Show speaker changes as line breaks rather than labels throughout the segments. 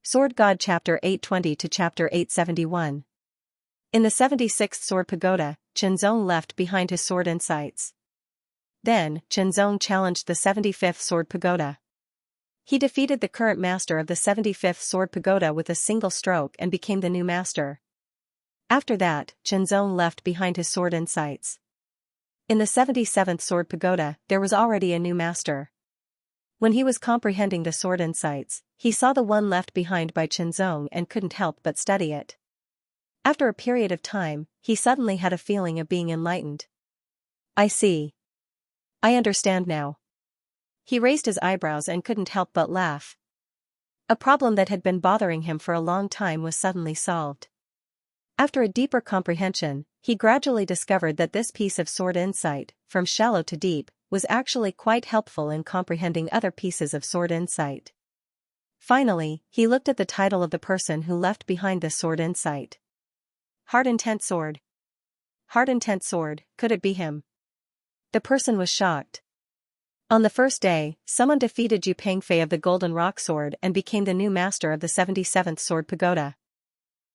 Sword God Chapter 820 to Chapter 871. In the 76th Sword Pagoda, Chenzong left behind his sword insights. Then, Chenzong challenged the 75th Sword Pagoda. He defeated the current master of the 75th Sword Pagoda with a single stroke and became the new master. After that, Chenzong left behind his sword insights. In the 77th Sword Pagoda, there was already a new master. When he was comprehending the sword insights, he saw the one left behind by Chenzong and couldn't help but study it. After a period of time, he suddenly had a feeling of being enlightened. I see. I understand now. He raised his eyebrows and couldn't help but laugh. A problem that had been bothering him for a long time was suddenly solved. After a deeper comprehension, he gradually discovered that this piece of sword insight, from shallow to deep, was actually quite helpful in comprehending other pieces of sword insight. Finally, he looked at the title of the person who left behind this sword insight. Hard Intent Sword. Hard Intent Sword, could it be him? The person was shocked. On the first day, someone defeated Yu Pengfei of the Golden Rock Sword and became the new master of the 77th Sword Pagoda.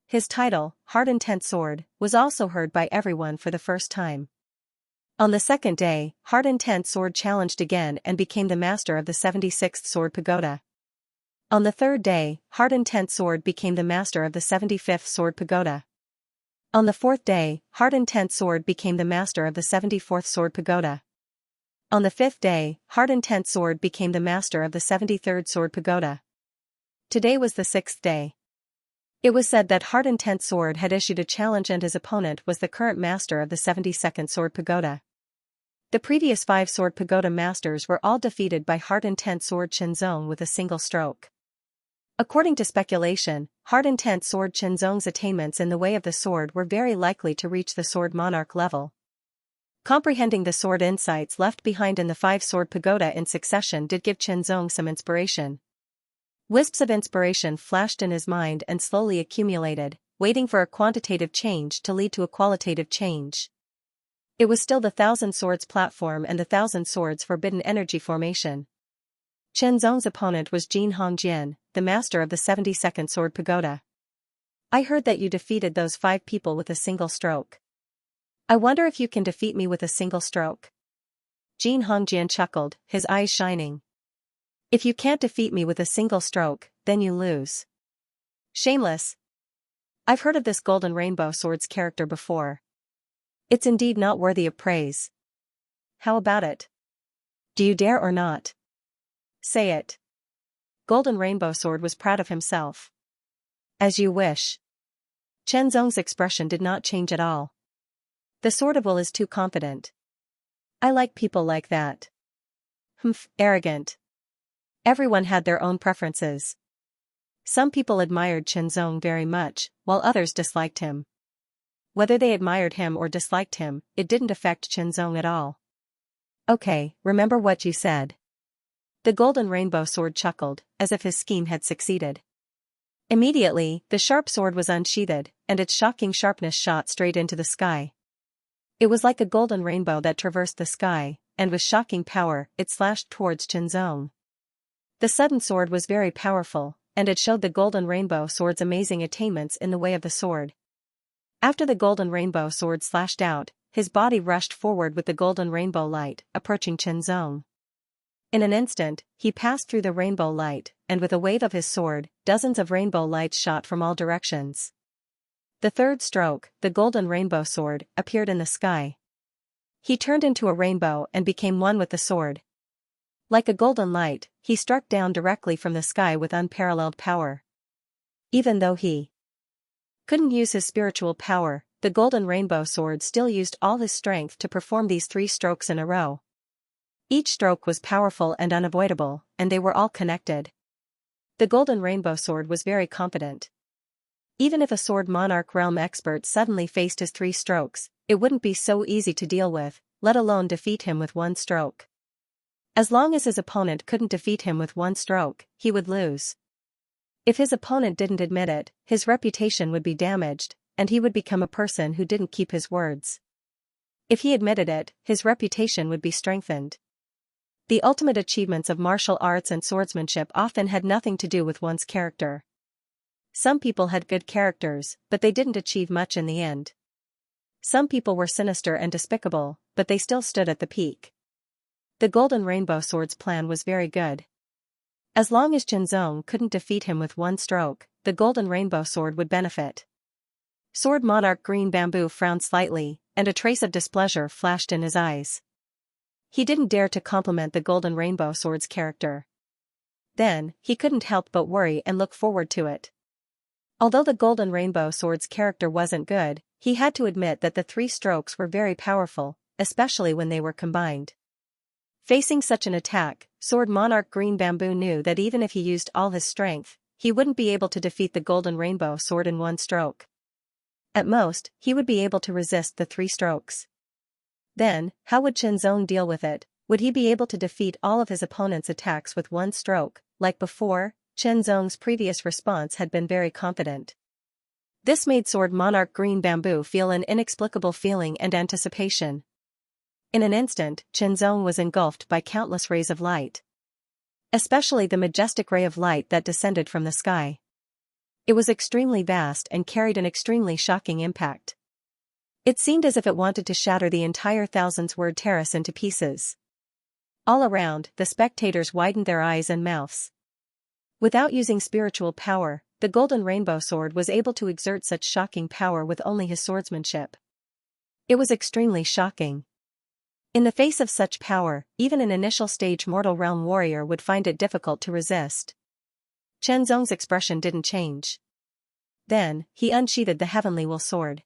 His title, Hard Intent Sword, was also heard by everyone for the first time. On the second day, Hard Intent Sword challenged again and became the master of the 76th Sword Pagoda. On the third day, Hard Intent Sword became the master of the 75th Sword Pagoda. On the fourth day, Hard Intent Sword became the master of the 74th Sword Pagoda. On the fifth day, Hard Intent Sword became the master of the 73rd Sword Pagoda. Today was the sixth day. It was said that Hard Intent Sword had issued a challenge and his opponent was the current master of the 72nd Sword Pagoda. The previous 5 Sword Pagoda masters were all defeated by Hard Intent Sword Chenzong with a single stroke. According to speculation, Hard Intent Sword Chenzong's attainments in the way of the sword were very likely to reach the Sword Monarch level. Comprehending the sword insights left behind in the 5 Sword Pagoda in succession did give Chenzong some inspiration. Wisps of inspiration flashed in his mind and slowly accumulated, waiting for a quantitative change to lead to a qualitative change. It was still the 1,000 Swords platform and the 1,000 Swords forbidden energy formation. Chenzong's opponent was Jin Hongjian, the master of the 72nd Sword Pagoda. I heard that you defeated those 5 people with a single stroke. I wonder if you can defeat me with a single stroke. Jin Hongjian chuckled, his eyes shining. If you can't defeat me with a single stroke, then you lose. Shameless. I've heard of this Golden Rainbow Sword's character before. It's indeed not worthy of praise. How about it? Do you dare or not? Say it. Golden Rainbow Sword was proud of himself. As you wish. Chenzong's expression did not change at all. The Sword of Will is too confident. I like people like that. Humph, arrogant. Everyone had their own preferences. Some people admired Chenzong very much, while others disliked him. Whether they admired him or disliked him, it didn't affect Chenzong at all. Okay, remember what you said. The Golden Rainbow Sword chuckled, as if his scheme had succeeded. Immediately, the sharp sword was unsheathed, and its shocking sharpness shot straight into the sky. It was like a golden rainbow that traversed the sky, and with shocking power, it slashed towards Chenzong. The sudden sword was very powerful, and it showed the Golden Rainbow Sword's amazing attainments in the way of the sword. After the Golden Rainbow Sword slashed out, his body rushed forward with the golden rainbow light, approaching Chenzong. In an instant, he passed through the rainbow light, and with a wave of his sword, dozens of rainbow lights shot from all directions. The third stroke, the Golden Rainbow Sword, appeared in the sky. He turned into a rainbow and became one with the sword. Like a golden light, he struck down directly from the sky with unparalleled power. Even though he couldn't use his spiritual power, the Golden Rainbow Sword still used all his strength to perform these 3 strokes in a row. Each stroke was powerful and unavoidable, and they were all connected. The Golden Rainbow Sword was very competent. Even if a Sword Monarch realm expert suddenly faced his 3 strokes, it wouldn't be so easy to deal with, let alone defeat him with 1 stroke. As long as his opponent couldn't defeat him with 1 stroke, he would lose. If his opponent didn't admit it, his reputation would be damaged, and he would become a person who didn't keep his words. If he admitted it, his reputation would be strengthened. The ultimate achievements of martial arts and swordsmanship often had nothing to do with one's character. Some people had good characters, but they didn't achieve much in the end. Some people were sinister and despicable, but they still stood at the peak. The Golden Rainbow Sword's plan was very good. As long as Qianzong couldn't defeat him with one stroke, the Golden Rainbow Sword would benefit. Sword Monarch Green Bamboo frowned slightly, and a trace of displeasure flashed in his eyes. He didn't dare to compliment the Golden Rainbow Sword's character. Then, he couldn't help but worry and look forward to it. Although the Golden Rainbow Sword's character wasn't good, he had to admit that the 3 strokes were very powerful, especially when they were combined. Facing such an attack, Sword Monarch Green Bamboo knew that even if he used all his strength, he wouldn't be able to defeat the Golden Rainbow Sword in one stroke. At most, he would be able to resist the 3 strokes. Then, how would Qianzong deal with it? Would he be able to defeat all of his opponent's attacks with one stroke? Like before, Qianzong's previous response had been very confident. This made Sword Monarch Green Bamboo feel an inexplicable feeling and anticipation. In an instant, Qianzong was engulfed by countless rays of light. Especially the majestic ray of light that descended from the sky. It was extremely vast and carried an extremely shocking impact. It seemed as if it wanted to shatter the entire thousands-word terrace into pieces. All around, the spectators widened their eyes and mouths. Without using spiritual power, the Golden Rainbow Sword was able to exert such shocking power with only his swordsmanship. It was extremely shocking. In the face of such power, even an initial-stage mortal realm warrior would find it difficult to resist. Qianzong's expression didn't change. Then, he unsheathed the heavenly will sword.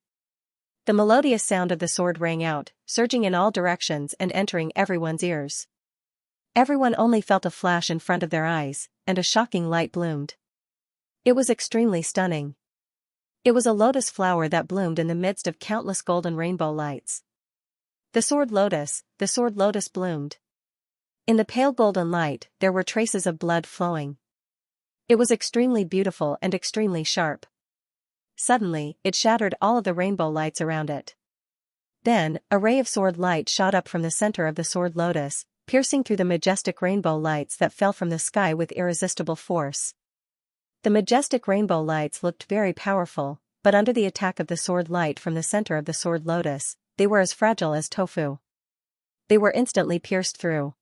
The melodious sound of the sword rang out, surging in all directions and entering everyone's ears. Everyone only felt a flash in front of their eyes, and a shocking light bloomed. It was extremely stunning. It was a lotus flower that bloomed in the midst of countless golden rainbow lights. The sword lotus bloomed. In the pale golden light, there were traces of blood flowing. It was extremely beautiful and extremely sharp. Suddenly, it shattered all of the rainbow lights around it. Then, a ray of sword light shot up from the center of the sword lotus, piercing through the majestic rainbow lights that fell from the sky with irresistible force. The majestic rainbow lights looked very powerful, but under the attack of the sword light from the center of the sword lotus, they were as fragile as tofu. They were instantly pierced through.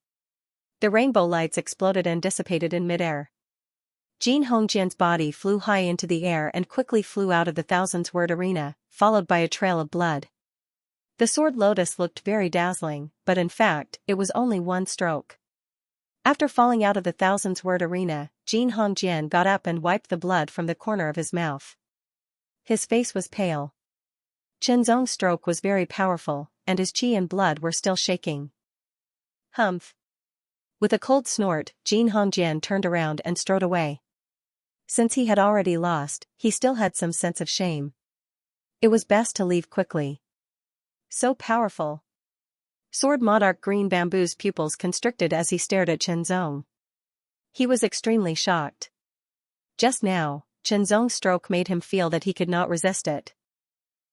The rainbow lights exploded and dissipated in midair. Jin Hongjian's body flew high into the air and quickly flew out of the thousands-word arena, followed by a trail of blood. The sword lotus looked very dazzling, but in fact, it was only one stroke. After falling out of the thousands-word arena, Jin Hongjian got up and wiped the blood from the corner of his mouth. His face was pale. Qianzong's stroke was very powerful, and his qi and blood were still shaking. Humph! With a cold snort, Jin Hongjian turned around and strode away. Since he had already lost, he still had some sense of shame. It was best to leave quickly. So powerful. Sword Monarch Green Bamboo's pupils constricted as he stared at Qianzong. He was extremely shocked. Just now, Qianzong's stroke made him feel that he could not resist it.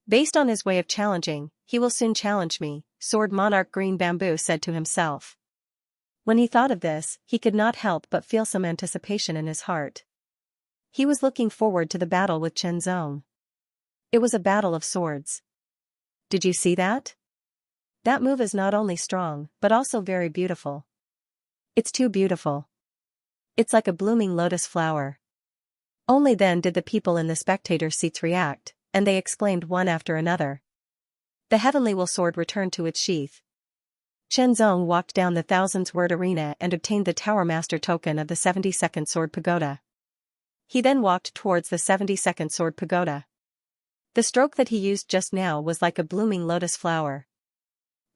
Based on his way of challenging, he will soon challenge me, Sword Monarch Green Bamboo said to himself. When he thought of this, he could not help but feel some anticipation in his heart. He was looking forward to the battle with Qianzong. It was a battle of swords. Did you see that? That move is not only strong, but also very beautiful. It's too beautiful. It's like a blooming lotus flower. Only then did the people in the spectator seats react, and they exclaimed one after another. The heavenly will sword returned to its sheath. Qianzong walked down the thousands-word arena and obtained the Tower Master token of the 72nd Sword Pagoda. He then walked towards the 72nd Sword Pagoda. The stroke that he used just now was like a blooming lotus flower.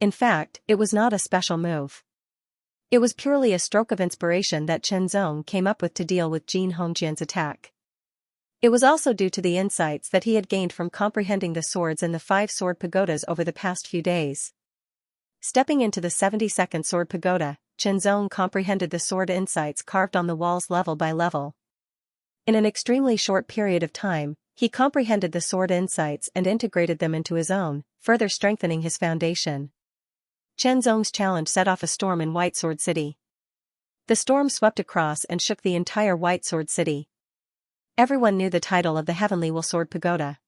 In fact, it was not a special move. It was purely a stroke of inspiration that Qianzong came up with to deal with Jin Hongjian's attack. It was also due to the insights that he had gained from comprehending the swords in the 5 sword pagodas over the past few days. Stepping into the 72nd Sword Pagoda, Qianzong comprehended the sword insights carved on the walls level by level. In an extremely short period of time, he comprehended the sword insights and integrated them into his own, further strengthening his foundation. Qianzong's challenge set off a storm in White Sword City. The storm swept across and shook the entire White Sword City. Everyone knew the title of the Heavenly Will Sword Pagoda.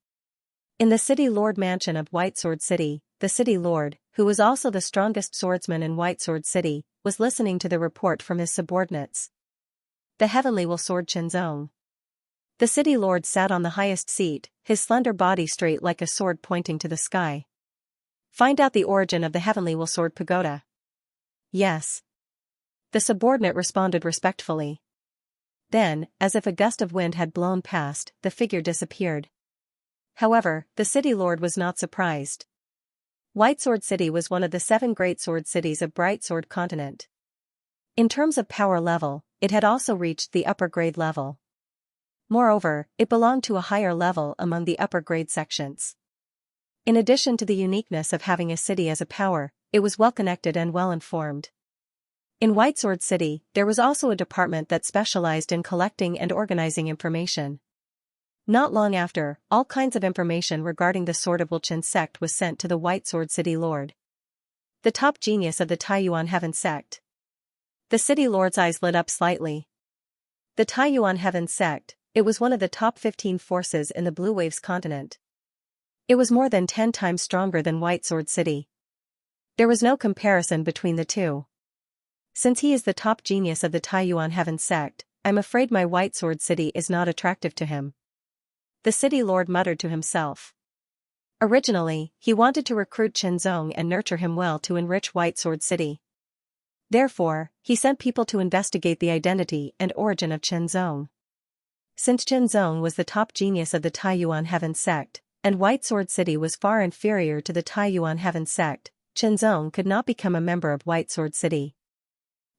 In the City Lord Mansion of White Sword City, the City Lord, who was also the strongest swordsman in White Sword City, was listening to the report from his subordinates. The Heavenly Will Sword Xianxia. The City Lord sat on the highest seat, his slender body straight like a sword pointing to the sky. Find out the origin of the Heavenly Will Sword Pagoda. Yes. The subordinate responded respectfully. Then, as if a gust of wind had blown past, the figure disappeared. However, the City Lord was not surprised. White Sword City was one of the 7 great sword cities of Bright Sword Continent. In terms of power level, it had also reached the upper grade level. Moreover, it belonged to a higher level among the upper grade sections. In addition to the uniqueness of having a city as a power, it was well-connected and well-informed. In White Sword City, there was also a department that specialized in collecting and organizing information. Not long after, all kinds of information regarding the Sword of Wulchan sect was sent to the White Sword City Lord. The top genius of the Taiyuan Heaven sect. The City Lord's eyes lit up slightly. The Taiyuan Heaven sect, it was one of the top 15 forces in the Blue Waves continent. It was more than 10 times stronger than White Sword City. There was no comparison between the two. Since he is the top genius of the Taiyuan Heaven sect, I'm afraid my White Sword City is not attractive to him. The City Lord muttered to himself. Originally, he wanted to recruit Xianxia and nurture him well to enrich White Sword City. Therefore, he sent people to investigate the identity and origin of Xianxia. Since Xianxia was the top genius of the Taiyuan Heaven sect, and White Sword City was far inferior to the Taiyuan Heaven sect, Xianxia could not become a member of White Sword City.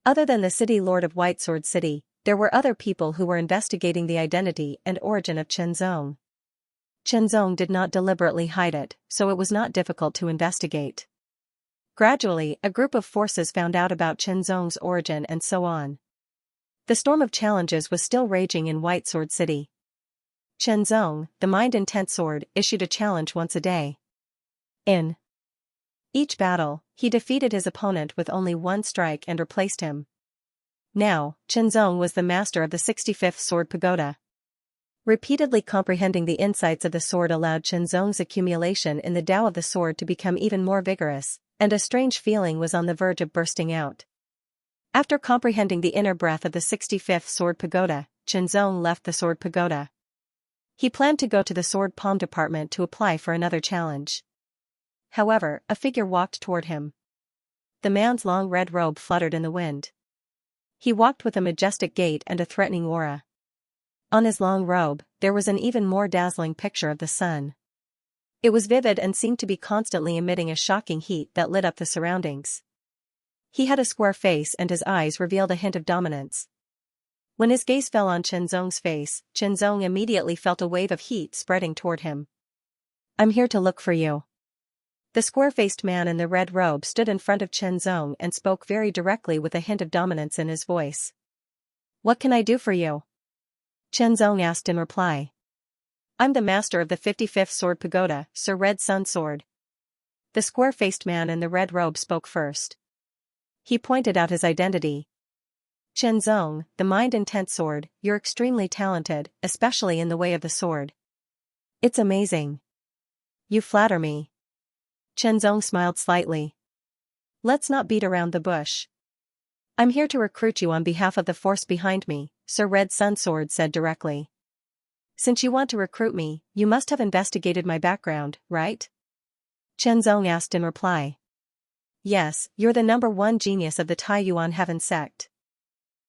Other than the City Lord of White Sword City, there were other people who were investigating the identity and origin of Xianxia. Xianxia did not deliberately hide it, so it was not difficult to investigate. Gradually, a group of forces found out about Xianxia's origin and so on. The storm of challenges was still raging in White Sword City. Xianxia, the mind-intent sword, issued a challenge once a day. In each battle, he defeated his opponent with only one strike and replaced him. Now, Xianxia was the master of the 65th Sword Pagoda. Repeatedly comprehending the insights of the sword allowed Xianxia's accumulation in the Tao of the sword to become even more vigorous, and a strange feeling was on the verge of bursting out. After comprehending the inner breath of the 65th Sword Pagoda, Xianxia left the Sword Pagoda. He planned to go to the Sword Palm Department to apply for another challenge. However, a figure walked toward him. The man's long red robe fluttered in the wind. He walked with a majestic gait and a threatening aura. On his long robe, there was an even more dazzling picture of the sun. It was vivid and seemed to be constantly emitting a shocking heat that lit up the surroundings. He had a square face and his eyes revealed a hint of dominance. When his gaze fell on Xianxia's face, Xianxia immediately felt a wave of heat spreading toward him. I'm here to look for you. The square-faced man in the red robe stood in front of Xianxia and spoke very directly with a hint of dominance in his voice. What can I do for you? Xianxia asked in reply. I'm the master of the 55th Sword Pagoda, Sir Red Sun Sword. The square-faced man in the red robe spoke first. He pointed out his identity. Xianxia, the mind-intent sword, you're extremely talented, especially in the way of the sword. It's amazing. You flatter me. Xianxia smiled slightly. Let's not beat around the bush. I'm here to recruit you on behalf of the force behind me, Sir Red Sun Sword said directly. Since you want to recruit me, you must have investigated my background, right? Xianxia asked in reply. Yes, you're the #1 genius of the Taiyuan Heaven sect.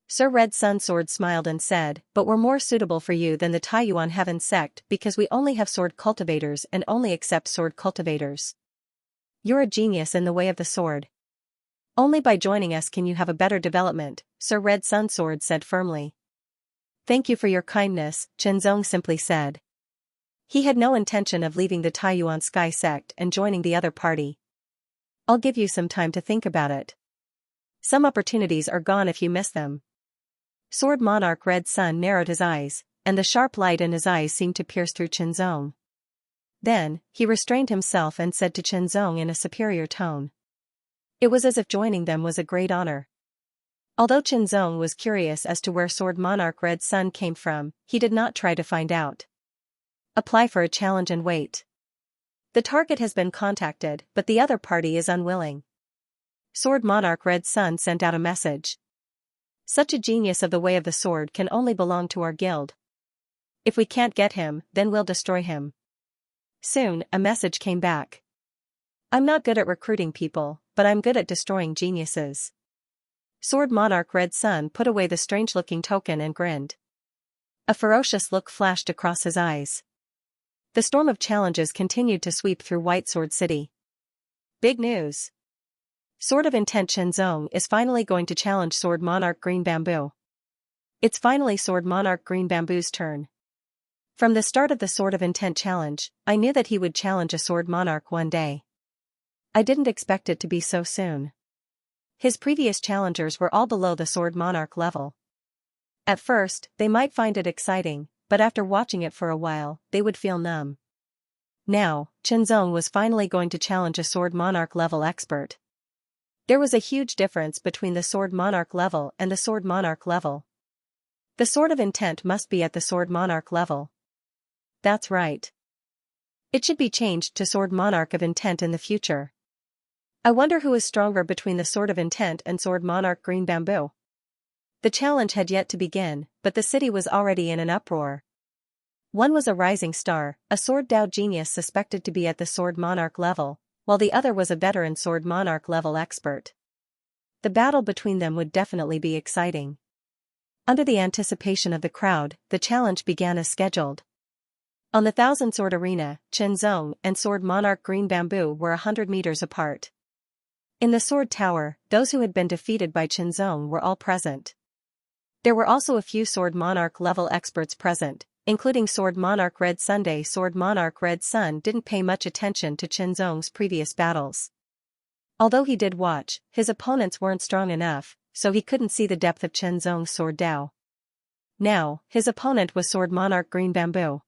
Sir Red Sun Sword smiled and said, but we're more suitable for you than the Taiyuan Heaven sect because we only have sword cultivators and only accept sword cultivators. You're a genius in the way of the sword. Only by joining us can you have a better development, Sir Red Sun Sword said firmly. Thank you for your kindness, Xianxia simply said. He had no intention of leaving the Taiyuan Sky sect and joining the other party. I'll give you some time to think about it. Some opportunities are gone if you miss them. Sword Monarch Red Sun narrowed his eyes, and the sharp light in his eyes seemed to pierce through Xianxia. Then, he restrained himself and said to Xianxia in a superior tone. It was as if joining them was a great honor. Although Qinzong was curious as to where Sword Monarch Red Sun came from, he did not try to find out. Apply for a challenge and wait. The target has been contacted, but the other party is unwilling. Sword Monarch Red Sun sent out a message. Such a genius of the way of the sword can only belong to our guild. If we can't get him, then we'll destroy him. Soon, a message came back. I'm not good at recruiting people, but I'm good at destroying geniuses. Sword Monarch Red Sun put away the strange-looking token and grinned. A ferocious look flashed across his eyes. The storm of challenges continued to sweep through White Sword City. Big news! Sword of Intent Qinzong is finally going to challenge Sword Monarch Green Bamboo. It's finally Sword Monarch Green Bamboo's turn. From the start of the Sword of Intent challenge, I knew that he would challenge a Sword Monarch one day. I didn't expect it to be so soon. His previous challengers were all below the Sword Monarch level. At first, they might find it exciting, but after watching it for a while, they would feel numb. Now, Qinzong was finally going to challenge a Sword Monarch level expert. There was a huge difference between the Sword Monarch level and the Sword Monarch level. The Sword of Intent must be at the Sword Monarch level. That's right. It should be changed to Sword Monarch of Intent in the future. I wonder who is stronger between the Sword of Intent and Sword Monarch Green Bamboo. The challenge had yet to begin, but the city was already in an uproar. One was a rising star, a Sword Dao genius suspected to be at the Sword Monarch level, while the other was a veteran Sword Monarch level expert. The battle between them would definitely be exciting. Under the anticipation of the crowd, the challenge began as scheduled. On the Thousand Sword Arena, Qinzong and Sword Monarch Green Bamboo were 100 meters apart. In the Sword Tower, those who had been defeated by Qinzong were all present. There were also a few Sword Monarch level experts present, including Sword Monarch Red Sunday. Sword Monarch Red Sun didn't pay much attention to Qinzong's previous battles. Although he did watch, his opponents weren't strong enough, so he couldn't see the depth of Qinzong's Sword Dao. Now, his opponent was Sword Monarch Green Bamboo.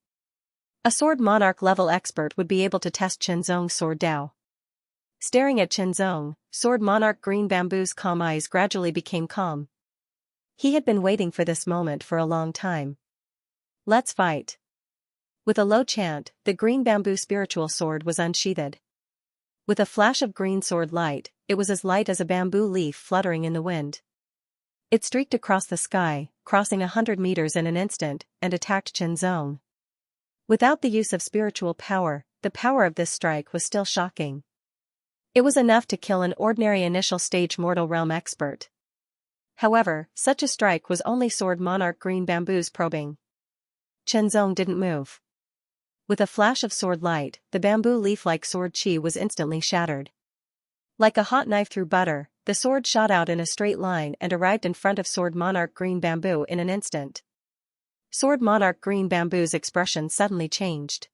A Sword Monarch level expert would be able to test Qinzong's Sword Dao. Staring at Qinzong, Sword Monarch Green Bamboo's calm eyes gradually became calm. He had been waiting for this moment for a long time. Let's fight. With a low chant, the Green Bamboo spiritual sword was unsheathed. With a flash of green sword light, it was as light as a bamboo leaf fluttering in the wind. It streaked across the sky, crossing 100 meters in an instant, and attacked Qinzong. Without the use of spiritual power, the power of this strike was still shocking. It was enough to kill an ordinary initial stage mortal realm expert. However, such a strike was only Sword Monarch Green Bamboo's probing. Qinzong didn't move. With a flash of sword light, the bamboo leaf-like sword chi was instantly shattered. Like a hot knife through butter, the sword shot out in a straight line and arrived in front of Sword Monarch Green Bamboo in an instant. Sword Monarch Green Bamboo's expression suddenly changed.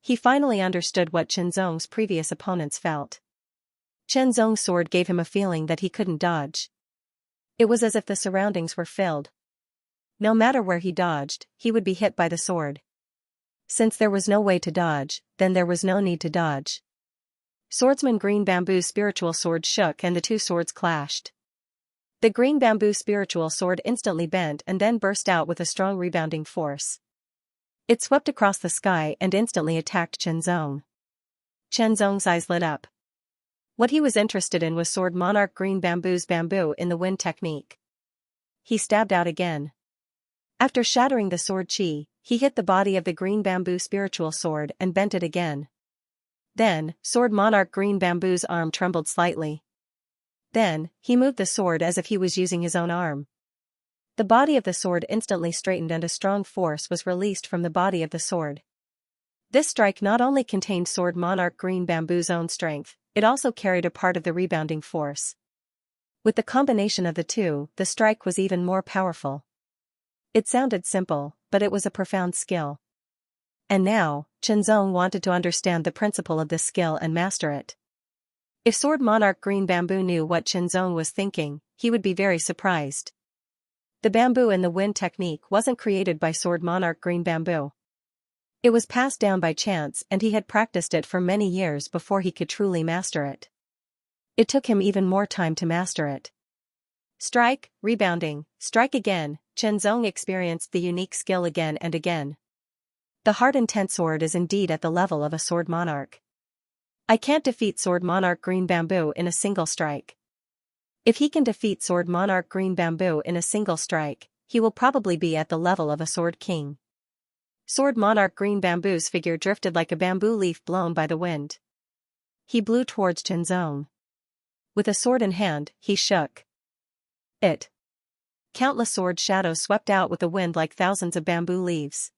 He finally understood what Qinzong's previous opponents felt. Qinzong's sword gave him a feeling that he couldn't dodge. It was as if the surroundings were filled. No matter where he dodged, he would be hit by the sword. Since there was no way to dodge, then there was no need to dodge. Swordsman Green Bamboo's spiritual sword shook and the two swords clashed. The Green Bamboo spiritual sword instantly bent and then burst out with a strong rebounding force. It swept across the sky and instantly attacked Qinzong. Qinzong's eyes lit up. What he was interested in was Sword Monarch Green Bamboo's bamboo in the wind technique. He stabbed out again. After shattering the sword chi, he hit the body of the Green Bamboo spiritual sword and bent it again. Then, Sword Monarch Green Bamboo's arm trembled slightly. Then, he moved the sword as if he was using his own arm. The body of the sword instantly straightened and a strong force was released from the body of the sword. This strike not only contained Sword Monarch Green Bamboo's own strength, it also carried a part of the rebounding force. With the combination of the two, the strike was even more powerful. It sounded simple, but it was a profound skill. And now, Qinzong wanted to understand the principle of this skill and master it. If Sword Monarch Green Bamboo knew what Qinzong was thinking, he would be very surprised. The bamboo in the wind technique wasn't created by Sword Monarch Green Bamboo. It was passed down by chance and he had practiced it for many years before he could truly master it. It took him even more time to master it. Strike, rebounding, strike again. Chen Zong experienced the unique skill again and again. The hardened tent sword is indeed at the level of a sword monarch. I can't defeat sword monarch green bamboo in a single strike. If he can defeat sword monarch green bamboo in a single strike, he will probably be at the level of a sword king. Sword monarch green bamboo's figure drifted like a bamboo leaf blown by the wind. He blew towards Chen Zong. With a sword in hand, he shook it. Countless sword shadows swept out with the wind like thousands of bamboo leaves.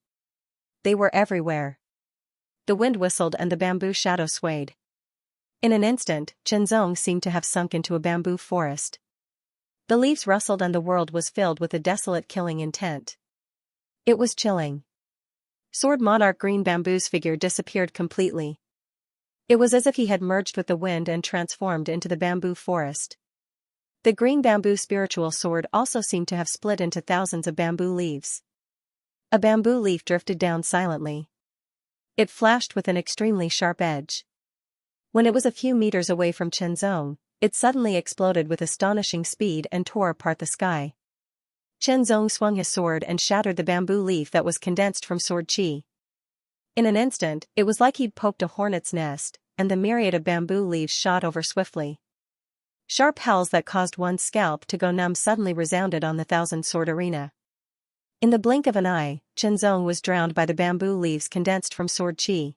They were everywhere. The wind whistled and the bamboo shadow swayed. In an instant, Chen Zong seemed to have sunk into a bamboo forest. The leaves rustled and the world was filled with a desolate killing intent. It was chilling. Sword monarch green bamboo's figure disappeared completely. It was as if he had merged with the wind and transformed into the bamboo forest. The green bamboo spiritual sword also seemed to have split into thousands of bamboo leaves. A bamboo leaf drifted down silently. It flashed with an extremely sharp edge. When it was a few meters away from Chen Zong, it suddenly exploded with astonishing speed and tore apart the sky. Chen Zong swung his sword and shattered the bamboo leaf that was condensed from sword chi. In an instant, it was like he'd poked a hornet's nest, and the myriad of bamboo leaves shot over swiftly. Sharp howls that caused one's scalp to go numb suddenly resounded on the thousand-sword arena. In the blink of an eye, Chen Zong was drowned by the bamboo leaves condensed from sword chi.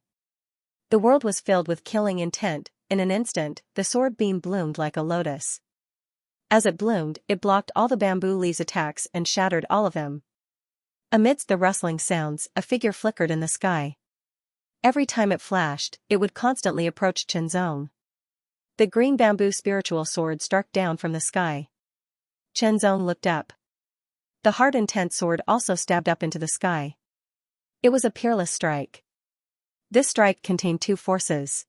The world was filled with killing intent. In an instant, the sword beam bloomed like a lotus. As it bloomed, it blocked all the bamboo leaves' attacks and shattered all of them. Amidst the rustling sounds, a figure flickered in the sky. Every time it flashed, it would constantly approach Chen Zong. The green bamboo spiritual sword struck down from the sky. Chen Zong looked up. The hard intent sword also stabbed up into the sky. It was a peerless strike. This strike contained two forces.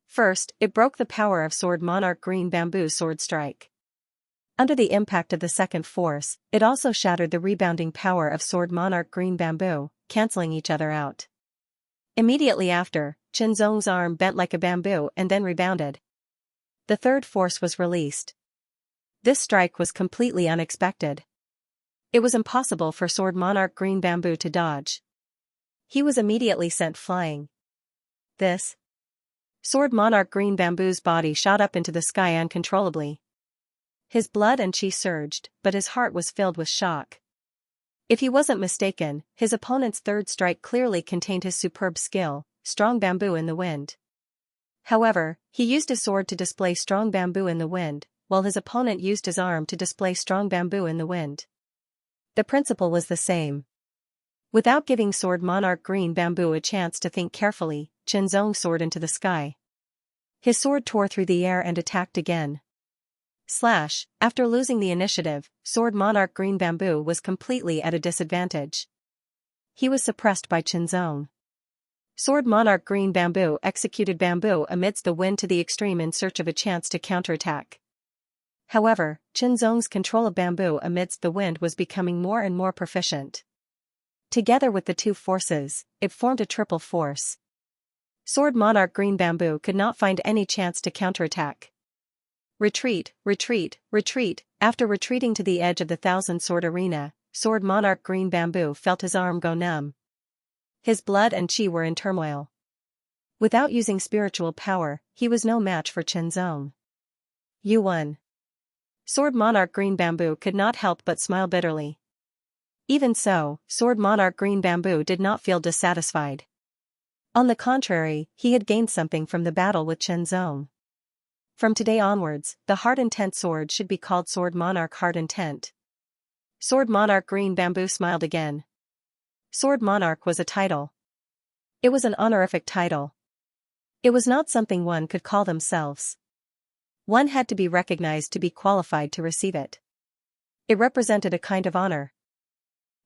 First, it broke the power of sword monarch green bamboo sword strike. Under the impact of the second force, it also shattered the rebounding power of sword monarch green bamboo, cancelling each other out. Immediately after, Chen Zong's arm bent like a bamboo and then rebounded. The third force was released. This strike was completely unexpected. It was impossible for sword monarch green bamboo to dodge. He was immediately sent flying. Sword monarch green bamboo's body shot up into the sky uncontrollably. His blood and chi surged, but his heart was filled with shock. If he wasn't mistaken, his opponent's third strike clearly contained his superb skill, strong bamboo in the wind. However, he used his sword to display strong bamboo in the wind, while his opponent used his arm to display strong bamboo in the wind. The principle was the same. Without giving sword monarch green bamboo a chance to think carefully, Chen Zong soared into the sky. His sword tore through the air and attacked again. Slash, after losing the initiative, sword monarch green bamboo was completely at a disadvantage. He was suppressed by Chen Zong. Sword monarch green bamboo executed bamboo amidst the wind to the extreme in search of a chance to counterattack. However, Chen Zong's control of bamboo amidst the wind was becoming more and more proficient. Together with the two forces, it formed a triple force. Sword monarch green bamboo could not find any chance to counterattack. Retreat, retreat, retreat. After retreating to the edge of the thousand-sword arena, sword monarch green bamboo felt his arm go numb. His blood and chi were in turmoil. Without using spiritual power, he was no match for Chen Zong. You won. Sword monarch green bamboo could not help but smile bitterly. Even so, sword monarch green bamboo did not feel dissatisfied. On the contrary, he had gained something from the battle with Chen Zong. From today onwards, the hard intent sword should be called sword monarch hard intent. Sword monarch green bamboo smiled again. Sword monarch was a title. It was an honorific title. It was not something one could call themselves. One had to be recognized to be qualified to receive it. It represented a kind of honor.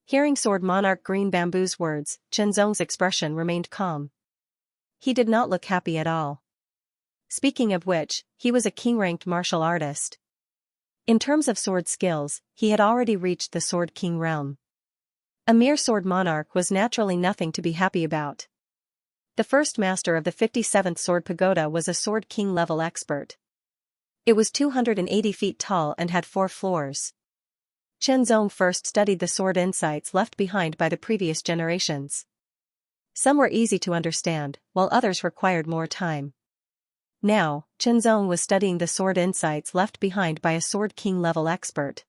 Hearing sword monarch green bamboo's words, Chen Zong's expression remained calm. He did not look happy at all. Speaking of which, he was a king-ranked martial artist. In terms of sword skills, he had already reached the sword king realm. A mere sword monarch was naturally nothing to be happy about. The first master of the 57th sword pagoda was a sword king level expert. It was 280 feet tall and had 4 floors. Chen Zong first studied the sword insights left behind by the previous generations. Some were easy to understand, while others required more time. Now, Chen Zong was studying the sword insights left behind by a Sword King level expert.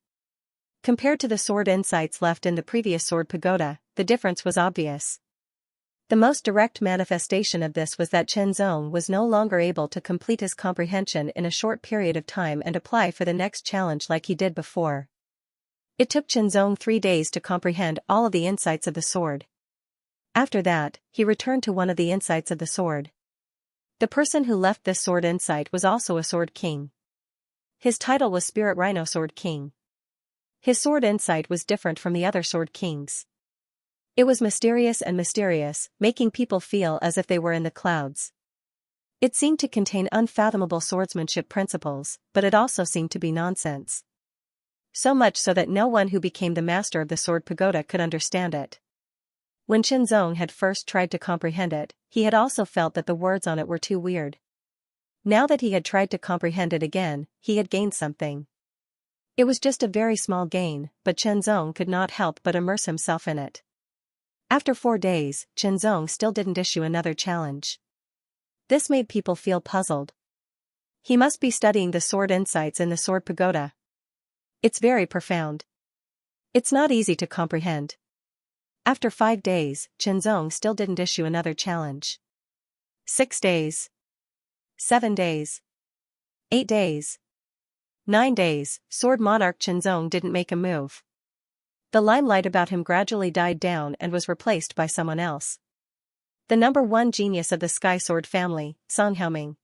Compared to the sword insights left in the previous Sword Pagoda, the difference was obvious. The most direct manifestation of this was that Chen Zong was no longer able to complete his comprehension in a short period of time and apply for the next challenge like he did before. It took Chen Zong 3 days to comprehend all of the insights of the sword. After that, he returned to one of the insights of the sword. The person who left this sword insight was also a Sword King. His title was Spirit Rhino Sword King. His sword insight was different from the other Sword Kings. It was mysterious and mysterious, making people feel as if they were in the clouds. It seemed to contain unfathomable swordsmanship principles, but it also seemed to be nonsense. So much so that no one who became the master of the Sword Pagoda could understand it. When Chen Zong had first tried to comprehend it, he had also felt that the words on it were too weird. Now that he had tried to comprehend it again, he had gained something. It was just a very small gain, but Chen Zong could not help but immerse himself in it. After 4 days, Chen Zong still didn't issue another challenge. This made people feel puzzled. He must be studying the sword insights in the Sword Pagoda. It's very profound. It's not easy to comprehend. After 5 days, Chen Zong still didn't issue another challenge. 6 days. 7 days. 8 days. 9 days, Sword Monarch Chen Zong didn't make a move. The limelight about him gradually died down and was replaced by someone else. The number 1 genius of the Sky Sword family, Song Haoming.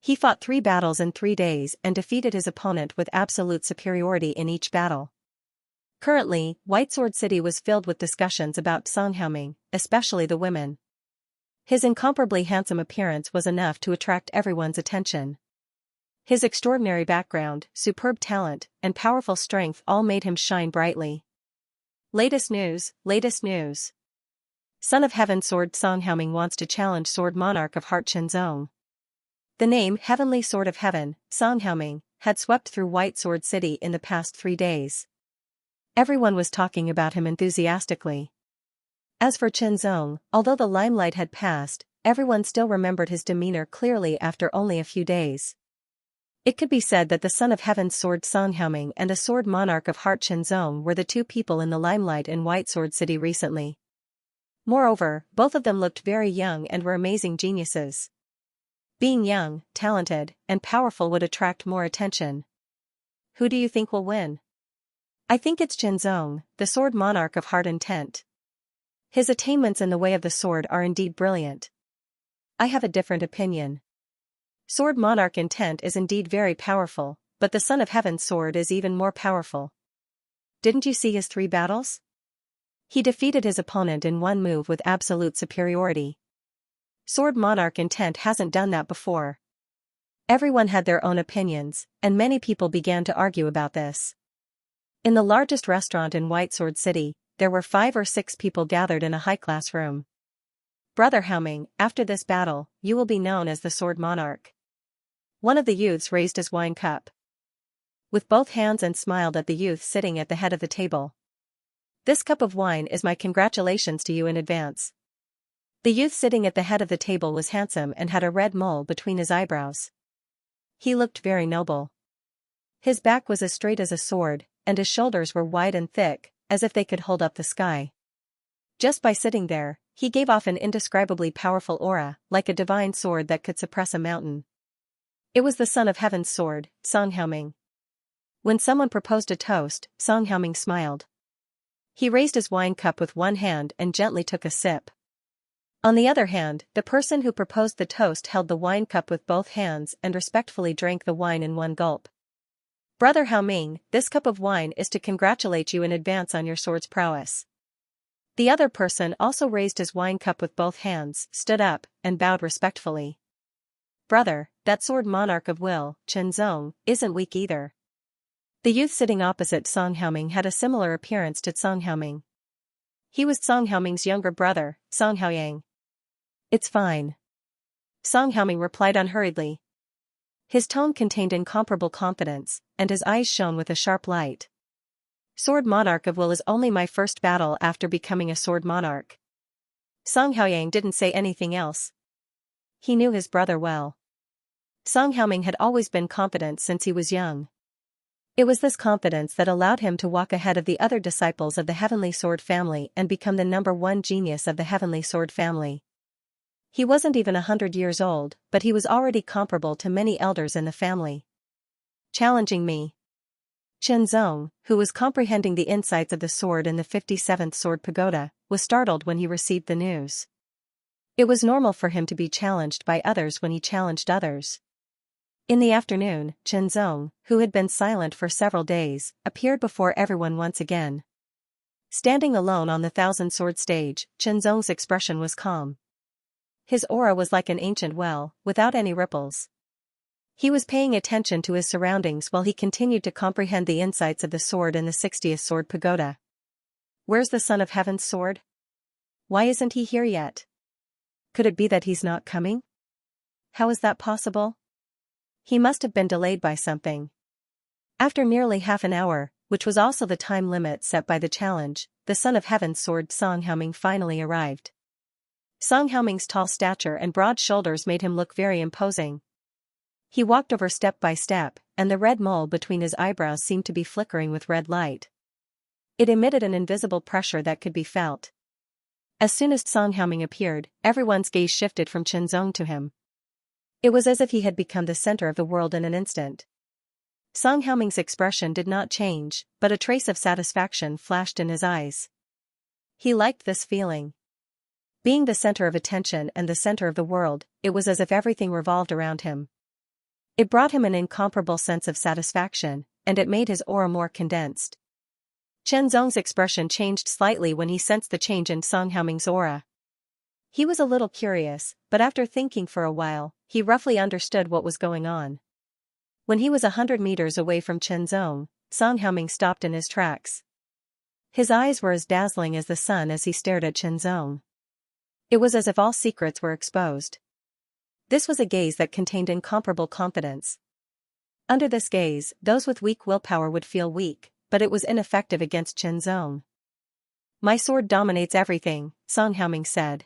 He fought 3 battles in 3 days and defeated his opponent with absolute superiority in each battle. Currently, White Sword City was filled with discussions about Song Haoming, especially the women. His incomparably handsome appearance was enough to attract everyone's attention. His extraordinary background, superb talent, and powerful strength all made him shine brightly. Latest news, latest news. Son of Heaven Sword Song Haoming wants to challenge Sword Monarch of Heart Chen Zong. The name Heavenly Sword of Heaven, Song Haoming, had swept through White Sword City in the past 3 days. Everyone was talking about him enthusiastically. As for Chen Zong, although the limelight had passed, everyone still remembered his demeanor clearly after only a few days. It could be said that the Son of Heaven's Sword Song Haoming and the Sword Monarch of Heart Chen Zong were the 2 people in the limelight in White Sword City recently. Moreover, both of them looked very young and were amazing geniuses. Being young, talented, and powerful would attract more attention. Who do you think will win? I think it's Chen Zong, the Sword Monarch of Heart Intent. His attainments in the way of the sword are indeed brilliant. I have a different opinion. Sword Monarch Intent is indeed very powerful, but the Son of Heaven's sword is even more powerful. Didn't you see his 3 battles? He defeated his opponent in 1 move with absolute superiority. Sword Monarch Intent hasn't done that before. Everyone had their own opinions, and many people began to argue about this. In the largest restaurant in White Sword City, there were 5 or 6 people gathered in a high-class room. Brother Haoming, after this battle, you will be known as the Sword Monarch. One of the youths raised his wine cup with both hands and smiled at the youth sitting at the head of the table. This cup of wine is my congratulations to you in advance. The youth sitting at the head of the table was handsome and had a red mole between his eyebrows. He looked very noble. His back was as straight as a sword, and his shoulders were wide and thick, as if they could hold up the sky. Just by sitting there, he gave off an indescribably powerful aura, like a divine sword that could suppress a mountain. It was the Son of Heaven's sword, Song Haoming. When someone proposed a toast, Song Haoming smiled. He raised his wine cup with one hand and gently took a sip. On the other hand, the person who proposed the toast held the wine cup with both hands and respectfully drank the wine in 1 gulp. Brother Haoming, this cup of wine is to congratulate you in advance on your sword's prowess. The other person also raised his wine cup with both hands, stood up, and bowed respectfully. Brother, that Sword Monarch of Will, Chen Zong, isn't weak either. The youth sitting opposite Song Haoming had a similar appearance to Song Haoming. He was Song Haoming's younger brother, Song Haoyang. It's fine. Song Haoming replied unhurriedly. His tone contained incomparable confidence, and his eyes shone with a sharp light. Sword Monarch of Will is only my first battle after becoming a Sword Monarch. Song Haoyang didn't say anything else. He knew his brother well. Song Haoming had always been confident since he was young. It was this confidence that allowed him to walk ahead of the other disciples of the Heavenly Sword family and become the #1 genius of the Heavenly Sword family. He wasn't even 100 years old, but he was already comparable to many elders in the family. Challenging me. Chen Zong, who was comprehending the insights of the sword in the 57th Sword Pagoda, was startled when he received the news. It was normal for him to be challenged by others when he challenged others. In the afternoon, Chen Zong, who had been silent for several days, appeared before everyone once again. Standing alone on the Thousand Sword stage, Chen Zong's expression was calm. His aura was like an ancient well, without any ripples. He was paying attention to his surroundings while he continued to comprehend the insights of the sword in the 60th Sword Pagoda. Where's the Son of Heaven's sword? Why isn't he here yet? Could it be that he's not coming? How is that possible? He must have been delayed by something. After nearly half an hour, which was also the time limit set by the challenge, the Son of Heaven's sword Song Haoming finally arrived. Song Haoming's tall stature and broad shoulders made him look very imposing. He walked over step by step, and the red mole between his eyebrows seemed to be flickering with red light. It emitted an invisible pressure that could be felt. As soon as Song Haoming appeared, everyone's gaze shifted from Chen Zong to him. It was as if he had become the center of the world in an instant. Song Haoming's expression did not change, but a trace of satisfaction flashed in his eyes. He liked this feeling. Being the center of attention and the center of the world, it was as if everything revolved around him. It brought him an incomparable sense of satisfaction, and it made his aura more condensed. Chen Zong's expression changed slightly when he sensed the change in Song Haoming's aura. He was a little curious, but after thinking for a while, he roughly understood what was going on. When he was 100 meters away from Chen Zong, Song Haoming stopped in his tracks. His eyes were as dazzling as the sun as he stared at Chen Zong. It was as if all secrets were exposed. This was a gaze that contained incomparable confidence. Under this gaze, those with weak willpower would feel weak, but it was ineffective against Chen Zong. My sword dominates everything, Song Haoming said.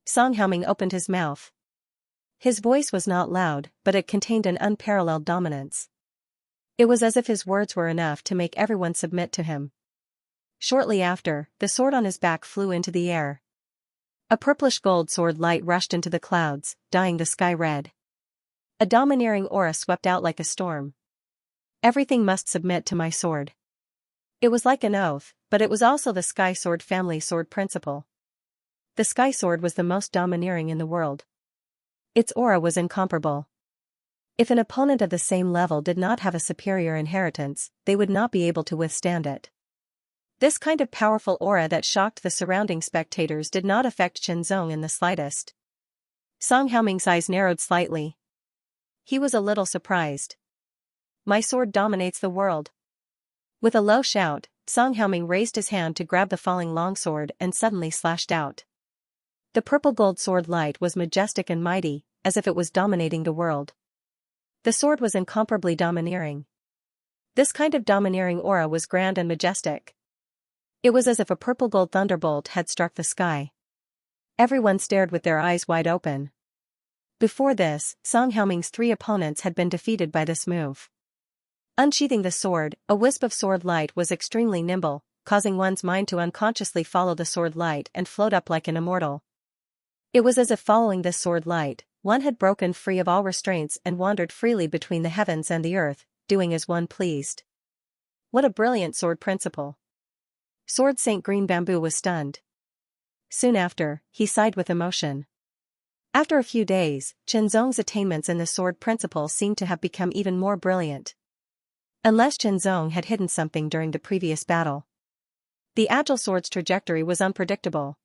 Song Haoming opened his mouth. His voice was not loud, but it contained an unparalleled dominance. It was as if his words were enough to make everyone submit to him. Shortly after, the sword on his back flew into the air. A purplish gold sword light rushed into the clouds, dyeing the sky red. A domineering aura swept out like a storm. Everything must submit to my sword. It was like an oath, but it was also the Sky Sword family sword principle. The Sky Sword was the most domineering in the world. Its aura was incomparable. If an opponent of the same level did not have a superior inheritance, they would not be able to withstand it. This kind of powerful aura that shocked the surrounding spectators did not affect Chen Zong in the slightest. Song Haoming's eyes narrowed slightly. He was a little surprised. My sword dominates the world. With a low shout, Song Haoming raised his hand to grab the falling longsword and suddenly slashed out. The purple gold sword light was majestic and mighty, as if it was dominating the world. The sword was incomparably domineering. This kind of domineering aura was grand and majestic. It was as if a purple gold thunderbolt had struck the sky. Everyone stared with their eyes wide open. Before this, Song Haoming's 3 opponents had been defeated by this move. Unsheathing the sword, a wisp of sword light was extremely nimble, causing one's mind to unconsciously follow the sword light and float up like an immortal. It was as if following this sword light, one had broken free of all restraints and wandered freely between the heavens and the earth, doing as one pleased. What a brilliant sword principle! Sword Saint Green Bamboo was stunned. Soon after, he sighed with emotion. After a few days, Chen Zong's attainments in the sword principle seemed to have become even more brilliant. Unless Chen Zong had hidden something during the previous battle. The agile sword's trajectory was unpredictable.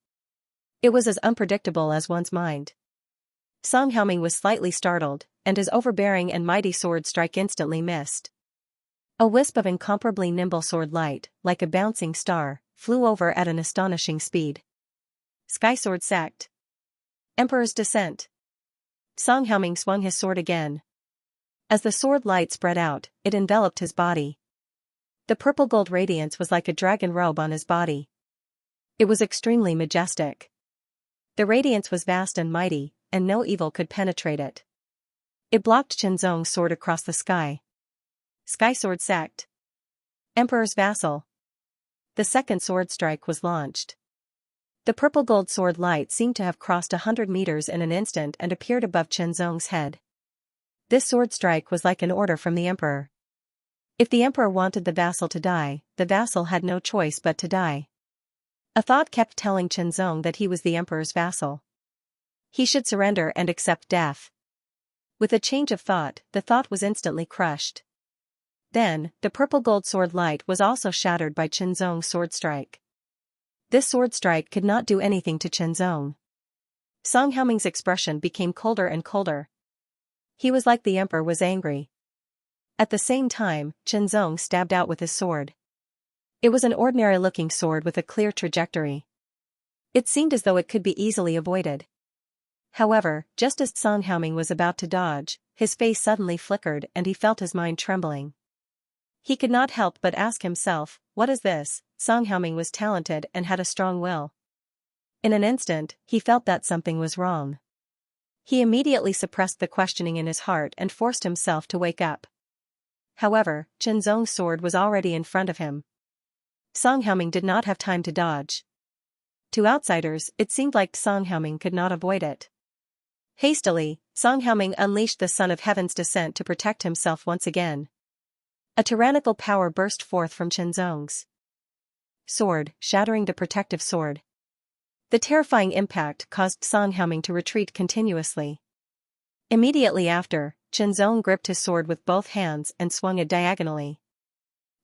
It was as unpredictable as one's mind. Song Haoming was slightly startled, and his overbearing and mighty sword strike instantly missed. A wisp of incomparably nimble sword light, like a bouncing star, flew over at an astonishing speed. Sky Sword Sect. Emperor's Descent. Song Haoming swung his sword again. As the sword light spread out, it enveloped his body. The purple gold radiance was like a dragon robe on his body. It was extremely majestic. The radiance was vast and mighty, and no evil could penetrate it. It blocked Qianzong's sword across the sky. Sky Sword Sect. Emperor's Vassal. The second sword strike was launched. The purple gold sword light seemed to have crossed 100 meters in an instant and appeared above Qianzong's head. This sword strike was like an order from the emperor. If the emperor wanted the vassal to die, the vassal had no choice but to die. A thought kept telling Qianzong that he was the emperor's vassal. He should surrender and accept death. With a change of thought, the thought was instantly crushed. Then, the purple gold sword light was also shattered by Qianzong's sword strike. This sword strike could not do anything to Qianzong. Song Haoming's expression became colder and colder. He was like the emperor was angry. At the same time, Qianzong stabbed out with his sword. It was an ordinary-looking sword with a clear trajectory. It seemed as though it could be easily avoided. However, just as Song Haoming was about to dodge, his face suddenly flickered and he felt his mind trembling. He could not help but ask himself, what is this? Song Haoming was talented and had a strong will. In an instant, he felt that something was wrong. He immediately suppressed the questioning in his heart and forced himself to wake up. However, Qianzong's sword was already in front of him. Song Haoming did not have time to dodge. To outsiders, it seemed like Song Haoming could not avoid it. Hastily, Song Haoming unleashed the Son of Heaven's descent to protect himself once again. A tyrannical power burst forth from Qianzong's sword, shattering the protective sword. The terrifying impact caused Song Haoming to retreat continuously. Immediately after, Qianzong gripped his sword with both hands and swung it diagonally.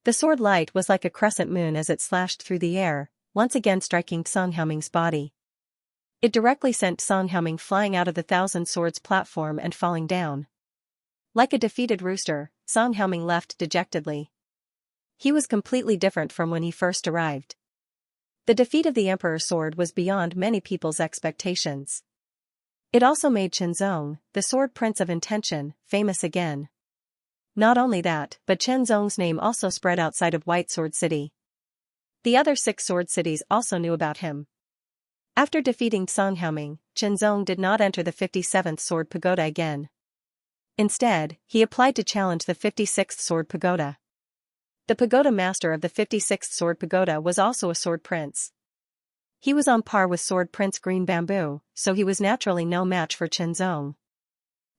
The sword light was like a crescent moon as it slashed through the air, once again striking Song Haoming's body. It directly sent Song Haoming flying out of the Thousand Swords platform and falling down. Like a defeated rooster, Song Haoming left dejectedly. He was completely different from when he first arrived. The defeat of the Emperor's sword was beyond many people's expectations. It also made Qianzong, the sword prince of intention, famous again. Not only that, but Qianzong's name also spread outside of White Sword City. The other 6 sword cities also knew about him. After defeating Song Haoming, Qianzong did not enter the 57th Sword Pagoda again. Instead, he applied to challenge the 56th Sword Pagoda. The pagoda master of the 56th Sword Pagoda was also a sword prince. He was on par with Sword Prince Green Bamboo, so he was naturally no match for Qianzong.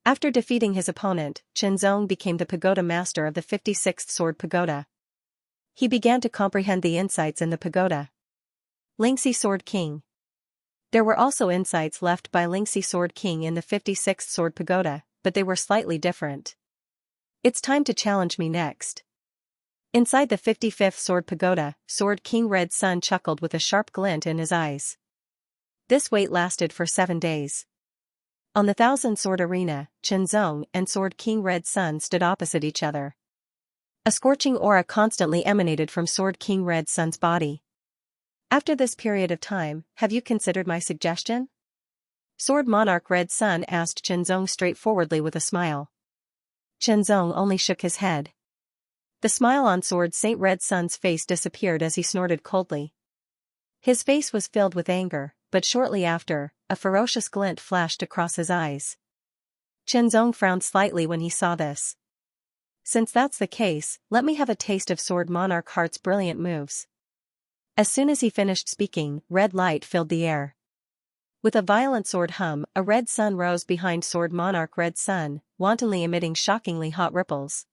After defeating his opponent, Qianzong became the pagoda master of the 56th Sword Pagoda. He began to comprehend the insights in the pagoda. Lingxi Sword King. There were also insights left by Lingxi Sword King in the 56th Sword Pagoda, but they were slightly different. It's time to challenge me next. Inside the 55th Sword Pagoda, Sword King Red Sun chuckled with a sharp glint in his eyes. This wait lasted for 7 days. On the Thousand Sword Arena, Qianzong and Sword King Red Sun stood opposite each other. A scorching aura constantly emanated from Sword King Red Sun's body. After this period of time, have you considered my suggestion? Sword Monarch Red Sun asked Qianzong straightforwardly with a smile. Qianzong only shook his head. The smile on Sword Saint Red Sun's face disappeared as he snorted coldly. His face was filled with anger, but shortly after, a ferocious glint flashed across his eyes. Qianzong frowned slightly when he saw this. Since that's the case, let me have a taste of Sword Monarch Heart's brilliant moves. As soon as he finished speaking, red light filled the air. With a violent sword hum, a red sun rose behind Sword Monarch Red Sun, wantonly emitting shockingly hot ripples.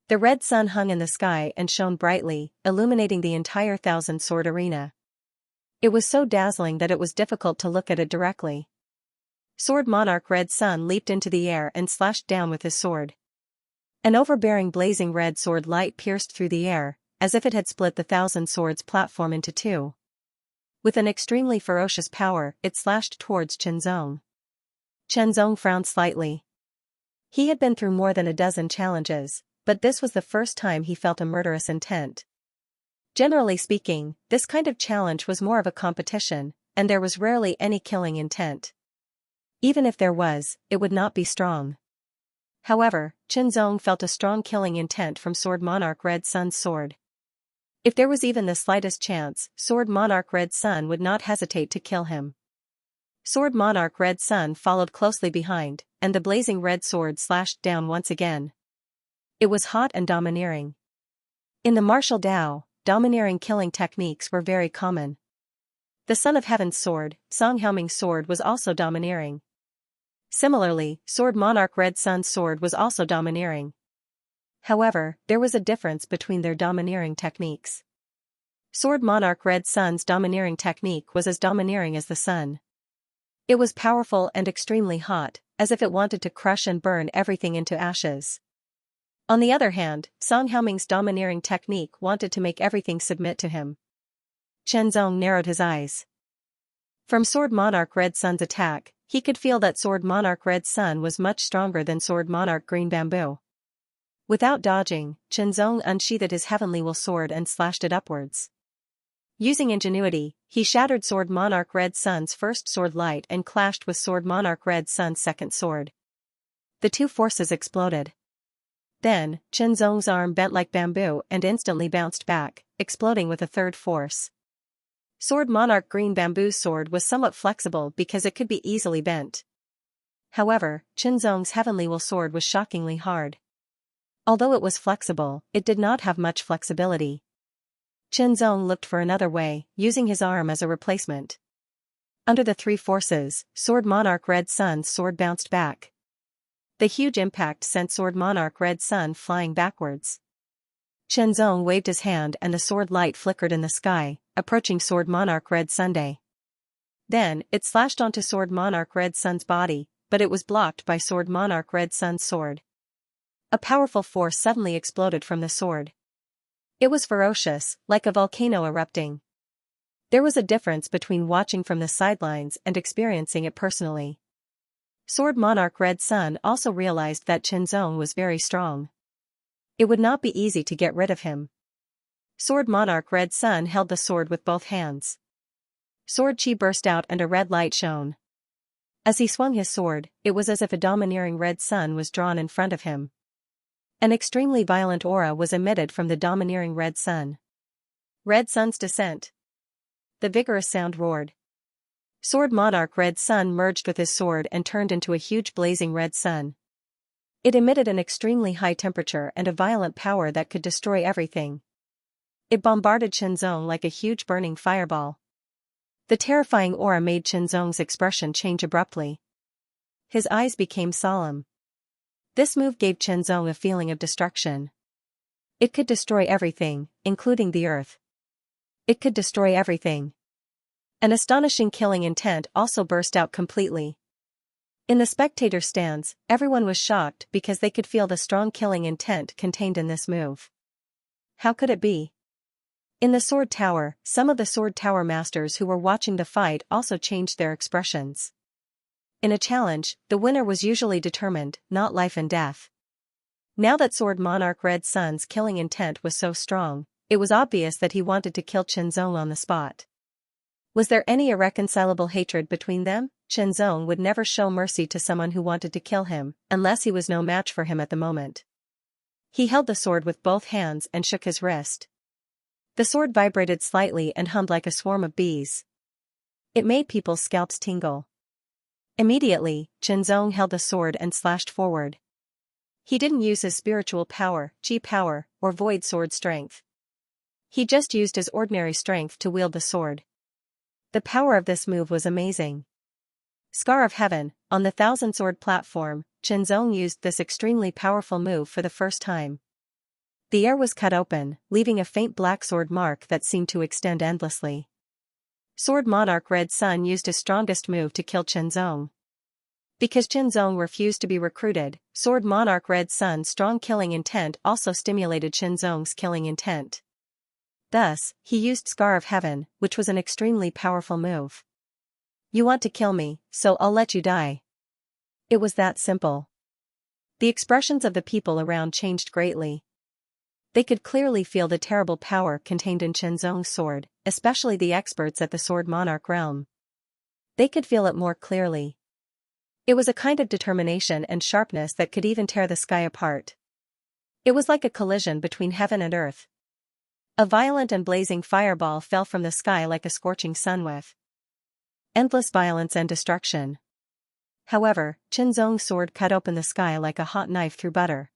The red sun hung in the sky and shone brightly, illuminating the entire Thousand Sword Arena. It was so dazzling that it was difficult to look at it directly. Sword Monarch Red Sun leaped into the air and slashed down with his sword. An overbearing blazing red sword light pierced through the air, as if it had split the Thousand Swords platform into 2. With an extremely ferocious power, it slashed towards Qianzong. Qianzong frowned slightly. He had been through more than a dozen challenges, but this was the first time he felt a murderous intent. Generally speaking, this kind of challenge was more of a competition, and there was rarely any killing intent. Even if there was, it would not be strong. However, Qinzong felt a strong killing intent from Sword Monarch Red Sun's sword. If there was even the slightest chance, Sword Monarch Red Sun would not hesitate to kill him. Sword Monarch Red Sun followed closely behind, and the blazing red sword slashed down once again. It was hot and domineering. In the martial Dao, domineering killing techniques were very common. The Son of Heaven's sword, Song Haoming's sword, was also domineering. Similarly, Sword Monarch Red Sun's sword was also domineering. However, there was a difference between their domineering techniques. Sword Monarch Red Sun's domineering technique was as domineering as the sun. It was powerful and extremely hot, as if it wanted to crush and burn everything into ashes. On the other hand, Song Haoming's domineering technique wanted to make everything submit to him. Qinzong narrowed his eyes. From Sword Monarch Red Sun's attack, he could feel that Sword Monarch Red Sun was much stronger than Sword Monarch Green Bamboo. Without dodging, Qinzong unsheathed his heavenly will sword and slashed it upwards. Using ingenuity, he shattered Sword Monarch Red Sun's first sword light and clashed with Sword Monarch Red Sun's second sword. The two forces exploded. Then, Qinzong's arm bent like bamboo and instantly bounced back, exploding with a third force. Sword Monarch Green Bamboo's sword was somewhat flexible because it could be easily bent. However, Qinzong's heavenly will sword was shockingly hard. Although it was flexible, it did not have much flexibility. Qinzong looked for another way, using his arm as a replacement. Under the three forces, Sword Monarch Red Sun's sword bounced back. The huge impact sent Sword Monarch Red Sun flying backwards. Qinzong waved his hand and the sword light flickered in the sky, approaching Sword Monarch Red Sunday. Then, it slashed onto Sword Monarch Red Sun's body, but it was blocked by Sword Monarch Red Sun's sword. A powerful force suddenly exploded from the sword. It was ferocious, like a volcano erupting. There was a difference between watching from the sidelines and experiencing it personally. Sword Monarch Red Sun also realized that Qinzong was very strong. It would not be easy to get rid of him. Sword Monarch Red Sun held the sword with both hands. Sword chi burst out and a red light shone. As he swung his sword, it was as if a domineering red sun was drawn in front of him. An extremely violent aura was emitted from the domineering red sun. Red Sun's descent. The vigorous sound roared. Sword Monarch Red Sun merged with his sword and turned into a huge blazing red sun. It emitted an extremely high temperature and a violent power that could destroy everything. It bombarded Qinzong like a huge burning fireball. The terrifying aura made Qinzong's expression change abruptly. His eyes became solemn. This move gave Qinzong a feeling of destruction. It could destroy everything, including the earth. It could destroy everything. An astonishing killing intent also burst out completely. In the spectator stands, everyone was shocked because they could feel the strong killing intent contained in this move. How could it be? In the Sword Tower, some of the Sword Tower masters who were watching the fight also changed their expressions. In a challenge, the winner was usually determined, not life and death. Now that Sword Monarch Red Sun's killing intent was so strong, it was obvious that he wanted to kill Qinzong on the spot. Was there any irreconcilable hatred between them? Qinzong would never show mercy to someone who wanted to kill him, unless he was no match for him at the moment. He held the sword with both hands and shook his wrist. The sword vibrated slightly and hummed like a swarm of bees. It made people's scalps tingle. Immediately, Qinzong held the sword and slashed forward. He didn't use his spiritual power, chi power, or void sword strength. He just used his ordinary strength to wield the sword. The power of this move was amazing. Scar of Heaven, on the Thousand Sword platform, Qinzong used this extremely powerful move for the first time. The air was cut open, leaving a faint black sword mark that seemed to extend endlessly. Sword Monarch Red Sun used his strongest move to kill Qinzong. Because Qinzong refused to be recruited, Sword Monarch Red Sun's strong killing intent also stimulated Qinzong's killing intent. Thus, he used Scar of Heaven, which was an extremely powerful move. You want to kill me, so I'll let you die. It was that simple. The expressions of the people around changed greatly. They could clearly feel the terrible power contained in Qinzong's sword, especially the experts at the Sword Monarch realm. They could feel it more clearly. It was a kind of determination and sharpness that could even tear the sky apart. It was like a collision between heaven and earth. A violent and blazing fireball fell from the sky like a scorching sun with endless violence and destruction. However, Qinzong's sword cut open the sky like a hot knife through butter.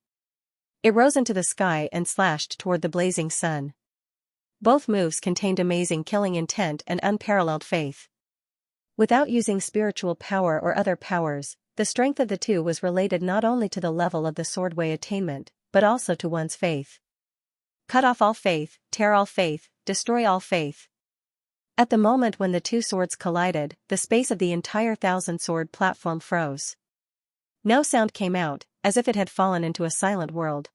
It rose into the sky and slashed toward the blazing sun. Both moves contained amazing killing intent and unparalleled faith. Without using spiritual power or other powers, the strength of the two was related not only to the level of the swordway attainment, but also to one's faith. Cut off all faith, tear all faith, destroy all faith. At the moment when the two swords collided, the space of the entire thousand-sword platform froze. No sound came out, as if it had fallen into a silent world.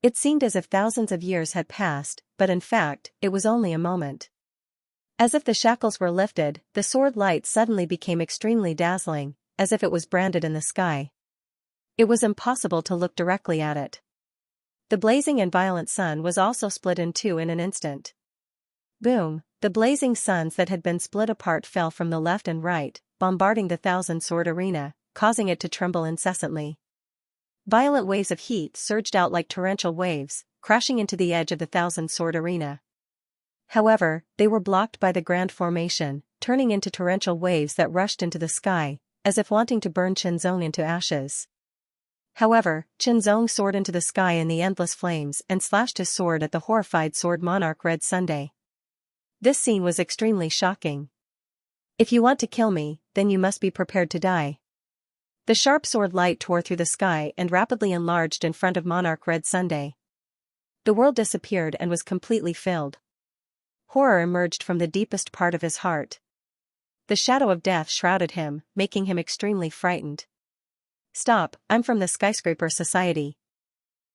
It seemed as if thousands of years had passed, but in fact, it was only a moment. As if the shackles were lifted, the sword light suddenly became extremely dazzling, as if it was branded in the sky. It was impossible to look directly at it. The blazing and violent sun was also split in two in an instant. Boom! The blazing suns that had been split apart fell from the left and right, bombarding the thousand-sword arena, causing it to tremble incessantly. Violent waves of heat surged out like torrential waves, crashing into the edge of the thousand-sword arena. However, they were blocked by the grand formation, turning into torrential waves that rushed into the sky, as if wanting to burn Qinzong into ashes. However, Qinzong soared into the sky in the endless flames and slashed his sword at the horrified sword monarch Red Sunday. This scene was extremely shocking. If you want to kill me, then you must be prepared to die. The sharp sword light tore through the sky and rapidly enlarged in front of Monarch Red Sunday. The world disappeared and was completely filled. Horror emerged from the deepest part of his heart. The shadow of death shrouded him, making him extremely frightened. Stop, I'm from the Skyscraper Society.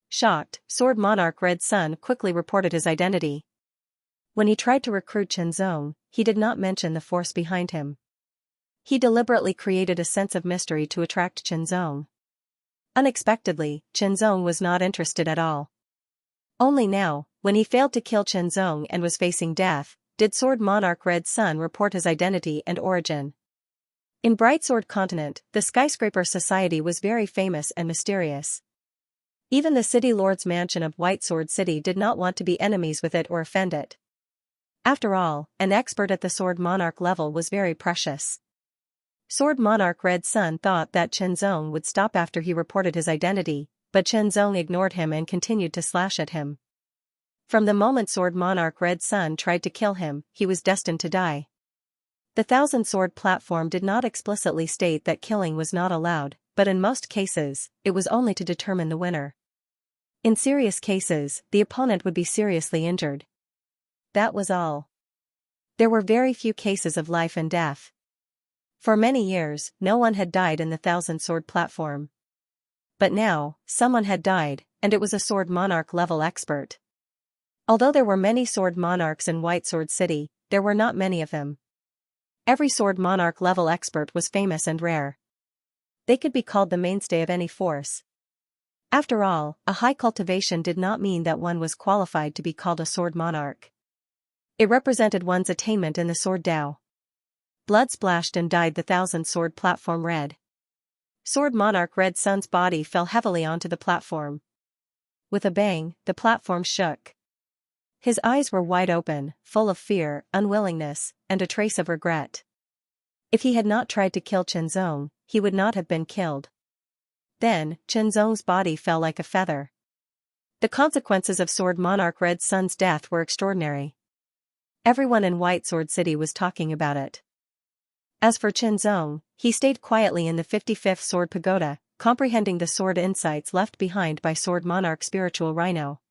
Shocked, Sword Monarch Red Sun quickly reported his identity. When he tried to recruit Qinzong, he did not mention the force behind him. He deliberately created a sense of mystery to attract Qinzong. Unexpectedly, Qinzong was not interested at all. Only now, when he failed to kill Qinzong and was facing death, did Sword Monarch Red Sun report his identity and origin. In Bright Sword Continent, the Skyscraper Society was very famous and mysterious. Even the City Lord's mansion of White Sword City did not want to be enemies with it or offend it. After all, an expert at the Sword Monarch level was very precious. Sword Monarch Red Sun thought that Qinzong would stop after he reported his identity, but Qinzong ignored him and continued to slash at him. From the moment Sword Monarch Red Sun tried to kill him, he was destined to die. The thousand-sword platform did not explicitly state that killing was not allowed, but in most cases, it was only to determine the winner. In serious cases, the opponent would be seriously injured. That was all. There were very few cases of life and death. For many years, no one had died in the thousand-sword platform. But now, someone had died, and it was a Sword Monarch level expert. Although there were many Sword Monarchs in White Sword City, there were not many of them. Every Sword Monarch level expert was famous and rare. They could be called the mainstay of any force. After all, a high cultivation did not mean that one was qualified to be called a Sword Monarch. It represented one's attainment in the Sword Dao. Blood splashed and dyed the thousand-sword platform red. Sword Monarch Red Sun's body fell heavily onto the platform. With a bang, the platform shook. His eyes were wide open, full of fear, unwillingness, and a trace of regret. If he had not tried to kill Qinzong, he would not have been killed. Then, Qinzong's body fell like a feather. The consequences of Sword Monarch Red Sun's death were extraordinary. Everyone in White Sword City was talking about it. As for Qinzong, he stayed quietly in the 55th Sword Pagoda, comprehending the sword insights left behind by Sword Monarch Spiritual Rhino.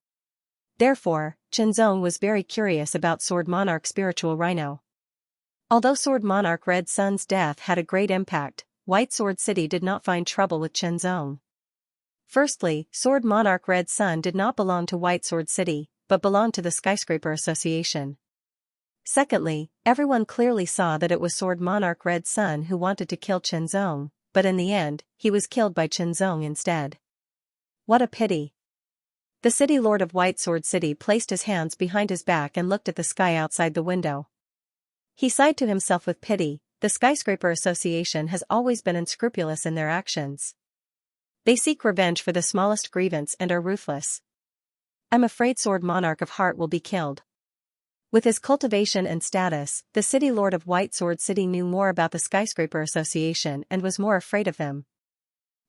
Therefore, Qinzong was very curious about Sword Monarch Spiritual Rhino. Although Sword Monarch Red Sun's death had a great impact, White Sword City did not find trouble with Qinzong. Firstly, Sword Monarch Red Sun did not belong to White Sword City, but belonged to the Skyscraper Association. Secondly, everyone clearly saw that it was Sword Monarch Red Sun who wanted to kill Qinzong, but in the end, he was killed by Qinzong instead. What a pity. The City Lord of White Sword City placed his hands behind his back and looked at the sky outside the window. He sighed to himself with pity, the Skyscraper Association has always been unscrupulous in their actions. They seek revenge for the smallest grievance and are ruthless. I'm afraid Sword Monarch of Heart will be killed. With his cultivation and status, the City Lord of White Sword City knew more about the Skyscraper Association and was more afraid of them.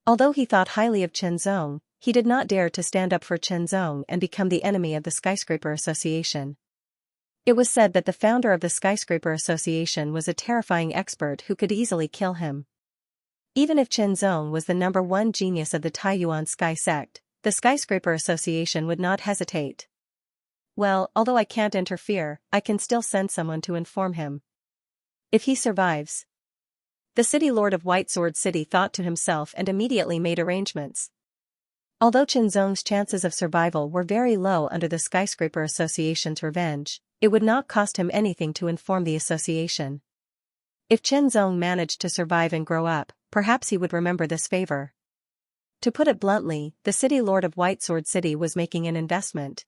Although he thought highly of Chenzong, he did not dare to stand up for Chenzong and become the enemy of the Skyscraper Association. It was said that the founder of the Skyscraper Association was a terrifying expert who could easily kill him. Even if Chenzong was the #1 genius of the Taiyuan Sky Sect, the Skyscraper Association would not hesitate. Well, although I can't interfere, I can still send someone to inform him. If he survives. The City Lord of White Sword City thought to himself and immediately made arrangements. Although Chenzong's chances of survival were very low under the Skyscraper Association's revenge, it would not cost him anything to inform the association. If Chenzong managed to survive and grow up, perhaps he would remember this favor. To put it bluntly, the City Lord of White Sword City was making an investment.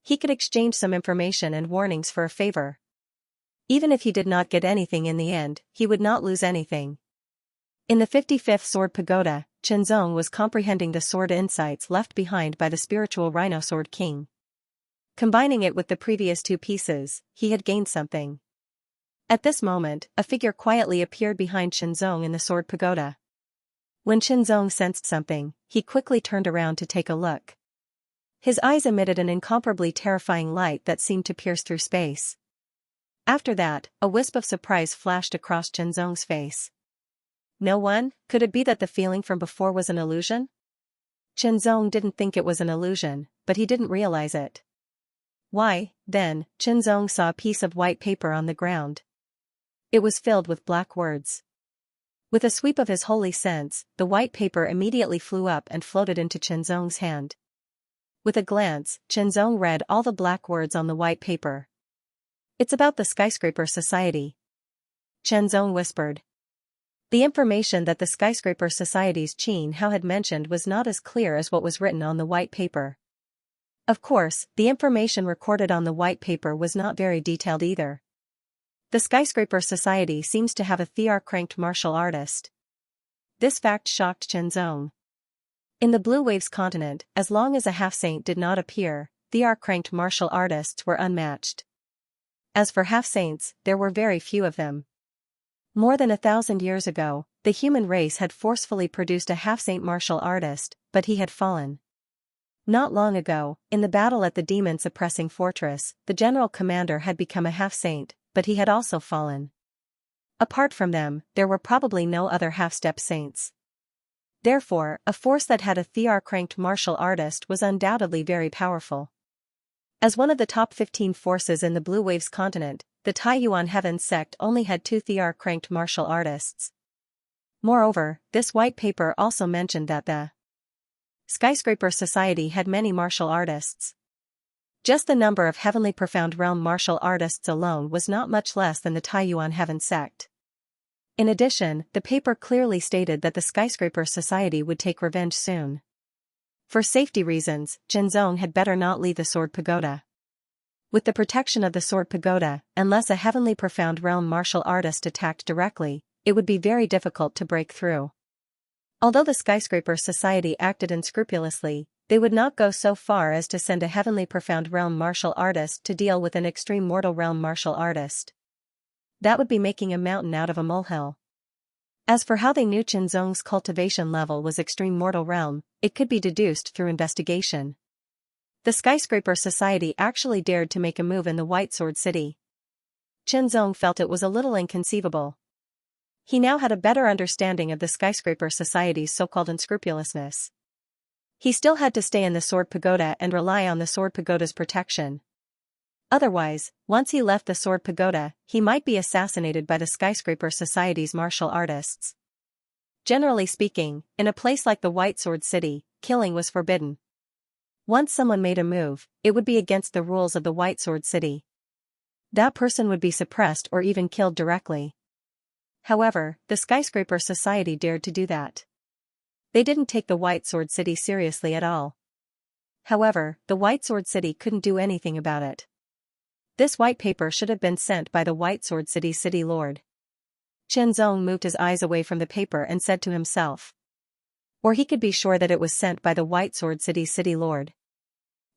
He could exchange some information and warnings for a favor. Even if he did not get anything in the end, he would not lose anything. In the 55th Sword Pagoda, Chenzong was comprehending the sword insights left behind by the spiritual Rhino Sword King. Combining it with the previous two pieces, he had gained something. At this moment, a figure quietly appeared behind Chenzong in the Sword Pagoda. When Chenzong sensed something, he quickly turned around to take a look. His eyes emitted an incomparably terrifying light that seemed to pierce through space. After that, a wisp of surprise flashed across Chenzong's face. No one? Could it be that the feeling from before was an illusion? Chenzong didn't think it was an illusion, but he didn't realize it. Why, then, Chenzong saw a piece of white paper on the ground. It was filled with black words. With a sweep of his holy sense, the white paper immediately flew up and floated into Chenzong's hand. With a glance, Chenzong read all the black words on the white paper. It's about the Skyscraper Society. Chenzong whispered. The information that the Skyscraper Society's Qin Hao had mentioned was not as clear as what was written on the white paper. Of course, the information recorded on the white paper was not very detailed either. The Skyscraper Society seems to have a thear-cranked martial artist. This fact shocked Chenzong. In the Blue Waves continent, as long as a half-saint did not appear, thear-cranked martial artists were unmatched. As for half-saints, there were very few of them. More than 1,000 years ago, the human race had forcefully produced a half-saint martial artist, but he had fallen. Not long ago, in the battle at the demon-suppressing fortress, the general commander had become a half-saint, but he had also fallen. Apart from them, there were probably no other half-step saints. Therefore, a force that had a thear-cranked martial artist was undoubtedly very powerful. As one of the top 15 forces in the Blue Waves continent, the Taiyuan Heaven sect only had 2 thear-cranked martial artists. Moreover, this white paper also mentioned that the Skyscraper Society had many martial artists. Just the number of Heavenly Profound Realm martial artists alone was not much less than the Taiyuan Heaven sect. In addition, the paper clearly stated that the Skyscraper Society would take revenge soon. For safety reasons, Chenzong had better not leave the Sword Pagoda. With the protection of the Sword Pagoda, unless a Heavenly Profound Realm martial artist attacked directly, it would be very difficult to break through. Although the Skyscraper Society acted unscrupulously, they would not go so far as to send a Heavenly Profound Realm martial artist to deal with an Extreme Mortal Realm martial artist. That would be making a mountain out of a molehill. As for how they knew Chenzong's cultivation level was Extreme Mortal Realm, it could be deduced through investigation. The Skyscraper Society actually dared to make a move in the White Sword City. Chenzong felt it was a little inconceivable. He now had a better understanding of the Skyscraper Society's so-called unscrupulousness. He still had to stay in the Sword Pagoda and rely on the Sword Pagoda's protection. Otherwise, once he left the Sword Pagoda, he might be assassinated by the Skyscraper Society's martial artists. Generally speaking, in a place like the White Sword City, killing was forbidden. Once someone made a move, it would be against the rules of the White Sword City. That person would be suppressed or even killed directly. However, the Skyscraper Society dared to do that. They didn't take the White Sword City seriously at all. However, the White Sword City couldn't do anything about it. This white paper should have been sent by the White Sword City City Lord. Zong moved his eyes away from the paper and said to himself. Or he could be sure that it was sent by the White Sword City's city lord.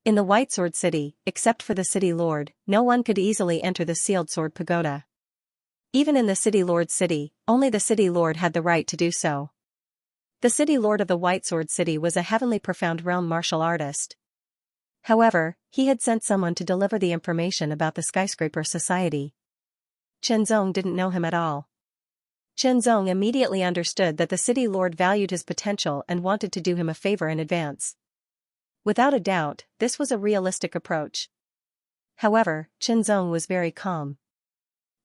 In the White Sword City, except for the city lord, no one could easily enter the sealed sword pagoda. Even in the city lord's city, only the city lord had the right to do so. The city lord of the White Sword City was a heavenly profound realm martial artist. However, he had sent someone to deliver the information about the skyscraper society. Zong didn't know him at all. Zong immediately understood that the city lord valued his potential and wanted to do him a favor in advance. Without a doubt, this was a realistic approach. However, Zong was very calm.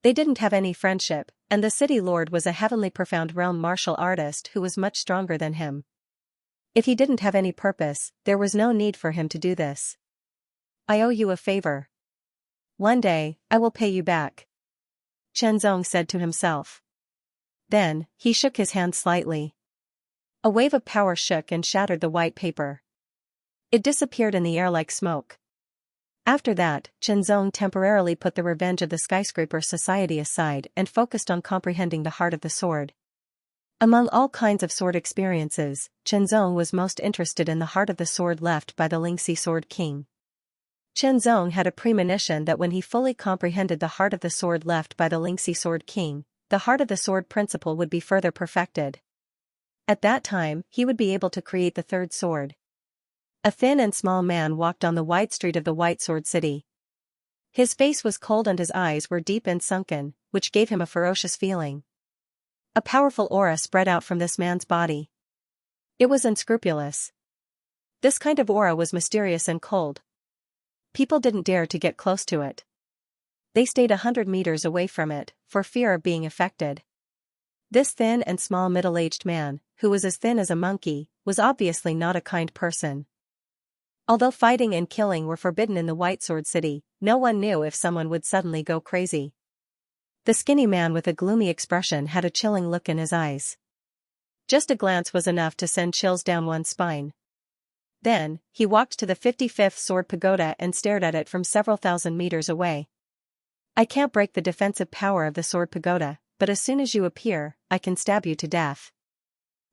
They didn't have any friendship, and the city lord was a heavenly profound realm martial artist who was much stronger than him. If he didn't have any purpose, there was no need for him to do this. I owe you a favor. One day, I will pay you back. Zong said to himself. Then, he shook his hand slightly. A wave of power shook and shattered the white paper. It disappeared in the air like smoke. After that, Zong temporarily put the revenge of the skyscraper society aside and focused on comprehending the heart of the sword. Among all kinds of sword experiences, Zong was most interested in the heart of the sword left by the Xianxia Sword King. Zong had a premonition that when he fully comprehended the heart of the sword left by the Xianxia Sword King, the heart of the sword principle would be further perfected. At that time, he would be able to create the third sword. A thin and small man walked on the wide street of the White Sword City. His face was cold and his eyes were deep and sunken, which gave him a ferocious feeling. A powerful aura spread out from this man's body. It was unscrupulous. This kind of aura was mysterious and cold. People didn't dare to get close to it. They stayed 100 meters away from it, for fear of being affected. This thin and small middle-aged man, who was as thin as a monkey, was obviously not a kind person. Although fighting and killing were forbidden in the White Sword City, no one knew if someone would suddenly go crazy. The skinny man with a gloomy expression had a chilling look in his eyes. Just a glance was enough to send chills down one's spine. Then, he walked to the 55th Sword Pagoda and stared at it from several thousand meters away. I can't break the defensive power of the Sword Pagoda, but as soon as you appear, I can stab you to death.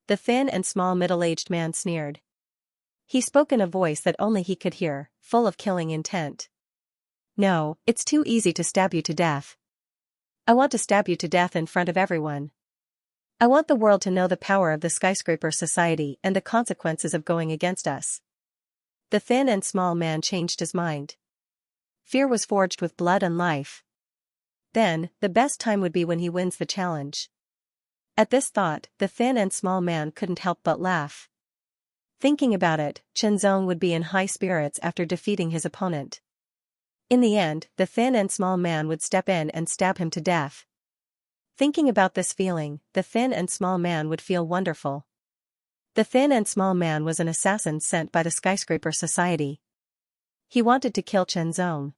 The thin and small middle-aged man sneered. He spoke in a voice that only he could hear, full of killing intent. No, it's too easy to stab you to death. I want to stab you to death in front of everyone. I want the world to know the power of the skyscraper society and the consequences of going against us. The thin and small man changed his mind. Fear was forged with blood and life. Then, the best time would be when he wins the challenge. At this thought, the thin and small man couldn't help but laugh. Thinking about it, Zong would be in high spirits after defeating his opponent. In the end, the thin and small man would step in and stab him to death. Thinking about this feeling, the thin and small man would feel wonderful. The thin and small man was an assassin sent by the skyscraper society. He wanted to kill Zong.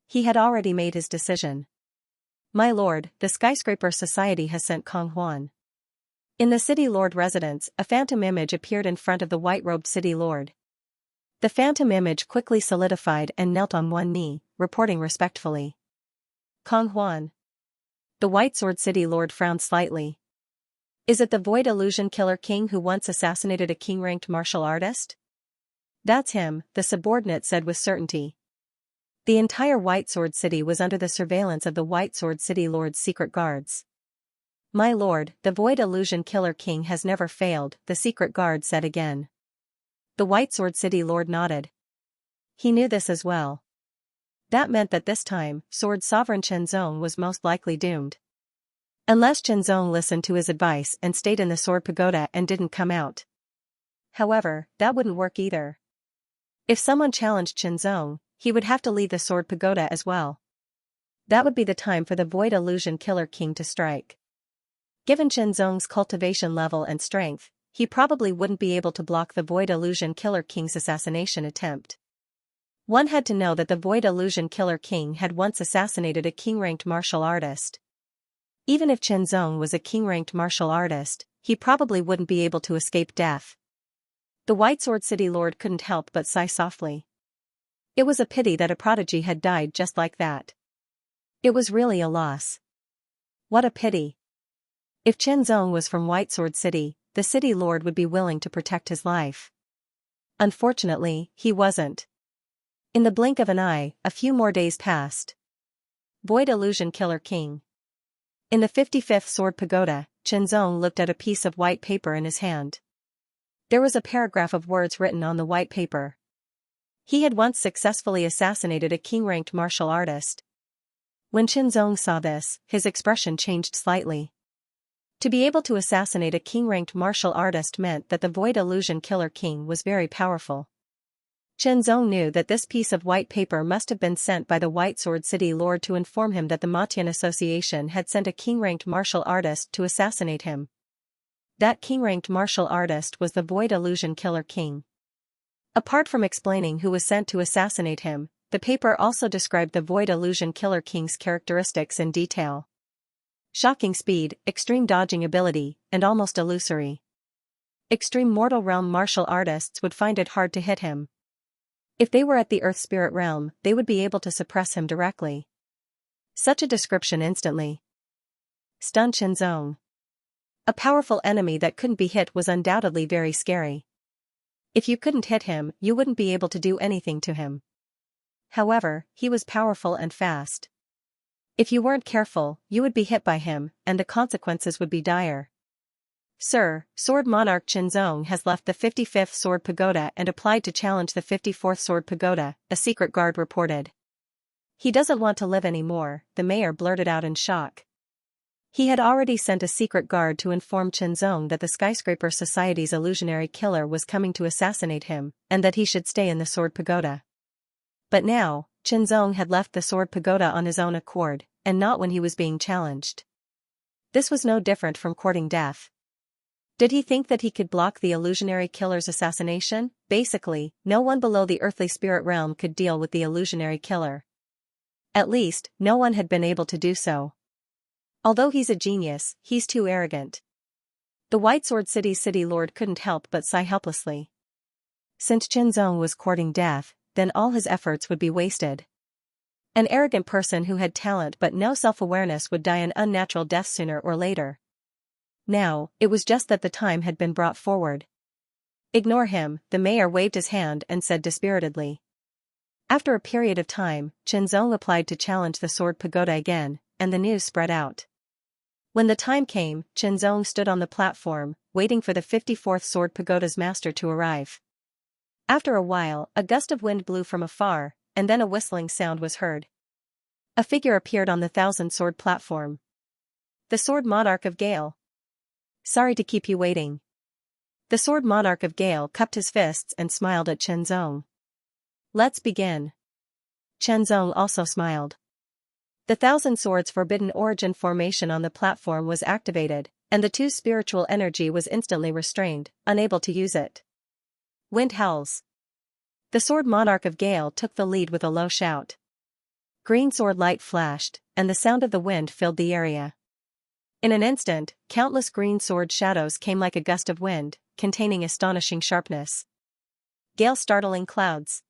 He had already made his decision. My lord, the skyscraper society has sent Kong Huan. In the city lord residence, a phantom image appeared in front of the white-robed city lord. The phantom image quickly solidified and knelt on one knee, reporting respectfully. Kong Huan. The White Sword City lord frowned slightly. Is it the Void Illusion Killer King who once assassinated a king-ranked martial artist? That's him, the subordinate said with certainty. The entire White Sword City was under the surveillance of the White Sword City lord's secret guards. My lord, the Void Illusion Killer King has never failed, the secret guard said again. The White Sword City lord nodded. He knew this as well. That meant that this time, Sword Sovereign Zong was most likely doomed. Unless Zong listened to his advice and stayed in the Sword Pagoda and didn't come out. However, that wouldn't work either. If someone challenged Zong, he would have to leave the Sword Pagoda as well. That would be the time for the Void Illusion Killer King to strike. Given Zong's cultivation level and strength, he probably wouldn't be able to block the Void Illusion Killer King's assassination attempt. One had to know that the Void Illusion Killer King had once assassinated a king-ranked martial artist. Even if Zong was a king-ranked martial artist, he probably wouldn't be able to escape death. The White Sword City lord couldn't help but sigh softly. It was a pity that a prodigy had died just like that. It was really a loss. What a pity. If Qianzong was from White Sword City, the city lord would be willing to protect his life. Unfortunately, he wasn't. In the blink of an eye, a few more days passed. Void Illusion Killer King. In the 55th Sword Pagoda, Qianzong looked at a piece of white paper in his hand. There was a paragraph of words written on the white paper. He had once successfully assassinated a king-ranked martial artist. When Qianzong saw this, his expression changed slightly. To be able to assassinate a king-ranked martial artist meant that the Void Illusion Killer King was very powerful. Qianzong knew that this piece of white paper must have been sent by the White Sword City Lord to inform him that the Matian Association had sent a king-ranked martial artist to assassinate him. That king-ranked martial artist was the Void Illusion Killer King. Apart from explaining who was sent to assassinate him, the paper also described the Void Illusion Killer King's characteristics in detail. Shocking speed, extreme dodging ability, and almost illusory. Extreme mortal realm martial artists would find it hard to hit him. If they were at the Earth Spirit realm, they would be able to suppress him directly. Such a description instantly stunned Qianzong. A powerful enemy that couldn't be hit was undoubtedly very scary. If you couldn't hit him, you wouldn't be able to do anything to him. However, he was powerful and fast. If you weren't careful, you would be hit by him, and the consequences would be dire. Sir, Sword Monarch Qianzong has left the 55th Sword Pagoda and applied to challenge the 54th Sword Pagoda, a secret guard reported. He doesn't want to live anymore, the mayor blurted out in shock. He had already sent a secret guard to inform Qianzong that the Skyscraper Society's illusionary killer was coming to assassinate him, and that he should stay in the Sword Pagoda. But now, Qianzong had left the Sword Pagoda on his own accord, and not when he was being challenged. This was no different from courting death. Did he think that he could block the illusionary killer's assassination? Basically, no one below the earthly spirit realm could deal with the illusionary killer. At least, no one had been able to do so. Although he's a genius, he's too arrogant. The White Sword City's city lord couldn't help but sigh helplessly. Since Qianzong was courting death, then all his efforts would be wasted. An arrogant person who had talent but no self-awareness would die an unnatural death sooner or later. Now, it was just that the time had been brought forward. Ignore him, the mayor waved his hand and said dispiritedly. After a period of time, Qianzong applied to challenge the Sword Pagoda again, and the news spread out. When the time came, Qianzong stood on the platform, waiting for the 54th Sword Pagoda's master to arrive. After a while, a gust of wind blew from afar, and then a whistling sound was heard. A figure appeared on the Thousand Sword platform. The Sword Monarch of Gale. Sorry to keep you waiting. The Sword Monarch of Gale cupped his fists and smiled at Qianzong. Let's begin. Qianzong also smiled. The Thousand Swords Forbidden Origin formation on the platform was activated, and the two's spiritual energy was instantly restrained, unable to use it. Wind howls. The Sword Monarch of Gale took the lead with a low shout. Green sword light flashed, and the sound of the wind filled the area. In an instant, countless green sword shadows came like a gust of wind, containing astonishing sharpness. Gale startling clouds.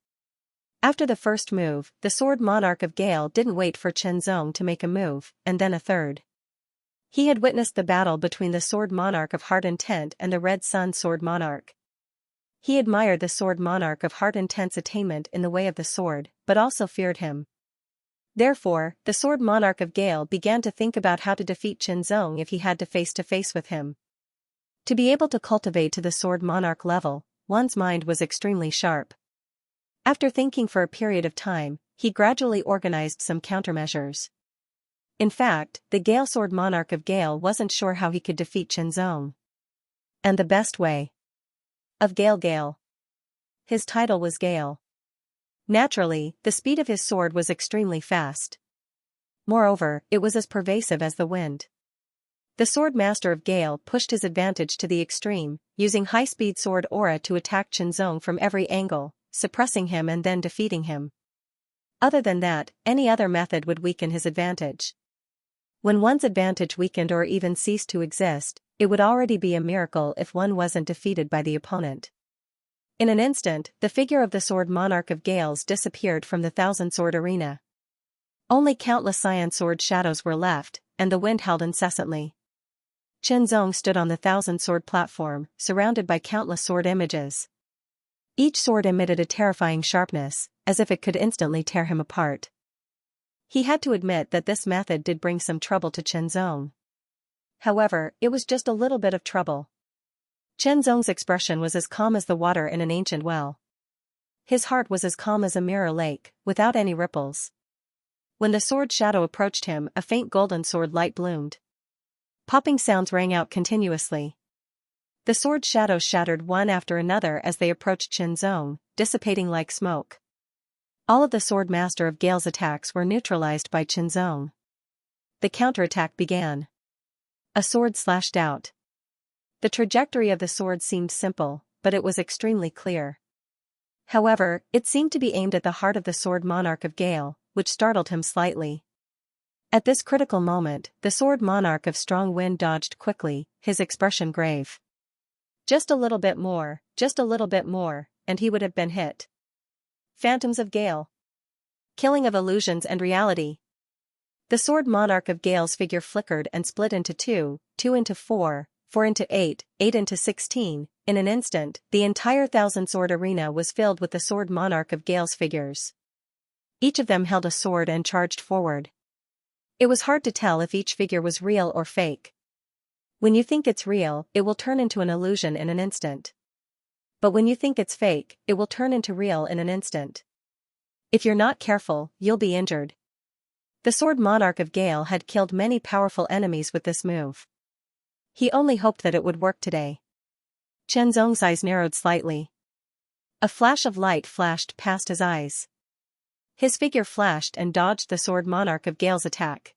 After the first move, the Sword Monarch of Gale didn't wait for Qianzong to make a move, and then a third. He had witnessed the battle between the Sword Monarch of Heart Intent and the Red Sun Sword Monarch. He admired the Sword Monarch of Heart Intent's attainment in the way of the sword, but also feared him. Therefore, the Sword Monarch of Gale began to think about how to defeat Qianzong if he had to face with him. To be able to cultivate to the Sword Monarch level, one's mind was extremely sharp. After thinking for a period of time, he gradually organized some countermeasures. In fact, the Gale Sword Monarch of Gale wasn't sure how he could defeat Qianzong. And the best way. Of Gale. His title was Gale. Naturally, the speed of his sword was extremely fast. Moreover, it was as pervasive as the wind. The Sword Master of Gale pushed his advantage to the extreme, using high-speed sword aura to attack Qianzong from every angle, suppressing him and then defeating him. Other than that, any other method would weaken his advantage. When one's advantage weakened or even ceased to exist, it would already be a miracle if one wasn't defeated by the opponent. In an instant, the figure of the Sword Monarch of Gales disappeared from the Thousand Sword arena. Only countless cyan sword shadows were left, and the wind howled incessantly. Zong stood on the thousand-sword platform, surrounded by countless sword images. Each sword emitted a terrifying sharpness, as if it could instantly tear him apart. He had to admit that this method did bring some trouble to Zong. However, it was just a little bit of trouble. Zong's expression was as calm as the water in an ancient well. His heart was as calm as a mirror lake, without any ripples. When the sword shadow approached him, a faint golden sword light bloomed. Popping sounds rang out continuously. The sword shadows shattered one after another as they approached Zong, dissipating like smoke. All of the sword master of Gale's attacks were neutralized by Zong. The counterattack began. A sword slashed out. The trajectory of the sword seemed simple, but it was extremely clear. However, it seemed to be aimed at the heart of the sword monarch of Gale, which startled him slightly. At this critical moment, the sword monarch of Strong Wind dodged quickly, his expression grave. Just a little bit more, and he would have been hit. Phantoms of Gale. Killing of illusions and reality. The sword monarch of Gale's figure flickered and split into 2, 2 into 4, 4 into 8, 8 into 16. In an instant, the entire thousand-sword arena was filled with the sword monarch of Gale's figures. Each of them held a sword and charged forward. It was hard to tell if each figure was real or fake. When you think it's real, it will turn into an illusion in an instant. But when you think it's fake, it will turn into real in an instant. If you're not careful, you'll be injured. The sword monarch of Gale had killed many powerful enemies with this move. He only hoped that it would work today. Zong's eyes narrowed slightly. A flash of light flashed past his eyes. His figure flashed and dodged the sword monarch of Gale's attack.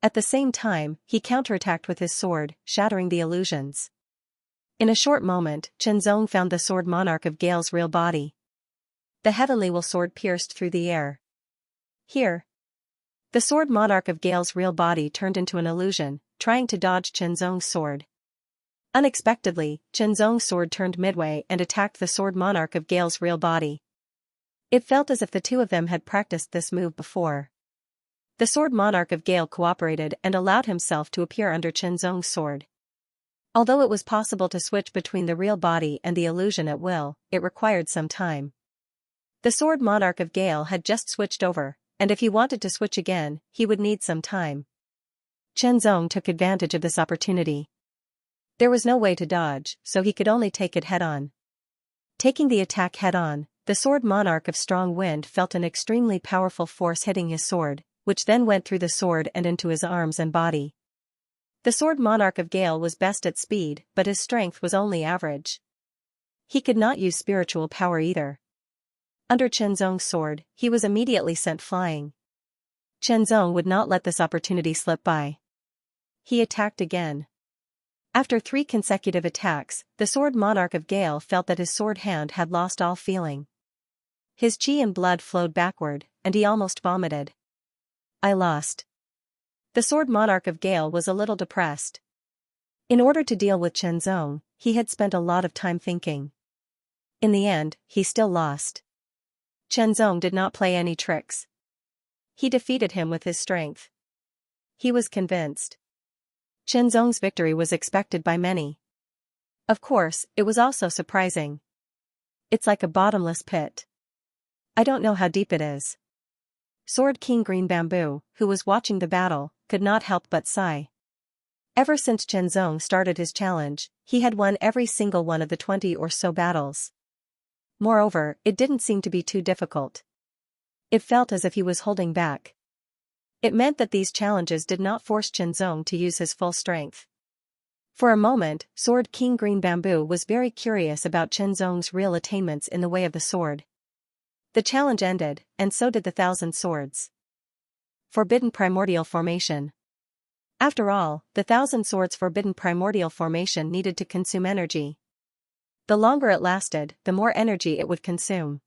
At the same time, he counterattacked with his sword, shattering the illusions. In a short moment, Zong found the sword monarch of Gale's real body. The heavenly will sword pierced through the air. Here. The sword monarch of Gale's real body turned into an illusion, trying to dodge Zong's sword. Unexpectedly, Zong's sword turned midway and attacked the sword monarch of Gale's real body. It felt as if the two of them had practiced this move before. The sword monarch of Gale cooperated and allowed himself to appear under Zong's sword. Although it was possible to switch between the real body and the illusion at will, it required some time. The sword monarch of Gale had just switched over, and if he wanted to switch again, he would need some time. Zong took advantage of this opportunity. There was no way to dodge, so he could only take it head-on. Taking the attack head-on, the sword monarch of Strong Wind felt an extremely powerful force hitting his sword, which then went through the sword and into his arms and body. The sword monarch of Gale was best at speed, but his strength was only average. He could not use spiritual power either. Under Zong's sword, he was immediately sent flying. Zong would not let this opportunity slip by. He attacked again. After 3 consecutive attacks, the sword monarch of Gale felt that his sword hand had lost all feeling. His chi and blood flowed backward, and he almost vomited. I lost. The sword monarch of Gale was a little depressed. In order to deal with Zong, he had spent a lot of time thinking. In the end, he still lost. Zong did not play any tricks. He defeated him with his strength. He was convinced. Zong's victory was expected by many. Of course, it was also surprising. It's like a bottomless pit. I don't know how deep it is. Sword King Green Bamboo, who was watching the battle, could not help but sigh. Ever since Zong started his challenge, he had won every single one of the 20 or so battles. Moreover, it didn't seem to be too difficult. It felt as if he was holding back. It meant that these challenges did not force Zong to use his full strength. For a moment, Sword King Green Bamboo was very curious about Zong's real attainments in the way of the sword. The challenge ended, and so did the 1,000 swords. Forbidden Primordial Formation. After all, the 1,000 swords Forbidden Primordial Formation needed to consume energy. The longer it lasted, the more energy it would consume.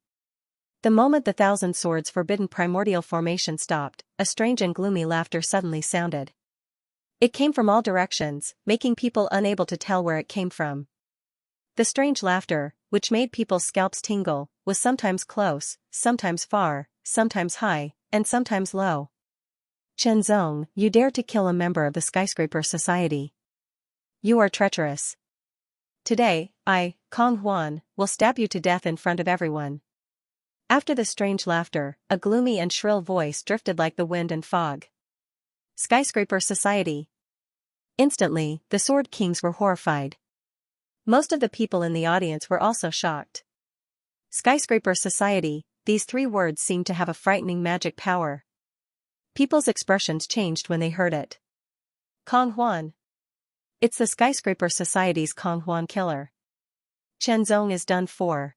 The moment the 1,000 swords Forbidden Primordial Formation stopped, a strange and gloomy laughter suddenly sounded. It came from all directions, making people unable to tell where it came from. The strange laughter, which made people's scalps tingle, was sometimes close, sometimes far, sometimes high, and sometimes low. Zong, you dare to kill a member of the Skyscraper Society. You are treacherous. Today, I, Kong Huan, will stab you to death in front of everyone. After the strange laughter, a gloomy and shrill voice drifted like the wind and fog. Skyscraper Society. Instantly, the Sword Kings were horrified. Most of the people in the audience were also shocked. Skyscraper Society, these three words seemed to have a frightening magic power. People's expressions changed when they heard it. Kong Huan. It's the Skyscraper Society's Kong Huan killer. Chenzong is done for.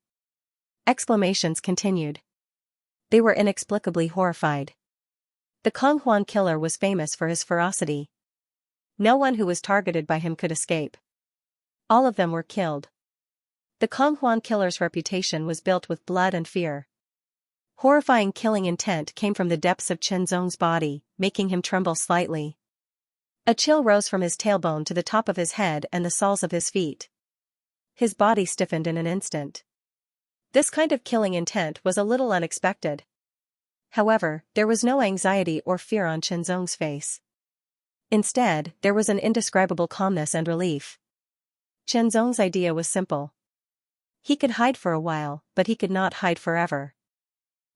Exclamations continued. They were inexplicably horrified. The Kong Huan killer was famous for his ferocity. No one who was targeted by him could escape. All of them were killed. The Kong Huan killer's reputation was built with blood and fear. Horrifying killing intent came from the depths of Chenzong's body, making him tremble slightly. A chill rose from his tailbone to the top of his head and the soles of his feet. His body stiffened in an instant. This kind of killing intent was a little unexpected. However, there was no anxiety or fear on Chenzong's face. Instead, there was an indescribable calmness and relief. Chenzong's idea was simple. He could hide for a while, but he could not hide forever.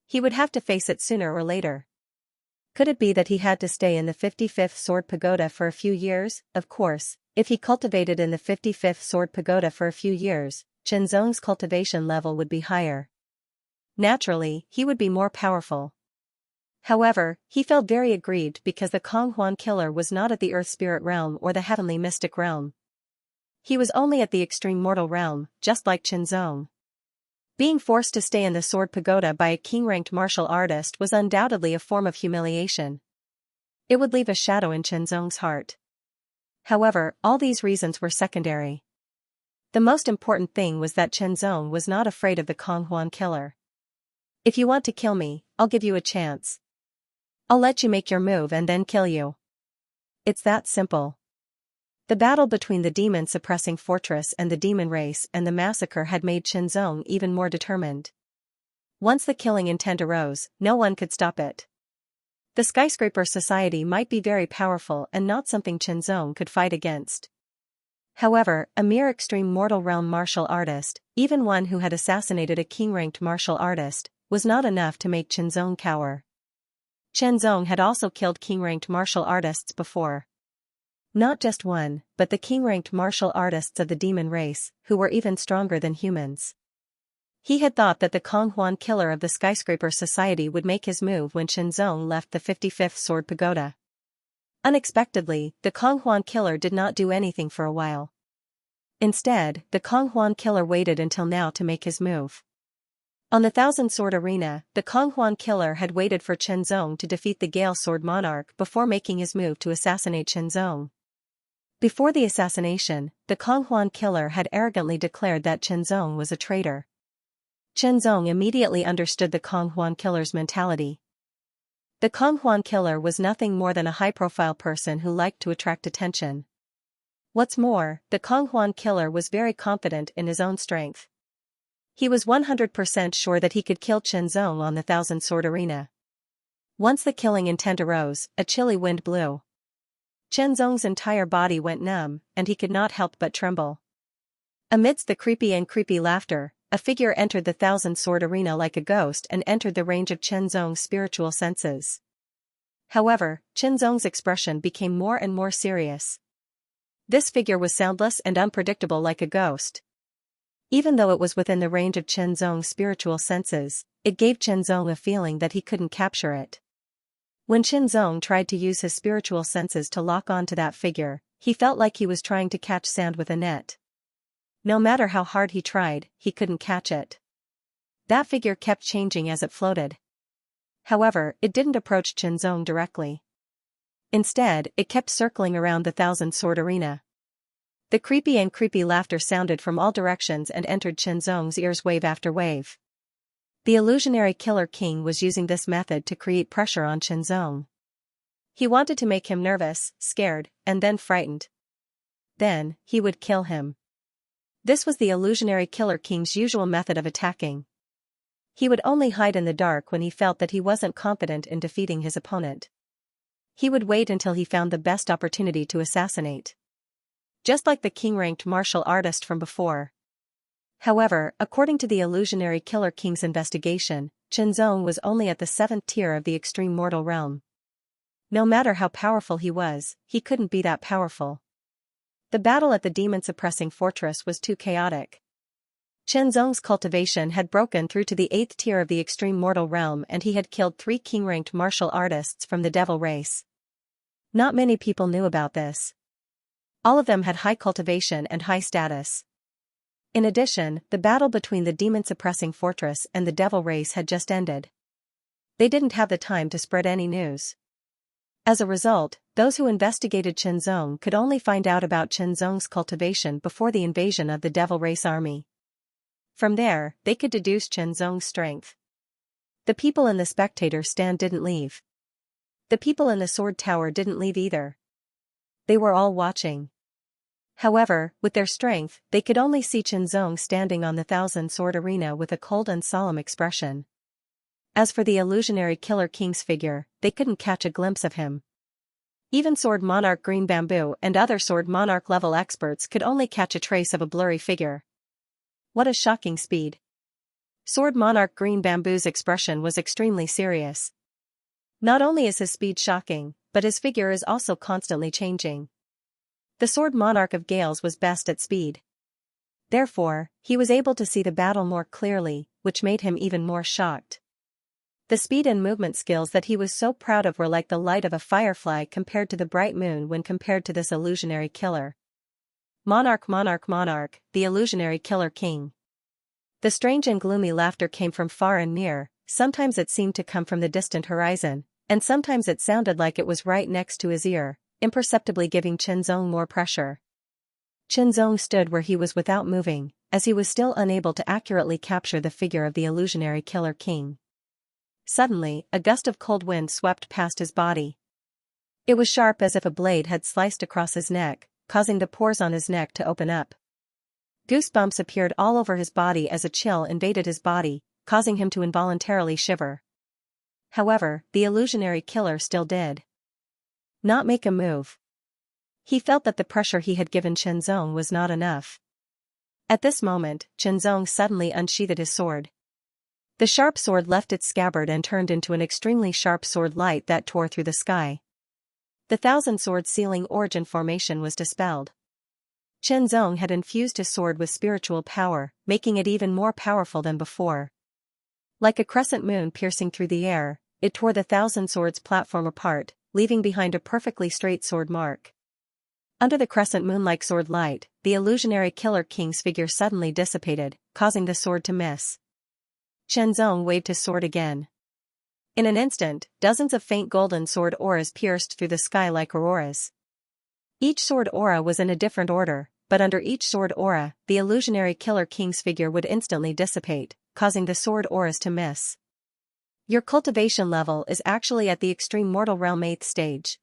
He would have to face it sooner or later. Could it be that he had to stay in the 55th Sword Pagoda for a few years? Of course, if he cultivated in the 55th Sword Pagoda for a few years, Chenzong's cultivation level would be higher. Naturally, he would be more powerful. However, he felt very aggrieved because the Kong Huan killer was not at the Earth Spirit Realm or the Heavenly Mystic Realm. He was only at the Extreme Mortal Realm, just like Chenzong. Being forced to stay in the Sword Pagoda by a king-ranked martial artist was undoubtedly a form of humiliation. It would leave a shadow in Chenzong's heart. However, all these reasons were secondary. The most important thing was that Chenzong was not afraid of the Kong Huan killer. If you want to kill me, I'll give you a chance. I'll let you make your move and then kill you. It's that simple. The battle between the demon-suppressing fortress and the demon race and the massacre had made Chenzong even more determined. Once the killing intent arose, no one could stop it. The Skyscraper Society might be very powerful and not something Chenzong could fight against. However, a mere Extreme Mortal Realm martial artist, even one who had assassinated a king-ranked martial artist, was not enough to make Chenzong cower. Chenzong had also killed king-ranked martial artists before. Not just one, but the king-ranked martial artists of the demon race, who were even stronger than humans. He had thought that the Kong Huan killer of the Skyscraper Society would make his move when Chenzong left the 55th Sword Pagoda. Unexpectedly, the Kong Huan killer did not do anything for a while. Instead, the Kong Huan killer waited until now to make his move. On the Thousand Sword Arena, the Kong Huan killer had waited for Chenzong to defeat the Gale Sword Monarch before making his move to assassinate Chenzong. Before the assassination, the Kong Huan killer had arrogantly declared that Chenzong was a traitor. Chenzong immediately understood the Kong Huan killer's mentality. The Kong Huan killer was nothing more than a high-profile person who liked to attract attention. What's more, the Kong Huan killer was very confident in his own strength. He was 100% sure that he could kill Chenzong on the Thousand Sword Arena. Once the killing intent arose, a chilly wind blew. Chenzong's entire body went numb, and he could not help but tremble. Amidst the creepy laughter, a figure entered the Thousand Sword Arena like a ghost and entered the range of Chenzong's spiritual senses. However, Chenzong's expression became more and more serious. This figure was soundless and unpredictable like a ghost. Even though it was within the range of Chenzong's spiritual senses, it gave Chenzong a feeling that he couldn't capture it. When Chenzong tried to use his spiritual senses to lock onto that figure, he felt like he was trying to catch sand with a net. No matter how hard he tried, he couldn't catch it. That figure kept changing as it floated. However, it didn't approach Chenzong directly. Instead, it kept circling around the Thousand Sword Arena. The creepy laughter sounded from all directions and entered Chenzong's ears wave after wave. The illusionary killer king was using this method to create pressure on Chenzong. He wanted to make him nervous, scared, and then frightened. Then, he would kill him. This was the illusionary killer king's usual method of attacking. He would only hide in the dark when he felt that he wasn't confident in defeating his opponent. He would wait until he found the best opportunity to assassinate. just like the king-ranked martial artist from before. However, according to the illusionary Killer King's investigation, Xianxia was only at the 7th tier of the extreme mortal realm. No matter how powerful he was, he couldn't be that powerful. The battle at the demon-suppressing fortress was too chaotic. Xianxia's cultivation had broken through to the 8th tier of the extreme mortal realm, and he had killed 3 king-ranked martial artists from the devil race. Not many people knew about this. All of them had high cultivation and high status. In addition, the battle between the demon-suppressing fortress and the devil race had just ended. They didn't have the time to spread any news. As a result, those who investigated Xianxia could only find out about Xianxia's cultivation before the invasion of the devil race army. From there, they could deduce Xianxia's strength. The people in the spectator stand didn't leave. The people in the sword tower didn't leave either. They were all watching. However, with their strength, they could only see Xianxia standing on the 1,000-sword arena with a cold and solemn expression. As for the illusionary Killer King's figure, they couldn't catch a glimpse of him. Even Sword Monarch Green Bamboo and other Sword Monarch level experts could only catch a trace of a blurry figure. What a shocking speed. Sword Monarch Green Bamboo's expression was extremely serious. Not only is his speed shocking, but his figure is also constantly changing. The Sword Monarch of Gales was best at speed. Therefore, he was able to see the battle more clearly, which made him even more shocked. The speed and movement skills that he was so proud of were like the light of a firefly compared to the bright moon when compared to this illusionary killer. Monarch, monarch, monarch, the illusionary Killer King. The strange and gloomy laughter came from far and near. Sometimes it seemed to come from the distant horizon, and sometimes it sounded like it was right next to his ear, imperceptibly giving Xianxia more pressure. Xianxia stood where he was without moving, as he was still unable to accurately capture the figure of the illusionary Killer King. Suddenly, a gust of cold wind swept past his body. It was sharp as if a blade had sliced across his neck, causing the pores on his neck to open up. Goosebumps appeared all over his body as a chill invaded his body, causing him to involuntarily shiver. However, the illusionary killer still did not make a move. He felt that the pressure he had given Xianxia was not enough. At this moment, Xianxia suddenly unsheathed his sword. The sharp sword left its scabbard and turned into an extremely sharp sword light that tore through the sky. The 1,000-sword ceiling origin formation was dispelled. Xianxia had infused his sword with spiritual power, making it even more powerful than before. Like a crescent moon piercing through the air, it tore the 1,000-swords platform apart, leaving behind a perfectly straight sword mark. Under the crescent moon-like sword light, the illusionary Killer King's figure suddenly dissipated, causing the sword to miss. Xianxia waved his sword again. In an instant, dozens of faint golden sword auras pierced through the sky like auroras. Each sword aura was in a different order, but under each sword aura, the illusionary Killer King's figure would instantly dissipate, causing the sword auras to miss. Your cultivation level is actually at the extreme mortal realm 8th stage.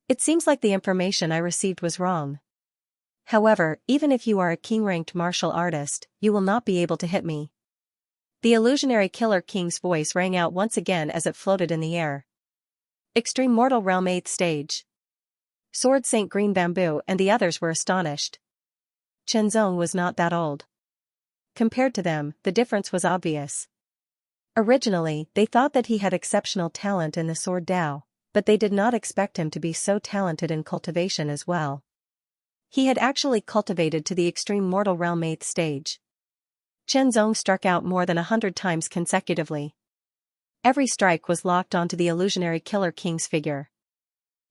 It seems like the information I received was wrong. However, even if you are a king-ranked martial artist, you will not be able to hit me. The illusionary Killer King's voice rang out once again as it floated in the air. Extreme mortal realm 8th stage. Sword Saint Green Bamboo and the others were astonished. Xianxia was not that old. Compared to them, the difference was obvious. Originally, they thought that he had exceptional talent in the sword Dao, but they did not expect him to be so talented in cultivation as well. He had actually cultivated to the extreme mortal realm 8th stage. Xianxia struck out more than 100 times consecutively. Every strike was locked onto the illusionary Killer King's figure.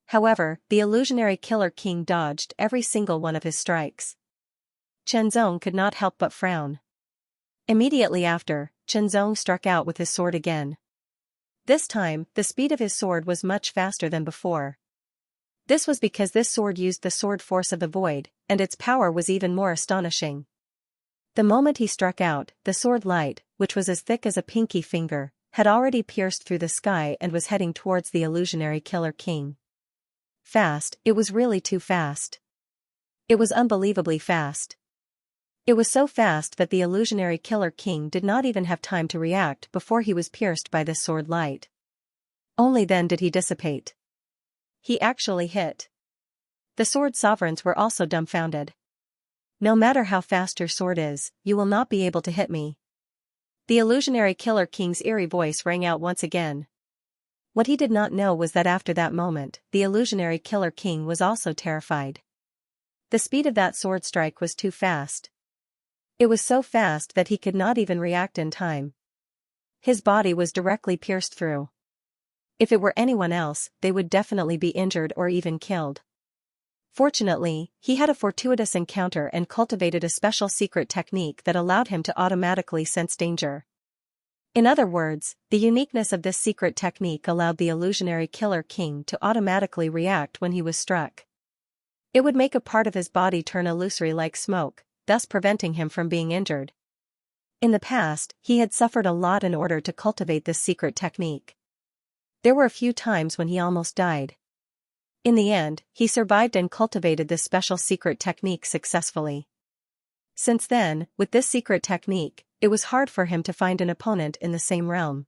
However, the illusionary Killer King dodged every single one of his strikes. Xianxia could not help but frown. Immediately after, Xianxia struck out with his sword again. This time, the speed of his sword was much faster than before. This was because this sword used the sword force of the void, and its power was even more astonishing. The moment he struck out, the sword light, which was as thick as a pinky finger, had already pierced through the sky and was heading towards the illusionary Killer King. Fast, it was really too fast. It was unbelievably fast. It was so fast that the illusionary Killer King did not even have time to react before he was pierced by this sword light. Only then did he dissipate. He actually hit. The sword sovereigns were also dumbfounded. No matter how fast your sword is, you will not be able to hit me. The illusionary Killer King's eerie voice rang out once again. What he did not know was that after that moment, the illusionary Killer King was also terrified. The speed of that sword strike was too fast. It was so fast that he could not even react in time. His body was directly pierced through. If it were anyone else, they would definitely be injured or even killed. Fortunately, he had a fortuitous encounter and cultivated a special secret technique that allowed him to automatically sense danger. In other words, the uniqueness of this secret technique allowed the illusionary Killer King to automatically react when he was struck. It would make a part of his body turn illusory like smoke, thus preventing him from being injured. In the past, he had suffered a lot in order to cultivate this secret technique. There were a few times when he almost died. In the end, he survived and cultivated this special secret technique successfully. Since then, with this secret technique, it was hard for him to find an opponent in the same realm.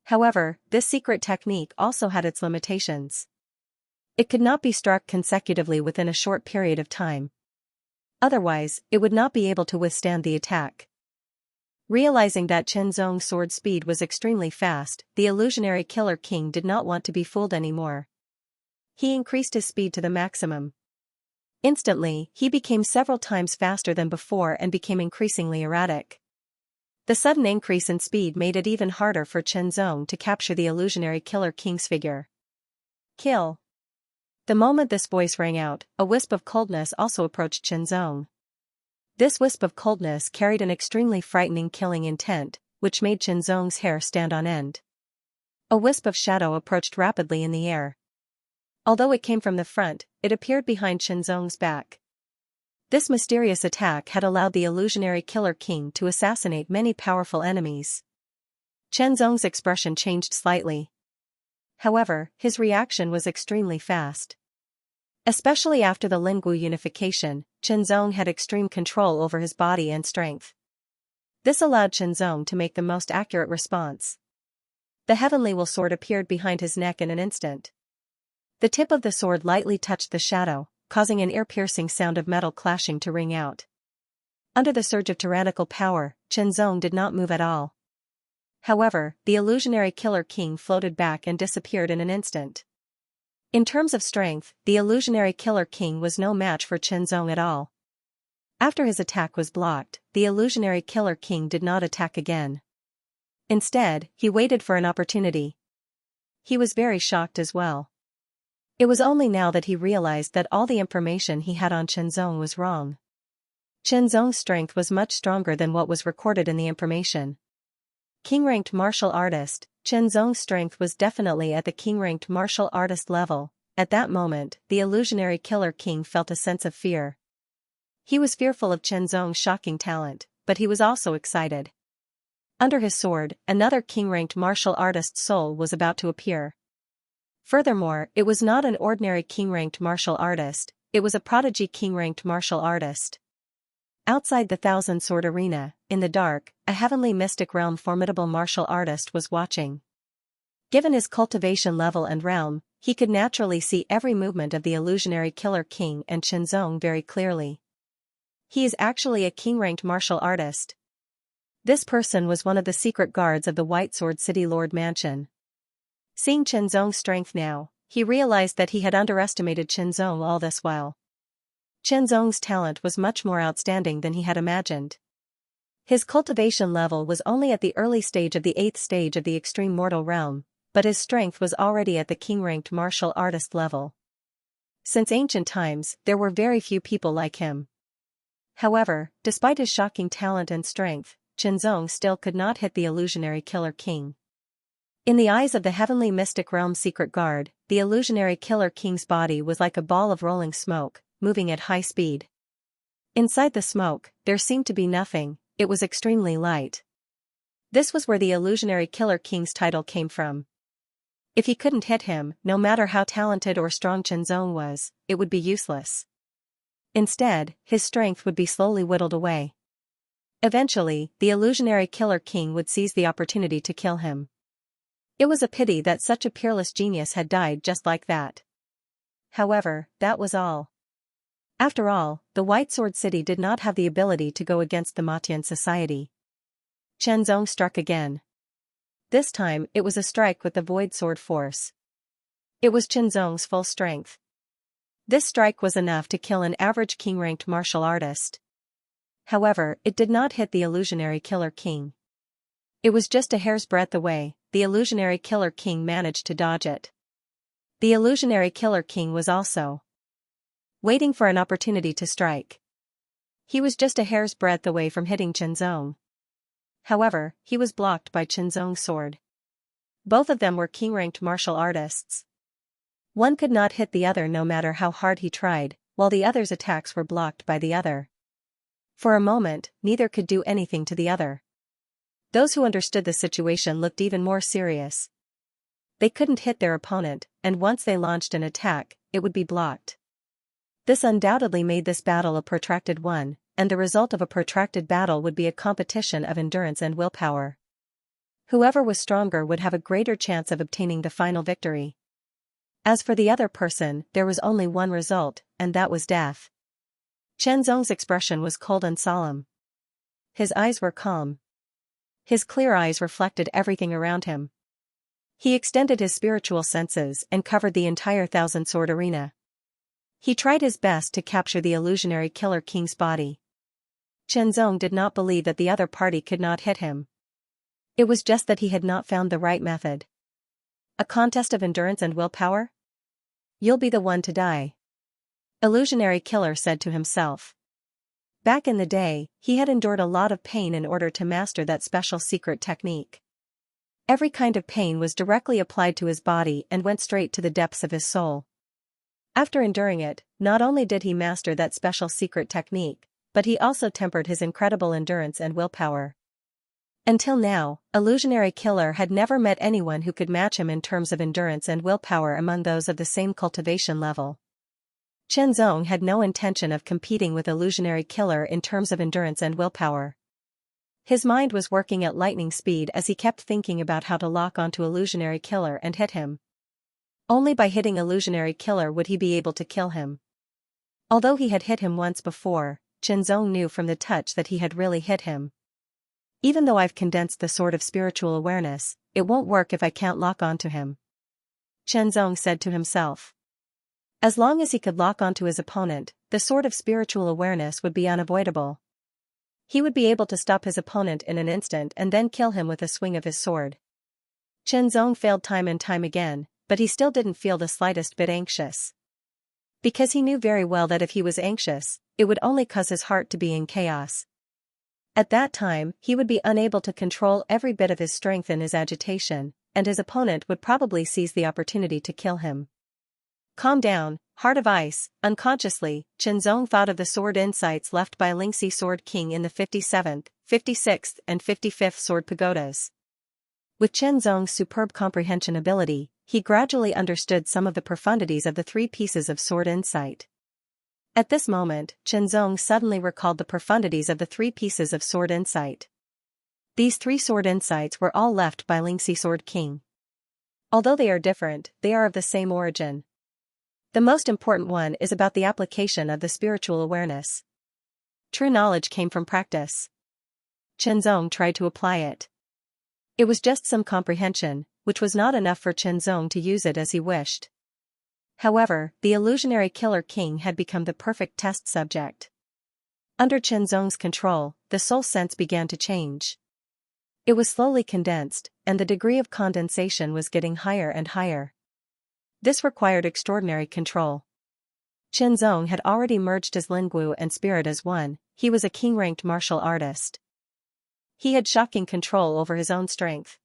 However, this secret technique also had its limitations. It could not be struck consecutively within a short period of time. Otherwise, it would not be able to withstand the attack. Realizing that Chen Zong's sword speed was extremely fast, the illusionary Killer King did not want to be fooled anymore. He increased his speed to the maximum. Instantly, he became several times faster than before and became increasingly erratic. The sudden increase in speed made it even harder for Chen Zong to capture the illusionary Killer King's figure. Kill. The moment this voice rang out, a wisp of coldness also approached Chen Zong. This wisp of coldness carried an extremely frightening killing intent, which made Chen Zong's hair stand on end. A wisp of shadow approached rapidly in the air. Although it came from the front, it appeared behind Chen Zong's back. This mysterious attack had allowed the illusionary Killer King to assassinate many powerful enemies. Chen Zong's expression changed slightly. However, his reaction was extremely fast. Especially after the Linggu unification, Chen Zong had extreme control over his body and strength. This allowed Chen Zong to make the most accurate response. The heavenly will sword appeared behind his neck in an instant. The tip of the sword lightly touched the shadow, causing an ear-piercing sound of metal clashing to ring out. Under the surge of tyrannical power, Chen Zong did not move at all. However, the illusionary Killer King floated back and disappeared in an instant. In terms of strength, the illusionary Killer King was no match for Chen Zong at all. After his attack was blocked, the illusionary Killer King did not attack again. Instead, he waited for an opportunity. He was very shocked as well. It was only now that he realized that all the information he had on Chen Zong was wrong. Chen Zong's strength was much stronger than what was recorded in the information. King-ranked martial artist, Chen Zong's strength was definitely at the king-ranked martial artist level. At that moment, the illusionary Killer King felt a sense of fear. He was fearful of Chen Zong's shocking talent, but he was also excited. Under his sword, another king-ranked martial artist's soul was about to appear. Furthermore, it was not an ordinary king-ranked martial artist, it was a prodigy king-ranked martial artist. Outside the Thousand Sword Arena, in the dark, a heavenly mystic realm formidable martial artist was watching. Given his cultivation level and realm, he could naturally see every movement of the illusionary Killer King and Chen Zong very clearly. He is actually a king-ranked martial artist. This person was one of the secret guards of the White Sword City Lord Mansion. Seeing Chen Zong's strength now, he realized that he had underestimated Chen Zong all this while. Chen Zong's talent was much more outstanding than he had imagined. His cultivation level was only at the early stage of the 8th stage of the extreme mortal realm, but his strength was already at the king-ranked martial artist level. Since ancient times, there were very few people like him. However, despite his shocking talent and strength, Chen Zong still could not hit the illusionary Killer King. In the eyes of the heavenly mystic realm secret guard, the illusionary Killer King's body was like a ball of rolling smoke, moving at high speed. Inside the smoke, there seemed to be nothing, it was extremely light. This was where the illusionary Killer King's title came from. If he couldn't hit him, no matter how talented or strong Chen Zong was, it would be useless. Instead, his strength would be slowly whittled away. Eventually, the illusionary Killer King would seize the opportunity to kill him. It was a pity that such a peerless genius had died just like that. However, that was all. After all, the White Sword City did not have the ability to go against the Matian society. Chen Zong struck again. This time, it was a strike with the Void Sword force. It was Chen Zong's full strength. This strike was enough to kill an average king-ranked martial artist. However, it did not hit the illusionary Killer King. It was just a hair's breadth away. The illusionary Killer King managed to dodge it. The illusionary Killer King was also waiting for an opportunity to strike. He was just a hair's breadth away from hitting Chen Zong. However, he was blocked by Chen Zong's sword. Both of them were king-ranked martial artists. One could not hit the other no matter how hard he tried, while the other's attacks were blocked by the other. For a moment, neither could do anything to the other. Those who understood the situation looked even more serious. They couldn't hit their opponent, and once they launched an attack, it would be blocked. This undoubtedly made this battle a protracted one, and the result of a protracted battle would be a competition of endurance and willpower. Whoever was stronger would have a greater chance of obtaining the final victory. As for the other person, there was only one result, and that was death. Chen Zong's expression was cold and solemn. His eyes were calm. His clear eyes reflected everything around him. He extended his spiritual senses and covered the entire thousand-sword arena. He tried his best to capture the illusionary Killer King's body. Chen Zong did not believe that the other party could not hit him. It was just that he had not found the right method. A contest of endurance and willpower? You'll be the one to die. Illusionary Killer said to himself. Back in the day, he had endured a lot of pain in order to master that special secret technique. Every kind of pain was directly applied to his body and went straight to the depths of his soul. After enduring it, not only did he master that special secret technique, but he also tempered his incredible endurance and willpower. Until now, Illusionary Killer had never met anyone who could match him in terms of endurance and willpower among those of the same cultivation level. Chen Zong had no intention of competing with Illusionary Killer in terms of endurance and willpower. His mind was working at lightning speed as he kept thinking about how to lock onto Illusionary Killer and hit him. Only by hitting Illusionary Killer would he be able to kill him. Although he had hit him once before, Chen Zong knew from the touch that he had really hit him. Even though I've condensed the sword of spiritual awareness, it won't work if I can't lock onto him. Chen Zong said to himself. As long as he could lock onto his opponent, the sword of spiritual awareness would be unavoidable. He would be able to stop his opponent in an instant and then kill him with a swing of his sword. Chen Zong failed time and time again, but he still didn't feel the slightest bit anxious. Because he knew very well that if he was anxious, it would only cause his heart to be in chaos. At that time, he would be unable to control every bit of his strength in his agitation, and his opponent would probably seize the opportunity to kill him. Calm down, heart of ice. Unconsciously, Chen Zong thought of the sword insights left by Lingxi Sword King in the 57th, 56th and 55th Sword Pagodas. With Chen Zong's superb comprehension ability, he gradually understood some of the profundities of the three pieces of sword insight. At this moment, Chen Zong suddenly recalled the profundities of the three pieces of sword insight. These three sword insights were all left by Lingxi Sword King. Although they are different, they are of the same origin. The most important one is about the application of the spiritual awareness. True knowledge came from practice. Chen Zong tried to apply it. It was just some comprehension, which was not enough for Chen Zong to use it as he wished. However, the illusionary Killer King had become the perfect test subject. Under Chen Zong's control, the soul sense began to change. It was slowly condensed, and the degree of condensation was getting higher and higher. This required extraordinary control. Chen Zong had already merged his linguo and spirit as one. He was a king-ranked martial artist. He had shocking control over his own strength.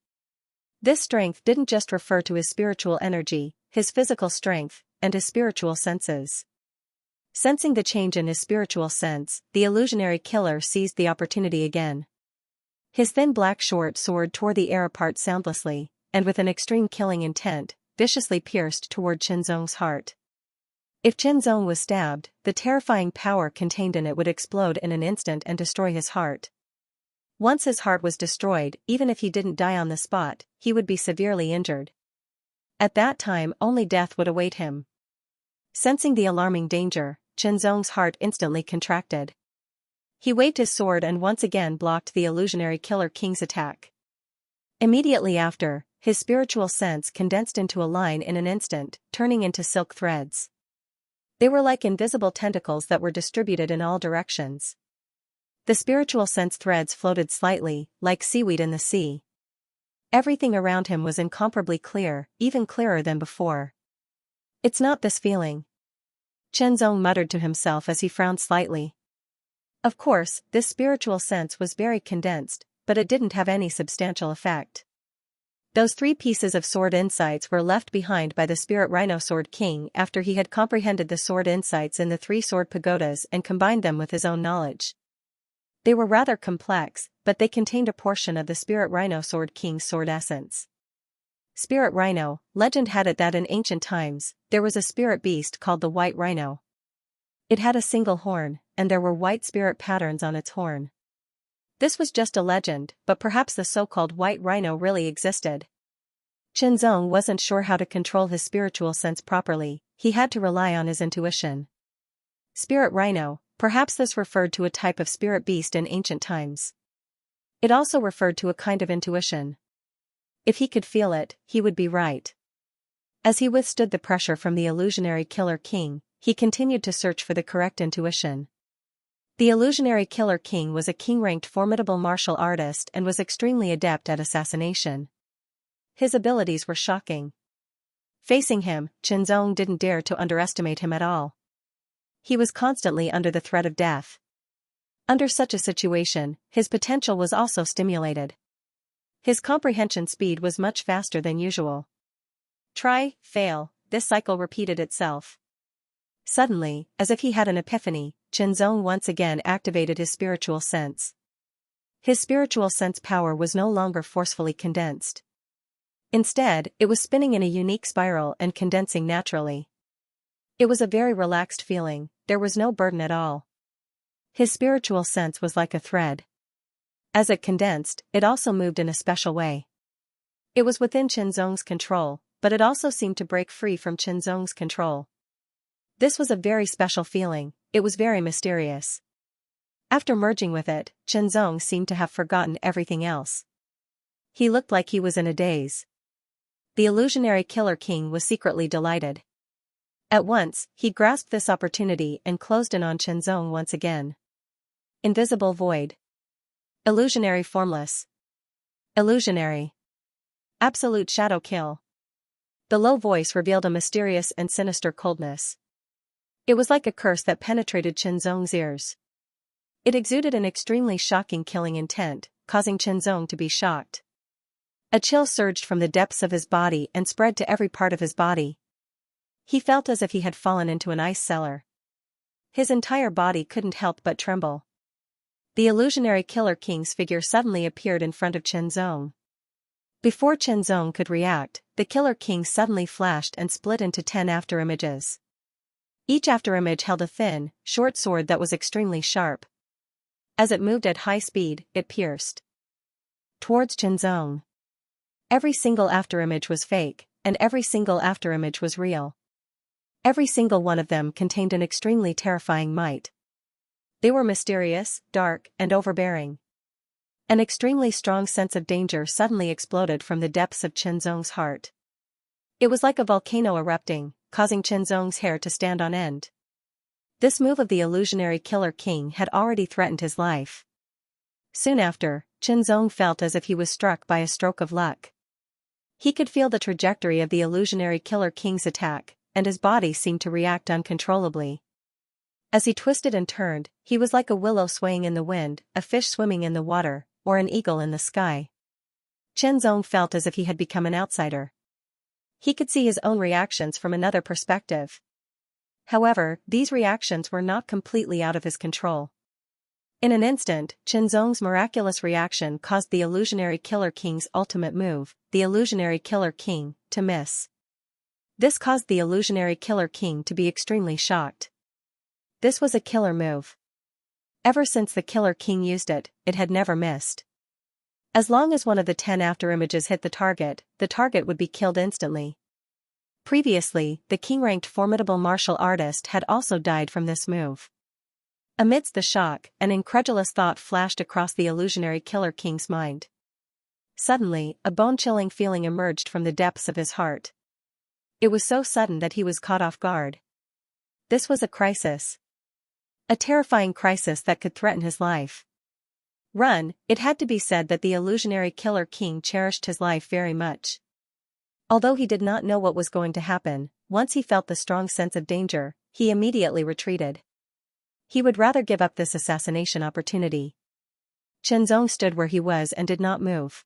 This strength didn't just refer to his spiritual energy, his physical strength, and his spiritual senses. Sensing the change in his spiritual sense, the illusionary killer seized the opportunity again. His thin black short sword tore the air apart soundlessly, and with an extreme killing intent, viciously pierced toward Chen Zong's heart. If Chen Zong was stabbed, the terrifying power contained in it would explode in an instant and destroy his heart. Once his heart was destroyed, even if he didn't die on the spot, he would be severely injured. At that time only death would await him. Sensing the alarming danger, Chenzong's heart instantly contracted. He waved his sword and once again blocked the illusionary Killer King's attack. Immediately after, his spiritual sense condensed into a line in an instant, turning into silk threads. They were like invisible tentacles that were distributed in all directions. The spiritual sense threads floated slightly, like seaweed in the sea. Everything around him was incomparably clear, even clearer than before. It's not this feeling. Chenzong muttered to himself as he frowned slightly. Of course, this spiritual sense was very condensed, but it didn't have any substantial effect. Those 3 pieces of sword insights were left behind by the spirit Rhino Sword King after he had comprehended the sword insights in the 3 sword pagodas and combined them with his own knowledge. They were rather complex, but they contained a portion of the spirit Rhino Sword King's sword essence. Spirit Rhino, legend had it that in ancient times, there was a spirit beast called the White Rhino. It had a single horn, and there were white spirit patterns on its horn. This was just a legend, but perhaps the so-called White Rhino really existed. Chenzong wasn't sure how to control his spiritual sense properly, he had to rely on his intuition. Spirit Rhino, perhaps this referred to a type of spirit beast in ancient times. It also referred to a kind of intuition. If he could feel it, he would be right. As he withstood the pressure from the illusionary Killer King, he continued to search for the correct intuition. The illusionary Killer King was a king-ranked formidable martial artist and was extremely adept at assassination. His abilities were shocking. Facing him, Chenzong didn't dare to underestimate him at all. He was constantly under the threat of death. Under such a situation, his potential was also stimulated. His comprehension speed was much faster than usual. Try, fail, this cycle repeated itself. Suddenly, as if he had an epiphany, Chenzong once again activated his spiritual sense. His spiritual sense power was no longer forcefully condensed. Instead, it was spinning in a unique spiral and condensing naturally. It was a very relaxed feeling, there was no burden at all. His spiritual sense was like a thread. As it condensed, it also moved in a special way. It was within Chenzong's control, but it also seemed to break free from Chenzong's control. This was a very special feeling, it was very mysterious. After merging with it, Chenzong seemed to have forgotten everything else. He looked like he was in a daze. The illusionary Killer King was secretly delighted. At once, he grasped this opportunity and closed in on Chenzong once again. Invisible void. Illusionary formless. Illusionary. Absolute shadow kill. The low voice revealed a mysterious and sinister coldness. It was like a curse that penetrated Chenzong's ears. It exuded an extremely shocking killing intent, causing Chenzong to be shocked. A chill surged from the depths of his body and spread to every part of his body. He felt as if he had fallen into an ice cellar. His entire body couldn't help but tremble. The illusionary Killer King's figure suddenly appeared in front of Chenzong. Before Chenzong could react, the Killer King suddenly flashed and split into 10 afterimages. Each afterimage held a thin, short sword that was extremely sharp. As it moved at high speed, it pierced towards Chenzong. Every single afterimage was fake, and every single afterimage was real. Every single one of them contained an extremely terrifying might. They were mysterious, dark, and overbearing. An extremely strong sense of danger suddenly exploded from the depths of Chenzong's heart. It was like a volcano erupting, causing Chenzong's hair to stand on end. This move of the illusionary Killer King had already threatened his life. Soon after, Chenzong felt as if he was struck by a stroke of luck. He could feel the trajectory of the illusionary Killer King's attack, and his body seemed to react uncontrollably. As he twisted and turned, he was like a willow swaying in the wind, a fish swimming in the water, or an eagle in the sky. Chenzong felt as if he had become an outsider. He could see his own reactions from another perspective. However, these reactions were not completely out of his control. In an instant, Chenzong's miraculous reaction caused the illusionary Killer King's ultimate move, the illusionary Killer King, to miss. This caused the illusionary Killer King to be extremely shocked. This was a killer move. Ever since the Killer King used it, it had never missed. As long as one of the 10 afterimages hit the target would be killed instantly. Previously, the king-ranked formidable martial artist had also died from this move. Amidst the shock, an incredulous thought flashed across the illusionary Killer King's mind. Suddenly, a bone-chilling feeling emerged from the depths of his heart. It was so sudden that he was caught off guard. This was a crisis. A terrifying crisis that could threaten his life. Run, it had to be said that the illusionary Killer King cherished his life very much. Although he did not know what was going to happen, once he felt the strong sense of danger, he immediately retreated. He would rather give up this assassination opportunity. Chenzong stood where he was and did not move.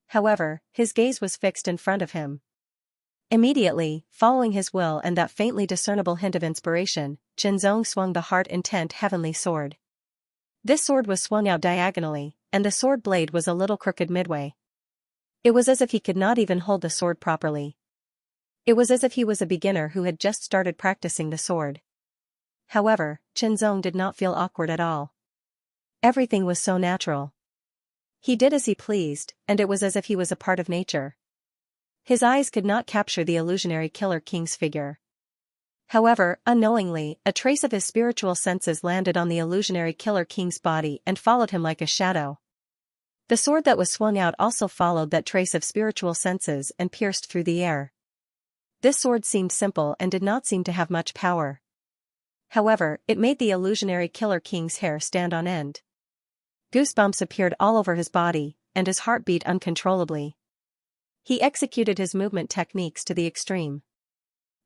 However, his gaze was fixed in front of him. Immediately, following his will and that faintly discernible hint of inspiration, Chenzong swung the heart-intent heavenly sword. This sword was swung out diagonally, and the sword blade was a little crooked midway. It was as if he could not even hold the sword properly. It was as if he was a beginner who had just started practicing the sword. However, Chenzong did not feel awkward at all. Everything was so natural. He did as he pleased, and it was as if he was a part of nature. His eyes could not capture the illusionary Killer King's figure. However, unknowingly, a trace of his spiritual senses landed on the illusionary Killer King's body and followed him like a shadow. The sword that was swung out also followed that trace of spiritual senses and pierced through the air. This sword seemed simple and did not seem to have much power. However, it made the illusionary Killer King's hair stand on end. Goosebumps appeared all over his body, and his heart beat uncontrollably. He executed his movement techniques to the extreme.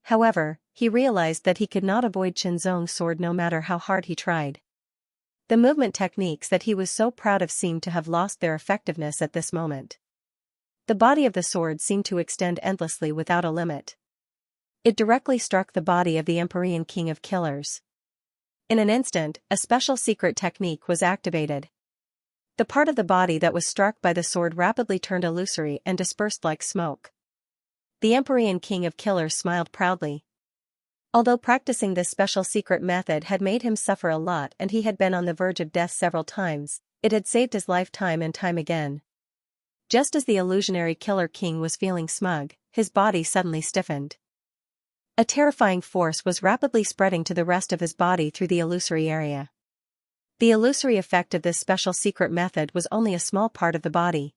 However, he realized that he could not avoid Chenzong's sword no matter how hard he tried. The movement techniques that he was so proud of seemed to have lost their effectiveness at this moment. The body of the sword seemed to extend endlessly without a limit. It directly struck the body of the Empyrean King of Killers. In an instant, a special secret technique was activated. The part of the body that was struck by the sword rapidly turned illusory and dispersed like smoke. The Empyrean King of Killers smiled proudly. Although practicing this special secret method had made him suffer a lot and he had been on the verge of death several times, it had saved his life time and time again. Just as the illusionary Killer King was feeling smug, his body suddenly stiffened. A terrifying force was rapidly spreading to the rest of his body through the illusory area. The illusory effect of this special secret method was only a small part of the body.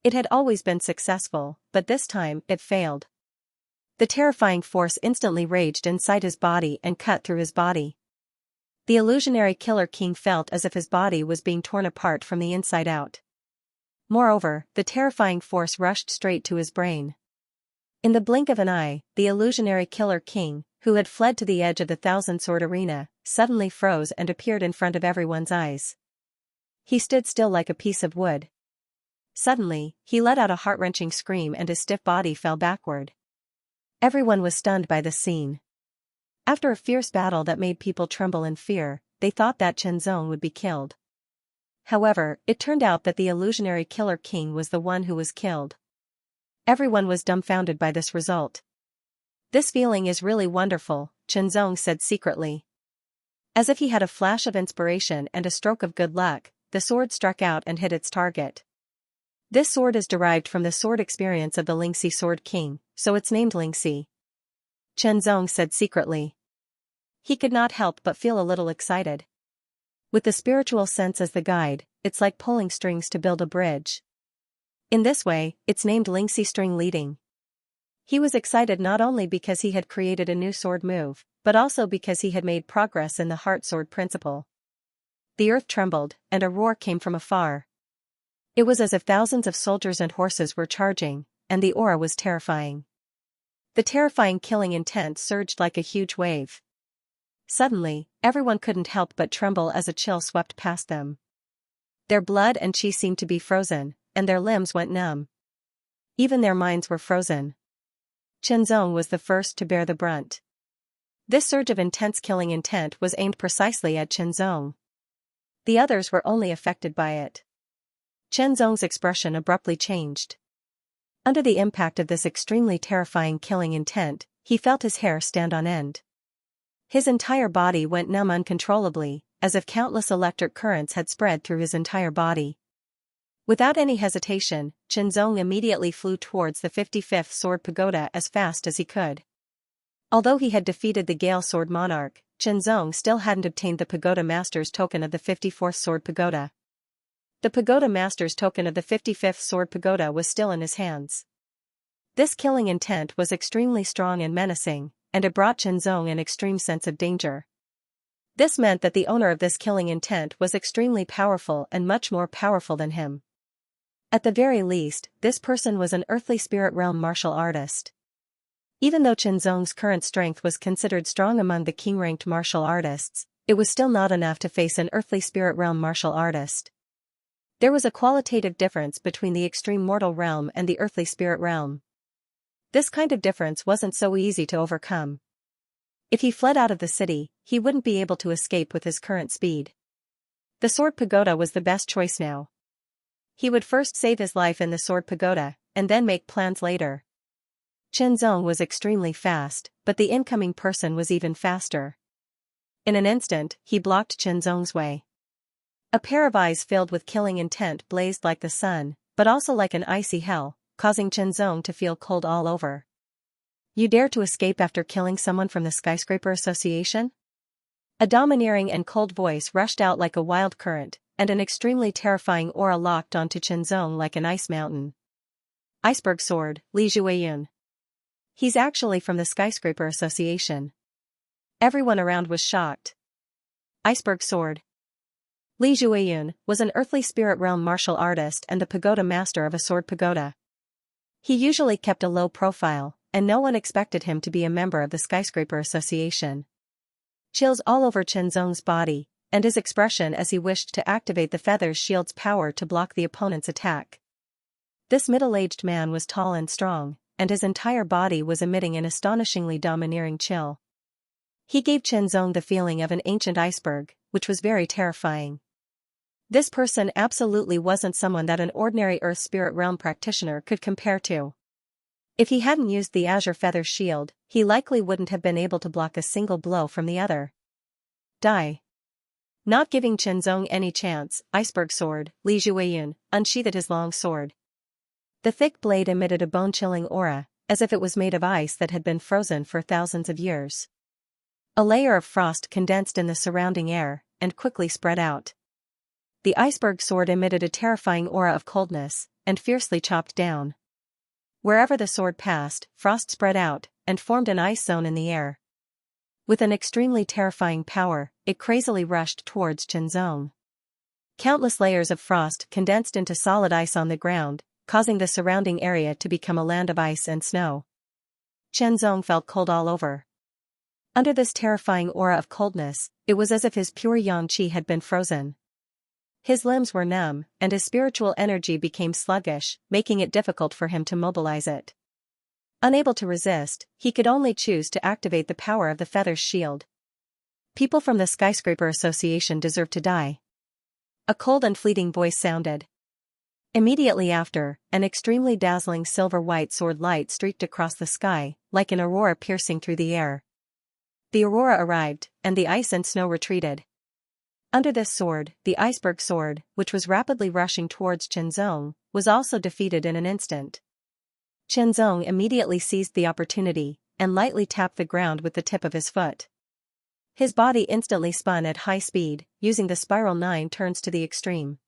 It had always been successful, but this time, it failed. The terrifying force instantly raged inside his body and cut through his body. The illusionary Killer King felt as if his body was being torn apart from the inside out. Moreover, the terrifying force rushed straight to his brain. In the blink of an eye, the illusionary Killer King, who had fled to the edge of the thousand-sword arena, suddenly froze and appeared in front of everyone's eyes. He stood still like a piece of wood. Suddenly, he let out a heart-wrenching scream and his stiff body fell backward. Everyone was stunned by the scene. After a fierce battle that made people tremble in fear, they thought that Chenzong would be killed. However, it turned out that the illusionary Killer King was the one who was killed. Everyone was dumbfounded by this result. "This feeling is really wonderful," Chenzong said secretly. As if he had a flash of inspiration and a stroke of good luck, the sword struck out and hit its target. This sword is derived from the sword experience of the Xianxia Sword King, so it's named Xianxia. Chenzong said secretly. He could not help but feel a little excited. With the spiritual sense as the guide, it's like pulling strings to build a bridge. In this way, it's named Xianxia String Leading. He was excited not only because he had created a new sword move, but also because he had made progress in the heart sword principle. The earth trembled, and a roar came from afar. It was as if thousands of soldiers and horses were charging, and the aura was terrifying. The terrifying killing intent surged like a huge wave. Suddenly, everyone couldn't help but tremble as a chill swept past them. Their blood and chi seemed to be frozen, and their limbs went numb. Even their minds were frozen. Chenzong was the first to bear the brunt. This surge of intense killing intent was aimed precisely at Chenzong. The others were only affected by it. Chenzong's expression abruptly changed. Under the impact of this extremely terrifying killing intent, he felt his hair stand on end. His entire body went numb uncontrollably, as if countless electric currents had spread through his entire body. Without any hesitation, Qinzong immediately flew towards the 55th Sword Pagoda as fast as he could. Although he had defeated the Gale Sword Monarch, Qinzong still hadn't obtained the Pagoda Master's token of the 54th Sword Pagoda. The Pagoda Master's token of the 55th Sword Pagoda was still in his hands. This killing intent was extremely strong and menacing, and it brought Qinzong an extreme sense of danger. This meant that the owner of this killing intent was extremely powerful and much more powerful than him. At the very least, this person was an earthly spirit realm martial artist. Even though Qinzong's current strength was considered strong among the king-ranked martial artists, it was still not enough to face an earthly spirit realm martial artist. There was a qualitative difference between the extreme mortal realm and the earthly spirit realm. This kind of difference wasn't so easy to overcome. If he fled out of the city, he wouldn't be able to escape with his current speed. The Sword Pagoda was the best choice now. He would first save his life in the Sword Pagoda, and then make plans later. Qinzong was extremely fast, but the incoming person was even faster. In an instant, he blocked Qinzong's way. A pair of eyes filled with killing intent blazed like the sun, but also like an icy hell, causing Qinzong to feel cold all over. You dare to escape after killing someone from the Skyscraper Association? A domineering and cold voice rushed out like a wild current, and an extremely terrifying aura locked onto Qinzong like an ice mountain. Iceberg Sword, Li Zhuiyun. He's actually from the Skyscraper Association. Everyone around was shocked. Iceberg Sword. Li Zhuiyun was an earthly spirit realm martial artist and the pagoda master of a sword pagoda. He usually kept a low profile, and no one expected him to be a member of the Skyscraper Association. Chills all over Qinzong's body, and his expression as he wished to activate the feather's shield's power to block the opponent's attack. This middle-aged man was tall and strong, and his entire body was emitting an astonishingly domineering chill. He gave Qinzong the feeling of an ancient iceberg, which was very terrifying. This person absolutely wasn't someone that an ordinary Earth Spirit Realm practitioner could compare to. If he hadn't used the Azure Feather Shield, he likely wouldn't have been able to block a single blow from the other. Die. Not giving Qinzong any chance, Iceberg Sword, Li Zhuiyun, unsheathed his long sword. The thick blade emitted a bone-chilling aura, as if it was made of ice that had been frozen for thousands of years. A layer of frost condensed in the surrounding air, and quickly spread out. The iceberg sword emitted a terrifying aura of coldness, and fiercely chopped down. Wherever the sword passed, frost spread out, and formed an ice zone in the air. With an extremely terrifying power, it crazily rushed towards Qinzong. Countless layers of frost condensed into solid ice on the ground, causing the surrounding area to become a land of ice and snow. Qinzong felt cold all over. Under this terrifying aura of coldness, it was as if his pure yang qi had been frozen. His limbs were numb, and his spiritual energy became sluggish, making it difficult for him to mobilize it. Unable to resist, he could only choose to activate the power of the feather's shield. People from the Skyscraper Association deserve to die. A cold and fleeting voice sounded. Immediately after, an extremely dazzling silver-white sword light streaked across the sky, like an aurora piercing through the air. The aurora arrived, and the ice and snow retreated. Under this sword, the iceberg sword, which was rapidly rushing towards Qinzong, was also defeated in an instant. Qinzong immediately seized the opportunity, and lightly tapped the ground with the tip of his foot. His body instantly spun at high speed, using the spiral 9 turns to the extreme.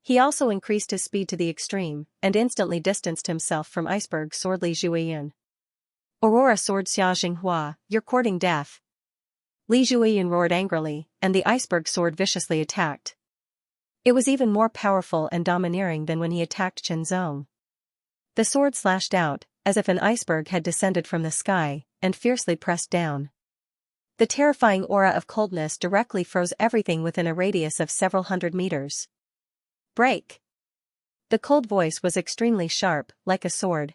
He also increased his speed to the extreme, and instantly distanced himself from iceberg sword Li Zhuiyun. Aurora sword Xia Xinghua, you're courting death. Li Zhuiyun roared angrily, and the iceberg sword viciously attacked. It was even more powerful and domineering than when he attacked Qinzong. The sword slashed out, as if an iceberg had descended from the sky, and fiercely pressed down. The terrifying aura of coldness directly froze everything within a radius of several hundred meters. Break! The cold voice was extremely sharp, like a sword.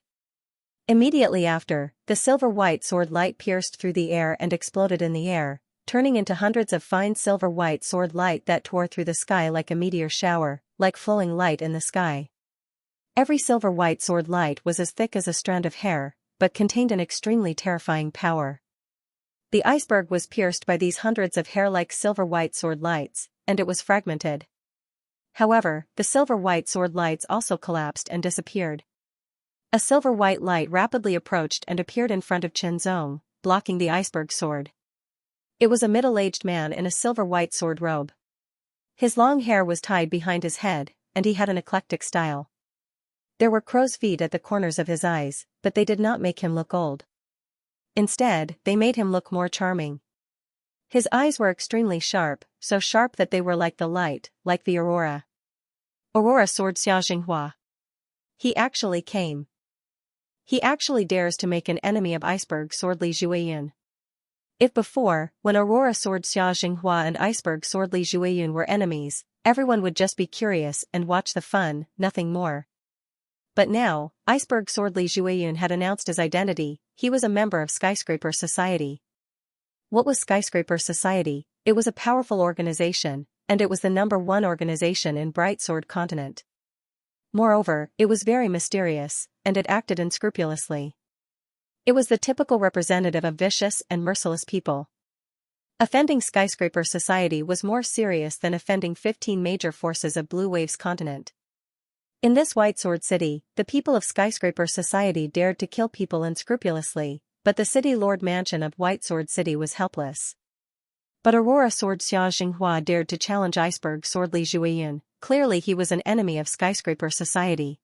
Immediately after, the silver-white sword light pierced through the air and exploded in the air, turning into hundreds of fine silver-white sword light that tore through the sky like a meteor shower, like flowing light in the sky. Every silver-white sword light was as thick as a strand of hair, but contained an extremely terrifying power. The iceberg was pierced by these hundreds of hair-like silver-white sword lights, and it was fragmented. However, the silver-white sword lights also collapsed and disappeared. A silver-white light rapidly approached and appeared in front of Chenzong, blocking the iceberg sword. It was a middle-aged man in a silver-white sword robe. His long hair was tied behind his head, and he had an eclectic style. There were crow's feet at the corners of his eyes, but they did not make him look old. Instead, they made him look more charming. His eyes were extremely sharp, so sharp that they were like the light, like the aurora. Aurora sword Xianxia. He actually came. He actually dares to make an enemy of iceberg sword Li Jueyun. If before, when Aurora sword Xianxia and iceberg sword Li Jueyun were enemies, everyone would just be curious and watch the fun, nothing more. But now, iceberg sword Li Jueyun had announced his identity. He was a member of Skyscraper Society. What was Skyscraper Society? It was a powerful organization, and it was the #1 organization in Bright Sword Continent. Moreover, it was very mysterious, and it acted unscrupulously. It was the typical representative of vicious and merciless people. Offending Skyscraper Society was more serious than offending 15 major forces of Blue Waves Continent. In this White Sword City, the people of Skyscraper Society dared to kill people unscrupulously, but the City Lord Mansion of White Sword City was helpless. But Aurora Sword Xianxia dared to challenge Iceberg Sword Li Jueyun. Clearly he was an enemy of Skyscraper Society.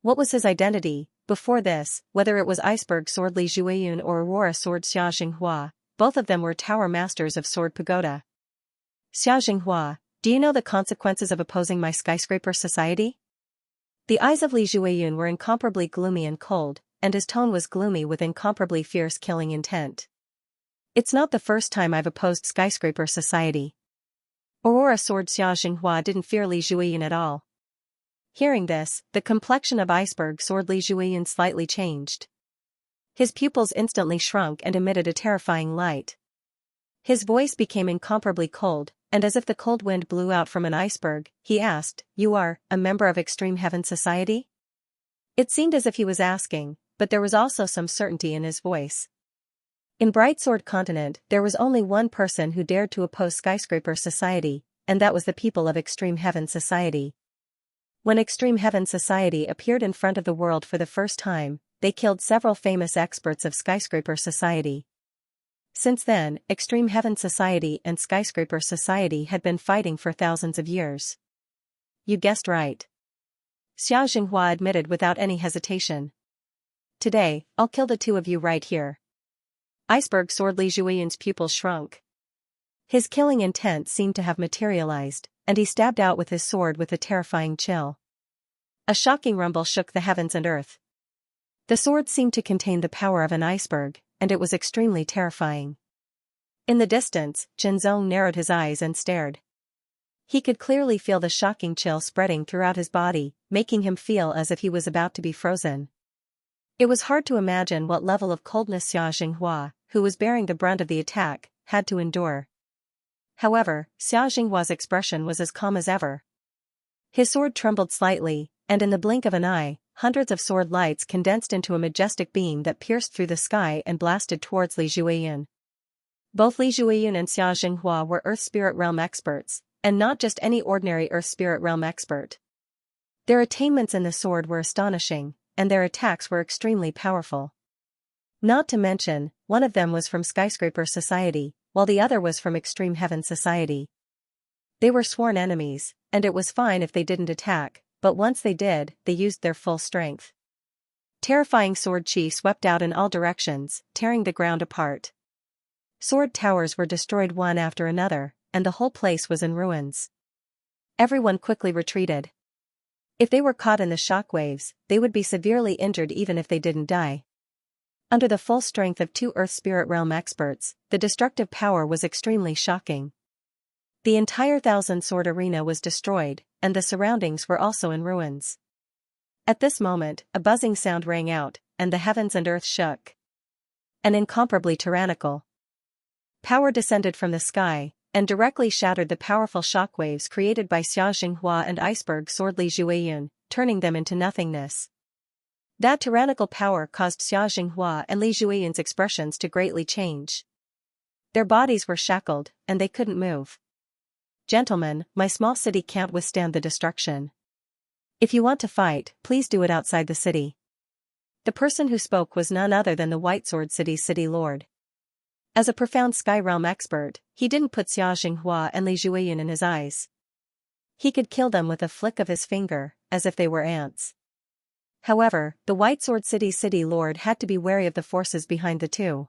What was his identity? Before this, whether it was Iceberg Sword Li Jueyun or Aurora Sword Xianxia, both of them were tower masters of Sword Pagoda. Xianxia, do you know the consequences of opposing my Skyscraper Society? The eyes of Li Jueyun were incomparably gloomy and cold, and his tone was gloomy with incomparably fierce killing intent. It's not the first time I've opposed Skyscraper Society. Aurora Sword Xianxia didn't fear Li Jueyun at all. Hearing this, the complexion of Iceberg Sword Li Jueyun slightly changed. His pupils instantly shrunk and emitted a terrifying light. His voice became incomparably cold, and as if the cold wind blew out from an iceberg, he asked, "You are a member of Extreme Heaven Society?" It seemed as if he was asking, but there was also some certainty in his voice. In Bright Sword Continent, there was only one person who dared to oppose Skyscraper Society, and that was the people of Extreme Heaven Society. When Extreme Heaven Society appeared in front of the world for the first time, they killed several famous experts of Skyscraper Society. Since then, Extreme Heaven Society and Skyscraper Society had been fighting for thousands of years. You guessed right. Xianxia admitted without any hesitation. Today, I'll kill the two of you right here. Iceberg Sword Li Jueyun's pupils shrunk. His killing intent seemed to have materialized, and he stabbed out with his sword with a terrifying chill. A shocking rumble shook the heavens and earth. The sword seemed to contain the power of an iceberg, and it was extremely terrifying. In the distance, Chenzong narrowed his eyes and stared. He could clearly feel the shocking chill spreading throughout his body, making him feel as if he was about to be frozen. It was hard to imagine what level of coldness Xianxia, who was bearing the brunt of the attack, had to endure. However, Xianxia's expression was as calm as ever. His sword trembled slightly, and in the blink of an eye, hundreds of sword lights condensed into a majestic beam that pierced through the sky and blasted towards Li Jueyun. Both Li Jueyun and Xianxia were Earth Spirit Realm experts, and not just any ordinary Earth Spirit Realm expert. Their attainments in the sword were astonishing, and their attacks were extremely powerful. Not to mention, one of them was from Skyscraper Society, while the other was from Extreme Heaven Society. They were sworn enemies, and it was fine if they didn't attack, but once they did, they used their full strength. Terrifying sword chi swept out in all directions, tearing the ground apart. Sword towers were destroyed one after another, and the whole place was in ruins. Everyone quickly retreated. If they were caught in the shockwaves, they would be severely injured even if they didn't die. Under the full strength of two Earth Spirit Realm experts, the destructive power was extremely shocking. The entire thousand-sword arena was destroyed, and the surroundings were also in ruins. At this moment, a buzzing sound rang out, and the heavens and earth shook. An incomparably tyrannical power descended from the sky, and directly shattered the powerful shockwaves created by Xianxia and Iceberg Sword Li Jueyun, turning them into nothingness. That tyrannical power caused Xianxia and Li Jueyun's expressions to greatly change. Their bodies were shackled, and they couldn't move. Gentlemen, my small city can't withstand the destruction. If you want to fight, please do it outside the city. The person who spoke was none other than the White Sword City's city lord. As a profound Sky Realm expert, he didn't put Xianxia and Li Jueyin in his eyes. He could kill them with a flick of his finger, as if they were ants. However, the White Sword City's city lord had to be wary of the forces behind the two.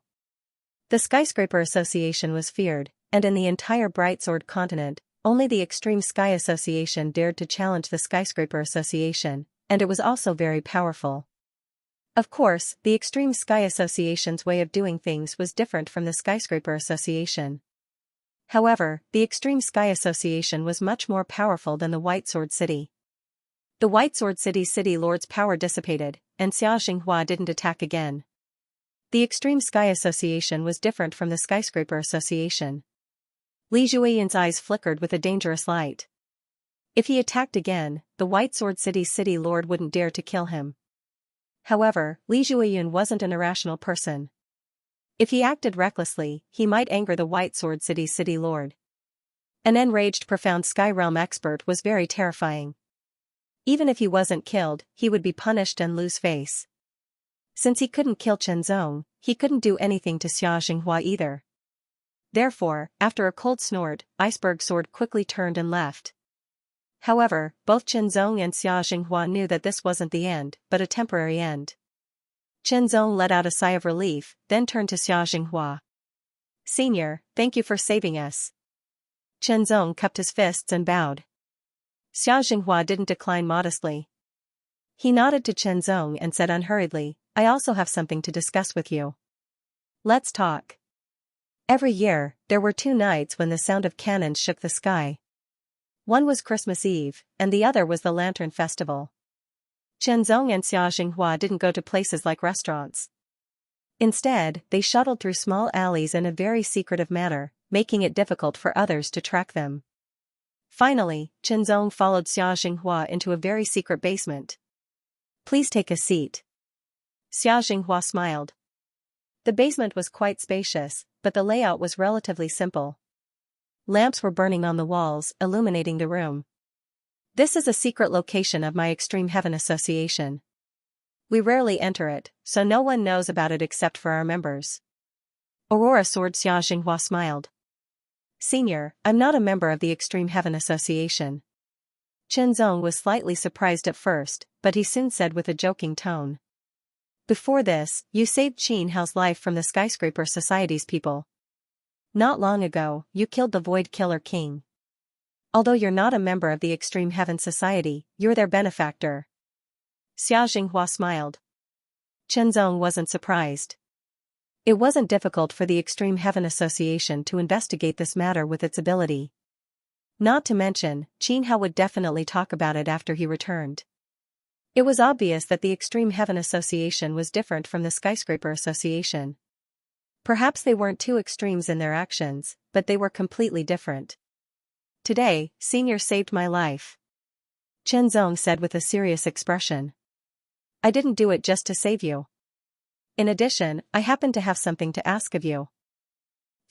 The Skyscraper Association was feared, and in the entire Bright Sword continent, only the Extreme Sky Association dared to challenge the Skyscraper Association, and it was also very powerful. Of course, the Extreme Sky Association's way of doing things was different from the Skyscraper Association. However, the Extreme Sky Association was much more powerful than the White Sword City. The White Sword City's city lord's power dissipated, and Xianxia didn't attack again. The Extreme Sky Association was different from the Skyscraper Association. Li Jueyin's eyes flickered with a dangerous light. If he attacked again, the White Sword City's city lord wouldn't dare to kill him. However, Li Jueyin wasn't an irrational person. If he acted recklessly, he might anger the White Sword City's city lord. An enraged profound Sky Realm expert was very terrifying. Even if he wasn't killed, he would be punished and lose face. Since he couldn't kill Chenzong, he couldn't do anything to Xianxia either. Therefore, after a cold snort, Iceberg Sword quickly turned and left. However, both Chenzong and Xianxia knew that this wasn't the end, but a temporary end. Chenzong let out a sigh of relief, then turned to Xianxia. "Senior, thank you for saving us." Chenzong cupped his fists and bowed. Xianxia didn't decline modestly. He nodded to Chenzong and said unhurriedly, "I also have something to discuss with you. Let's talk." Every year, there were 2 nights when the sound of cannons shook the sky. One was Christmas Eve, and the other was the Lantern Festival. Chenzong and Xianxia didn't go to places like restaurants. Instead, they shuttled through small alleys in a very secretive manner, making it difficult for others to track them. Finally, Chenzong followed Xianxia into a very secret basement. "Please take a seat." Xianxia smiled. The basement was quite spacious, but the layout was relatively simple. Lamps were burning on the walls, illuminating the room. "This is a secret location of my Extreme Heaven Association. We rarely enter it, so no one knows about it except for our members." Aurora Sword Xianxia smiled. "Senior, I'm not a member of the Extreme Heaven Association." Chenzong was slightly surprised at first, but he soon said with a joking tone. "Before this, you saved Qin Hao's life from the Skyscraper Society's people. Not long ago, you killed the Void Killer King. Although you're not a member of the Extreme Heaven Society, you're their benefactor." Xianxia smiled. Chenzong wasn't surprised. It wasn't difficult for the Extreme Heaven Association to investigate this matter with its ability. Not to mention, Qin Hao would definitely talk about it after he returned. It was obvious that the Extreme Heaven Association was different from the Skyscraper Association. Perhaps they weren't two extremes in their actions, but they were completely different. "Today, Senior saved my life," Chenzong said with a serious expression. "I didn't do it just to save you. In addition, I happen to have something to ask of you."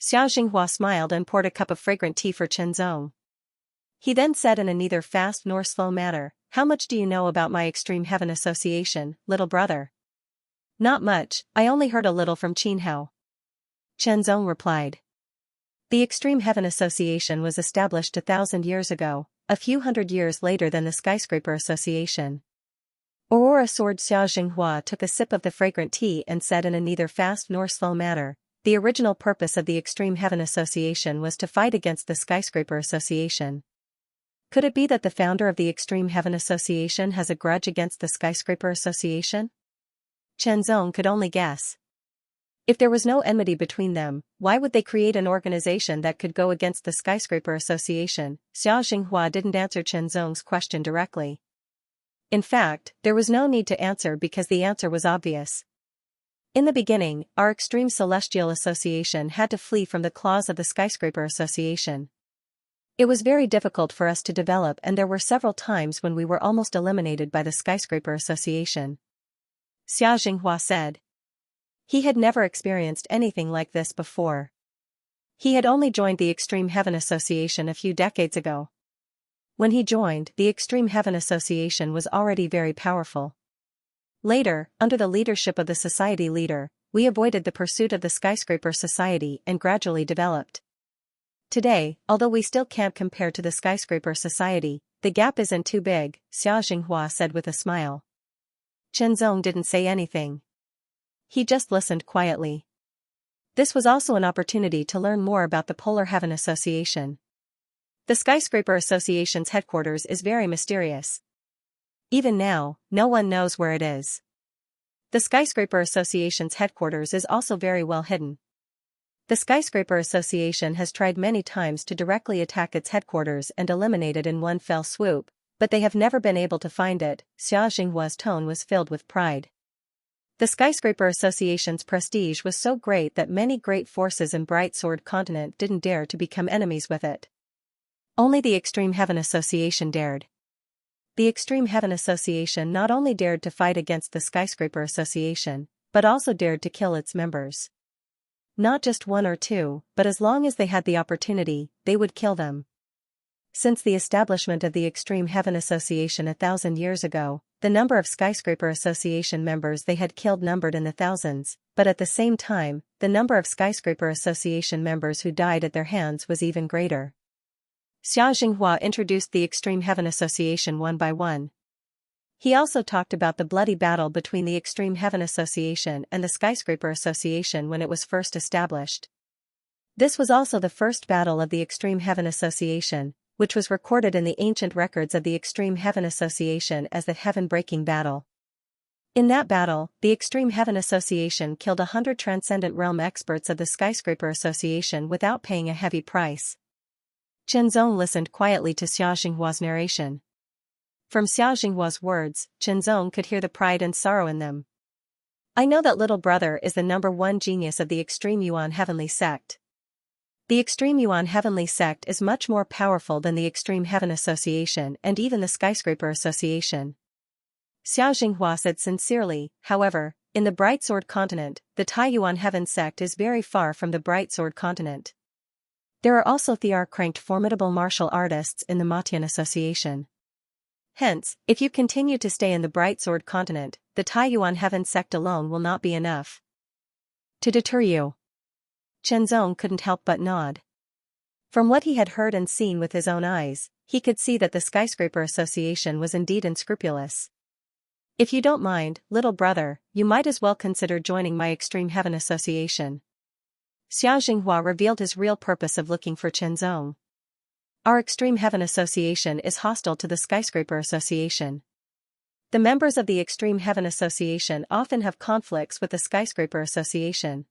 Xianxia smiled and poured a cup of fragrant tea for Chenzong. He then said in a neither fast nor slow manner, "How much do you know about my Extreme Heaven Association, little brother?" "Not much, I only heard a little from Qin Hao," Chenzong replied. The Extreme Heaven Association was established 1,000 years ago, a few hundred years later than the Skyscraper Association. Aurora Sword Xianxia took a sip of the fragrant tea and said in a neither fast nor slow manner, "The original purpose of the Extreme Heaven Association was to fight against the Skyscraper Association. Could it be that the founder of the Extreme Heaven Association has a grudge against the Skyscraper Association?" Chenzong could only guess. If there was no enmity between them, why would they create an organization that could go against the Skyscraper Association? Xianxia didn't answer Chenzong's question directly. In fact, there was no need to answer because the answer was obvious. In the beginning, our Extreme Celestial Association had to flee from the claws of the Skyscraper Association. It was very difficult for us to develop, and there were several times when we were almost eliminated by the Skyscraper Association. Xianxia said. He had never experienced anything like this before. He had only joined the Extreme Heaven Association a few decades ago. When he joined, the Extreme Heaven Association was already very powerful. Later, under the leadership of the society leader, we avoided the pursuit of the skyscraper society and gradually developed. Today, although we still can't compare to the skyscraper society, the gap isn't too big, Xianxia said with a smile. Chenzong didn't say anything. He just listened quietly. This was also an opportunity to learn more about the Polar Heaven Association. The Skyscraper Association's headquarters is very mysterious. Even now, no one knows where it is. The Skyscraper Association's headquarters is also very well hidden. The Skyscraper Association has tried many times to directly attack its headquarters and eliminate it in one fell swoop, but they have never been able to find it. Xia Jinghua's tone was filled with pride. The Skyscraper Association's prestige was so great that many great forces in Bright Sword Continent didn't dare to become enemies with it. Only the Extreme Heaven Association dared. The Extreme Heaven Association not only dared to fight against the Skyscraper Association, but also dared to kill its members. Not just one or two, but as long as they had the opportunity, they would kill them. Since the establishment of the Extreme Heaven Association 1,000 years ago, the number of Skyscraper Association members they had killed numbered in the thousands, but at the same time, the number of Skyscraper Association members who died at their hands was even greater. Xia Jinghua introduced the Extreme Heaven Association one by one. He also talked about the bloody battle between the Extreme Heaven Association and the Skyscraper Association when it was first established. This was also the first battle of the Extreme Heaven Association, which was recorded in the ancient records of the Extreme Heaven Association as the Heaven-Breaking Battle. In that battle, the Extreme Heaven Association killed 100 Transcendent Realm experts of the Skyscraper Association without paying a heavy price. Chenzong listened quietly to Xia Jinghua's narration. From Xia Jinghua's words, Chenzong could hear the pride and sorrow in them. I know that little brother is the #1 genius of the Extreme Yuan Heavenly Sect. The Extreme Yuan Heavenly Sect is much more powerful than the Extreme Heaven Association and even the Skyscraper Association. Xia Jinghua said sincerely. However, in the Bright Sword Continent, the Tai Yuan Heaven Sect is very far from the Bright Sword Continent. There are also Thear-cranked formidable martial artists in the Matian Association. Hence, if you continue to stay in the Bright Sword Continent, the Tai Yuan Heaven Sect alone will not be enough to deter you. Chenzong couldn't help but nod. From what he had heard and seen with his own eyes, he could see that the Skyscraper Association was indeed unscrupulous. If you don't mind, little brother, you might as well consider joining my Extreme Heaven Association. Xia Jinghua revealed his real purpose of looking for Chenzong. Our Extreme Heaven Association is hostile to the Skyscraper Association. The members of the Extreme Heaven Association often have conflicts with the Skyscraper Association.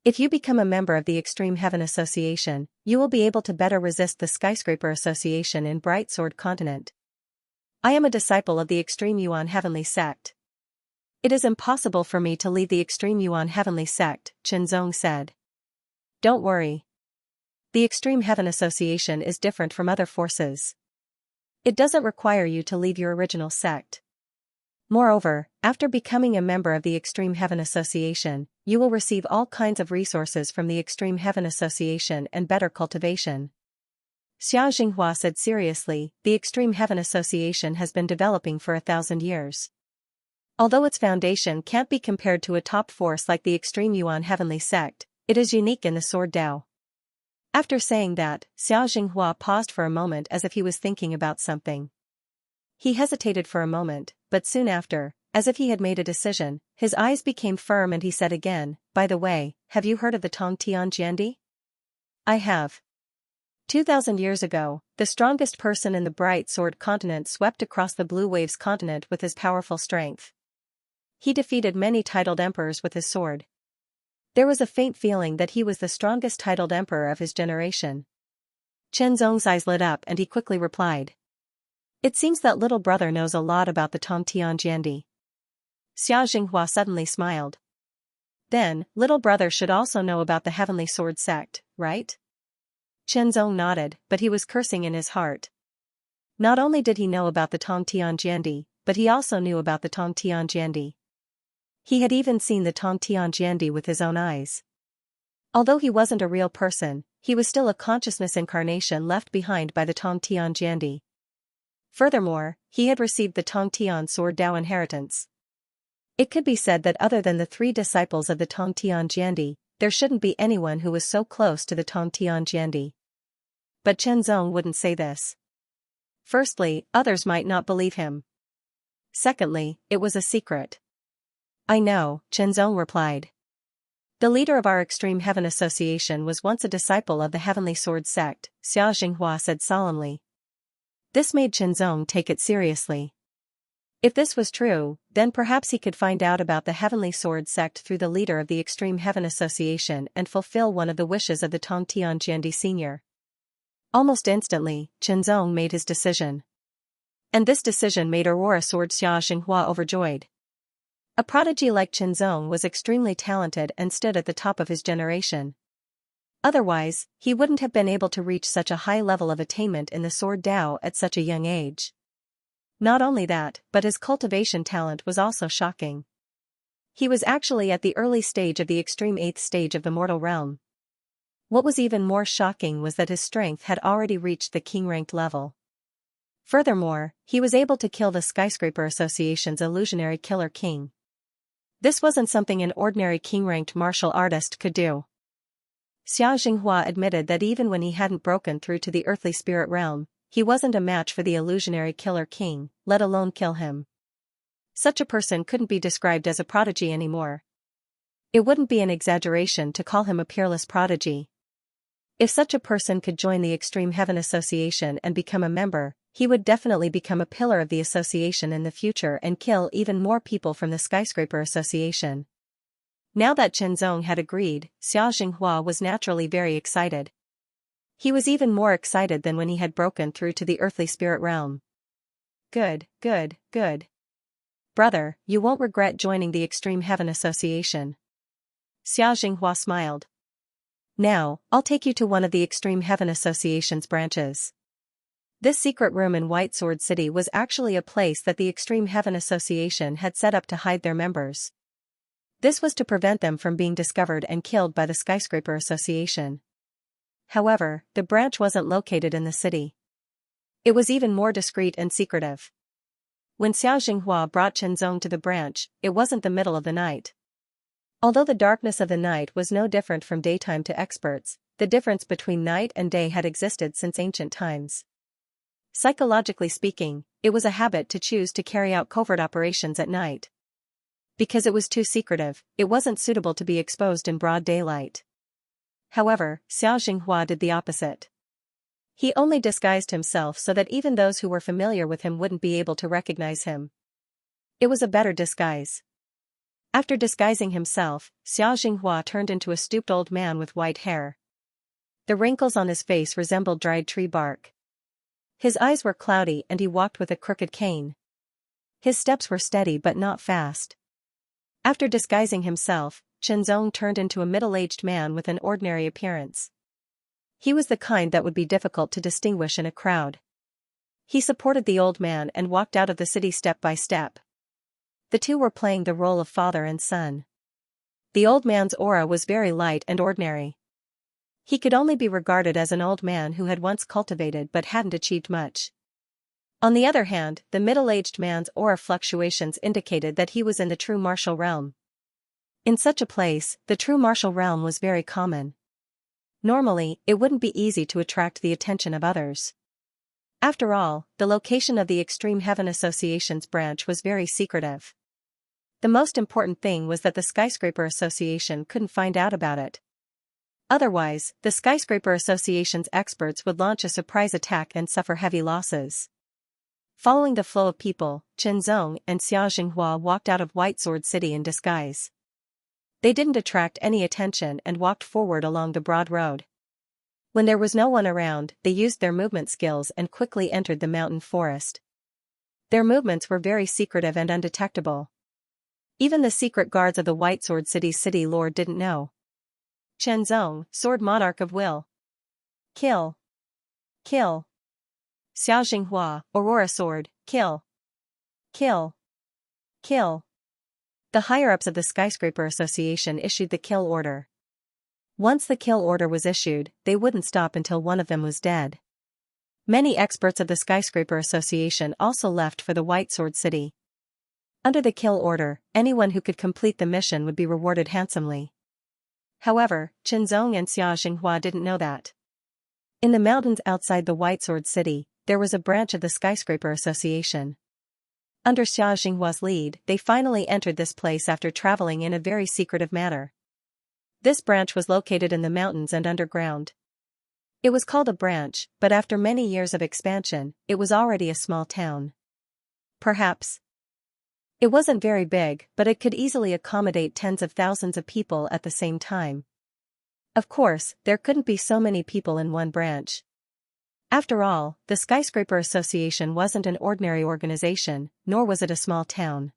If you become a member of the Extreme Heaven Association, you will be able to better resist the Skyscraper Association in Bright Sword Continent. I am a disciple of the Extreme Yuan Heavenly Sect. It is impossible for me to leave the Extreme Yuan Heavenly Sect, Chenzong said. Don't worry. The Extreme Heaven Association is different from other forces. It doesn't require you to leave your original sect. Moreover, after becoming a member of the Extreme Heaven Association, you will receive all kinds of resources from the Extreme Heaven Association and better cultivation. Xia Jinghua said seriously, the Extreme Heaven Association has been developing for 1,000 years. Although its foundation can't be compared to a top force like the Extreme Yuan Heavenly Sect, it is unique in the Sword Dao. After saying that, Xia Jinghua paused for a moment as if he was thinking about something. He hesitated for a moment, but soon after, as if he had made a decision, his eyes became firm and he said again, by the way, have you heard of the Tong Tian Jiandi? I have. 2,000 years ago, the strongest person in the Bright Sword Continent swept across the Blue Waves continent with his powerful strength. He defeated many titled emperors with his sword. There was a faint feeling that he was the strongest titled emperor of his generation. Chenzong's eyes lit up and he quickly replied. It seems that little brother knows a lot about the Tong Tian Jiandi. Xia Jinghua suddenly smiled. Then, little brother should also know about the Heavenly Sword Sect, right? Chenzong nodded, but he was cursing in his heart. Not only did he know about the Tong Tian Jiandi, but he also knew about the Tong Tian Jiandi. He had even seen the Tong Tian Jiandi with his own eyes. Although he wasn't a real person, he was still a consciousness incarnation left behind by the Tongtian Jiandi. Furthermore, he had received the Tongtian Sword Dao inheritance. It could be said that other than the 3 disciples of the Tongtian Jiandi, there shouldn't be anyone who was so close to the Tongtian Jiandi. But Chenzong wouldn't say this. Firstly, others might not believe him. Secondly, it was a secret. I know, Chenzong replied. The leader of our Extreme Heaven Association was once a disciple of the Heavenly Sword sect, Xianxia said solemnly. This made Chenzong take it seriously. If this was true, then perhaps he could find out about the Heavenly Sword sect through the leader of the Extreme Heaven Association and fulfill one of the wishes of the Tongtian Jiandi Sr. Almost instantly, Chenzong made his decision. And this decision made Aurora Sword Xianxia overjoyed. A prodigy like Chenzong was extremely talented and stood at the top of his generation. Otherwise, he wouldn't have been able to reach such a high level of attainment in the Sword Dao at such a young age. Not only that, but his cultivation talent was also shocking. He was actually at the early stage of the extreme 8th stage of the mortal realm. What was even more shocking was that his strength had already reached the king-ranked level. Furthermore, he was able to kill the Skyscraper Association's illusionary killer king. This wasn't something an ordinary king-ranked martial artist could do. Xiao Jinghua admitted that even when he hadn't broken through to the earthly spirit realm, he wasn't a match for the illusionary killer king, let alone kill him. Such a person couldn't be described as a prodigy anymore. It wouldn't be an exaggeration to call him a peerless prodigy. If such a person could join the Extreme Heaven Association and become a member, he would definitely become a pillar of the association in the future and kill even more people from the Skyscraper Association. Now that Chenzong had agreed, Xiao Jinghua was naturally very excited. He was even more excited than when he had broken through to the earthly spirit realm. Good, good, good. Brother, you won't regret joining the Extreme Heaven Association. Xiao Jinghua smiled. Now, I'll take you to one of the Extreme Heaven Association's branches. This secret room in White Sword City was actually a place that the Extreme Heaven Association had set up to hide their members. This was to prevent them from being discovered and killed by the Skyscraper Association. However, the branch wasn't located in the city. It was even more discreet and secretive. When Xiao Jinghua brought Chenzong to the branch, it wasn't the middle of the night. Although the darkness of the night was no different from daytime to experts, the difference between night and day had existed since ancient times. Psychologically speaking, it was a habit to choose to carry out covert operations at night. Because it was too secretive, it wasn't suitable to be exposed in broad daylight. However, Xiao Jinghua did the opposite. He only disguised himself so that even those who were familiar with him wouldn't be able to recognize him. It was a better disguise. After disguising himself, Xiao Jinghua turned into a stooped old man with white hair. The wrinkles on his face resembled dried tree bark. His eyes were cloudy and he walked with a crooked cane. His steps were steady but not fast. After disguising himself, Chenzong turned into a middle-aged man with an ordinary appearance. He was the kind that would be difficult to distinguish in a crowd. He supported the old man and walked out of the city step by step. The two were playing the role of father and son. The old man's aura was very light and ordinary. He could only be regarded as an old man who had once cultivated but hadn't achieved much. On the other hand, the middle-aged man's aura fluctuations indicated that he was in the true martial realm. In such a place, the true martial realm was very common. Normally, it wouldn't be easy to attract the attention of others. After all, the location of the Extreme Heaven Association's branch was very secretive. The most important thing was that the Skyscraper Association couldn't find out about it. Otherwise, the Skyscraper Association's experts would launch a surprise attack and suffer heavy losses. Following the flow of people, Chenzong and Xiao Jinghua walked out of White Sword City in disguise. They didn't attract any attention and walked forward along the broad road. When there was no one around, they used their movement skills and quickly entered the mountain forest. Their movements were very secretive and undetectable. Even the secret guards of the White Sword City's city lord didn't know. Chenzong, Sword Monarch of Will. Kill. Kill. Xiao Jinghua, Aurora Sword, kill. Kill. Kill. The higher-ups of the Skyscraper Association issued the kill order. Once the kill order was issued, they wouldn't stop until one of them was dead. Many experts of the Skyscraper Association also left for the White Sword City. Under the kill order, anyone who could complete the mission would be rewarded handsomely. However, Qinzong and Xianxia didn't know that. In the mountains outside the White Sword City, there was a branch of the Skyscraper Association. Under Xianxia's lead, they finally entered this place after traveling in a very secretive manner. This branch was located in the mountains and underground. It was called a branch, but after many years of expansion, it was already a small town. Perhaps. It wasn't very big, but it could easily accommodate tens of thousands of people at the same time. Of course, there couldn't be so many people in one branch. After all, the Skyscraper Association wasn't an ordinary organization, nor was it a small town.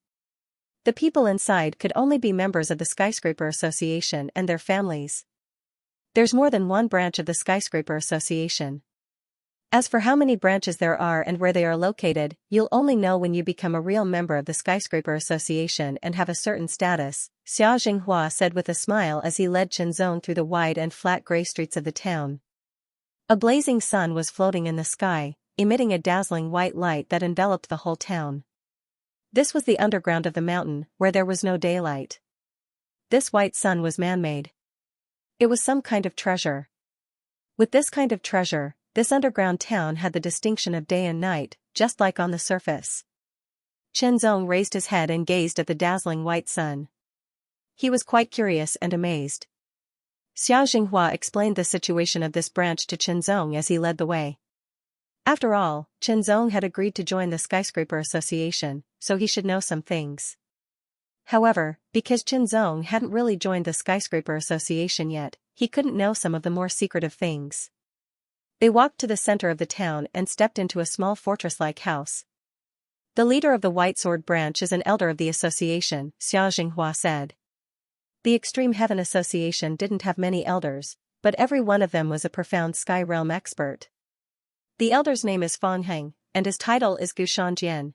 The people inside could only be members of the Skyscraper Association and their families. There's more than one branch of the Skyscraper Association. As for how many branches there are and where they are located, you'll only know when you become a real member of the Skyscraper Association and have a certain status, Xia Jinghua said with a smile as he led Qinzong through the wide and flat gray streets of the town. A blazing sun was floating in the sky, emitting a dazzling white light that enveloped the whole town. This was the underground of the mountain, where there was no daylight. This white sun was man-made. It was some kind of treasure. With this kind of treasure, this underground town had the distinction of day and night, just like on the surface. Qinzong raised his head and gazed at the dazzling white sun. He was quite curious and amazed. Xia Jinghua explained the situation of this branch to Qinzong as he led the way. After all, Qinzong had agreed to join the Skyscraper Association, so he should know some things. However, because Qinzong hadn't really joined the Skyscraper Association yet, he couldn't know some of the more secretive things. They walked to the center of the town and stepped into a small fortress-like house. The leader of the White Sword branch is an elder of the association, Xia Jinghua said. The Extreme Heaven Association didn't have many elders, but every one of them was a profound sky realm expert. The elder's name is Fang Heng, and his title is Gushan Jian.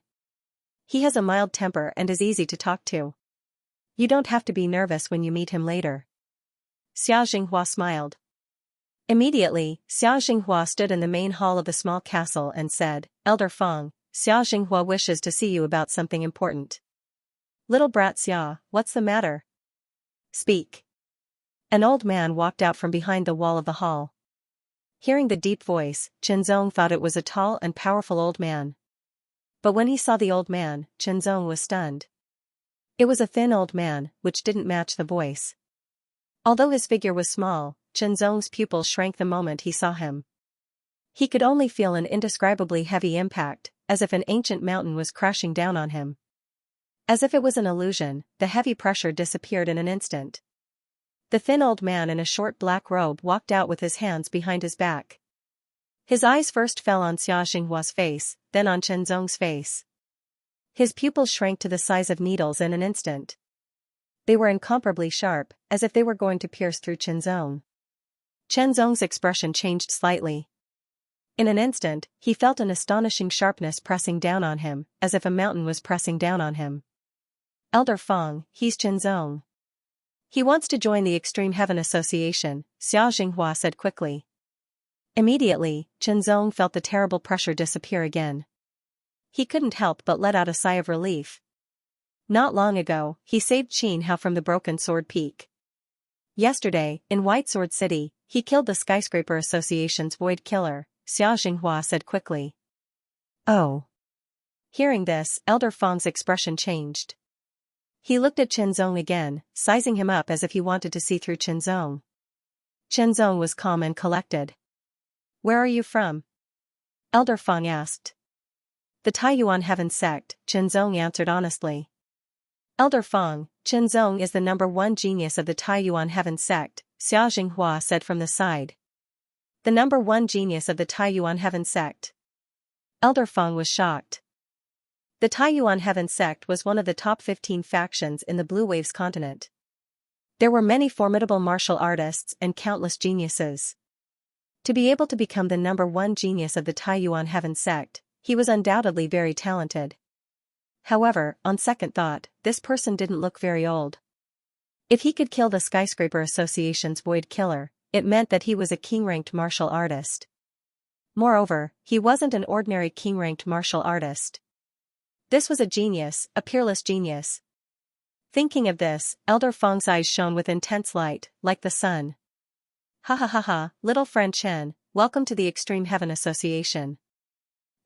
He has a mild temper and is easy to talk to. You don't have to be nervous when you meet him later. Xia Jinghua smiled. Immediately, Xia Jinghua stood in the main hall of the small castle and said, "Elder Fang, Xia Jinghua wishes to see you about something important." "Little brat Xia, what's the matter?" "Speak." An old man walked out from behind the wall of the hall. Hearing the deep voice, Qinzong thought it was a tall and powerful old man. But when he saw the old man, Qinzong was stunned. It was a thin old man, which didn't match the voice. Although his figure was small, Qinzong's pupils shrank the moment he saw him. He could only feel an indescribably heavy impact, as if an ancient mountain was crashing down on him. As if it was an illusion, the heavy pressure disappeared in an instant. The thin old man in a short black robe walked out with his hands behind his back. His eyes first fell on Xia Jinghua's face, then on Qinzong's face. His pupils shrank to the size of needles in an instant. They were incomparably sharp, as if they were going to pierce through Qinzong. Qinzong's expression changed slightly. In an instant, he felt an astonishing sharpness pressing down on him, as if a mountain was pressing down on him. "Elder Fang, he's Qinzong. He wants to join the Extreme Heaven Association," Xia Jinghua said quickly. Immediately, Qinzong felt the terrible pressure disappear again. He couldn't help but let out a sigh of relief. Not long ago, he saved Qin Hao from the Broken Sword Peak. Yesterday, in White Sword City, he killed the Skyscraper Association's Void Killer, Xia Jinghua said quickly. "Oh." Hearing this, Elder Fang's expression changed. He looked at Qinzong again, sizing him up as if he wanted to see through Qinzong. Qinzong was calm and collected. "Where are you from?" Elder Fang asked. "The Taiyuan Heaven Sect," Qinzong answered honestly. "Elder Fang, Qinzong is the #1 genius of the Taiyuan Heaven Sect," Xia Jinghua said from the side. "The #1 genius of the Taiyuan Heaven Sect?" Elder Fang was shocked. The Taiyuan Heaven Sect was one of the top 15 factions in the Blue Waves continent. There were many formidable martial artists and countless geniuses. To be able to become the #1 genius of the Taiyuan Heaven Sect, he was undoubtedly very talented. However, on second thought, this person didn't look very old. If he could kill the Skyscraper Association's Void Killer, it meant that he was a king-ranked martial artist. Moreover, he wasn't an ordinary king-ranked martial artist. This was a genius, a peerless genius. Thinking of this, Elder Feng's eyes shone with intense light, like the sun. Ha ha ha ha, little friend Chen, welcome to the Extreme Heaven Association.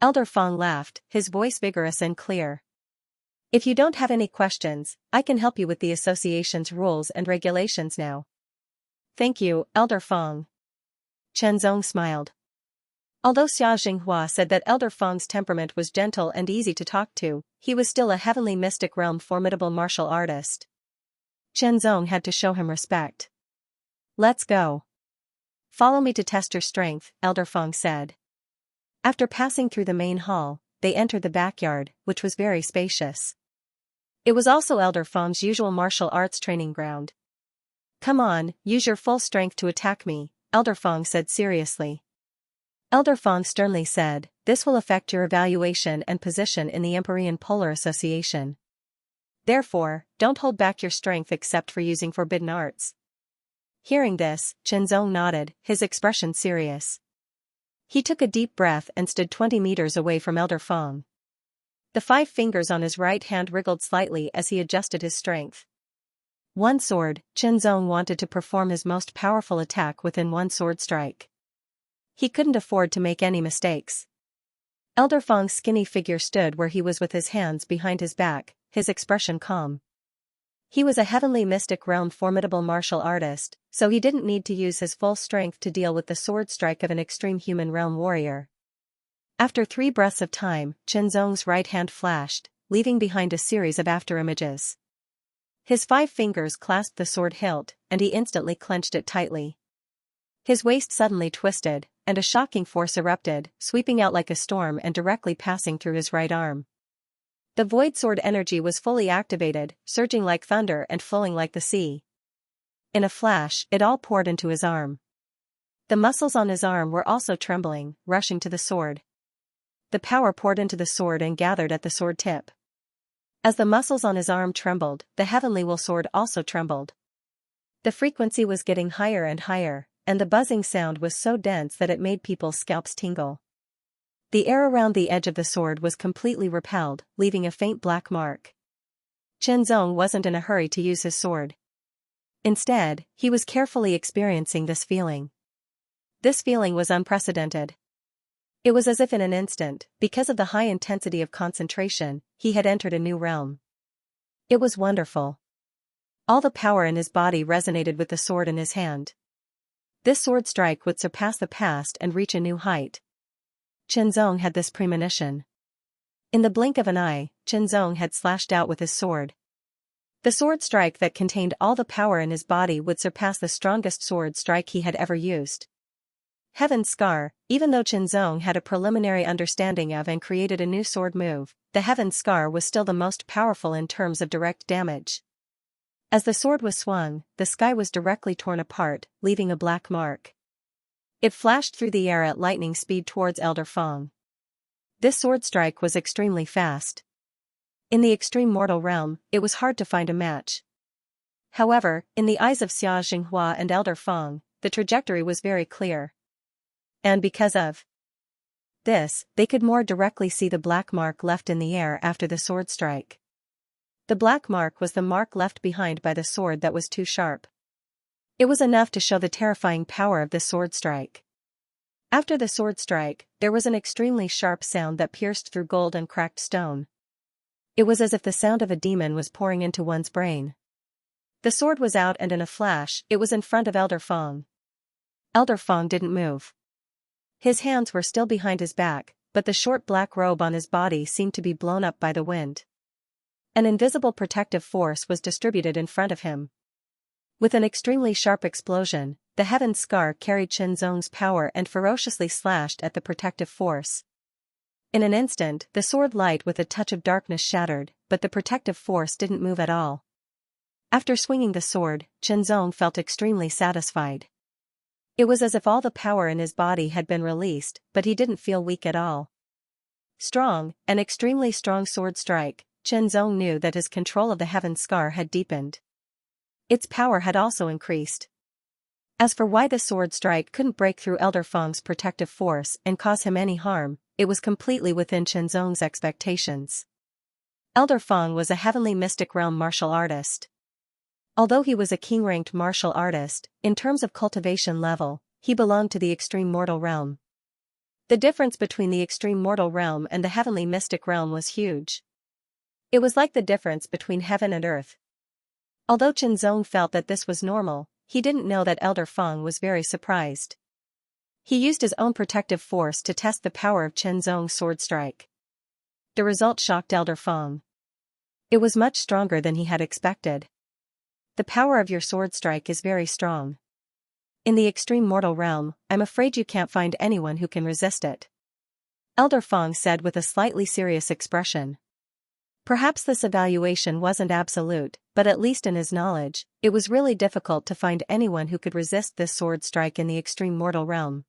Elder Feng laughed, his voice vigorous and clear. If you don't have any questions, I can help you with the association's rules and regulations now. Thank you, Elder Feng. Chen Zong smiled. Although Xianxia said that Elder Feng's temperament was gentle and easy to talk to, he was still a heavenly mystic realm formidable martial artist. Chen Zong had to show him respect. Let's go. Follow me to test your strength, Elder Feng said. After passing through the main hall, they entered the backyard, which was very spacious. It was also Elder Feng's usual martial arts training ground. Come on, use your full strength to attack me, Elder Feng said seriously. Elder Feng sternly said, this will affect your evaluation and position in the Empyrean Polar Association. Therefore, don't hold back your strength except for using forbidden arts. Hearing this, Chen Zong nodded, his expression serious. He took a deep breath and stood 20 meters away from Elder Feng. The 5 fingers on his right hand wriggled slightly as he adjusted his strength. One sword, Chen Zong wanted to perform his most powerful attack within one sword strike. He couldn't afford to make any mistakes. Elder Feng's skinny figure stood where he was with his hands behind his back, his expression calm. He was a heavenly mystic realm formidable martial artist, so he didn't need to use his full strength to deal with the sword strike of an extreme human realm warrior. After 3 breaths of time, Chen Zong's right hand flashed, leaving behind a series of afterimages. His 5 fingers clasped the sword hilt, and he instantly clenched it tightly. His waist suddenly twisted, and a shocking force erupted, sweeping out like a storm and directly passing through his right arm. The void sword energy was fully activated, surging like thunder and flowing like the sea. In a flash, it all poured into his arm. The muscles on his arm were also trembling, rushing to the sword. The power poured into the sword and gathered at the sword tip. As the muscles on his arm trembled, the heavenly will sword also trembled. The frequency was getting higher and higher, and the buzzing sound was so dense that it made people's scalps tingle. The air around the edge of the sword was completely repelled, leaving a faint black mark. Chen Zong wasn't in a hurry to use his sword. Instead, he was carefully experiencing this feeling. This feeling was unprecedented. It was as if in an instant, because of the high intensity of concentration, he had entered a new realm. It was wonderful. All the power in his body resonated with the sword in his hand. This sword strike would surpass the past and reach a new height. Chen Zong had this premonition. In the blink of an eye, Chen Zong had slashed out with his sword. The sword strike that contained all the power in his body would surpass the strongest sword strike he had ever used. Heaven's Scar, even though Chen Zong had a preliminary understanding of and created a new sword move, the Heaven's Scar was still the most powerful in terms of direct damage. As the sword was swung, the sky was directly torn apart, leaving a black mark. It flashed through the air at lightning speed towards Elder Feng. This sword strike was extremely fast. In the extreme mortal realm, it was hard to find a match. However, in the eyes of Xianxia and Elder Feng, the trajectory was very clear. And because of this, they could more directly see the black mark left in the air after the sword strike. The black mark was the mark left behind by the sword that was too sharp. It was enough to show the terrifying power of the sword strike. After the sword strike, there was an extremely sharp sound that pierced through gold and cracked stone. It was as if the sound of a demon was pouring into one's brain. The sword was out and in a flash, it was in front of Elder Feng. Elder Feng didn't move. His hands were still behind his back, but the short black robe on his body seemed to be blown up by the wind. An invisible protective force was distributed in front of him. With an extremely sharp explosion, the Heaven's Scar carried Chen Zong's power and ferociously slashed at the protective force. In an instant, the sword light with a touch of darkness shattered, but the protective force didn't move at all. After swinging the sword, Chen Zong felt extremely satisfied. It was as if all the power in his body had been released, but he didn't feel weak at all. Strong, an extremely strong sword strike, Chen Zong knew that his control of the Heaven's Scar had deepened. Its power had also increased. As for why the sword strike couldn't break through Elder Feng's protective force and cause him any harm, it was completely within Qinzong's expectations. Elder Feng was a heavenly mystic realm martial artist. Although he was a king-ranked martial artist, in terms of cultivation level, he belonged to the extreme mortal realm. The difference between the extreme mortal realm and the heavenly mystic realm was huge. It was like the difference between heaven and earth. Although Qinzong felt that this was normal, he didn't know that Elder Feng was very surprised. He used his own protective force to test the power of Qinzong's sword strike. The result shocked Elder Feng. It was much stronger than he had expected. The power of your sword strike is very strong. In the extreme mortal realm, I'm afraid you can't find anyone who can resist it. Elder Feng said with a slightly serious expression. Perhaps this evaluation wasn't absolute, but at least in his knowledge, it was really difficult to find anyone who could resist this sword strike in the extreme mortal realm.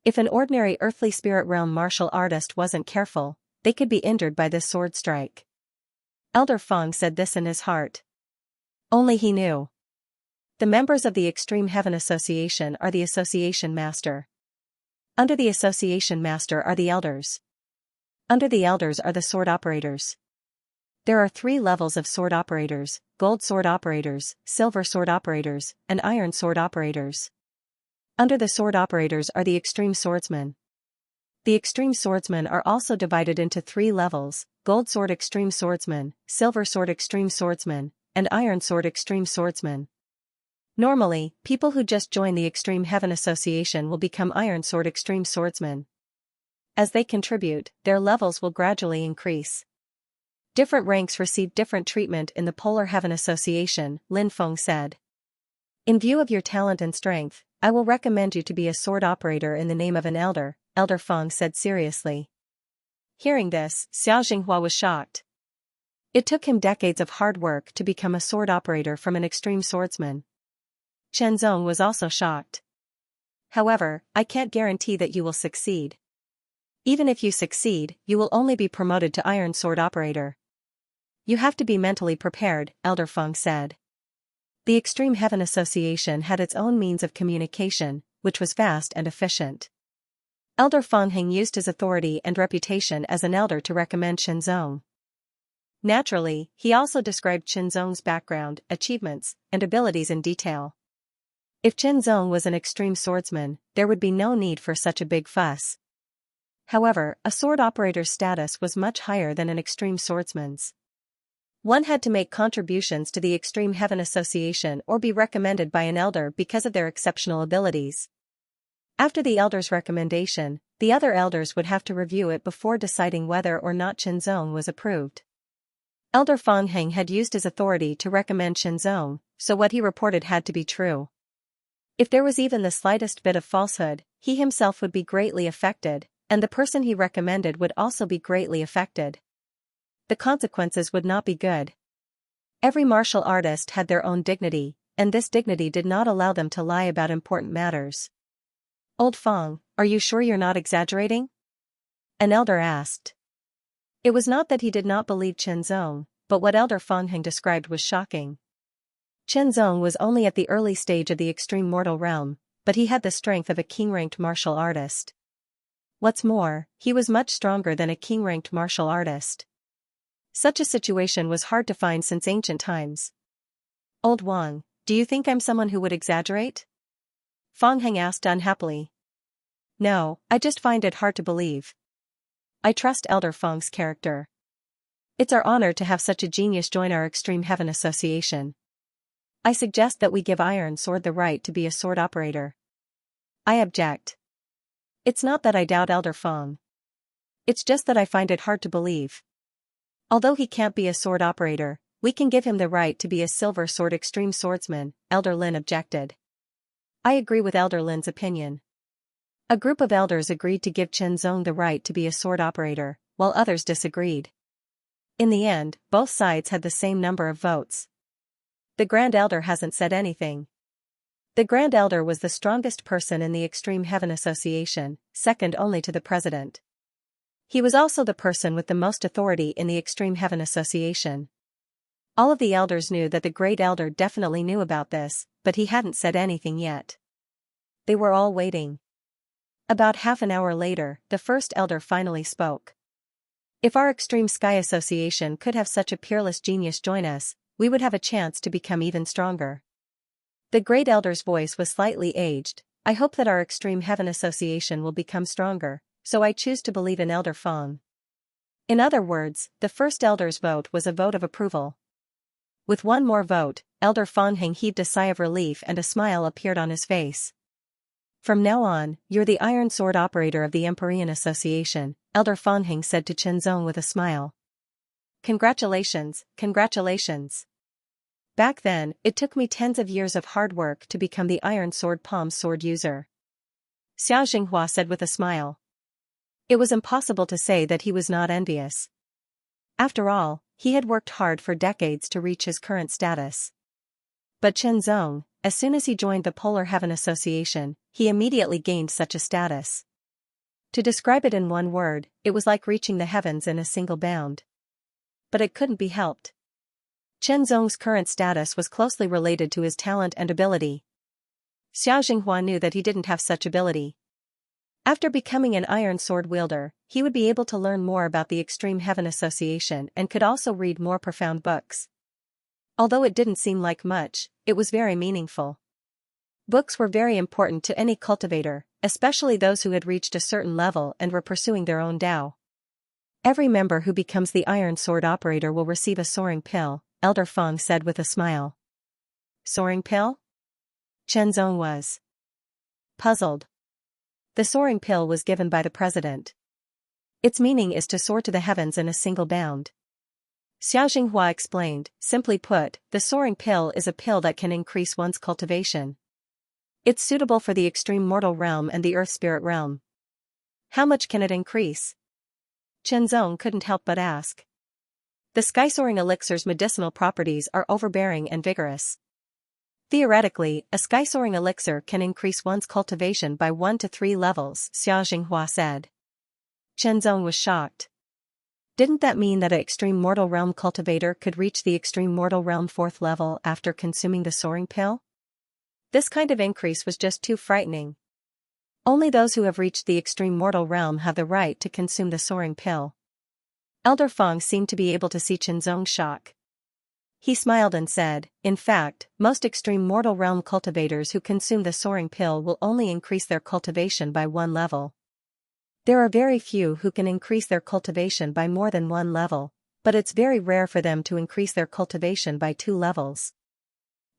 If an ordinary earthly spirit realm martial artist wasn't careful, they could be injured by this sword strike. Elder Feng said this in his heart. Only he knew. The members of the Extreme Heaven Association are the Association Master. Under the Association Master are the Elders. Under the Elders are the Sword Operators. There are 3 levels of Sword Operators: Gold Sword Operators, Silver Sword Operators, and Iron Sword Operators. Under the Sword Operators are the Extreme Swordsmen. The Extreme Swordsmen are also divided into 3 levels: Gold Sword Extreme Swordsman, Silver Sword Extreme Swordsman, and Iron Sword Extreme Swordsman. Normally, people who just join the Extreme Heaven Association will become Iron Sword Extreme Swordsmen. As they contribute, their levels will gradually increase. Different ranks receive different treatment in the Polar Heaven Association, Lin Feng said. In view of your talent and strength, I will recommend you to be a sword operator in the name of an elder, Elder Feng said seriously. Hearing this, Xianxia was shocked. It took him decades of hard work to become a sword operator from an extreme swordsman. Qinzong was also shocked. However, I can't guarantee that you will succeed. Even if you succeed, you will only be promoted to Iron Sword Operator. You have to be mentally prepared, Elder Feng said. The Extreme Heaven Association had its own means of communication, which was fast and efficient. Elder Feng used his authority and reputation as an elder to recommend Qinzong. Naturally, he also described Qinzong's background, achievements, and abilities in detail. If Qinzong was an extreme swordsman, there would be no need for such a big fuss. However, a sword operator's status was much higher than an extreme swordsman's. One had to make contributions to the Extreme Heaven Association or be recommended by an elder because of their exceptional abilities. After the elder's recommendation, the other elders would have to review it before deciding whether or not Qinzong was approved. Elder Feng had used his authority to recommend Qinzong, so what he reported had to be true. If there was even the slightest bit of falsehood, he himself would be greatly affected, and the person he recommended would also be greatly affected. The consequences would not be good. Every martial artist had their own dignity, and this dignity did not allow them to lie about important matters. Old Feng, are you sure you're not exaggerating? An elder asked. It was not that he did not believe Qinzong, but what Elder Feng described was shocking. Qinzong was only at the early stage of the extreme mortal realm, but he had the strength of a king-ranked martial artist. What's more, he was much stronger than a king-ranked martial artist. Such a situation was hard to find since ancient times. Old Wang, do you think I'm someone who would exaggerate? Feng asked unhappily. No, I just find it hard to believe. I trust Elder Feng's character. It's our honor to have such a genius join our Extreme Heaven Association. I suggest that we give Iron Sword the right to be a sword operator. I object. It's not that I doubt Elder Feng. It's just that I find it hard to believe. Although he can't be a sword operator, we can give him the right to be a Silver Sword Extreme Swordsman, Elder Lin objected. I agree with Elder Lin's opinion. A group of elders agreed to give Qinzong the right to be a sword operator, while others disagreed. In the end, both sides had the same number of votes. The Grand Elder hasn't said anything. The Grand Elder was the strongest person in the Extreme Heaven Association, second only to the President. He was also the person with the most authority in the Extreme Heaven Association. All of the elders knew that the great elder definitely knew about this, but he hadn't said anything yet. They were all waiting. About half an hour later, the first elder finally spoke. If our Extreme Sky Association could have such a peerless genius join us, we would have a chance to become even stronger. The great elder's voice was slightly aged. I hope that our Extreme Heaven Association will become stronger, so I choose to believe in Elder Feng. In other words, the first elder's vote was a vote of approval. With one more vote, Elder Feng heaved a sigh of relief and a smile appeared on his face. From now on, you're the Iron Sword operator of the Empyrean Association, Elder Feng said to Chenzong with a smile. Congratulations, congratulations. Back then, it took me tens of years of hard work to become the Iron Sword Palm Sword user. Xianxia said with a smile. It was impossible to say that he was not envious. After all, he had worked hard for decades to reach his current status. But Chenzong, as soon as he joined the Polar Heaven Association, he immediately gained such a status. To describe it in one word, it was like reaching the heavens in a single bound. But it couldn't be helped. Chenzong's current status was closely related to his talent and ability. Xiao Jinghua knew that he didn't have such ability. After becoming an Iron Sword wielder, he would be able to learn more about the Extreme Heaven Association and could also read more profound books. Although it didn't seem like much, it was very meaningful. Books were very important to any cultivator, especially those who had reached a certain level and were pursuing their own Tao. Every member who becomes the Iron Sword operator will receive a soaring pill, Elder Feng said with a smile. Soaring pill? Chenzong was puzzled. The soaring pill was given by the president. Its meaning is to soar to the heavens in a single bound. Xiao Jinghua explained, simply put, the soaring pill is a pill that can increase one's cultivation. It's suitable for the extreme mortal realm and the earth spirit realm. How much can it increase? Chenzong couldn't help but ask. The sky soaring elixir's medicinal properties are overbearing and vigorous. Theoretically, a sky soaring elixir can increase one's cultivation by 1 to 3 levels, Xiao Jinghua said. Chenzong was shocked. Didn't that mean that an extreme mortal realm cultivator could reach the extreme mortal realm 4th level after consuming the soaring pill? This kind of increase was just too frightening. Only those who have reached the extreme mortal realm have the right to consume the soaring pill. Elder Feng seemed to be able to see Chenzong's shock. He smiled and said, in fact, most extreme mortal realm cultivators who consume the soaring pill will only increase their cultivation by 1 level. There are very few who can increase their cultivation by more than 1 level, but it's very rare for them to increase their cultivation by 2 levels.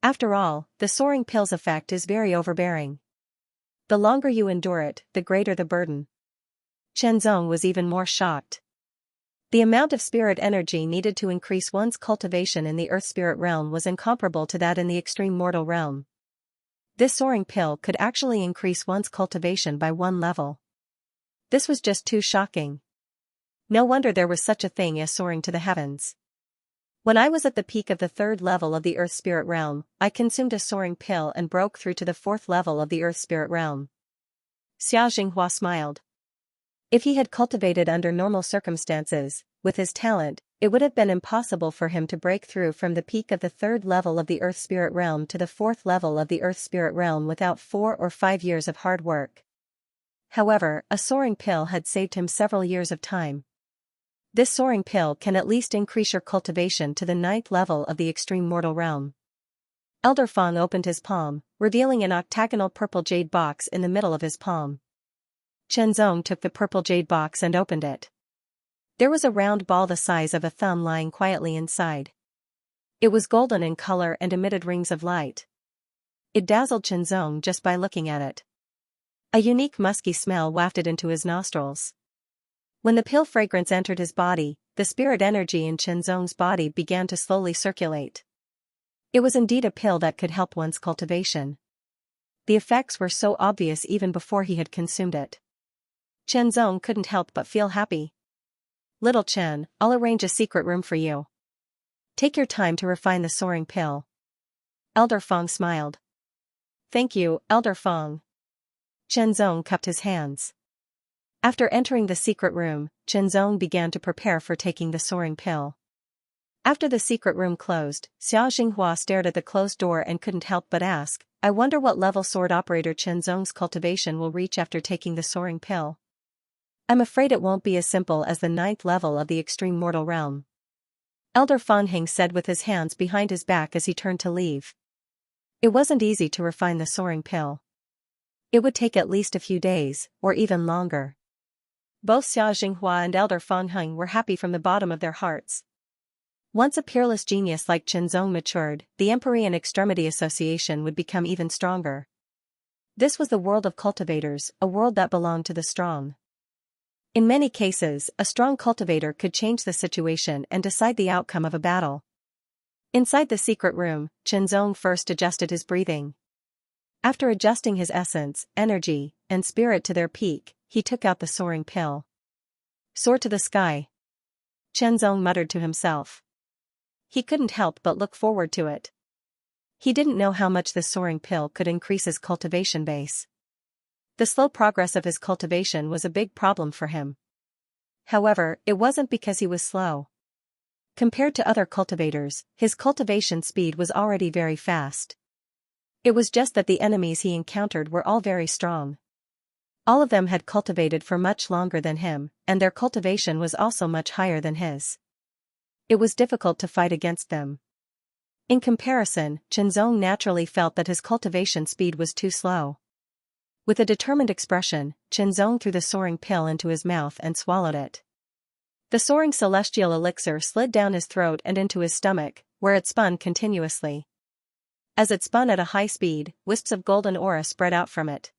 After all, the soaring pill's effect is very overbearing. The longer you endure it, the greater the burden. Chenzong was even more shocked. The amount of spirit energy needed to increase one's cultivation in the earth spirit realm was incomparable to that in the extreme mortal realm. This soaring pill could actually increase one's cultivation by 1 level. This was just too shocking. No wonder there was such a thing as soaring to the heavens. When I was at the peak of the 3rd level of the earth spirit realm, I consumed a soaring pill and broke through to the 4th level of the earth spirit realm. Xiao Jinghua smiled. If he had cultivated under normal circumstances, with his talent, it would have been impossible for him to break through from the peak of the 3rd level of the earth spirit realm to the 4th level of the earth spirit realm without 4 or 5 years of hard work. However, a soaring pill had saved him several years of time. This soaring pill can at least increase your cultivation to the 9th level of the extreme mortal realm. Elder Feng opened his palm, revealing an octagonal purple jade box in the middle of his palm. Chenzong took the purple jade box and opened it. There was a round ball the size of a thumb lying quietly inside. It was golden in color and emitted rings of light. It dazzled Chenzong just by looking at it. A unique musky smell wafted into his nostrils. When the pill fragrance entered his body, the spirit energy in Chenzong's body began to slowly circulate. It was indeed a pill that could help one's cultivation. The effects were so obvious even before he had consumed it. Chenzong couldn't help but feel happy. Little Chen, I'll arrange a secret room for you. Take your time to refine the soaring pill. Elder Feng smiled. Thank you, Elder Feng. Chenzong cupped his hands. After entering the secret room, Chenzong began to prepare for taking the soaring pill. After the secret room closed, Xianxia stared at the closed door and couldn't help but ask, I wonder what level sword operator Zong's cultivation will reach after taking the soaring pill. I'm afraid it won't be as simple as the 9th level of the extreme mortal realm. Elder Fanheng said with his hands behind his back as he turned to leave. It wasn't easy to refine the soaring pill. It would take at least a few days, or even longer. Both Xianxia and Elder Fanheng were happy from the bottom of their hearts. Once a peerless genius like Zong matured, the Empyrean Extremity Association would become even stronger. This was the world of cultivators, a world that belonged to the strong. In many cases, a strong cultivator could change the situation and decide the outcome of a battle. Inside the secret room, Zong first adjusted his breathing. After adjusting his essence, energy, and spirit to their peak, he took out the soaring pill. Soar to the sky. Zong muttered to himself. He couldn't help but look forward to it. He didn't know how much the soaring pill could increase his cultivation base. The slow progress of his cultivation was a big problem for him. However, it wasn't because he was slow. Compared to other cultivators, his cultivation speed was already very fast. It was just that the enemies he encountered were all very strong. All of them had cultivated for much longer than him, and their cultivation was also much higher than his. It was difficult to fight against them. In comparison, Zong naturally felt that his cultivation speed was too slow. With a determined expression, Zong threw the soaring pill into his mouth and swallowed it. The soaring celestial elixir slid down his throat and into his stomach, where it spun continuously. As it spun at a high speed, wisps of golden aura spread out from it.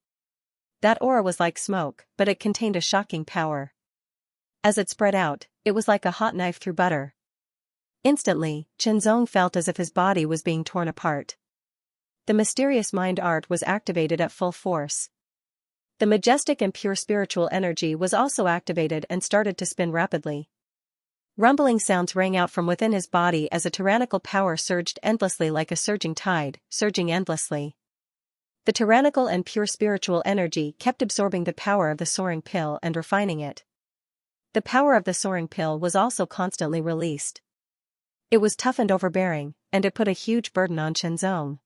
That aura was like smoke, but it contained a shocking power. As it spread out, it was like a hot knife through butter. Instantly, Zong felt as if his body was being torn apart. The mysterious mind art was activated at full force. The majestic and pure spiritual energy was also activated and started to spin rapidly. Rumbling sounds rang out from within his body as a tyrannical power surged endlessly like a surging tide, surging endlessly. The tyrannical and pure spiritual energy kept absorbing the power of the soaring pill and refining it. The power of the soaring pill was also constantly released. It was tough and overbearing, and it put a huge burden on Zong.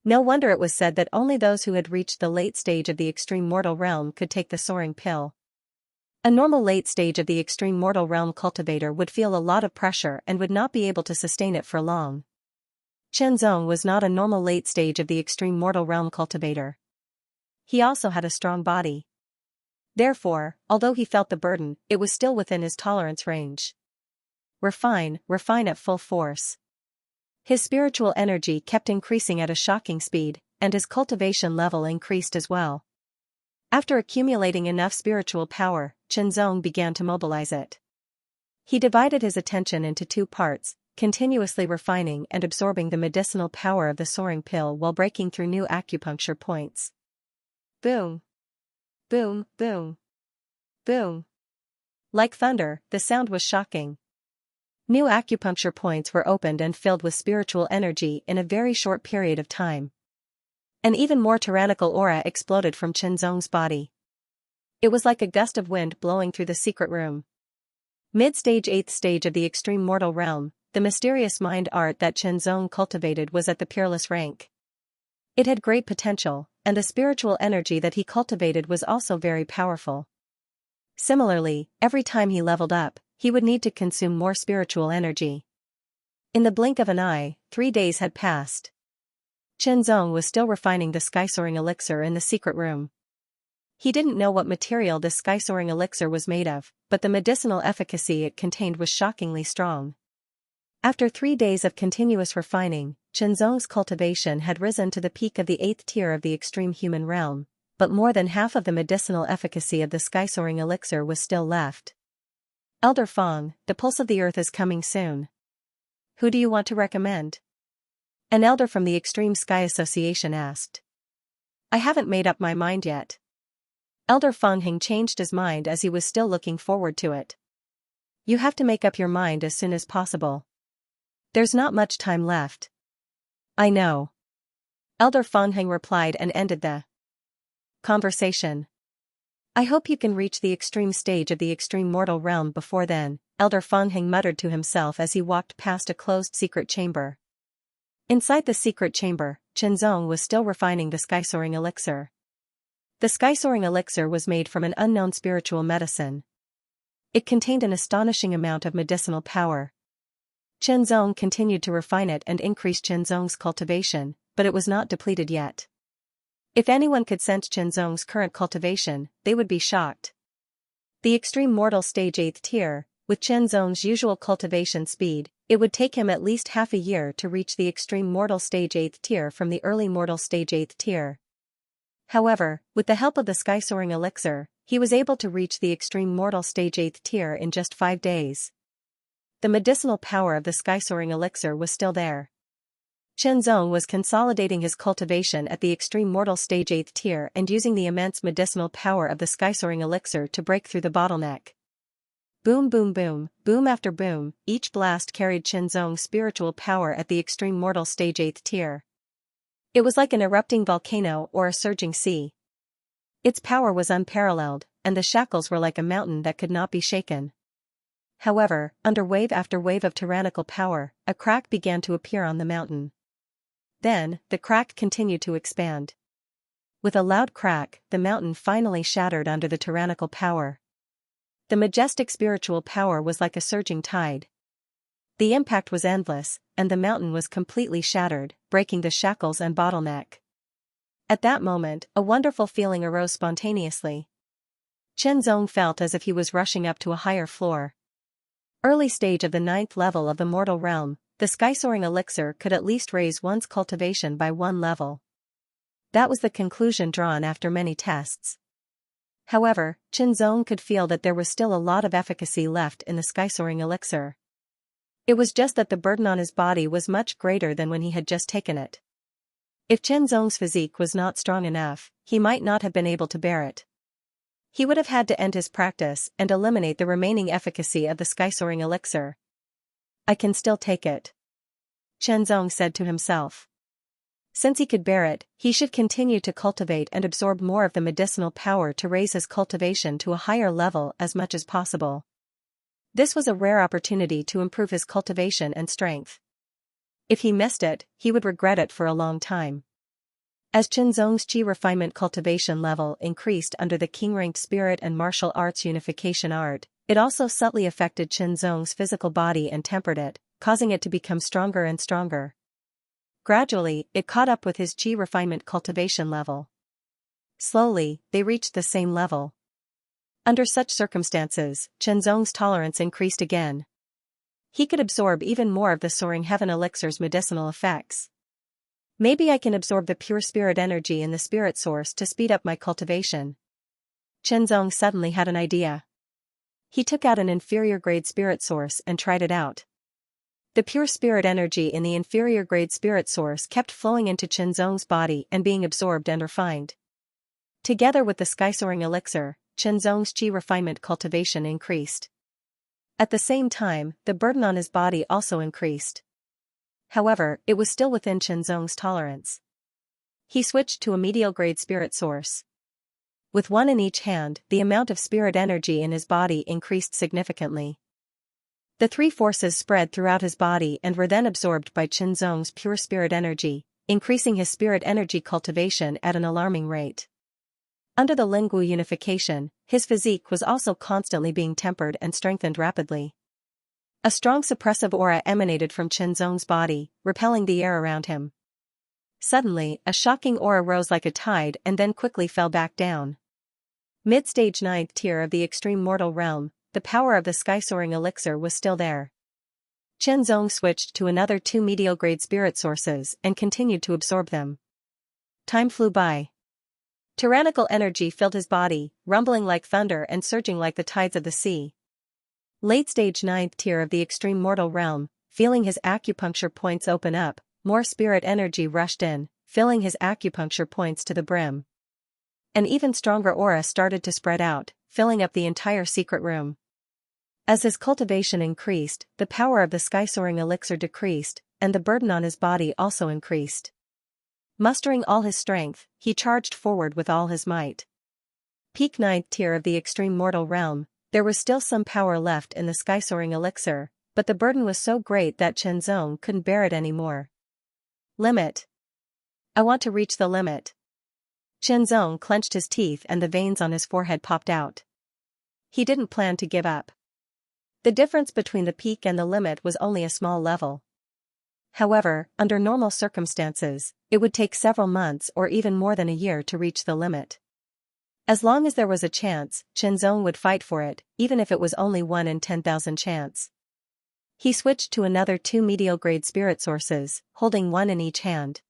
No wonder it was said that only those who had reached the late stage of the extreme mortal realm could take the soaring pill. A normal late stage of the extreme mortal realm cultivator would feel a lot of pressure and would not be able to sustain it for long. Zong was not a normal late stage of the extreme mortal realm cultivator. He also had a strong body. Therefore, although he felt the burden, it was still within his tolerance range. Refine at full force. His spiritual energy kept increasing at a shocking speed, and his cultivation level increased as well. After accumulating enough spiritual power, Zong began to mobilize it. He divided his attention into 2 parts, continuously refining and absorbing the medicinal power of the soaring pill while breaking through new acupuncture points. Boom! Boom, boom! Boom! Like thunder, the sound was shocking. New acupuncture points were opened and filled with spiritual energy in a very short period of time. An even more tyrannical aura exploded from Zong's body. It was like a gust of wind blowing through the secret room. Mid-stage 8th stage of the extreme mortal realm, the mysterious mind art that Zong cultivated was at the peerless rank. It had great potential, and the spiritual energy that he cultivated was also very powerful. Similarly, every time he leveled up, he would need to consume more spiritual energy. In the blink of an eye, 3 days had passed. Zong was still refining the sky-soaring elixir in the secret room. He didn't know what material this sky-soaring elixir was made of, but the medicinal efficacy it contained was shockingly strong. After 3 days of continuous refining, Zong's cultivation had risen to the peak of the 8th tier of the extreme human realm, but more than half of the medicinal efficacy of the sky-soaring elixir was still left. Elder Fong, the pulse of the earth is coming soon. Who do you want to recommend? An elder from the Extreme Sky Association asked. I haven't made up my mind yet. Elder Fanheng changed his mind as he was still looking forward to it. You have to make up your mind as soon as possible. There's not much time left. I know. Elder Fanheng replied and ended the conversation. I hope you can reach the extreme stage of the extreme mortal realm before then, Elder Fangheng muttered to himself as he walked past a closed secret chamber. Inside the secret chamber, Chenzong was still refining the sky-soaring elixir. The sky-soaring elixir was made from an unknown spiritual medicine. It contained an astonishing amount of medicinal power. Chenzong continued to refine it and increase Chenzong's cultivation, but it was not depleted yet. If anyone could sense Chenzong's current cultivation, they would be shocked. The extreme mortal stage 8th tier, with Chenzong's usual cultivation speed, it would take him at least half a year to reach the extreme mortal stage 8th tier from the early mortal stage 8th tier. However, with the help of the sky-soaring elixir, he was able to reach the extreme mortal stage 8th tier in just 5 days. The medicinal power of the sky-soaring elixir was still there. Chenzong was consolidating his cultivation at the extreme mortal stage 8th tier and using the immense medicinal power of the sky-soaring elixir to break through the bottleneck. Boom boom boom, boom after boom, each blast carried Chenzong's spiritual power at the extreme mortal stage 8th tier. It was like an erupting volcano or a surging sea. Its power was unparalleled, and the shackles were like a mountain that could not be shaken. However, under wave after wave of tyrannical power, a crack began to appear on the mountain. Then, the crack continued to expand. With a loud crack, the mountain finally shattered under the tyrannical power. The majestic spiritual power was like a surging tide. The impact was endless, and the mountain was completely shattered, breaking the shackles and bottleneck. At that moment, a wonderful feeling arose spontaneously. Chenzong felt as if he was rushing up to a higher floor. Early stage of the 9th level of the mortal realm, the sky-soaring elixir could at least raise one's cultivation by 1 level. That was the conclusion drawn after many tests. However, Chenzong could feel that there was still a lot of efficacy left in the sky-soaring elixir. It was just that the burden on his body was much greater than when he had just taken it. If Chenzong's physique was not strong enough, he might not have been able to bear it. He would have had to end his practice and eliminate the remaining efficacy of the sky-soaring elixir. I can still take it, Chenzong said to himself. Since he could bear it, he should continue to cultivate and absorb more of the medicinal power to raise his cultivation to a higher level as much as possible. This was a rare opportunity to improve his cultivation and strength. If he missed it, he would regret it for a long time. As Chenzong's Qi refinement cultivation level increased under the king-ranked spirit and martial arts unification art, it also subtly affected Chenzong's physical body and tempered it, causing it to become stronger and stronger. Gradually, it caught up with his Qi refinement cultivation level. Slowly, they reached the same level. Under such circumstances, Chenzong's tolerance increased again. He could absorb even more of the soaring heaven elixir's medicinal effects. Maybe I can absorb the pure spirit energy in the spirit source to speed up my cultivation. Chenzong suddenly had an idea. He took out an inferior grade spirit source and tried it out. The pure spirit energy in the inferior grade spirit source kept flowing into Chenzong's body and being absorbed and refined. Together with the sky-soaring elixir, Chenzong's Qi refinement cultivation increased. At the same time, the burden on his body also increased. However, it was still within Chenzong's tolerance. He switched to a medial grade spirit source. With one in each hand, the amount of spirit energy in his body increased significantly. The 3 forces spread throughout his body and were then absorbed by Chenzong's pure spirit energy, increasing his spirit energy cultivation at an alarming rate. Under the Lingwu unification, his physique was also constantly being tempered and strengthened rapidly. A strong suppressive aura emanated from Chenzong's body, repelling the air around him. Suddenly, a shocking aura rose like a tide and then quickly fell back down. Mid-stage 9th tier of the extreme mortal realm, the power of the sky-soaring elixir was still there. Chenzong switched to another 2 medial grade spirit sources and continued to absorb them. Time flew by. Tyrannical energy filled his body, rumbling like thunder and surging like the tides of the sea. Late-stage 9th tier of the extreme mortal realm, feeling his acupuncture points open up, more spirit energy rushed in, filling his acupuncture points to the brim. An even stronger aura started to spread out, filling up the entire secret room. As his cultivation increased, the power of the sky-soaring elixir decreased, and the burden on his body also increased. Mustering all his strength, he charged forward with all his might. Peak 9th tier of the extreme mortal realm, there was still some power left in the sky-soaring elixir, but the burden was so great that Chenzong couldn't bear it anymore. Limit. I want to reach the limit. Chenzong clenched his teeth and the veins on his forehead popped out. He didn't plan to give up. The difference between the peak and the limit was only a small level. However, under normal circumstances, it would take several months or even more than a year to reach the limit. As long as there was a chance, Chenzong would fight for it, even if it was only 1 in 10,000 chance. He switched to another 2 medial-grade spirit sources, holding one in each hand.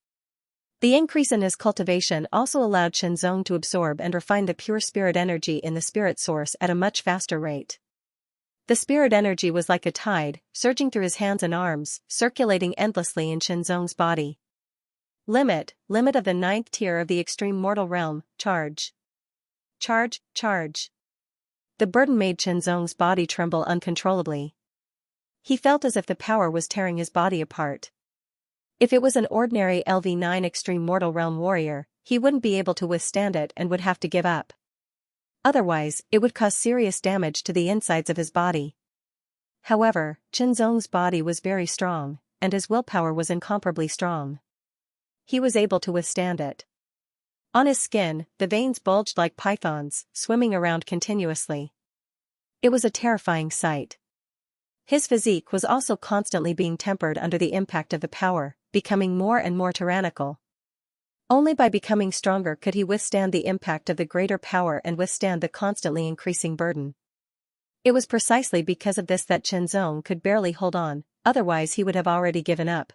The increase in his cultivation also allowed Chenzong to absorb and refine the pure spirit energy in the spirit source at a much faster rate. The spirit energy was like a tide, surging through his hands and arms, circulating endlessly in Chenzong's body. Limit of the 9th tier of the extreme mortal realm, charge. Charge, charge. The burden made Chenzong's body tremble uncontrollably. He felt as if the power was tearing his body apart. If it was an ordinary LV9 extreme mortal realm warrior, he wouldn't be able to withstand it and would have to give up. Otherwise, it would cause serious damage to the insides of his body. However, Chenzong's body was very strong, and his willpower was incomparably strong. He was able to withstand it. On his skin, the veins bulged like pythons, swimming around continuously. It was a terrifying sight. His physique was also constantly being tempered under the impact of the power, becoming more and more tyrannical. Only by becoming stronger could he withstand the impact of the greater power and withstand the constantly increasing burden. It was precisely because of this that Chenzong could barely hold on, otherwise he would have already given up.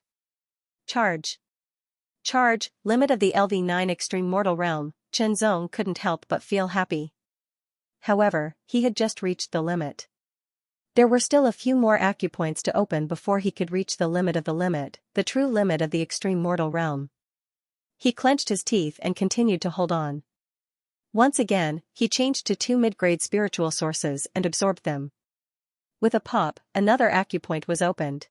Charge. Charge, limit of the LV9 extreme mortal realm, Chenzong couldn't help but feel happy. However, he had just reached the limit. There were still a few more acupoints to open before he could reach the limit of the limit, the true limit of the extreme mortal realm. He clenched his teeth and continued to hold on. Once again, he changed to 2 mid-grade spiritual sources and absorbed them. With a pop, another acupoint was opened.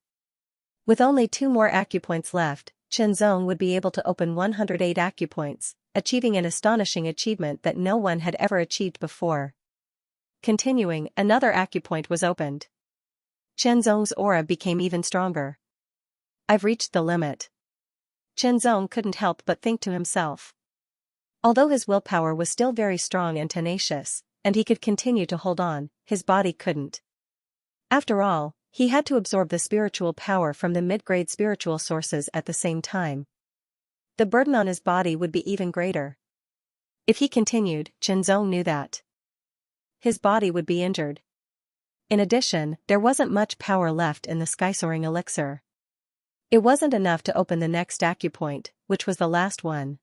With only 2 more acupoints left, Chenzong would be able to open 108 acupoints, achieving an astonishing achievement that no one had ever achieved before. Continuing, another acupoint was opened. Chenzong's aura became even stronger. I've reached the limit. Chenzong couldn't help but think to himself. Although his willpower was still very strong and tenacious, and he could continue to hold on, his body couldn't. After all, he had to absorb the spiritual power from the mid-grade spiritual sources at the same time. The burden on his body would be even greater. If he continued, Chenzong knew that his body would be injured. In addition, there wasn't much power left in the sky-soaring elixir. It wasn't enough to open the next acupoint, which was the last one.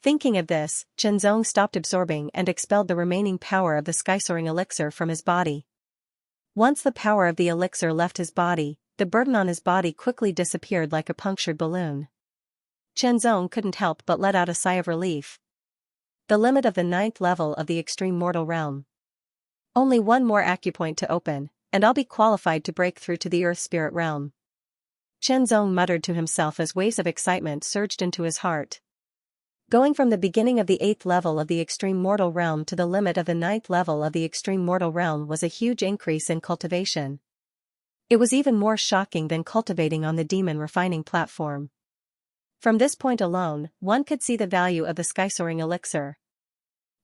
Thinking of this, Chenzong stopped absorbing and expelled the remaining power of the sky-soaring elixir from his body. Once the power of the elixir left his body, the burden on his body quickly disappeared like a punctured balloon. Chenzong couldn't help but let out a sigh of relief. The limit of the 9th level of the extreme mortal realm. Only 1 more acupoint to open, and I'll be qualified to break through to the earth spirit realm. Chenzong muttered to himself as waves of excitement surged into his heart. Going from the beginning of the 8th level of the extreme mortal realm to the limit of the 9th level of the extreme mortal realm was a huge increase in cultivation. It was even more shocking than cultivating on the demon refining platform. From this point alone, one could see the value of the sky-soaring elixir.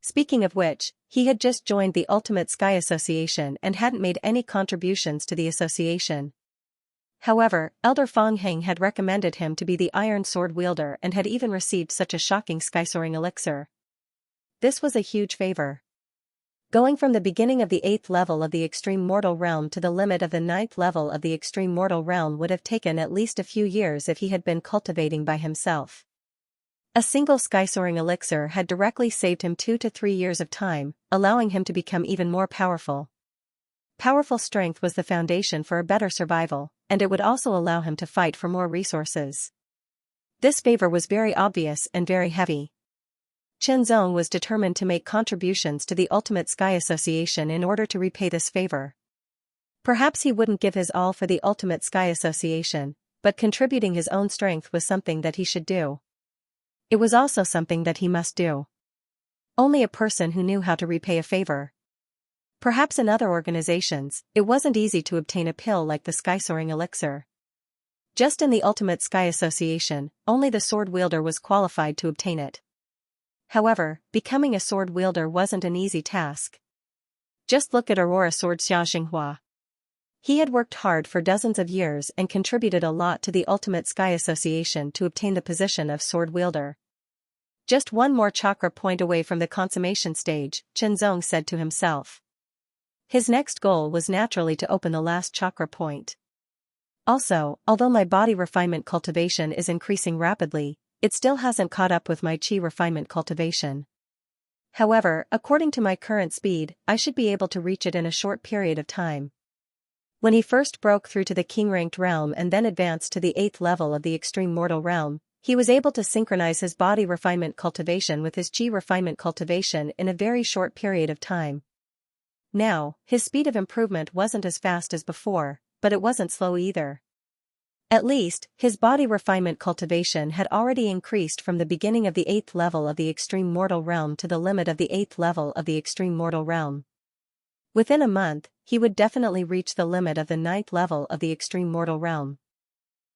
Speaking of which, he had just joined the Ultimate Sky Association and hadn't made any contributions to the association. However, Elder Fong Heng had recommended him to be the Iron Sword wielder and had even received such a shocking sky-soaring elixir. This was a huge favor. Going from the beginning of the 8th level of the extreme mortal realm to the limit of the 9th level of the extreme mortal realm would have taken at least a few years if he had been cultivating by himself. A single sky-soaring elixir had directly saved him 2 to 3 years of time, allowing him to become even more powerful. Powerful strength was the foundation for a better survival, and it would also allow him to fight for more resources. This favor was very obvious and very heavy. Chenzong was determined to make contributions to the Ultimate Sky Association in order to repay this favor. Perhaps he wouldn't give his all for the Ultimate Sky Association, but contributing his own strength was something that he should do. It was also something that he must do. Only a person who knew how to repay a favor. Perhaps in other organizations, it wasn't easy to obtain a pill like the sky-soaring elixir. Just in the Ultimate Sky Association, only the sword wielder was qualified to obtain it. However, becoming a sword wielder wasn't an easy task. Just look at Aurora Sword Xianxia. He had worked hard for dozens of years and contributed a lot to the Ultimate Sky Association to obtain the position of sword wielder. Just one more chakra point away from the consummation stage, Chenzong said to himself. His next goal was naturally to open the last chakra point. Also, although my body refinement cultivation is increasing rapidly, it still hasn't caught up with my chi refinement cultivation. However, according to my current speed, I should be able to reach it in a short period of time. When he first broke through to the king-ranked realm and then advanced to the 8th level of the extreme mortal realm, he was able to synchronize his body refinement cultivation with his chi refinement cultivation in a very short period of time. Now, his speed of improvement wasn't as fast as before, but it wasn't slow either. At least, his body refinement cultivation had already increased from the beginning of the 8th level of the extreme mortal realm to the limit of the 8th level of the extreme mortal realm. Within a month, he would definitely reach the limit of the 9th level of the extreme mortal realm.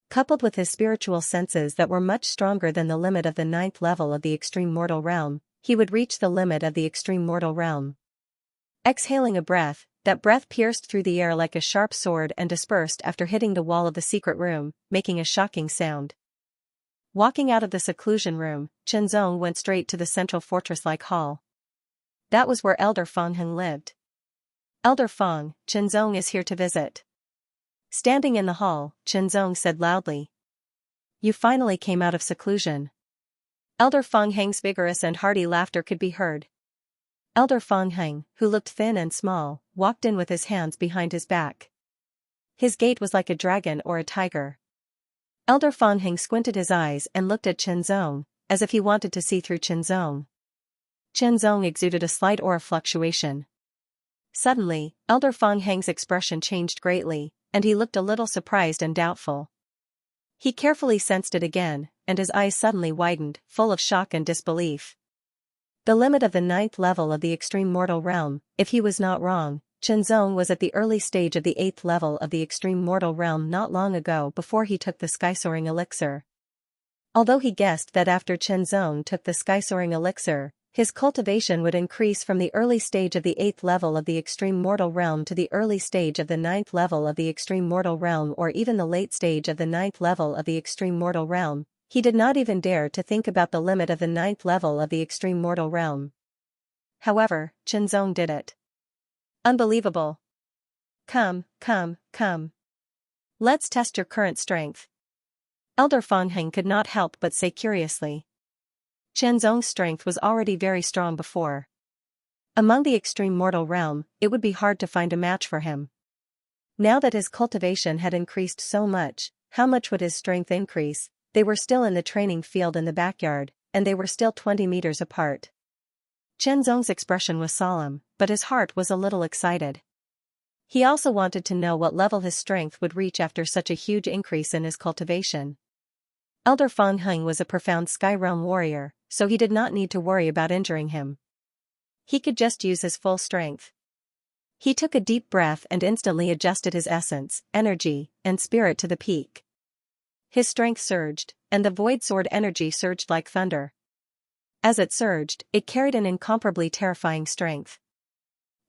Coupled with his spiritual senses that were much stronger than the limit of the 9th level of the extreme mortal realm, he would reach the limit of the extreme mortal realm. Exhaling a breath, that breath pierced through the air like a sharp sword and dispersed after hitting the wall of the secret room, making a shocking sound. Walking out of the seclusion room, Chenzong went straight to the central fortress-like hall. That was where Elder Feng Heng lived. Elder Feng, Chenzong is here to visit. Standing in the hall, Chenzong said loudly. You finally came out of seclusion. Elder Feng Heng's vigorous and hearty laughter could be heard. Elder Feng Heng, who looked thin and small, walked in with his hands behind his back. His gait was like a dragon or a tiger. Elder Feng Heng squinted his eyes and looked at Chenzong, as if he wanted to see through Chenzong. Chenzong exuded a slight aura fluctuation. Suddenly, Elder Feng Heng's expression changed greatly, and he looked a little surprised and doubtful. He carefully sensed it again, and his eyes suddenly widened, full of shock and disbelief. The limit of the 9th level of the extreme mortal realm, if he was not wrong, Chenzong was at the early stage of the 8th level of the extreme mortal realm not long ago before he took the sky-soaring elixir. Although he guessed that after Chenzong took the sky-soaring elixir, his cultivation would increase from the early stage of the 8th level of the extreme mortal realm to the early stage of the 9th level of the extreme mortal realm or even the late stage of the 9th level of the extreme mortal realm, he did not even dare to think about the limit of the 9th level of the extreme mortal realm. However, Chenzong did it. Unbelievable. Come. Let's test your current strength. Elder Feng Heng could not help but say curiously. Chenzong's strength was already very strong before. Among the extreme mortal realm, it would be hard to find a match for him. Now that his cultivation had increased so much, how much would his strength increase? They were still in the training field in the backyard, and they were still 20 meters apart. Chenzong's expression was solemn, but his heart was a little excited. He also wanted to know what level his strength would reach after such a huge increase in his cultivation. Elder Feng Heng was a profound Sky Realm warrior, so he did not need to worry about injuring him. He could just use his full strength. He took a deep breath and instantly adjusted his essence, energy, and spirit to the peak. His strength surged, and the void sword energy surged like thunder. As it surged, it carried an incomparably terrifying strength.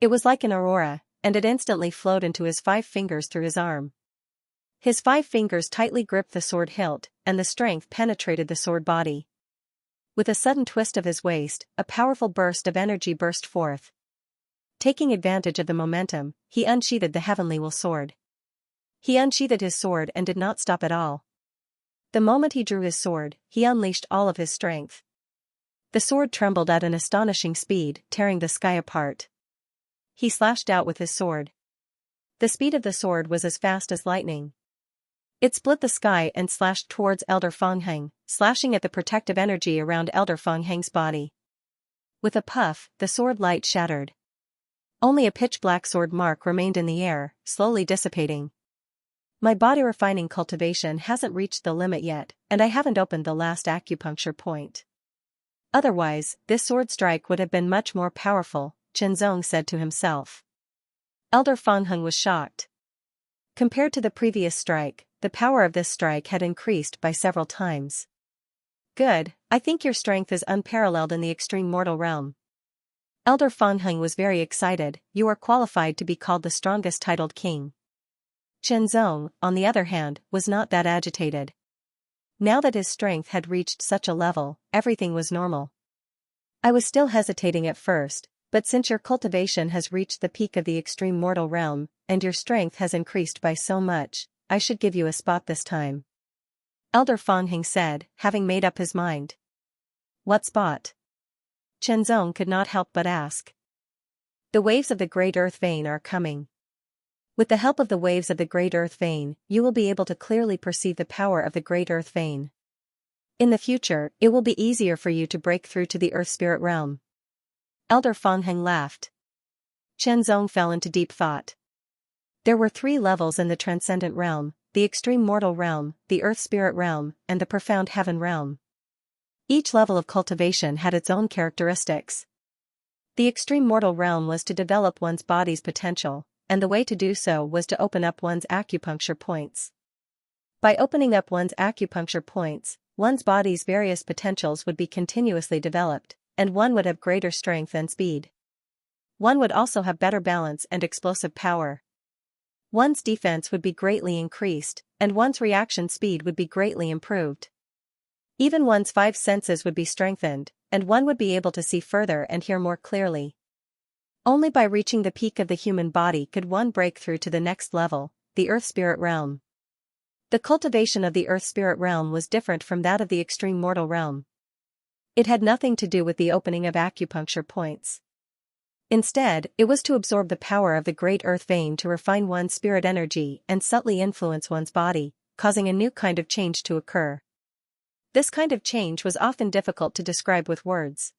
It was like an aurora, and it instantly flowed into his 5 fingers through his arm. His 5 fingers tightly gripped the sword hilt, and the strength penetrated the sword body. With a sudden twist of his waist, a powerful burst of energy burst forth. Taking advantage of the momentum, he unsheathed the heavenly will sword. He unsheathed his sword and did not stop at all. The moment he drew his sword, he unleashed all of his strength. The sword trembled at an astonishing speed, tearing the sky apart. He slashed out with his sword. The speed of the sword was as fast as lightning. It split the sky and slashed towards Elder Feng Heng, slashing at the protective energy around Elder Feng Heng's body. With a puff, the sword light shattered. Only a pitch-black sword mark remained in the air, slowly dissipating. My body refining cultivation hasn't reached the limit yet, and I haven't opened the last acupuncture point. Otherwise, this sword strike would have been much more powerful, Qianzong said to himself. Elder Fangheng was shocked. Compared to the previous strike, the power of this strike had increased by several times. Good, I think your strength is unparalleled in the extreme mortal realm. Elder Fangheng was very excited. You are qualified to be called the strongest titled king. Qianzong, on the other hand, was not that agitated. Now that his strength had reached such a level, everything was normal. I was still hesitating at first, but since your cultivation has reached the peak of the extreme mortal realm, and your strength has increased by so much, I should give you a spot this time. Elder Fangheng said, having made up his mind. What spot? Qianzong could not help but ask. The waves of the Great Earth Vein are coming. With the help of the waves of the Great Earth Vein, you will be able to clearly perceive the power of the Great Earth Vein. In the future, it will be easier for you to break through to the Earth Spirit realm. Elder Fangheng laughed. Qianzong fell into deep thought. There were 3 levels in the Transcendent Realm, the Extreme Mortal Realm, the Earth Spirit Realm, and the Profound Heaven Realm. Each level of cultivation had its own characteristics. The Extreme Mortal Realm was to develop one's body's potential, and the way to do so was to open up one's acupuncture points. By opening up one's acupuncture points, one's body's various potentials would be continuously developed, and one would have greater strength and speed. One would also have better balance and explosive power. One's defense would be greatly increased, and one's reaction speed would be greatly improved. Even one's 5 senses would be strengthened, and one would be able to see further and hear more clearly. Only by reaching the peak of the human body could one break through to the next level, the Earth Spirit Realm. The cultivation of the Earth Spirit Realm was different from that of the Extreme Mortal Realm. It had nothing to do with the opening of acupuncture points. Instead, it was to absorb the power of the Great Earth Vein to refine one's spirit energy and subtly influence one's body, causing a new kind of change to occur. This kind of change was often difficult to describe with words.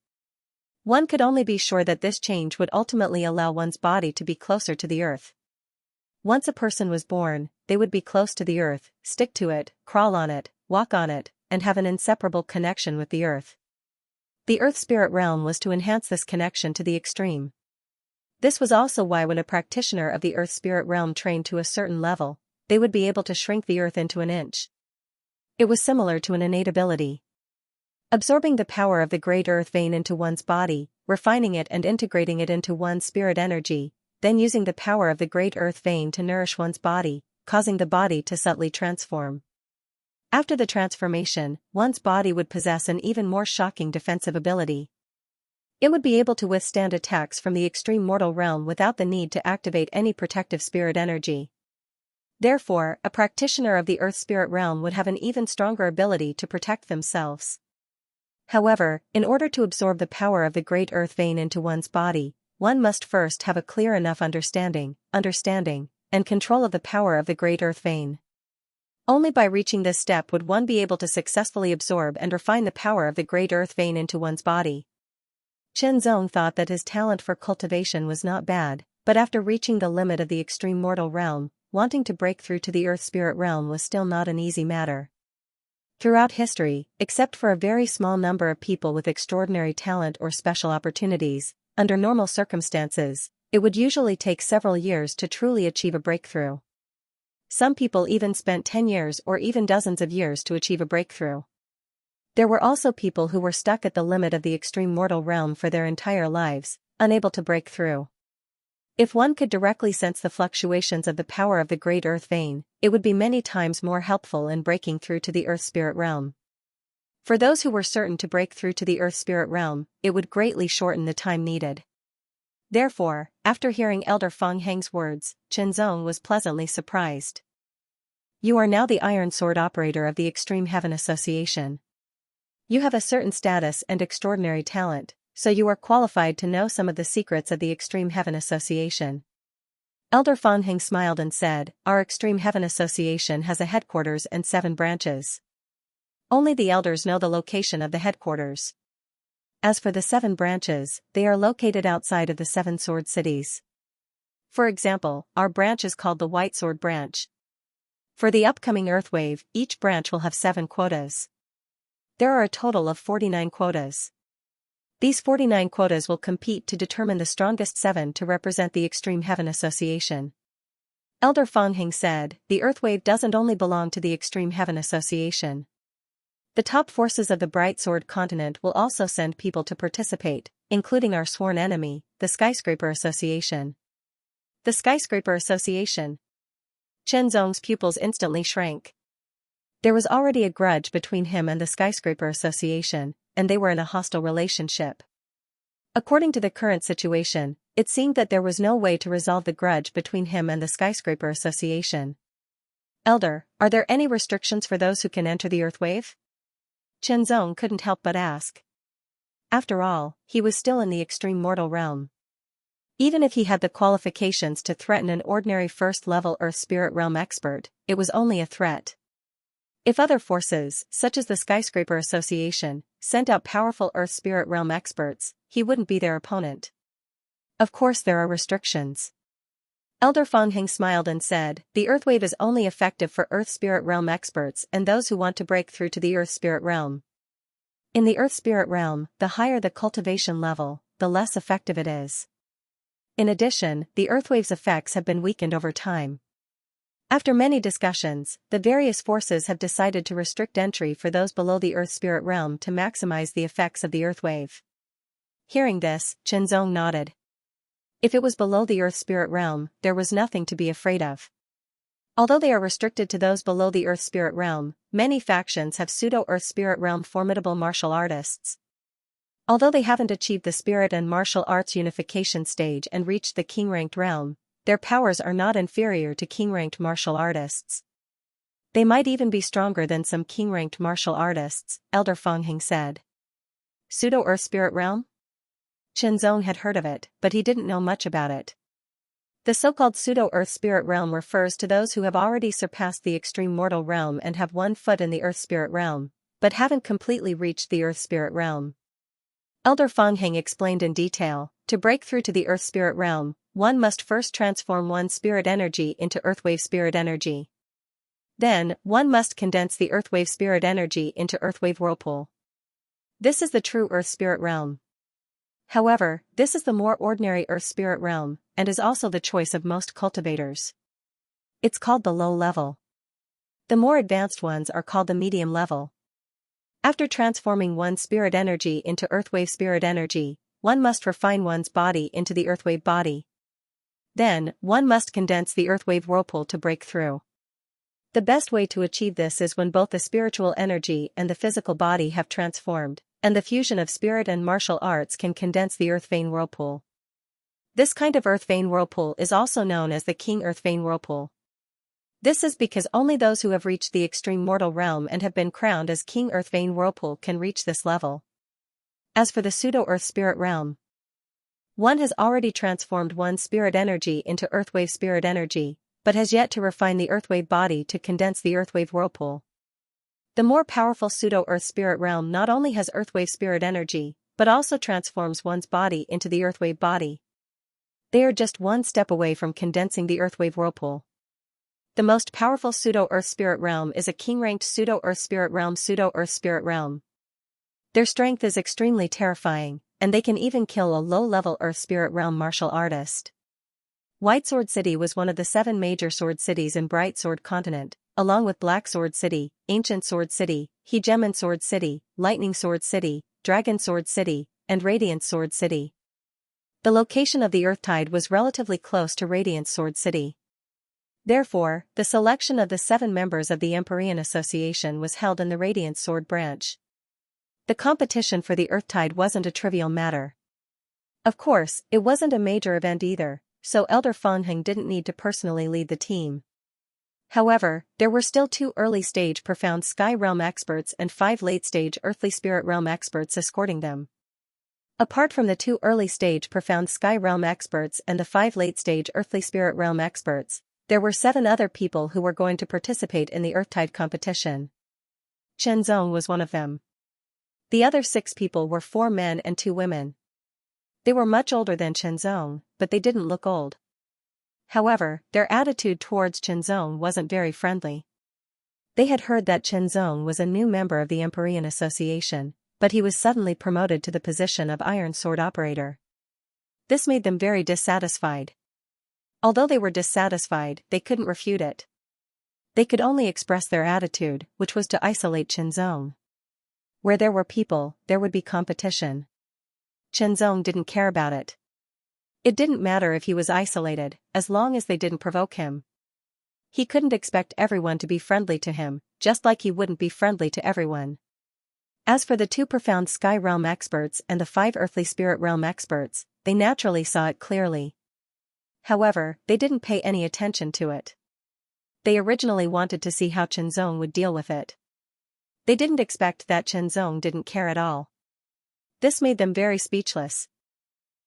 One could only be sure that this change would ultimately allow one's body to be closer to the earth. Once a person was born, they would be close to the earth, stick to it, crawl on it, walk on it, and have an inseparable connection with the earth. The Earth Spirit Realm was to enhance this connection to the extreme. This was also why when a practitioner of the Earth Spirit Realm trained to a certain level, they would be able to shrink the earth into an inch. It was similar to an innate ability. Absorbing the power of the Great Earth Vein into one's body, refining it and integrating it into one's spirit energy, then using the power of the Great Earth Vein to nourish one's body, causing the body to subtly transform. After the transformation, one's body would possess an even more shocking defensive ability. It would be able to withstand attacks from the extreme mortal realm without the need to activate any protective spirit energy. Therefore, a practitioner of the Earth Spirit Realm would have an even stronger ability to protect themselves. However, in order to absorb the power of the Great Earth Vein into one's body, one must first have a clear enough understanding, and control of the power of the Great Earth Vein. Only by reaching this step would one be able to successfully absorb and refine the power of the Great Earth Vein into one's body. Qianzong thought that his talent for cultivation was not bad, but after reaching the limit of the extreme mortal realm, wanting to break through to the Earth Spirit Realm was still not an easy matter. Throughout history, except for a very small number of people with extraordinary talent or special opportunities, under normal circumstances, it would usually take several years to truly achieve a breakthrough. Some people even spent 10 years or even dozens of years to achieve a breakthrough. There were also people who were stuck at the limit of the extreme mortal realm for their entire lives, unable to break through. If one could directly sense the fluctuations of the power of the Great Earth Vein, it would be many times more helpful in breaking through to the Earth Spirit Realm. For those who were certain to break through to the Earth Spirit Realm, it would greatly shorten the time needed. Therefore, after hearing Elder Fangheng's words, Qianzong was pleasantly surprised. You are now the Iron Sword Operator of the Extreme Heaven Association. You have a certain status and extraordinary talent, so you are qualified to know some of the secrets of the Extreme Heaven Association. Elder Fangheng smiled and said, Our Extreme Heaven Association has a headquarters and 7 branches. Only the elders know the location of the headquarters. As for the 7 branches, they are located outside of the 7 sword cities. For example, our branch is called the White Sword Branch. For the upcoming Earthwave, each branch will have 7 quotas. There are a total of 49 quotas. These 49 quotas will compete to determine the strongest 7 to represent the Extreme Heaven Association. Elder Fangheng said, the Earthwave doesn't only belong to the Extreme Heaven Association. The top forces of the Bright Sword continent will also send people to participate, including our sworn enemy, the Skyscraper Association. The Skyscraper Association. Chen Zong's pupils instantly shrank. There was already a grudge between him and the Skyscraper Association, and they were in a hostile relationship. According to the current situation, it seemed that there was no way to resolve the grudge between him and the Skyscraper Association. Elder, are there any restrictions for those who can enter the Earthwave? Chen Zong couldn't help but ask. After all, he was still in the extreme mortal realm. Even if he had the qualifications to threaten an ordinary first-level Earth Spirit Realm expert, it was only a threat. If other forces, such as the Skyscraper Association, sent out powerful Earth Spirit Realm experts, he wouldn't be their opponent. Of course there are restrictions. Elder Fangheng smiled and said, the Earthwave is only effective for Earth Spirit Realm experts and those who want to break through to the Earth Spirit Realm. In the Earth Spirit Realm, the higher the cultivation level, the less effective it is. In addition, the Earthwave's effects have been weakened over time. After many discussions, the various forces have decided to restrict entry for those below the Earth Spirit Realm to maximize the effects of the Earthwave. Hearing this, Chen Zong nodded. If it was below the Earth Spirit Realm, there was nothing to be afraid of. Although they are restricted to those below the Earth Spirit Realm, many factions have pseudo-Earth Spirit Realm formidable martial artists. Although they haven't achieved the spirit and martial arts unification stage and reached the king-ranked realm, their powers are not inferior to king-ranked martial artists. They might even be stronger than some king-ranked martial artists, Elder Fangheng said. Pseudo-Earth Spirit Realm? Chen Zong had heard of it, but he didn't know much about it. The so-called pseudo-Earth Spirit Realm refers to those who have already surpassed the extreme mortal realm and have one foot in the Earth Spirit Realm, but haven't completely reached the Earth Spirit Realm. Elder Fangheng explained in detail, to break through to the Earth Spirit Realm, one must first transform one's spirit energy into Earthwave spirit energy. Then, one must condense the Earthwave spirit energy into Earthwave whirlpool. This is the true Earth Spirit Realm. However, this is the more ordinary Earth Spirit Realm, and is also the choice of most cultivators. It's called the low level. The more advanced ones are called the medium level. After transforming one's spirit energy into Earthwave spirit energy, one must refine one's body into the Earthwave body. Then, one must condense the Earthwave whirlpool to break through. The best way to achieve this is when both the spiritual energy and the physical body have transformed, and the fusion of spirit and martial arts can condense the Earth Vein whirlpool. This kind of Earth Vein whirlpool is also known as the King Earth Vein whirlpool. This is because only those who have reached the extreme mortal realm and have been crowned as King Earth Vein whirlpool can reach this level. As for the pseudo-Earth Spirit Realm, one has already transformed one's spirit energy into Earthwave spirit energy, but has yet to refine the Earthwave body to condense the Earthwave whirlpool. The more powerful pseudo-Earth Spirit Realm not only has Earthwave spirit energy, but also transforms one's body into the Earthwave body. They are just one step away from condensing the Earthwave whirlpool. The most powerful pseudo-Earth Spirit Realm is a king-ranked pseudo-Earth Spirit Realm pseudo-Earth Spirit Realm. Their strength is extremely terrifying, and they can even kill a low-level Earth Spirit Realm martial artist. White Sword City was one of the 7 major sword cities in Bright Sword Continent, along with Black Sword City, Ancient Sword City, Hegemon Sword City, Lightning Sword City, Dragon Sword City, and Radiant Sword City. The location of the Earthtide was relatively close to Radiant Sword City. Therefore, the selection of the 7 members of the Empyrean Association was held in the Radiant Sword branch. The competition for the Earthtide wasn't a trivial matter. Of course, it wasn't a major event either, so Elder Fangheng didn't need to personally lead the team. However, there were still 2 early-stage profound Sky Realm experts and 5 late-stage Earthly Spirit Realm experts escorting them. Apart from the 2 early-stage profound Sky Realm experts and the 5 late-stage Earthly Spirit Realm experts, there were 7 other people who were going to participate in the Earthtide competition. Chen Zong was one of them. The other 6 people were 4 men and 2 women. They were much older than Chen Zong, but they didn't look old. However, their attitude towards Chen Zong wasn't very friendly. They had heard that Chen Zong was a new member of the Empyrean Association, but he was suddenly promoted to the position of iron sword operator. This made them very dissatisfied. Although they were dissatisfied, they couldn't refute it. They could only express their attitude, which was to isolate Qianzong. Where there were people, there would be competition. Qianzong didn't care about it. It didn't matter if he was isolated, as long as they didn't provoke him. He couldn't expect everyone to be friendly to him, just like he wouldn't be friendly to everyone. As for the 2 profound sky realm experts and the 5 earthly spirit realm experts, they naturally saw it clearly. However, they didn't pay any attention to it. They originally wanted to see how Qianzong would deal with it. They didn't expect that Qianzong didn't care at all. This made them very speechless.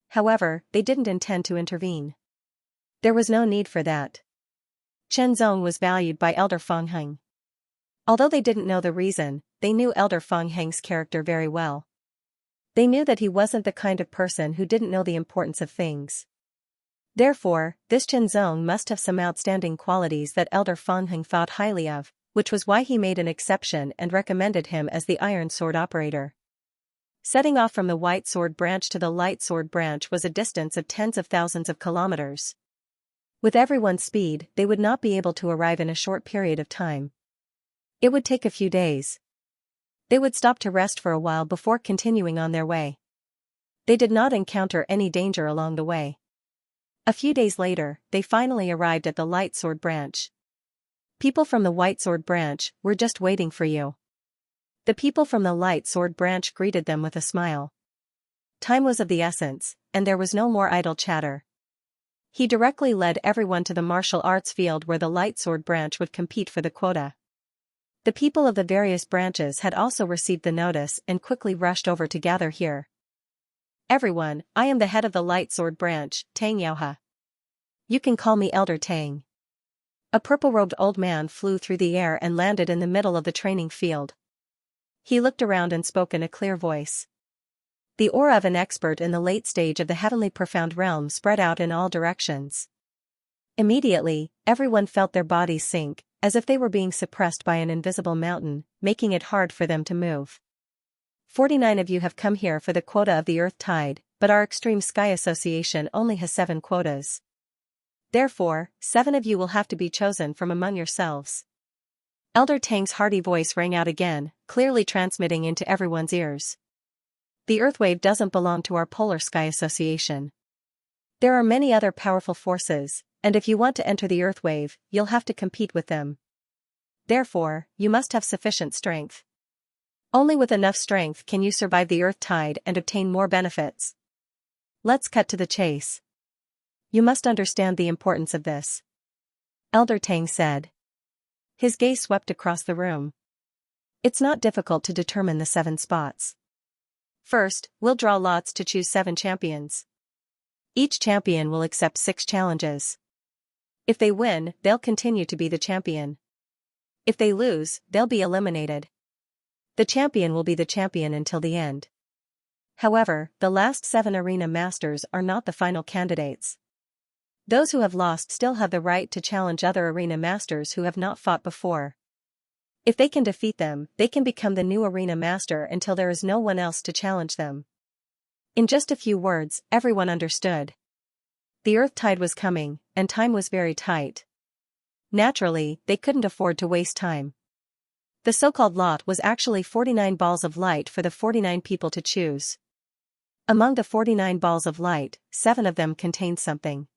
However, they didn't intend to intervene. There was no need for that. Qianzong was valued by Elder Feng Heng. Although they didn't know the reason, they knew Elder Feng Heng's character very well. They knew that he wasn't the kind of person who didn't know the importance of things. Therefore, this Qianzong must have some outstanding qualities that Elder Feng Heng thought highly of, which was why he made an exception and recommended him as the iron sword operator. Setting off from the white sword branch to the light sword branch was a distance of tens of thousands of kilometers. With everyone's speed, they would not be able to arrive in a short period of time. It would take a few days. They would stop to rest for a while before continuing on their way. They did not encounter any danger along the way. A few days later, they finally arrived at the light sword branch. People from the white sword branch were just waiting for you. The people from the light sword branch greeted them with a smile. Time was of the essence, and there was no more idle chatter. He directly led everyone to the martial arts field where the light sword branch would compete for the quota. The people of the various branches had also received the notice and quickly rushed over to gather here. Everyone, I am the head of the light sword branch, Tang Yaohe. You can call me Elder Tang. A purple-robed old man flew through the air and landed in the middle of the training field. He looked around and spoke in a clear voice. The aura of an expert in the late stage of the heavenly profound realm spread out in all directions. Immediately, everyone felt their bodies sink, as if they were being suppressed by an invisible mountain, making it hard for them to move. 49 of you have come here for the quota of the Earth Tide, but our Extreme Sky Association only has 7 quotas. Therefore, 7 of you will have to be chosen from among yourselves. Elder Tang's hearty voice rang out again, clearly transmitting into everyone's ears. The Earthwave doesn't belong to our Polar Sky Association. There are many other powerful forces, and if you want to enter the Earthwave, you'll have to compete with them. Therefore, you must have sufficient strength. Only with enough strength can you survive the Earth Tide and obtain more benefits. Let's cut to the chase. You must understand the importance of this. Elder Tang said. His gaze swept across the room. It's not difficult to determine the 7 spots. First, we'll draw lots to choose 7 champions. Each champion will accept 6 challenges. If they win, they'll continue to be the champion. If they lose, they'll be eliminated. The champion will be the champion until the end. However, the last 7 arena masters are not the final candidates. Those who have lost still have the right to challenge other arena masters who have not fought before. If they can defeat them, they can become the new arena master until there is no one else to challenge them. In just a few words, everyone understood. The Earth Tide was coming, and time was very tight. Naturally, they couldn't afford to waste time. The so-called lot was actually 49 balls of light for the 49 people to choose. Among the 49 balls of light, 7 of them contained something.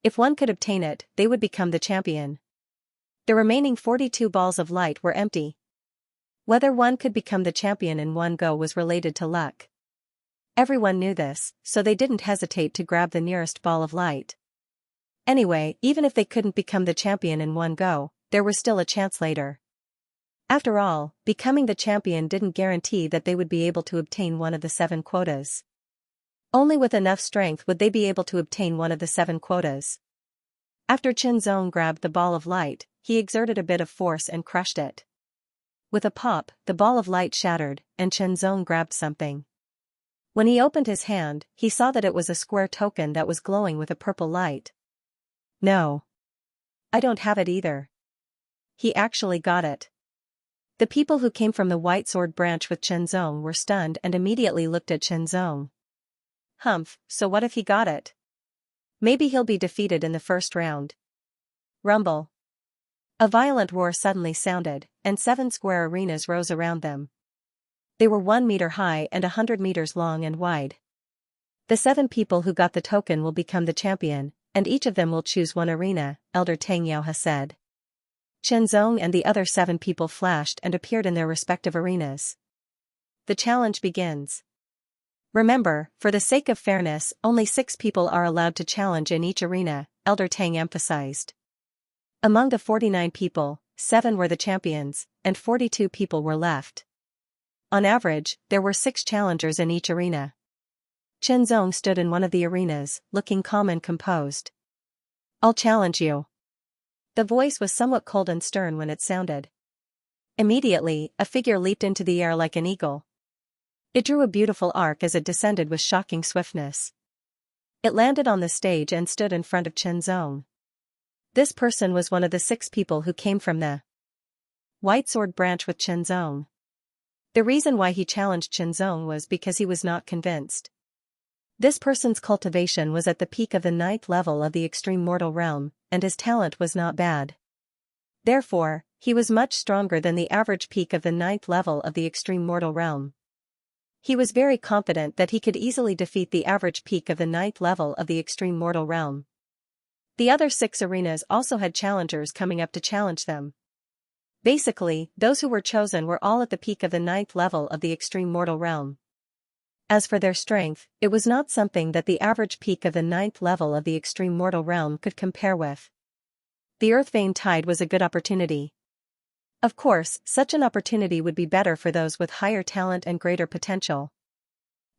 If one could obtain it, they would become the champion. The remaining 42 balls of light were empty. Whether one could become the champion in one go was related to luck. Everyone knew this, so they didn't hesitate to grab the nearest ball of light. Anyway, even if they couldn't become the champion in one go, there was still a chance later. After all, becoming the champion didn't guarantee that they would be able to obtain one of the 7 quotas. Only with enough strength would they be able to obtain one of the 7 quotas. After Qianzong grabbed the ball of light, he exerted a bit of force and crushed it. With a pop, the ball of light shattered, and Qianzong grabbed something. When he opened his hand, he saw that it was a square token that was glowing with a purple light. No. I don't have it either. He actually got it. The people who came from the White Sword branch with Chenzong were stunned and immediately looked at Chenzong. Humph, so what if he got it? Maybe he'll be defeated in the first round. Rumble. A violent roar suddenly sounded, and 7 square arenas rose around them. They were 1 meter high and 100 meters long and wide. The 7 people who got the token will become the champion, and each of them will choose one arena, Elder Tang Yaohe said. Chenzong and the other 7 people flashed and appeared in their respective arenas. The challenge begins. Remember, for the sake of fairness, only 6 people are allowed to challenge in each arena, Elder Tang emphasized. Among the 49 people, 7 were the champions, and 42 people were left. On average, there were 6 challengers in each arena. Chenzong stood in one of the arenas, looking calm and composed. I'll challenge you. The voice was somewhat cold and stern when it sounded. Immediately, a figure leaped into the air like an eagle. It drew a beautiful arc as it descended with shocking swiftness. It landed on the stage and stood in front of Chenzong. This person was one of the 6 people who came from the White Sword branch with Chenzong. The reason why he challenged Chenzong was because he was not convinced. This person's cultivation was at the peak of the 9th level of the extreme mortal realm, and his talent was not bad. Therefore, he was much stronger than the average peak of the 9th level of the extreme mortal realm. He was very confident that he could easily defeat the average peak of the 9th level of the extreme mortal realm. The other 6 arenas also had challengers coming up to challenge them. Basically, those who were chosen were all at the peak of the 9th level of the extreme mortal realm. As for their strength, it was not something that the average peak of the 9th level of the extreme mortal realm could compare with. The Earthvein Tide was a good opportunity. Of course, such an opportunity would be better for those with higher talent and greater potential.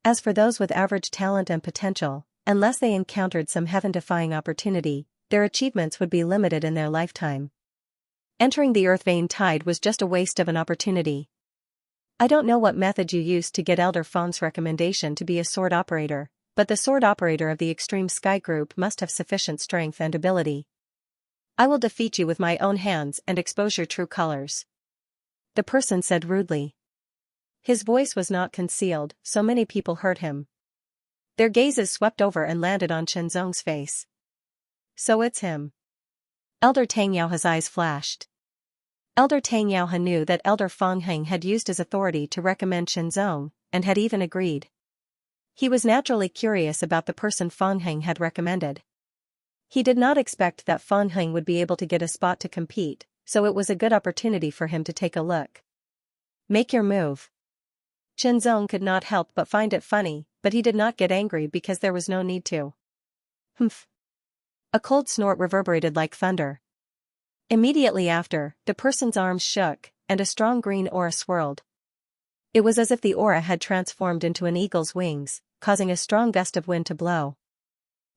As for those with average talent and potential, unless they encountered some heaven-defying opportunity, their achievements would be limited in their lifetime. Entering the Earthvein Tide was just a waste of an opportunity. I don't know what method you used to get Elder Feng's recommendation to be a sword operator, but the sword operator of the Extreme Sky Group must have sufficient strength and ability. I will defeat you with my own hands and expose your true colors. The person said rudely. His voice was not concealed, so many people heard him. Their gazes swept over and landed on Chenzong's face. So it's him. Elder Tang Yaohe's eyes flashed. Elder Tang Yaohe knew that Elder Feng Heng had used his authority to recommend Chenzong, and had even agreed. He was naturally curious about the person Feng Heng had recommended. He did not expect that Feng Heng would be able to get a spot to compete, so it was a good opportunity for him to take a look. Make your move. Chenzong could not help but find it funny, but he did not get angry because there was no need to. Humph. A cold snort reverberated like thunder. Immediately after, the person's arms shook, and a strong green aura swirled. It was as if the aura had transformed into an eagle's wings, causing a strong gust of wind to blow.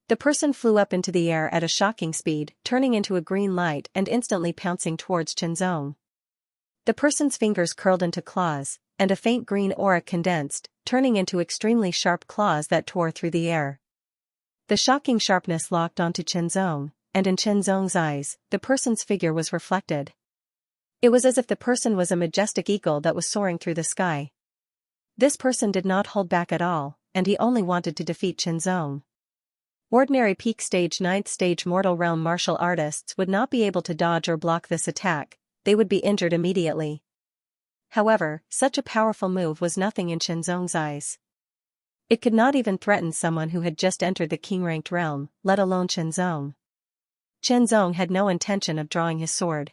The person flew up into the air at a shocking speed, turning into a green light and instantly pouncing towards Chenzong. The person's fingers curled into claws, and a faint green aura condensed, turning into extremely sharp claws that tore through the air. The shocking sharpness locked onto Chenzong, and in Chenzong's eyes, the person's figure was reflected. It was as if the person was a majestic eagle that was soaring through the sky. This person did not hold back at all, and he only wanted to defeat Chenzong. Ordinary peak stage 9th stage mortal realm martial artists would not be able to dodge or block this attack, they would be injured immediately. However, such a powerful move was nothing in Chenzong's eyes. It could not even threaten someone who had just entered the king-ranked realm, let alone Chenzong. Chenzong had no intention of drawing his sword.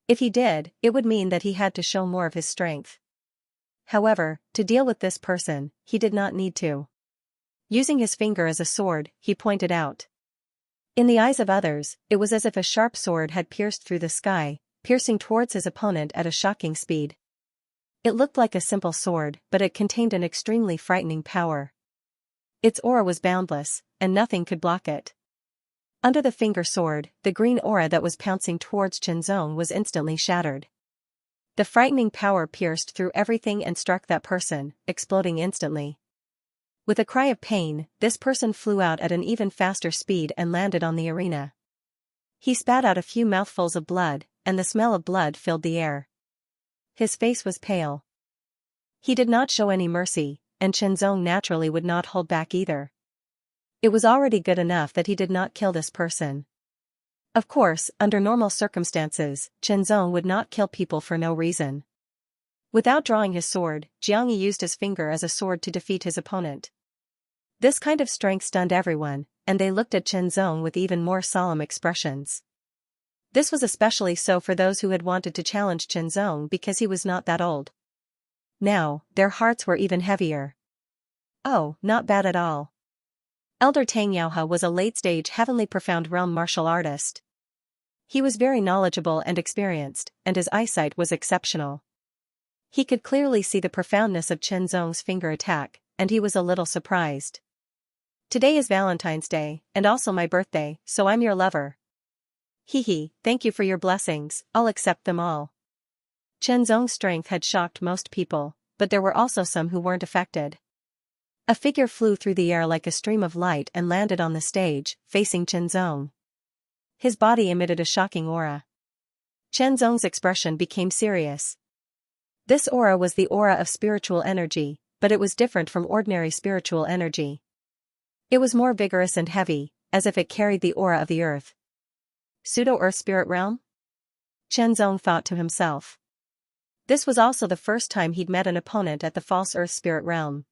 If he did, it would mean that he had to show more of his strength. However, to deal with this person, he did not need to. Using his finger as a sword, he pointed out. In the eyes of others, it was as if a sharp sword had pierced through the sky, piercing towards his opponent at a shocking speed. It looked like a simple sword, but it contained an extremely frightening power. Its aura was boundless, and nothing could block it. Under the finger sword, the green aura that was pouncing towards Chenzong was instantly shattered. The frightening power pierced through everything and struck that person, exploding instantly. With a cry of pain, this person flew out at an even faster speed and landed on the arena. He spat out a few mouthfuls of blood, and the smell of blood filled the air. His face was pale. He did not show any mercy, and Chenzong naturally would not hold back either. It was already good enough that he did not kill this person. Of course, under normal circumstances, Chenzong would not kill people for no reason. Without drawing his sword, Xianxia used his finger as a sword to defeat his opponent. This kind of strength stunned everyone, and they looked at Chenzong with even more solemn expressions. This was especially so for those who had wanted to challenge Chenzong because he was not that old. Now, their hearts were even heavier. Oh, not bad at all. Elder Tang Yaohe was a late-stage heavenly profound realm martial artist. He was very knowledgeable and experienced, and his eyesight was exceptional. He could clearly see the profoundness of Chenzong's finger attack, and he was a little surprised. Today is Valentine's Day, and also my birthday, so I'm your lover. Hee, thank you for your blessings, I'll accept them all. Chenzong's strength had shocked most people, but there were also some who weren't affected. A figure flew through the air like a stream of light and landed on the stage, facing Chenzong. His body emitted a shocking aura. Chenzong's expression became serious. This aura was the aura of spiritual energy, but it was different from ordinary spiritual energy. It was more vigorous and heavy, as if it carried the aura of the earth. Pseudo-Earth Spirit Realm? Chenzong thought to himself. This was also the first time he'd met an opponent at the False Earth Spirit Realm.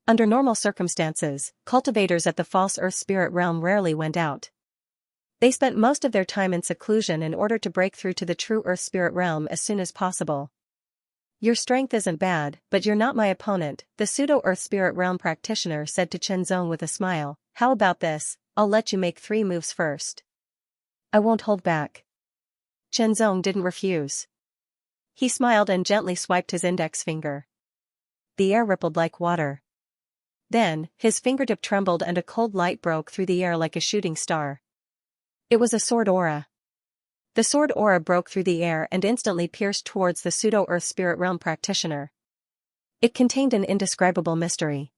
Under normal circumstances, cultivators at the False Earth Spirit Realm rarely went out. They spent most of their time in seclusion in order to break through to the true Earth Spirit Realm as soon as possible. Your strength isn't bad, but you're not my opponent, the Pseudo-Earth Spirit Realm practitioner said to Chenzong with a smile. How about this, I'll let you make 3 moves first. I won't hold back. Chenzong didn't refuse. He smiled and gently swiped his index finger. The air rippled like water. Then, his fingertip trembled and a cold light broke through the air like a shooting star. It was a sword aura. The sword aura broke through the air and instantly pierced towards the Pseudo-Earth Spirit Realm practitioner. It contained an indescribable mystery.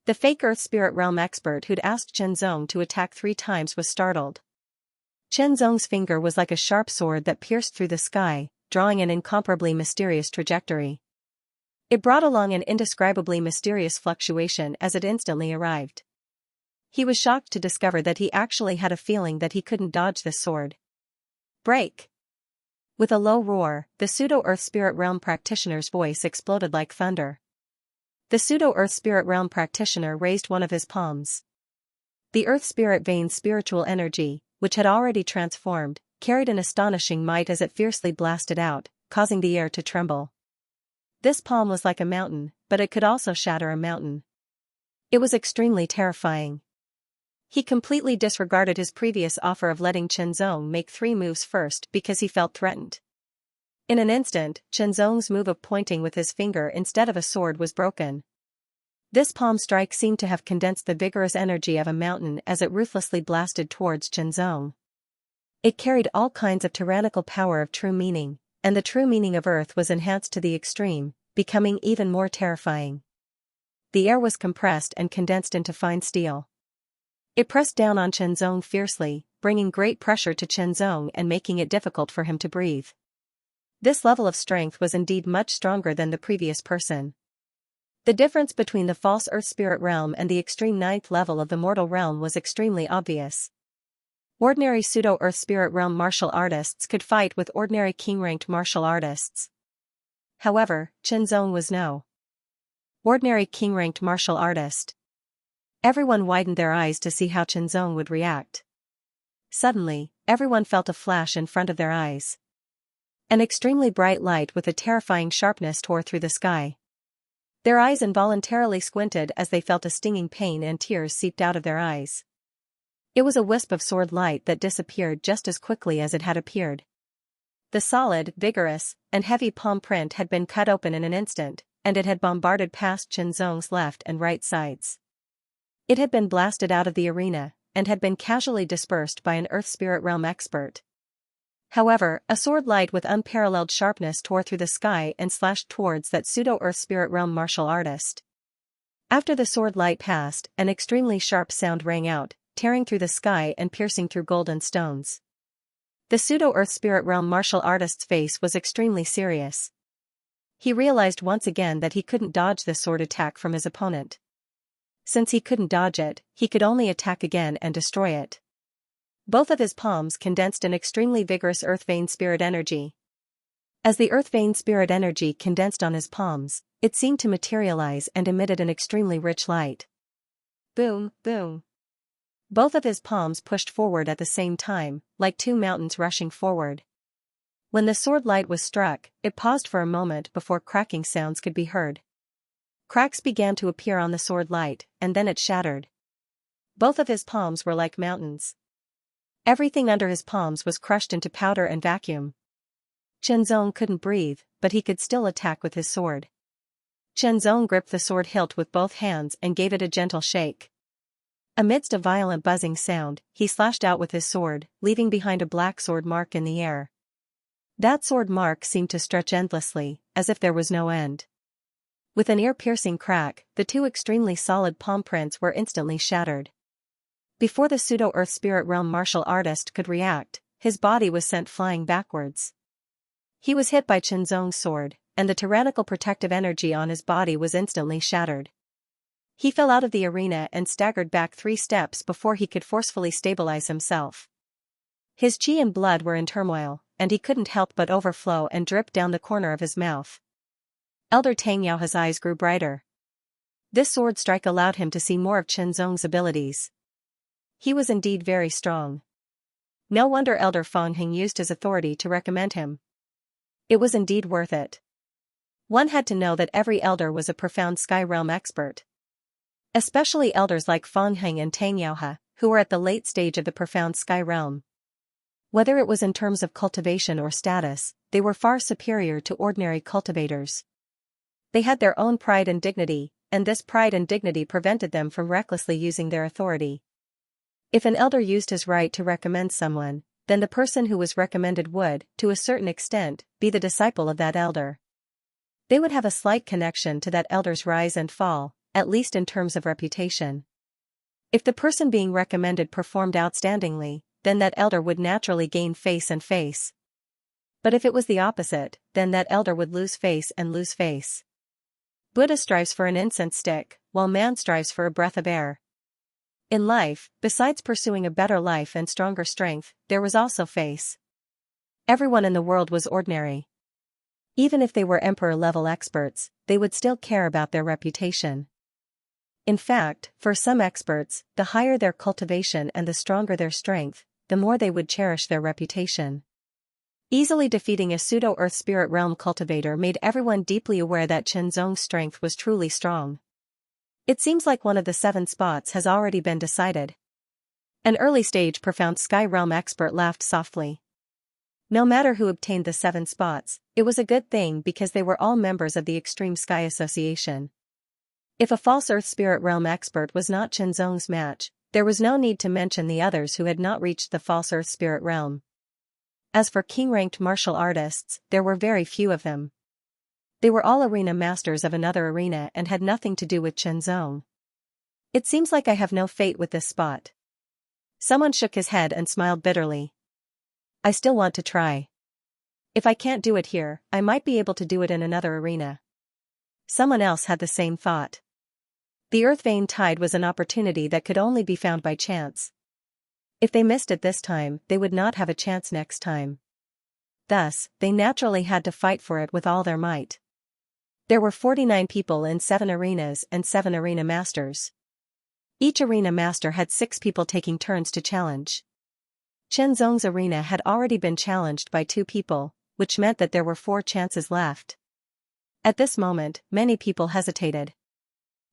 The fake Earth Spirit Realm expert who'd asked Chenzong to attack 3 times was startled. Chenzong's finger was like a sharp sword that pierced through the sky, drawing an incomparably mysterious trajectory. It brought along an indescribably mysterious fluctuation as it instantly arrived. He was shocked to discover that he actually had a feeling that he couldn't dodge this sword. Break! With a low roar, the Pseudo-Earth Spirit Realm practitioner's voice exploded like thunder. The Pseudo-Earth Spirit Realm practitioner raised one of his palms. The Earth Spirit Vein's spiritual energy, which had already transformed, carried an astonishing might as it fiercely blasted out, causing the air to tremble. This palm was like a mountain, but it could also shatter a mountain. It was extremely terrifying. He completely disregarded his previous offer of letting Chenzong make 3 moves first because he felt threatened. In an instant, Chenzong's move of pointing with his finger instead of a sword was broken. This palm strike seemed to have condensed the vigorous energy of a mountain as it ruthlessly blasted towards Chenzong. It carried all kinds of tyrannical power of true meaning, and the true meaning of earth was enhanced to the extreme, becoming even more terrifying. The air was compressed and condensed into fine steel. It pressed down on Chenzong fiercely, bringing great pressure to Chenzong and making it difficult for him to breathe. This level of strength was indeed much stronger than the previous person. The difference between the False Earth Spirit Realm and the extreme 9th level of the Mortal Realm was extremely obvious. Ordinary Pseudo-Earth Spirit Realm martial artists could fight with ordinary king-ranked martial artists. However, Chenzong was no ordinary king-ranked martial artist. Everyone widened their eyes to see how Chenzong would react. Suddenly, everyone felt a flash in front of their eyes. An extremely bright light with a terrifying sharpness tore through the sky. Their eyes involuntarily squinted as they felt a stinging pain and tears seeped out of their eyes. It was a wisp of sword light that disappeared just as quickly as it had appeared. The solid, vigorous, and heavy palm print had been cut open in an instant, and it had bombarded past Chenzong's left and right sides. It had been blasted out of the arena, and had been casually dispersed by an Earth Spirit Realm expert. However, a sword light with unparalleled sharpness tore through the sky and slashed towards that Pseudo-Earth Spirit Realm martial artist. After the sword light passed, an extremely sharp sound rang out, tearing through the sky and piercing through golden stones. The Pseudo-Earth Spirit Realm martial artist's face was extremely serious. He realized once again that he couldn't dodge this sword attack from his opponent. Since he couldn't dodge it, he could only attack again and destroy it. Both of his palms condensed an extremely vigorous earth vein spirit energy. As the earth vein spirit energy condensed on his palms, it seemed to materialize and emitted an extremely rich light. Boom, boom. Both of his palms pushed forward at the same time, like two mountains rushing forward. When the sword light was struck, it paused for a moment before cracking sounds could be heard. Cracks began to appear on the sword light, and then it shattered. Both of his palms were like mountains. Everything under his palms was crushed into powder and vacuum. Chenzong couldn't breathe, but he could still attack with his sword. Chenzong gripped the sword hilt with both hands and gave it a gentle shake. Amidst a violent buzzing sound, he slashed out with his sword, leaving behind a black sword mark in the air. That sword mark seemed to stretch endlessly, as if there was no end. With an ear-piercing crack, the two extremely solid palm prints were instantly shattered. Before the pseudo-earth spirit realm martial artist could react, his body was sent flying backwards. He was hit by Chenzong's sword, and the tyrannical protective energy on his body was instantly shattered. He fell out of the arena and staggered back 3 steps before he could forcefully stabilize himself. His chi and blood were in turmoil, and he couldn't help but overflow and drip down the corner of his mouth. Elder Tangyao's eyes grew brighter. This sword strike allowed him to see more of Chenzong's abilities. He was indeed very strong. No wonder Elder Fangheng used his authority to recommend him. It was indeed worth it. One had to know that every elder was a profound sky realm expert. Especially elders like Fangheng and Tangyao, who were at the late stage of the profound sky realm. Whether it was in terms of cultivation or status, they were far superior to ordinary cultivators. They had their own pride and dignity, and this pride and dignity prevented them from recklessly using their authority. If an elder used his right to recommend someone, then the person who was recommended would, to a certain extent, be the disciple of that elder. They would have a slight connection to that elder's rise and fall, at least in terms of reputation. If the person being recommended performed outstandingly, then that elder would naturally gain face and face. But if it was the opposite, then that elder would lose face and lose face. Buddha strives for an incense stick, while man strives for a breath of air. In life, besides pursuing a better life and stronger strength, there was also face. Everyone in the world was ordinary. Even if they were emperor-level experts, they would still care about their reputation. In fact, for some experts, the higher their cultivation and the stronger their strength, the more they would cherish their reputation. Easily defeating a pseudo-earth spirit realm cultivator made everyone deeply aware that Chenzong's strength was truly strong. It seems like one of the 7 spots has already been decided. An early-stage profound sky realm expert laughed softly. No matter who obtained the 7 spots, it was a good thing because they were all members of the Extreme Sky Association. If a false earth spirit realm expert was not Chenzong's match, there was no need to mention the others who had not reached the false earth spirit realm. As for king-ranked martial artists, there were very few of them. They were all arena masters of another arena and had nothing to do with Chenzong. It seems like I have no fate with this spot. Someone shook his head and smiled bitterly. I still want to try. If I can't do it here, I might be able to do it in another arena. Someone else had the same thought. The Earth Vein Tide was an opportunity that could only be found by chance. If they missed it this time, they would not have a chance next time. Thus, they naturally had to fight for it with all their might. There were 49 people in 7 arenas and 7 arena masters. Each arena master had 6 people taking turns to challenge. Chenzong's arena had already been challenged by 2 people, which meant that there were 4 chances left. At this moment, many people hesitated.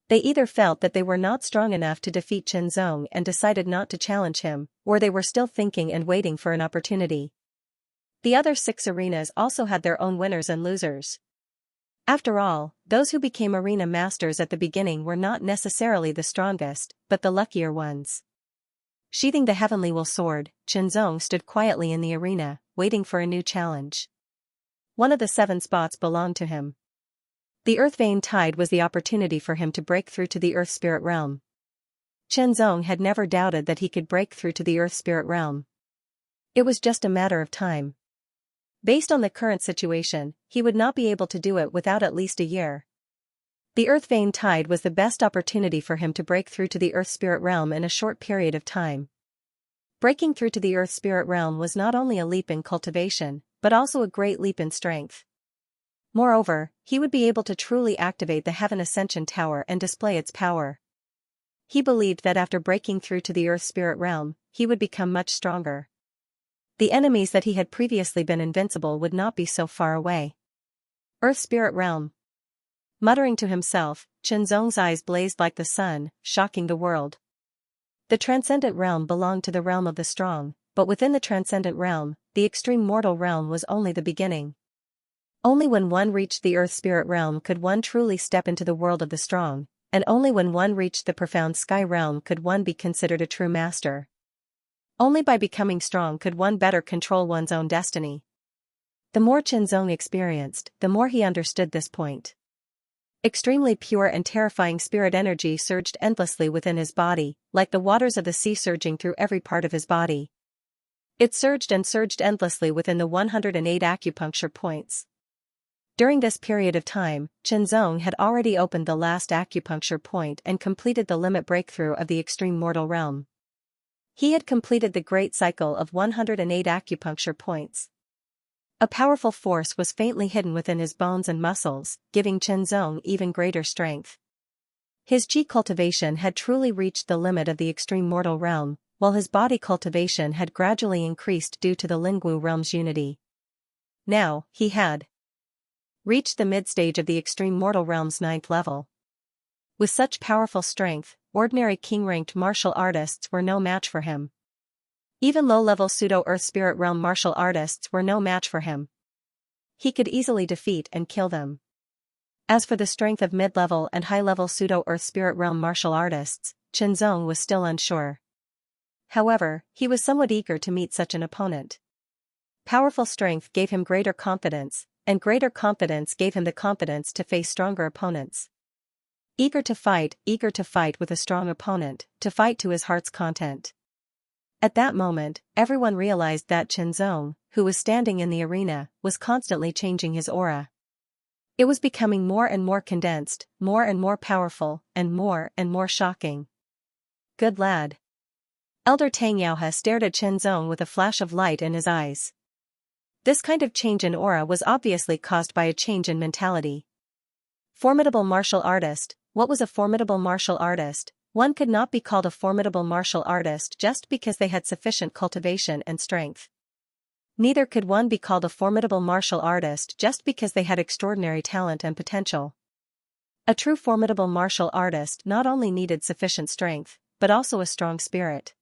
They either felt that they were not strong enough to defeat Chenzong and decided not to challenge him, or they were still thinking and waiting for an opportunity. The other 6 arenas also had their own winners and losers. After all, those who became arena masters at the beginning were not necessarily the strongest, but the luckier ones. Sheathing the heavenly will sword, Chenzong stood quietly in the arena, waiting for a new challenge. One of the 7 spots belonged to him. The Earth Vein Tide was the opportunity for him to break through to the Earth Spirit Realm. Chenzong had never doubted that he could break through to the Earth Spirit Realm. It was just a matter of time. Based on the current situation, he would not be able to do it without at least a year. The Earth Vein Tide was the best opportunity for him to break through to the Earth Spirit Realm in a short period of time. Breaking through to the Earth Spirit Realm was not only a leap in cultivation, but also a great leap in strength. Moreover, he would be able to truly activate the Heaven Ascension Tower and display its power. He believed that after breaking through to the Earth Spirit Realm, he would become much stronger. The enemies that he had previously been invincible would not be so far away. Earth Spirit Realm. Muttering to himself, Qianzong's eyes blazed like the sun, shocking the world. The Transcendent Realm belonged to the realm of the strong, but within the Transcendent Realm, the extreme mortal realm was only the beginning. Only when one reached the Earth Spirit Realm could one truly step into the world of the strong, and only when one reached the profound Sky Realm could one be considered a true master. Only by becoming strong could one better control one's own destiny. The more Qianzong experienced, the more he understood this point. Extremely pure and terrifying spirit energy surged endlessly within his body, like the waters of the sea surging through every part of his body. It surged and surged endlessly within the 108 acupuncture points. During this period of time, Qianzong had already opened the last acupuncture point and completed the limit breakthrough of the extreme mortal realm. He had completed the great cycle of 108 acupuncture points. A powerful force was faintly hidden within his bones and muscles, giving Qianzong even greater strength. His qi cultivation had truly reached the limit of the extreme mortal realm, while his body cultivation had gradually increased due to the Lingwu realm's unity. Now, he had reached the mid-stage of the extreme mortal realm's 9th level. With such powerful strength, ordinary king-ranked martial artists were no match for him. Even low-level pseudo-Earth Spirit Realm martial artists were no match for him. He could easily defeat and kill them. As for the strength of mid-level and high-level pseudo-Earth Spirit Realm martial artists, Qianzong was still unsure. However, he was somewhat eager to meet such an opponent. Powerful strength gave him greater confidence, and greater confidence gave him the confidence to face stronger opponents. Eager to fight with a strong opponent, to fight to his heart's content. At that moment, everyone realized that Qianzong, who was standing in the arena, was constantly changing his aura. It was becoming more and more condensed, more and more powerful, and more shocking. Good lad. Elder Tang Yaohe stared at Qianzong with a flash of light in his eyes. This kind of change in aura was obviously caused by a change in mentality. Formidable martial artist. What was a formidable martial artist? One could not be called a formidable martial artist just because they had sufficient cultivation and strength. Neither could one be called a formidable martial artist just because they had extraordinary talent and potential. A true formidable martial artist not only needed sufficient strength, but also a strong spirit.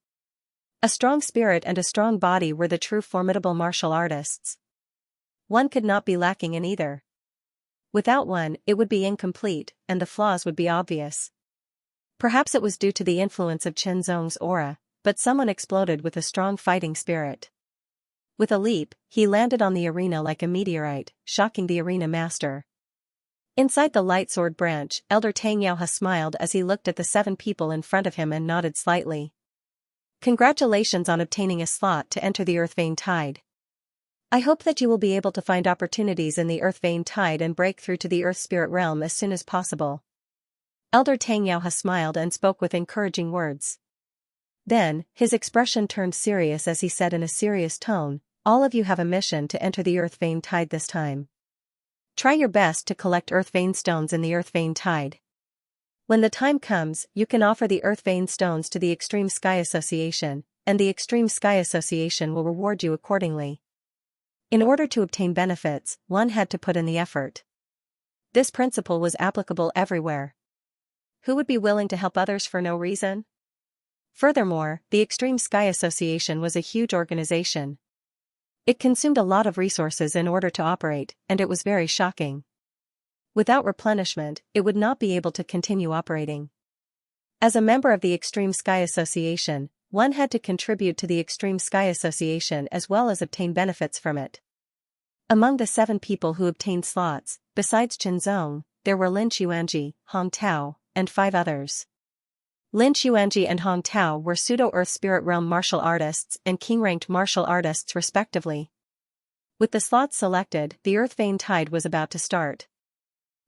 A strong spirit and a strong body were the true formidable martial artists. One could not be lacking in either. Without one, it would be incomplete, and the flaws would be obvious. Perhaps it was due to the influence of Qianzong's aura, but someone exploded with a strong fighting spirit. With a leap, he landed on the arena like a meteorite, shocking the arena master. Inside the light sword branch, Elder Tang Yaohe smiled as he looked at the 7 people in front of him and nodded slightly. Congratulations on obtaining a slot to enter the Earth Vein Tide. I hope that you will be able to find opportunities in the Earth Vein Tide and break through to the Earth Spirit Realm as soon as possible. Elder Tang Yaohe smiled and spoke with encouraging words. Then, his expression turned serious as he said in a serious tone, all of you have a mission to enter the Earth Vein Tide this time. Try your best to collect Earth Vein Stones in the Earth Vein Tide. When the time comes, you can offer the Earth Vein Stones to the Extreme Sky Association, and the Extreme Sky Association will reward you accordingly. In order to obtain benefits, one had to put in the effort. This principle was applicable everywhere. Who would be willing to help others for no reason? Furthermore, the Extreme Sky Association was a huge organization. It consumed a lot of resources in order to operate, and it was very shocking. Without replenishment, it would not be able to continue operating. As a member of the Extreme Sky Association, one had to contribute to the Extreme Sky Association as well as obtain benefits from it. Among the 7 people who obtained slots, besides Qianzong, there were Lin Xuanji, Hong Tao, and 5 others. Lin Xuanji and Hong Tao were pseudo-Earth Spirit Realm martial artists and king-ranked martial artists respectively. With the slots selected, the Earth Vein Tide was about to start.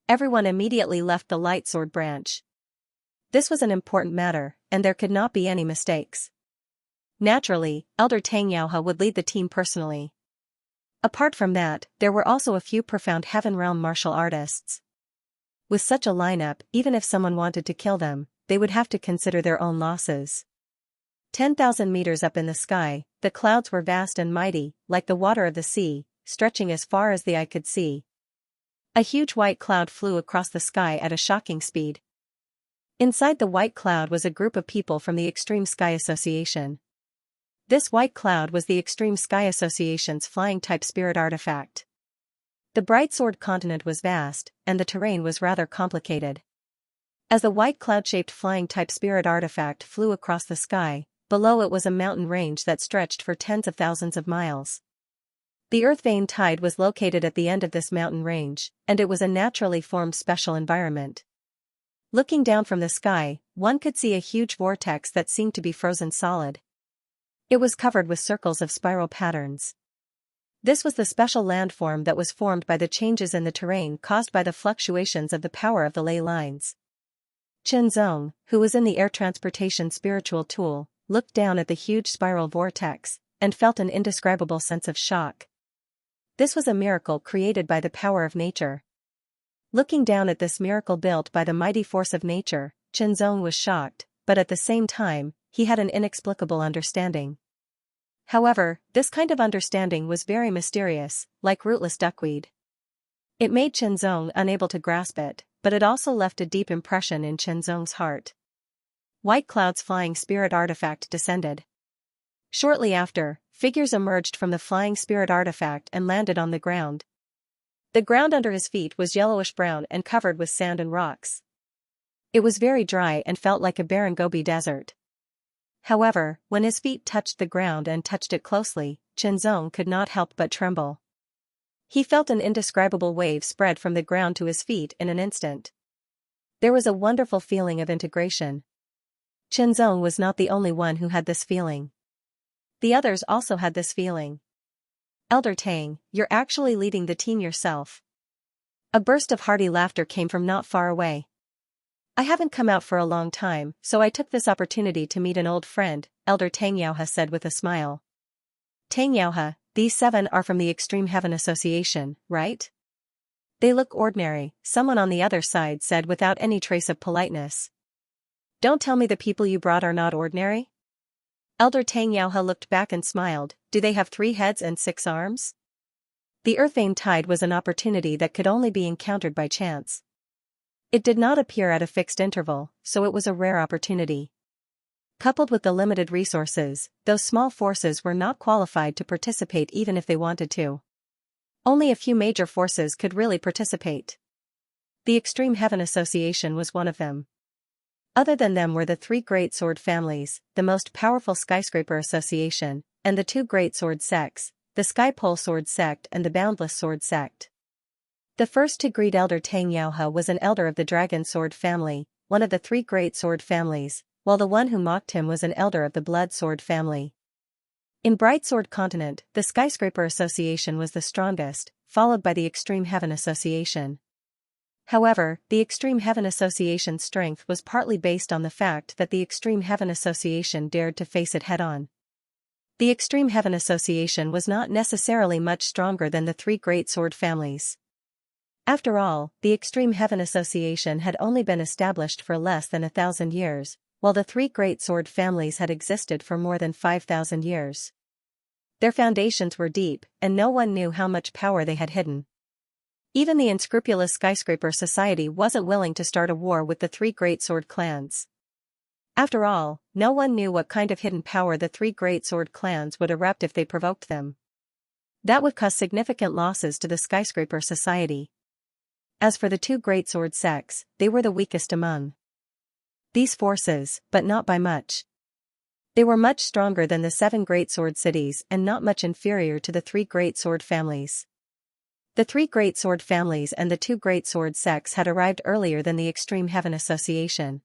Everyone immediately left the Light Sword branch. This was an important matter, and there could not be any mistakes. Naturally, Elder Tang Yaohe would lead the team personally. Apart from that, there were also a few profound Heaven Realm martial artists. With such a lineup, even if someone wanted to kill them, they would have to consider their own losses. 10,000 meters up in the sky, the clouds were vast and mighty, like the water of the sea, stretching as far as the eye could see. A huge white cloud flew across the sky at a shocking speed. Inside the white cloud was a group of people from the Extreme Sky Association. This white cloud was the Extreme Sky Association's flying-type spirit artifact. The Bright Sword continent was vast, and the terrain was rather complicated. As the white cloud-shaped flying-type spirit artifact flew across the sky, below it was a mountain range that stretched for tens of thousands of miles. The Earth Vein Tide was located at the end of this mountain range, and it was a naturally formed special environment. Looking down from the sky, one could see a huge vortex that seemed to be frozen solid. It was covered with circles of spiral patterns. This was the special landform that was formed by the changes in the terrain caused by the fluctuations of the power of the ley lines. Zong, who was in the air transportation spiritual tool, looked down at the huge spiral vortex, and felt an indescribable sense of shock. This was a miracle created by the power of nature. Looking down at this miracle built by the mighty force of nature, Zong was shocked, but at the same time, he had an inexplicable understanding. However, this kind of understanding was very mysterious, like rootless duckweed. It made Zong unable to grasp it, but it also left a deep impression in Zong's heart. White Cloud's flying spirit artifact descended. Shortly after, figures emerged from the flying spirit artifact and landed on the ground. The ground under his feet was yellowish-brown and covered with sand and rocks. It was very dry and felt like a barren Gobi desert. However, when his feet touched the ground and touched it closely, Zong could not help but tremble. He felt an indescribable wave spread from the ground to his feet in an instant. There was a wonderful feeling of integration. Zong was not the only one who had this feeling. The others also had this feeling. Elder Tang, you're actually leading the team yourself. A burst of hearty laughter came from not far away. I haven't come out for a long time, so I took this opportunity to meet an old friend, Elder Tang Yaohe said with a smile. Tang Yaohe, these 7 are from the Extreme Heaven Association, right? They look ordinary, someone on the other side said without any trace of politeness. Don't tell me the people you brought are not ordinary? Elder Tang Yaohe looked back and smiled. Do they have 3 heads and 6 arms? The Earth Vein Tide was an opportunity that could only be encountered by chance. It did not appear at a fixed interval, so it was a rare opportunity. Coupled with the limited resources, those small forces were not qualified to participate even if they wanted to. Only a few major forces could really participate. The Extreme Heaven Association was one of them. Other than them were the 3 Great Sword families, the most powerful Skyscraper Association, and the 2 Great Sword sects, the Skypole Sword sect and the Boundless Sword sect. The first to greet Elder Tang Yaohe was an elder of the Dragon Sword family, one of the 3 Great Sword families, while the one who mocked him was an elder of the Blood Sword family. In Bright Sword Continent, the Skyscraper Association was the strongest, followed by the Extreme Heaven Association. However, the Extreme Heaven Association's strength was partly based on the fact that the Extreme Heaven Association dared to face it head-on. The Extreme Heaven Association was not necessarily much stronger than the 3 Great Sword families. After all, the Extreme Heaven Association had only been established for less than 1,000 years, while the 3 Great Sword families had existed for more than 5,000 years. Their foundations were deep, and no one knew how much power they had hidden. Even the unscrupulous Skyscraper Society wasn't willing to start a war with the 3 Great Sword clans. After all, no one knew what kind of hidden power the 3 Great Sword clans would erupt if they provoked them. That would cause significant losses to the Skyscraper Society. As for the 2 Great Sword sects, they were the weakest among these forces, but not by much. They were much stronger than the 7 Great Sword cities and not much inferior to the 3 Great Sword families. The 3 Great Sword families and the 2 Great Sword sects had arrived earlier than the Extreme Heaven Association.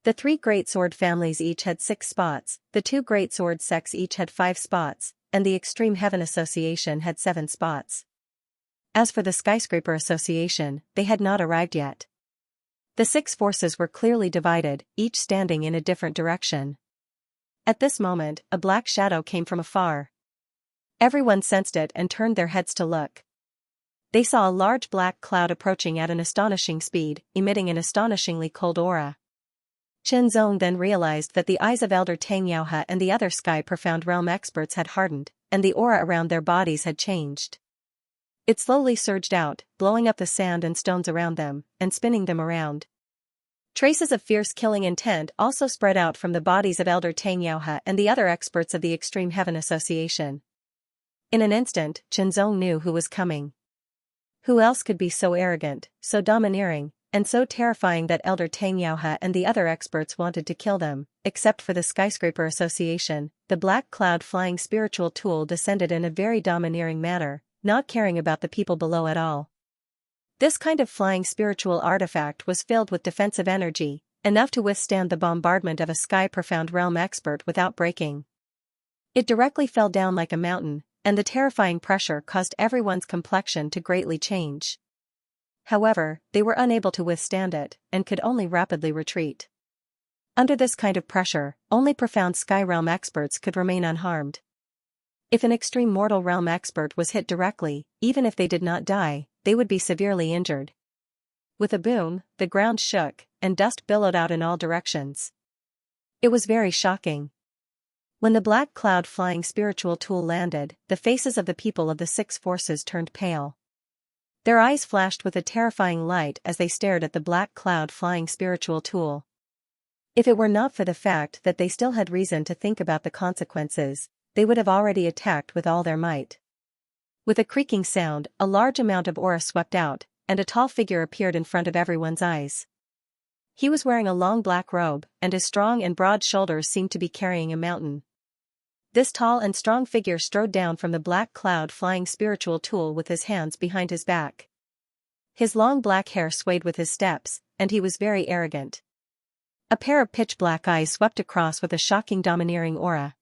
The 3 Great Sword families each had 6 spots, the 2 Great Sword sects each had 5 spots, and the Extreme Heaven Association had 7 spots. As for the Skyscraper Association, they had not arrived yet. The 6 forces were clearly divided, each standing in a different direction. At this moment, a black shadow came from afar. Everyone sensed it and turned their heads to look. They saw a large black cloud approaching at an astonishing speed, emitting an astonishingly cold aura. Qianzong then realized that the eyes of Elder Tangyao and the other Sky Profound Realm experts had hardened, and the aura around their bodies had changed. It slowly surged out, blowing up the sand and stones around them, and spinning them around. Traces of fierce killing intent also spread out from the bodies of Elder Tangyao and the other experts of the Extreme Heaven Association. In an instant, Qianzong knew who was coming. Who else could be so arrogant, so domineering, and so terrifying that Elder Tangyao and the other experts wanted to kill them? Except for the Skyscraper Association, the black cloud flying spiritual tool descended in a very domineering manner, not caring about the people below at all. This kind of flying spiritual artifact was filled with defensive energy, enough to withstand the bombardment of a Sky Profound Realm expert without breaking. It directly fell down like a mountain, and the terrifying pressure caused everyone's complexion to greatly change. However, they were unable to withstand it, and could only rapidly retreat. Under this kind of pressure, only profound Sky Realm experts could remain unharmed. If an extreme mortal realm expert was hit directly, even if they did not die, they would be severely injured. With a boom, the ground shook, and dust billowed out in all directions. It was very shocking. When the black cloud flying spiritual tool landed, the faces of the people of the 6 forces turned pale. Their eyes flashed with a terrifying light as they stared at the black cloud flying spiritual tool. If it were not for the fact that they still had reason to think about the consequences, they would have already attacked with all their might. With a creaking sound, a large amount of aura swept out, and a tall figure appeared in front of everyone's eyes. He was wearing a long black robe, and his strong and broad shoulders seemed to be carrying a mountain. This tall and strong figure strode down from the black cloud flying spiritual tool with his hands behind his back. His long black hair swayed with his steps, and he was very arrogant. A pair of pitch black eyes swept across with a shocking domineering aura.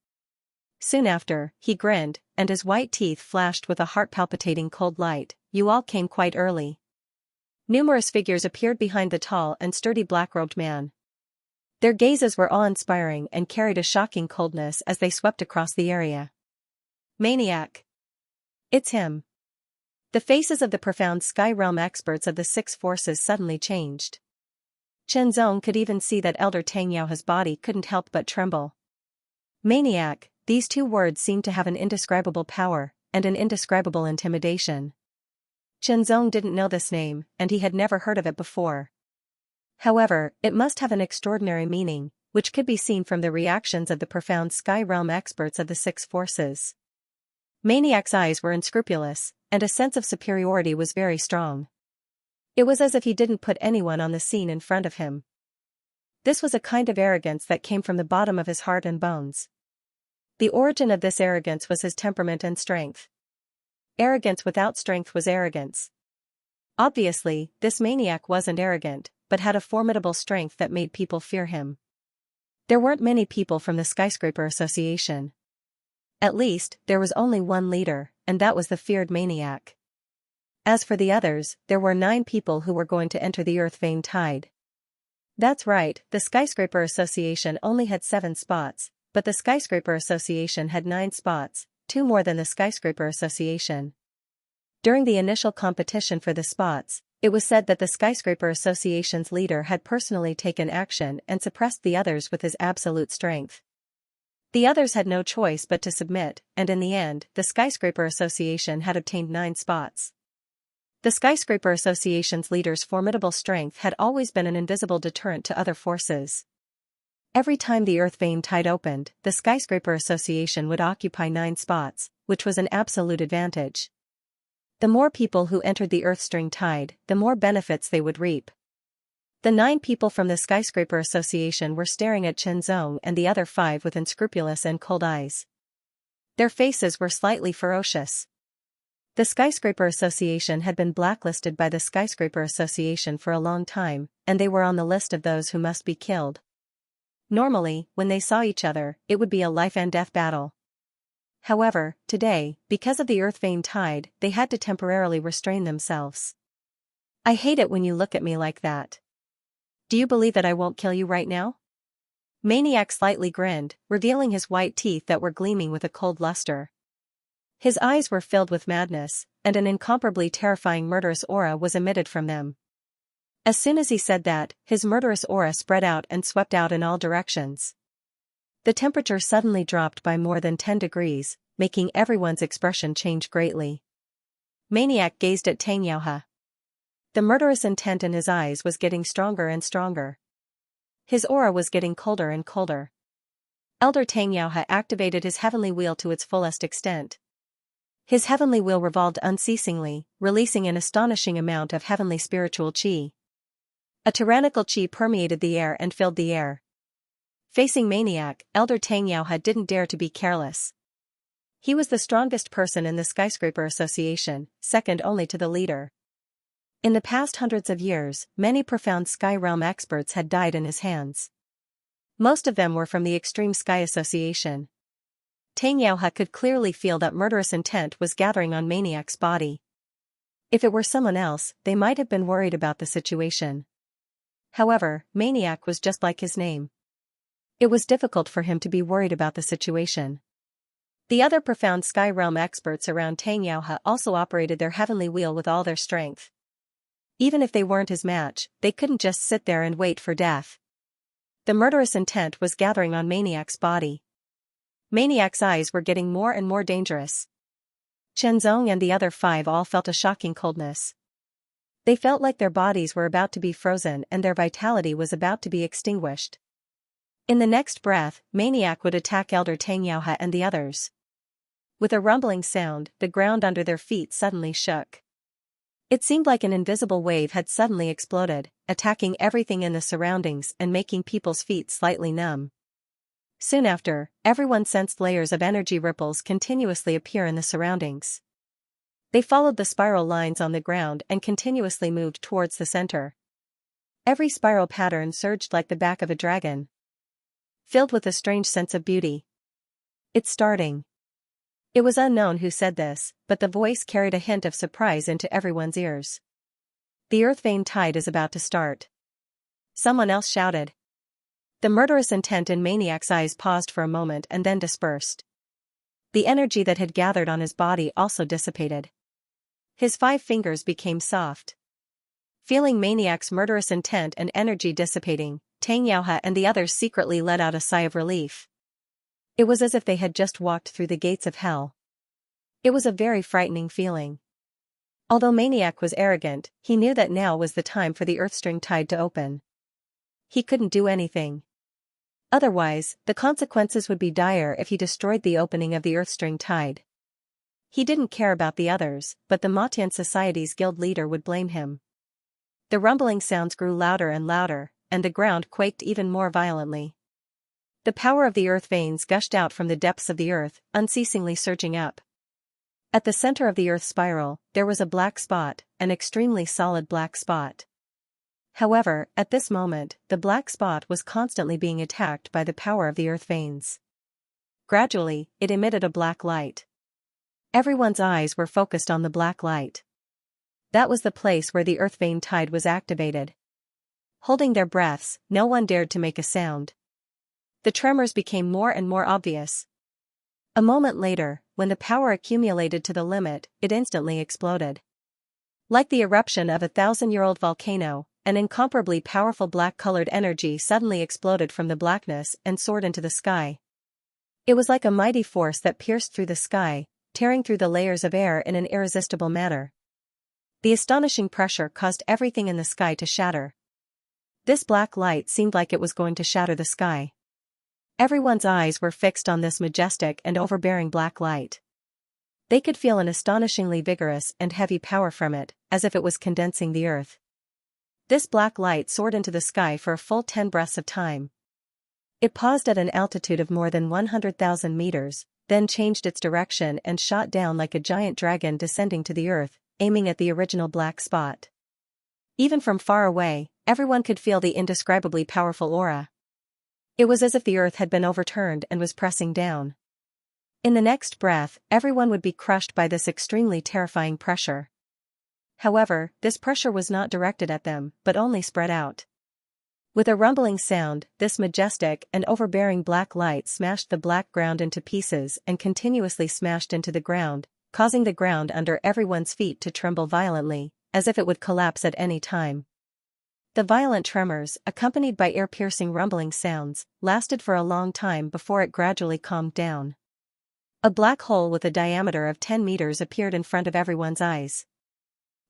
Soon after, he grinned, and his white teeth flashed with a heart-palpitating cold light. You all came quite early. Numerous figures appeared behind the tall and sturdy black-robed man. Their gazes were awe-inspiring and carried a shocking coldness as they swept across the area. Maniac! It's him. The faces of the profound Sky Realm experts of the 6 forces suddenly changed. Qianzong could even see that Elder Tangyao's body couldn't help but tremble. Maniac, these 2 words seemed to have an indescribable power, and an indescribable intimidation. Qianzong didn't know this name, and he had never heard of it before. However, it must have an extraordinary meaning, which could be seen from the reactions of the profound Sky Realm experts of the 6 forces. Maniac's eyes were unscrupulous, and a sense of superiority was very strong. It was as if he didn't put anyone on the scene in front of him. This was a kind of arrogance that came from the bottom of his heart and bones. The origin of this arrogance was his temperament and strength. Arrogance without strength was arrogance. Obviously, this maniac wasn't arrogant, but had a formidable strength that made people fear him. There weren't many people from the Skyscraper Association. At least, there was only one leader, and that was the feared maniac. As for the others, there were 9 people who were going to enter the Earth Vein Tide. That's right, the Skyscraper Association only had 7 spots, but the Skyscraper Association had 9 spots, 2 more than the Skyscraper Association. During the initial competition for the spots, it was said that the Skyscraper Association's leader had personally taken action and suppressed the others with his absolute strength. The others had no choice but to submit, and in the end, the Skyscraper Association had obtained 9 spots. The Skyscraper Association's leader's formidable strength had always been an invisible deterrent to other forces. Every time the Earth Vein Tide opened, the Skyscraper Association would occupy 9 spots, which was an absolute advantage. The more people who entered the Earth String Tide, the more benefits they would reap. The 9 people from the Skyscraper Association were staring at Qianzong and the other 5 with unscrupulous and cold eyes. Their faces were slightly ferocious. The Skyscraper Association had been blacklisted by the Skyscraper Association for a long time, and they were on the list of those who must be killed. Normally, when they saw each other, it would be a life-and-death battle. However, today, because of the earth vein tide, they had to temporarily restrain themselves. I hate it when you look at me like that. Do you believe that I won't kill you right now? Maniac slightly grinned, revealing his white teeth that were gleaming with a cold luster. His eyes were filled with madness, and an incomparably terrifying murderous aura was emitted from them. As soon as he said that, his murderous aura spread out and swept out in all directions. The temperature suddenly dropped by more than 10 degrees, making everyone's expression change greatly. Maniac gazed at Xianxia. The murderous intent in his eyes was getting stronger and stronger. His aura was getting colder and colder. Elder Xianxia activated his heavenly wheel to its fullest extent. His heavenly wheel revolved unceasingly, releasing an astonishing amount of heavenly spiritual qi. A tyrannical qi permeated the air and filled the air. Facing Maniac, Elder Xianxia didn't dare to be careless. He was the strongest person in the Skyscraper Association, second only to the leader. In the past hundreds of years, many profound Sky Realm experts had died in his hands. Most of them were from the Extreme Sky Association. Xianxia could clearly feel that murderous intent was gathering on Maniac's body. If it were someone else, they might have been worried about the situation. However, Maniac was just like his name. It was difficult for him to be worried about the situation. The other profound Sky Realm experts around Xianxia also operated their heavenly wheel with all their strength. Even if they weren't his match, they couldn't just sit there and wait for death. The murderous intent was gathering on Maniac's body. Maniac's eyes were getting more and more dangerous. Shenzong and the other 5 all felt a shocking coldness. They felt like their bodies were about to be frozen and their vitality was about to be extinguished. In the next breath, Maniac would attack Elder Xianxia and the others. With a rumbling sound, the ground under their feet suddenly shook. It seemed like an invisible wave had suddenly exploded, attacking everything in the surroundings and making people's feet slightly numb. Soon after, everyone sensed layers of energy ripples continuously appear in the surroundings. They followed the spiral lines on the ground and continuously moved towards the center. Every spiral pattern surged like the back of a dragon, filled with a strange sense of beauty. It's starting. It was unknown who said this, but the voice carried a hint of surprise into everyone's ears. The earth vein tide is about to start. Someone else shouted. The murderous intent in Maniac's eyes paused for a moment and then dispersed. The energy that had gathered on his body also dissipated. His 5 fingers became soft. Feeling Maniac's murderous intent and energy dissipating, Xianxia and the others secretly let out a sigh of relief. It was as if they had just walked through the gates of hell. It was a very frightening feeling. Although Maniac was arrogant, he knew that now was the time for the earthstring tide to open. He couldn't do anything. Otherwise, the consequences would be dire if he destroyed the opening of the earthstring tide. He didn't care about the others, but the Matian Society's guild leader would blame him. The rumbling sounds grew louder and louder, and the ground quaked even more violently. The power of the earth veins gushed out from the depths of the earth, unceasingly surging up. At the center of the earth spiral, there was a black spot, an extremely solid black spot. However, at this moment, the black spot was constantly being attacked by the power of the earth veins. Gradually, it emitted a black light. Everyone's eyes were focused on the black light. That was the place where the earth vein tide was activated. Holding their breaths, no one dared to make a sound. The tremors became more and more obvious. A moment later, when the power accumulated to the limit, it instantly exploded. Like the eruption of a 1,000-year-old volcano, an incomparably powerful black-colored energy suddenly exploded from the blackness and soared into the sky. It was like a mighty force that pierced through the sky, tearing through the layers of air in an irresistible manner. The astonishing pressure caused everything in the sky to shatter. This black light seemed like it was going to shatter the sky. Everyone's eyes were fixed on this majestic and overbearing black light. They could feel an astonishingly vigorous and heavy power from it, as if it was condensing the earth. This black light soared into the sky for a full 10 breaths of time. It paused at an altitude of more than 100,000 meters, then changed its direction and shot down like a giant dragon descending to the earth, aiming at the original black spot. Even from far away, everyone could feel the indescribably powerful aura. It was as if the earth had been overturned and was pressing down. In the next breath, everyone would be crushed by this extremely terrifying pressure. However, this pressure was not directed at them, but only spread out. With a rumbling sound, this majestic and overbearing black light smashed the black ground into pieces and continuously smashed into the ground, causing the ground under everyone's feet to tremble violently, as if it would collapse at any time. The violent tremors, accompanied by ear-piercing rumbling sounds, lasted for a long time before it gradually calmed down. A black hole with a diameter of 10 meters appeared in front of everyone's eyes.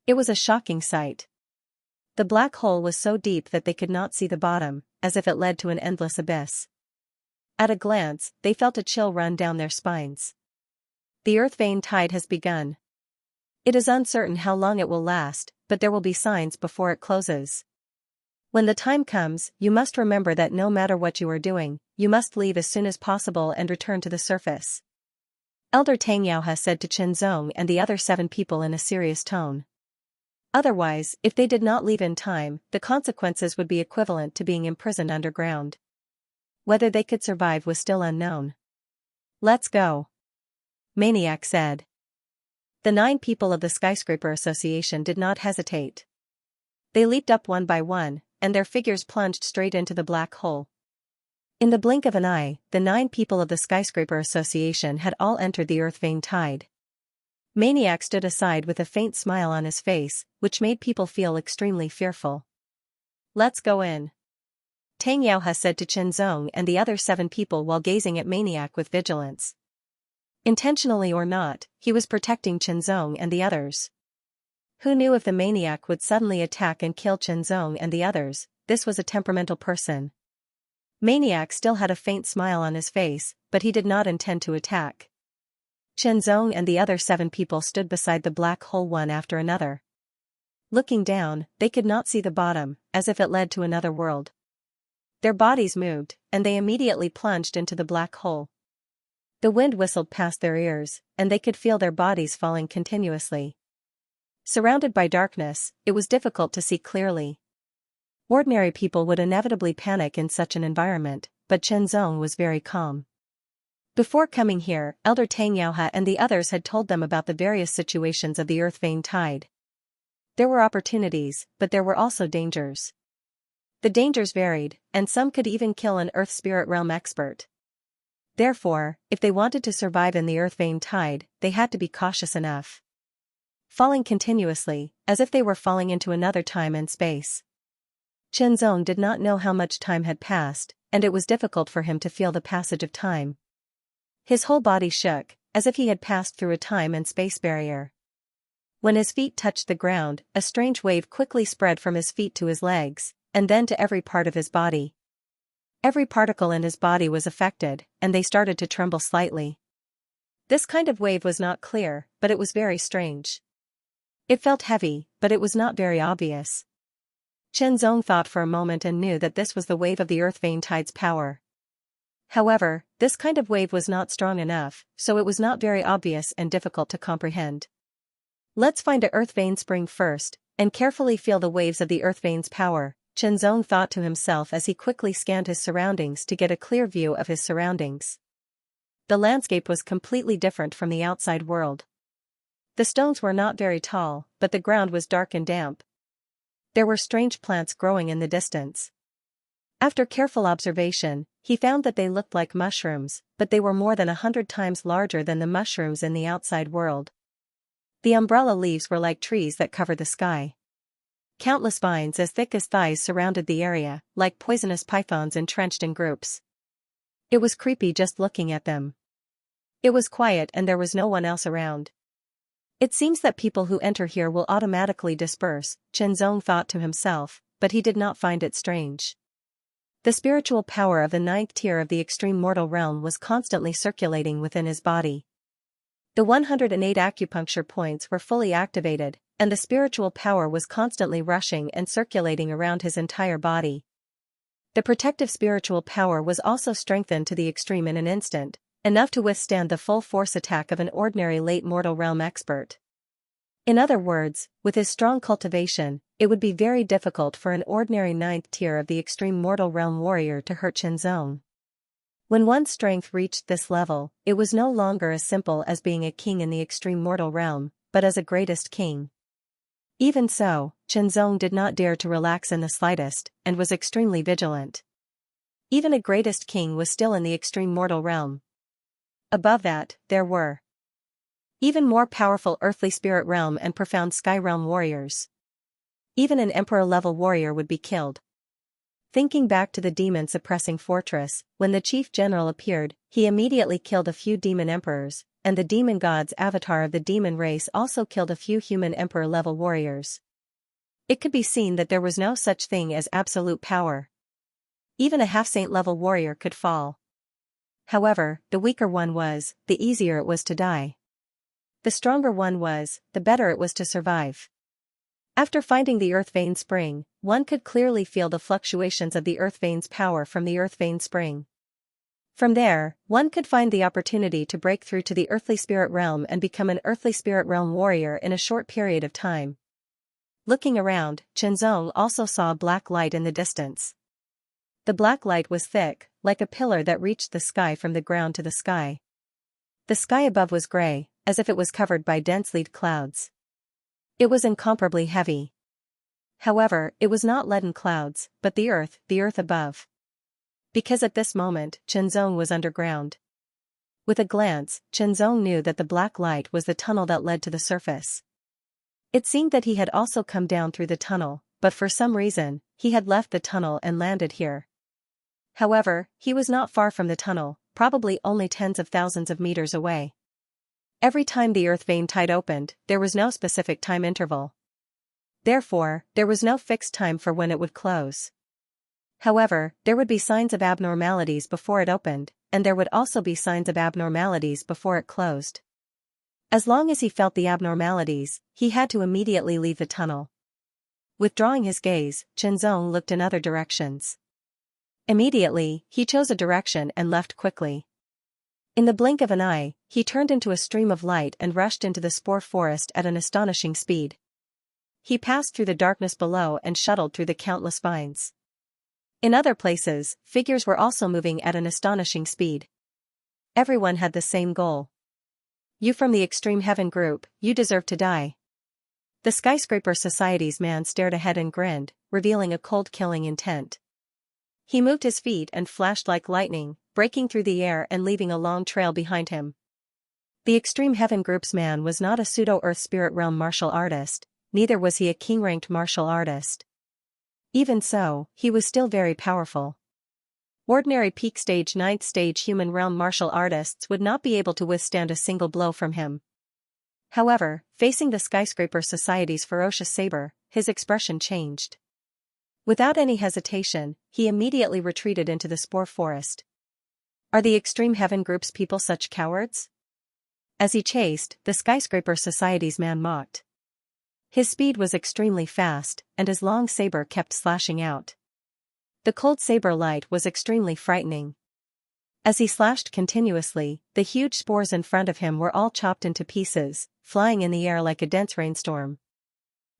It was a shocking sight. The black hole was so deep that they could not see the bottom, as if it led to an endless abyss. At a glance, they felt a chill run down their spines. The earth vein tide has begun. It is uncertain how long it will last, but there will be signs before it closes. When the time comes, you must remember that no matter what you are doing, you must leave as soon as possible and return to the surface. Elder Xianxia said to Qianzong and the other 7 people in a serious tone. Otherwise, if they did not leave in time, the consequences would be equivalent to being imprisoned underground. Whether they could survive was still unknown. "Let's go," Maniac said. The 9 people of the Skyscraper Association did not hesitate. They leaped up one by one, and their figures plunged straight into the black hole. In the blink of an eye, the 9 people of the Skyscraper Association had all entered the earth vein tide. Maniac stood aside with a faint smile on his face, which made people feel extremely fearful. "Let's go in," Xianxia said to Qianzong and the other 7 people while gazing at Maniac with vigilance. Intentionally or not, he was protecting Qianzong and the others. Who knew if the maniac would suddenly attack and kill Qianzong and the others? This was a temperamental person. Maniac still had a faint smile on his face, but he did not intend to attack. Qianzong and the other 7 people stood beside the black hole one after another. Looking down, they could not see the bottom, as if it led to another world. Their bodies moved, and they immediately plunged into the black hole. The wind whistled past their ears, and they could feel their bodies falling continuously. Surrounded by darkness, it was difficult to see clearly. Ordinary people would inevitably panic in such an environment, but Qianzong was very calm. Before coming here, Elder Xianxia and the others had told them about the various situations of the earth vein tide. There were opportunities, but there were also dangers. The dangers varied, and some could even kill an earth spirit realm expert. Therefore, if they wanted to survive in the earth vein tide, they had to be cautious enough. Falling continuously, as if they were falling into another time and space. Qianzong did not know how much time had passed, and it was difficult for him to feel the passage of time. His whole body shook, as if he had passed through a time and space barrier. When his feet touched the ground, a strange wave quickly spread from his feet to his legs, and then to every part of his body. Every particle in his body was affected, and they started to tremble slightly. This kind of wave was not clear, but it was very strange. It felt heavy, but it was not very obvious. Qianzong thought for a moment and knew that this was the wave of the earth vein tide's power. However, this kind of wave was not strong enough, so it was not very obvious and difficult to comprehend. "Let's find a earth vein spring first, and carefully feel the waves of the earth vein's power," Qianzong thought to himself as he quickly scanned his surroundings to get a clear view of his surroundings. The landscape was completely different from the outside world. The stones were not very tall, but the ground was dark and damp. There were strange plants growing in the distance. After careful observation, he found that they looked like mushrooms, but they were more than 100 times larger than the mushrooms in the outside world. The umbrella leaves were like trees that covered the sky. Countless vines as thick as thighs surrounded the area, like poisonous pythons entrenched in groups. It was creepy just looking at them. It was quiet and there was no one else around. "It seems that people who enter here will automatically disperse," Qianzong thought to himself, but he did not find it strange. The spiritual power of the 9th tier of the extreme mortal realm was constantly circulating within his body. The 108 acupuncture points were fully activated, and the spiritual power was constantly rushing and circulating around his entire body. The protective spiritual power was also strengthened to the extreme in an instant, enough to withstand the full force attack of an ordinary late mortal realm expert. In other words, with his strong cultivation, it would be very difficult for an ordinary 9th tier of the extreme mortal realm warrior to hurt Qianzong. When one's strength reached this level, it was no longer as simple as being a king in the extreme mortal realm, but as a greatest king. Even so, Qianzong did not dare to relax in the slightest, and was extremely vigilant. Even a greatest king was still in the extreme mortal realm. Above that, there were even more powerful earthly spirit realm and profound sky realm warriors. Even an emperor-level warrior would be killed. Thinking back to the demon-suppressing fortress, when the chief general appeared, he immediately killed a few demon emperors, and the demon god's avatar of the demon race also killed a few human emperor-level warriors. It could be seen that there was no such thing as absolute power. Even a half-saint-level warrior could fall. However, the weaker one was, the easier it was to die. The stronger one was, the better it was to survive. After finding the earth vein spring, one could clearly feel the fluctuations of the earth vein's power from the earth vein spring. From there, one could find the opportunity to break through to the earthly spirit realm and become an earthly spirit realm warrior in a short period of time. Looking around, Qianzong also saw a black light in the distance. The black light was thick, like a pillar that reached the sky from the ground to the sky. The sky above was gray, as if it was covered by dense lead clouds. It was incomparably heavy. However, it was not leaden clouds, but the earth above. Because at this moment, Qianzong was underground. With a glance, Qianzong knew that the black light was the tunnel that led to the surface. It seemed that he had also come down through the tunnel, but for some reason, he had left the tunnel and landed here. However, he was not far from the tunnel, probably only tens of thousands of meters away. Every time the earth vein tide opened, there was no specific time interval. Therefore, there was no fixed time for when it would close. However, there would be signs of abnormalities before it opened, and there would also be signs of abnormalities before it closed. As long as he felt the abnormalities, he had to immediately leave the tunnel. Withdrawing his gaze, Qianzong looked in other directions. Immediately, he chose a direction and left quickly. In the blink of an eye, he turned into a stream of light and rushed into the spore forest at an astonishing speed. He passed through the darkness below and shuttled through the countless vines. In other places, figures were also moving at an astonishing speed. Everyone had the same goal. You from the Extreme Heaven group, you deserve to die. The Skyscraper Society's man stared ahead and grinned, revealing a cold killing intent. He moved his feet and flashed like lightning, breaking through the air and leaving a long trail behind him. The Extreme Heaven group's man was not a pseudo-Earth Spirit Realm martial artist, neither was he a king-ranked martial artist. Even so, he was still very powerful. Ordinary peak stage 9th stage human realm martial artists would not be able to withstand a single blow from him. However, facing the Skyscraper Society's ferocious saber, his expression changed. Without any hesitation, he immediately retreated into the spore forest. Are the Extreme Heaven group's people such cowards? As he chased, the Skyscraper Society's man mocked. His speed was extremely fast, and his long saber kept slashing out. The cold saber light was extremely frightening. As he slashed continuously, the huge spores in front of him were all chopped into pieces, flying in the air like a dense rainstorm.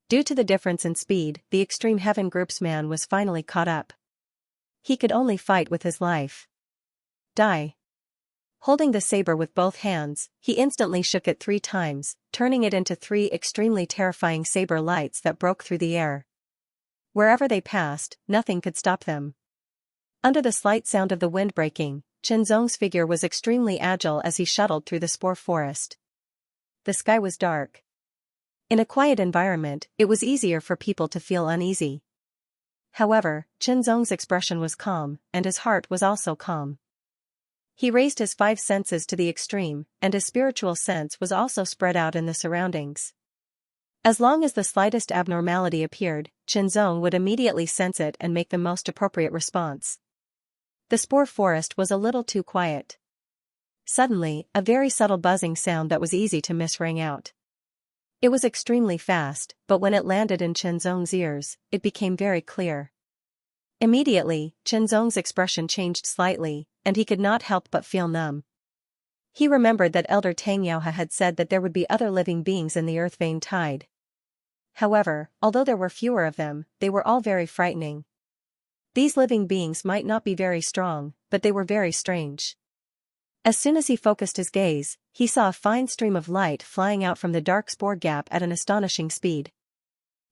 Due to the difference in speed, the Extreme Heaven group's man was finally caught up. He could only fight with his life. Die. Holding the saber with both hands, he instantly shook it 3 times, turning it into 3 extremely terrifying saber lights that broke through the air. Wherever they passed, nothing could stop them. Under the slight sound of the wind breaking, Qianzong's figure was extremely agile as he shuttled through the spore forest. The sky was dark. In a quiet environment, it was easier for people to feel uneasy. However, Qianzong's expression was calm, and his heart was also calm. He raised his 5 senses to the extreme, and his spiritual sense was also spread out in the surroundings. As long as the slightest abnormality appeared, Qianzong would immediately sense it and make the most appropriate response. The spore forest was a little too quiet. Suddenly, a very subtle buzzing sound that was easy to miss rang out. It was extremely fast, but when it landed in Qianzong's ears, it became very clear. Immediately, Qianzong's expression changed slightly, and he could not help but feel numb. He remembered that Elder Tangyao had said that there would be other living beings in the earth vein tide. However, although there were fewer of them, they were all very frightening. These living beings might not be very strong, but they were very strange. As soon as he focused his gaze, he saw a fine stream of light flying out from the dark spore gap at an astonishing speed.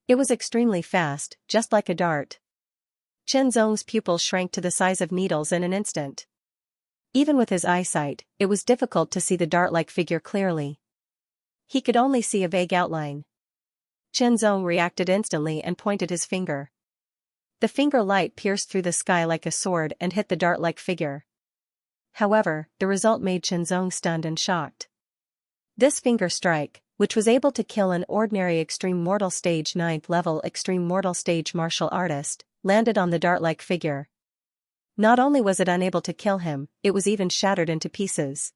It was extremely fast, just like a dart. Chen Zong's pupils shrank to the size of needles in an instant. Even with his eyesight, it was difficult to see the dart-like figure clearly. He could only see a vague outline. Chen Zong reacted instantly and pointed his finger. The finger light pierced through the sky like a sword and hit the dart-like figure. However, the result made Chen Zong stunned and shocked. This finger strike, which was able to kill an ordinary Extreme Mortal Stage 9th level Extreme Mortal Stage martial artist, landed on the dart-like figure. Not only was it unable to kill him, it was even shattered into pieces.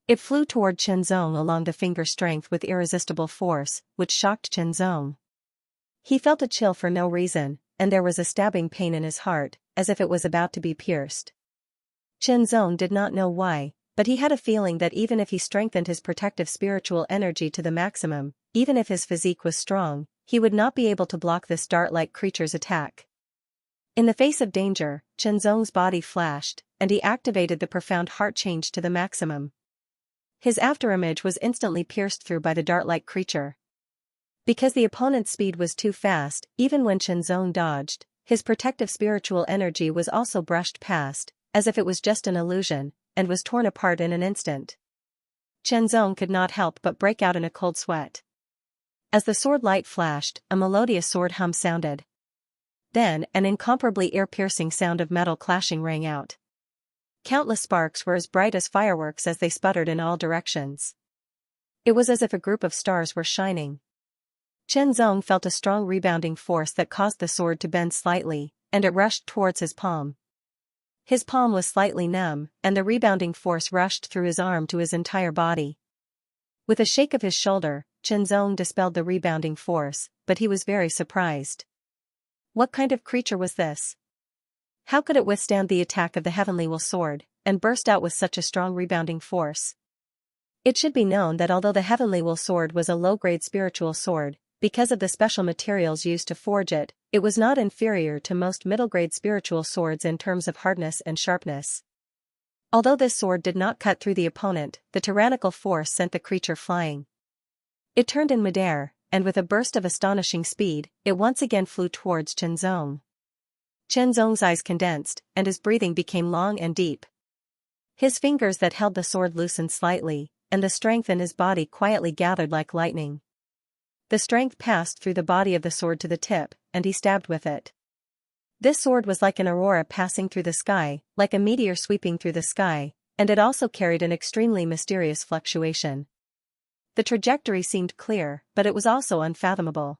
It flew toward Chen Zong along the finger strength with irresistible force, which shocked Chen Zong. He felt a chill for no reason, and there was a stabbing pain in his heart, as if it was about to be pierced. Chen Zong did not know why, but he had a feeling that even if he strengthened his protective spiritual energy to the maximum, even if his physique was strong, he would not be able to block this dart-like creature's attack. In the face of danger, Chen Zong's body flashed, and he activated the profound heart change to the maximum. His afterimage was instantly pierced through by the dart-like creature. Because the opponent's speed was too fast, even when Chen Zong dodged, his protective spiritual energy was also brushed past, as if it was just an illusion, and was torn apart in an instant. Chen Zong could not help but break out in a cold sweat. As the sword light flashed, a melodious sword hum sounded. Then, an incomparably ear-piercing sound of metal clashing rang out. Countless sparks were as bright as fireworks as they sputtered in all directions. It was as if a group of stars were shining. Chen Zong felt a strong rebounding force that caused the sword to bend slightly, and it rushed towards his palm. His palm was slightly numb, and the rebounding force rushed through his arm to his entire body. With a shake of his shoulder, Chen Zong dispelled the rebounding force, but he was very surprised. What kind of creature was this? How could it withstand the attack of the Heavenly Will Sword, and burst out with such a strong rebounding force? It should be known that although the Heavenly Will Sword was a low-grade spiritual sword, because of the special materials used to forge it, it was not inferior to most middle-grade spiritual swords in terms of hardness and sharpness. Although this sword did not cut through the opponent, the tyrannical force sent the creature flying. It turned in midair, and with a burst of astonishing speed, it once again flew towards Chen Zong. Chen Zong's eyes condensed, and his breathing became long and deep. His fingers that held the sword loosened slightly, and the strength in his body quietly gathered like lightning. The strength passed through the body of the sword to the tip, and he stabbed with it. This sword was like an aurora passing through the sky, like a meteor sweeping through the sky, and it also carried an extremely mysterious fluctuation. The trajectory seemed clear, but it was also unfathomable.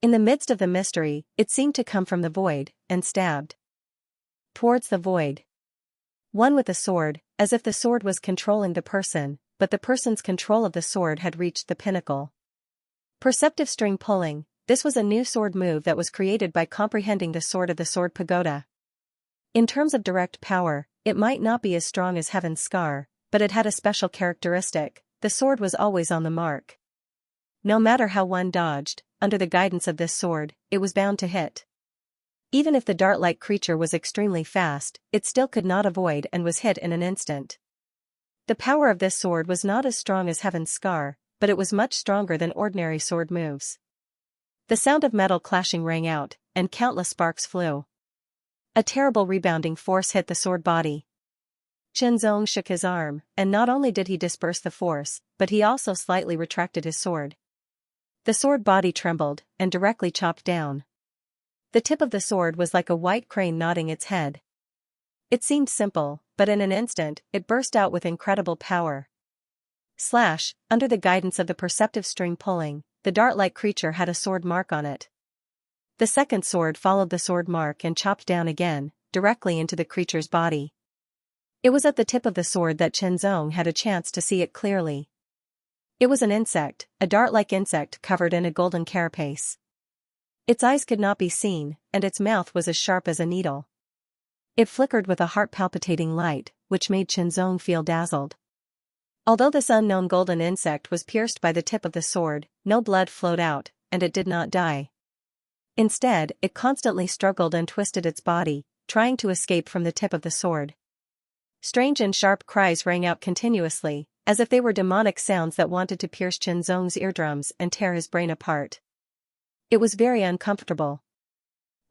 In the midst of the mystery, it seemed to come from the void, and stabbed towards the void. One with the sword, as if the sword was controlling the person, but the person's control of the sword had reached the pinnacle. Perceptive string pulling. This was a new sword move that was created by comprehending the sword of the Sword Pagoda. In terms of direct power, it might not be as strong as Heaven's Scar, but it had a special characteristic: the sword was always on the mark. No matter how one dodged, under the guidance of this sword, it was bound to hit. Even if the dart-like creature was extremely fast, it still could not avoid and was hit in an instant. The power of this sword was not as strong as Heaven's Scar, but it was much stronger than ordinary sword moves. The sound of metal clashing rang out, and countless sparks flew. A terrible rebounding force hit the sword body. Chen Zong shook his arm, and not only did he disperse the force, but he also slightly retracted his sword. The sword body trembled, and directly chopped down. The tip of the sword was like a white crane nodding its head. It seemed simple, but in an instant, it burst out with incredible power. Slash, under the guidance of the perceptive string pulling, the dart-like creature had a sword mark on it. The second sword followed the sword mark and chopped down again, directly into the creature's body. It was at the tip of the sword that Chen Zong had a chance to see it clearly. It was an insect, a dart-like insect covered in a golden carapace. Its eyes could not be seen, and its mouth was as sharp as a needle. It flickered with a heart-palpitating light, which made Chen Zong feel dazzled. Although this unknown golden insect was pierced by the tip of the sword, no blood flowed out, and it did not die. Instead, it constantly struggled and twisted its body, trying to escape from the tip of the sword. Strange and sharp cries rang out continuously, as if they were demonic sounds that wanted to pierce Qianzong's eardrums and tear his brain apart. It was very uncomfortable.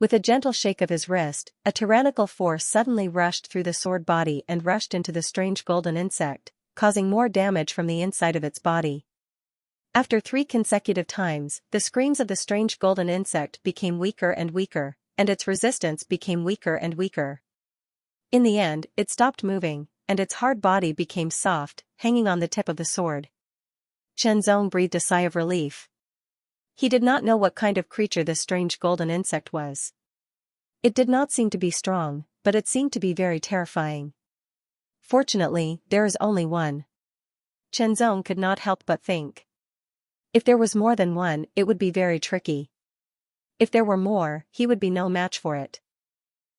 With a gentle shake of his wrist, a tyrannical force suddenly rushed through the sword body and rushed into the strange golden insect, causing more damage from the inside of its body. After 3 consecutive times, the screams of the strange golden insect became weaker and weaker, and its resistance became weaker and weaker. In the end, it stopped moving, and its hard body became soft, hanging on the tip of the sword. Qianzong breathed a sigh of relief. He did not know what kind of creature this strange golden insect was. It did not seem to be strong, but it seemed to be very terrifying. Fortunately, there is only one. Qianzong could not help but think. If there was more than one, it would be very tricky. If there were more, he would be no match for it.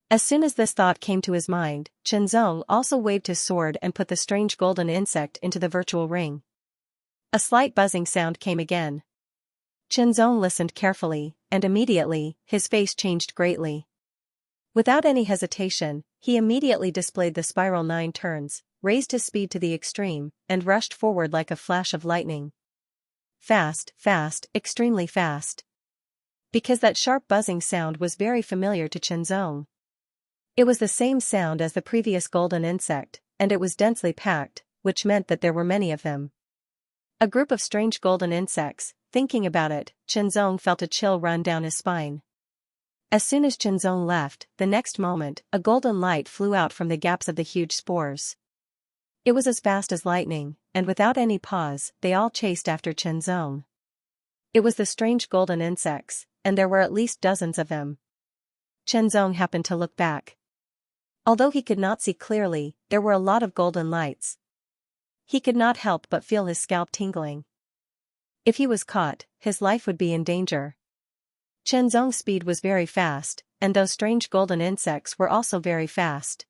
As soon as this thought came to his mind, Qianzong also waved his sword and put the strange golden insect into the virtual ring. A slight buzzing sound came again. Qianzong listened carefully, and immediately, his face changed greatly. Without any hesitation, he immediately displayed the spiral 9 turns, raised his speed to the extreme, and rushed forward like a flash of lightning. Fast, fast, extremely fast. Because that sharp buzzing sound was very familiar to Qianzong. It was the same sound as the previous golden insect, and it was densely packed, which meant that there were many of them. A group of strange golden insects. Thinking about it, Qianzong felt a chill run down his spine. As soon as Qianzong left, the next moment, a golden light flew out from the gaps of the huge spores. It was as fast as lightning, and without any pause, they all chased after Qianzong. It was the strange golden insects, and there were at least dozens of them. Qianzong happened to look back. Although he could not see clearly, there were a lot of golden lights. He could not help but feel his scalp tingling. If he was caught, his life would be in danger. Qianzong's speed was very fast, and those strange golden insects were also very fast.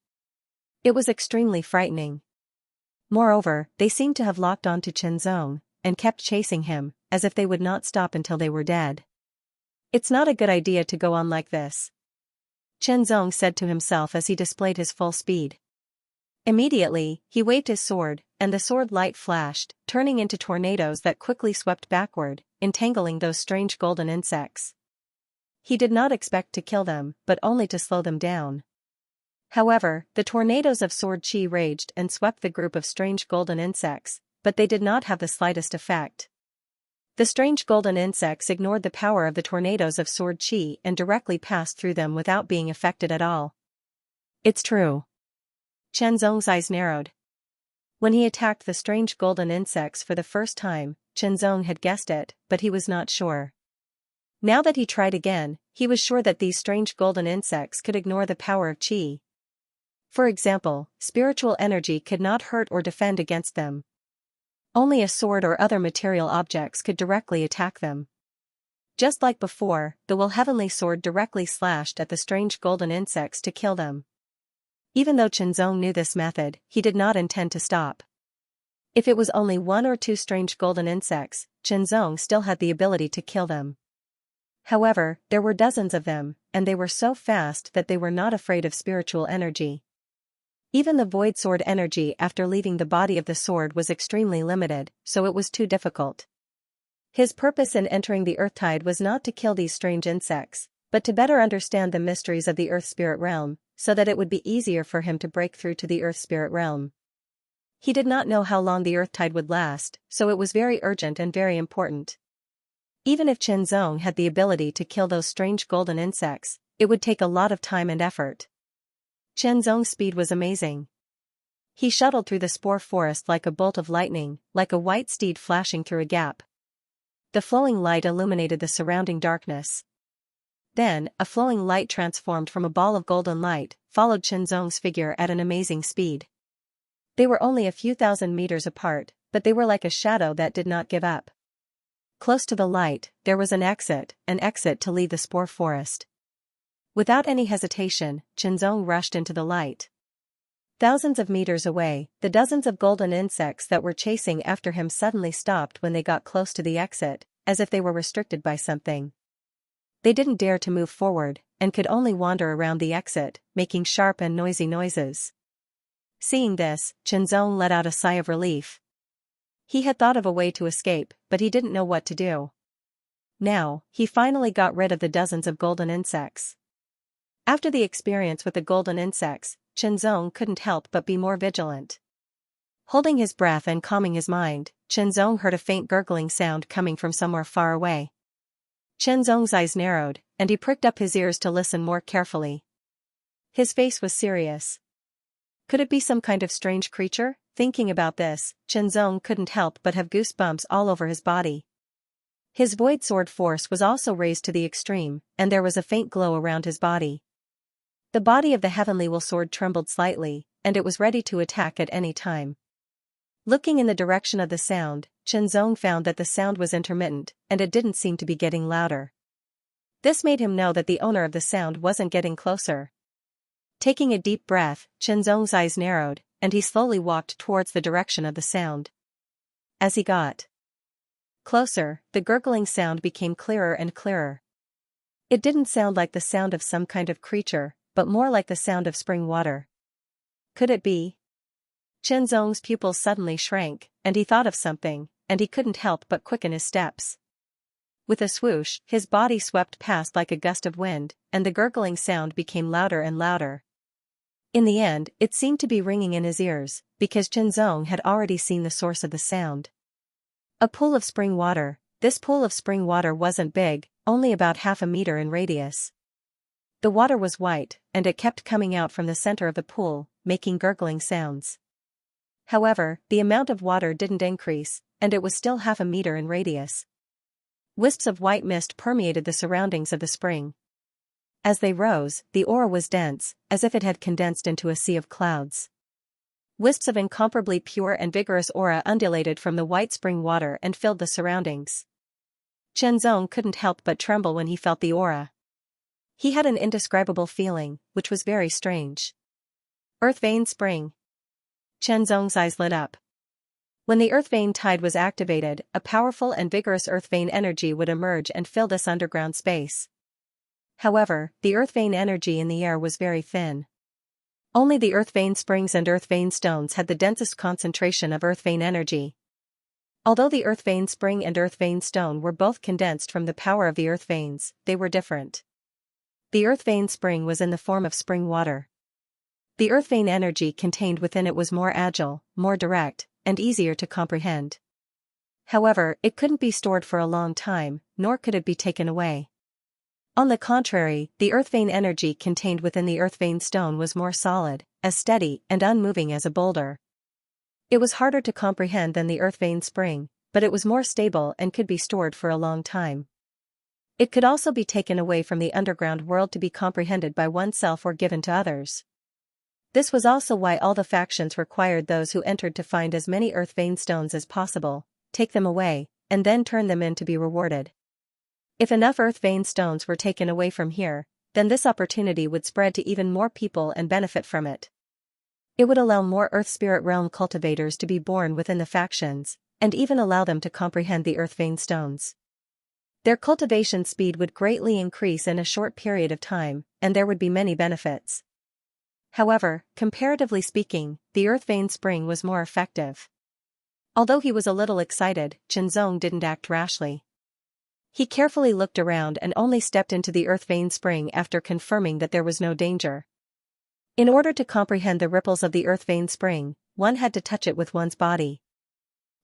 It was extremely frightening. Moreover, they seemed to have locked on to Qianzong, and kept chasing him, as if they would not stop until they were dead. It's not a good idea to go on like this, Qianzong said to himself as he displayed his full speed. Immediately, he waved his sword, and the sword light flashed, turning into tornadoes that quickly swept backward, entangling those strange golden insects. He did not expect to kill them, but only to slow them down. However, the tornadoes of sword chi raged and swept the group of strange golden insects, but they did not have the slightest effect. The strange golden insects ignored the power of the tornadoes of sword chi and directly passed through them without being affected at all. It's true. Qianzong's eyes narrowed. When he attacked the strange golden insects for the first time, Qianzong had guessed it, but he was not sure. Now that he tried again, he was sure that these strange golden insects could ignore the power of qi. For example, spiritual energy could not hurt or defend against them. Only a sword or other material objects could directly attack them. Just like before, the heavenly sword directly slashed at the strange golden insects to kill them. Even though Qianzong knew this method, he did not intend to stop. If it was only 1 or 2 strange golden insects, Qianzong still had the ability to kill them. However, there were dozens of them, and they were so fast that they were not afraid of spiritual energy. Even the void sword energy after leaving the body of the sword was extremely limited, so it was too difficult. His purpose in entering the Earthtide was not to kill these strange insects, but to better understand the mysteries of the Earth Spirit Realm, so that it would be easier for him to break through to the Earth Spirit Realm. He did not know how long the Earthtide would last, so it was very urgent and very important. Even if Qianzong had the ability to kill those strange golden insects, it would take a lot of time and effort. Qianzong's speed was amazing. He shuttled through the spore forest like a bolt of lightning, like a white steed flashing through a gap. The flowing light illuminated the surrounding darkness. Then, a flowing light transformed from a ball of golden light, followed Qianzong's figure at an amazing speed. They were only a few thousand meters apart, but they were like a shadow that did not give up. Close to the light, there was an exit to leave the spore forest. Without any hesitation, Qianzong rushed into the light. Thousands of meters away, the dozens of golden insects that were chasing after him suddenly stopped when they got close to the exit, as if they were restricted by something. They didn't dare to move forward, and could only wander around the exit, making sharp and noisy noises. Seeing this, Chenzong let out a sigh of relief. He had thought of a way to escape, but he didn't know what to do. Now, he finally got rid of the dozens of golden insects. After the experience with the golden insects, Chenzong couldn't help but be more vigilant. Holding his breath and calming his mind, Chenzong heard a faint gurgling sound coming from somewhere far away. Chenzong's eyes narrowed, and he pricked up his ears to listen more carefully. His face was serious. Could it be some kind of strange creature? Thinking about this, Chenzong couldn't help but have goosebumps all over his body. His void sword force was also raised to the extreme, and there was a faint glow around his body. The body of the heavenly will sword trembled slightly, and it was ready to attack at any time. Looking in the direction of the sound, Chenzong found that the sound was intermittent, and it didn't seem to be getting louder. This made him know that the owner of the sound wasn't getting closer. Taking a deep breath, Chenzong's eyes narrowed, and he slowly walked towards the direction of the sound. As he got closer, the gurgling sound became clearer and clearer. It didn't sound like the sound of some kind of creature, but more like the sound of spring water. Could it be? Chenzong's pupils suddenly shrank, and he thought of something, and he couldn't help but quicken his steps. With a swoosh, his body swept past like a gust of wind, and the gurgling sound became louder and louder. In the end, it seemed to be ringing in his ears, because Chenzong had already seen the source of the sound. A pool of spring water. This pool of spring water wasn't big, only about half a meter in radius. The water was white, and it kept coming out from the center of the pool, making gurgling sounds. However, the amount of water didn't increase, and it was still half a meter in radius. Wisps of white mist permeated the surroundings of the spring. As they rose, the aura was dense, as if it had condensed into a sea of clouds. Wisps of incomparably pure and vigorous aura undulated from the white spring water and filled the surroundings. Chenzong couldn't help but tremble when he felt the aura. He had an indescribable feeling, which was very strange. Earth vein spring. Chenzong's eyes lit up. When the earth vein tide was activated, a powerful and vigorous earth vein energy would emerge and fill this underground space. However, the earth vein energy in the air was very thin. Only the earth vein springs and earth vein stones had the densest concentration of earth vein energy. Although the earth vein spring and earth vein stone were both condensed from the power of the earth veins, they were different. The earth vein spring was in the form of spring water. The earth vein energy contained within it was more agile, more direct, and easier to comprehend. However, it couldn't be stored for a long time, nor could it be taken away. On the contrary, the earth vein energy contained within the earth vein stone was more solid, as steady and unmoving as a boulder. It was harder to comprehend than the earth vein spring, but it was more stable and could be stored for a long time. It could also be taken away from the underground world to be comprehended by oneself or given to others. This was also why all the factions required those who entered to find as many earth vein stones as possible, take them away, and then turn them in to be rewarded. If enough earth vein stones were taken away from here, then this opportunity would spread to even more people and benefit from it. It would allow more earth spirit realm cultivators to be born within the factions, and even allow them to comprehend the earth vein stones. Their cultivation speed would greatly increase in a short period of time, and there would be many benefits. However, comparatively speaking, the earth vein spring was more effective. Although he was a little excited, Chenzong didn't act rashly. He carefully looked around and only stepped into the earth vein spring after confirming that there was no danger. In order to comprehend the ripples of the earth vein spring, one had to touch it with one's body.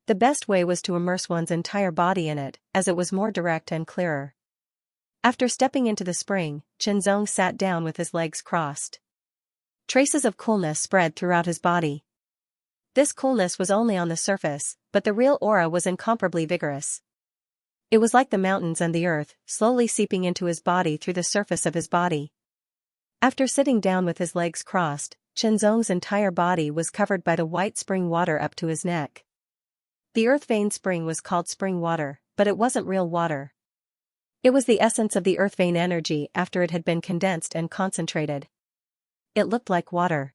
The best way was to immerse one's entire body in it, as it was more direct and clearer. After stepping into the spring, Chenzong sat down with his legs crossed. Traces of coolness spread throughout his body. This coolness was only on the surface, but the real aura was incomparably vigorous. It was like the mountains and the earth, slowly seeping into his body through the surface of his body. After sitting down with his legs crossed, Chenzong's entire body was covered by the white spring water up to his neck. The earth vein spring was called spring water, but it wasn't real water. It was the essence of the earth vein energy after it had been condensed and concentrated. It looked like water.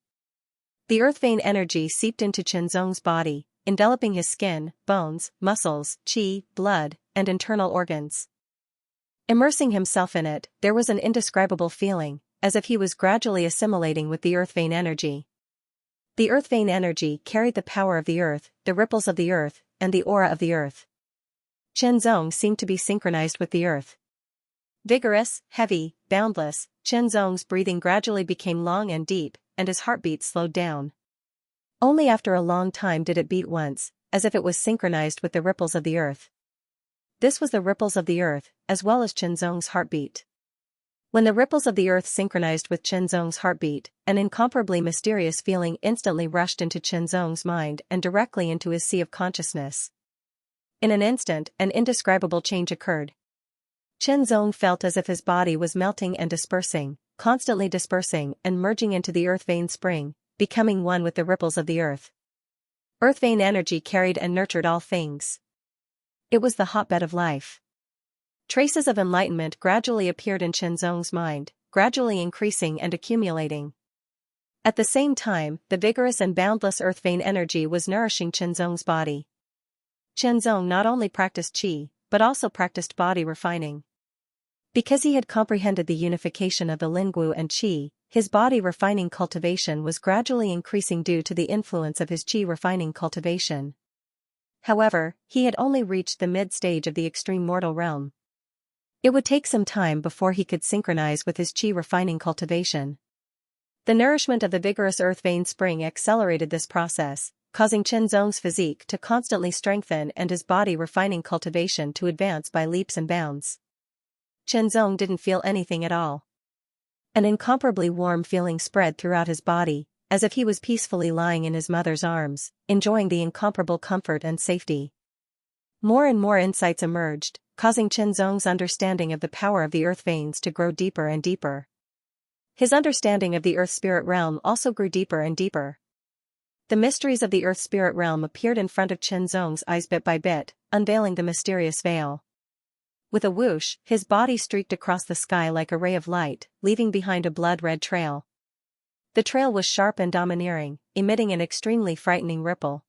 The earth vein energy seeped into Chenzong's body, enveloping his skin, bones, muscles, qi, blood, and internal organs. Immersing himself in it, there was an indescribable feeling, as if he was gradually assimilating with the earth vein energy. The earth vein energy carried the power of the earth, the ripples of the earth, and the aura of the earth. Chenzong seemed to be synchronized with the earth. Vigorous, heavy, boundless, Chenzong's breathing gradually became long and deep, and his heartbeat slowed down. Only after a long time did it beat once, as if it was synchronized with the ripples of the earth. This was the ripples of the earth, as well as Chenzong's heartbeat. When the ripples of the earth synchronized with Chenzong's heartbeat, an incomparably mysterious feeling instantly rushed into Chenzong's mind and directly into his sea of consciousness. In an instant, an indescribable change occurred. Chenzong felt as if his body was melting and dispersing, constantly dispersing and merging into the earth vein spring, becoming one with the ripples of the earth. Earth vein energy carried and nurtured all things. It was the hotbed of life. Traces of enlightenment gradually appeared in Chenzong's mind, gradually increasing and accumulating. At the same time, the vigorous and boundless earth vein energy was nourishing Chenzong's body. Chenzong not only practiced qi, but also practiced body refining. Because he had comprehended the unification of the Lingwu and qi, his body refining cultivation was gradually increasing due to the influence of his qi refining cultivation. However, he had only reached the mid-stage of the extreme mortal realm. It would take some time before he could synchronize with his qi refining cultivation. The nourishment of the vigorous earth vein spring accelerated this process, causing Chenzong's physique to constantly strengthen and his body refining cultivation to advance by leaps and bounds. Chenzong didn't feel anything at all. An incomparably warm feeling spread throughout his body, as if he was peacefully lying in his mother's arms, enjoying the incomparable comfort and safety. More and more insights emerged, causing Chenzong's understanding of the power of the earth veins to grow deeper and deeper. His understanding of the earth spirit realm also grew deeper and deeper. The mysteries of the earth spirit realm appeared in front of Chenzong's eyes bit by bit, unveiling the mysterious veil. With a whoosh, his body streaked across the sky like a ray of light, leaving behind a blood-red trail. The trail was sharp and domineering, emitting an extremely frightening ripple.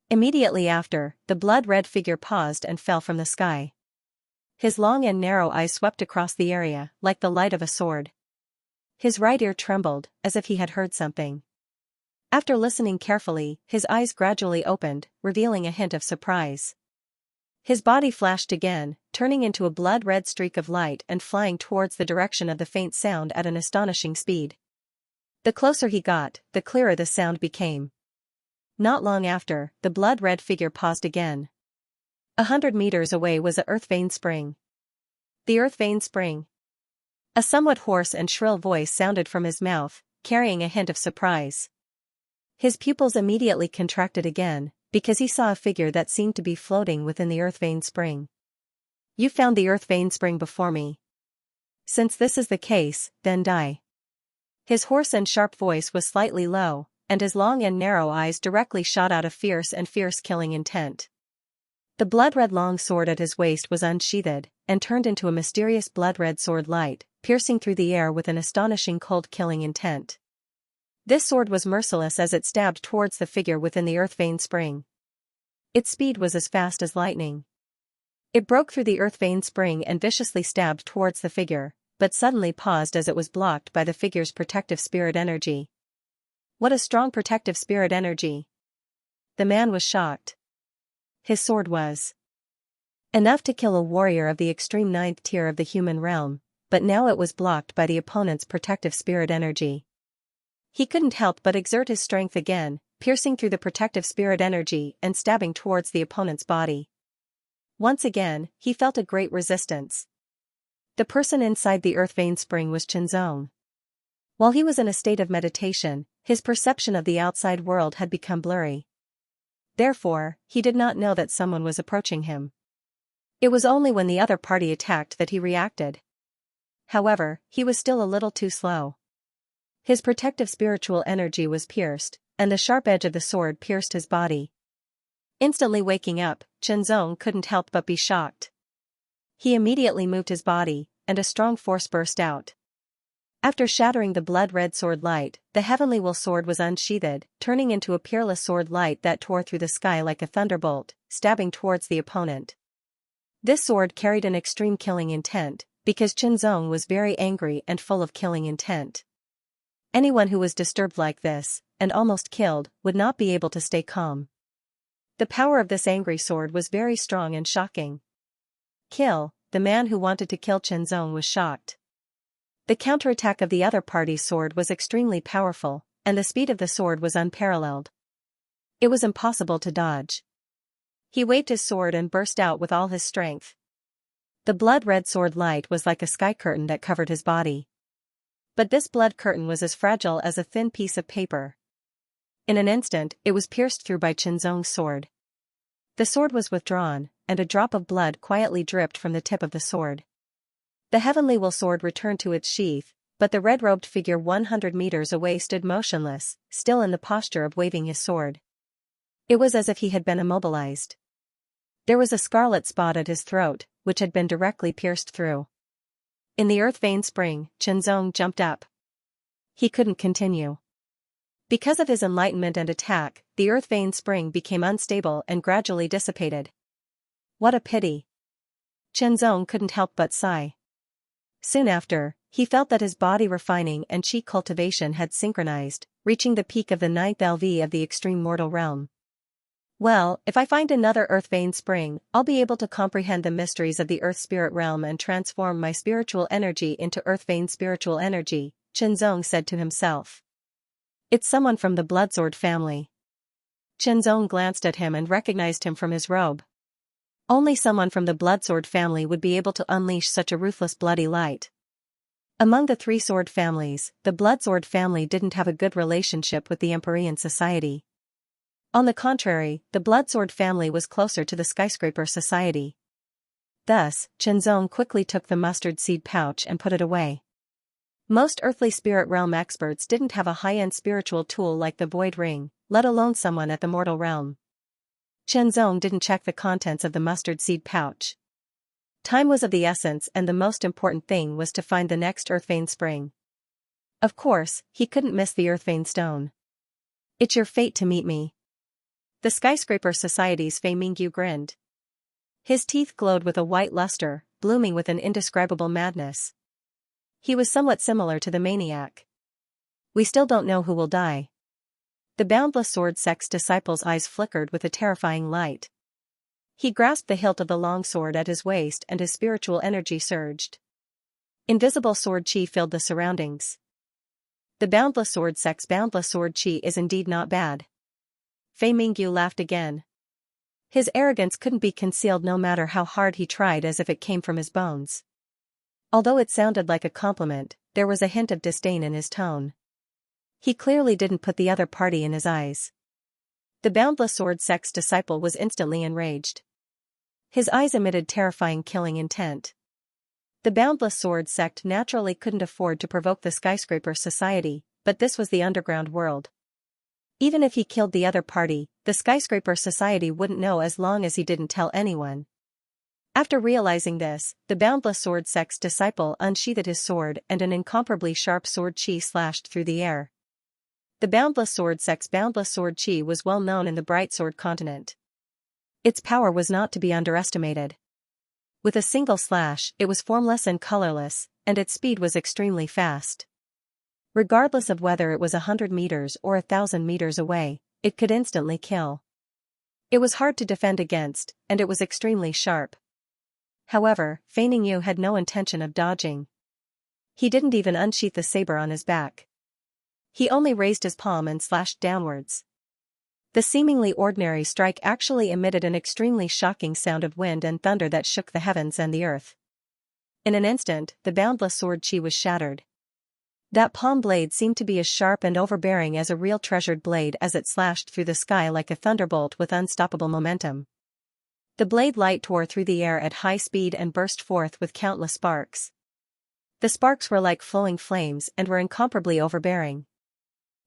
Immediately after, the blood-red figure paused and fell from the sky. His long and narrow eyes swept across the area, like the light of a sword. His right ear trembled, as if he had heard something. After listening carefully, his eyes gradually opened, revealing a hint of surprise. His body flashed again, turning into a blood-red streak of light and flying towards the direction of the faint sound at an astonishing speed. The closer he got, the clearer the sound became. Not long after, the blood-red figure paused again. 100 meters away was a earth vein spring. The earth vein spring. A somewhat hoarse and shrill voice sounded from his mouth, carrying a hint of surprise. His pupils immediately contracted again, because he saw a figure that seemed to be floating within the earth vein spring. You found the earth vein spring before me. Since this is the case, then die. His hoarse and sharp voice was slightly low, and his long and narrow eyes directly shot out a fierce killing intent. The blood-red long sword at his waist was unsheathed, and turned into a mysterious blood-red sword light, piercing through the air with an astonishing cold killing intent. This sword was merciless as it stabbed towards the figure within the earth vein spring. Its speed was as fast as lightning. It broke through the earth vein spring and viciously stabbed towards the figure, but suddenly paused as it was blocked by the figure's protective spirit energy. What a strong protective spirit energy! The man was shocked. His sword was enough to kill a warrior of the extreme 9th tier of the human realm, but now it was blocked by the opponent's protective spirit energy. He couldn't help but exert his strength again, piercing through the protective spirit energy and stabbing towards the opponent's body. Once again, he felt a great resistance. The person inside the earth vein spring was Chenzong. While he was in a state of meditation, his perception of the outside world had become blurry. Therefore, he did not know that someone was approaching him. It was only when the other party attacked that he reacted. However, he was still a little too slow. His protective spiritual energy was pierced, and the sharp edge of the sword pierced his body. Instantly waking up, Chenzong couldn't help but be shocked. He immediately moved his body, and a strong force burst out. After shattering the blood-red sword light, the heavenly will sword was unsheathed, turning into a peerless sword light that tore through the sky like a thunderbolt, stabbing towards the opponent. This sword carried an extreme killing intent, because Qinzong was very angry and full of killing intent. Anyone who was disturbed like this, and almost killed, would not be able to stay calm. The power of this angry sword was very strong and shocking. Kill, the man who wanted to kill Qinzong was shocked. The counterattack of the other party's sword was extremely powerful, and the speed of the sword was unparalleled. It was impossible to dodge. He waved his sword and burst out with all his strength. The blood-red sword light was like a sky curtain that covered his body. But this blood curtain was as fragile as a thin piece of paper. In an instant, it was pierced through by Qinzong's sword. The sword was withdrawn, and a drop of blood quietly dripped from the tip of the sword. The heavenly will sword returned to its sheath, but the red-robed figure 100 meters away stood motionless, still in the posture of waving his sword. It was as if he had been immobilized. There was a scarlet spot at his throat, which had been directly pierced through. In the earth vein spring, Qinzong jumped up. He couldn't continue. Because of his enlightenment and attack, the earth vein spring became unstable and gradually dissipated. What a pity! Qinzong couldn't help but sigh. Soon after, he felt that his body refining and chi cultivation had synchronized, reaching the peak of the 9th LV of the extreme mortal realm. Well, if I find another earth vein spring, I'll be able to comprehend the mysteries of the earth spirit realm and transform my spiritual energy into earth vein spiritual energy, Qinzong said to himself. It's someone from the Bloodsword family. Qinzong glanced at him and recognized him from his robe. Only someone from the Bloodsword family would be able to unleash such a ruthless bloody light. Among the three sword families, the Bloodsword family didn't have a good relationship with the Empyrean society. On the contrary, the Bloodsword family was closer to the Skyscraper society. Thus, Qinzong quickly took the mustard seed pouch and put it away. Most earthly spirit realm experts didn't have a high-end spiritual tool like the Void Ring, let alone someone at the mortal realm. Qinzong didn't check the contents of the mustard seed pouch. Time was of the essence, and the most important thing was to find the next earth vein spring. Of course, he couldn't miss the earth vein stone. It's your fate to meet me. The Skyscraper Society's Fei Mingyu grinned. His teeth glowed with a white luster, blooming with an indescribable madness. He was somewhat similar to the maniac. We still don't know who will die. The boundless sword sect's disciple's eyes flickered with a terrifying light. He grasped the hilt of the long sword at his waist and his spiritual energy surged. Invisible sword chi filled the surroundings. The boundless sword sect's boundless sword chi is indeed not bad. Fei Mingyu laughed again. His arrogance couldn't be concealed no matter how hard he tried, as if it came from his bones. Although it sounded like a compliment, there was a hint of disdain in his tone. He clearly didn't put the other party in his eyes. The boundless sword sect's disciple was instantly enraged. His eyes emitted terrifying killing intent. The boundless sword sect naturally couldn't afford to provoke the Skyscraper Society, but this was the underground world. Even if he killed the other party, the Skyscraper Society wouldn't know as long as he didn't tell anyone. After realizing this, the boundless sword sect's disciple unsheathed his sword and an incomparably sharp sword chi slashed through the air. The boundless sword sect's boundless sword chi was well known in the Bright Sword continent. Its power was not to be underestimated. With a single slash, it was formless and colorless, and its speed was extremely fast. Regardless of whether it was 100 meters or 1,000 meters away, it could instantly kill. It was hard to defend against, and it was extremely sharp. However, Fei Mingyu had no intention of dodging. He didn't even unsheath the saber on his back. He only raised his palm and slashed downwards. The seemingly ordinary strike actually emitted an extremely shocking sound of wind and thunder that shook the heavens and the earth. In an instant, the boundless sword chi was shattered. That palm blade seemed to be as sharp and overbearing as a real treasured blade as it slashed through the sky like a thunderbolt with unstoppable momentum. The blade light tore through the air at high speed and burst forth with countless sparks. The sparks were like flowing flames and were incomparably overbearing.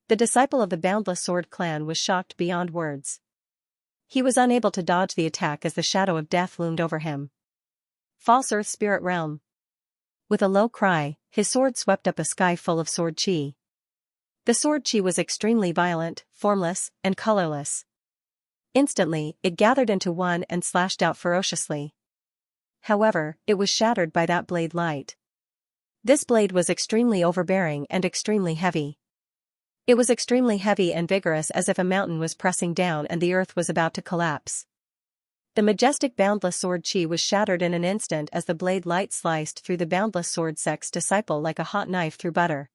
The disciple of the Boundless Sword clan was shocked beyond words. He was unable to dodge the attack as the shadow of death loomed over him. False Earth Spirit Realm. With a low cry, his sword swept up a sky full of sword chi. The sword chi was extremely violent, formless, and colorless. Instantly, it gathered into one and slashed out ferociously. However, it was shattered by that blade light. This blade was extremely overbearing and extremely heavy. It was extremely heavy and vigorous, as if a mountain was pressing down and the earth was about to collapse. The majestic boundless sword Qi was shattered in an instant as the blade light sliced through the boundless sword Sek's disciple like a hot knife through butter.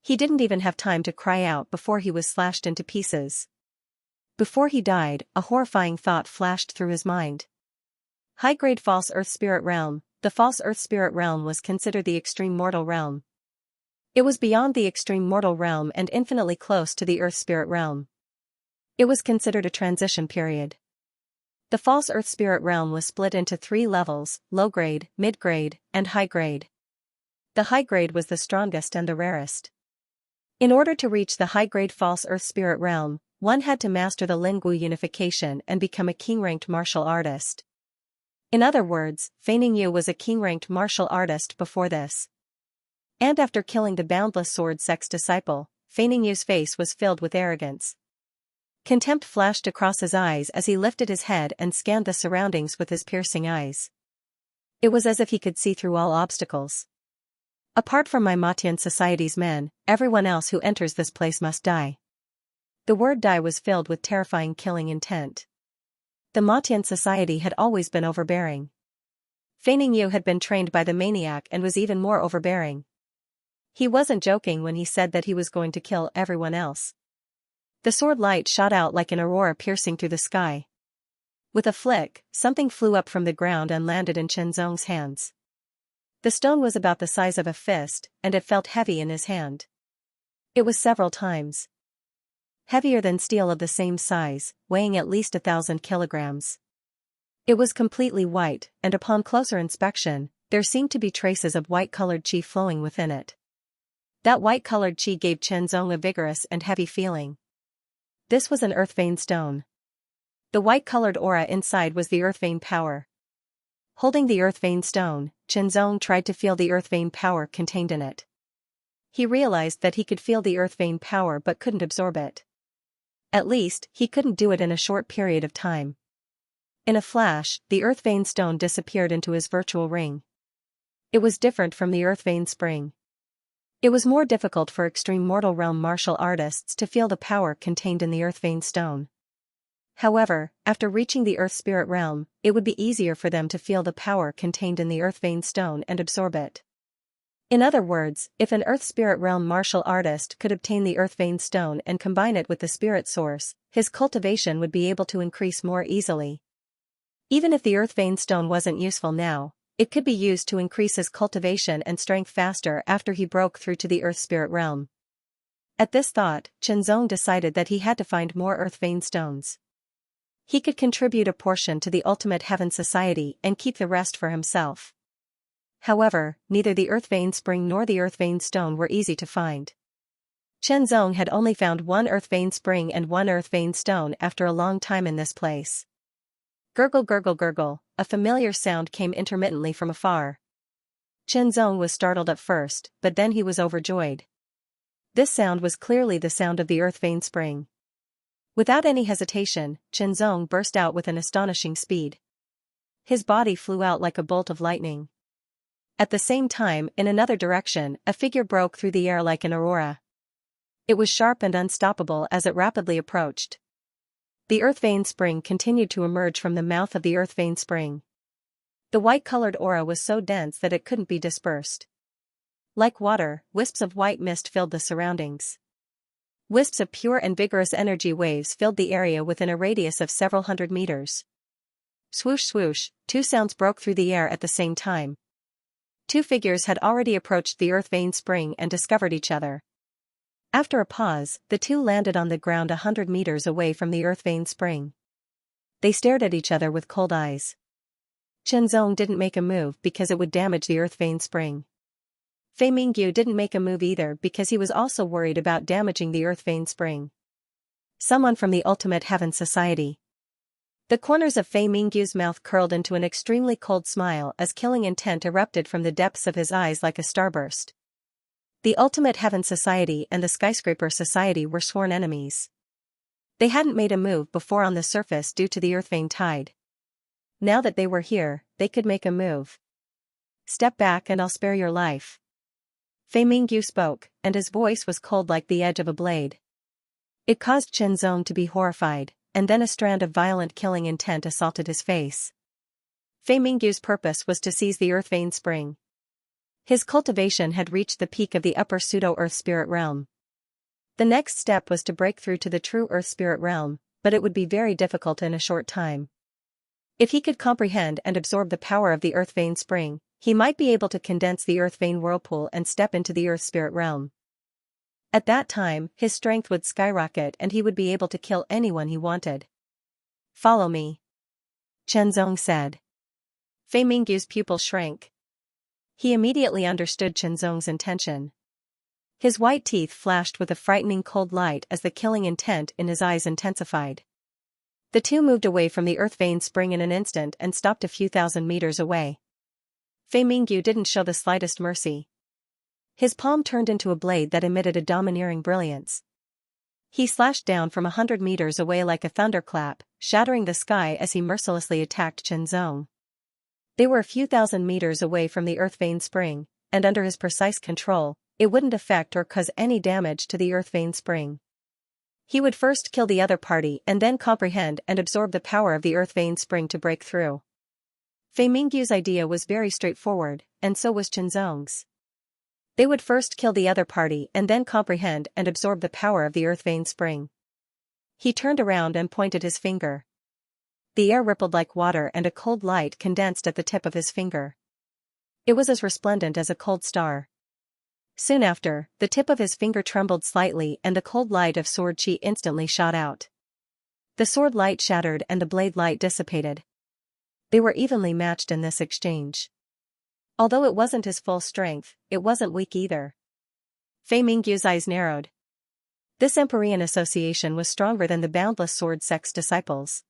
He didn't even have time to cry out before he was slashed into pieces. Before he died, a horrifying thought flashed through his mind. High-grade false earth spirit realm. The false earth spirit realm was considered the extreme mortal realm. It was beyond the extreme mortal realm and infinitely close to the earth spirit realm. It was considered a transition period. The false earth spirit realm was split into 3 levels: low grade, mid grade, and high grade. The high grade was the strongest and the rarest. In order to reach the high grade false earth spirit realm, one had to master the Linggu unification and become a king-ranked martial artist. In other words, Feigning Yu was a king-ranked martial artist before this. And after killing the boundless sword Sek's disciple, Feigning Yu's face was filled with arrogance. Contempt flashed across his eyes as he lifted his head and scanned the surroundings with his piercing eyes. It was as if he could see through all obstacles. Apart from my Matian society's men, everyone else who enters this place must die. The word die was filled with terrifying killing intent. The Matian society had always been overbearing. Feigning Yu had been trained by the maniac and was even more overbearing. He wasn't joking when he said that he was going to kill everyone else. The sword light shot out like an aurora piercing through the sky. With a flick, something flew up from the ground and landed in Chenzong's hands. The stone was about the size of a fist, and it felt heavy in his hand. It was several times heavier than steel of the same size, weighing at least 1,000 kilograms. It was completely white, and upon closer inspection, there seemed to be traces of white-colored qi flowing within it. That white-colored qi gave Chenzong a vigorous and heavy feeling. This was an earth vein stone. The white-colored aura inside was the earth vein power. Holding the earth vein stone, Chenzong tried to feel the earth vein power contained in it. He realized that he could feel the earth vein power but couldn't absorb it. At least, he couldn't do it in a short period of time. In a flash, the earth vein stone disappeared into his virtual ring. It was different from the earth vein spring. It was more difficult for extreme mortal realm martial artists to feel the power contained in the earth vein stone. However, after reaching the earth spirit realm, it would be easier for them to feel the power contained in the earth vein stone and absorb it. In other words, if an earth spirit realm martial artist could obtain the earth vein stone and combine it with the spirit source, his cultivation would be able to increase more easily. Even if the earth vein stone wasn't useful now, it could be used to increase his cultivation and strength faster after he broke through to the earth spirit realm. At this thought, Chenzong decided that he had to find more earth vein stones. He could contribute a portion to the ultimate heaven society and keep the rest for himself. However, neither the earth vein spring nor the earth vein stone were easy to find. Chenzong had only found 1 earth vein spring and 1 earth vein stone after a long time in this place. Gurgle gurgle gurgle, a familiar sound came intermittently from afar. Chenzong was startled at first, but then he was overjoyed. This sound was clearly the sound of the earth vein spring. Without any hesitation, Chenzong burst out with an astonishing speed. His body flew out like a bolt of lightning. At the same time, in another direction, a figure broke through the air like an aurora. It was sharp and unstoppable as it rapidly approached. The earth vein spring continued to emerge from the mouth of the earth vein spring. The white-colored aura was so dense that it couldn't be dispersed. Like water, wisps of white mist filled the surroundings. Wisps of pure and vigorous energy waves filled the area within a radius of several hundred meters. Swoosh swoosh, 2 sounds broke through the air at the same time. 2 figures had already approached the earth vein spring and discovered each other. After a pause, the 2 landed on the ground 100 meters away from the earth vein spring. They stared at each other with cold eyes. Chenzong didn't make a move because it would damage the earth vein spring. Fei Mingyu didn't make a move either because he was also worried about damaging the earth vein spring. Someone from the Ultimate Heaven Society. The corners of Fei Mingyu's mouth curled into an extremely cold smile as killing intent erupted from the depths of his eyes like a starburst. The Ultimate Heaven Society and the Skyscraper Society were sworn enemies. They hadn't made a move before on the surface due to the earth vein tide. Now that they were here, they could make a move. Step back and I'll spare your life. Fei Mingyu spoke, and his voice was cold like the edge of a blade. It caused Chen Zong to be horrified, and then a strand of violent killing intent assaulted his face. Fei Mingyu's purpose was to seize the Earth Vein Spring. His cultivation had reached the peak of the upper pseudo-Earth Spirit realm. The next step was to break through to the true Earth Spirit realm, but it would be very difficult in a short time. If he could comprehend and absorb the power of the Earth Vein Spring, he might be able to condense the Earth Vein Whirlpool and step into the Earth Spirit realm. At that time, his strength would skyrocket and he would be able to kill anyone he wanted. Follow me, Chen Zong said. Fei Mingyu's pupil shrank. He immediately understood Chen Zong's intention. His white teeth flashed with a frightening cold light as the killing intent in his eyes intensified. The two moved away from the Earth Vein Spring in an instant and stopped a few thousand meters away. Fei Mingyu didn't show the slightest mercy. His palm turned into a blade that emitted a domineering brilliance. He slashed down from 100 meters away like a thunderclap, shattering the sky as he mercilessly attacked Chen Zong. They were a few thousand meters away from the Earth Vein Spring, and under his precise control, it wouldn't affect or cause any damage to the Earth Vein Spring. He would first kill the other party and then comprehend and absorb the power of the Earth Vein Spring to break through. Fei Mingyu's idea was very straightforward, and so was Chen Zong's. They would first kill the other party and then comprehend and absorb the power of the Earth Vein Spring. He turned around and pointed his finger. The air rippled like water and a cold light condensed at the tip of his finger. It was as resplendent as a cold star. Soon after, the tip of his finger trembled slightly and the cold light of sword chi instantly shot out. The sword light shattered and the blade light dissipated. They were evenly matched in this exchange. Although it wasn't his full strength, it wasn't weak either. Fei Mingyu's eyes narrowed. This Empyrean association was stronger than the boundless sword sect's disciples.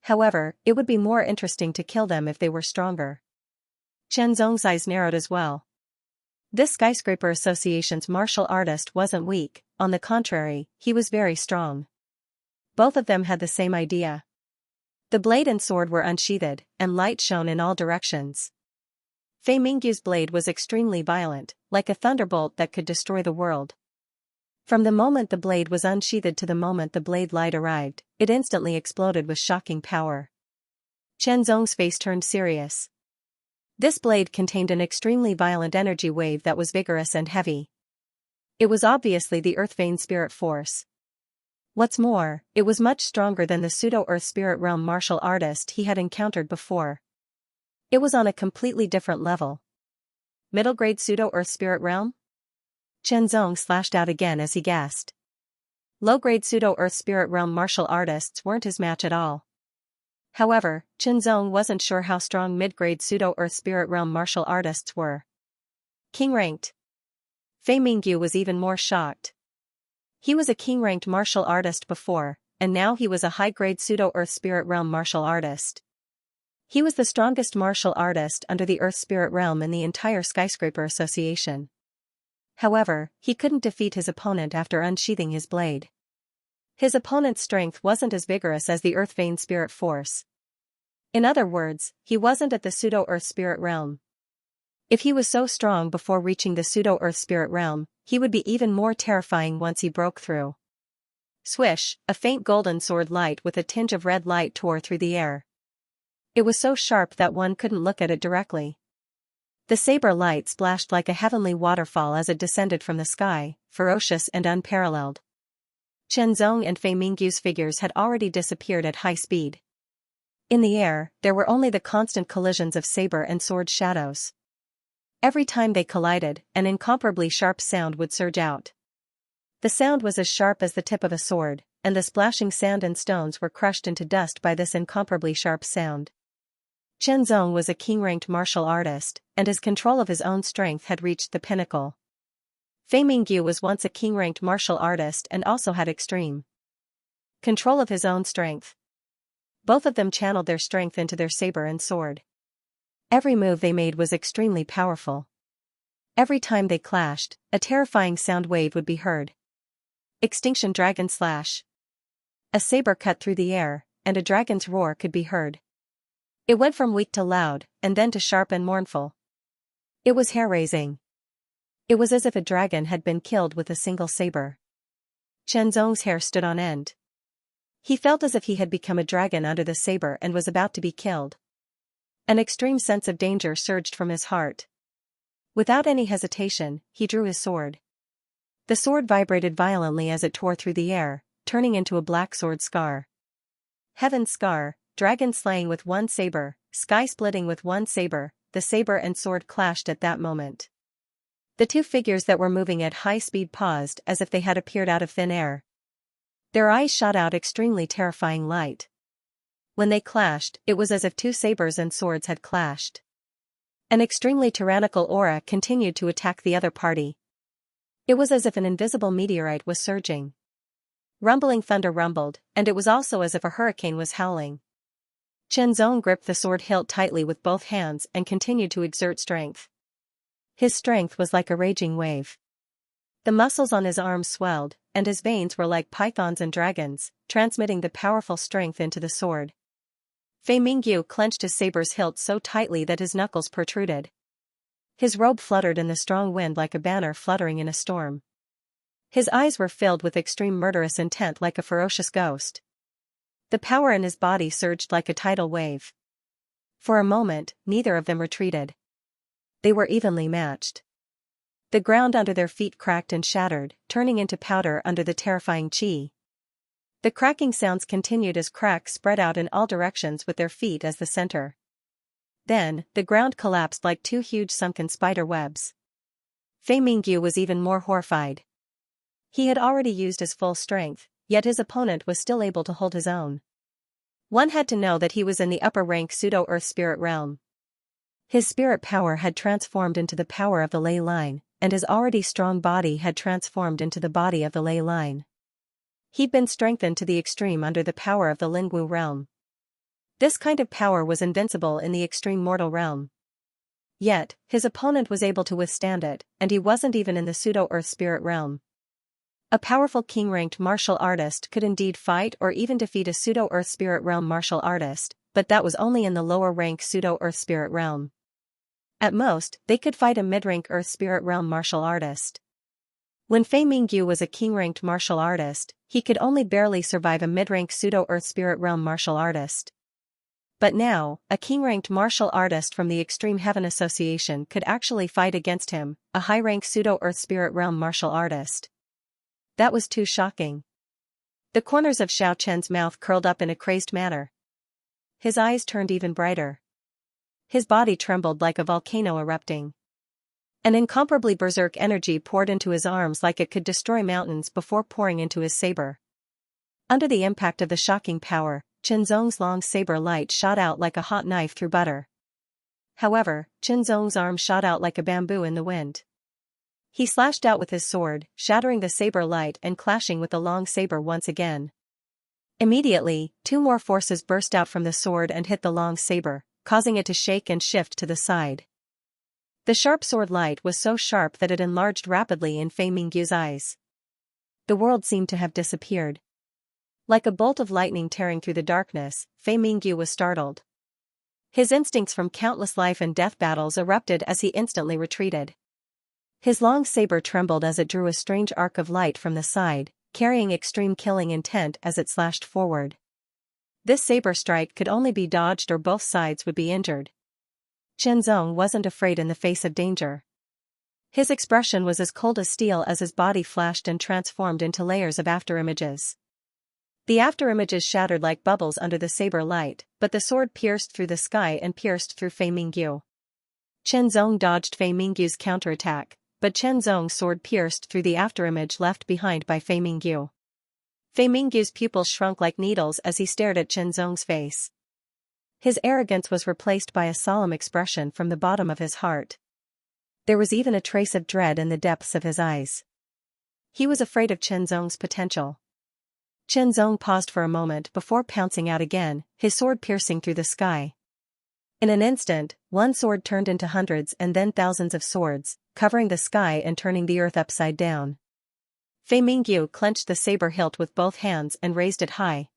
However, it would be more interesting to kill them if they were stronger. Chen Zong's eyes narrowed as well. This skyscraper association's martial artist wasn't weak, on the contrary, he was very strong. Both of them had the same idea. The blade and sword were unsheathed, and light shone in all directions. Fei Mingyu's blade was extremely violent, like a thunderbolt that could destroy the world. From the moment the blade was unsheathed to the moment the blade light arrived, it instantly exploded with shocking power. Chen Zong's face turned serious. This blade contained an extremely violent energy wave that was vigorous and heavy. It was obviously the Earth Vein Spirit Force. What's more, it was much stronger than the pseudo-Earth Spirit Realm martial artist he had encountered before. It was on a completely different level. Middle-grade pseudo-Earth Spirit Realm? Chen Zong slashed out again as he guessed. Low-grade pseudo-Earth Spirit Realm martial artists weren't his match at all. However, Chen Zong wasn't sure how strong mid-grade pseudo-Earth Spirit Realm martial artists were. King-ranked. Fei Mingyu was even more shocked. He was a king-ranked martial artist before, and now he was a high-grade pseudo-Earth Spirit Realm martial artist. He was the strongest martial artist under the Earth Spirit Realm in the entire Skyscraper Association. However, he couldn't defeat his opponent after unsheathing his blade. His opponent's strength wasn't as vigorous as the Earth Vein Spirit Force. In other words, he wasn't at the pseudo-Earth Spirit Realm. If he was so strong before reaching the pseudo-Earth Spirit Realm, he would be even more terrifying once he broke through. Swish, a faint golden sword light with a tinge of red light tore through the air. It was so sharp that one couldn't look at it directly. The saber light splashed like a heavenly waterfall as it descended from the sky, ferocious and unparalleled. Chen Zong and Fei Mingyu's figures had already disappeared at high speed. In the air, there were only the constant collisions of saber and sword shadows. Every time they collided, an incomparably sharp sound would surge out. The sound was as sharp as the tip of a sword, and the splashing sand and stones were crushed into dust by this incomparably sharp sound. Chen Zong was a king-ranked martial artist, and his control of his own strength had reached the pinnacle. Fei Mingyu was once a king-ranked martial artist and also had extreme control of his own strength. Both of them channeled their strength into their saber and sword. Every move they made was extremely powerful. Every time they clashed, a terrifying sound wave would be heard. Extinction Dragon Slash. A saber cut through the air, and a dragon's roar could be heard. It went from weak to loud, and then to sharp and mournful. It was hair-raising. It was as if a dragon had been killed with a single saber. Chen Zong's hair stood on end. He felt as if he had become a dragon under the saber and was about to be killed. An extreme sense of danger surged from his heart. Without any hesitation, he drew his sword. The sword vibrated violently as it tore through the air, turning into a black sword scar. Heaven's scar, dragon slaying with one saber, sky splitting with one saber, the saber and sword clashed at that moment. The two figures that were moving at high speed paused as if they had appeared out of thin air. Their eyes shot out extremely terrifying light. When they clashed, it was as if two sabers and swords had clashed. An extremely tyrannical aura continued to attack the other party. It was as if an invisible meteorite was surging. Rumbling thunder rumbled, and it was also as if a hurricane was howling. Chen Zong gripped the sword hilt tightly with both hands and continued to exert strength. His strength was like a raging wave. The muscles on his arms swelled, and his veins were like pythons and dragons, transmitting the powerful strength into the sword. Fei Mingyu clenched his saber's hilt so tightly that his knuckles protruded. His robe fluttered in the strong wind like a banner fluttering in a storm. His eyes were filled with extreme murderous intent like a ferocious ghost. The power in his body surged like a tidal wave. For a moment, neither of them retreated. They were evenly matched. The ground under their feet cracked and shattered, turning into powder under the terrifying qi. The cracking sounds continued as cracks spread out in all directions with their feet as the center. Then, the ground collapsed like two huge sunken spider webs. Fei Mingyu was even more horrified. He had already used his full strength, yet his opponent was still able to hold his own. One had to know that he was in the upper-rank pseudo-earth spirit realm. His spirit power had transformed into the power of the ley line, and his already strong body had transformed into the body of the ley line. He'd been strengthened to the extreme under the power of the Lingwu realm. This kind of power was invincible in the extreme mortal realm. Yet, his opponent was able to withstand it, and he wasn't even in the pseudo-earth spirit realm. A powerful king-ranked martial artist could indeed fight or even defeat a pseudo-earth spirit realm martial artist, but that was only in the lower-rank pseudo-earth spirit realm. At most, they could fight a mid-rank earth spirit realm martial artist. When Fei Mingyu was a king-ranked martial artist, he could only barely survive a mid-rank pseudo-earth spirit realm martial artist. But now, a king-ranked martial artist from the Extreme Heaven Association could actually fight against him, a high-rank pseudo-earth spirit realm martial artist. That was too shocking. The corners of Xiao Chen's mouth curled up in a crazed manner. His eyes turned even brighter. His body trembled like a volcano erupting. An incomparably berserk energy poured into his arms like it could destroy mountains before pouring into his saber. Under the impact of the shocking power, Chen Zong's long saber light shot out like a hot knife through butter. However, Chen Zong's arm shot out like a bamboo in the wind. He slashed out with his sword, shattering the saber light and clashing with the long saber once again. Immediately, two more forces burst out from the sword and hit the long saber, causing it to shake and shift to the side. The sharp sword light was so sharp that it enlarged rapidly in Fei Mingyu's eyes. The world seemed to have disappeared. Like a bolt of lightning tearing through the darkness, Fei Mingyu was startled. His instincts from countless life and death battles erupted as he instantly retreated. His long saber trembled as it drew a strange arc of light from the side, carrying extreme killing intent as it slashed forward. This saber strike could only be dodged or both sides would be injured. Chen Zong wasn't afraid in the face of danger. His expression was as cold as steel as his body flashed and transformed into layers of afterimages. The afterimages shattered like bubbles under the saber light, but the sword pierced through the sky and pierced through Fei Mingyu. Chen Zong dodged Fei Mingyu's counterattack, but Chen Zong's sword pierced through the afterimage left behind by Fei Mingyu. Fei Mingyu's pupils shrunk like needles as he stared at Chen Zong's face. His arrogance was replaced by a solemn expression from the bottom of his heart. There was even a trace of dread in the depths of his eyes. He was afraid of Chen Zong's potential. Chen Zong paused for a moment before pouncing out again, his sword piercing through the sky. In an instant, one sword turned into hundreds and then thousands of swords, covering the sky and turning the earth upside down. Fei Mingyu clenched the saber hilt with both hands and raised it high.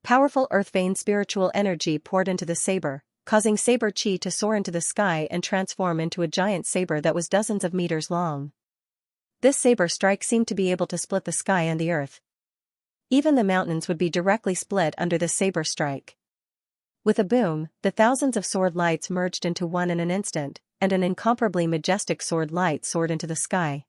Powerful earth-vein spiritual energy poured into the saber, causing saber chi to soar into the sky and transform into a giant saber that was dozens of meters long. This saber strike seemed to be able to split the sky and the earth. Even the mountains would be directly split under the saber strike. With a boom, the thousands of sword lights merged into one in an instant, and an incomparably majestic sword light soared into the sky.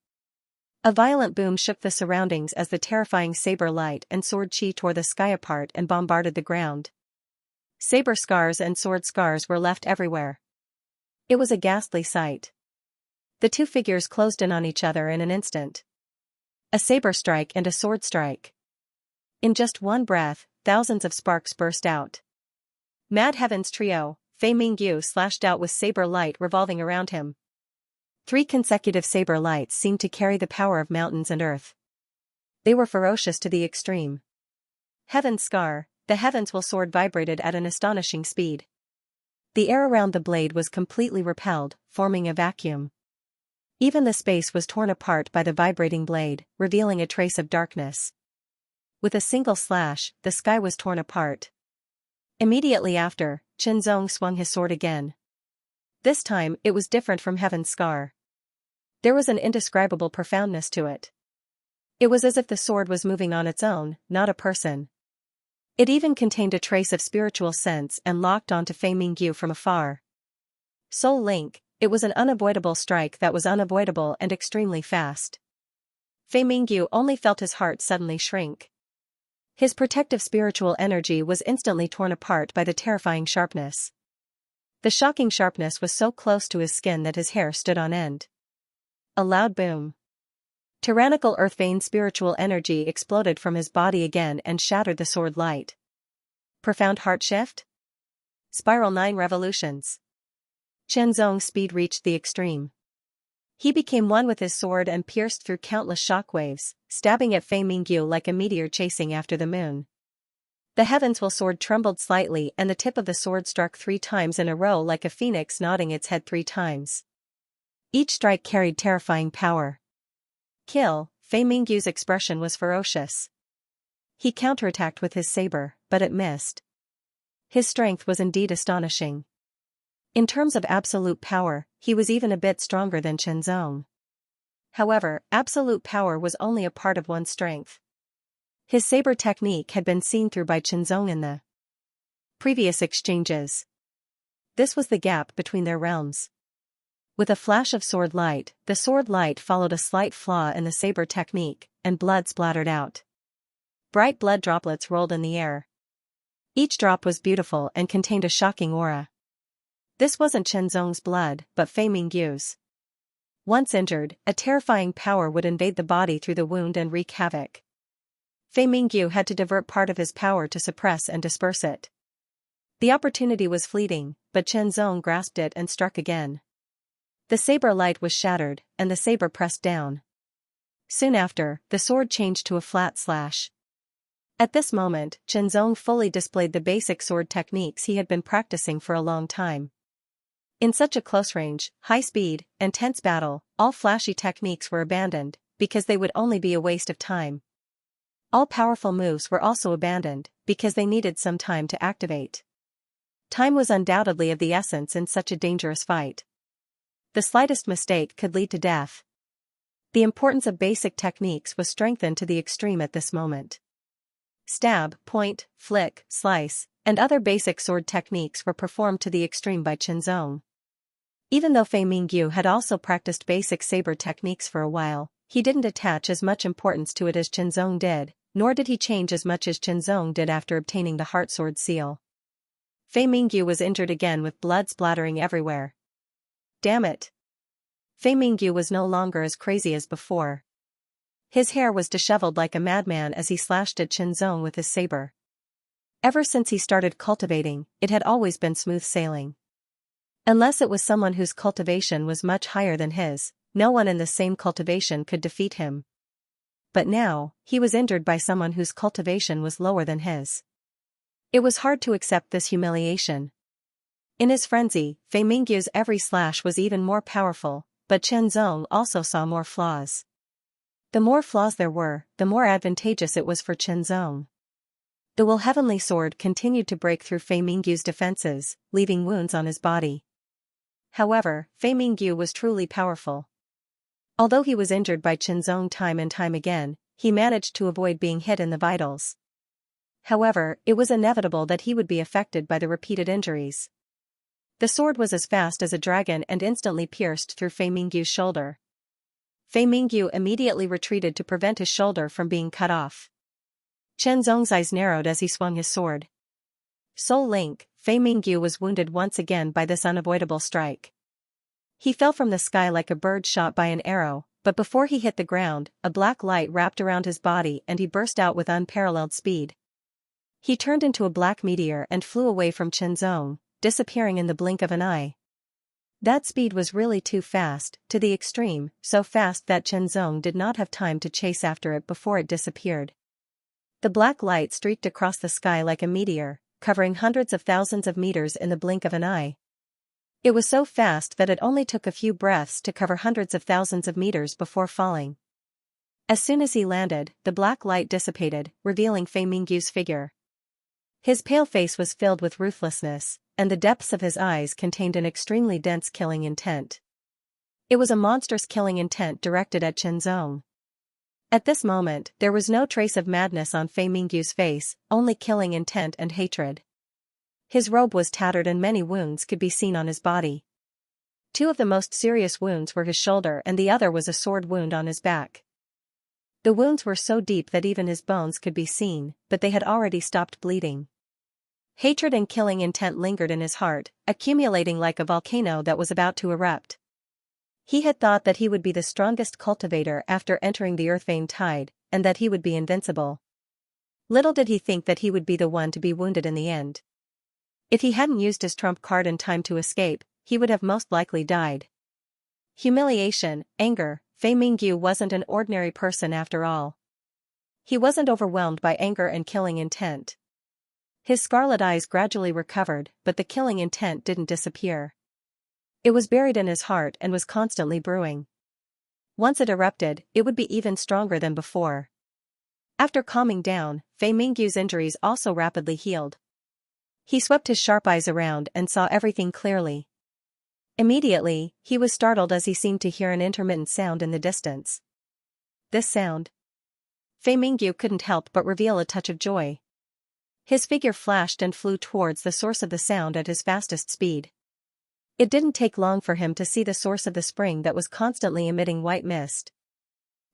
A violent boom shook the surroundings as the terrifying saber light and sword chi tore the sky apart and bombarded the ground. Saber scars and sword scars were left everywhere. It was a ghastly sight. The two figures closed in on each other in an instant. A saber strike and a sword strike. In just one breath, thousands of sparks burst out. Mad Heavens Trio, Fei Mingyu slashed out with saber light revolving around him. 3 consecutive saber lights seemed to carry the power of mountains and earth. They were ferocious to the extreme. Heaven's Scar, the heavens will sword vibrated at an astonishing speed. The air around the blade was completely repelled, forming a vacuum. Even the space was torn apart by the vibrating blade, revealing a trace of darkness. With a single slash, the sky was torn apart. Immediately after, Qinzong swung his sword again. This time, it was different from Heaven's Scar. There was an indescribable profoundness to it. It was as if the sword was moving on its own, not a person. It even contained a trace of spiritual sense and locked onto Fei Mingyu from afar. Soul Link, it was an unavoidable strike that was unavoidable and extremely fast. Fei Mingyu only felt his heart suddenly shrink. His protective spiritual energy was instantly torn apart by the terrifying sharpness. The shocking sharpness was so close to his skin that his hair stood on end. A loud boom. Tyrannical earth-vein spiritual energy exploded from his body again and shattered the sword light. Profound heart shift? Spiral 9 revolutions. Qinzong's speed reached the extreme. He became one with his sword and pierced through countless shockwaves, stabbing at Fei Mingyu like a meteor chasing after the moon. The heavens will sword trembled slightly and the tip of the sword struck 3 times in a row like a phoenix nodding its head 3 times. Each strike carried terrifying power. Kill, Fei Mingyu's expression was ferocious. He counterattacked with his saber, but it missed. His strength was indeed astonishing. In terms of absolute power, he was even a bit stronger than Qinzong. However, absolute power was only a part of one's strength. His saber technique had been seen through by Qinzong in the previous exchanges. This was the gap between their realms. With a flash of sword light, the sword light followed a slight flaw in the saber technique, and blood splattered out. Bright blood droplets rolled in the air. Each drop was beautiful and contained a shocking aura. This wasn't Qinzong's blood, but Fei Mingyu's. Once injured, a terrifying power would invade the body through the wound and wreak havoc. Fei Mingyu had to divert part of his power to suppress and disperse it. The opportunity was fleeting, but Qinzong grasped it and struck again. The saber light was shattered, and the saber pressed down. Soon after, the sword changed to a flat slash. At this moment, Qinzong fully displayed the basic sword techniques he had been practicing for a long time. In such a close range, high speed, and tense battle, all flashy techniques were abandoned, because they would only be a waste of time. All powerful moves were also abandoned, because they needed some time to activate. Time was undoubtedly of the essence in such a dangerous fight. The slightest mistake could lead to death. The importance of basic techniques was strengthened to the extreme at this moment. Stab, point, flick, slice, and other basic sword techniques were performed to the extreme by Qinzong. Even though Fei Mingyu had also practiced basic saber techniques for a while, he didn't attach as much importance to it as Qinzong did, nor did he change as much as Qinzong did after obtaining the Heart Sword seal. Fei Mingyu was injured again with blood splattering everywhere. Damn it! Fei Mingyu was no longer as crazy as before. His hair was disheveled like a madman as he slashed at Qinzong with his saber. Ever since he started cultivating, it had always been smooth sailing. Unless it was someone whose cultivation was much higher than his, no one in the same cultivation could defeat him. But now, he was injured by someone whose cultivation was lower than his. It was hard to accept this humiliation. In his frenzy, Fei Mingyu's every slash was even more powerful, but Qinzong also saw more flaws. The more flaws there were, the more advantageous it was for Qinzong. The will heavenly sword continued to break through Fei Mingyu's defenses, leaving wounds on his body. However, Fei Mingyu was truly powerful. Although he was injured by Qinzong time and time again, he managed to avoid being hit in the vitals. However, it was inevitable that he would be affected by the repeated injuries. The sword was as fast as a dragon and instantly pierced through Fei Mingyu's shoulder. Fei Mingyu immediately retreated to prevent his shoulder from being cut off. Qinzong's eyes narrowed as he swung his sword. Soul Link, Fei Mingyu was wounded once again by this unavoidable strike. He fell from the sky like a bird shot by an arrow, but before he hit the ground, a black light wrapped around his body and he burst out with unparalleled speed. He turned into a black meteor and flew away from Qinzong, disappearing in the blink of an eye. That speed was really too fast, to the extreme, so fast that Qinzong did not have time to chase after it before it disappeared. The black light streaked across the sky like a meteor, covering hundreds of thousands of meters in the blink of an eye. It was so fast that it only took a few breaths to cover hundreds of thousands of meters before falling. As soon as he landed, the black light dissipated, revealing Fei Mingyu's figure. His pale face was filled with ruthlessness, and the depths of his eyes contained an extremely dense killing intent. It was a monstrous killing intent directed at Qinzong. At this moment, there was no trace of madness on Fei Mingyu's face, only killing intent and hatred. His robe was tattered and many wounds could be seen on his body. Two of the most serious wounds were his shoulder and the other was a sword wound on his back. The wounds were so deep that even his bones could be seen, but they had already stopped bleeding. Hatred and killing intent lingered in his heart, accumulating like a volcano that was about to erupt. He had thought that he would be the strongest cultivator after entering the Earthvein tide, and that he would be invincible. Little did he think that he would be the one to be wounded in the end. If he hadn't used his trump card in time to escape, he would have most likely died. Humiliation, anger, Fei Mingyu wasn't an ordinary person after all. He wasn't overwhelmed by anger and killing intent. His scarlet eyes gradually recovered, but the killing intent didn't disappear. It was buried in his heart and was constantly brewing. Once it erupted, it would be even stronger than before. After calming down, Fei Mingyu's injuries also rapidly healed. He swept his sharp eyes around and saw everything clearly. Immediately, he was startled as he seemed to hear an intermittent sound in the distance. This sound? Fei Mingyu couldn't help but reveal a touch of joy. His figure flashed and flew towards the source of the sound at his fastest speed. It didn't take long for him to see the source of the spring that was constantly emitting white mist.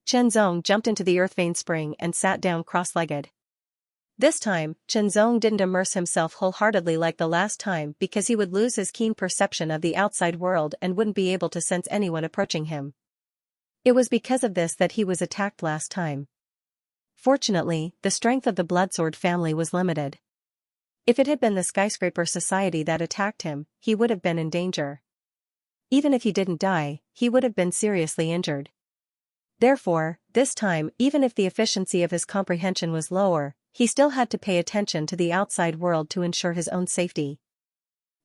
Qinzong jumped into the earthvein spring and sat down cross-legged. This time, Qinzong didn't immerse himself wholeheartedly like the last time because he would lose his keen perception of the outside world and wouldn't be able to sense anyone approaching him. It was because of this that he was attacked last time. Fortunately, the strength of the Bloodsword family was limited. If it had been the Skyscraper Society that attacked him, he would have been in danger. Even if he didn't die, he would have been seriously injured. Therefore, this time, even if the efficiency of his comprehension was lower, he still had to pay attention to the outside world to ensure his own safety.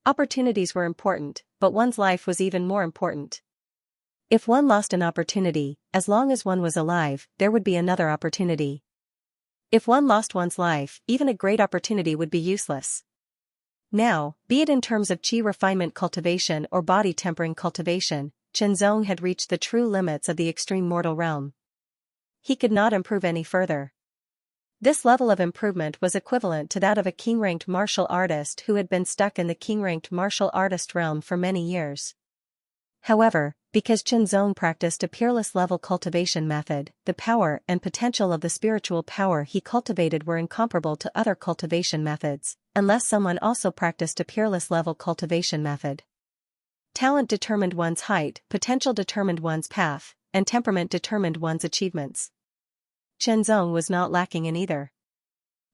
Opportunities were important, but one's life was even more important. If one lost an opportunity, as long as one was alive, there would be another opportunity. If one lost one's life, even a great opportunity would be useless. Now, be it in terms of qi refinement cultivation or body tempering cultivation, Qinzong had reached the true limits of the extreme mortal realm. He could not improve any further. This level of improvement was equivalent to that of a king-ranked martial artist who had been stuck in the king-ranked martial artist realm for many years. However, because Qinzong practiced a peerless level cultivation method, the power and potential of the spiritual power he cultivated were incomparable to other cultivation methods, unless someone also practiced a peerless level cultivation method. Talent determined one's height, potential determined one's path, and temperament determined one's achievements. Qinzong was not lacking in either.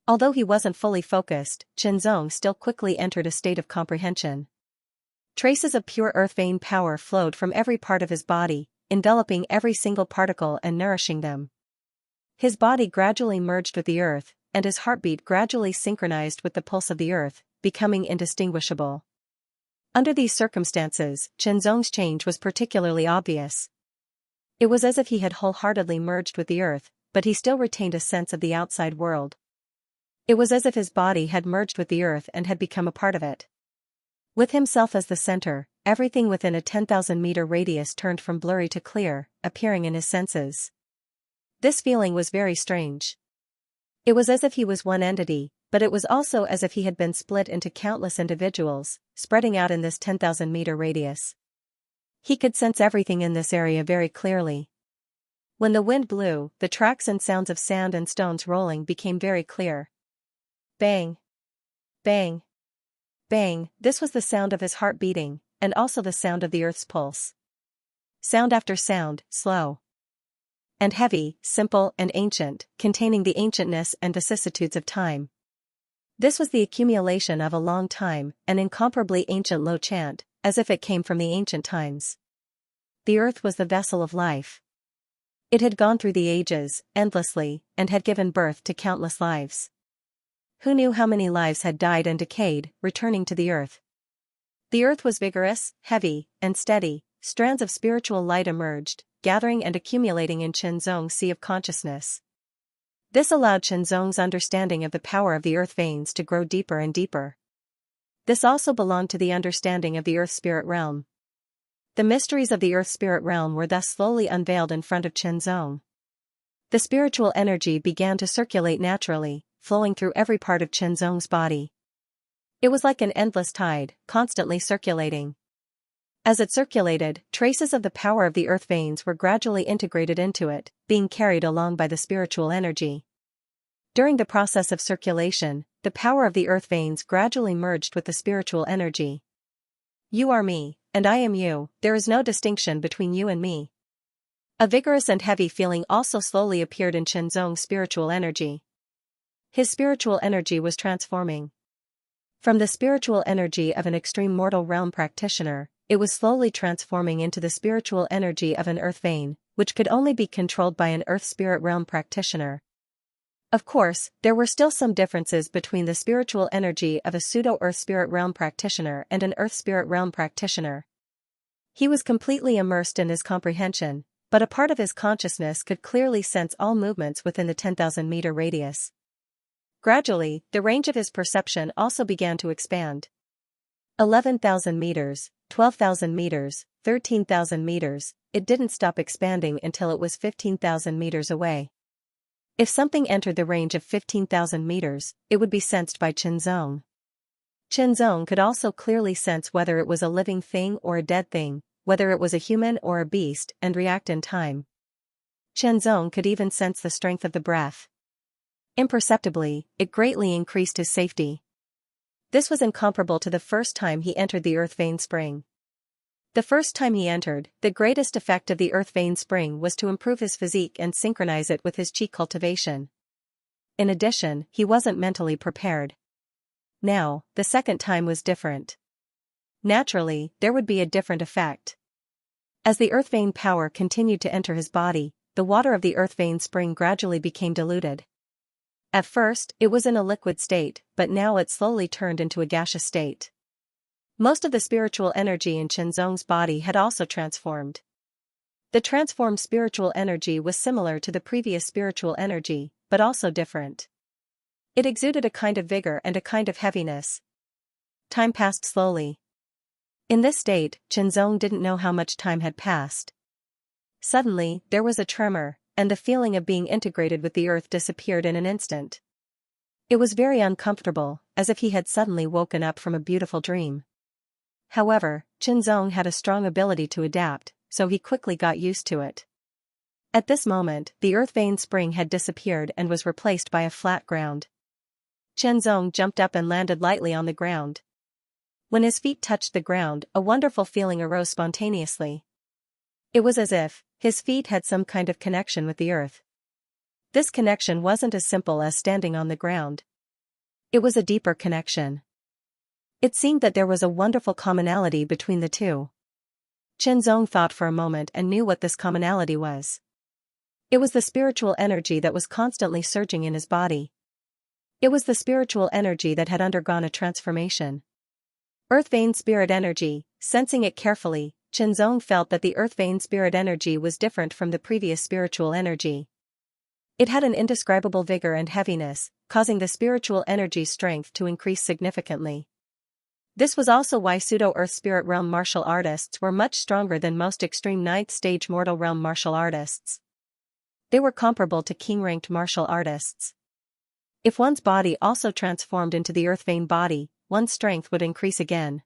Although he wasn't fully focused, Qinzong still quickly entered a state of comprehension. Traces of pure earthvein power flowed from every part of his body, enveloping every single particle and nourishing them. His body gradually merged with the earth, and his heartbeat gradually synchronized with the pulse of the earth, becoming indistinguishable. Under these circumstances, Qinzong's change was particularly obvious. It was as if he had wholeheartedly merged with the earth, but he still retained a sense of the outside world. It was as if his body had merged with the earth and had become a part of it. With himself as the center, everything within a 10,000-meter radius turned from blurry to clear, appearing in his senses. This feeling was very strange. It was as if he was one entity, but it was also as if he had been split into countless individuals, spreading out in this 10,000-meter radius. He could sense everything in this area very clearly. When the wind blew, the tracks and sounds of sand and stones rolling became very clear. Bang! Bang! Bang! This was the sound of his heart beating, and also the sound of the earth's pulse. Sound after sound, slow and heavy, simple and ancient, containing the ancientness and vicissitudes of time. This was the accumulation of a long time, an incomparably ancient low chant, as if it came from the ancient times. The earth was the vessel of life. It had gone through the ages, endlessly, and had given birth to countless lives. Who knew how many lives had died and decayed, returning to the earth? The earth was vigorous, heavy, and steady. Strands of spiritual light emerged, gathering and accumulating in Qianzong's sea of consciousness. This allowed Qianzong's understanding of the power of the earth veins to grow deeper and deeper. This also belonged to the understanding of the earth spirit realm. The mysteries of the earth spirit realm were thus slowly unveiled in front of Qianzong. The spiritual energy began to circulate naturally, flowing through every part of Qianzong's body. It was like an endless tide, constantly circulating. As it circulated, traces of the power of the earth veins were gradually integrated into it, being carried along by the spiritual energy. During the process of circulation, the power of the earth veins gradually merged with the spiritual energy. You are me, and I am you, there is no distinction between you and me. A vigorous and heavy feeling also slowly appeared in Qianzong's spiritual energy. His spiritual energy was transforming. From the spiritual energy of an extreme mortal realm practitioner, it was slowly transforming into the spiritual energy of an earth vein, which could only be controlled by an earth spirit realm practitioner. Of course, there were still some differences between the spiritual energy of a pseudo-earth spirit realm practitioner and an earth spirit realm practitioner. He was completely immersed in his comprehension, but a part of his consciousness could clearly sense all movements within the 10,000-meter radius. Gradually, the range of his perception also began to expand. 11,000 meters, 12,000 meters, 13,000 meters, it didn't stop expanding until it was 15,000 meters away. If something entered the range of 15,000 meters, it would be sensed by Qianzong. Qianzong could also clearly sense whether it was a living thing or a dead thing, whether it was a human or a beast, and react in time. Qianzong could even sense the strength of the breath. Imperceptibly, it greatly increased his safety. This was incomparable to the first time he entered the earth vein spring. The first time he entered, the greatest effect of the earth vein spring was to improve his physique and synchronize it with his qi cultivation. In addition, he wasn't mentally prepared. Now, the second time was different. Naturally, there would be a different effect. As the earth vein power continued to enter his body, the water of the earth vein spring gradually became diluted. At first, it was in a liquid state, but now it slowly turned into a gaseous state. Most of the spiritual energy in Qianzong's body had also transformed. The transformed spiritual energy was similar to the previous spiritual energy, but also different. It exuded a kind of vigor and a kind of heaviness. Time passed slowly. In this state, Qianzong didn't know how much time had passed. Suddenly, there was a tremor, and the feeling of being integrated with the earth disappeared in an instant. It was very uncomfortable, as if he had suddenly woken up from a beautiful dream. However, Qianzong had a strong ability to adapt, so he quickly got used to it. At this moment, the earth vein spring had disappeared and was replaced by a flat ground. Qianzong jumped up and landed lightly on the ground. When his feet touched the ground, a wonderful feeling arose spontaneously. It was as if his feet had some kind of connection with the earth. This connection wasn't as simple as standing on the ground. It was a deeper connection. It seemed that there was a wonderful commonality between the two. Qianzong thought for a moment and knew what this commonality was. It was the spiritual energy that was constantly surging in his body. It was the spiritual energy that had undergone a transformation. Earth vein spirit energy. Sensing it carefully, Qianzong felt that the earth vein spirit energy was different from the previous spiritual energy. It had an indescribable vigor and heaviness, causing the spiritual energy strength to increase significantly. This was also why pseudo-Earth Spirit Realm martial artists were much stronger than most extreme 9th stage Mortal Realm martial artists. They were comparable to king-ranked martial artists. If one's body also transformed into the Earth Vein body, one's strength would increase again.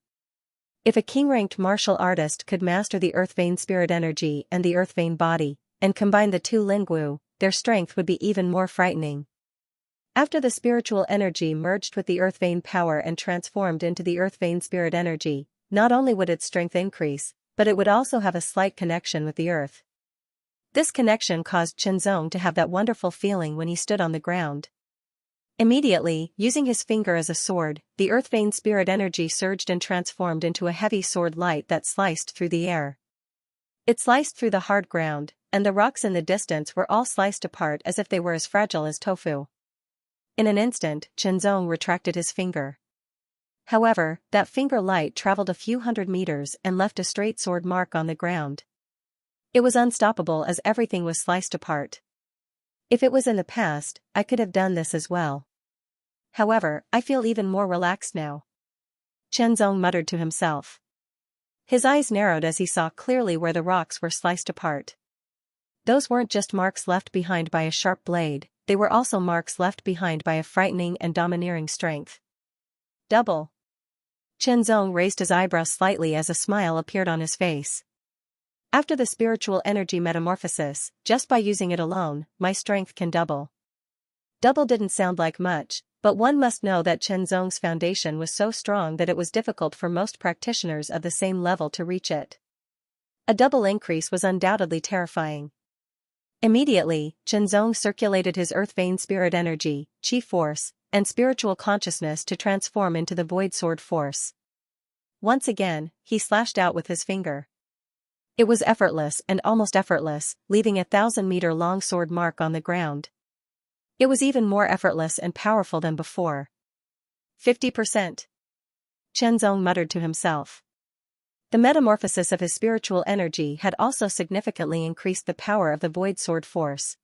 If a king-ranked martial artist could master the Earth Vein spirit energy and the Earth Vein body, and combine the two Lingwu, their strength would be even more frightening. After the spiritual energy merged with the Earth Vein power and transformed into the Earth Vein spirit energy, not only would its strength increase, but it would also have a slight connection with the earth. This connection caused Qianzong to have that wonderful feeling when he stood on the ground. Immediately, using his finger as a sword, the Earth Vein spirit energy surged and transformed into a heavy sword light that sliced through the air. It sliced through the hard ground, and the rocks in the distance were all sliced apart as if they were as fragile as tofu. In an instant, Qianzong retracted his finger. However, that finger light traveled a few hundred meters and left a straight sword mark on the ground. It was unstoppable as everything was sliced apart. If it was in the past, I could have done this as well. However, I feel even more relaxed now. Qianzong muttered to himself. His eyes narrowed as he saw clearly where the rocks were sliced apart. Those weren't just marks left behind by a sharp blade, they were also marks left behind by a frightening and domineering strength. Double. Qianzong raised his eyebrows slightly as a smile appeared on his face. After the spiritual energy metamorphosis, just by using it alone, my strength can double. Double didn't sound like much, but one must know that Qianzong's foundation was so strong that it was difficult for most practitioners of the same level to reach it. A double increase was undoubtedly terrifying. Immediately, Qianzong circulated his Earth Vein spirit energy, Qi force, and spiritual consciousness to transform into the Void Sword force. Once again, he slashed out with his finger. It was effortless and almost effortless, leaving a 1,000-meter-long sword mark on the ground. It was even more effortless and powerful than before. 50%. Qianzong muttered to himself. The metamorphosis of his spiritual energy had also significantly increased the power of the Void Sword force.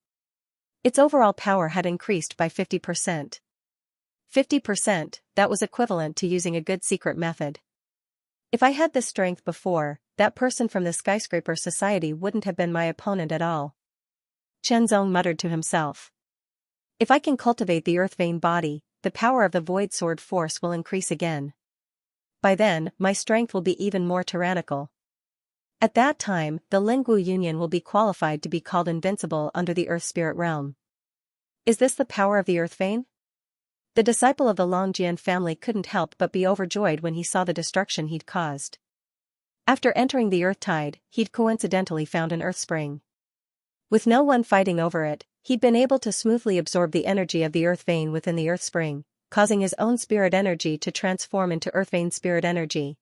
Its overall power had increased by 50%. 50%, that was equivalent to using a good secret method. If I had this strength before, that person from the skyscraper society wouldn't have been my opponent at all. Qianzong muttered to himself. If I can cultivate the Earth Vein body, the power of the Void Sword force will increase again. By then, my strength will be even more tyrannical. At that time, the Lingwu Union will be qualified to be called invincible under the Earth Spirit Realm. Is this the power of the Earth Vein? The disciple of the Longjian family couldn't help but be overjoyed when he saw the destruction he'd caused. After entering the Earth Tide, he'd coincidentally found an Earth Spring. With no one fighting over it, he'd been able to smoothly absorb the energy of the Earth Vein within the Earth Spring, causing his own spirit energy to transform into Earth Vein spirit energy.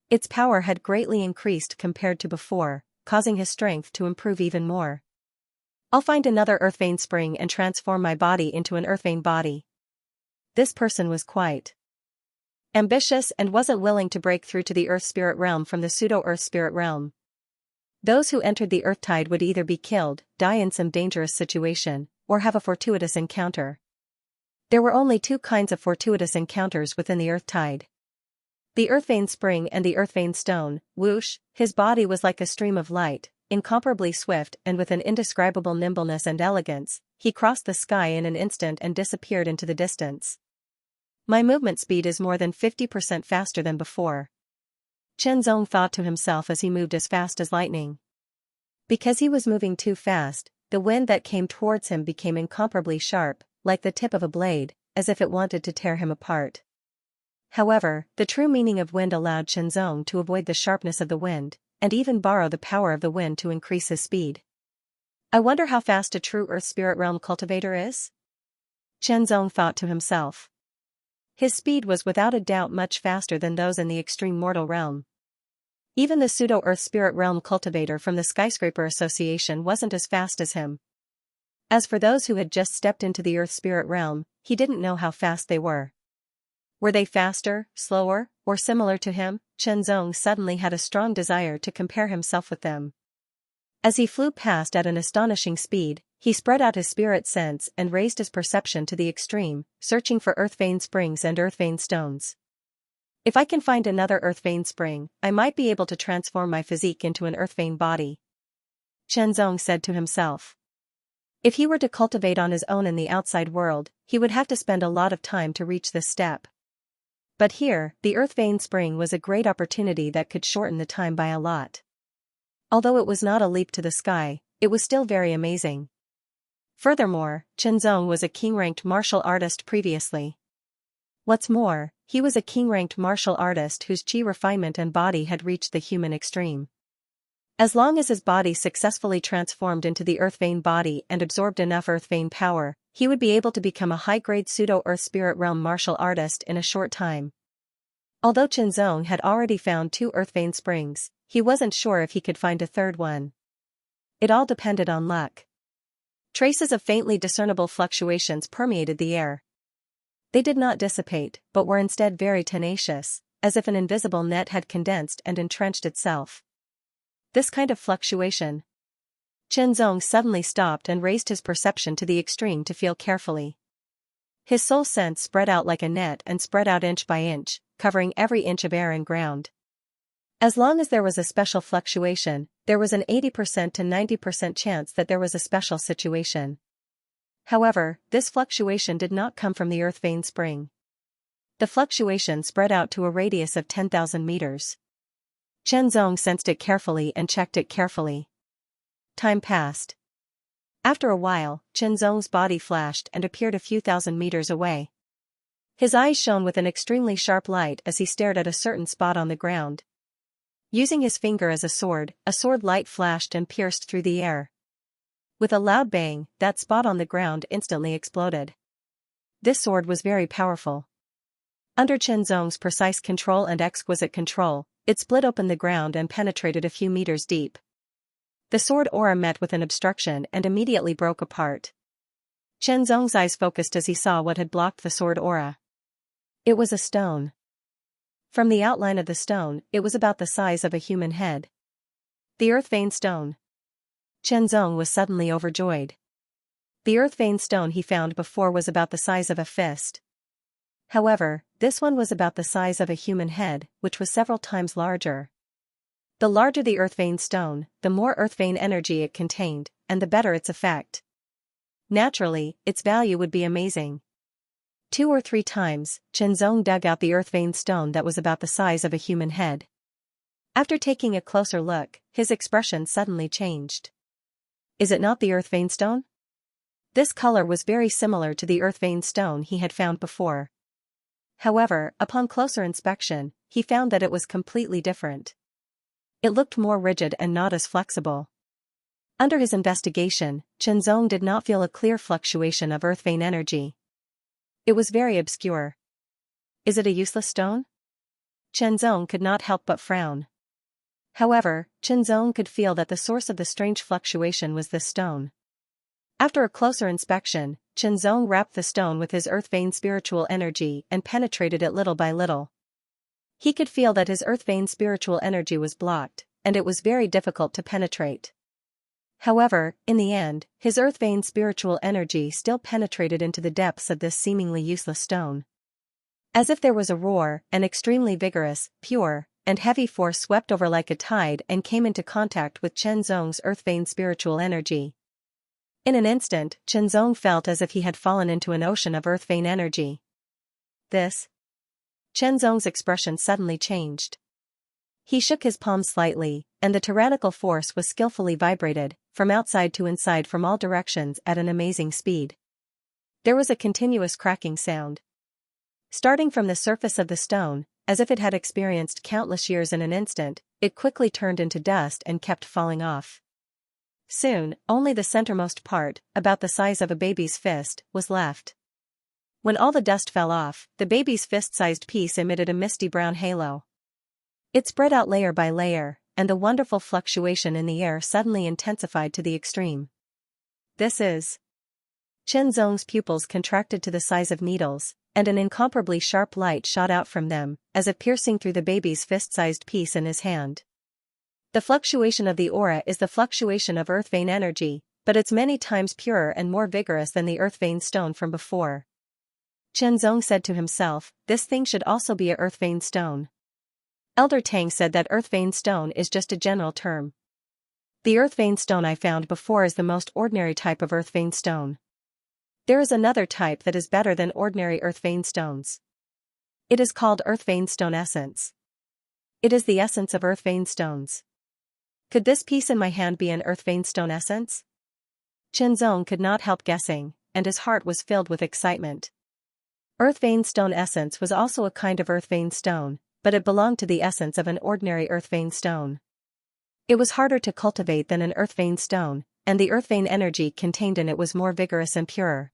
Its power had greatly increased compared to before, causing his strength to improve even more. I'll find another Earth Vein spring and transform my body into an Earth Vein body. This person was quite ambitious and wasn't willing to break through to the Earth Spirit Realm from the pseudo-Earth Spirit Realm. Those who entered the Earth Tide would either be killed, die in some dangerous situation, or have a fortuitous encounter. There were only two kinds of fortuitous encounters within the Earth Tide. The Earth Vein Spring and the Earth Vein Stone. Whoosh, his body was like a stream of light, incomparably swift and with an indescribable nimbleness and elegance. He crossed the sky in an instant and disappeared into the distance. My movement speed is more than 50% faster than before. Qianzong thought to himself as he moved as fast as lightning. Because he was moving too fast, the wind that came towards him became incomparably sharp, like the tip of a blade, as if it wanted to tear him apart. However, the true meaning of wind allowed Qianzong to avoid the sharpness of the wind, and even borrow the power of the wind to increase his speed. I wonder how fast a true Earth Spirit Realm cultivator is? Qianzong thought to himself. His speed was without a doubt much faster than those in the extreme mortal realm. Even the pseudo-Earth Spirit Realm cultivator from the Skyscraper Association wasn't as fast as him. As for those who had just stepped into the Earth Spirit Realm, he didn't know how fast they were. Were they faster, slower, or similar to him? Qianzong suddenly had a strong desire to compare himself with them. As he flew past at an astonishing speed, he spread out his spirit sense and raised his perception to the extreme, searching for earth vein springs and earth vein stones. If I can find another earth vein spring, I might be able to transform my physique into an earth vein body, Chenzong said to himself. If he were to cultivate on his own in the outside world, he would have to spend a lot of time to reach this step. But here, the earth vein spring was a great opportunity that could shorten the time by a lot. Although it was not a leap to the sky, it was still very amazing. Furthermore, Chenzong was a king-ranked martial artist previously. What's more, he was a king-ranked martial artist whose chi refinement and body had reached the human extreme. As long as his body successfully transformed into the earth vein body and absorbed enough earth vein power, he would be able to become a high-grade pseudo-earth spirit realm martial artist in a short time. Although Chenzong had already found 2 earth vein springs, he wasn't sure if he could find a third one. It all depended on luck. Traces of faintly discernible fluctuations permeated the air. They did not dissipate, but were instead very tenacious, as if an invisible net had condensed and entrenched itself. This kind of fluctuation. Chenzong suddenly stopped and raised his perception to the extreme to feel carefully. His soul sense spread out like a net and spread out inch by inch, covering every inch of air and ground. As long as there was a special fluctuation, there was an 80% to 90% chance that there was a special situation. However, this fluctuation did not come from the earth vein spring. The fluctuation spread out to a radius of 10,000 meters. Chenzong sensed it carefully and checked it carefully. Time passed. After a while, Chenzong's body flashed and appeared a few thousand meters away. His eyes shone with an extremely sharp light as he stared at a certain spot on the ground. Using his finger as a sword light flashed and pierced through the air. With a loud bang, that spot on the ground instantly exploded. This sword was very powerful. Under Chenzong's precise control and exquisite control, it split open the ground and penetrated a few meters deep. The sword aura met with an obstruction and immediately broke apart. Chenzong's eyes focused as he saw what had blocked the sword aura. It was a stone. From the outline of the stone, it was about the size of a human head. The earth vein stone. Chenzong was suddenly overjoyed. The earth vein stone he found before was about the size of a fist. However, this one was about the size of a human head, which was several times larger. The larger the earth vein stone, the more earth vein energy it contained, and the better its effect. Naturally, its value would be amazing. 2 or 3 times, Chenzong dug out the earth vein stone that was about the size of a human head. After taking a closer look, his expression suddenly changed. Is it not the earth vein stone? This color was very similar to the earth vein stone he had found before. However, upon closer inspection, he found that it was completely different. It looked more rigid and not as flexible. Under his investigation, Chenzong did not feel a clear fluctuation of earth vein energy. It was very obscure. Is it a useless stone? Chenzong could not help but frown. However, Chenzong could feel that the source of the strange fluctuation was this stone. After a closer inspection, Chenzong wrapped the stone with his earth vein spiritual energy and penetrated it little by little. He could feel that his earth vein spiritual energy was blocked, and it was very difficult to penetrate. However, in the end, his earth vein spiritual energy still penetrated into the depths of this seemingly useless stone. As if there was a roar, an extremely vigorous, pure, and heavy force swept over like a tide and came into contact with Chenzong's earth vein spiritual energy. In an instant, Chenzong felt as if he had fallen into an ocean of earth vein energy. Chenzong's expression suddenly changed. He shook his palm slightly, and the tyrannical force was skillfully vibrated, from outside to inside from all directions at an amazing speed. There was a continuous cracking sound. Starting from the surface of the stone, as if it had experienced countless years in an instant, it quickly turned into dust and kept falling off. Soon, only the centermost part, about the size of a baby's fist, was left. When all the dust fell off, the baby's fist-sized piece emitted a misty brown halo. It spread out layer by layer, and the wonderful fluctuation in the air suddenly intensified to the extreme. Chenzong's pupils contracted to the size of needles, and an incomparably sharp light shot out from them, as if piercing through the baby's fist-sized piece in his hand. The fluctuation of the aura is the fluctuation of earth vein energy, but it's many times purer and more vigorous than the earth vein stone from before. Qianzong said to himself, this thing should also be a earth vein stone. Elder Tang said that earth vein stone is just a general term. The earth vein stone I found before is the most ordinary type of earth vein stone. There is another type that is better than ordinary earth vein stones. It is called earth vein stone essence. It is the essence of earth vein stones. Could this piece in my hand be an earth vein stone essence? Qianzong could not help guessing, and his heart was filled with excitement. Earth vein stone essence was also a kind of earth vein stone, but it belonged to the essence of an ordinary earth vein stone. It was harder to cultivate than an earth vein stone, and the earth vein energy contained in it was more vigorous and purer.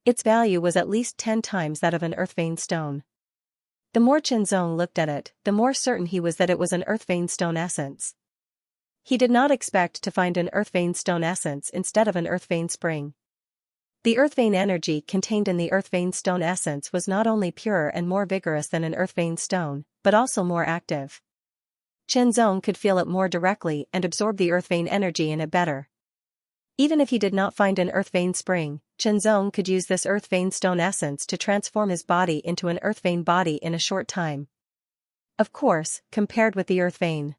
Its value was at least 10 times that of an earth vein stone. The more Qianzong looked at it, the more certain he was that it was an earth vein stone essence. He did not expect to find an earth vein stone essence instead of an earth vein spring. The earth vein energy contained in the earth vein stone essence was not only purer and more vigorous than an earth vein stone, but also more active. Qianzong could feel it more directly and absorb the earth vein energy in it better. Even if he did not find an earth vein spring, Qianzong could use this earth vein stone essence to transform his body into an earth vein body in a short time. Of course, compared with the earth vein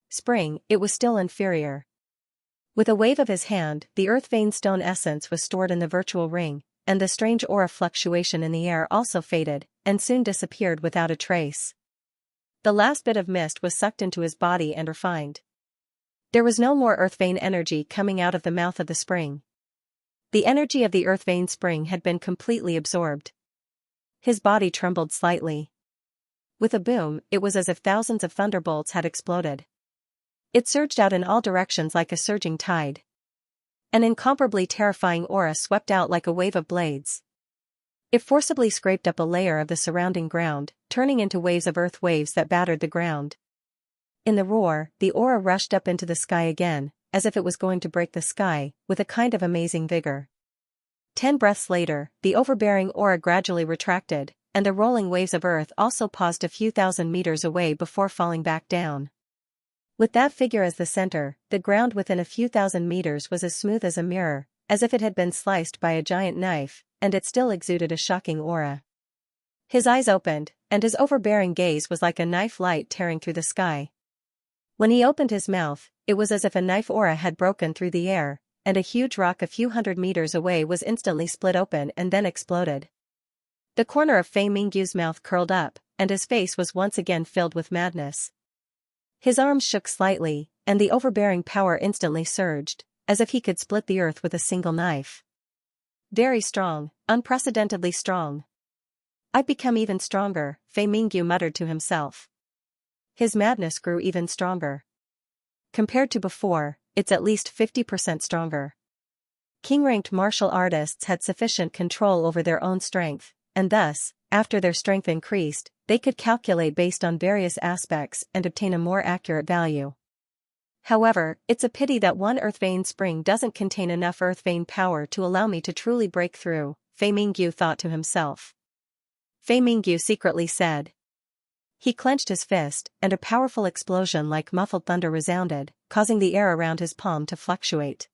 spring, it was still inferior. With a wave of his hand, the earth vein stone essence was stored in the virtual ring, and the strange aura fluctuation in the air also faded, and soon disappeared without a trace. The last bit of mist was sucked into his body and refined. There was no more earth vein energy coming out of the mouth of the spring. The energy of the earth vein spring had been completely absorbed. His body trembled slightly. With a boom, it was as if thousands of thunderbolts had exploded. It surged out in all directions like a surging tide. An incomparably terrifying aura swept out like a wave of blades. It forcibly scraped up a layer of the surrounding ground, turning into waves of earth waves that battered the ground. In the roar, the aura rushed up into the sky again, as if it was going to break the sky, with a kind of amazing vigor. 10 breaths later, the overbearing aura gradually retracted, and the rolling waves of earth also paused a few thousand meters away before falling back down. With that figure as the center, the ground within a few thousand meters was as smooth as a mirror, as if it had been sliced by a giant knife, and it still exuded a shocking aura. His eyes opened, and his overbearing gaze was like a knife light tearing through the sky. When he opened his mouth, it was as if a knife aura had broken through the air, and a huge rock a few hundred meters away was instantly split open and then exploded. The corner of Fei Mingyu's mouth curled up, and his face was once again filled with madness. His arms shook slightly, and the overbearing power instantly surged, as if he could split the earth with a single knife. Very strong, unprecedentedly strong. I've become even stronger, Fei Mingyu muttered to himself. His madness grew even stronger. Compared to before, it's at least 50% stronger. King-ranked martial artists had sufficient control over their own strength, and thus, after their strength increased, they could calculate based on various aspects and obtain a more accurate value. However, it's a pity that one earth vein spring doesn't contain enough earth vein power to allow me to truly break through, Fei Mingyu thought to himself. Fei Mingyu secretly said. He clenched his fist, and a powerful explosion like muffled thunder resounded, causing the air around his palm to fluctuate.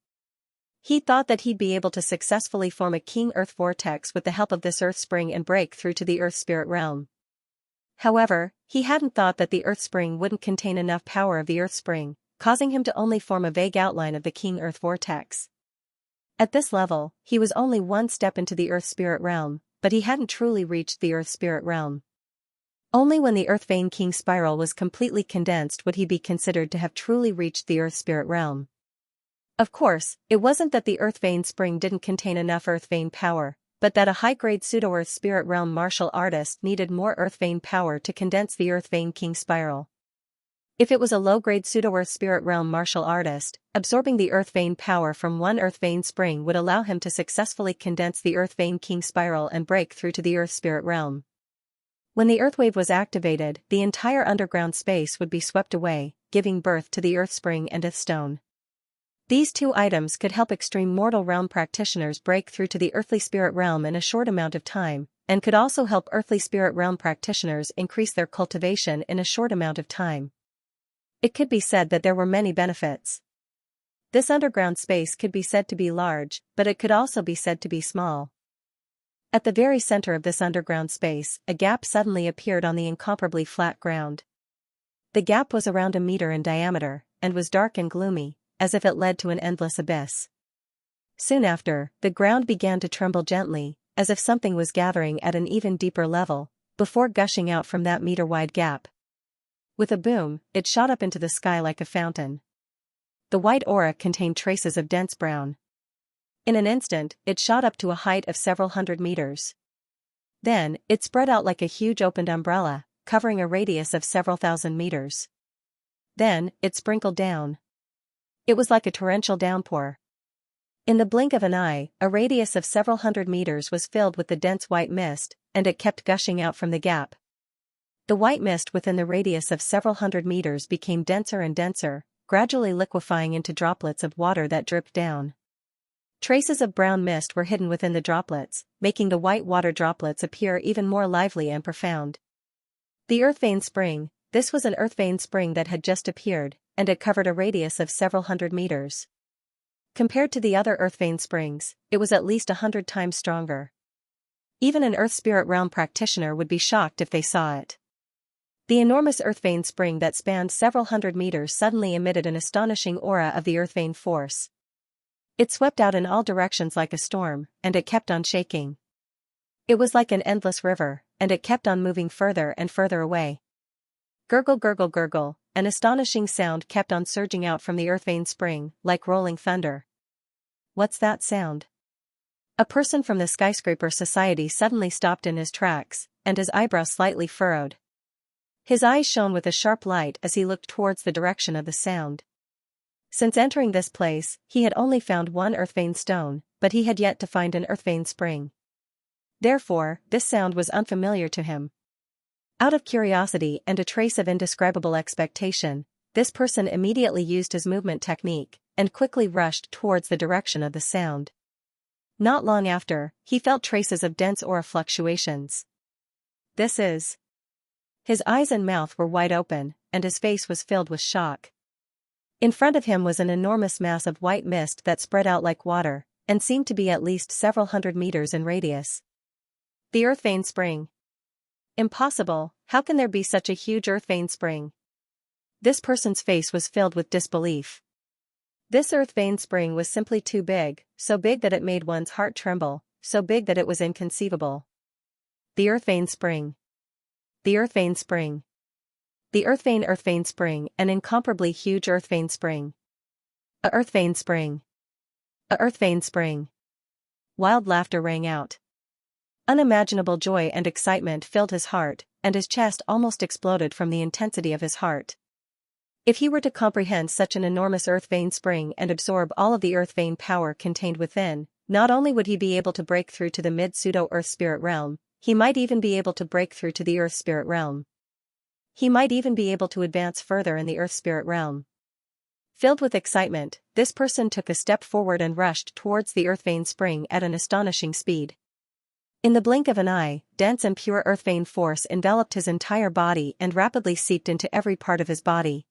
He thought that he'd be able to successfully form a king earth vortex with the help of this earth spring and break through to the earth spirit realm. However, he hadn't thought that the earth spring wouldn't contain enough power of the earth spring, causing him to only form a vague outline of the king earth vortex. At this level, he was only one step into the earth spirit realm, but he hadn't truly reached the earth spirit realm. Only when the earth vein king spiral was completely condensed would he be considered to have truly reached the earth spirit realm. Of course, it wasn't that the earth vein spring didn't contain enough earth vein power, but that a high-grade pseudo-earth spirit realm martial artist needed more earth vein power to condense the earth vein king spiral. If it was a low-grade pseudo-earth spirit realm martial artist, absorbing the earth vein power from one earth vein spring would allow him to successfully condense the earth vein king spiral and break through to the earth spirit realm. When the earth wave was activated, the entire underground space would be swept away, giving birth to the earth spring and earth stone. These two items could help extreme mortal realm practitioners break through to the earthly spirit realm in a short amount of time, and could also help earthly spirit realm practitioners increase their cultivation in a short amount of time. It could be said that there were many benefits. This underground space could be said to be large, but it could also be said to be small. At the very center of this underground space, a gap suddenly appeared on the incomparably flat ground. The gap was around a meter in diameter, and was dark and gloomy, as if it led to an endless abyss. Soon after, the ground began to tremble gently, as if something was gathering at an even deeper level, before gushing out from that meter-wide gap. With a boom, it shot up into the sky like a fountain. The white aura contained traces of dense brown. In an instant, it shot up to a height of several hundred meters. Then, it spread out like a huge opened umbrella, covering a radius of several thousand meters. Then, it sprinkled down. It was like a torrential downpour. In the blink of an eye, a radius of several hundred meters was filled with the dense white mist, and it kept gushing out from the gap. The white mist within the radius of several hundred meters became denser and denser, gradually liquefying into droplets of water that dripped down. Traces of brown mist were hidden within the droplets, making the white water droplets appear even more lively and profound. The earth vein spring. This was an earth vein spring that had just appeared, and it covered a radius of several hundred meters. Compared to the other earth vein springs, it was at least 100 times stronger. Even an earth spirit realm practitioner would be shocked if they saw it. The enormous earth vein spring that spanned several hundred meters suddenly emitted an astonishing aura of the earth vein force. It swept out in all directions like a storm, and it kept on shaking. It was like an endless river, and it kept on moving further and further away. Gurgle, gurgle, gurgle, an astonishing sound kept on surging out from the earth vein spring, like rolling thunder. What's that sound? A person from the skyscraper society suddenly stopped in his tracks, and his eyebrows slightly furrowed. His eyes shone with a sharp light as he looked towards the direction of the sound. Since entering this place, he had only found one earth vein stone, but he had yet to find an earth vein spring. Therefore, this sound was unfamiliar to him. Out of curiosity and a trace of indescribable expectation, this person immediately used his movement technique, and quickly rushed towards the direction of the sound. Not long after, he felt traces of dense aura fluctuations. This is. His eyes and mouth were wide open, and his face was filled with shock. In front of him was an enormous mass of white mist that spread out like water, and seemed to be at least several hundred meters in radius. The earth vein spring. Impossible, how can there be such a huge earth vein spring? This person's face was filled with disbelief. This earth vein spring was simply too big, so big that it made one's heart tremble, so big that it was inconceivable. The earth vein spring. The earth vein spring. The earth vein spring, an incomparably huge earth vein spring. A earth vein spring. A earth vein spring. Wild laughter rang out. Unimaginable joy and excitement filled his heart, and his chest almost exploded from the intensity of his heart. If he were to comprehend such an enormous earth vein spring and absorb all of the earth vein power contained within, not only would he be able to break through to the mid-pseudo-earth spirit realm, he might even be able to break through to the earth spirit realm. He might even be able to advance further in the earth spirit realm. Filled with excitement, this person took a step forward and rushed towards the earth vein spring at an astonishing speed. In the blink of an eye, dense and pure earth vein force enveloped his entire body and rapidly seeped into every part of his body.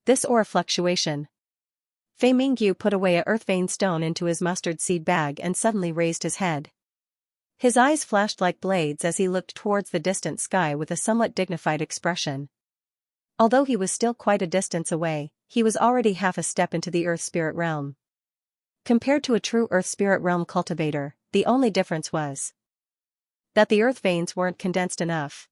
This aura fluctuation. Fei Mingyu put away a earth vein stone into his mustard seed bag and suddenly raised his head. His eyes flashed like blades as he looked towards the distant sky with a somewhat dignified expression. Although he was still quite a distance away, he was already half a step into the earth spirit realm. Compared to a true earth spirit realm cultivator, the only difference was that the earth veins weren't condensed enough.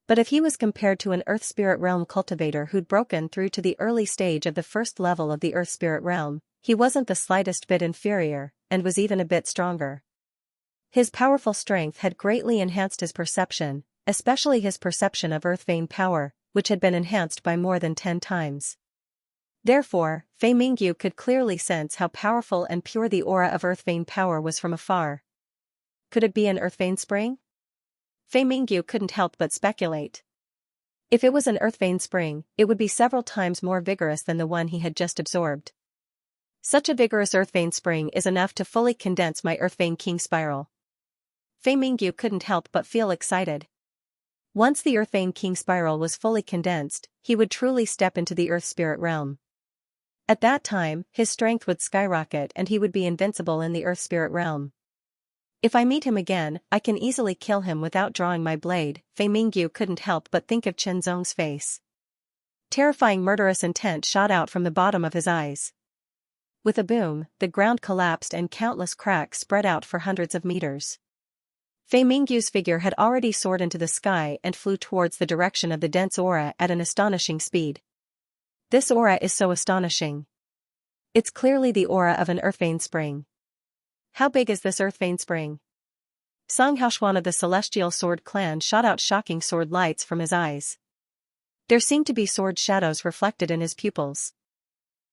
But if he was compared to an earth spirit realm cultivator who'd broken through to the early stage of the first level of the earth spirit realm, he wasn't the slightest bit inferior, and was even a bit stronger. His powerful strength had greatly enhanced his perception, especially his perception of earth vein power, which had been enhanced by more than 10 times. Therefore, Fei Mingyu could clearly sense how powerful and pure the aura of earth vein power was from afar. Could it be an earth vein spring? Fei Mingyu couldn't help but speculate. If it was an earth vein spring, it would be several times more vigorous than the one he had just absorbed. Such a vigorous earth vein spring is enough to fully condense my earth vein king spiral. Fei Mingyu couldn't help but feel excited. Once the Earthvein King spiral was fully condensed, he would truly step into the Earth Spirit realm. At that time, his strength would skyrocket and he would be invincible in the Earth Spirit realm. If I meet him again, I can easily kill him without drawing my blade. Fei Mingyu couldn't help but think of Chen Zong's face. Terrifying murderous intent shot out from the bottom of his eyes. With a boom, the ground collapsed and countless cracks spread out for hundreds of meters. Fei Mingyu's figure had already soared into the sky and flew towards the direction of the dense aura at an astonishing speed. This aura is so astonishing. It's clearly the aura of an Earthvein spring. How big is this Earthvein spring? Song Haoxuan of the Celestial Sword Clan shot out shocking sword lights from his eyes. There seemed to be sword shadows reflected in his pupils.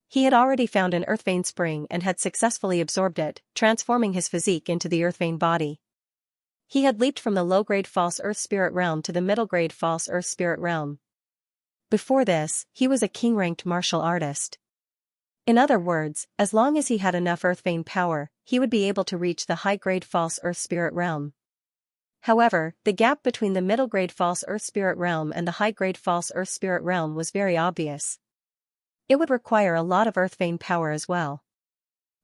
He had already found an Earthvein spring and had successfully absorbed it, transforming his physique into the Earthvein body. He had leaped from the low-grade false Earth Spirit realm to the middle-grade false Earth Spirit realm. Before this, he was a king-ranked martial artist. In other words, as long as he had enough Earthvein power, he would be able to reach the high-grade false Earth Spirit realm. However, the gap between the middle-grade false Earth Spirit realm and the high-grade false Earth Spirit realm was very obvious. It would require a lot of Earthvein power as well.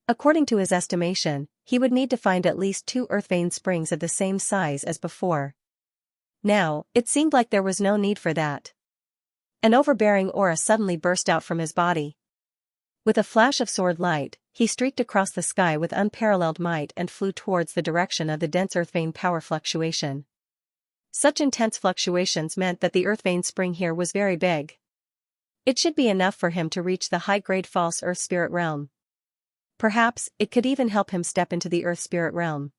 According to his estimation, he would need to find at least 2 Earthvein springs of the same size as before. Now, it seemed like there was no need for that. An overbearing aura suddenly burst out from his body. With a flash of sword light, he streaked across the sky with unparalleled might and flew towards the direction of the dense Earthvein power fluctuation. Such intense fluctuations meant that the Earthvein spring here was very big. It should be enough for him to reach the high-grade false Earth Spirit realm. Perhaps, it could even help him step into the Earth Spirit realm.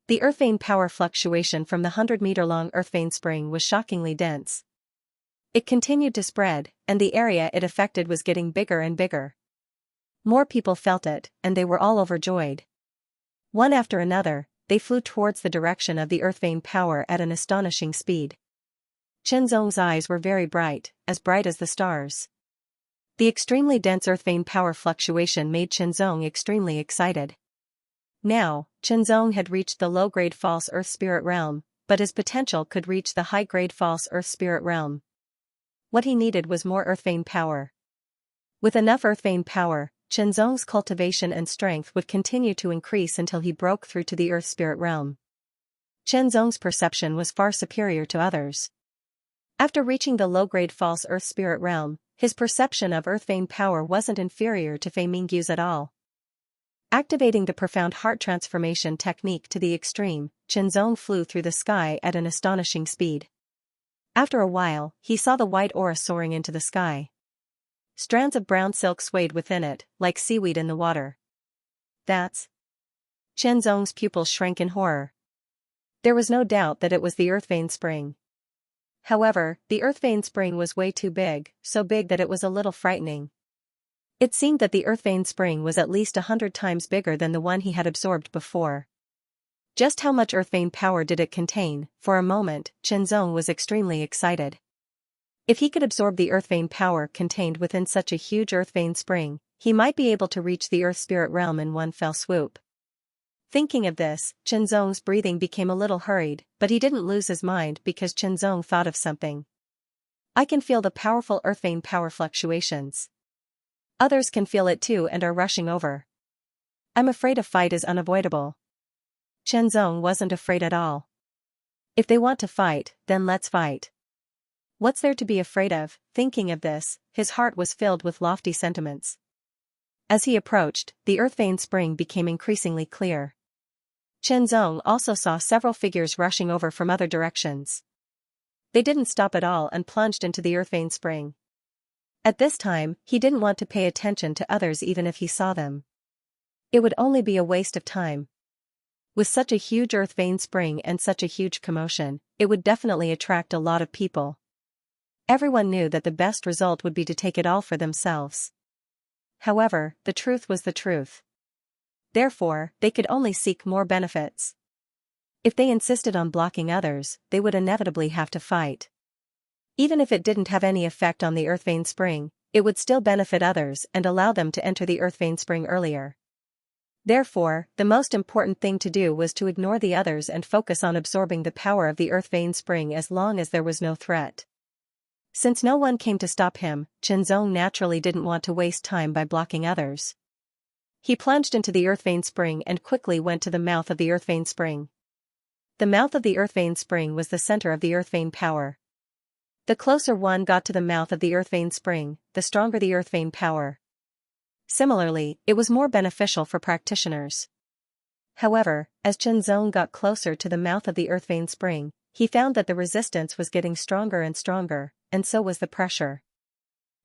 The Earthvein power fluctuation from the 100-meter-long Earthvein spring was shockingly dense. It continued to spread, and the area it affected was getting bigger and bigger. More people felt it, and they were all overjoyed. One after another, they flew towards the direction of the Earthvein power at an astonishing speed. Chen Zong's eyes were very bright as the stars. The extremely dense Earthvein power fluctuation made Chen Zong extremely excited. Now, Chen Zong had reached the low-grade false Earth Spirit realm, but his potential could reach the high-grade false Earth Spirit realm. What he needed was more Earthvein power. With enough Earthvein power, Chen Zong's cultivation and strength would continue to increase until he broke through to the Earth Spirit realm. Chen Zong's perception was far superior to others. After reaching the low-grade false Earth Spirit realm, his perception of Earthvein power wasn't inferior to Fei Mingyu's at all. Activating the profound heart transformation technique to the extreme, Chen Zong flew through the sky at an astonishing speed. After a while, he saw the white aura soaring into the sky. Strands of brown silk swayed within it, like seaweed in the water. That's... Chen Zong's pupils shrank in horror. There was no doubt that it was the Earthvein spring. However, the Earthvein spring was way too big, so big that it was a little frightening. It seemed that the Earthvein spring was at least 100 times bigger than the one he had absorbed before. Just how much Earthvein power did it contain? For a moment, Chen Zong was extremely excited. If he could absorb the Earthvein power contained within such a huge Earthvein spring, he might be able to reach the Earth Spirit realm in one fell swoop. Thinking of this, Chen Zong's breathing became a little hurried, but he didn't lose his mind because Chen Zong thought of something. I can feel the powerful Earthvein power fluctuations. Others can feel it too and are rushing over. I'm afraid a fight is unavoidable. Chen Zong wasn't afraid at all. If they want to fight, then let's fight. What's there to be afraid of? Thinking of this, his heart was filled with lofty sentiments. As he approached, the Earthvein spring became increasingly clear. Chen Zong also saw several figures rushing over from other directions. They didn't stop at all and plunged into the Earthvein spring. At this time, he didn't want to pay attention to others even if he saw them. It would only be a waste of time. With such a huge Earthvein spring and such a huge commotion, it would definitely attract a lot of people. Everyone knew that the best result would be to take it all for themselves. However, the truth was the truth. Therefore, they could only seek more benefits. If they insisted on blocking others, they would inevitably have to fight. Even if it didn't have any effect on the Earthvein spring, it would still benefit others and allow them to enter the Earthvein spring earlier. Therefore, the most important thing to do was to ignore the others and focus on absorbing the power of the earth vein spring as long as there was no threat. Since no one came to stop him, Qianzong naturally didn't want to waste time by blocking others. He plunged into the earth vein spring and quickly went to the mouth of the earth vein spring. The mouth of the earth vein spring was the center of the earth vein power. The closer one got to the mouth of the earth vein spring, the stronger the earth vein power. Similarly, it was more beneficial for practitioners. However, as Qianzong got closer to the mouth of the earth vein spring, he found that the resistance was getting stronger and stronger, and so was the pressure.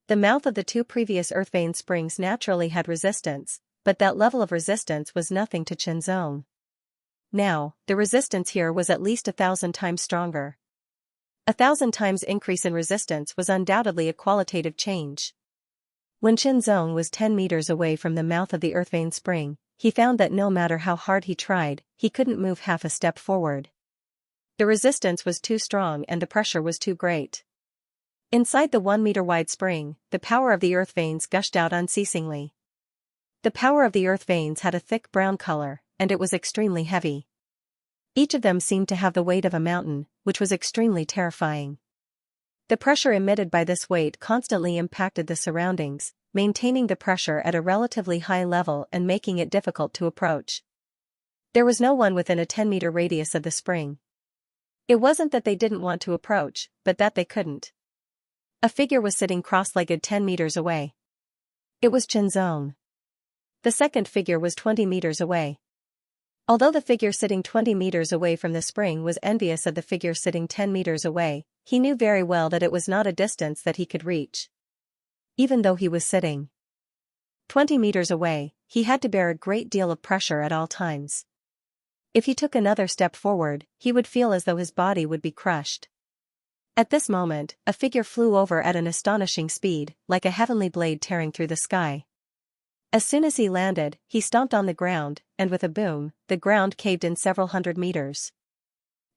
The mouth of the two previous earth vein springs naturally had resistance, but that level of resistance was nothing to Qianzong. Now, the resistance here was at least 1,000 times stronger. 1,000 times increase in resistance was undoubtedly a qualitative change. When Qianzong was 10 meters away from the mouth of the earth vein spring, he found that no matter how hard he tried, he couldn't move half a step forward. The resistance was too strong and the pressure was too great. Inside the 1-meter-wide spring, the power of the earth veins gushed out unceasingly. The power of the earth veins had a thick brown color, and it was extremely heavy. Each of them seemed to have the weight of a mountain, which was extremely terrifying. The pressure emitted by this weight constantly impacted the surroundings, maintaining the pressure at a relatively high level and making it difficult to approach. There was no one within a 10-meter radius of the spring. It wasn't that they didn't want to approach, but that they couldn't. A figure was sitting cross-legged 10 meters away. It was Qianzong. The second figure was 20 meters away. Although the figure sitting 20 meters away from the spring was envious of the figure sitting 10 meters away, he knew very well that it was not a distance that he could reach. Even though he was sitting 20 meters away, he had to bear a great deal of pressure at all times. If he took another step forward, he would feel as though his body would be crushed. At this moment, a figure flew over at an astonishing speed, like a heavenly blade tearing through the sky. As soon as he landed, he stomped on the ground, and with a boom, the ground caved in several hundred meters.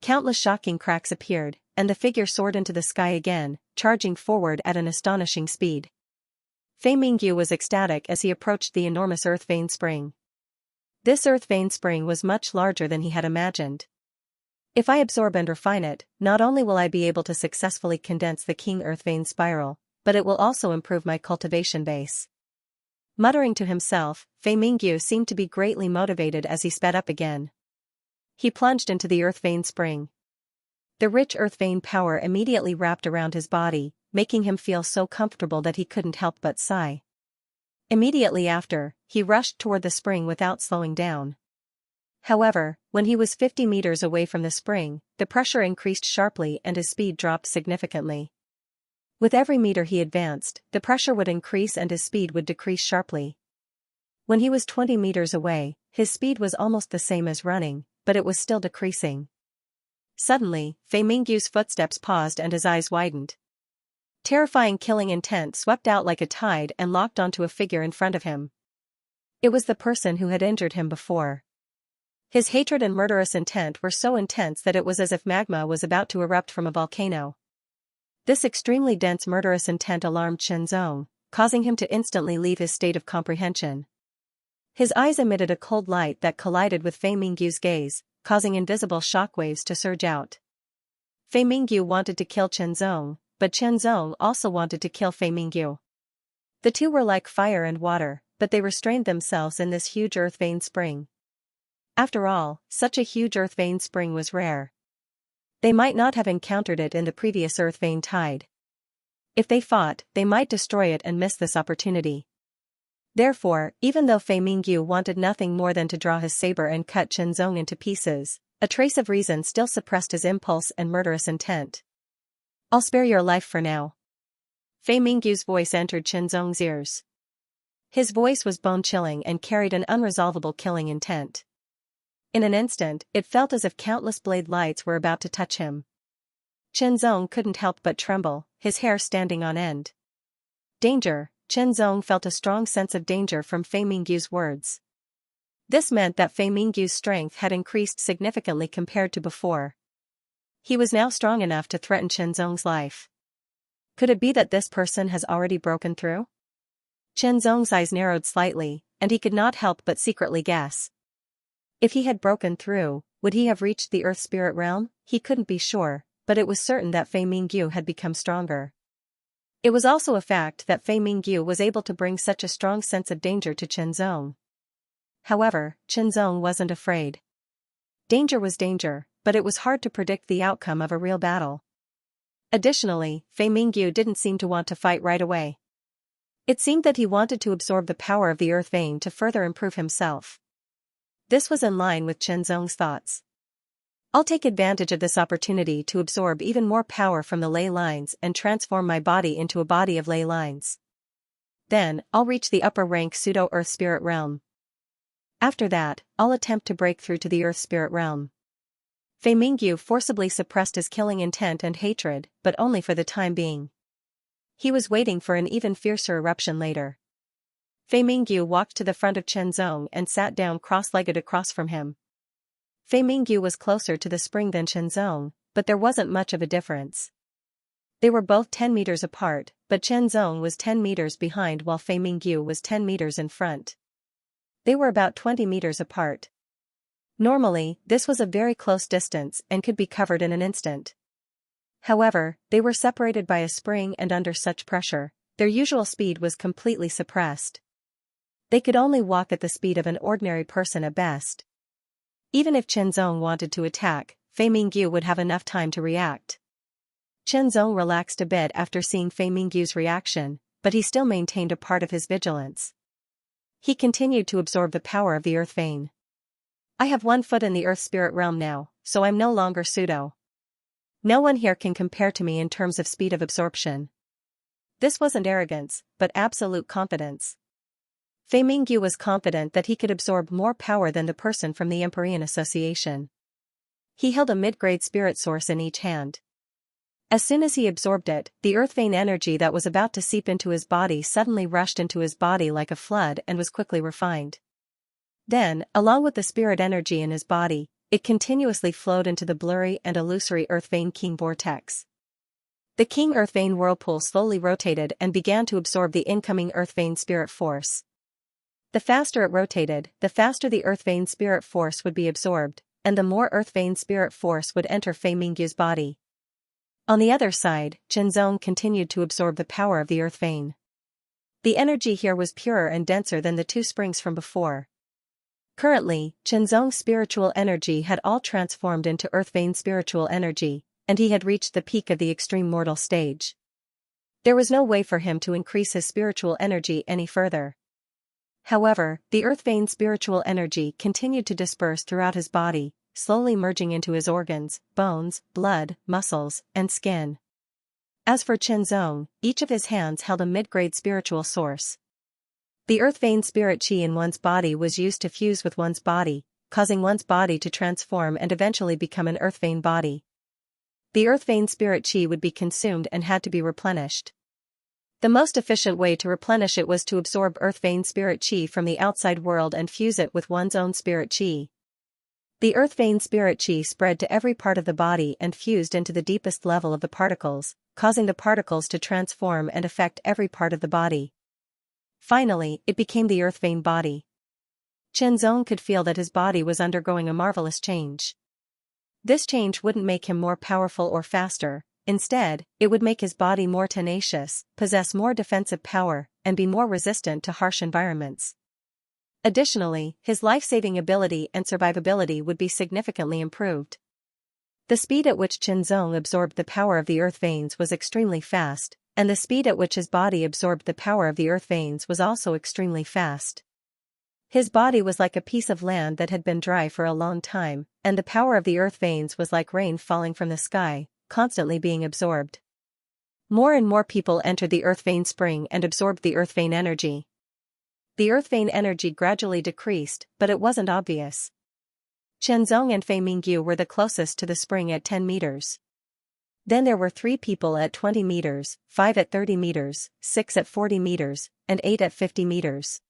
Countless shocking cracks appeared, and the figure soared into the sky again, charging forward at an astonishing speed. Fei Mingyu was ecstatic as he approached the enormous earth vein spring. This earth vein spring was much larger than he had imagined. If I absorb and refine it, not only will I be able to successfully condense the king earth vein spiral, but it will also improve my cultivation base. Muttering to himself, Fei Mingyu seemed to be greatly motivated as he sped up again. He plunged into the earth vein spring. The rich earth vein power immediately wrapped around his body, making him feel so comfortable that he couldn't help but sigh. Immediately after, he rushed toward the spring without slowing down. However, when he was 50 meters away from the spring, the pressure increased sharply and his speed dropped significantly. With every meter he advanced, the pressure would increase and his speed would decrease sharply. When he was 20 meters away, his speed was almost the same as running, but it was still decreasing. Suddenly, Fei Mingyu's footsteps paused and his eyes widened. Terrifying killing intent swept out like a tide and locked onto a figure in front of him. It was the person who had injured him before. His hatred and murderous intent were so intense that it was as if magma was about to erupt from a volcano. This extremely dense murderous intent alarmed Qianzong, causing him to instantly leave his state of comprehension. His eyes emitted a cold light that collided with Fei Mingyu's gaze, causing invisible shockwaves to surge out. Fei Mingyu wanted to kill Qianzong, but Qianzong also wanted to kill Fei Mingyu. The two were like fire and water, but they restrained themselves in this huge earth vein spring. After all, such a huge earth vein spring was rare. They might not have encountered it in the previous earth vein tide. If they fought, they might destroy it and miss this opportunity. Therefore, even though Fei Mingyu wanted nothing more than to draw his saber and cut Qianzong into pieces, a trace of reason still suppressed his impulse and murderous intent. "I'll spare your life for now." Fei Mingyu's voice entered Qianzong's ears. His voice was bone-chilling and carried an unresolvable killing intent. In an instant, it felt as if countless blade lights were about to touch him. Qianzong couldn't help but tremble, his hair standing on end. Danger! Qianzong felt a strong sense of danger from Fei Mingyu's words. This meant that Fei Mingyu's strength had increased significantly compared to before. He was now strong enough to threaten Qianzong's life. Could it be that this person has already broken through? Chen Zong's eyes narrowed slightly, and he could not help but secretly guess. If he had broken through, would he have reached the Earth Spirit realm? He couldn't be sure, but it was certain that Fei Mingyu had become stronger. It was also a fact that Fei Mingyu was able to bring such a strong sense of danger to Chen Zong. However, Chen Zong wasn't afraid. Danger was danger, but it was hard to predict the outcome of a real battle. Additionally, Fei Mingyu didn't seem to want to fight right away. It seemed that he wanted to absorb the power of the earth vein to further improve himself. This was in line with Chen Zong's thoughts. I'll take advantage of this opportunity to absorb even more power from the ley lines and transform my body into a body of ley lines. Then, I'll reach the upper rank pseudo-earth spirit realm. After that, I'll attempt to break through to the earth spirit realm. Fei Mingyu forcibly suppressed his killing intent and hatred, but only for the time being. He was waiting for an even fiercer eruption later. Fei Mingyu walked to the front of Chen Zong and sat down cross-legged across from him. Fei Mingyu was closer to the spring than Chen Zong, but there wasn't much of a difference. They were both 10 meters apart, but Chen Zong was 10 meters behind while Fei Mingyu was 10 meters in front. They were about 20 meters apart. Normally, this was a very close distance and could be covered in an instant. However, they were separated by a spring, and under such pressure, their usual speed was completely suppressed. They could only walk at the speed of an ordinary person at best. Even if Chen Zong wanted to attack, Fei Mingyu would have enough time to react. Chen Zong relaxed a bit after seeing Fei Mingyu's reaction, but he still maintained a part of his vigilance. He continued to absorb the power of the earth vein. I have 1 foot in the earth spirit realm now, so I'm no longer pseudo. No one here can compare to me in terms of speed of absorption. This wasn't arrogance, but absolute confidence. Fei Mingyu was confident that he could absorb more power than the person from the Empyrean Association. He held a mid-grade spirit source in each hand. As soon as he absorbed it, the earth vein energy that was about to seep into his body suddenly rushed into his body like a flood and was quickly refined. Then, along with the spirit energy in his body, it continuously flowed into the blurry and illusory earth vein king vortex. The king earth vein whirlpool slowly rotated and began to absorb the incoming earth vein spirit force. The faster it rotated, the faster the earth vein spirit force would be absorbed, and the more earth vein spirit force would enter Fei Mingyu's body. On the other side, Chen Zong continued to absorb the power of the earth vein. The energy here was purer and denser than the 2 springs from before. Currently, Chen Zong's spiritual energy had all transformed into earth vein spiritual energy, and he had reached the peak of the extreme mortal stage. There was no way for him to increase his spiritual energy any further. However, the earth vein spiritual energy continued to disperse throughout his body, slowly merging into his organs, bones, blood, muscles, and skin. As for Chen Zong, each of his hands held a mid-grade spiritual source. The earth vein spirit chi in one's body was used to fuse with one's body, causing one's body to transform and eventually become an earth vein body. The earth vein spirit chi would be consumed and had to be replenished. The most efficient way to replenish it was to absorb earth vein spirit chi from the outside world and fuse it with one's own spirit chi. The earth vein spirit chi spread to every part of the body and fused into the deepest level of the particles, causing the particles to transform and affect every part of the body. Finally, it became the earth vein body. Chen Zong could feel that his body was undergoing a marvelous change. This change wouldn't make him more powerful or faster. Instead, it would make his body more tenacious, possess more defensive power, and be more resistant to harsh environments. Additionally, his life-saving ability and survivability would be significantly improved. The speed at which Chen Zong absorbed the power of the earth veins was extremely fast, and the speed at which his body absorbed the power of the earth veins was also extremely fast. His body was like a piece of land that had been dry for a long time, and the power of the earth veins was like rain falling from the sky, constantly being absorbed. More and more people entered the earth vein spring and absorbed the earth vein energy. The earth vein energy gradually decreased, but it wasn't obvious. Chen Zong and Fei Mingyu were the closest to the spring at 10 meters. Then there were 3 people at 20 meters, 5 at 30 meters, 6 at 40 meters, and 8 at 50 meters.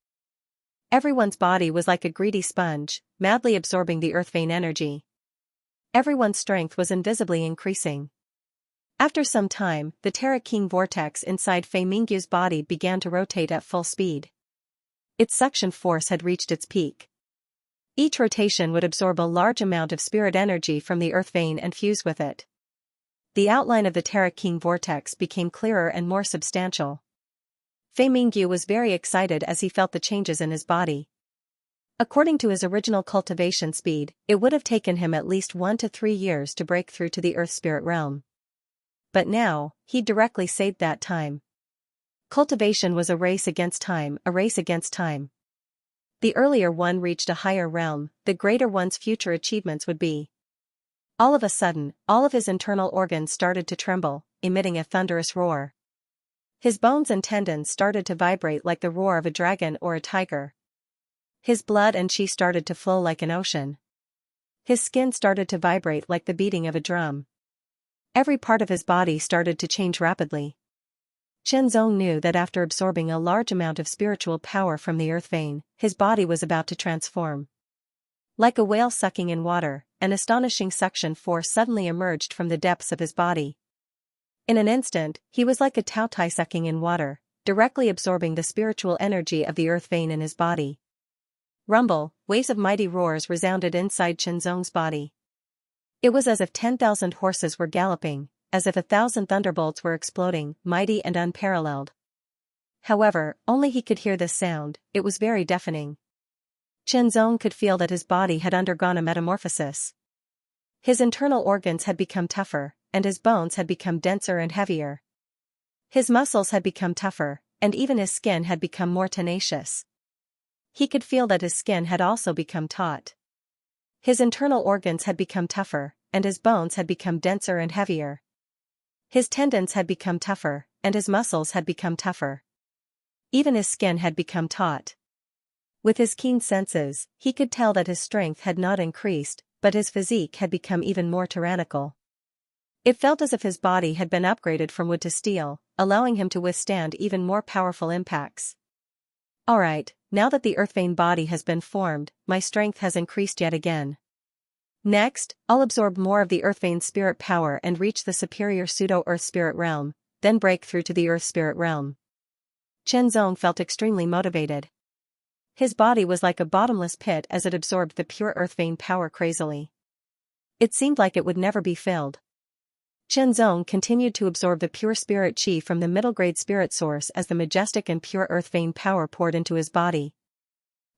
Everyone's body was like a greedy sponge, madly absorbing the earth vein energy. Everyone's strength was invisibly increasing. After some time, the Terra King vortex inside Fei Mingyu's body began to rotate at full speed. Its suction force had reached its peak. Each rotation would absorb a large amount of spirit energy from the earth vein and fuse with it. The outline of the Terra King vortex became clearer and more substantial. Fei Mingyu was very excited as he felt the changes in his body. According to his original cultivation speed, it would have taken him at least 1 to 3 years to break through to the earth spirit realm. But now, he directly saved that time. Cultivation was a race against time, a race against time. The earlier one reached a higher realm, the greater one's future achievements would be. All of a sudden, all of his internal organs started to tremble, emitting a thunderous roar. His bones and tendons started to vibrate like the roar of a dragon or a tiger. His blood and qi started to flow like an ocean. His skin started to vibrate like the beating of a drum. Every part of his body started to change rapidly. Chen Zong knew that after absorbing a large amount of spiritual power from the earth vein, his body was about to transform. Like a whale sucking in water, an astonishing suction force suddenly emerged from the depths of his body. In an instant, he was like a taotai sucking in water, directly absorbing the spiritual energy of the earth vein in his body. Rumble, waves of mighty roars resounded inside Chen Zong's body. It was as if 10,000 horses were galloping, as if 1,000 thunderbolts were exploding, mighty and unparalleled. However, only he could hear this sound, it was very deafening. Chen Zong could feel that his body had undergone a metamorphosis. His internal organs had become tougher, and his bones had become denser and heavier. His muscles had become tougher, and even his skin had become more tenacious. He could feel that his skin had also become taut. His internal organs had become tougher, and his bones had become denser and heavier. His tendons had become tougher, and his muscles had become tougher. Even his skin had become taut. With his keen senses, he could tell that his strength had not increased, but his physique had become even more tyrannical. It felt as if his body had been upgraded from wood to steel, allowing him to withstand even more powerful impacts. Alright, now that the earth vein body has been formed, my strength has increased yet again. Next, I'll absorb more of the earth vein spirit power and reach the superior pseudo-earth spirit realm, then break through to the earth spirit realm. Chen Zong felt extremely motivated. His body was like a bottomless pit as it absorbed the pure earth vein power crazily. It seemed like it would never be filled. Chen Zong continued to absorb the pure spirit qi from the middle-grade spirit source as the majestic and pure earth vein power poured into his body.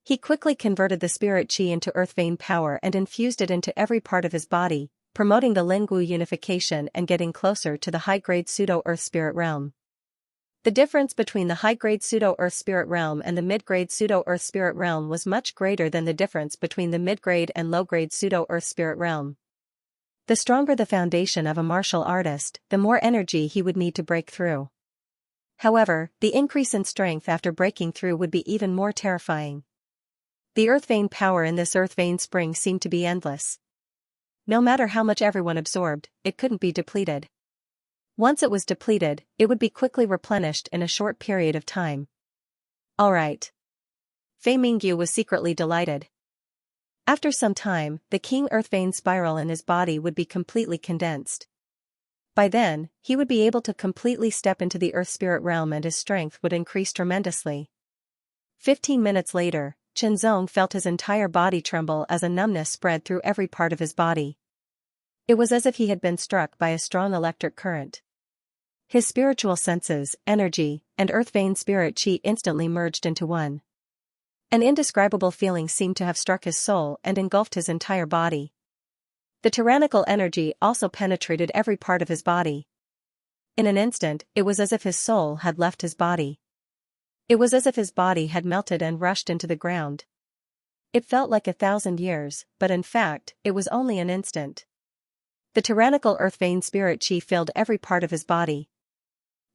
He quickly converted the spirit qi into earth vein power and infused it into every part of his body, promoting the Lingwu unification and getting closer to the high-grade pseudo-earth spirit realm. The difference between the high-grade pseudo-earth spirit realm and the mid-grade pseudo-earth spirit realm was much greater than the difference between the mid-grade and low-grade pseudo-earth spirit realm. The stronger the foundation of a martial artist, the more energy he would need to break through. However, the increase in strength after breaking through would be even more terrifying. The earth vein power in this earth vein spring seemed to be endless. No matter how much everyone absorbed, it couldn't be depleted. Once it was depleted, it would be quickly replenished in a short period of time. Alright. Fei Mingyu was secretly delighted. After some time, the King Earth Vein spiral in his body would be completely condensed. By then, he would be able to completely step into the Earth Spirit realm and his strength would increase tremendously. 15 minutes later, Chen Zong felt his entire body tremble as a numbness spread through every part of his body. It was as if he had been struck by a strong electric current. His spiritual senses, energy, and Earth Vein spirit qi instantly merged into one. An indescribable feeling seemed to have struck his soul and engulfed his entire body. The tyrannical energy also penetrated every part of his body. In an instant, it was as if his soul had left his body. It was as if his body had melted and rushed into the ground. It felt like 1,000 years, but in fact, it was only an instant. The tyrannical Earth Vein spirit qi filled every part of his body.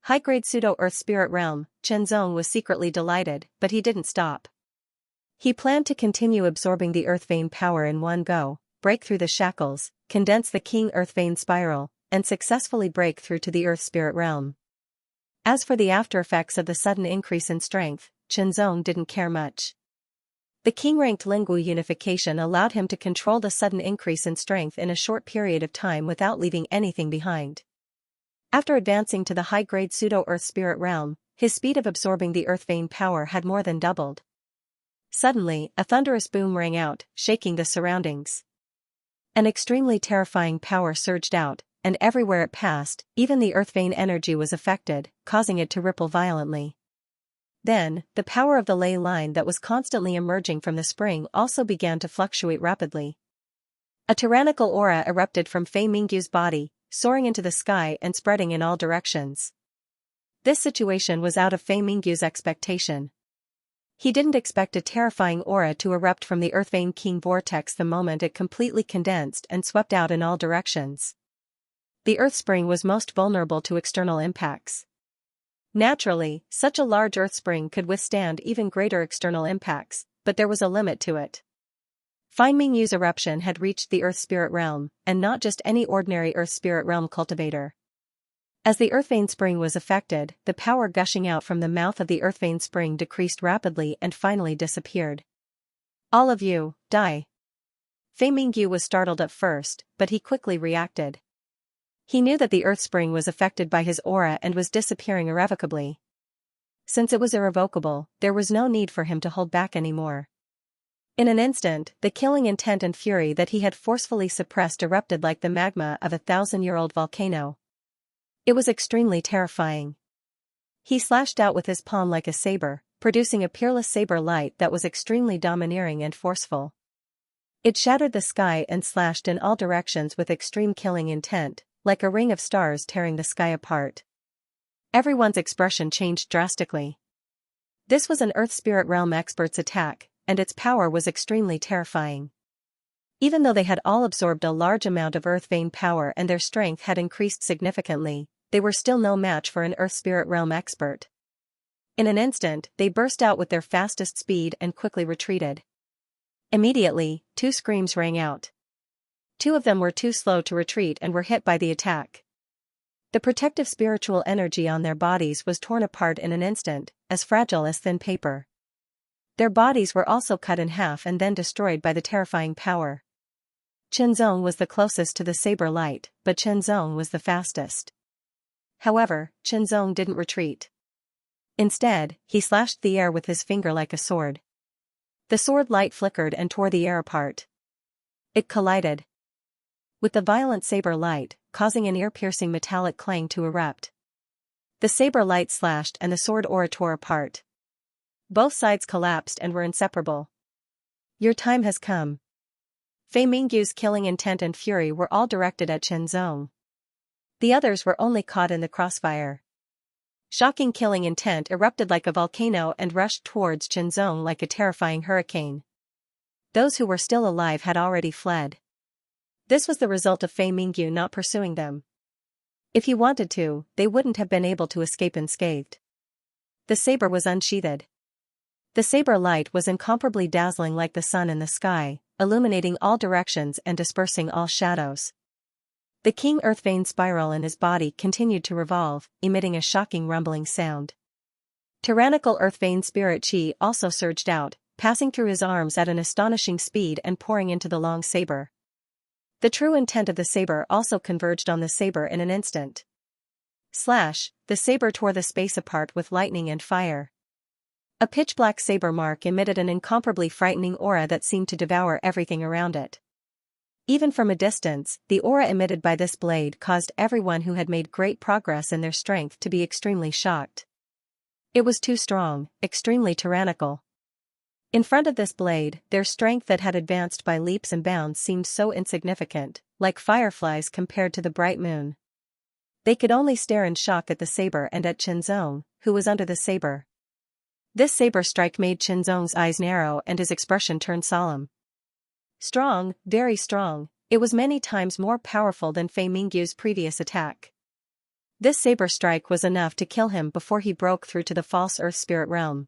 High-grade pseudo-earth spirit realm, Chen Zong was secretly delighted, but he didn't stop. He planned to continue absorbing the earth vein power in one go, break through the shackles, condense the King Earth Vein spiral, and successfully break through to the earth spirit realm. As for the after-effects of the sudden increase in strength, Chen Zong didn't care much. The king-ranked Lingwu unification allowed him to control the sudden increase in strength in a short period of time without leaving anything behind. After advancing to the high-grade pseudo-earth spirit realm, his speed of absorbing the earth vein power had more than doubled. Suddenly, a thunderous boom rang out, shaking the surroundings. An extremely terrifying power surged out, and everywhere it passed, even the earth vein energy was affected, causing it to ripple violently. Then, the power of the ley line that was constantly emerging from the spring also began to fluctuate rapidly. A tyrannical aura erupted from Fei Mingyu's body, soaring into the sky and spreading in all directions. This situation was out of Fei Mingyu's expectation. He didn't expect a terrifying aura to erupt from the Earth Vein King vortex the moment it completely condensed and swept out in all directions. The Earth Spring was most vulnerable to external impacts. Naturally, such a large Earth Spring could withstand even greater external impacts, but there was a limit to it. Fei Mingyu's eruption had reached the Earth Spirit Realm, and not just any ordinary Earth Spirit Realm cultivator. As the Earth Vein Spring was affected, the power gushing out from the mouth of the Earth Vein Spring decreased rapidly and finally disappeared. All of you, die. Fei Mingyu was startled at first, but he quickly reacted. He knew that the Earth Spring was affected by his aura and was disappearing irrevocably. Since it was irrevocable, there was no need for him to hold back anymore. In an instant, the killing intent and fury that he had forcefully suppressed erupted like the magma of a 1,000-year-old volcano. It was extremely terrifying. He slashed out with his palm like a saber, producing a peerless saber light that was extremely domineering and forceful. It shattered the sky and slashed in all directions with extreme killing intent, like a ring of stars tearing the sky apart. Everyone's expression changed drastically. This was an Earth Spirit Realm expert's attack, and its power was extremely terrifying. Even though they had all absorbed a large amount of Earth Vein power and their strength had increased significantly, they were still no match for an Earth Spirit Realm expert. In an instant, they burst out with their fastest speed and quickly retreated. Immediately, 2 screams rang out. 2 of them were too slow to retreat and were hit by the attack. The protective spiritual energy on their bodies was torn apart in an instant, as fragile as thin paper. Their bodies were also cut in half and then destroyed by the terrifying power. Qinzong was the closest to the saber light, but Qinzong was the fastest. However, Qinzong didn't retreat. Instead, he slashed the air with his finger like a sword. The sword light flickered and tore the air apart. It collided with the violent saber light, causing an ear-piercing metallic clang to erupt. The saber light slashed and the sword aura tore apart. Both sides collapsed and were inseparable. Your time has come. Fei Mingyu's killing intent and fury were all directed at Qinzong. The others were only caught in the crossfire. Shocking killing intent erupted like a volcano and rushed towards Qinzong like a terrifying hurricane. Those who were still alive had already fled. This was the result of Fei Mingyu not pursuing them. If he wanted to, they wouldn't have been able to escape unscathed. The saber was unsheathed. The saber light was incomparably dazzling like the sun in the sky, illuminating all directions and dispersing all shadows. The King Earth Vein spiral in his body continued to revolve, emitting a shocking rumbling sound. Tyrannical Earth Vein spirit chi also surged out, passing through his arms at an astonishing speed and pouring into the long saber. The true intent of the saber also converged on the saber in an instant. Slash, the saber tore the space apart with lightning and fire. A pitch-black saber mark emitted an incomparably frightening aura that seemed to devour everything around it. Even from a distance, the aura emitted by this blade caused everyone who had made great progress in their strength to be extremely shocked. It was too strong, extremely tyrannical. In front of this blade, their strength that had advanced by leaps and bounds seemed so insignificant, like fireflies compared to the bright moon. They could only stare in shock at the saber and at Qinzong, who was under the saber. This saber strike made Qinzong's eyes narrow and his expression turned solemn. Strong, very strong, it was many times more powerful than Fei Mingyu's previous attack. This saber strike was enough to kill him before he broke through to the false Earth Spirit Realm.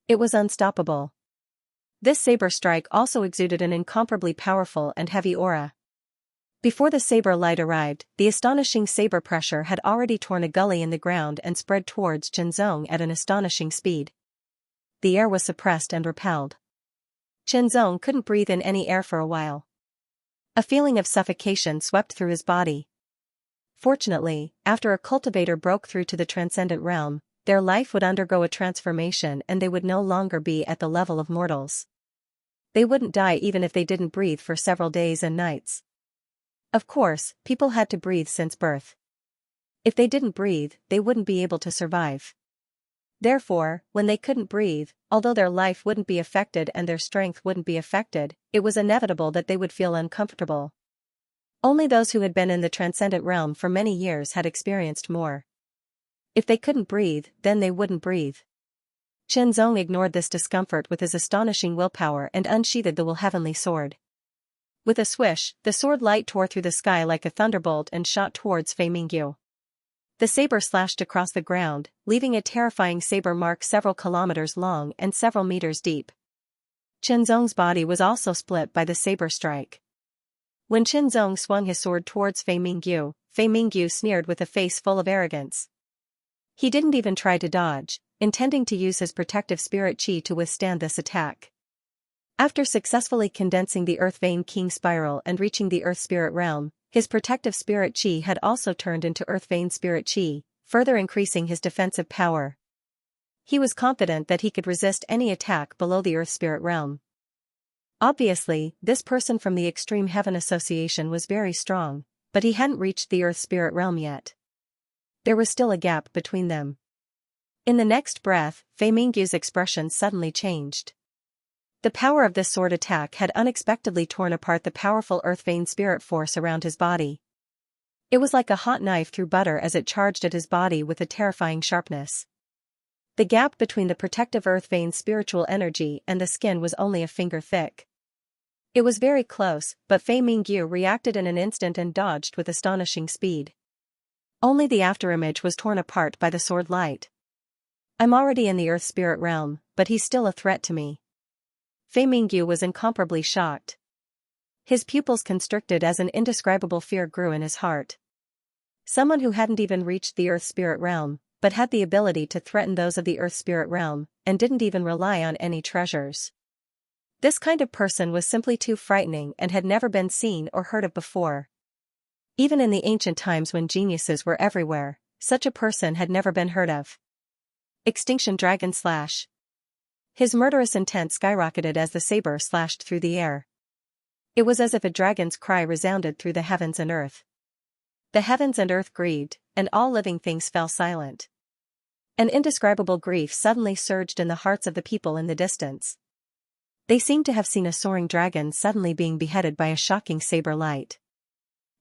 It was unstoppable. This saber strike also exuded an incomparably powerful and heavy aura. Before the saber light arrived, the astonishing saber pressure had already torn a gully in the ground and spread towards Qinzong at an astonishing speed. The air was suppressed and repelled. Qinzong couldn't breathe in any air for a while. A feeling of suffocation swept through his body. Fortunately, after a cultivator broke through to the transcendent realm, their life would undergo a transformation and they would no longer be at the level of mortals. They wouldn't die even if they didn't breathe for several days and nights. Of course, people had to breathe since birth. If they didn't breathe, they wouldn't be able to survive. Therefore, when they couldn't breathe, although their life wouldn't be affected and their strength wouldn't be affected, it was inevitable that they would feel uncomfortable. Only those who had been in the transcendent realm for many years had experienced more. If they couldn't breathe, then they wouldn't breathe. Qianzong ignored this discomfort with his astonishing willpower and unsheathed the heavenly sword. With a swish, the sword light tore through the sky like a thunderbolt and shot towards Fei Mingyu. The saber slashed across the ground, leaving a terrifying saber mark several kilometers long and several meters deep. Qianzong's body was also split by the saber strike. When Qianzong swung his sword towards Fei Mingyu sneered with a face full of arrogance. He didn't even try to dodge, intending to use his protective spirit qi to withstand this attack. After successfully condensing the Earth Vein King Spiral and reaching the Earth Spirit Realm, his protective spirit qi had also turned into Earth Vein Spirit qi, further increasing his defensive power. He was confident that he could resist any attack below the Earth Spirit Realm. Obviously, this person from the Extreme Heaven Association was very strong, but he hadn't reached the Earth Spirit Realm yet. There was still a gap between them. In the next breath, Fei Mingyu's expression suddenly changed. The power of this sword attack had unexpectedly torn apart the powerful Earth Vein spirit force around his body. It was like a hot knife through butter as it charged at his body with a terrifying sharpness. The gap between the protective Earth Vein spiritual energy and the skin was only a finger thick. It was very close, but Fei Mingyu reacted in an instant and dodged with astonishing speed. Only the afterimage was torn apart by the sword light. I'm already in the Earth Spirit Realm, but he's still a threat to me. Fei Mingyu was incomparably shocked. His pupils constricted as an indescribable fear grew in his heart. Someone who hadn't even reached the Earth Spirit Realm, but had the ability to threaten those of the Earth Spirit Realm, and didn't even rely on any treasures. This kind of person was simply too frightening and had never been seen or heard of before. Even in the ancient times when geniuses were everywhere, such a person had never been heard of. Extinction Dragon Slash. His murderous intent skyrocketed as the saber slashed through the air. It was as if a dragon's cry resounded through the heavens and earth. The heavens and earth grieved, and all living things fell silent. An indescribable grief suddenly surged in the hearts of the people in the distance. They seemed to have seen a soaring dragon suddenly being beheaded by a shocking saber light.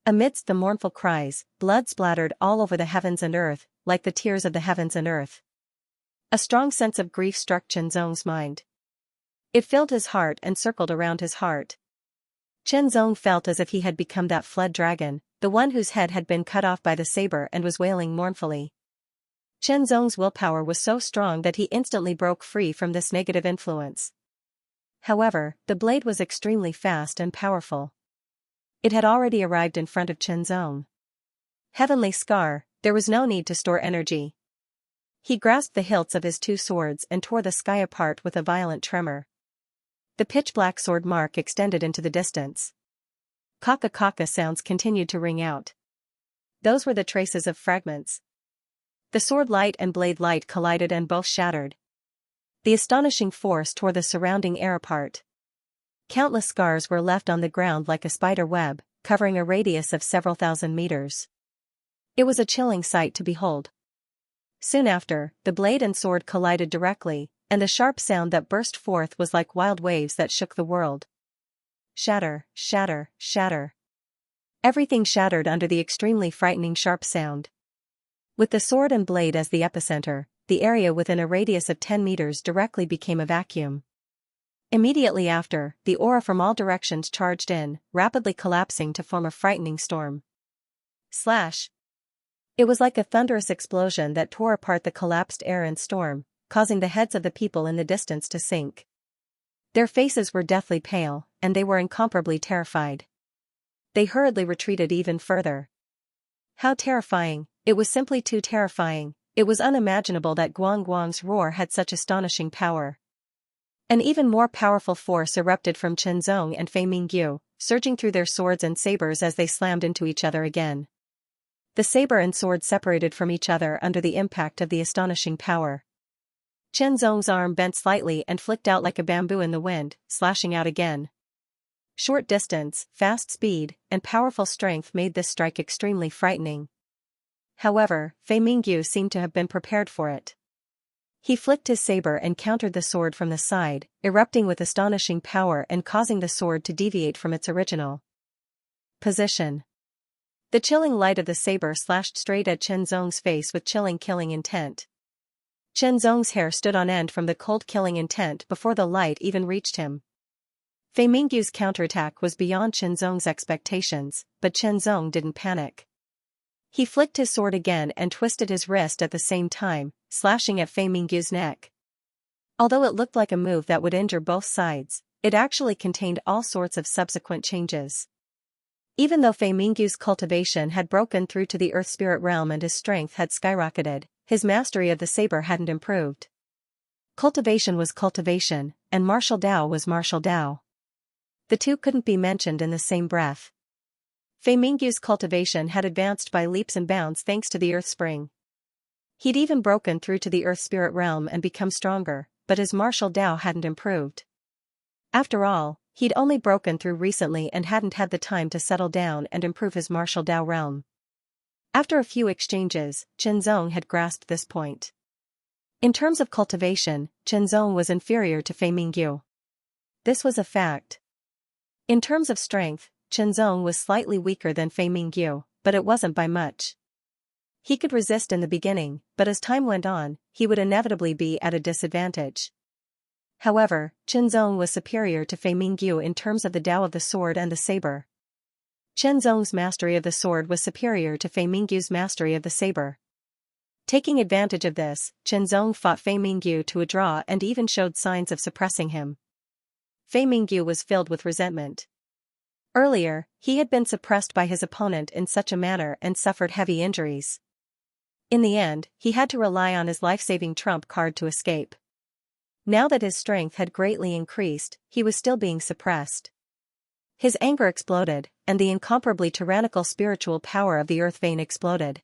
Amidst the mournful cries, blood splattered all over the heavens and earth, like the tears of the heavens and earth. A strong sense of grief struck Qianzong's mind. It filled his heart and circled around his heart. Qianzong felt as if he had become that fled dragon, the one whose head had been cut off by the saber and was wailing mournfully. Qianzong's willpower was so strong that he instantly broke free from this negative influence. However, the blade was extremely fast and powerful. It had already arrived in front of Qianzong. Heavenly Scar, there was no need to store energy. He grasped the hilts of his two swords and tore the sky apart with a violent tremor. The pitch-black sword mark extended into the distance. Kaka-kaka sounds continued to ring out. Those were the traces of fragments. The sword light and blade light collided and both shattered. The astonishing force tore the surrounding air apart. Countless scars were left on the ground like a spider web, covering a radius of several thousand meters. It was a chilling sight to behold. Soon after, the blade and sword collided directly, and the sharp sound that burst forth was like wild waves that shook the world. Shatter, shatter, shatter. Everything shattered under the extremely frightening sharp sound. With the sword and blade as the epicenter, the area within a radius of 10 meters directly became a vacuum. Immediately after, the aura from all directions charged in, rapidly collapsing to form a frightening storm. Slash. It was like a thunderous explosion that tore apart the collapsed air and storm, causing the heads of the people in the distance to sink. Their faces were deathly pale, and they were incomparably terrified. They hurriedly retreated even further. How terrifying! It was simply too terrifying. It was unimaginable that Guang Guang's roar had such astonishing power. An even more powerful force erupted from Qianzong and Fei Mingyu, surging through their swords and sabers as they slammed into each other again. The saber and sword separated from each other under the impact of the astonishing power. Chen Zong's arm bent slightly and flicked out like a bamboo in the wind, slashing out again. Short distance, fast speed, and powerful strength made this strike extremely frightening. However, Fei Mingyu seemed to have been prepared for it. He flicked his saber and countered the sword from the side, erupting with astonishing power and causing the sword to deviate from its original position. The chilling light of the saber slashed straight at Chen Zong's face with chilling killing intent. Chen Zong's hair stood on end from the cold killing intent before the light even reached him. Fei Mingyu's counterattack was beyond Chen Zong's expectations, but Chen Zong didn't panic. He flicked his sword again and twisted his wrist at the same time, slashing at Fei Mingyu's neck. Although it looked like a move that would injure both sides, it actually contained all sorts of subsequent changes. Even though Fei Mingyu's cultivation had broken through to the earth spirit realm and his strength had skyrocketed, his mastery of the saber hadn't improved. Cultivation was cultivation, and martial Dao was martial Dao. The two couldn't be mentioned in the same breath. Fei Mingyu's cultivation had advanced by leaps and bounds thanks to the earth spring. He'd even broken through to the earth spirit realm and become stronger, but his martial Dao hadn't improved. After all, he'd only broken through recently and hadn't had the time to settle down and improve his martial Dao realm. After a few exchanges, Chen Zong had grasped this point. In terms of cultivation, Chen Zong was inferior to Fei Mingyu. This was a fact. In terms of strength, Chen Zong was slightly weaker than Fei Mingyu, but it wasn't by much. He could resist in the beginning, but as time went on, he would inevitably be at a disadvantage. However, Chen Zong was superior to Fei Mingyu in terms of the Dao of the sword and the saber. Chen Zong's mastery of the sword was superior to Fei Mingyu's mastery of the saber. Taking advantage of this, Chen Zong fought Fei Mingyu to a draw and even showed signs of suppressing him. Fei Mingyu was filled with resentment. Earlier, he had been suppressed by his opponent in such a manner and suffered heavy injuries. In the end, he had to rely on his life-saving trump card to escape. Now that his strength had greatly increased, he was still being suppressed. His anger exploded, and the incomparably tyrannical spiritual power of the earth vein exploded.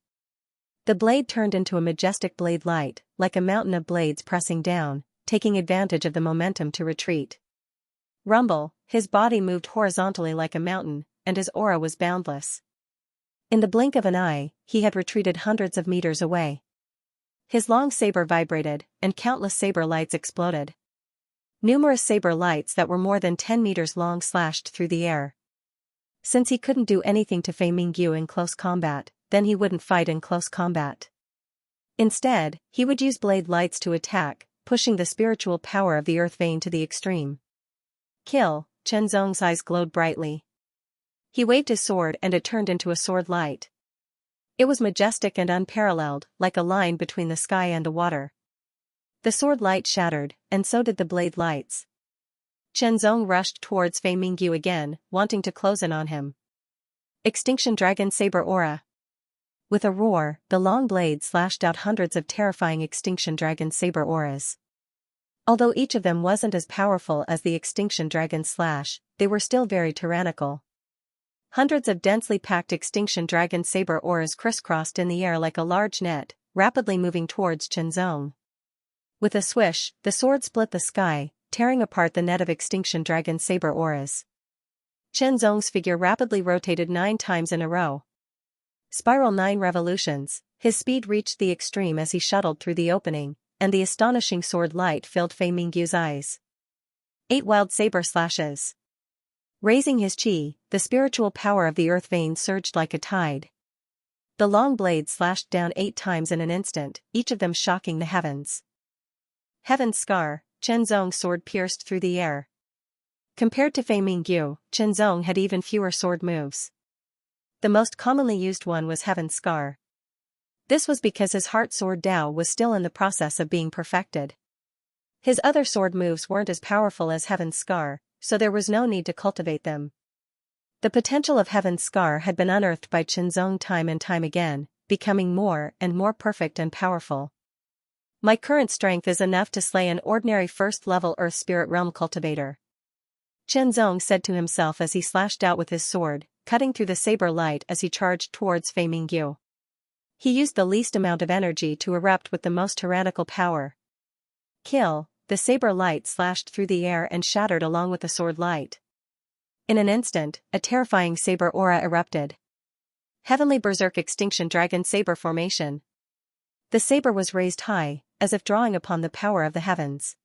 The blade turned into a majestic blade light, like a mountain of blades pressing down, taking advantage of the momentum to retreat. Rumble, his body moved horizontally like a mountain, and his aura was boundless. In the blink of an eye, he had retreated hundreds of meters away. His long saber vibrated, and countless saber lights exploded. Numerous saber lights that were more than 10 meters long slashed through the air. Since he couldn't do anything to Fei Mingyu in close combat, then he wouldn't fight in close combat. Instead, he would use blade lights to attack, pushing the spiritual power of the earth vein to the extreme. Kill, Chen Zong's eyes glowed brightly. He waved his sword and it turned into a sword light. It was majestic and unparalleled, like a line between the sky and the water. The sword light shattered, and so did the blade lights. Chen Zong rushed towards Fei Mingyu again, wanting to close in on him. Extinction Dragon Saber Aura. With a roar, the long blade slashed out hundreds of terrifying Extinction Dragon Saber Auras. Although each of them wasn't as powerful as the Extinction Dragon slash, they were still very tyrannical. Hundreds of densely packed Extinction Dragon Saber Auras crisscrossed in the air like a large net, rapidly moving towards Chen Zong. With a swish, the sword split the sky, tearing apart the net of Extinction Dragon Saber Auras. Chen Zong's figure rapidly rotated 9 times in a row. Spiral 9 revolutions, his speed reached the extreme as he shuttled through the opening, and the astonishing sword light filled Fei Mingyu's eyes. 8 wild saber slashes. Raising his chi, the spiritual power of the earth vein surged like a tide. The long blade slashed down 8 times in an instant, each of them shocking the heavens. Heaven's Scar, Chen Zong's sword pierced through the air. Compared to Fei Mingyu, Chen Zong had even fewer sword moves. The most commonly used one was Heaven's Scar. This was because his heart sword Dao was still in the process of being perfected. His other sword moves weren't as powerful as Heaven's Scar, so there was no need to cultivate them. The potential of Heaven's Scar had been unearthed by Chen Zong time and time again, becoming more and more perfect and powerful. My current strength is enough to slay an ordinary first-level Earth Spirit Realm cultivator. Chen Zong said to himself as he slashed out with his sword, cutting through the saber light as he charged towards Fei Mingyu. He used the least amount of energy to erupt with the most tyrannical power. Kill! The saber light slashed through the air and shattered along with the sword light. In an instant, a terrifying saber aura erupted. Heavenly Berserk Extinction Dragon Saber Formation. The saber was raised high, as if drawing upon the power of the heavens.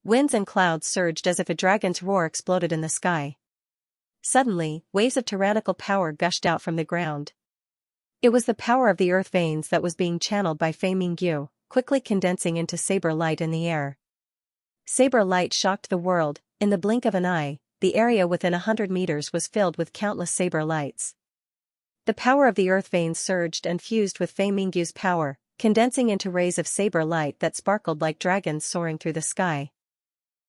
Winds and clouds surged as if a dragon's roar exploded in the sky. Suddenly, waves of tyrannical power gushed out from the ground. It was the power of the earth veins that was being channeled by Fei Mingyu, quickly condensing into saber light in the air. Saber light shocked the world. In the blink of an eye, the area within 100 meters was filled with countless saber lights. The power of the earth veins surged and fused with Fei Mingyu's power, condensing into rays of saber light that sparkled like dragons soaring through the sky.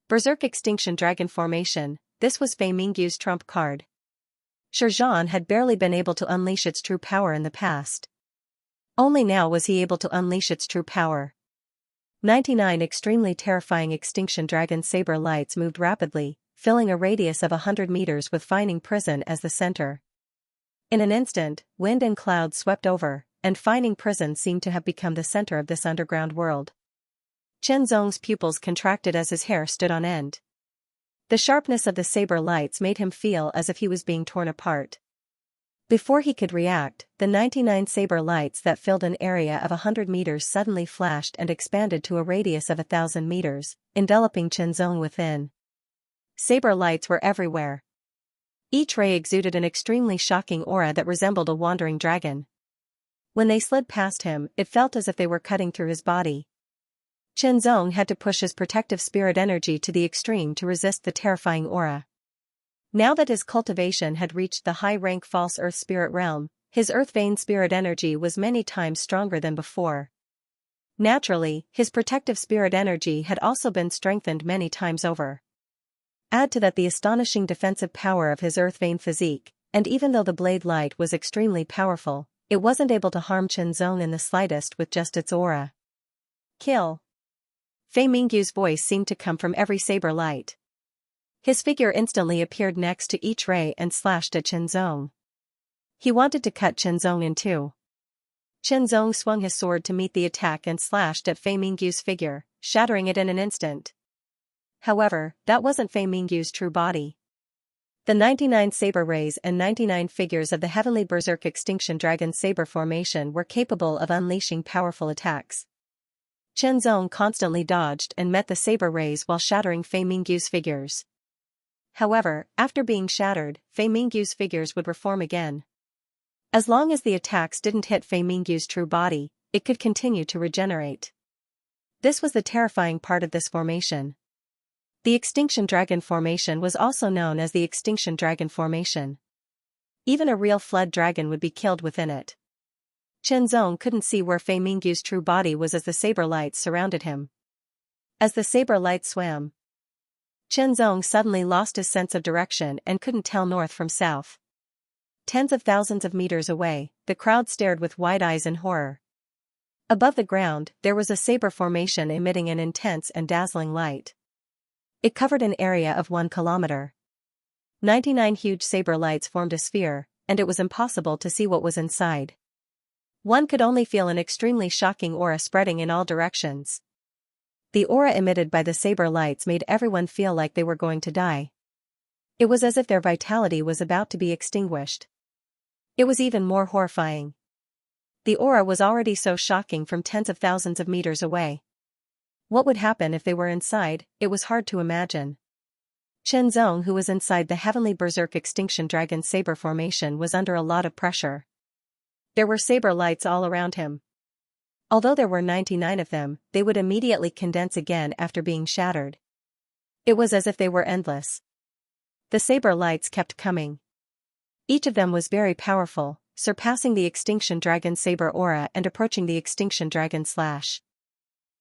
Berserk Extinction Dragon Formation. This was Fei Mingyu's trump card. Shizhan had barely been able to unleash its true power in the past. Only now was he able to unleash its true power. 99 extremely terrifying extinction dragon saber lights moved rapidly, filling a radius of 100 meters with Fining Prison as the center. In an instant, wind and clouds swept over, and Fining Prison seemed to have become the center of this underground world. Chen Zong's pupils contracted as his hair stood on end. The sharpness of the saber lights made him feel as if he was being torn apart. Before he could react, the 99 saber lights that filled an area of 100 meters suddenly flashed and expanded to a radius of 1,000 meters, enveloping Chen Zong within. Saber lights were everywhere. Each ray exuded an extremely shocking aura that resembled a wandering dragon. When they slid past him, it felt as if they were cutting through his body. Chen Zong had to push his protective spirit energy to the extreme to resist the terrifying aura. Now that his cultivation had reached the high-rank false earth spirit realm, his earth vein spirit energy was many times stronger than before. Naturally, his protective spirit energy had also been strengthened many times over. Add to that the astonishing defensive power of his earth vein physique, and even though the blade light was extremely powerful, it wasn't able to harm Chen Zong in the slightest with just its aura. Kill! Fei Mingyu's voice seemed to come from every saber light. His figure instantly appeared next to each ray and slashed at Chen Zong. He wanted to cut Chen Zong in two. Chen Zong swung his sword to meet the attack and slashed at Fei Mingyu's figure, shattering it in an instant. However, that wasn't Fei Mingyu's true body. The 99 saber rays and 99 figures of the Heavenly Berserk Extinction Dragon Saber Formation were capable of unleashing powerful attacks. Chen Zong constantly dodged and met the saber rays while shattering Fei Mingyu's figures. However, after being shattered, Fei Mingyu's figures would reform again. As long as the attacks didn't hit Fei Mingyu's true body, it could continue to regenerate. This was the terrifying part of this formation. The Extinction Dragon Formation was also known as the Extinction Dragon Formation. Even a real flood dragon would be killed within it. Chen Zong couldn't see where Fei Mingyu's true body was as the saber lights surrounded him. As the saber lights swam, Chen Zong suddenly lost his sense of direction and couldn't tell north from south. Tens of thousands of meters away, the crowd stared with wide eyes in horror. Above the ground, there was a saber formation emitting an intense and dazzling light. It covered an area of 1 kilometer. 99 huge saber lights formed a sphere, and it was impossible to see what was inside. One could only feel an extremely shocking aura spreading in all directions. The aura emitted by the saber lights made everyone feel like they were going to die. It was as if their vitality was about to be extinguished. It was even more horrifying. The aura was already so shocking from tens of thousands of meters away. What would happen if they were inside? It was hard to imagine. Chen Zong, who was inside the Heavenly Berserk Extinction Dragon Saber Formation, was under a lot of pressure. There were saber lights all around him. Although there were 99 of them, they would immediately condense again after being shattered. It was as if they were endless. The saber lights kept coming. Each of them was very powerful, surpassing the Extinction Dragon Saber aura and approaching the Extinction Dragon Slash.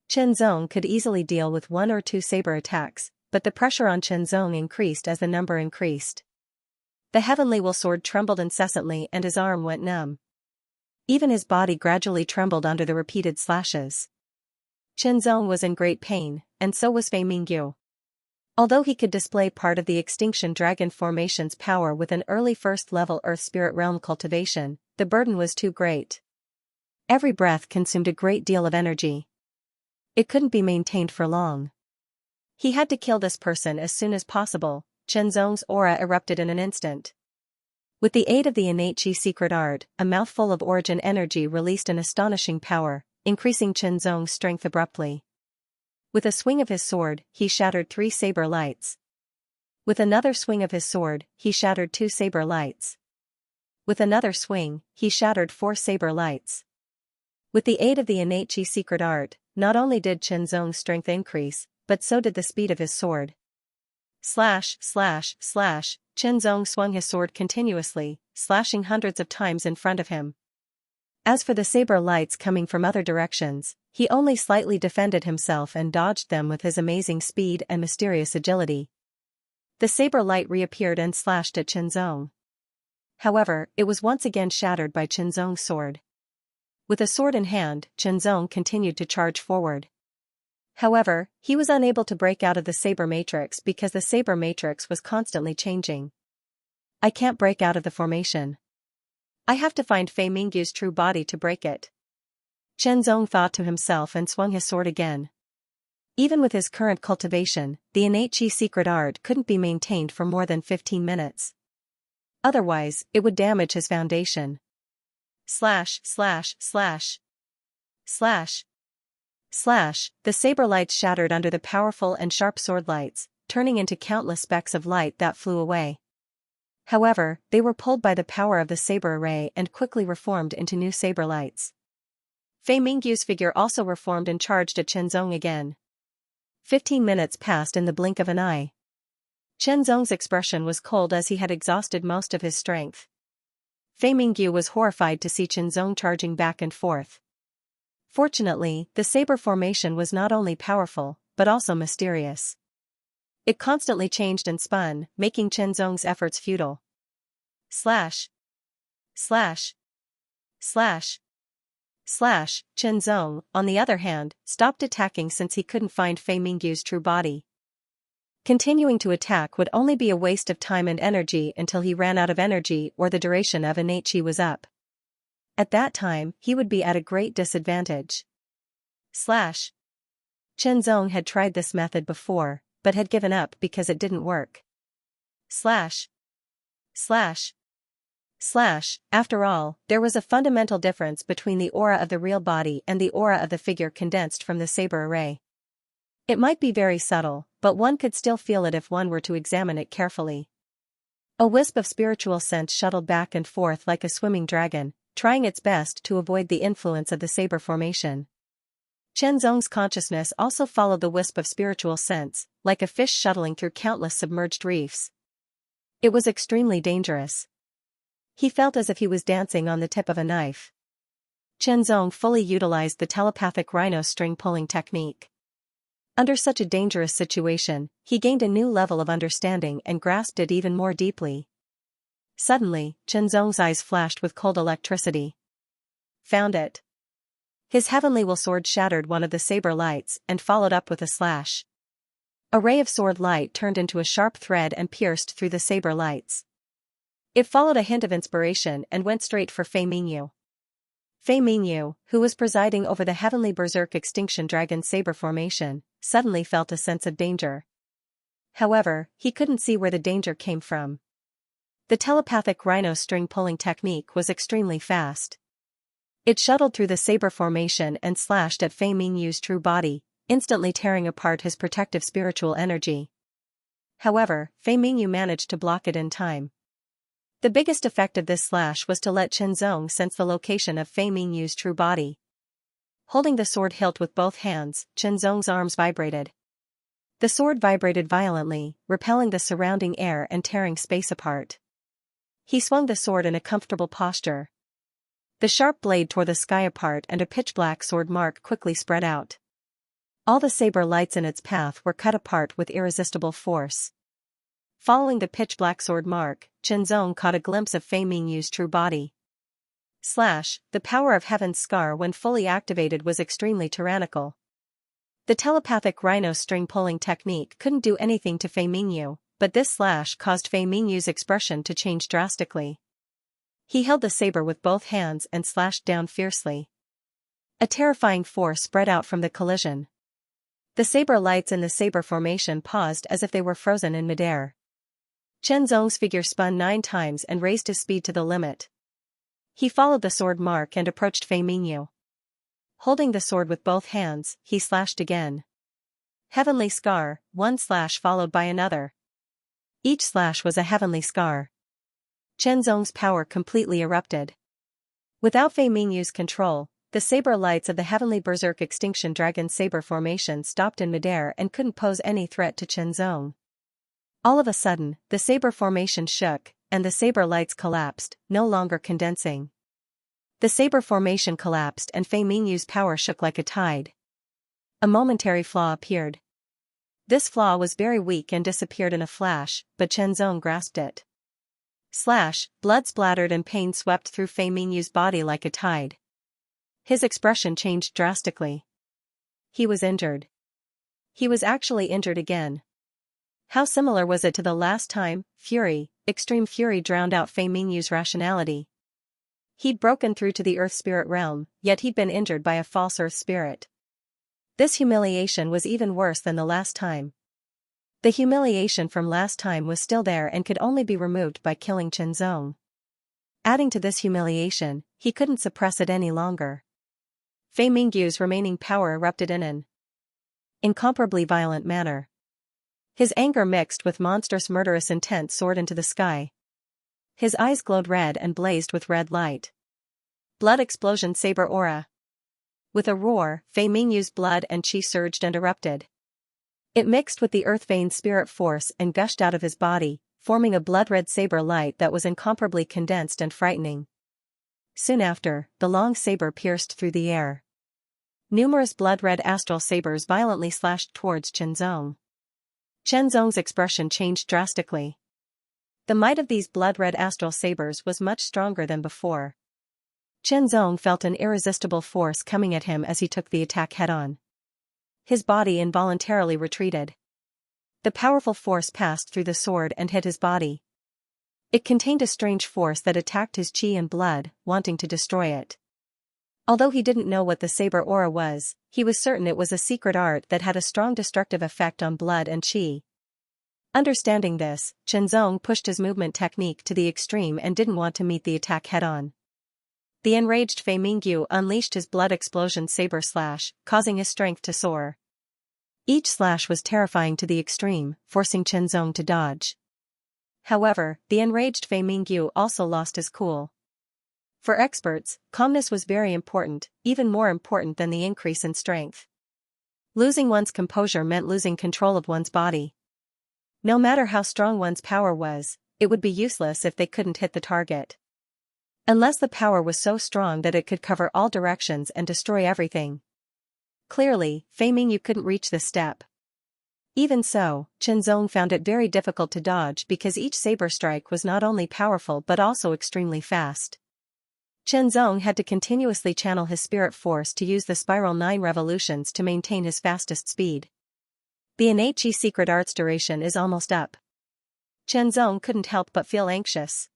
Chen Zong could easily deal with 1 or 2 saber attacks, but the pressure on Chen Zong increased as the number increased. The Heavenly Will Sword trembled incessantly and his arm went numb. Even his body gradually trembled under the repeated slashes. Chen Zong was in great pain, and so was Fei Mingyu. Although he could display part of the Extinction Dragon Formation's power with an early first-level Earth Spirit Realm cultivation, the burden was too great. Every breath consumed a great deal of energy. It couldn't be maintained for long. He had to kill this person as soon as possible. Chenzong's aura erupted in an instant. With the aid of the innate Qi secret art, a mouthful of origin energy released an astonishing power, increasing Chenzong's strength abruptly. With a swing of his sword, he shattered 3 saber lights. With another swing of his sword, he shattered 2 saber lights. With another swing, he shattered 4 saber lights. With the aid of the innate Qi secret art, not only did Chenzong's strength increase, but so did the speed of his sword. Slash, slash, slash, Chenzong swung his sword continuously, slashing hundreds of times in front of him. As for the saber lights coming from other directions, he only slightly defended himself and dodged them with his amazing speed and mysterious agility. The saber light reappeared and slashed at Chenzong. However, it was once again shattered by Chenzong's sword. With a sword in hand, Chenzong continued to charge forward. However, he was unable to break out of the saber matrix because the saber matrix was constantly changing. I can't break out of the formation. I have to find Fei Mingyu's true body to break it. Chenzong thought to himself and swung his sword again. Even with his current cultivation, the innate Qi secret art couldn't be maintained for more than 15 minutes. Otherwise, it would damage his foundation. Slash, slash, slash. Slash. Slash, the saber lights shattered under the powerful and sharp sword lights, turning into countless specks of light that flew away. However, they were pulled by the power of the saber array and quickly reformed into new saber lights. Fei Mingyu's figure also reformed and charged at Chenzong again. 15 minutes passed in the blink of an eye. Chenzong's expression was cold as he had exhausted most of his strength. Fei Mingyu was horrified to see Chenzong charging back and forth. Fortunately, the saber formation was not only powerful, but also mysterious. It constantly changed and spun, making Chenzong's efforts futile. Slash. Slash. Slash. Slash. Chenzong, on the other hand, stopped attacking since he couldn't find Fei Mingyu's true body. Continuing to attack would only be a waste of time and energy until he ran out of energy or the duration of innate Qi was up. At that time, he would be at a great disadvantage. Slash. Chenzong had tried this method before, but had given up because it didn't work. Slash. Slash. Slash. After all, there was a fundamental difference between the aura of the real body and the aura of the figure condensed from the saber array. It might be very subtle, but one could still feel it if one were to examine it carefully. A wisp of spiritual scent shuttled back and forth like a swimming dragon, trying its best to avoid the influence of the saber formation. Chenzong's consciousness also followed the wisp of spiritual scents, like a fish shuttling through countless submerged reefs. It was extremely dangerous. He felt as if he was dancing on the tip of a knife. Chenzong fully utilized the telepathic rhino string pulling technique. Under such a dangerous situation, he gained a new level of understanding and grasped it even more deeply. Suddenly, Chenzong's eyes flashed with cold electricity. Found it. His heavenly will sword shattered one of the saber lights and followed up with a slash. A ray of sword light turned into a sharp thread and pierced through the saber lights. It followed a hint of inspiration and went straight for Fei Mingyu. Fei Mingyu, who was presiding over the heavenly berserk extinction dragon saber formation, suddenly felt a sense of danger. However, he couldn't see where the danger came from. The telepathic rhino string pulling technique was extremely fast. It shuttled through the saber formation and slashed at Fei Mingyu's true body, instantly tearing apart his protective spiritual energy. However, Fei Mingyu managed to block it in time. The biggest effect of this slash was to let Chenzong sense the location of Fei Mingyu's true body. Holding the sword hilt with both hands, Chenzong's arms vibrated. The sword vibrated violently, repelling the surrounding air and tearing space apart. He swung the sword in a comfortable posture. The sharp blade tore the sky apart and a pitch-black sword mark quickly spread out. All the saber lights in its path were cut apart with irresistible force. Following the pitch-black sword mark, Chenzong caught a glimpse of Fei Mingyu's true body. Slash, the power of Heaven's Scar when fully activated was extremely tyrannical. The telepathic rhino string pulling technique couldn't do anything to Fei Mingyu, but this slash caused Fei Mingyu's expression to change drastically. He held the saber with both hands and slashed down fiercely. A terrifying force spread out from the collision. The saber lights in the saber formation paused as if they were frozen in midair. Chen Zong's figure spun 9 times and raised his speed to the limit. He followed the sword mark and approached Fei Mingyu. Holding the sword with both hands, he slashed again. Heavenly scar, one slash followed by another. Each slash was a heavenly scar. Chen Zong's power completely erupted. Without Fei Mingyu's control, the saber lights of the heavenly berserk extinction dragon saber formation stopped in midair and couldn't pose any threat to Chen Zong. All of a sudden, the saber formation shook, and the saber lights collapsed, no longer condensing. The saber formation collapsed and Fei Mingyu's power shook like a tide. A momentary flaw appeared. This flaw was very weak and disappeared in a flash, but Chen Zong grasped it. Slash, blood splattered and pain swept through Fei Mingyu's body like a tide. His expression changed drastically. He was injured. He was actually injured again. How similar was it to the last time? Fury, extreme fury drowned out Fei Mingyu's rationality. He'd broken through to the Earth Spirit realm, yet he'd been injured by a false Earth Spirit. This humiliation was even worse than the last time. The humiliation from last time was still there and could only be removed by killing Chen Zong. Adding to this humiliation, he couldn't suppress it any longer. Fei Mingyu's remaining power erupted in an incomparably violent manner. His anger mixed with monstrous murderous intent soared into the sky. His eyes glowed red and blazed with red light. Blood explosion saber aura. With a roar, Fei Mingyu's blood and qi surged and erupted. It mixed with the earth vein spirit force and gushed out of his body, forming a blood-red saber light that was incomparably condensed and frightening. Soon after, the long saber pierced through the air. Numerous blood-red astral sabers violently slashed towards Chen Zong. Chen Zong's expression changed drastically. The might of these blood-red astral sabers was much stronger than before. Chen Zong felt an irresistible force coming at him as he took the attack head-on. His body involuntarily retreated. The powerful force passed through the sword and hit his body. It contained a strange force that attacked his qi and blood, wanting to destroy it. Although he didn't know what the saber aura was, he was certain it was a secret art that had a strong destructive effect on blood and qi. Understanding this, Chen Zong pushed his movement technique to the extreme and didn't want to meet the attack head-on. The enraged Fei Mingyu unleashed his blood explosion saber slash, causing his strength to soar. Each slash was terrifying to the extreme, forcing Chen Zong to dodge. However, the enraged Fei Mingyu also lost his cool. For experts, calmness was very important, even more important than the increase in strength. Losing one's composure meant losing control of one's body. No matter how strong one's power was, it would be useless if they couldn't hit the target. Unless the power was so strong that it could cover all directions and destroy everything. Clearly, Fei Mingyu couldn't reach this step. Even so, Chen Zong found it very difficult to dodge because each saber strike was not only powerful but also extremely fast. Chen Zong had to continuously channel his spirit force to use the spiral 9 revolutions to maintain his fastest speed. The innate qi secret art's duration is almost up. Chen Zong couldn't help but feel anxious.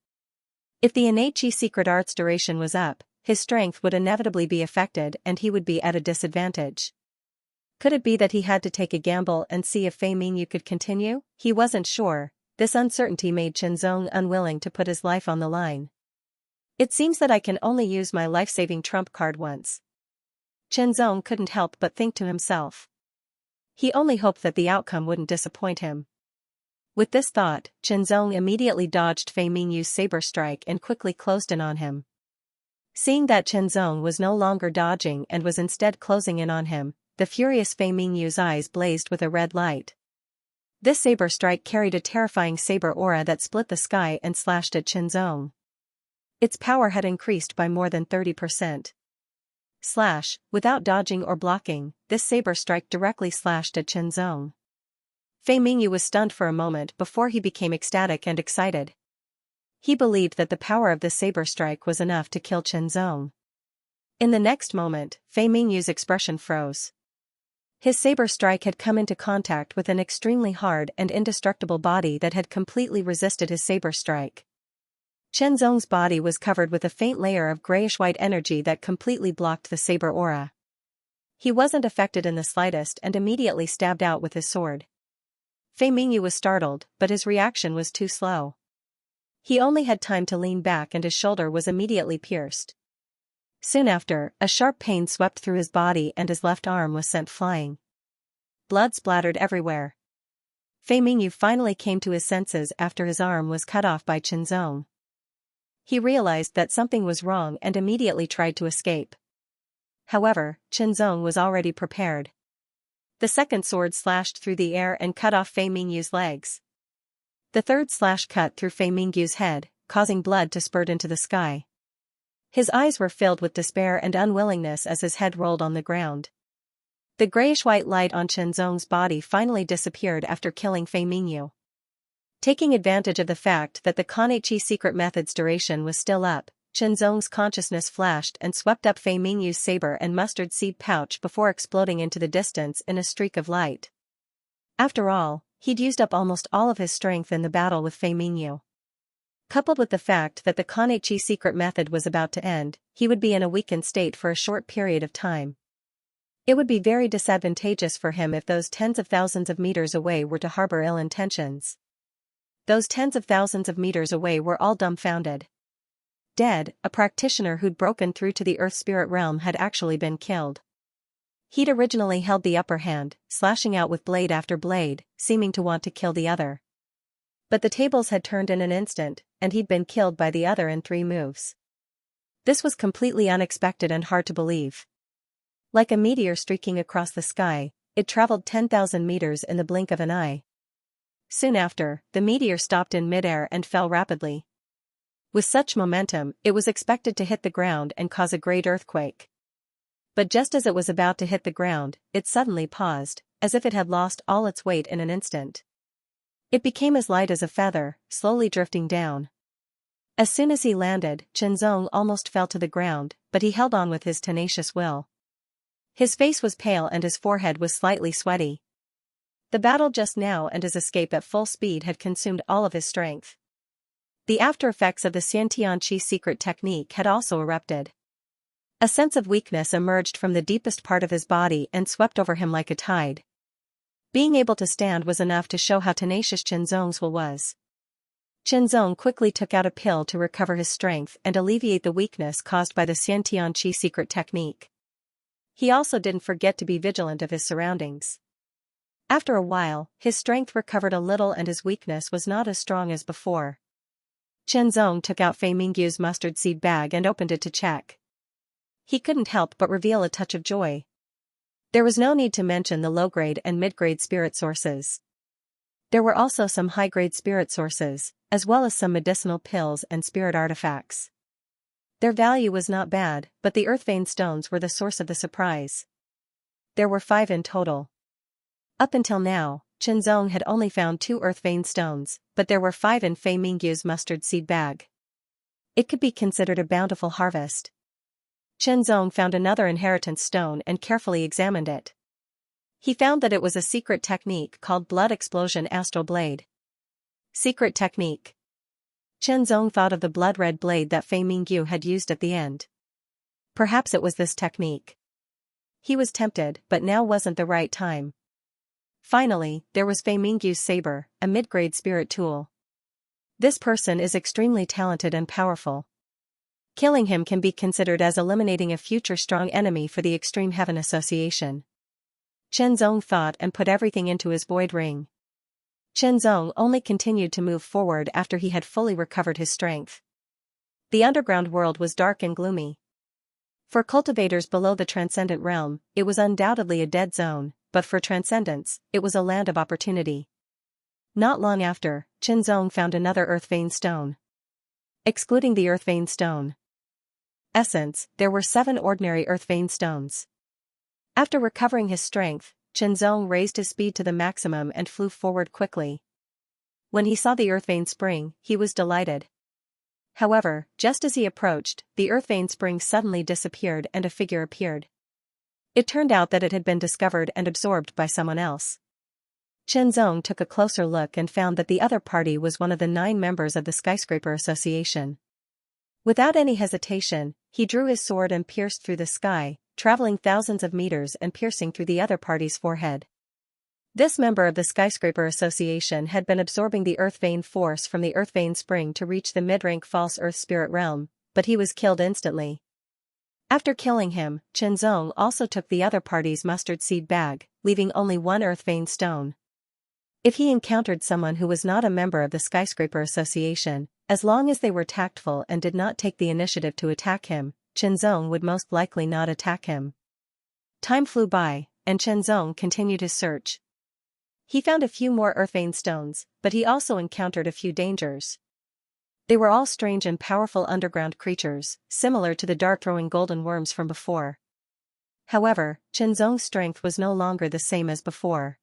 If the innate qi secret art's duration was up, his strength would inevitably be affected and he would be at a disadvantage. Could it be that he had to take a gamble and see if Fei Mingyu could continue? He wasn't sure. This uncertainty made Chen Zong unwilling to put his life on the line. It seems that I can only use my life-saving trump card once. Chen Zong couldn't help but think to himself. He only hoped that the outcome wouldn't disappoint him. With this thought, Chen Zong immediately dodged Fei Mingyu's saber strike and quickly closed in on him. Seeing that Chen Zong was no longer dodging and was instead closing in on him, the furious Fei Mingyu's eyes blazed with a red light. This saber strike carried a terrifying saber aura that split the sky and slashed at Chen Zong. Its power had increased by more than 30%. Slash, without dodging or blocking, this saber strike directly slashed at Chen Zong. Fei Mingyu was stunned for a moment before he became ecstatic and excited. He believed that the power of this saber strike was enough to kill Chen Zong. In the next moment, Fei Mingyu's expression froze. His saber strike had come into contact with an extremely hard and indestructible body that had completely resisted his saber strike. Chen Zong's body was covered with a faint layer of grayish-white energy that completely blocked the saber aura. He wasn't affected in the slightest and immediately stabbed out with his sword. Fei Mingyu was startled, but his reaction was too slow. He only had time to lean back and his shoulder was immediately pierced. Soon after, a sharp pain swept through his body and his left arm was sent flying. Blood splattered everywhere. Fei Mingyu finally came to his senses after his arm was cut off by Qinzong. He realized that something was wrong and immediately tried to escape. However, Qinzong was already prepared. The second sword slashed through the air and cut off Fei Mingyu's legs. The third slash cut through Fei Mingyu's head, causing blood to spurt into the sky. His eyes were filled with despair and unwillingness as his head rolled on the ground. The grayish-white light on Qinzong's body finally disappeared after killing Fei Mingyu. Taking advantage of the fact that the Kaneichi secret method's duration was still up, Qinzong's consciousness flashed and swept up Fei Mingyu's saber and mustard seed pouch before exploding into the distance in a streak of light. After all, he'd used up almost all of his strength in the battle with Fei Mingyu. Coupled with the fact that the Kaneichi secret method was about to end, he would be in a weakened state for a short period of time. It would be very disadvantageous for him if those tens of thousands of meters away were to harbor ill intentions. Those tens of thousands of meters away were all dumbfounded. Dead, a practitioner who'd broken through to the Earth Spirit realm had actually been killed. He'd originally held the upper hand, slashing out with blade after blade, seeming to want to kill the other. But the tables had turned in an instant, and he'd been killed by the other in 3 moves. This was completely unexpected and hard to believe. Like a meteor streaking across the sky, it traveled 10,000 meters in the blink of an eye. Soon after, the meteor stopped in midair and fell rapidly. With such momentum, it was expected to hit the ground and cause a great earthquake. But just as it was about to hit the ground, it suddenly paused, as if it had lost all its weight in an instant. It became as light as a feather, slowly drifting down. As soon as he landed, Qinzong almost fell to the ground, but he held on with his tenacious will. His face was pale and his forehead was slightly sweaty. The battle just now and his escape at full speed had consumed all of his strength. The after effects of the Xianxia secret technique had also erupted. A sense of weakness emerged from the deepest part of his body and swept over him like a tide. Being able to stand was enough to show how tenacious Qinzong's will was. Qinzong quickly took out a pill to recover his strength and alleviate the weakness caused by the Xianxia secret technique. He also didn't forget to be vigilant of his surroundings. After a while, his strength recovered a little and his weakness was not as strong as before. Qinzong took out Fei Mingyu's mustard seed bag and opened it to check. He couldn't help but reveal a touch of joy. There was no need to mention the low-grade and mid-grade spirit sources. There were also some high-grade spirit sources, as well as some medicinal pills and spirit artifacts. Their value was not bad, but the earth-vein stones were the source of the surprise. There were 5 in total. Up until now, Qinzong had only found 2 earth-vein stones, but there were 5 in Fei Mingyu's mustard seed bag. It could be considered a bountiful harvest. Qinzong found another inheritance stone and carefully examined it. He found that it was a secret technique called Blood Explosion Astral Blade. Secret technique. Qinzong thought of the blood-red blade that Fei Mingyu had used at the end. Perhaps it was this technique. He was tempted, but now wasn't the right time. Finally, there was Fei Mingyu's saber, a mid-grade spirit tool. This person is extremely talented and powerful. Killing him can be considered as eliminating a future strong enemy for the Extreme Heaven Association. Qinzong thought and put everything into his void ring. Qinzong only continued to move forward after he had fully recovered his strength. The underground world was dark and gloomy. For cultivators below the transcendent realm, it was undoubtedly a dead zone, but for transcendence, it was a land of opportunity. Not long after, Qinzong found another earth vein stone. Excluding the earth vein stone essence, there were 7 ordinary earth vein stones. After recovering his strength, Qinzong raised his speed to the maximum and flew forward quickly. When he saw the earth vein spring, he was delighted. However, just as he approached, the earth vein spring suddenly disappeared and a figure appeared. It turned out that it had been discovered and absorbed by someone else. Qinzong took a closer look and found that the other party was one of the 9 members of the Skyscraper Association. Without any hesitation, he drew his sword and pierced through the sky, traveling thousands of meters and piercing through the other party's forehead. This member of the Skyscraper Association had been absorbing the Earth Vein force from the Earth Vein spring to reach the mid-rank false Earth spirit realm, but he was killed instantly. After killing him, Chenzong also took the other party's mustard seed bag, leaving only one Earth Vein stone. If he encountered someone who was not a member of the Skyscraper Association, as long as they were tactful and did not take the initiative to attack him, Chenzong would most likely not attack him. Time flew by, and Chenzong continued his search. He found a few more Earth Vein stones, but he also encountered a few dangers. They were all strange and powerful underground creatures, similar to the dart-throwing golden worms from before. However, Chenzong's strength was no longer the same as before.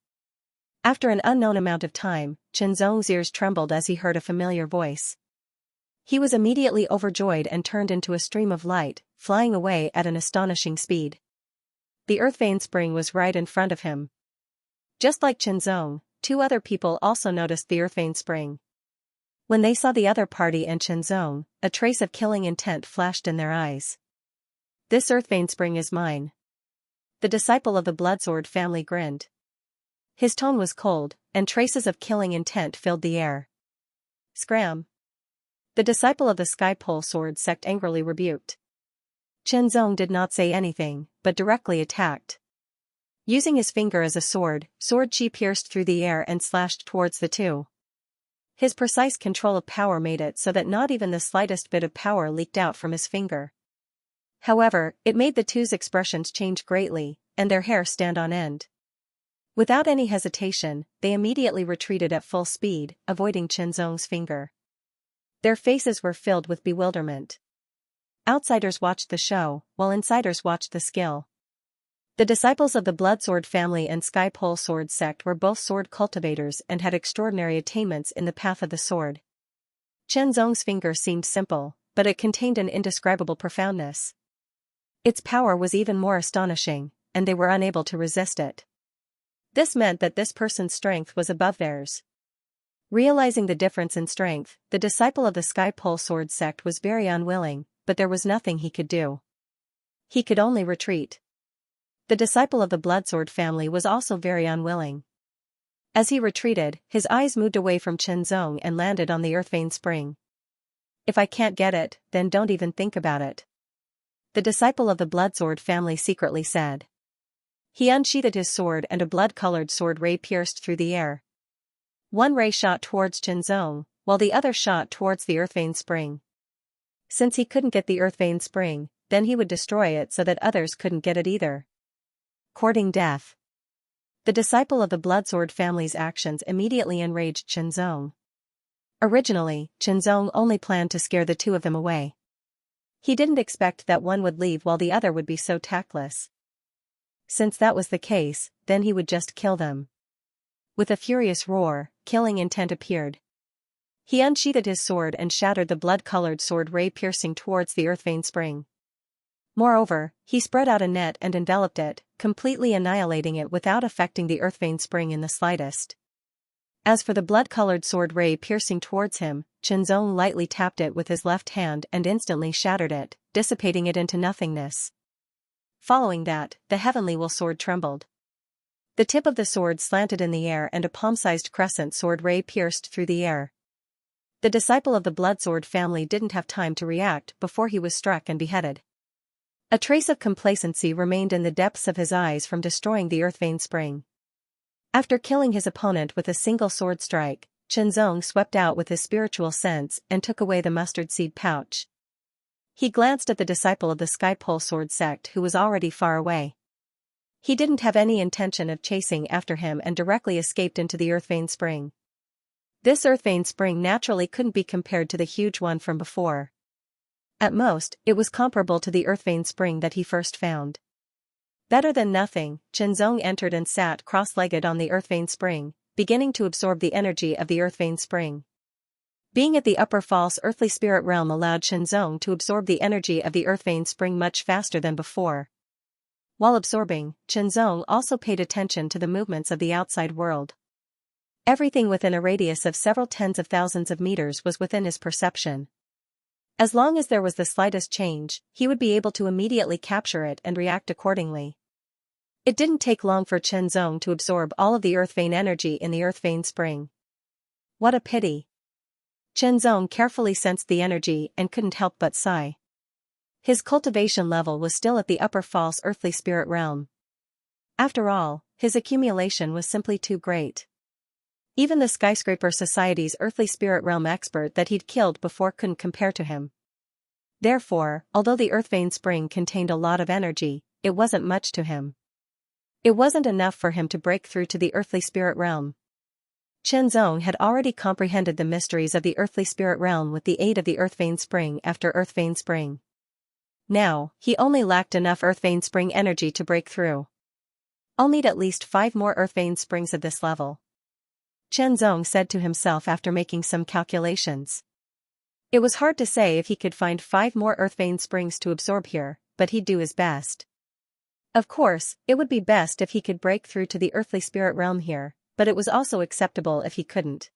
After an unknown amount of time, Chenzong's ears trembled as he heard a familiar voice. He was immediately overjoyed and turned into a stream of light, flying away at an astonishing speed. The Earth Vein spring was right in front of him. Just like Chenzong, two other people also noticed the Earth Vein spring. When they saw the other party and Chenzong, a trace of killing intent flashed in their eyes. "This Earth Vein spring is mine." The disciple of the Bloodsword family grinned. His tone was cold, and traces of killing intent filled the air. "Scram!" The disciple of the Skypole Sword sect angrily rebuked. Chenzong did not say anything, but directly attacked. Using his finger as a sword chi pierced through the air and slashed towards the two. His precise control of power made it so that not even the slightest bit of power leaked out from his finger. However, it made the two's expressions change greatly, and their hair stand on end. Without any hesitation, they immediately retreated at full speed, avoiding Chenzong's finger. Their faces were filled with bewilderment. Outsiders watched the show, while insiders watched the skill. The disciples of the Bloodsword family and Skypole Sword sect were both sword cultivators and had extraordinary attainments in the path of the sword. Chenzong's finger seemed simple, but it contained an indescribable profoundness. Its power was even more astonishing, and they were unable to resist it. This meant that this person's strength was above theirs. Realizing the difference in strength, the disciple of the Skypole Sword sect was very unwilling, but there was nothing he could do. He could only retreat. The disciple of the Bloodsword family was also very unwilling. As he retreated, his eyes moved away from Chenzong and landed on the Earth Vein spring. "If I can't get it, then don't even think about it," the disciple of the Bloodsword family secretly said. He unsheathed his sword and a blood-colored sword ray pierced through the air. One ray shot towards Chenzong, while the other shot towards the Earth Vein spring. Since he couldn't get the Earth Vein spring, then he would destroy it so that others couldn't get it either. Courting death. The disciple of the Bloodsword family's actions immediately enraged Chenzong. Originally, Chenzong only planned to scare the two of them away. He didn't expect that one would leave while the other would be so tactless. Since that was the case, then he would just kill them. With a furious roar, killing intent appeared. He unsheathed his sword and shattered the blood-colored sword ray piercing towards the Earth Vein spring. Moreover, he spread out a net and enveloped it, completely annihilating it without affecting the Earth Vein spring in the slightest. As for the blood-colored sword ray piercing towards him, Chenzong lightly tapped it with his left hand and instantly shattered it, dissipating it into nothingness. Following that, the heavenly will sword trembled. The tip of the sword slanted in the air and a palm-sized crescent sword ray pierced through the air. The disciple of the Bloodsword family didn't have time to react before he was struck and beheaded. A trace of complacency remained in the depths of his eyes from destroying the Earth Vein spring. After killing his opponent with a single sword strike, Chenzong swept out with his spiritual sense and took away the mustard seed pouch. He glanced at the disciple of the Skypole Sword sect who was already far away. He didn't have any intention of chasing after him and directly escaped into the Earth Vein spring. This Earth Vein spring naturally couldn't be compared to the huge one from before. At most, it was comparable to the Earth Vein spring that he first found. Better than nothing, Chenzong entered and sat cross-legged on the Earth Vein spring, beginning to absorb the energy of the Earth Vein spring. Being at the upper false earthly spirit realm allowed Chenzong to absorb the energy of the Earth Vein spring much faster than before. While absorbing, Chenzong also paid attention to the movements of the outside world. Everything within a radius of several tens of thousands of meters was within his perception. As long as there was the slightest change, he would be able to immediately capture it and react accordingly. It didn't take long for Chenzong to absorb all of the earth vein energy in the earth vein spring. What a pity. Chenzong carefully sensed the energy and couldn't help but sigh. His cultivation level was still at the upper false earthly spirit realm. After all, his accumulation was simply too great. Even the Skyscraper Society's earthly spirit realm expert that he'd killed before couldn't compare to him. Therefore, although the earth vein spring contained a lot of energy, it wasn't much to him. It wasn't enough for him to break through to the earthly spirit realm. Chenzong had already comprehended the mysteries of the earthly spirit realm with the aid of the earth vein spring after earth vein spring. Now, he only lacked enough earth vein spring energy to break through. I'll need at least 5 more earth vein springs at this level, Chenzong said to himself after making some calculations. It was hard to say if he could find 5 more earth vein springs to absorb here, but he'd do his best. Of course, it would be best if he could break through to the earthly spirit realm here, but it was also acceptable if he couldn't.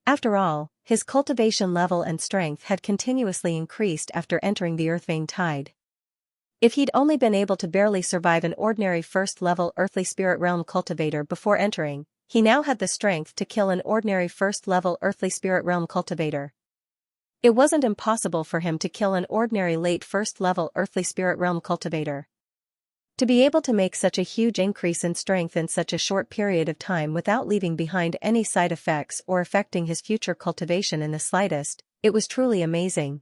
After all, his cultivation level and strength had continuously increased after entering the earth vein tide. If he'd only been able to barely survive an ordinary first-level earthly spirit realm cultivator before entering, he now had the strength to kill an ordinary first-level earthly spirit realm cultivator. It wasn't impossible for him to kill an ordinary late first-level earthly spirit realm cultivator. To be able to make such a huge increase in strength in such a short period of time without leaving behind any side effects or affecting his future cultivation in the slightest, it was truly amazing.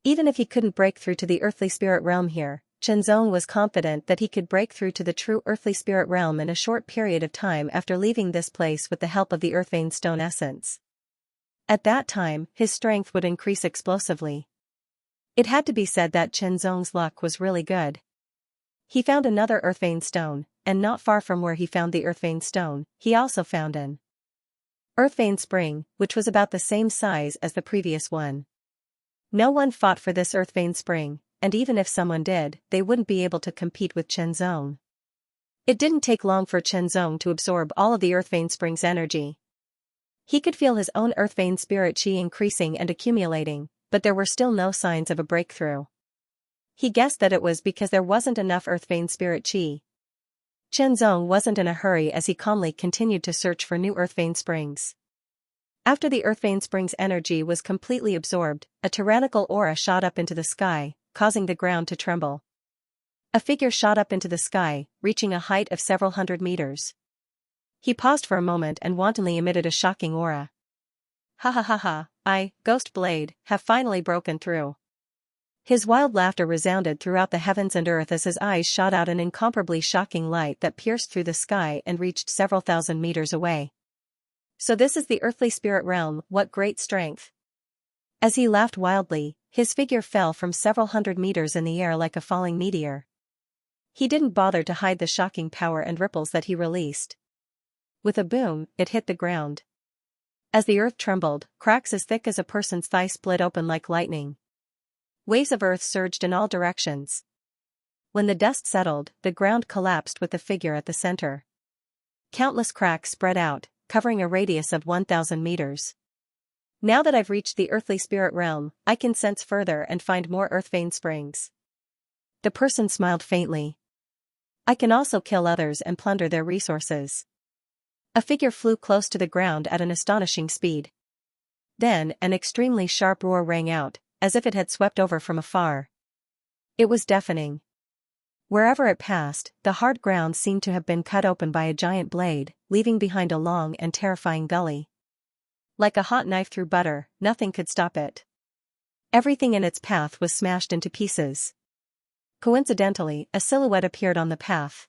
Even if he couldn't break through to the earthly spirit realm here, Chenzong was confident that he could break through to the true earthly spirit realm in a short period of time after leaving this place with the help of the earth vein stone essence. At that time, his strength would increase explosively. It had to be said that Chenzong's luck was really good. He found another earth vein stone, and not far from where he found the earth vein stone, he also found an earth vein spring, which was about the same size as the previous one. No one fought for this earth vein spring, and even if someone did, they wouldn't be able to compete with Chenzong. It didn't take long for Chenzong to absorb all of the earth vein spring's energy. He could feel his own earth vein spirit chi increasing and accumulating, but there were still no signs of a breakthrough. He guessed that it was because there wasn't enough earth vein spirit chi. Chenzong wasn't in a hurry as he calmly continued to search for new earth vein springs. After the earth vein spring's energy was completely absorbed, a tyrannical aura shot up into the sky, causing the ground to tremble. A figure shot up into the sky, reaching a height of several hundred meters. He paused for a moment and wantonly emitted a shocking aura. Ha ha ha ha, I, Ghost Blade, have finally broken through. His wild laughter resounded throughout the heavens and earth as his eyes shot out an incomparably shocking light that pierced through the sky and reached several thousand meters away. So this is the earthly spirit realm, what great strength. As he laughed wildly, his figure fell from several hundred meters in the air like a falling meteor. He didn't bother to hide the shocking power and ripples that he released. With a boom, it hit the ground. As the earth trembled, cracks as thick as a person's thigh split open like lightning. Waves of earth surged in all directions. When the dust settled, the ground collapsed with the figure at the center. Countless cracks spread out, covering a radius of 1,000 meters. Now that I've reached the earthly spirit realm, I can sense further and find more earth vein springs. The person smiled faintly. I can also kill others and plunder their resources. A figure flew close to the ground at an astonishing speed. Then, an extremely sharp roar rang out, as if it had swept over from afar. It was deafening. Wherever it passed, the hard ground seemed to have been cut open by a giant blade, leaving behind a long and terrifying gully. Like a hot knife through butter, nothing could stop it. Everything in its path was smashed into pieces. Coincidentally, a silhouette appeared on the path.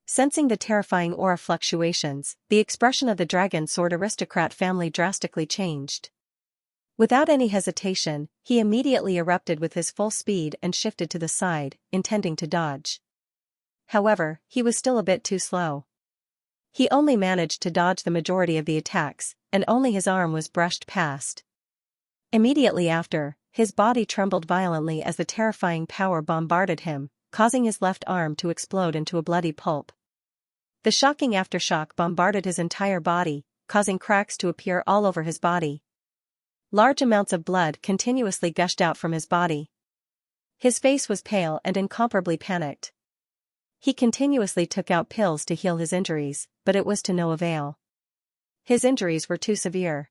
Sensing the terrifying aura fluctuations, the expression of the dragon sword aristocrat family drastically changed. Without any hesitation, he immediately erupted with his full speed and shifted to the side, intending to dodge. However, he was still a bit too slow. He only managed to dodge the majority of the attacks, and only his arm was brushed past. Immediately after, his body trembled violently as the terrifying power bombarded him, causing his left arm to explode into a bloody pulp. The shocking aftershock bombarded his entire body, causing cracks to appear all over his body. Large amounts of blood continuously gushed out from his body. His face was pale and incomparably panicked. He continuously took out pills to heal his injuries, but it was to no avail. His injuries were too severe.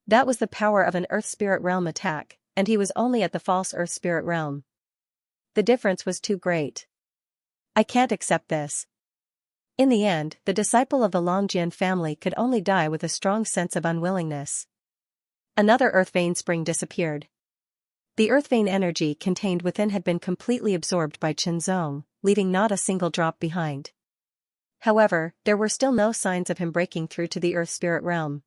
That was the power of an Earth Spirit Realm attack, and he was only at the false Earth Spirit Realm. The difference was too great. I can't accept this. In the end, the disciple of the Longjian family could only die with a strong sense of unwillingness. Another earth vein spring disappeared. The earth vein energy contained within had been completely absorbed by Qinzong, leaving not a single drop behind. However, there were still no signs of him breaking through to the Earth Spirit Realm.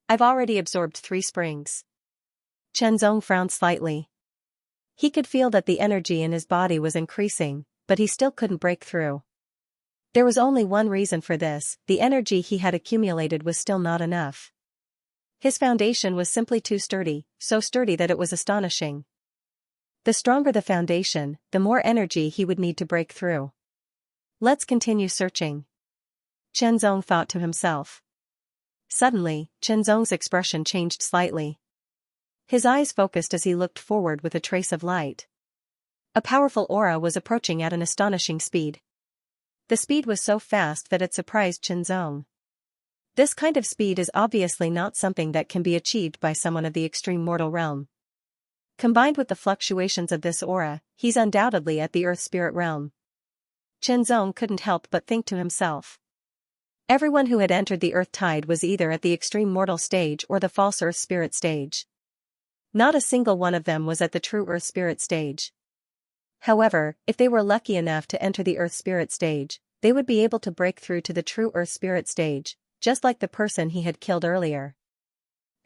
I've already absorbed 3 springs. Qinzong frowned slightly. He could feel that the energy in his body was increasing, but he still couldn't break through. There was only one reason for this: the energy he had accumulated was still not enough. His foundation was simply too sturdy, so sturdy that it was astonishing. The stronger the foundation, the more energy he would need to break through. Let's continue searching. Qinzong thought to himself. Suddenly, Qinzong's expression changed slightly. His eyes focused as he looked forward with a trace of light. A powerful aura was approaching at an astonishing speed. The speed was so fast that it surprised Qinzong. This kind of speed is obviously not something that can be achieved by someone of the extreme mortal realm. Combined with the fluctuations of this aura, he's undoubtedly at the Earth Spirit Realm. Qinzong couldn't help but think to himself. Everyone who had entered the Earth Tide was either at the extreme mortal stage or the false Earth Spirit stage. Not a single one of them was at the true Earth Spirit stage. However, if they were lucky enough to enter the Earth Spirit stage, they would be able to break through to the true Earth Spirit stage, just like the person he had killed earlier.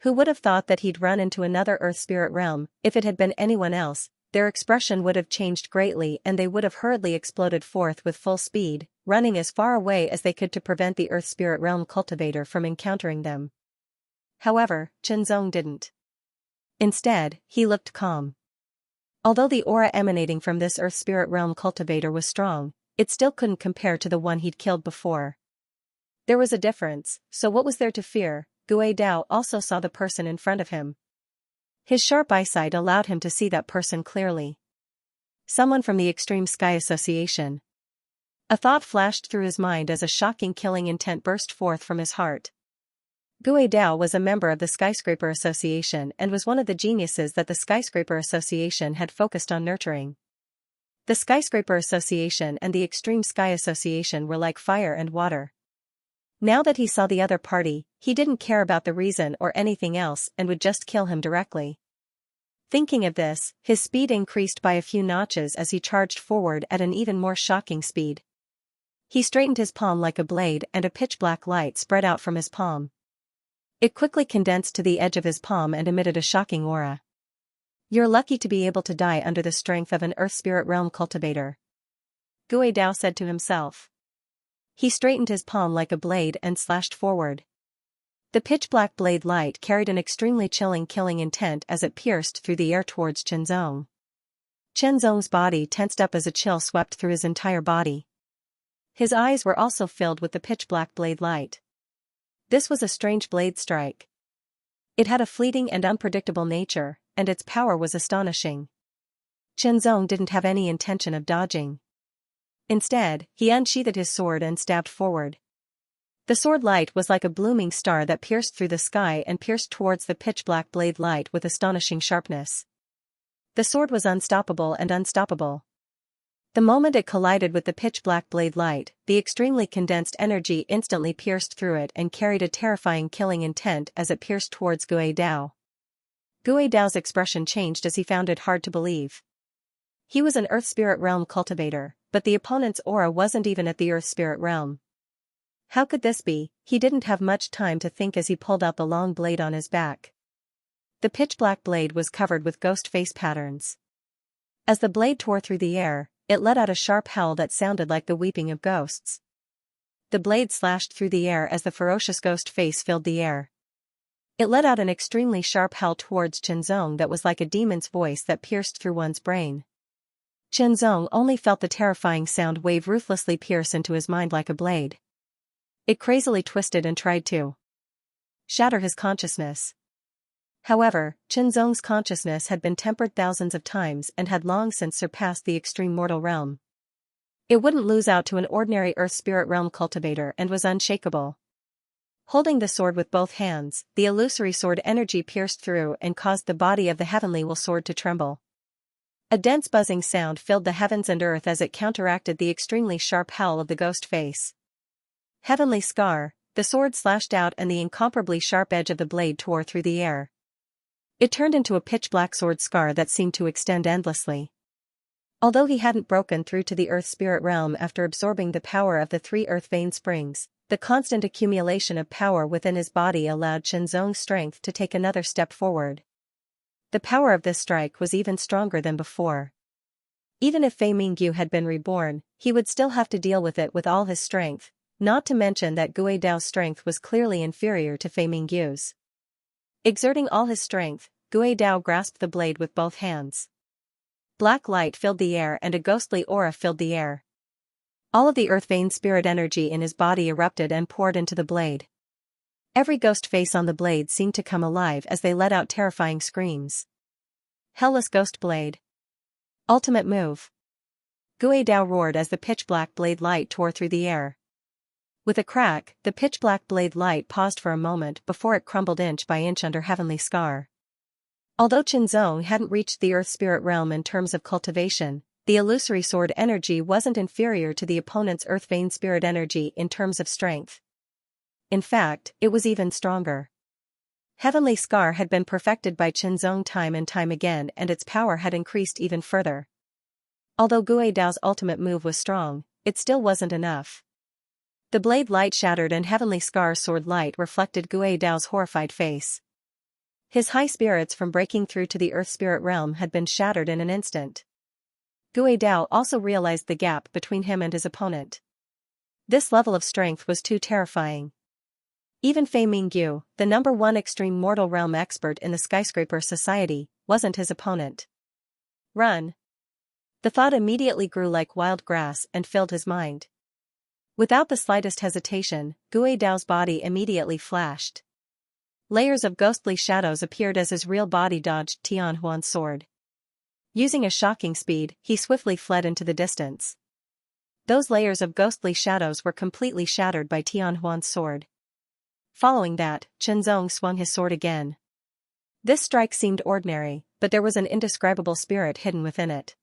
Who would have thought that he'd run into another Earth Spirit Realm? If it had been anyone else, their expression would have changed greatly and they would have hurriedly exploded forth with full speed, running as far away as they could to prevent the Earth Spirit Realm cultivator from encountering them. However, Qinzong didn't. Instead, he looked calm. Although the aura emanating from this Earth Spirit Realm cultivator was strong, it still couldn't compare to the one he'd killed before. There was a difference, so what was there to fear? Gui Dao also saw the person in front of him. His sharp eyesight allowed him to see that person clearly. Someone from the Extreme Sky Association. A thought flashed through his mind as a shocking killing intent burst forth from his heart. Gui Dao was a member of the Skyscraper Association and was one of the geniuses that the Skyscraper Association had focused on nurturing. The Skyscraper Association and the Extreme Sky Association were like fire and water. Now that he saw the other party, he didn't care about the reason or anything else and would just kill him directly. Thinking of this, his speed increased by a few notches as he charged forward at an even more shocking speed. He straightened his palm like a blade and a pitch-black light spread out from his palm. It quickly condensed to the edge of his palm and emitted a shocking aura. You're lucky to be able to die under the strength of an Earth Spirit Realm cultivator. Gui Dao said to himself. He straightened his palm like a blade and slashed forward. The pitch-black blade light carried an extremely chilling killing intent as it pierced through the air towards Qinzong. Qinzong's body tensed up as a chill swept through his entire body. His eyes were also filled with the pitch-black blade light. This was a strange blade strike. It had a fleeting and unpredictable nature, and its power was astonishing. Qinzong didn't have any intention of dodging. Instead, he unsheathed his sword and stabbed forward. The sword light was like a blooming star that pierced through the sky and pierced towards the pitch-black blade light with astonishing sharpness. The sword was unstoppable and unstoppable. The moment it collided with the pitch-black blade light, the extremely condensed energy instantly pierced through it and carried a terrifying killing intent as it pierced towards Gui Dao. Gui Dao's expression changed as he found it hard to believe. He was an Earth Spirit Realm cultivator, but the opponent's aura wasn't even at the Earth Spirit Realm. How could this be? He didn't have much time to think as he pulled out the long blade on his back. The pitch-black blade was covered with ghost face patterns. As the blade tore through the air, it let out a sharp howl that sounded like the weeping of ghosts. The blade slashed through the air as the ferocious ghost face filled the air. It let out an extremely sharp howl towards Qinzong that was like a demon's voice that pierced through one's brain. Qinzong only felt the terrifying sound wave ruthlessly pierce into his mind like a blade. It crazily twisted and tried to shatter his consciousness. However, Qinzong's consciousness had been tempered thousands of times and had long since surpassed the extreme mortal realm. It wouldn't lose out to an ordinary earth spirit realm cultivator and was unshakable. Holding the sword with both hands, the illusory sword energy pierced through and caused the body of the heavenly will sword to tremble. A dense buzzing sound filled the heavens and earth as it counteracted the extremely sharp howl of the ghost face. Heavenly scar, the sword slashed out and the incomparably sharp edge of the blade tore through the air. It turned into a pitch-black sword scar that seemed to extend endlessly. Although he hadn't broken through to the earth spirit realm after absorbing the power of the 3 earth vein springs, the constant accumulation of power within his body allowed Qinzong's strength to take another step forward. The power of this strike was even stronger than before. Even if Fei Mingyu had been reborn, he would still have to deal with it with all his strength, not to mention that Gui Dao's strength was clearly inferior to Fei Mingyu's. Exerting all his strength, Gui Dao grasped the blade with both hands. Black light filled the air and a ghostly aura filled the air. All of the earth vein spirit energy in his body erupted and poured into the blade. Every ghost face on the blade seemed to come alive as they let out terrifying screams. Hellless Ghost Blade. Ultimate move. Gui Dao roared as the pitch-black blade light tore through the air. With a crack, the pitch-black blade light paused for a moment before it crumbled inch by inch under Heavenly Scar. Although Qinzong hadn't reached the earth spirit realm in terms of cultivation, the illusory sword energy wasn't inferior to the opponent's earth vein spirit energy in terms of strength. In fact, it was even stronger. Heavenly Scar had been perfected by Qinzong time and time again and its power had increased even further. Although Gui Dao's ultimate move was strong, it still wasn't enough. The blade light shattered and Heavenly Scar's sword light reflected Gui Dao's horrified face. His high spirits from breaking through to the earth spirit realm had been shattered in an instant. Gui Dao also realized the gap between him and his opponent. This level of strength was too terrifying. Even Fei Mingyu, the #1 extreme mortal realm expert in the skyscraper society, wasn't his opponent. Run. The thought immediately grew like wild grass and filled his mind. Without the slightest hesitation, Gui Dao's body immediately flashed. Layers of ghostly shadows appeared as his real body dodged Tian Huan's sword. Using a shocking speed, he swiftly fled into the distance. Those layers of ghostly shadows were completely shattered by Tian Huan's sword. Following that, Qinzong swung his sword again. This strike seemed ordinary, but there was an indescribable spirit hidden within it.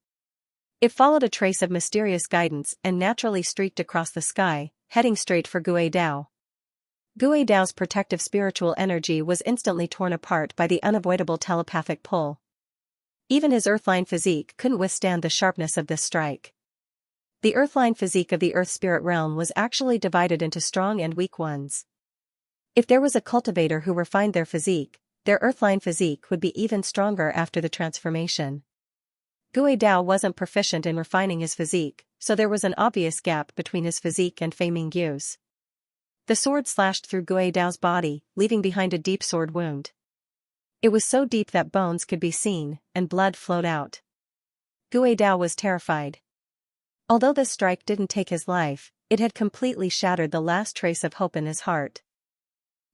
It followed a trace of mysterious guidance and naturally streaked across the sky, heading straight for Gui Dao. Gui Dao's protective spiritual energy was instantly torn apart by the unavoidable telepathic pull. Even his earthline physique couldn't withstand the sharpness of this strike. The earthline physique of the earth spirit realm was actually divided into strong and weak ones. If there was a cultivator who refined their physique, their earthline physique would be even stronger after the transformation. Gui Dao wasn't proficient in refining his physique, so there was an obvious gap between his physique and Fei Mingyu's. The sword slashed through Gui Dao's body, leaving behind a deep sword wound. It was so deep that bones could be seen, and blood flowed out. Gui Dao was terrified. Although this strike didn't take his life, it had completely shattered the last trace of hope in his heart.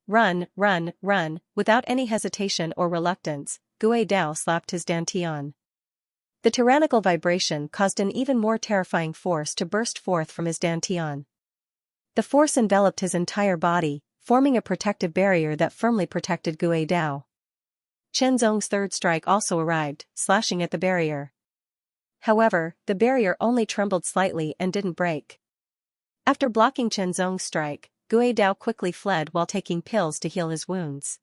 Run, run, run, without any hesitation or reluctance, Gui Dao slapped his dantian. The tyrannical vibration caused an even more terrifying force to burst forth from his dantian. The force enveloped his entire body, forming a protective barrier that firmly protected Gui Dao. Qinzong's third strike also arrived, slashing at the barrier. However, the barrier only trembled slightly and didn't break. After blocking Qinzong's strike, Gui Dao quickly fled while taking pills to heal his wounds.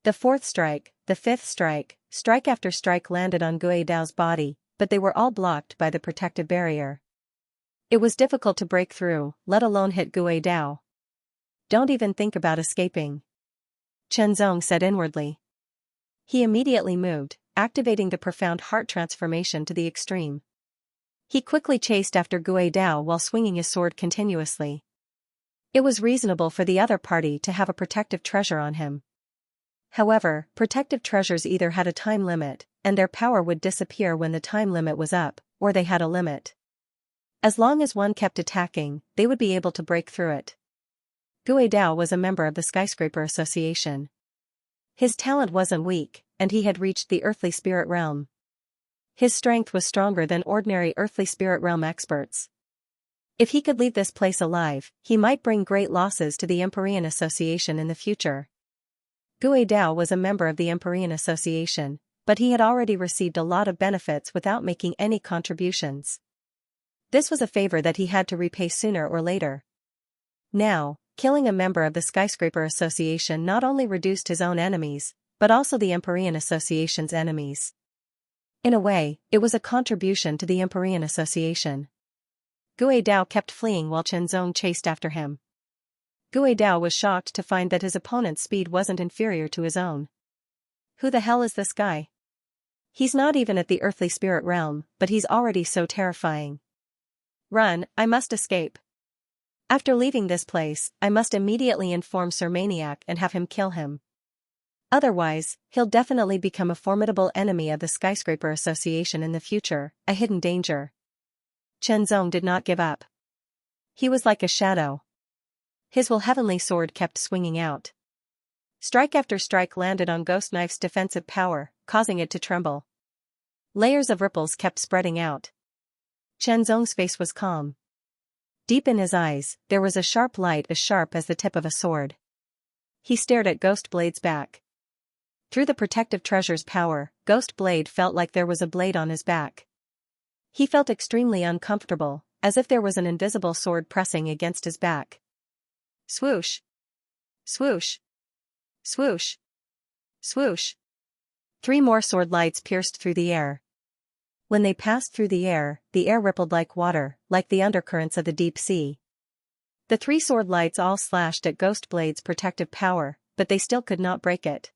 The fourth strike, the fifth strike, strike after strike landed on Gui Dao's body, but they were all blocked by the protective barrier. It was difficult to break through, let alone hit Gui Dao. Don't even think about escaping, Qinzong said inwardly. He immediately moved, activating the profound heart transformation to the extreme. He quickly chased after Gui Dao while swinging his sword continuously. It was reasonable for the other party to have a protective treasure on him. However, protective treasures either had a time limit, and their power would disappear when the time limit was up, or they had a limit. As long as one kept attacking, they would be able to break through it. Gui Dao was a member of the Skyscraper Association. His talent wasn't weak, and he had reached the earthly spirit realm. His strength was stronger than ordinary earthly spirit realm experts. If he could leave this place alive, he might bring great losses to the Empyrean Association in the future. Gui Dao was a member of the Empyrean Association, but he had already received a lot of benefits without making any contributions. This was a favor that he had to repay sooner or later. Now, killing a member of the Skyscraper Association not only reduced his own enemies, but also the Empyrean Association's enemies. In a way, it was a contribution to the Empyrean Association. Gui Dao kept fleeing while Chen Zong chased after him. Gui Dao was shocked to find that his opponent's speed wasn't inferior to his own. Who the hell is this guy? He's not even at the earthly spirit realm, but he's already so terrifying. Run, I must escape. After leaving this place, I must immediately inform Sir Maniac and have him kill him. Otherwise, he'll definitely become a formidable enemy of the Skyscraper Association in the future, a hidden danger. Chen Zong did not give up. He was like a shadow. His will heavenly sword kept swinging out. Strike after strike landed on Ghost Knife's defensive power, causing it to tremble. Layers of ripples kept spreading out. Chen Zong's face was calm. Deep in his eyes, there was a sharp light as sharp as the tip of a sword. He stared at Ghost Blade's back. Through the protective treasure's power, Ghost Blade felt like there was a blade on his back. He felt extremely uncomfortable, as if there was an invisible sword pressing against his back. Swoosh! Swoosh! Swoosh! Swoosh! 3 more sword lights pierced through the air. When they passed through the air rippled like water, like the undercurrents of the deep sea. The 3 sword lights all slashed at Ghost Blade's protective power, but they still could not break it.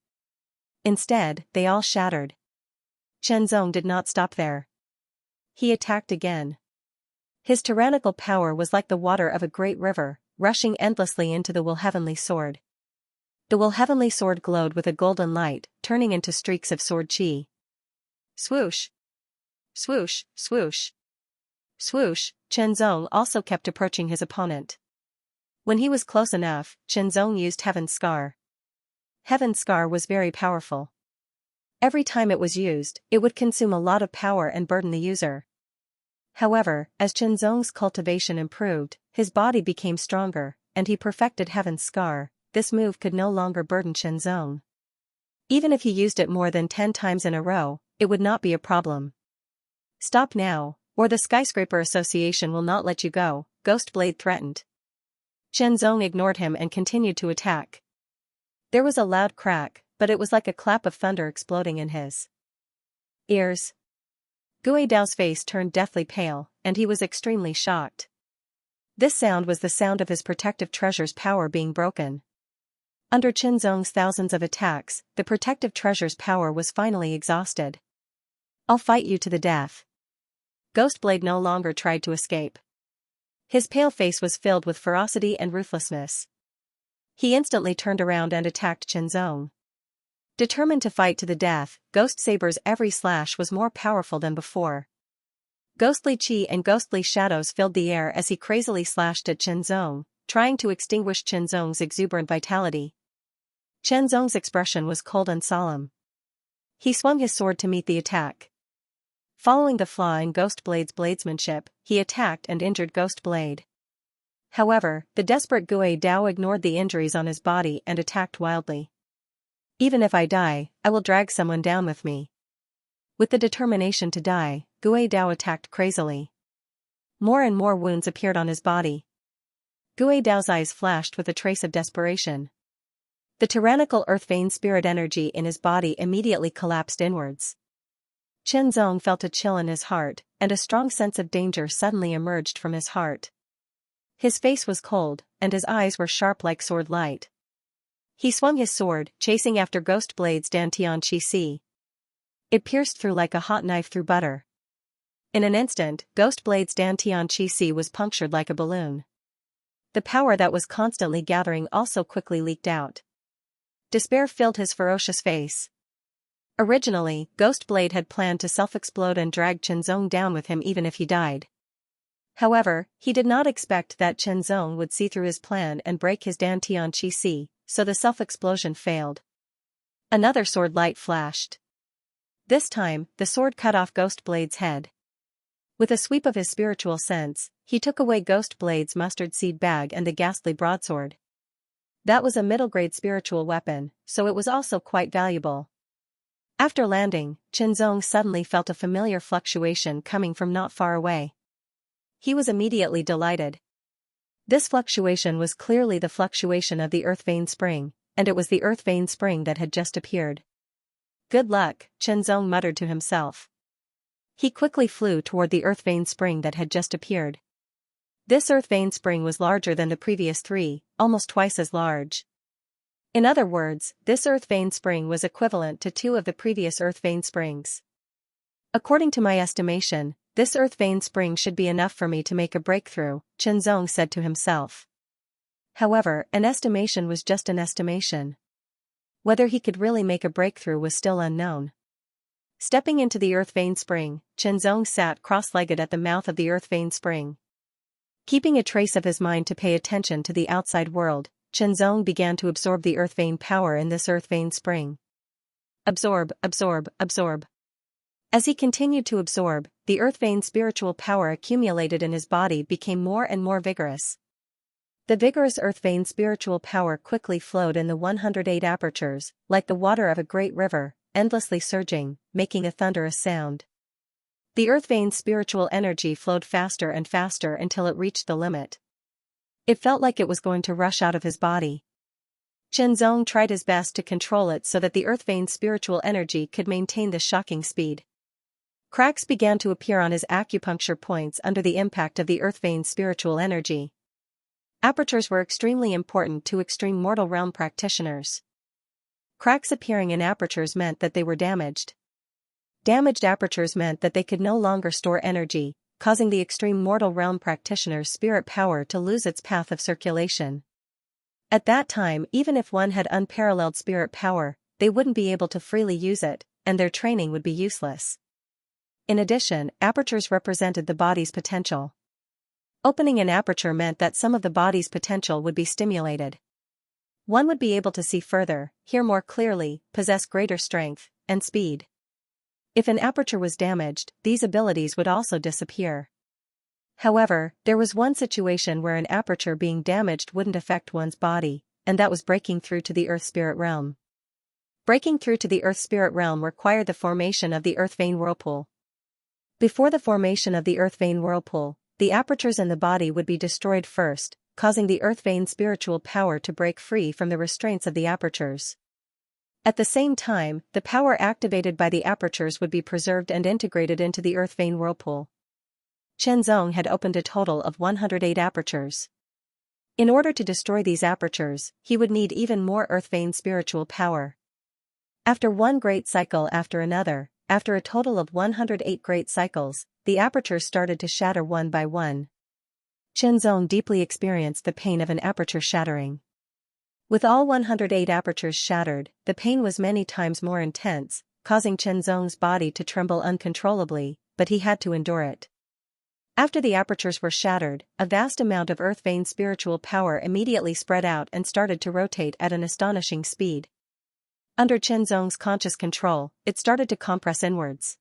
Instead, they all shattered. Chen Zong did not stop there. He attacked again. His tyrannical power was like the water of a great river, rushing endlessly into the Will Heavenly Sword. The Will Heavenly Sword glowed with a golden light, turning into streaks of sword chi. Swoosh! Swoosh! Swoosh! Swoosh! Chen Zong also kept approaching his opponent. When he was close enough, Chen Zong used Heaven's Scar. Heaven's Scar was very powerful. Every time it was used, it would consume a lot of power and burden the user. However, as Chen Zong's cultivation improved, his body became stronger, and he perfected Heaven's Scar. This move could no longer burden Chen Zong. Even if he used it more than 10 times in a row, it would not be a problem. Stop now, or the Skyscraper Association will not let you go, Ghost Blade threatened. Chen Zong ignored him and continued to attack. There was a loud crack, but it was like a clap of thunder exploding in his ears. Gui Dao's face turned deathly pale, and he was extremely shocked. This sound was the sound of his protective treasure's power being broken. Under Chen Zong's thousands of attacks, the protective treasure's power was finally exhausted. I'll fight you to the death. Ghostblade no longer tried to escape. His pale face was filled with ferocity and ruthlessness. He instantly turned around and attacked Chen Zong. Determined to fight to the death, Ghost Saber's every slash was more powerful than before. Ghostly chi and ghostly shadows filled the air as he crazily slashed at Chen Zong, trying to extinguish Chen Zong's exuberant vitality. Chen Zong's expression was cold and solemn. He swung his sword to meet the attack. Following the flaw in Ghostblade's bladesmanship, he attacked and injured Ghostblade. However, the desperate Gui Dao ignored the injuries on his body and attacked wildly. Even if I die, I will drag someone down with me. With the determination to die, Gui Dao attacked crazily. More and more wounds appeared on his body. Gui Dao's eyes flashed with a trace of desperation. The tyrannical earth vein spirit energy in his body immediately collapsed inwards. Chen Zong felt a chill in his heart, and a strong sense of danger suddenly emerged from his heart. His face was cold, and his eyes were sharp like sword light. He swung his sword, chasing after Ghostblade's Dantian Chi Si. It pierced through like a hot knife through butter. In an instant, Ghostblade's Dantian Chi Si was punctured like a balloon. The power that was constantly gathering also quickly leaked out. Despair filled his ferocious face. Originally, Ghostblade had planned to self-explode and drag Chen Zong down with him even if he died. However, he did not expect that Chen Zong would see through his plan and break his Dantian Chi Si, so the self-explosion failed. Another sword light flashed. This time, the sword cut off Ghostblade's head. With a sweep of his spiritual sense, he took away Ghostblade's mustard seed bag and the ghastly broadsword. That was a middle-grade spiritual weapon, so it was also quite valuable. After landing, Qinzong suddenly felt a familiar fluctuation coming from not far away. He was immediately delighted. This fluctuation was clearly the fluctuation of the Earth Vein Spring, and it was the Earth Vein Spring that had just appeared. Good luck, Qinzong muttered to himself. He quickly flew toward the Earth Vein Spring that had just appeared. This Earth Vein Spring was larger than the previous three, almost twice as large. In other words, this Earth Vein Spring was equivalent to 2 of the previous Earth Vein Springs. According to my estimation, this Earth Vein Spring should be enough for me to make a breakthrough, Qinzong said to himself. However, an estimation was just an estimation. Whether he could really make a breakthrough was still unknown. Stepping into the Earth Vein Spring, Qinzong sat cross-legged at the mouth of the Earth Vein Spring. Keeping a trace of his mind to pay attention to the outside world, Qinzong began to absorb the Earth Vein power in this Earth Vein Spring. Absorb, absorb, absorb. As he continued to absorb, the Earth Vein spiritual power accumulated in his body became more and more vigorous. The vigorous Earth Vein spiritual power quickly flowed in the 108 apertures, like the water of a great river, endlessly surging, making a thunderous sound. The Earth Vein spiritual energy flowed faster and faster until it reached the limit. It felt like it was going to rush out of his body. Qinzong tried his best to control it so that the Earth Vein spiritual energy could maintain the shocking speed. Cracks began to appear on his acupuncture points under the impact of the Earth Vein spiritual energy. Apertures were extremely important to extreme mortal realm practitioners. Cracks appearing in apertures meant that they were damaged. Damaged apertures meant that they could no longer store energy, causing the extreme mortal realm practitioner's spirit power to lose its path of circulation. At that time, even if one had unparalleled spirit power, they wouldn't be able to freely use it, and their training would be useless. In addition, apertures represented the body's potential. Opening an aperture meant that some of the body's potential would be stimulated. One would be able to see further, hear more clearly, possess greater strength, and speed. If an aperture was damaged, these abilities would also disappear. However, there was one situation where an aperture being damaged wouldn't affect one's body, and that was breaking through to the Earth Spirit Realm. Breaking through to the Earth Spirit Realm required the formation of the Earth Vein Whirlpool. Before the formation of the Earth Vein Whirlpool, the apertures in the body would be destroyed first, causing the Earth Vein spiritual power to break free from the restraints of the apertures. At the same time, the power activated by the apertures would be preserved and integrated into the Earth Vein Whirlpool. Qinzong had opened a total of 108 apertures. In order to destroy these apertures, he would need even more Earth Vein spiritual power. After one great cycle after another, after a total of 108 great cycles, the apertures started to shatter one by one. Qinzong deeply experienced the pain of an aperture shattering. With all 108 apertures shattered, the pain was many times more intense, causing Qinzong's body to tremble uncontrollably, but he had to endure it. After the apertures were shattered, a vast amount of Earth Vein spiritual power immediately spread out and started to rotate at an astonishing speed. Under Qinzong's conscious control, it started to compress inwards.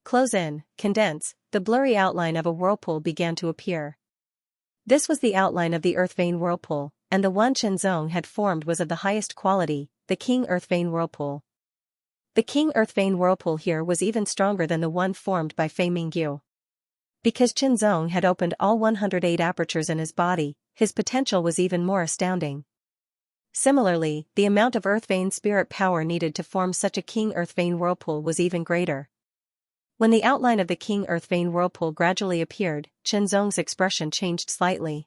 Close in, condense, the blurry outline of a whirlpool began to appear. This was the outline of the Earth Vein Whirlpool, and the one Qinzong had formed was of the highest quality, the King Earth Vein Whirlpool. The King Earth Vein Whirlpool here was even stronger than the one formed by Fei Mingyu. Because Qinzong had opened all 108 apertures in his body, his potential was even more astounding. Similarly, the amount of Earth Vein spirit power needed to form such a King Earth Vein Whirlpool was even greater. When the outline of the King Earth Vein Whirlpool gradually appeared, Qinzong's expression changed slightly.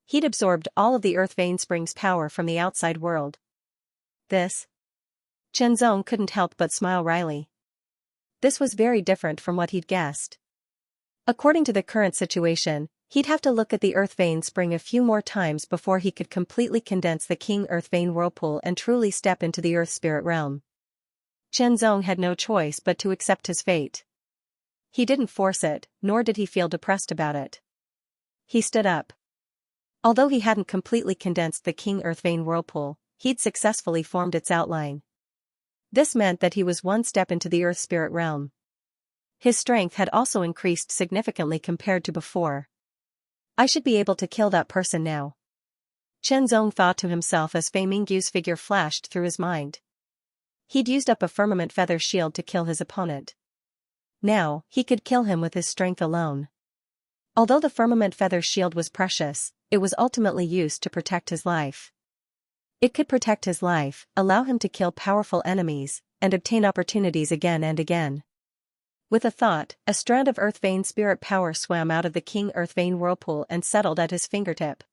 He'd absorbed all of the Earth Vein Spring's power from the outside world. This? Qinzong couldn't help but smile wryly. This was very different from what he'd guessed. According to the current situation, he'd have to look at the Earth Vein Spring a few more times before he could completely condense the King Earth Vein Whirlpool and truly step into the Earth Spirit Realm. Qinzong had no choice but to accept his fate. He didn't force it, nor did he feel depressed about it. He stood up. Although he hadn't completely condensed the King Earth Vein Whirlpool, he'd successfully formed its outline. This meant that he was one step into the earth spirit realm. His strength had also increased significantly compared to before. I should be able to kill that person now. Chen Zong thought to himself as Fei Minggu's figure flashed through his mind. He'd used up a firmament feather shield to kill his opponent. Now, he could kill him with his strength alone. Although the firmament feather shield was precious, it was ultimately used to protect his life. It could protect his life, allow him to kill powerful enemies, and obtain opportunities again and again. With a thought, a strand of earth vein spirit power swam out of the King Earth Vein whirlpool and settled at his fingertip.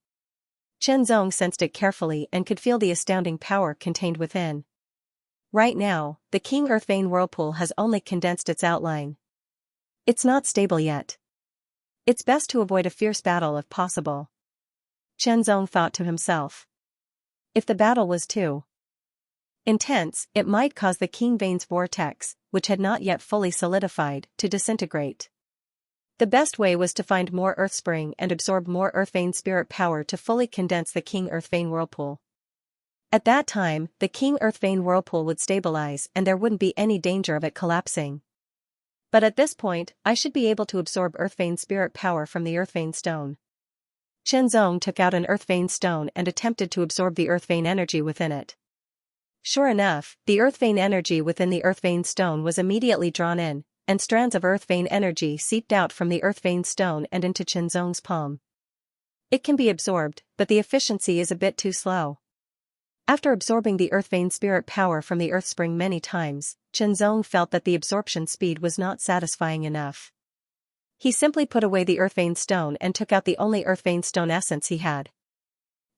Chen Zong sensed it carefully and could feel the astounding power contained within. Right now, the King Earth Vein whirlpool has only condensed its outline. It's not stable yet. It's best to avoid a fierce battle if possible. Chen Zong thought to himself. If the battle was too intense, it might cause the King Vein's vortex, which had not yet fully solidified, to disintegrate. The best way was to find more Earth Spring and absorb more Earth Vein spirit power to fully condense the King Earth Vein whirlpool. At that time, the King Earth Vein whirlpool would stabilize and there wouldn't be any danger of it collapsing. But at this point, I should be able to absorb Earth Vein spirit power from the Earth Vein stone. Chen Zong took out an Earth Vein stone and attempted to absorb the Earth Vein energy within it. Sure enough, the Earth Vein energy within the Earth Vein stone was immediately drawn in, and strands of Earth Vein energy seeped out from the Earth Vein stone and into Chen Zong's palm. It can be absorbed, but the efficiency is a bit too slow. After absorbing the Earth Vein spirit power from the Earth Spring many times, Chen Zong felt that the absorption speed was not satisfying enough. He simply put away the Earth Vein stone and took out the only Earth Vein stone essence he had.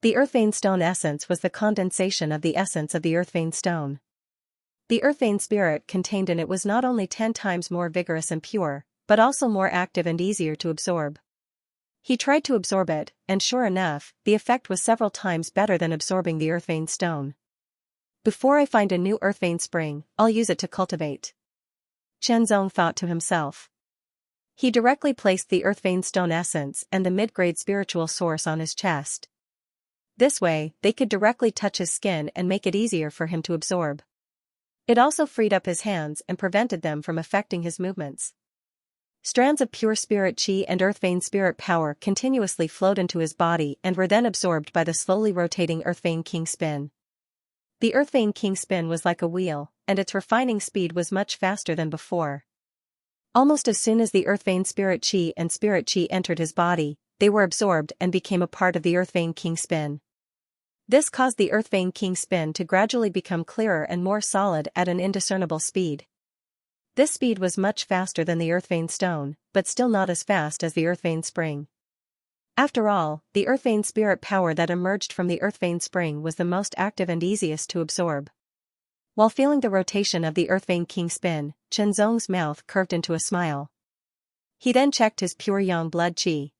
The Earth Vein stone essence was the condensation of the essence of the Earth Vein stone. The Earth Vein spirit contained in it was not only 10 times more vigorous and pure, but also more active and easier to absorb. He tried to absorb it, and sure enough, the effect was several times better than absorbing the Earth Vein stone. Before I find a new Earth Vein spring, I'll use it to cultivate. Chen Zong thought to himself. He directly placed the Earth Vein stone essence and the mid-grade spiritual source on his chest. This way, they could directly touch his skin and make it easier for him to absorb. It also freed up his hands and prevented them from affecting his movements. Strands of pure spirit chi and Earth Vein spirit power continuously flowed into his body and were then absorbed by the slowly rotating Earth Vein King spin. The Earth Vein King spin was like a wheel, and its refining speed was much faster than before. Almost as soon as the Earth Vein spirit chi and spirit chi entered his body, they were absorbed and became a part of the Earth Vein King spin. This caused the Earth Vein King spin to gradually become clearer and more solid at an indiscernible speed. This speed was much faster than the Earth Vein stone, but still not as fast as the Earth Vein spring. After all, the Earth Vein spirit power that emerged from the Earth Vein spring was the most active and easiest to absorb. While feeling the rotation of the Earth Vein King spin, Chen Zong's mouth curved into a smile. He then checked his pure yang blood qi.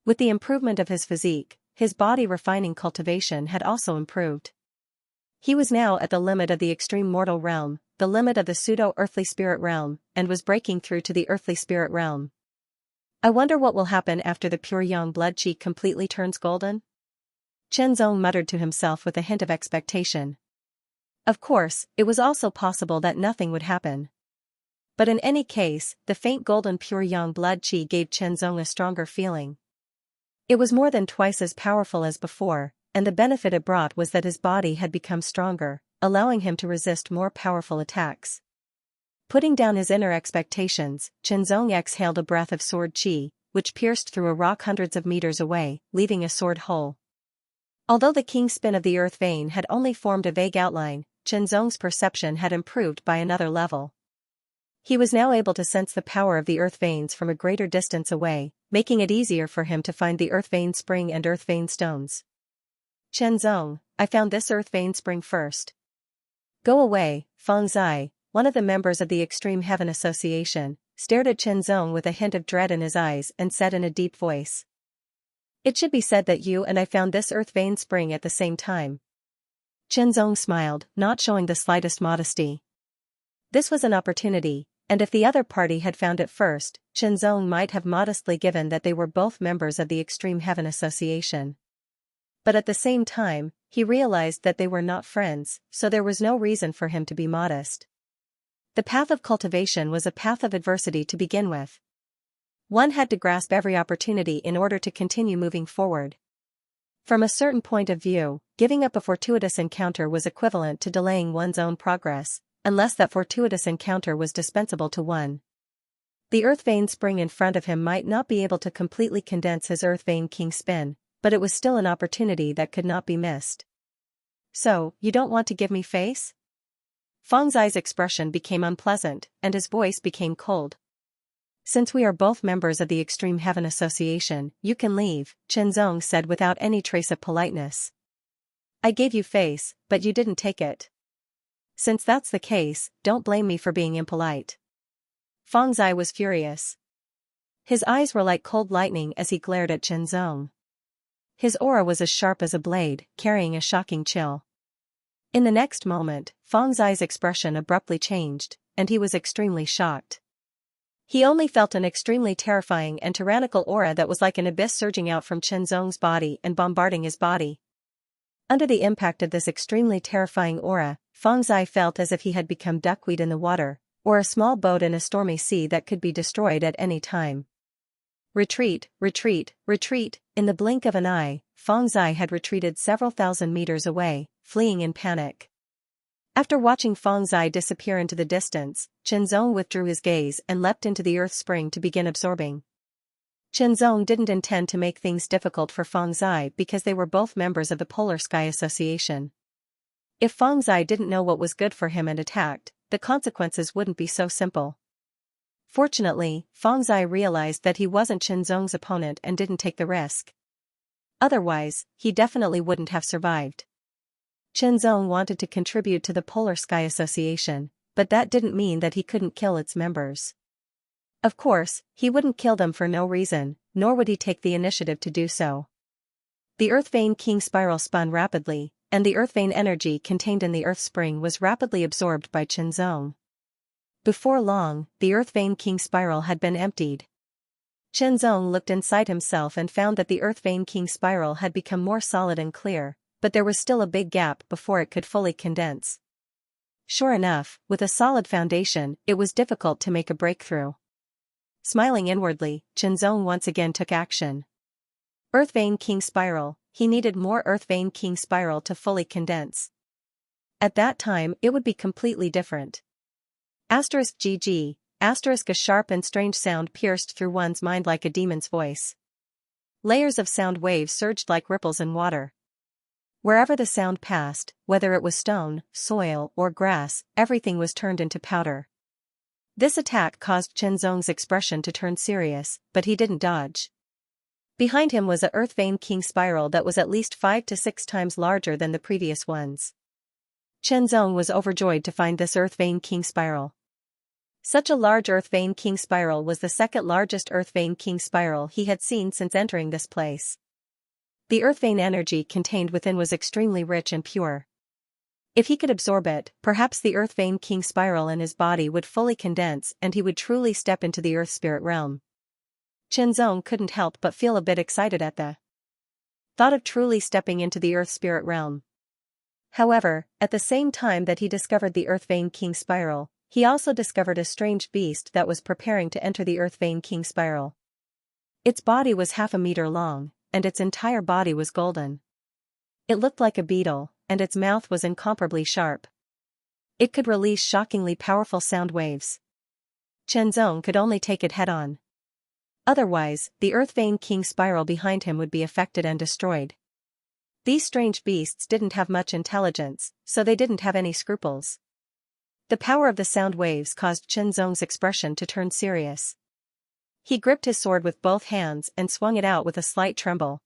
With the improvement of his physique, his body refining cultivation had also improved. He was now at the limit of the extreme mortal realm, the limit of the pseudo-earthly spirit realm, and was breaking through to the earthly spirit realm. I wonder what will happen after the pure yang blood qi completely turns golden? Chen Zong muttered to himself with a hint of expectation. Of course, it was also possible that nothing would happen. But in any case, the faint golden pure yang blood qi gave Chen Zong a stronger feeling. It was more than twice as powerful as before, and the benefit it brought was that his body had become stronger, allowing him to resist more powerful attacks. Putting down his inner expectations, Chen Zong exhaled a breath of sword qi, which pierced through a rock hundreds of meters away, leaving a sword hole. Although the king spin of the earth vein had only formed a vague outline, Chen Zong's perception had improved by another level. He was now able to sense the power of the earth veins from a greater distance away, making it easier for him to find the earth vein spring and earth vein stones. Chen Zong, I found this earth vein spring first. Go away, Feng Zai, one of the members of the Extreme Heaven Association, stared at Chen Zong with a hint of dread in his eyes and said in a deep voice. It should be said that you and I found this earth vein spring at the same time. Chen Zong smiled, not showing the slightest modesty. This was an opportunity, and if the other party had found it first, Chen Zong might have modestly given that they were both members of the Extreme Heaven Association. But at the same time, he realized that they were not friends, so there was no reason for him to be modest. The path of cultivation was a path of adversity to begin with. One had to grasp every opportunity in order to continue moving forward. From a certain point of view, giving up a fortuitous encounter was equivalent to delaying one's own progress, unless that fortuitous encounter was dispensable to one. The earth vein spring in front of him might not be able to completely condense his earth vein king spin, but it was still an opportunity that could not be missed. So, you don't want to give me face? Feng Zai's expression became unpleasant, and his voice became cold. Since we are both members of the Extreme Heaven Association, you can leave, Qianzong said without any trace of politeness. I gave you face, but you didn't take it. Since that's the case, don't blame me for being impolite. Feng Zai was furious. His eyes were like cold lightning as he glared at Qianzong. His aura was as sharp as a blade, carrying a shocking chill. In the next moment, Feng Zai's expression abruptly changed, and he was extremely shocked. He only felt an extremely terrifying and tyrannical aura that was like an abyss surging out from Qianzong's body and bombarding his body. Under the impact of this extremely terrifying aura, Feng Zai felt as if he had become duckweed in the water, or a small boat in a stormy sea that could be destroyed at any time. Retreat, retreat, retreat. In the blink of an eye, Feng Zai had retreated several thousand meters away, fleeing in panic. After watching Feng Zai disappear into the distance, Qianzong withdrew his gaze and leapt into the earth spring to begin absorbing. Qianzong didn't intend to make things difficult for Feng Zai because they were both members of the Polar Sky Association. If Feng Zai didn't know what was good for him and attacked, the consequences wouldn't be so simple. Fortunately, Feng Zai realized that he wasn't Qianzong's opponent and didn't take the risk. Otherwise, he definitely wouldn't have survived. Qianzong wanted to contribute to the Polar Sky Association, but that didn't mean that he couldn't kill its members. Of course, he wouldn't kill them for no reason, nor would he take the initiative to do so. The Earth Vein King Spiral spun rapidly, and the Earth Vein energy contained in the Earth Spring was rapidly absorbed by Qianzong. Before long, the Earth Vein King Spiral had been emptied. Qianzong looked inside himself and found that the Earth Vein King Spiral had become more solid and clear, but there was still a big gap before it could fully condense. Sure enough, with a solid foundation, it was difficult to make a breakthrough. Smiling inwardly, Qianzong once again took action. Earth Vein King Spiral, he needed more Earth Vein King Spiral to fully condense. At that time, it would be completely different. *GG, *, a sharp and strange sound pierced through one's mind like a demon's voice. Layers of sound waves surged like ripples in water. Wherever the sound passed, whether it was stone, soil, or grass, everything was turned into powder. This attack caused Qianzong's expression to turn serious, but he didn't dodge. Behind him was a Earth Vein King Spiral that was at least 5 to 6 times larger than the previous ones. Qianzong was overjoyed to find this Earth Vein King Spiral. Such a large Earth Vein King Spiral was the second largest Earth Vein King Spiral he had seen since entering this place. The Earth Vein energy contained within was extremely rich and pure. If he could absorb it, perhaps the Earth Vein King Spiral in his body would fully condense and he would truly step into the Earth Spirit realm. Qianzong couldn't help but feel a bit excited at the thought of truly stepping into the Earth Spirit realm. However, at the same time that he discovered the Earth Vein King Spiral, he also discovered a strange beast that was preparing to enter the Earth Vein King Spiral. Its body was half a meter long, and its entire body was golden. It looked like a beetle, and its mouth was incomparably sharp. It could release shockingly powerful sound waves. Qianzong could only take it head-on. Otherwise, the Earth Vein King Spiral behind him would be affected and destroyed. These strange beasts didn't have much intelligence, so they didn't have any scruples. The power of the sound waves caused Qianzong's expression to turn serious. He gripped his sword with both hands and swung it out with a slight tremble.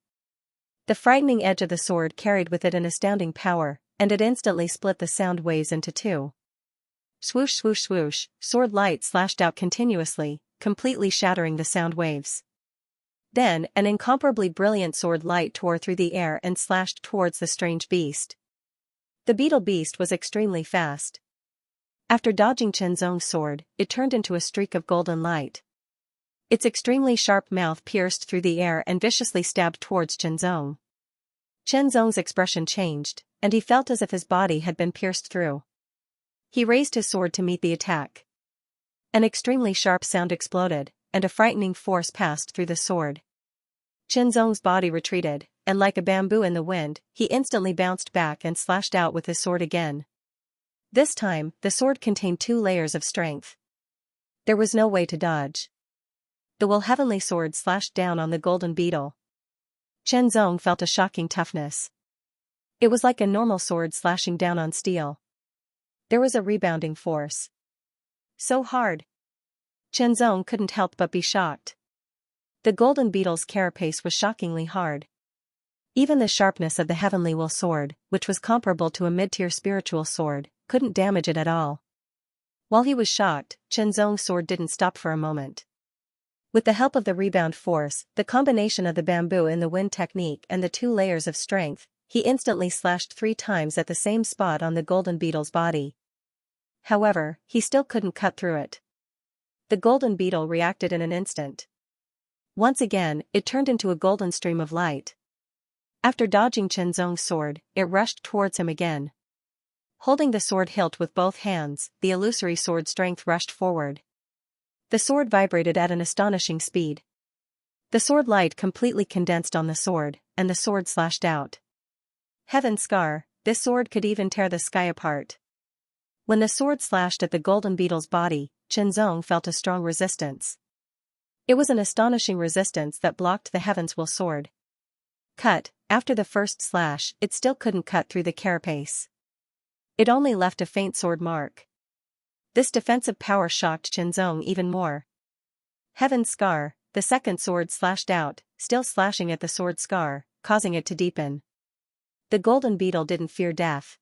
The frightening edge of the sword carried with it an astounding power, and it instantly split the sound waves into two. Swoosh swoosh swoosh, sword light slashed out continuously, completely shattering the sound waves. Then, an incomparably brilliant sword light tore through the air and slashed towards the strange beast. The beetle beast was extremely fast. After dodging Qianzong's sword, it turned into a streak of golden light. Its extremely sharp mouth pierced through the air and viciously stabbed towards Qianzong. Chen Zong's expression changed, and he felt as if his body had been pierced through. He raised his sword to meet the attack. An extremely sharp sound exploded, and a frightening force passed through the sword. Chen Zong's body retreated, and like a bamboo in the wind, he instantly bounced back and slashed out with his sword again. This time, the sword contained 2 layers of strength. There was no way to dodge. The heavenly sword slashed down on the golden beetle. Chen Zong felt a shocking toughness. It was like a normal sword slashing down on steel. There was a rebounding force. So hard. Chen Zong couldn't help but be shocked. The golden beetle's carapace was shockingly hard. Even the sharpness of the heavenly will sword, which was comparable to a mid-tier spiritual sword, couldn't damage it at all. While he was shocked, Chen Zong's sword didn't stop for a moment. With the help of the rebound force, the combination of the bamboo in the wind technique and the 2 layers of strength, he instantly slashed 3 times at the same spot on the golden beetle's body. However, he still couldn't cut through it. The golden beetle reacted in an instant. Once again, it turned into a golden stream of light. After dodging Chen Zong's sword, it rushed towards him again. Holding the sword hilt with both hands, the illusory sword strength rushed forward. The sword vibrated at an astonishing speed. The sword light completely condensed on the sword, and the sword slashed out. Heaven's scar, this sword could even tear the sky apart. When the sword slashed at the golden beetle's body, Chen Zong felt a strong resistance. It was an astonishing resistance that blocked the heaven's will sword. After the first slash, it still couldn't cut through the carapace. It only left a faint sword mark. This defensive power shocked Chen Zong even more. Heaven's scar, the second sword slashed out, still slashing at the sword scar, causing it to deepen. The golden beetle didn't fear death.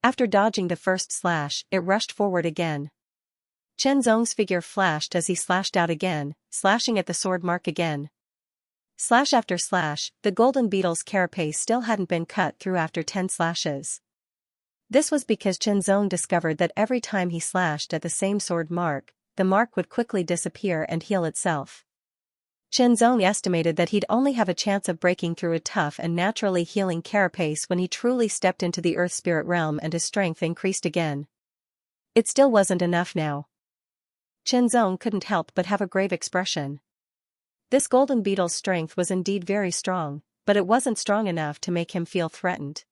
After dodging the first slash, it rushed forward again. Chen Zong's figure flashed as he slashed out again, slashing at the sword mark again. Slash after slash, the golden beetle's carapace still hadn't been cut through after 10 slashes. This was because Chen Zong discovered that every time he slashed at the same sword mark, the mark would quickly disappear and heal itself. Chen Zong estimated that he'd only have a chance of breaking through a tough and naturally healing carapace when he truly stepped into the earth spirit realm and his strength increased again. It still wasn't enough now. Chen Zong couldn't help but have a grave expression. This golden beetle's strength was indeed very strong, but it wasn't strong enough to make him feel threatened.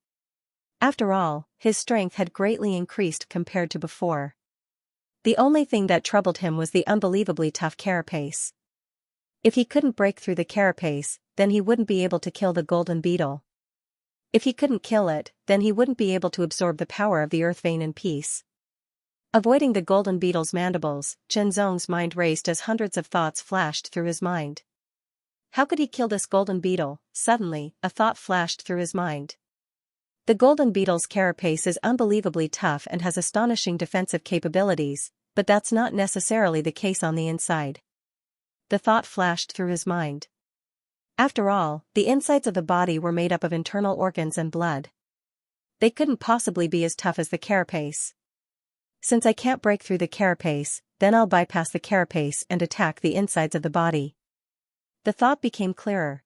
After all, his strength had greatly increased compared to before. The only thing that troubled him was the unbelievably tough carapace. If he couldn't break through the carapace, then he wouldn't be able to kill the golden beetle. If he couldn't kill it, then he wouldn't be able to absorb the power of the earth vein in peace. Avoiding the golden beetle's mandibles, Chen Zong's mind raced as hundreds of thoughts flashed through his mind. How could he kill this golden beetle? Suddenly, a thought flashed through his mind. The golden beetle's carapace is unbelievably tough and has astonishing defensive capabilities, but that's not necessarily the case on the inside. The thought flashed through his mind. After all, the insides of the body were made up of internal organs and blood. They couldn't possibly be as tough as the carapace. Since I can't break through the carapace, then I'll bypass the carapace and attack the insides of the body. The thought became clearer.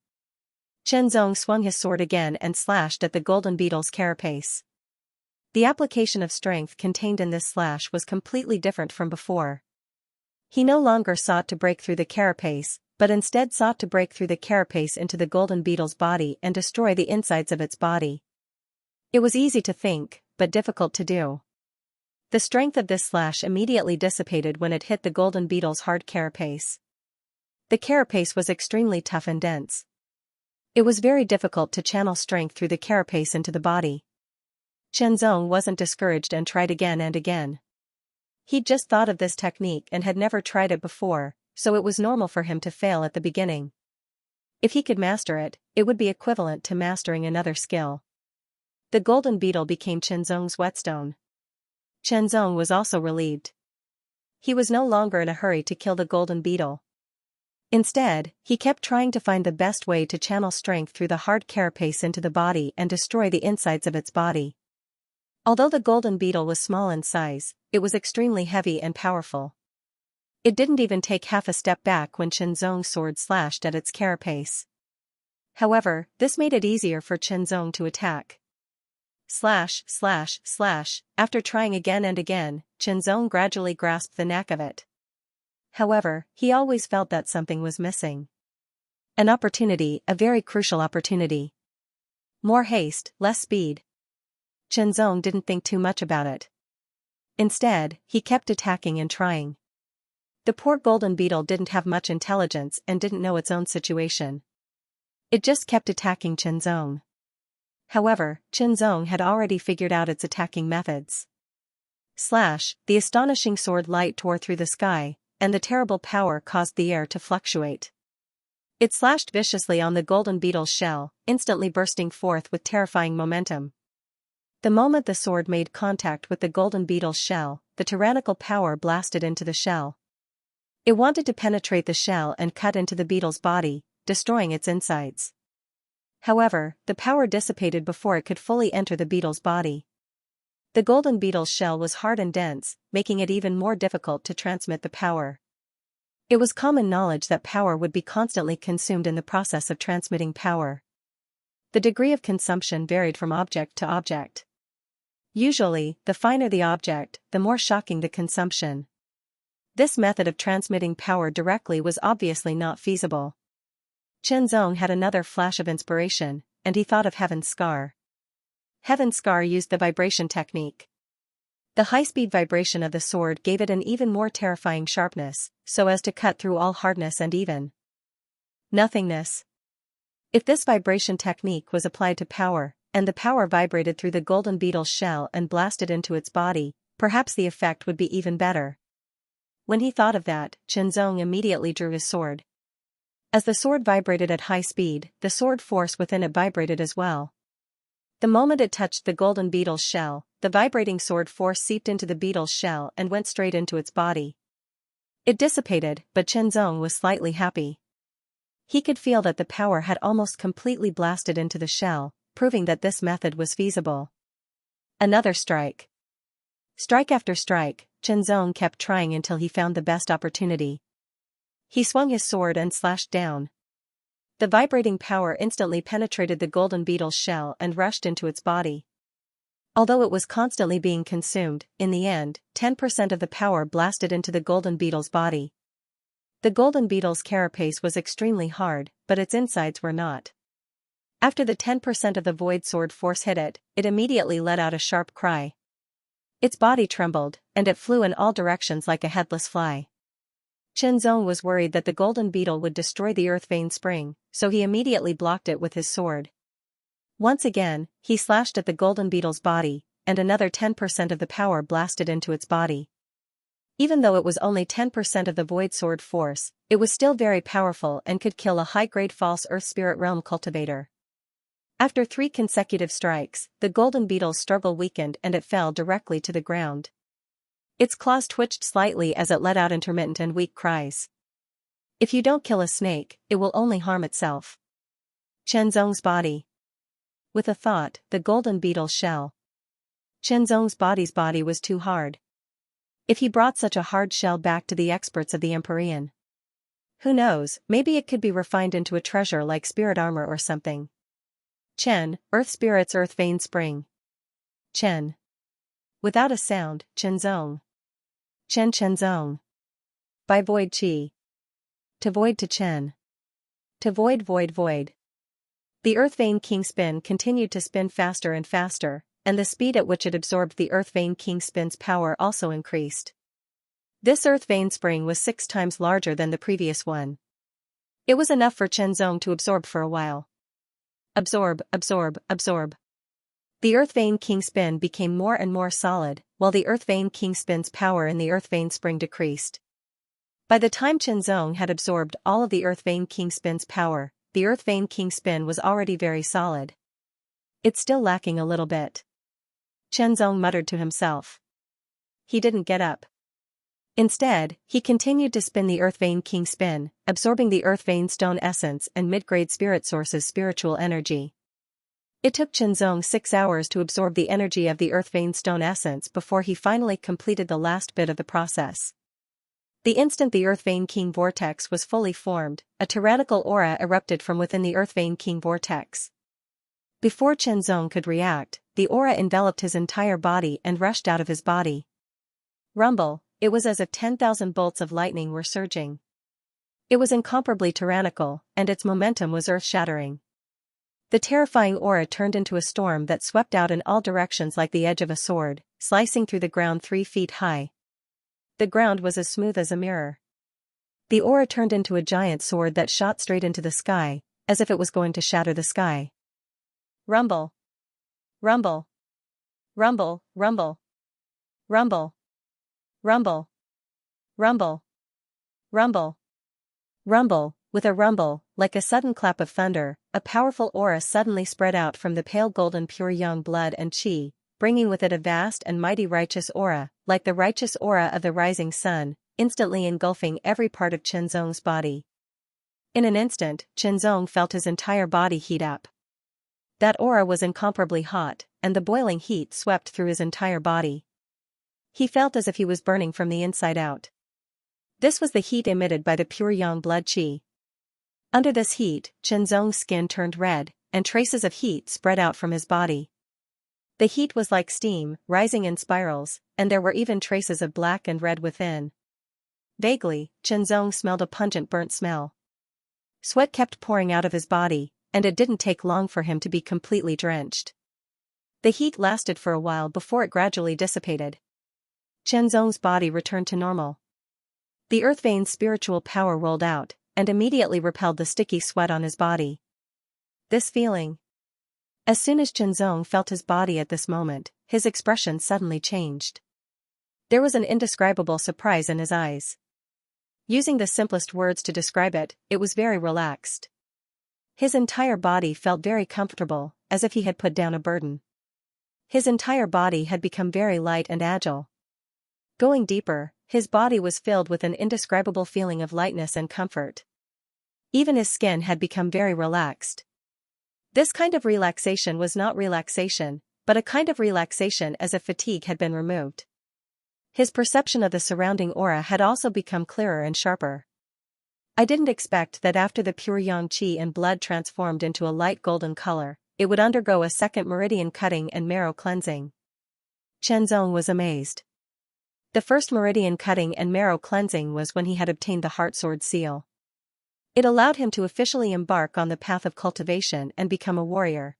Chen Zong swung his sword again and slashed at the golden beetle's carapace. The application of strength contained in this slash was completely different from before. He no longer sought to break through the carapace, but instead sought to break through the carapace into the golden beetle's body and destroy the insides of its body. It was easy to think, but difficult to do. The strength of this slash immediately dissipated when it hit the golden beetle's hard carapace. The carapace was extremely tough and dense. It was very difficult to channel strength through the carapace into the body. Chen Zong wasn't discouraged and tried again and again. He'd just thought of this technique and had never tried it before, so it was normal for him to fail at the beginning. If he could master it, it would be equivalent to mastering another skill. The golden beetle became Chen Zong's whetstone. Chen Zong was also relieved. He was no longer in a hurry to kill the golden beetle. Instead, he kept trying to find the best way to channel strength through the hard carapace into the body and destroy the insides of its body. Although the golden beetle was small in size, it was extremely heavy and powerful. It didn't even take half a step back when Chen Zong's sword slashed at its carapace. However, this made it easier for Chenzong to attack. Slash, slash, slash. After trying again and again, Chenzong gradually grasped the knack of it. However, he always felt that something was missing. An opportunity, a very crucial opportunity. More haste, less speed. Chenzong didn't think too much about it. Instead, he kept attacking and trying. The poor golden beetle didn't have much intelligence and didn't know its own situation. It just kept attacking Chenzong. However, Chenzong had already figured out its attacking methods. Slash, the astonishing sword light tore through the sky, and the terrible power caused the air to fluctuate. It slashed viciously on the golden beetle's shell, instantly bursting forth with terrifying momentum. The moment the sword made contact with the golden beetle's shell, the tyrannical power blasted into the shell. It wanted to penetrate the shell and cut into the beetle's body, destroying its insides. However, the power dissipated before it could fully enter the beetle's body. The golden beetle's shell was hard and dense, making it even more difficult to transmit the power. It was common knowledge that power would be constantly consumed in the process of transmitting power. The degree of consumption varied from object to object. Usually, the finer the object, the more shocking the consumption. This method of transmitting power directly was obviously not feasible. Chenzong had another flash of inspiration, and he thought of Heaven's Scar. Heaven's Scar used the vibration technique. The high-speed vibration of the sword gave it an even more terrifying sharpness, so as to cut through all hardness and even nothingness. If this vibration technique was applied to power, and the power vibrated through the golden beetle's shell and blasted into its body, perhaps the effect would be even better. When he thought of that, Chenzong immediately drew his sword. As the sword vibrated at high speed, the sword force within it vibrated as well. The moment it touched the golden beetle's shell, the vibrating sword force seeped into the beetle's shell and went straight into its body. It dissipated, but Chenzong was slightly happy. He could feel that the power had almost completely blasted into the shell, proving that this method was feasible. Another strike. Strike after strike, Chenzong kept trying until he found the best opportunity. He swung his sword and slashed down. The vibrating power instantly penetrated the golden beetle's shell and rushed into its body. Although it was constantly being consumed, in the end, 10% of the power blasted into the golden beetle's body. The golden beetle's carapace was extremely hard, but its insides were not. After the 10% of the void sword force hit it, it immediately let out a sharp cry. Its body trembled, and it flew in all directions like a headless fly. Chenzong was worried that the golden beetle would destroy the earth vein spring, so he immediately blocked it with his sword. Once again, he slashed at the golden beetle's body, and another 10% of the power blasted into its body. Even though it was only 10% of the void sword force, it was still very powerful and could kill a high-grade false earth spirit realm cultivator. After 3 consecutive strikes, the golden beetle's struggle weakened and it fell directly to the ground. Its claws twitched slightly as it let out intermittent and weak cries. If you don't kill a snake, it will only harm itself. Chenzong's body. With a thought, the golden beetle's shell. Chenzong's body was too hard. If he brought such a hard shell back to the experts of the Empyrean, who knows, maybe it could be refined into a treasure like spirit armor or something. Chen, Earth Spirit's Earth Vein Spring. Chen. Without a sound, Chenzong. Chenzong. By Void Chi. To void to Chen. To void. The Earth Vein King Spin continued to spin faster and faster, and the speed at which it absorbed the Earth Vein King Spin's power also increased. This Earth Vein Spring was 6 times larger than the previous one. It was enough for Chenzong to absorb for a while. Absorb. The Earth Vein King Spin became more and more solid, while the Earth Vein King Spin's power in the Earth Vein Spring decreased. By the time Chenzong had absorbed all of the Earth Vein King Spin's power, the Earth Vein King Spin was already very solid. It's still lacking a little bit. Chenzong muttered to himself. He didn't get up. Instead, he continued to spin the Earth Vein King Spin, absorbing the Earth Vein Stone Essence and mid-grade Spirit Source's spiritual energy. It took Chenzong 6 hours to absorb the energy of the Earth Vein Stone Essence before he finally completed the last bit of the process. The instant the Earth Vein King vortex was fully formed, a tyrannical aura erupted from within the Earth Vein King vortex. Before Chenzong could react, the aura enveloped his entire body and rushed out of his body. Rumble, it was as if 10,000 bolts of lightning were surging. It was incomparably tyrannical, and its momentum was earth-shattering. The terrifying aura turned into a storm that swept out in all directions like the edge of a sword, slicing through the ground 3 feet high. The ground was as smooth as a mirror. The aura turned into a giant sword that shot straight into the sky, as if it was going to shatter the sky. Rumble. Rumble. Rumble, rumble. Rumble. Rumble. Rumble. Rumble. Rumble, with a rumble, like a sudden clap of thunder, a powerful aura suddenly spread out from the pale golden pure yang blood and qi, bringing with it a vast and mighty righteous aura, like the righteous aura of the rising sun, instantly engulfing every part of Chenzong's body. In an instant, Chenzong felt his entire body heat up. That aura was incomparably hot, and the boiling heat swept through his entire body. He felt as if he was burning from the inside out. This was the heat emitted by the pure yang blood qi. Under this heat, Chenzong's skin turned red, and traces of heat spread out from his body. The heat was like steam, rising in spirals, and there were even traces of black and red within. Vaguely, Chenzong smelled a pungent burnt smell. Sweat kept pouring out of his body, and it didn't take long for him to be completely drenched. The heat lasted for a while before it gradually dissipated. Chenzong's body returned to normal. The Earth Vein's spiritual power rolled out, and immediately repelled the sticky sweat on his body. This feeling. As soon as Chenzong felt his body at this moment, his expression suddenly changed. There was an indescribable surprise in his eyes. Using the simplest words to describe it, it was very relaxed. His entire body felt very comfortable, as if he had put down a burden. His entire body had become very light and agile. Going deeper, his body was filled with an indescribable feeling of lightness and comfort. Even his skin had become very relaxed. This kind of relaxation was not relaxation, but a kind of relaxation as if fatigue had been removed. His perception of the surrounding aura had also become clearer and sharper. I didn't expect that after the pure yang qi and blood transformed into a light golden color, it would undergo a second meridian cutting and marrow cleansing. Chenzong was amazed. The first meridian cutting and marrow cleansing was when he had obtained the Heart Sword seal. It allowed him to officially embark on the path of cultivation and become a warrior.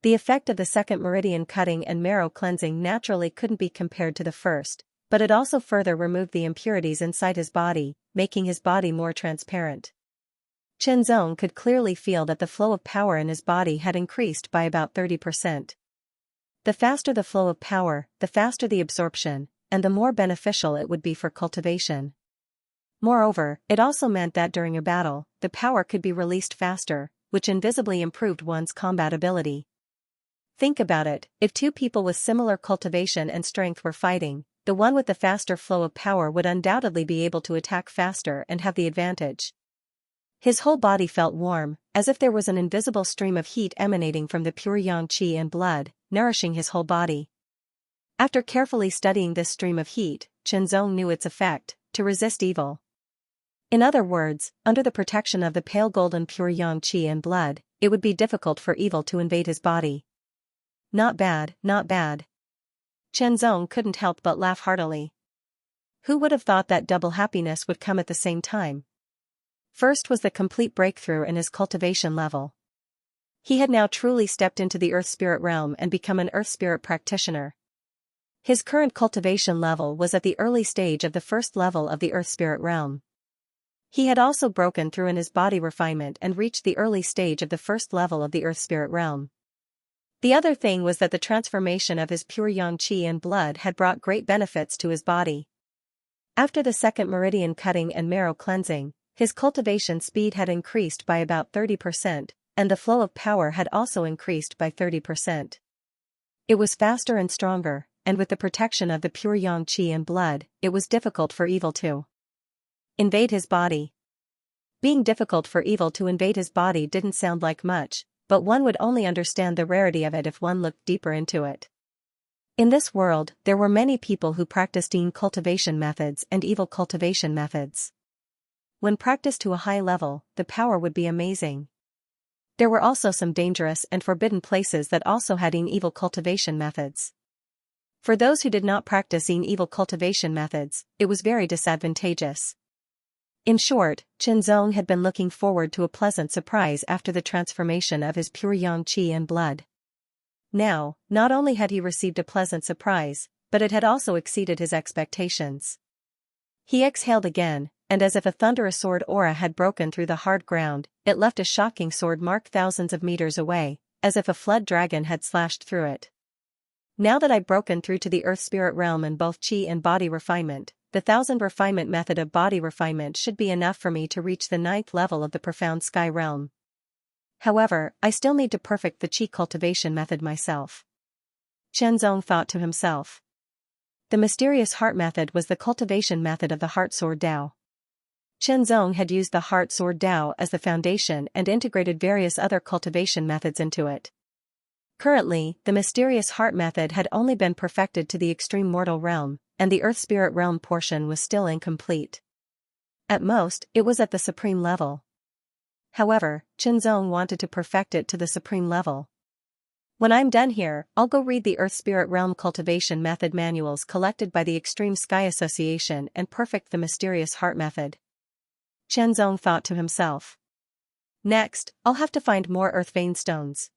The effect of the second meridian cutting and marrow cleansing naturally couldn't be compared to the first, but it also further removed the impurities inside his body, making his body more transparent. Chenzong could clearly feel that the flow of power in his body had increased by about 30%. The faster the flow of power, the faster the absorption, and the more beneficial it would be for cultivation. Moreover, it also meant that during a battle, the power could be released faster, which invisibly improved one's combat ability. Think about it, if two people with similar cultivation and strength were fighting, the one with the faster flow of power would undoubtedly be able to attack faster and have the advantage. His whole body felt warm, as if there was an invisible stream of heat emanating from the pure yang qi and blood, nourishing his whole body. After carefully studying this stream of heat, Chenzong knew its effect, to resist evil. In other words, under the protection of the pale golden pure yang qi and blood, it would be difficult for evil to invade his body. Not bad, not bad. Chenzong couldn't help but laugh heartily. Who would have thought that double happiness would come at the same time? First was the complete breakthrough in his cultivation level. He had now truly stepped into the Earth Spirit realm and become an Earth Spirit practitioner. His current cultivation level was at the early stage of the first level of the Earth Spirit realm. He had also broken through in his body refinement and reached the early stage of the first level of the Earth Spirit realm. The other thing was that the transformation of his pure yang qi and blood had brought great benefits to his body. After the second meridian cutting and marrow cleansing, his cultivation speed had increased by about 30%, and the flow of power had also increased by 30%. It was faster and stronger, and with the protection of the pure yang qi and blood, it was difficult for evil to invade his body. Being difficult for evil to invade his body didn't sound like much, but one would only understand the rarity of it if one looked deeper into it. In this world, there were many people who practiced cultivation methods and evil cultivation methods. When practiced to a high level, the power would be amazing. There were also some dangerous and forbidden places that also had evil cultivation methods. For those who did not practice evil cultivation methods, it was very disadvantageous. In short, Qianzong had been looking forward to a pleasant surprise after the transformation of his pure yang qi and blood. Now, not only had he received a pleasant surprise, but it had also exceeded his expectations. He exhaled again, and as if a thunderous sword aura had broken through the hard ground, it left a shocking sword mark thousands of meters away, as if a flood dragon had slashed through it. Now that I've broken through to the earth spirit realm in both chi and body refinement, the 1000 refinement method of body refinement should be enough for me to reach the 9th level of the profound sky realm. However, I still need to perfect the chi cultivation method myself. Qianzong thought to himself. The mysterious heart method was the cultivation method of the heart sword Dao. Qianzong had used the heart sword Dao as the foundation and integrated various other cultivation methods into it. Currently, the mysterious heart method had only been perfected to the extreme mortal realm, and the earth spirit realm portion was still incomplete. At most, it was at the supreme level. However, Qianzong wanted to perfect it to the supreme level. When I'm done here, I'll go read the Earth Spirit Realm Cultivation Method manuals collected by the Extreme Sky Association and perfect the Mysterious Heart Method. Qianzong thought to himself. Next, I'll have to find more Earth Vein Stones.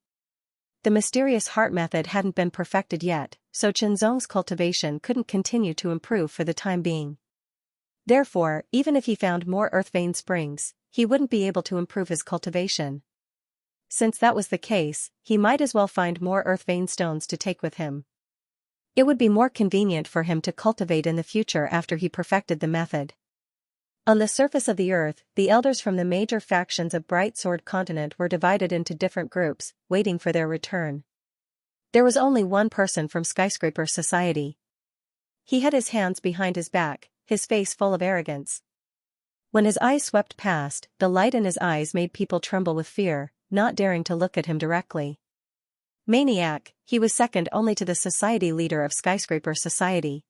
The Mysterious Heart Method hadn't been perfected yet, so Qianzong's cultivation couldn't continue to improve for the time being. Therefore, even if he found more Earth Vein Springs, he wouldn't be able to improve his cultivation. Since that was the case, he might as well find more earth vein stones to take with him. It would be more convenient for him to cultivate in the future after he perfected the method. On the surface of the earth, the elders from the major factions of Bright Sword Continent were divided into different groups, waiting for their return. There was only one person from Skyscraper Society. He had his hands behind his back, his face full of arrogance. When his eyes swept past, the light in his eyes made people tremble with fear, not daring to look at him directly. Maniac, he was second only to the society leader of Skyscraper Society.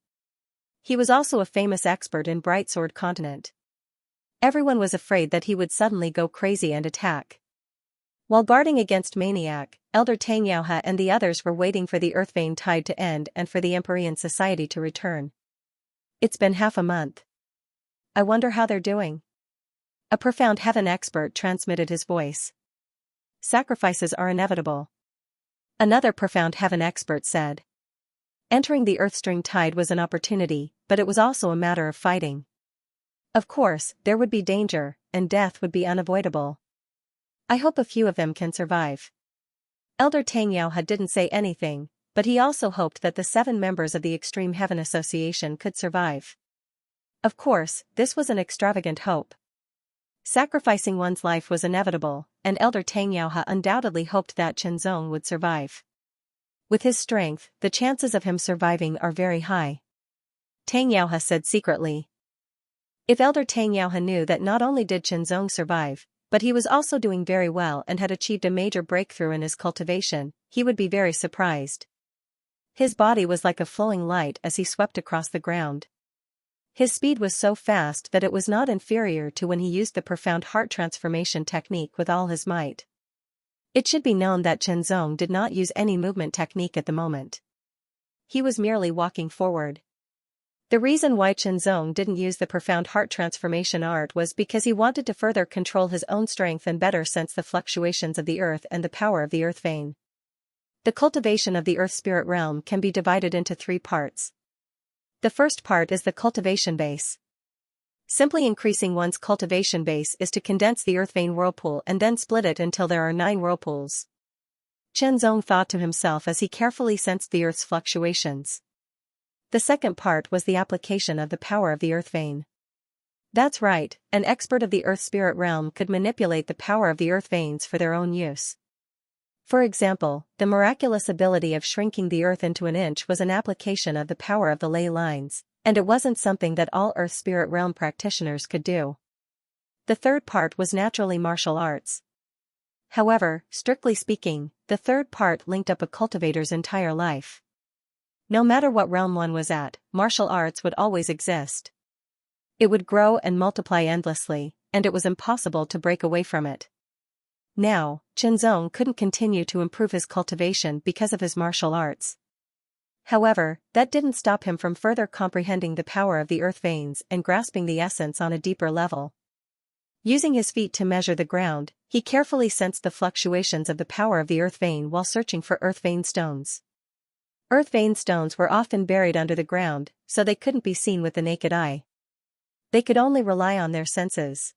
He was also a famous expert in Bright Sword Continent. Everyone was afraid that he would suddenly go crazy and attack. While guarding against Maniac, Elder Xianxia and the others were waiting for the Earth Vein Tide to end and for the Empyrean Society to return. It's been half a month. I wonder how they're doing. A profound heaven expert transmitted his voice. Sacrifices are inevitable. Another profound heaven expert said. Entering the Earthstring Tide was an opportunity, but it was also a matter of fighting. Of course, there would be danger, and death would be unavoidable. I hope a few of them can survive. Elder Xianxia didn't say anything, but he also hoped that the 7 members of the Extreme Heaven Association could survive. Of course, this was an extravagant hope. Sacrificing one's life was inevitable, and Elder Xianxia undoubtedly hoped that Qianzong would survive. With his strength, the chances of him surviving are very high. Xianxia said secretly. If Elder Xianxia knew that not only did Qianzong survive, but he was also doing very well and had achieved a major breakthrough in his cultivation, he would be very surprised. His body was like a flowing light as he swept across the ground. His speed was so fast that it was not inferior to when he used the profound heart transformation technique with all his might. It should be known that Qianzong did not use any movement technique at the moment. He was merely walking forward. The reason why Qianzong didn't use the profound heart transformation art was because he wanted to further control his own strength and better sense the fluctuations of the earth and the power of the earth vein. The cultivation of the earth spirit realm can be divided into 3 parts. The first part is the cultivation base. Simply increasing one's cultivation base is to condense the earth vein whirlpool and then split it until there are 9 whirlpools. Qianzong thought to himself as he carefully sensed the earth's fluctuations. The second part was the application of the power of the earth vein. That's right, an expert of the earth spirit realm could manipulate the power of the earth veins for their own use. For example, the miraculous ability of shrinking the earth into an inch was an application of the power of the ley lines, and it wasn't something that all earth spirit realm practitioners could do. The third part was naturally martial arts. However, strictly speaking, the third part linked up a cultivator's entire life. No matter what realm one was at, martial arts would always exist. It would grow and multiply endlessly, and it was impossible to break away from it. Now, Qianzong couldn't continue to improve his cultivation because of his martial arts. However, that didn't stop him from further comprehending the power of the earth veins and grasping the essence on a deeper level. Using his feet to measure the ground, he carefully sensed the fluctuations of the power of the earth vein while searching for earth vein stones. Earth vein stones were often buried under the ground, so they couldn't be seen with the naked eye. They could only rely on their senses.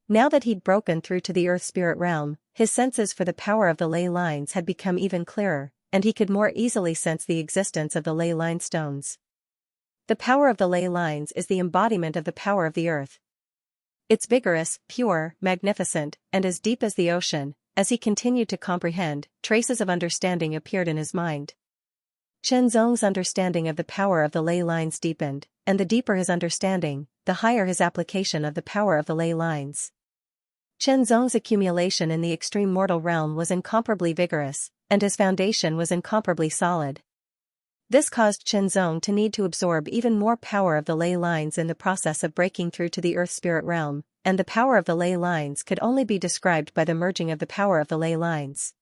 Now that he'd broken through to the earth spirit realm, his senses for the power of the ley lines had become even clearer, and he could more easily sense the existence of the ley line stones. The power of the ley lines is the embodiment of the power of the earth. It's vigorous, pure, magnificent, and as deep as the ocean. As he continued to comprehend, traces of understanding appeared in his mind. Qianzong's understanding of the power of the ley lines deepened, and the deeper his understanding, the higher his application of the power of the ley lines. Qianzong's accumulation in the extreme mortal realm was incomparably vigorous, and his foundation was incomparably solid. This caused Qianzong to need to absorb even more power of the ley lines in the process of breaking through to the earth spirit realm, and the power of the ley lines could only be described by the merging of the power of the ley lines.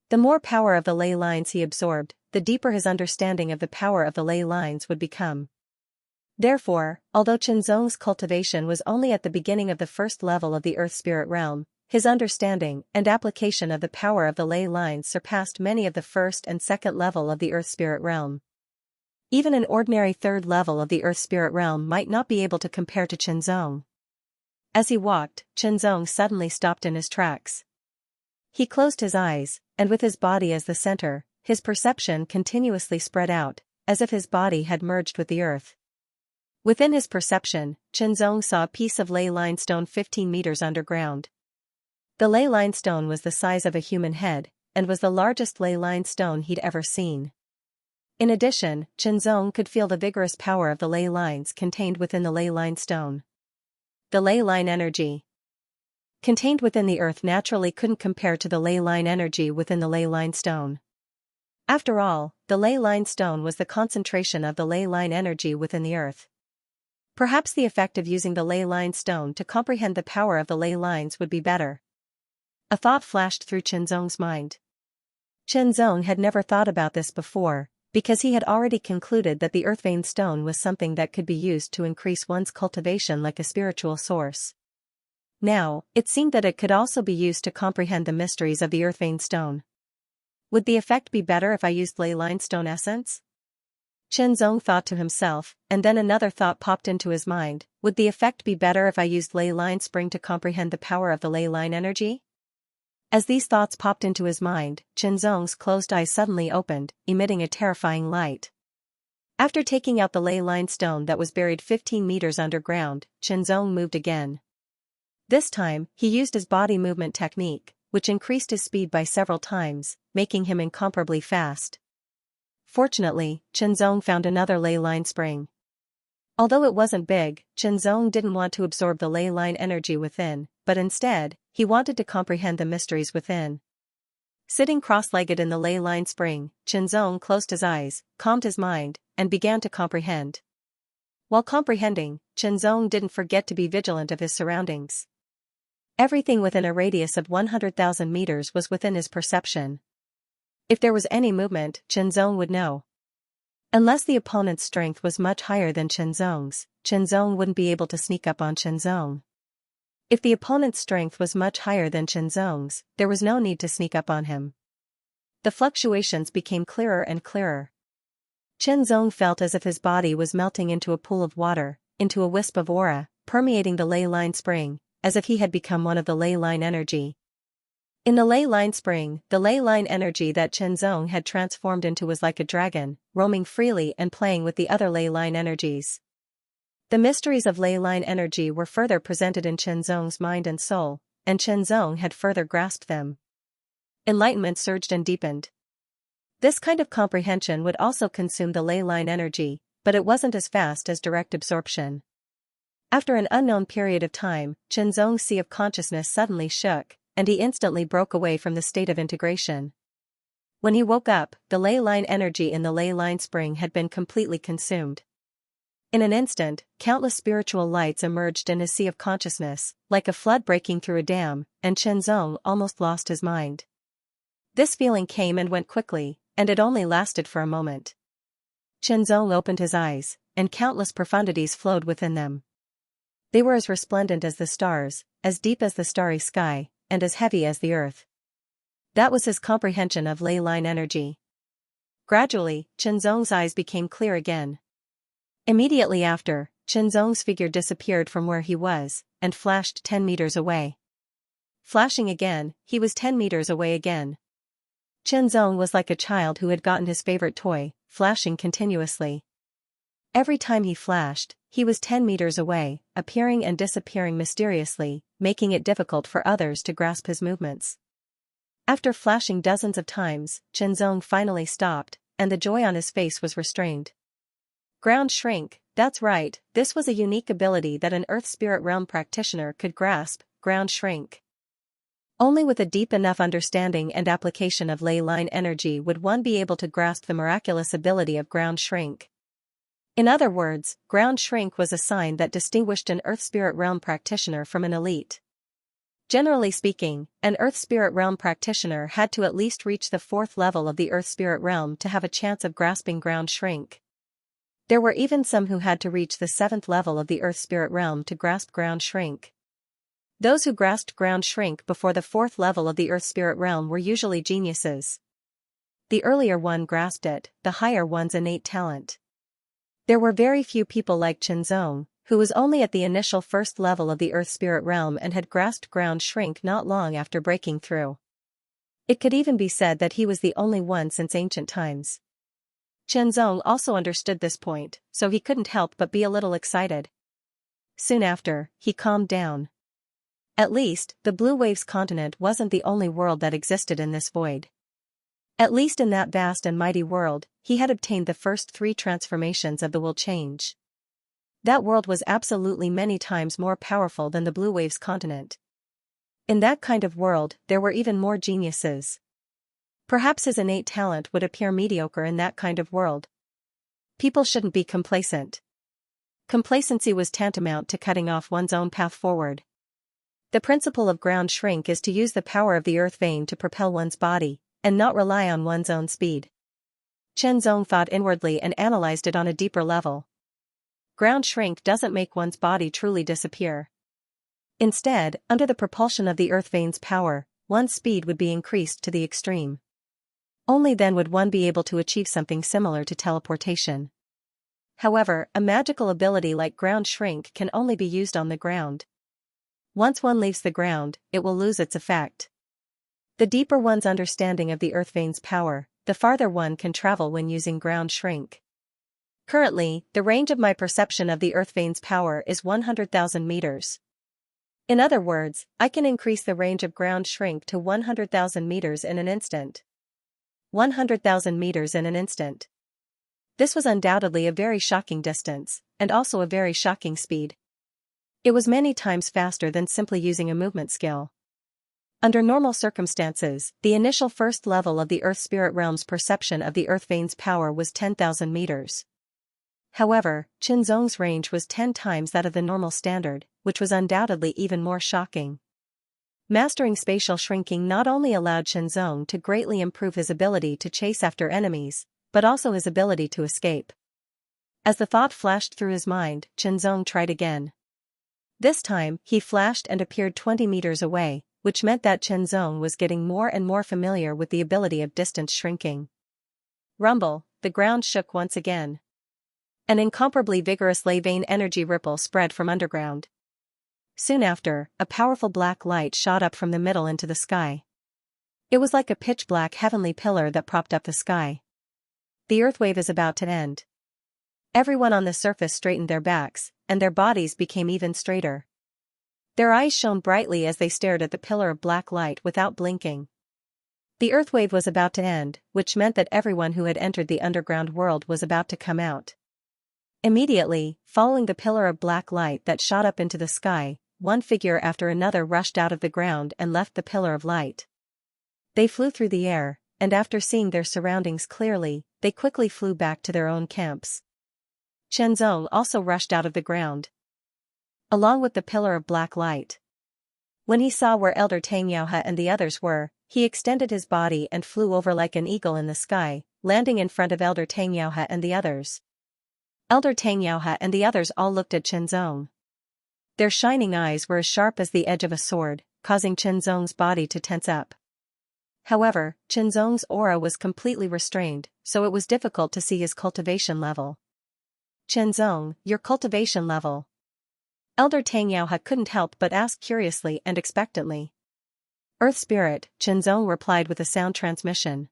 The more power of the ley lines he absorbed, the deeper his understanding of the power of the ley lines would become. Therefore, although Qianzong's cultivation was only at the beginning of the first level of the earth spirit realm, his understanding and application of the power of the ley lines surpassed many of the first and second level of the earth spirit realm. Even an ordinary third level of the earth spirit realm might not be able to compare to Qianzong. As he walked, Qianzong suddenly stopped in his tracks. He closed his eyes, and with his body as the center, his perception continuously spread out, as if his body had merged with the earth. Within his perception, Qianzong saw a piece of ley limestone 15 meters underground. The ley limestone was the size of a human head, and was the largest ley limestone he'd ever seen. In addition, Qianzong could feel the vigorous power of the ley lines contained within the ley limestone. The ley line energy contained within the earth naturally couldn't compare to the ley line energy within the ley line stone. After all, the ley line stone was the concentration of the ley line energy within the earth. Perhaps the effect of using the ley line stone to comprehend the power of the ley lines would be better. A thought flashed through Qianzong's mind. Qianzong had never thought about this before, because he had already concluded that the earth vein stone was something that could be used to increase one's cultivation like a spiritual source. Now, it seemed that it could also be used to comprehend the mysteries of the earth vein stone. Would the effect be better if I used ley line stone essence? Qianzong thought to himself, and then another thought popped into his mind. Would the effect be better if I used ley line spring to comprehend the power of the ley line energy? As these thoughts popped into his mind, Qianzong's closed eyes suddenly opened, emitting a terrifying light. After taking out the ley line stone that was buried 15 meters underground, Qianzong moved again. This time, he used his body movement technique, which increased his speed by several times, making him incomparably fast. Fortunately, Qianzong found another ley line spring. Although it wasn't big, Qianzong didn't want to absorb the ley line energy within, but instead, he wanted to comprehend the mysteries within. Sitting cross-legged in the ley line spring, Qianzong closed his eyes, calmed his mind, and began to comprehend. While comprehending, Qianzong didn't forget to be vigilant of his surroundings. Everything within a radius of 100,000 meters was within his perception. If there was any movement, Qianzong would know. Unless the opponent's strength was much higher than Qianzong's, Qianzong wouldn't be able to sneak up on Qianzong. If the opponent's strength was much higher than Qianzong's, there was no need to sneak up on him. The fluctuations became clearer and clearer. Qianzong felt as if his body was melting into a pool of water, into a wisp of aura, permeating the ley line spring, as if he had become one of the ley line energy. In the ley line spring, the ley line energy that Qianzong had transformed into was like a dragon, roaming freely and playing with the other ley line energies. The mysteries of ley line energy were further presented in Qianzong's mind and soul, and Qianzong had further grasped them. Enlightenment surged and deepened. This kind of comprehension would also consume the ley line energy, but it wasn't as fast as direct absorption. After an unknown period of time, Qianzong's sea of consciousness suddenly shook, and he instantly broke away from the state of integration. When he woke up, the ley line energy in the ley line spring had been completely consumed. In an instant, countless spiritual lights emerged in his sea of consciousness, like a flood breaking through a dam, and Chenzong almost lost his mind. This feeling came and went quickly, and it only lasted for a moment. Chenzong opened his eyes, and countless profundities flowed within them. They were as resplendent as the stars, as deep as the starry sky, and as heavy as the earth. That was his comprehension of ley line energy. Gradually, Chenzong's eyes became clear again. Immediately after, Chenzong's figure disappeared from where he was, and flashed 10 meters away. Flashing again, he was 10 meters away again. Chenzong was like a child who had gotten his favorite toy, flashing continuously. Every time he flashed, he was 10 meters away, appearing and disappearing mysteriously, making it difficult for others to grasp his movements. After flashing dozens of times, Chenzong finally stopped, and the joy on his face was restrained. Ground shrink, that's right, this was a unique ability that an Earth Spirit Realm practitioner could grasp, ground shrink. Only with a deep enough understanding and application of ley line energy would one be able to grasp the miraculous ability of ground shrink. In other words, ground shrink was a sign that distinguished an Earth Spirit Realm practitioner from an elite. Generally speaking, an Earth Spirit Realm practitioner had to at least reach the 4th level of the Earth Spirit Realm to have a chance of grasping ground shrink. There were even some who had to reach the 7th level of the Earth Spirit Realm to grasp ground shrink. Those who grasped ground shrink before the 4th level of the Earth Spirit Realm were usually geniuses. The earlier one grasped it, the higher one's innate talent. There were very few people like Chenzong, who was only at the initial 1st level of the Earth Spirit Realm and had grasped ground shrink not long after breaking through. It could even be said that he was the only one since ancient times. Chenzong also understood this point, so he couldn't help but be a little excited. Soon after, he calmed down. At least, the Blue Waves continent wasn't the only world that existed in this void. At least in that vast and mighty world, he had obtained the first 3 transformations of the will change. That world was absolutely many times more powerful than the Blue Waves continent. In that kind of world, there were even more geniuses. Perhaps his innate talent would appear mediocre in that kind of world. People shouldn't be complacent. Complacency was tantamount to cutting off one's own path forward. The principle of ground shrink is to use the power of the earth vein to propel one's body, and not rely on one's own speed. Chenzong thought inwardly and analyzed it on a deeper level. Ground shrink doesn't make one's body truly disappear. Instead, under the propulsion of the earth vein's power, one's speed would be increased to the extreme. Only then would one be able to achieve something similar to teleportation. However, a magical ability like ground shrink can only be used on the ground. Once one leaves the ground, it will lose its effect. The deeper one's understanding of the earth vein's power, the farther one can travel when using ground shrink. Currently, the range of my perception of the earth vein's power is 100,000 meters. In other words, I can increase the range of ground shrink to 100,000 meters in an instant. 100,000 meters in an instant. This was undoubtedly a very shocking distance, and also a very shocking speed. It was many times faster than simply using a movement skill. Under normal circumstances, the initial 1st level of the Earth Spirit Realm's perception of the earth vein's power was 10,000 meters. However, Chenzong's range was 10 times that of the normal standard, which was undoubtedly even more shocking. Mastering spatial shrinking not only allowed Chenzong to greatly improve his ability to chase after enemies, but also his ability to escape. As the thought flashed through his mind, Chenzong tried again. This time, he flashed and appeared 20 meters away, which meant that Chenzong was getting more and more familiar with the ability of distance shrinking. Rumble, the ground shook once again. An incomparably vigorous ley vein energy ripple spread from underground. Soon after, a powerful black light shot up from the middle into the sky. It was like a pitch-black heavenly pillar that propped up the sky. The earth wave is about to end. Everyone on the surface straightened their backs, and their bodies became even straighter. Their eyes shone brightly as they stared at the pillar of black light without blinking. The earth wave was about to end, which meant that everyone who had entered the underground world was about to come out. Immediately, following the pillar of black light that shot up into the sky, one figure after another rushed out of the ground and left the pillar of light. They flew through the air, and after seeing their surroundings clearly, they quickly flew back to their own camps. Chenzong also rushed out of the ground, along with the pillar of black light. When he saw where Elder Tangyao and the others were, he extended his body and flew over like an eagle in the sky, landing in front of Elder Tangyao and the others. Elder Tangyao and the others all looked at Chenzong. Their shining eyes were as sharp as the edge of a sword, causing Chenzong's body to tense up. However, Chenzong's aura was completely restrained, so it was difficult to see his cultivation level. Chenzong, your cultivation level. Elder Tangyao couldn't help but ask curiously and expectantly. Earth Spirit, Chenzong replied with a sound transmission.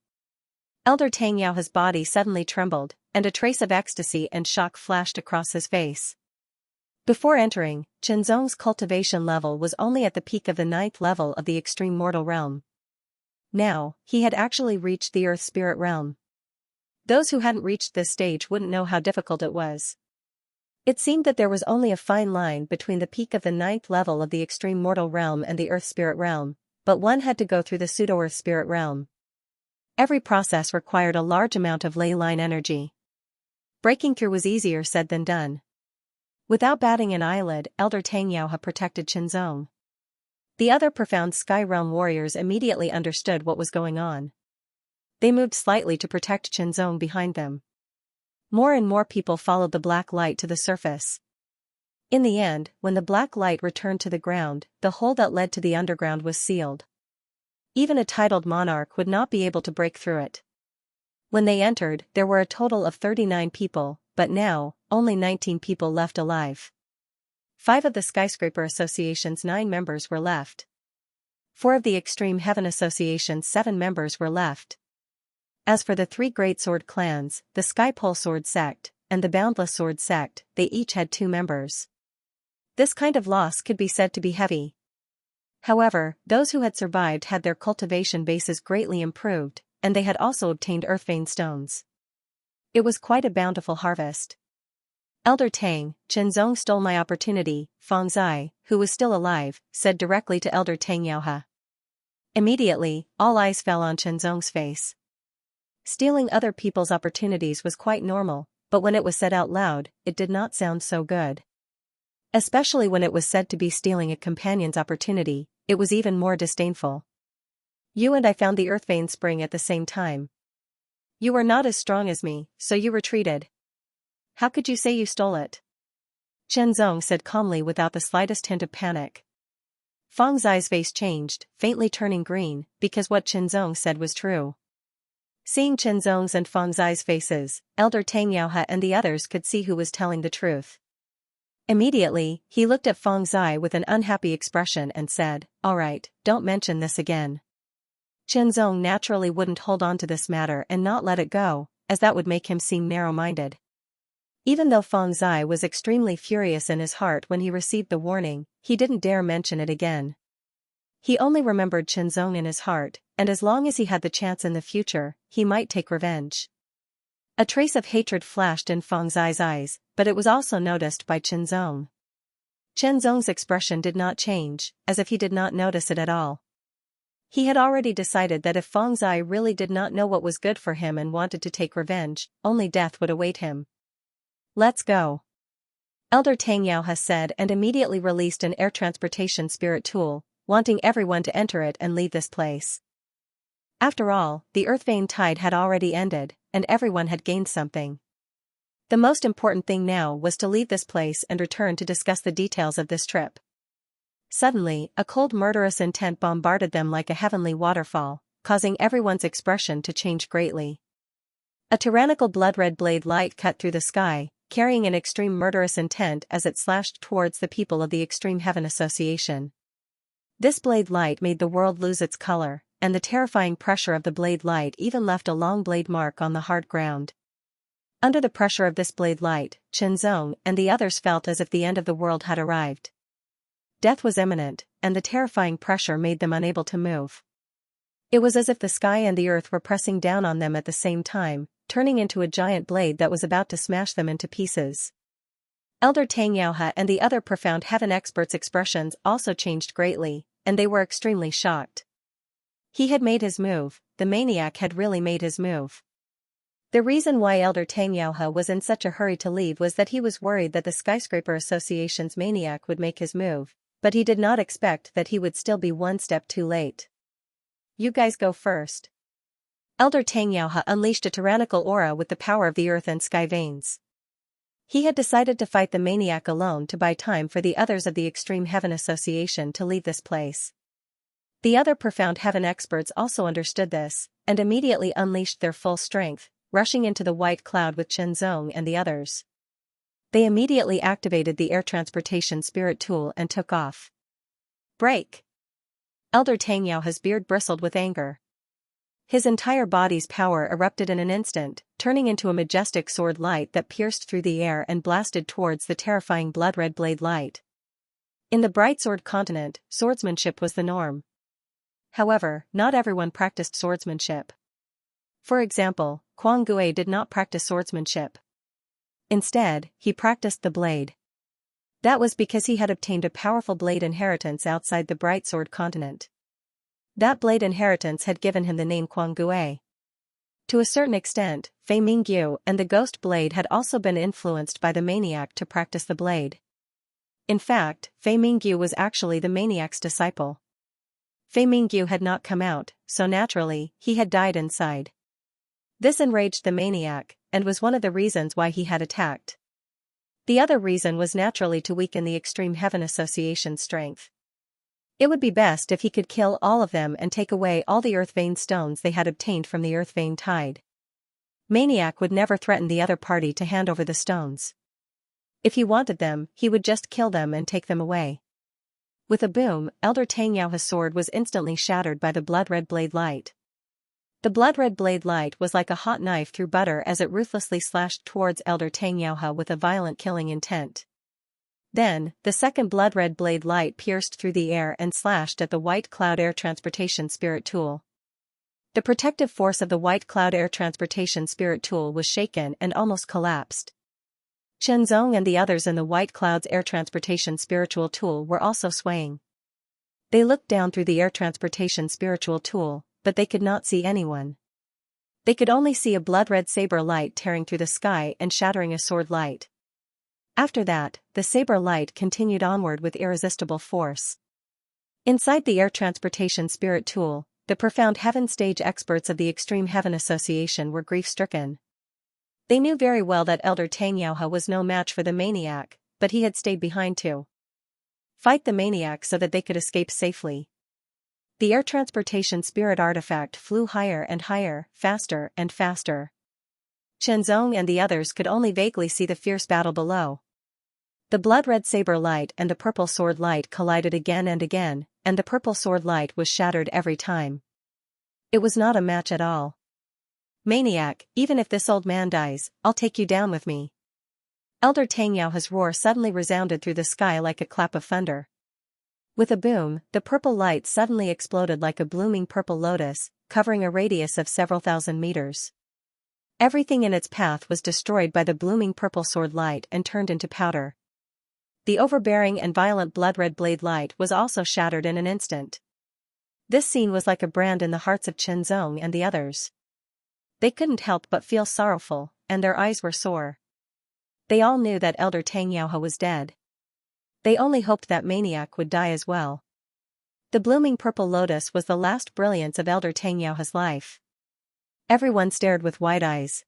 Elder Tangyao's body suddenly trembled, and a trace of ecstasy and shock flashed across his face. Before entering, Chenzong's cultivation level was only at the peak of the 9th level of the extreme mortal realm. Now, he had actually reached the Earth Spirit realm. Those who hadn't reached this stage wouldn't know how difficult it was. It seemed that there was only a fine line between the peak of the 9th level of the extreme mortal realm and the Earth Spirit realm, but one had to go through the pseudo-Earth Spirit realm. Every process required a large amount of ley line energy. Breaking through was easier said than done. Without batting an eyelid, Elder Tangyao protected Chenzong. The other profound Sky Realm warriors immediately understood what was going on. They moved slightly to protect Chenzong behind them. More and more people followed the black light to the surface. In the end, when the black light returned to the ground, the hole that led to the underground was sealed. Even a titled monarch would not be able to break through it. When they entered, there were a total of 39 people, but now, only 19 people left alive. 5 of the Skyscraper Association's 9 members were left. 4 of the Extreme Heaven Association's 7 members were left. As for the 3 Great Sword clans, the Skypole Sword Sect, and the Boundless Sword Sect, they each had 2 members. This kind of loss could be said to be heavy. However, those who had survived had their cultivation bases greatly improved, and they had also obtained Earthvein stones. It was quite a bountiful harvest. Elder Tang, Chenzong stole my opportunity, Feng Zai, who was still alive, said directly to Elder Tangyao. Immediately, all eyes fell on Chenzong's face. Stealing other people's opportunities was quite normal, but when it was said out loud, it did not sound so good. Especially when it was said to be stealing a companion's opportunity, it was even more disdainful. You and I found the Earthvein spring at the same time. You were not as strong as me, so you retreated. How could you say you stole it? Chenzong said calmly without the slightest hint of panic. Feng Zai's face changed, faintly turning green, because what Chenzong said was true. Seeing Chenzong's and Feng Zai's faces, Elder Tangyao and the others could see who was telling the truth. Immediately, he looked at Feng Zai with an unhappy expression and said, "All right, don't mention this again." Chenzong naturally wouldn't hold on to this matter and not let it go, as that would make him seem narrow-minded. Even though Feng Zai was extremely furious in his heart when he received the warning, he didn't dare mention it again. He only remembered Chenzong in his heart, and as long as he had the chance in the future, he might take revenge. A trace of hatred flashed in Feng Zai's eyes, but it was also noticed by Chenzong. Chenzong's expression did not change, as if he did not notice it at all. He had already decided that if Feng Zai really did not know what was good for him and wanted to take revenge, only death would await him. "Let's go," Elder Tangyao has said, and immediately released an air transportation spirit tool, wanting everyone to enter it and leave this place. After all, the Earthvein tide had already ended, and everyone had gained something. The most important thing now was to leave this place and return to discuss the details of this trip. Suddenly, a cold murderous intent bombarded them like a heavenly waterfall, causing everyone's expression to change greatly. A tyrannical blood-red blade light cut through the sky, carrying an extreme murderous intent as it slashed towards the people of the Extreme Heaven Association. This blade light made the world lose its color, and the terrifying pressure of the blade light even left a long blade mark on the hard ground. Under the pressure of this blade light, Chenzong and the others felt as if the end of the world had arrived. Death was imminent, and the terrifying pressure made them unable to move. It was as if the sky and the earth were pressing down on them at the same time, turning into a giant blade that was about to smash them into pieces. Elder Tangyao and the other profound heaven experts' expressions also changed greatly, and they were extremely shocked. He had made his move, the maniac had really made his move. The reason why Elder Tang Yaohe was in such a hurry to leave was that he was worried that the Skyscraper Association's maniac would make his move, but he did not expect that he would still be one step too late. You guys go first. Elder Tang Yaohe unleashed a tyrannical aura with the power of the earth and sky veins. He had decided to fight the maniac alone to buy time for the others of the Extreme Heaven Association to leave this place. The other Profound Heaven experts also understood this, and immediately unleashed their full strength, rushing into the white cloud with Chenzong and the others. They immediately activated the air transportation spirit tool and took off. Break! Elder Tang Yaohe's beard bristled with anger. His entire body's power erupted in an instant, turning into a majestic sword light that pierced through the air and blasted towards the terrifying blood-red blade light. In the Bright Sword continent, swordsmanship was the norm. However, not everyone practiced swordsmanship. For example, Kuang Gue did not practice swordsmanship. Instead, he practiced the blade. That was because he had obtained a powerful blade inheritance outside the Bright Sword continent. That blade inheritance had given him the name Kuang Gue. To a certain extent, Fei Mingyu and the Ghost Blade had also been influenced by the maniac to practice the blade. In fact, Fei Mingyu was actually the maniac's disciple. Fei Mingyu had not come out, so naturally, he had died inside. This enraged the maniac, and was one of the reasons why he had attacked. The other reason was naturally to weaken the Extreme Heaven Association's strength. It would be best if he could kill all of them and take away all the Earth Vein stones they had obtained from the Earth Vein Tide. Maniac would never threaten the other party to hand over the stones. If he wanted them, he would just kill them and take them away. With a boom, Elder Tang Yaohe's sword was instantly shattered by the blood-red blade light. The blood-red blade light was like a hot knife through butter as it ruthlessly slashed towards Elder Tang Yaohe with a violent killing intent. Then, the second blood-red blade light pierced through the air and slashed at the White Cloud Air Transportation Spirit Tool. The protective force of the White Cloud Air Transportation Spirit Tool was shaken and almost collapsed. Chenzong and the others in the White Cloud's Air Transportation Spiritual Tool were also swaying. They looked down through the Air Transportation Spiritual Tool, but they could not see anyone. They could only see a blood-red saber light tearing through the sky and shattering a sword light. After that, the saber light continued onward with irresistible force. Inside the Air Transportation Spirit Tool, the Profound Heaven stage experts of the Extreme Heaven Association were grief-stricken. They knew very well that Elder Tang Yaohe was no match for the maniac, but he had stayed behind to fight the maniac so that they could escape safely. The air transportation spirit artifact flew higher and higher, faster and faster. Chenzong and the others could only vaguely see the fierce battle below. The blood-red saber light and the purple sword light collided again and again, and the purple sword light was shattered every time. It was not a match at all. Maniac, even if this old man dies, I'll take you down with me. Elder Tang Yaohe's roar suddenly resounded through the sky like a clap of thunder. With a boom, the purple light suddenly exploded like a blooming purple lotus, covering a radius of several thousand meters. Everything in its path was destroyed by the blooming purple sword light and turned into powder. The overbearing and violent blood-red blade light was also shattered in an instant. This scene was like a brand in the hearts of Chenzong and the others. They couldn't help but feel sorrowful, and their eyes were sore. They all knew that Elder Tang Yaohe was dead. They only hoped that maniac would die as well. The blooming purple lotus was the last brilliance of Elder Tang Yaohe's life. Everyone stared with wide eyes.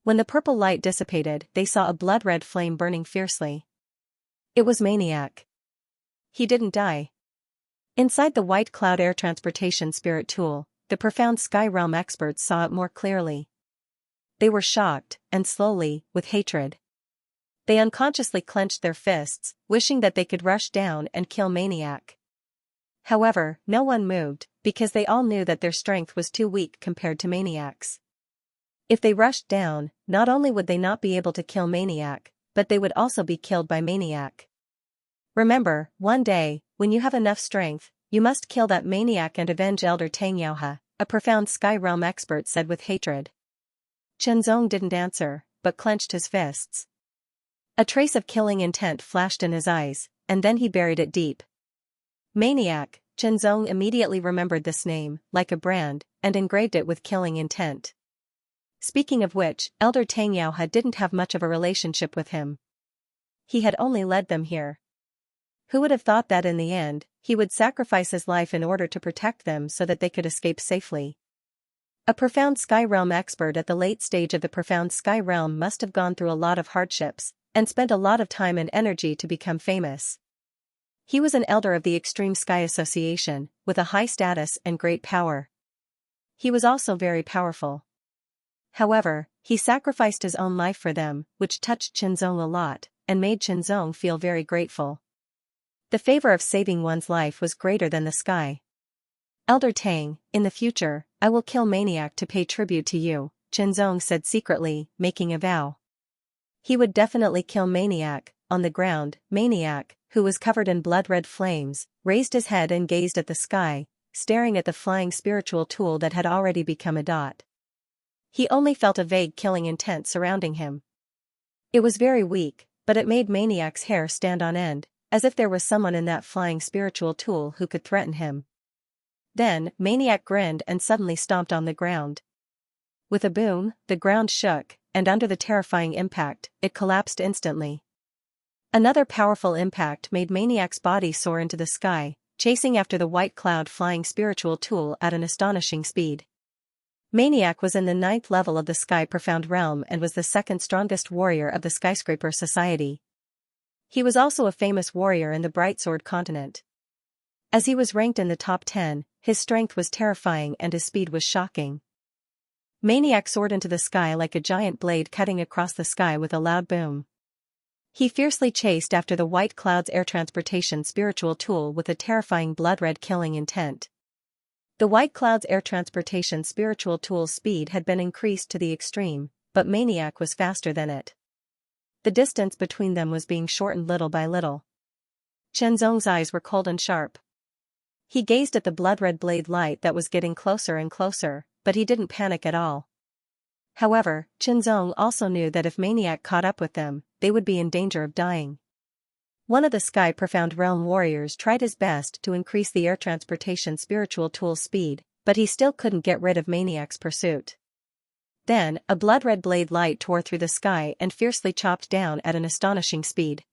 When the purple light dissipated, they saw a blood-red flame burning fiercely. It was maniac. He didn't die. Inside the White Cloud Air Transportation Spirit Tool, the Profound Sky Realm experts saw it more clearly. They were shocked, and slowly, with hatred. They unconsciously clenched their fists, wishing that they could rush down and kill maniac. However, no one moved, because they all knew that their strength was too weak compared to maniac's. If they rushed down, not only would they not be able to kill maniac, but they would also be killed by maniac. Remember, one day, when you have enough strength, you must kill that maniac and avenge Elder Tang Yaohe, a Profound Sky Realm expert said with hatred. Chenzong didn't answer, but clenched his fists. A trace of killing intent flashed in his eyes, and then he buried it deep. Maniac, Chenzong immediately remembered this name, like a brand, and engraved it with killing intent. Speaking of which, Elder Tang Yaohe didn't have much of a relationship with him. He had only led them here. Who would have thought that in the end, he would sacrifice his life in order to protect them so that they could escape safely? A profound sky realm expert at the late stage of the profound sky realm must have gone through a lot of hardships, and spent a lot of time and energy to become famous. He was an elder of the Extreme Sky Association, with a high status and great power. He was also very powerful. However, he sacrificed his own life for them, which touched Qianzong a lot, and made Qianzong feel very grateful. The favor of saving one's life was greater than the sky. Elder Tang, in the future, I will kill Maniac to pay tribute to you, Qianzong said secretly, making a vow. He would definitely kill Maniac. On the ground, Maniac, who was covered in blood-red flames, raised his head and gazed at the sky, staring at the flying spiritual tool that had already become a dot. He only felt a vague killing intent surrounding him. It was very weak, but it made Maniac's hair stand on end, as if there was someone in that flying spiritual tool who could threaten him. Then, Maniac grinned and suddenly stomped on the ground. With a boom, the ground shook, and under the terrifying impact, it collapsed instantly. Another powerful impact made Maniac's body soar into the sky, chasing after the white cloud flying spiritual tool at an astonishing speed. Maniac was in the 9th level of the Sky Profound Realm and was the second strongest warrior of the Skyscraper Society. He was also a famous warrior in the Bright Sword continent. As he was ranked in the top 10, his strength was terrifying and his speed was shocking. Maniac soared into the sky like a giant blade cutting across the sky with a loud boom. He fiercely chased after the White Cloud's air transportation spiritual tool with a terrifying blood-red killing intent. The White Cloud's air transportation spiritual tool's speed had been increased to the extreme, but Maniac was faster than it. The distance between them was being shortened little by little. Qianzong's eyes were cold and sharp. He gazed at the blood-red blade light that was getting closer and closer, but he didn't panic at all. However, Qianzong also knew that if Maniac caught up with them, they would be in danger of dying. One of the Sky Profound Realm warriors tried his best to increase the air transportation spiritual tool's speed, but he still couldn't get rid of Maniac's pursuit. Then, a blood-red blade light tore through the sky and fiercely chopped down at an astonishing speed.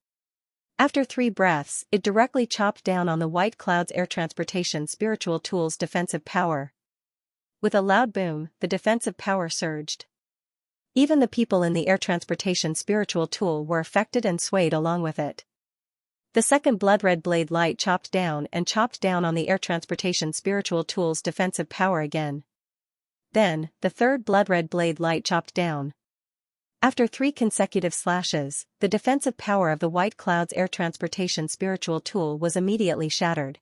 After 3 breaths, it directly chopped down on the White Cloud's air transportation spiritual tool's defensive power. With a loud boom, the defensive power surged. Even the people in the air transportation spiritual tool were affected and swayed along with it. The second blood-red blade light chopped down on the air transportation spiritual tool's defensive power again. Then, the third blood-red blade light chopped down. After 3 consecutive slashes, the defensive power of the White Cloud's air transportation spiritual tool was immediately shattered.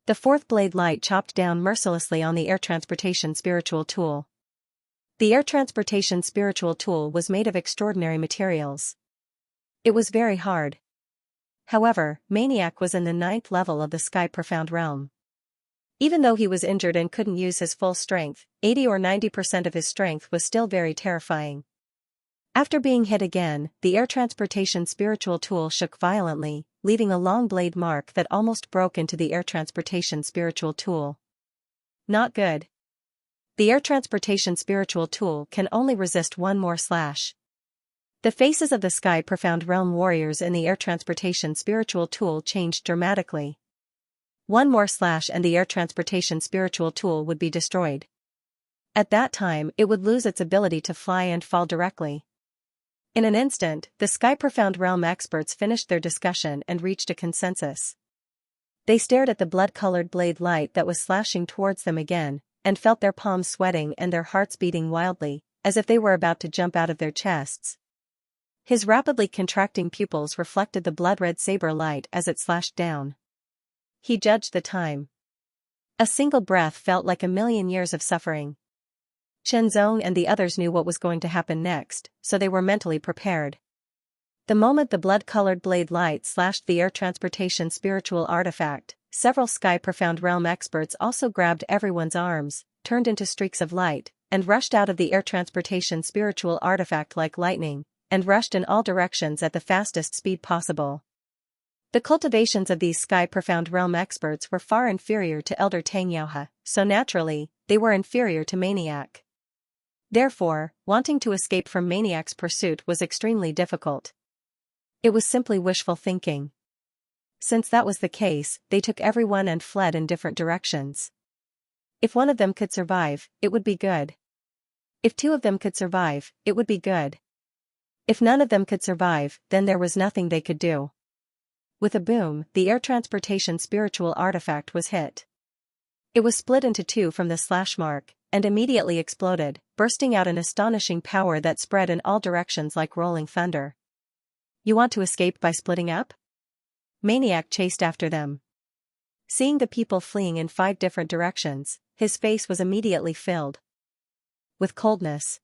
The fourth blade light chopped down mercilessly on the air transportation spiritual tool. The air transportation spiritual tool was made of extraordinary materials. It was very hard. However, Maniac was in the 9th level of the Sky Profound Realm. Even though he was injured and couldn't use his full strength, 80 or 90% of his strength was still very terrifying. After being hit again, the air transportation spiritual tool shook violently, leaving a long blade mark that almost broke into the air transportation spiritual tool. Not good. The air transportation spiritual tool can only resist 1 more slash. The faces of the Sky Profound Realm warriors in the air transportation spiritual tool changed dramatically. 1 more slash and the air transportation spiritual tool would be destroyed. At that time, it would lose its ability to fly and fall directly. In an instant, the Sky Profound Realm experts finished their discussion and reached a consensus. They stared at the blood-colored blade light that was slashing towards them again, and felt their palms sweating and their hearts beating wildly, as if they were about to jump out of their chests. His rapidly contracting pupils reflected the blood-red saber light as it slashed down. He judged the time. A single breath felt like 1,000,000 years of suffering. Qianzong and the others knew what was going to happen next, so they were mentally prepared. The moment the blood-colored blade light slashed the air transportation spiritual artifact, several Sky Profound Realm experts also grabbed everyone's arms, turned into streaks of light, and rushed out of the air transportation spiritual artifact like lightning, and rushed in all directions at the fastest speed possible. The cultivations of these Sky Profound Realm experts were far inferior to Elder Xianxia, so naturally, they were inferior to Maniac. Therefore, wanting to escape from Maniac's pursuit was extremely difficult. It was simply wishful thinking. Since that was the case, they took everyone and fled in different directions. If one of them could survive, it would be good. If two of them could survive, it would be good. If none of them could survive, then there was nothing they could do. With a boom, the air transportation spiritual artifact was hit. It was split into two from the slash mark, and immediately exploded, bursting out an astonishing power that spread in all directions like rolling thunder. You want to escape by splitting up? Maniac chased after them. Seeing the people fleeing in 5 different directions, his face was immediately filled with coldness.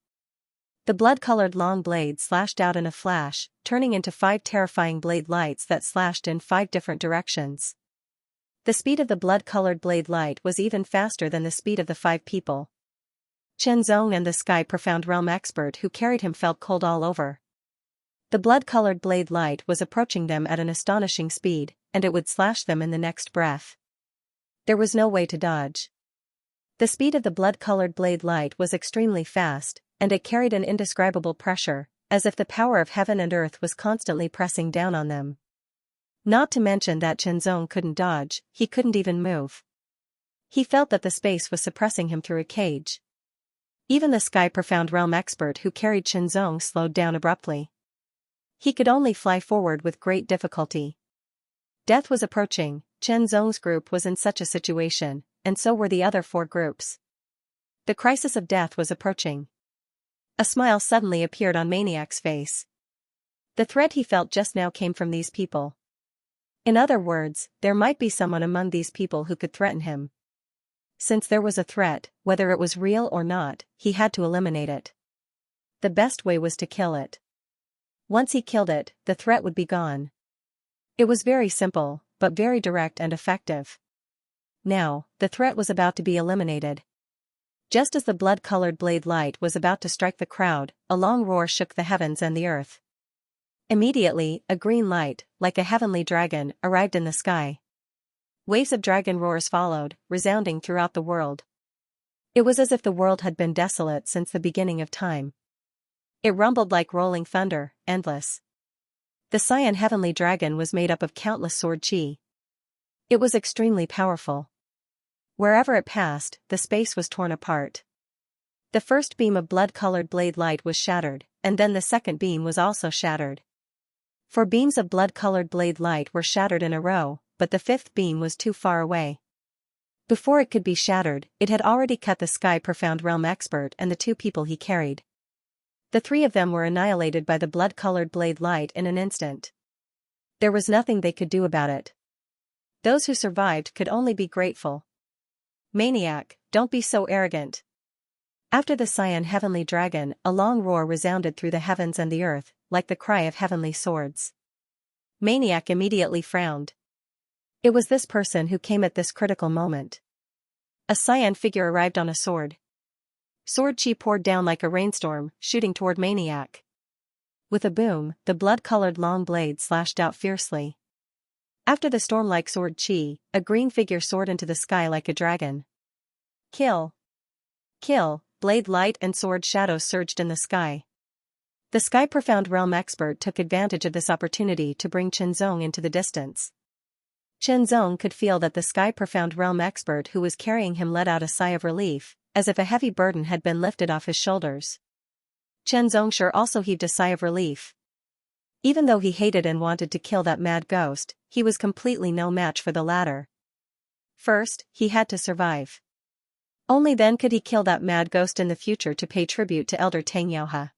The blood-colored long blade slashed out in a flash, turning into 5 terrifying blade lights that slashed in 5 different directions. The speed of the blood-colored blade light was even faster than the speed of the 5 people. Qianzong and the Sky Profound Realm expert who carried him felt cold all over. The blood-colored blade light was approaching them at an astonishing speed, and it would slash them in the next breath. There was no way to dodge. The speed of the blood-colored blade light was extremely fast, and it carried an indescribable pressure, as if the power of heaven and earth was constantly pressing down on them. Not to mention that Qianzong couldn't dodge, he couldn't even move. He felt that the space was suppressing him through a cage. Even the Sky Profound Realm expert who carried Qianzong slowed down abruptly. He could only fly forward with great difficulty. Death was approaching. Qianzong's group was in such a situation, and so were the other 4 groups. The crisis of death was approaching. A smile suddenly appeared on Maniac's face. The threat he felt just now came from these people. In other words, there might be someone among these people who could threaten him. Since there was a threat, whether it was real or not, he had to eliminate it. The best way was to kill it. Once he killed it, the threat would be gone. It was very simple, but very direct and effective. Now, the threat was about to be eliminated. Just as the blood-colored blade light was about to strike the crowd, a long roar shook the heavens and the earth. Immediately, a green light, like a heavenly dragon, arrived in the sky. Waves of dragon roars followed, resounding throughout the world. It was as if the world had been desolate since the beginning of time. It rumbled like rolling thunder, endless. The Xian heavenly dragon was made up of countless sword chi. It was extremely powerful. Wherever it passed, the space was torn apart. The first beam of blood-colored blade light was shattered, and then the second beam was also shattered. 4 beams of blood-colored blade light were shattered in a row, but the 5th beam was too far away. Before it could be shattered, it had already cut the Sky Profound Realm expert and the 2 people he carried. The 3 of them were annihilated by the blood-colored blade light in an instant. There was nothing they could do about it. Those who survived could only be grateful. Maniac, don't be so arrogant. After the Xian heavenly dragon, a long roar resounded through the heavens and the earth, like the cry of heavenly swords. Maniac immediately frowned. It was this person who came at this critical moment. A Xian figure arrived on a sword. Sword chi poured down like a rainstorm, shooting toward Maniac. With a boom, the blood-colored long blade slashed out fiercely. After the storm-like sword chi, a green figure soared into the sky like a dragon. Kill! Kill! Blade light and sword shadows surged in the sky. The Sky Profound Realm expert took advantage of this opportunity to bring Qianzong into the distance. Qianzong could feel that the Sky Profound Realm expert who was carrying him let out a sigh of relief, as if a heavy burden had been lifted off his shoulders. Qianzong sure also heaved a sigh of relief. Even though he hated and wanted to kill that mad ghost, he was completely no match for the latter. First, he had to survive. Only then could he kill that mad ghost in the future to pay tribute to Elder Xianxia.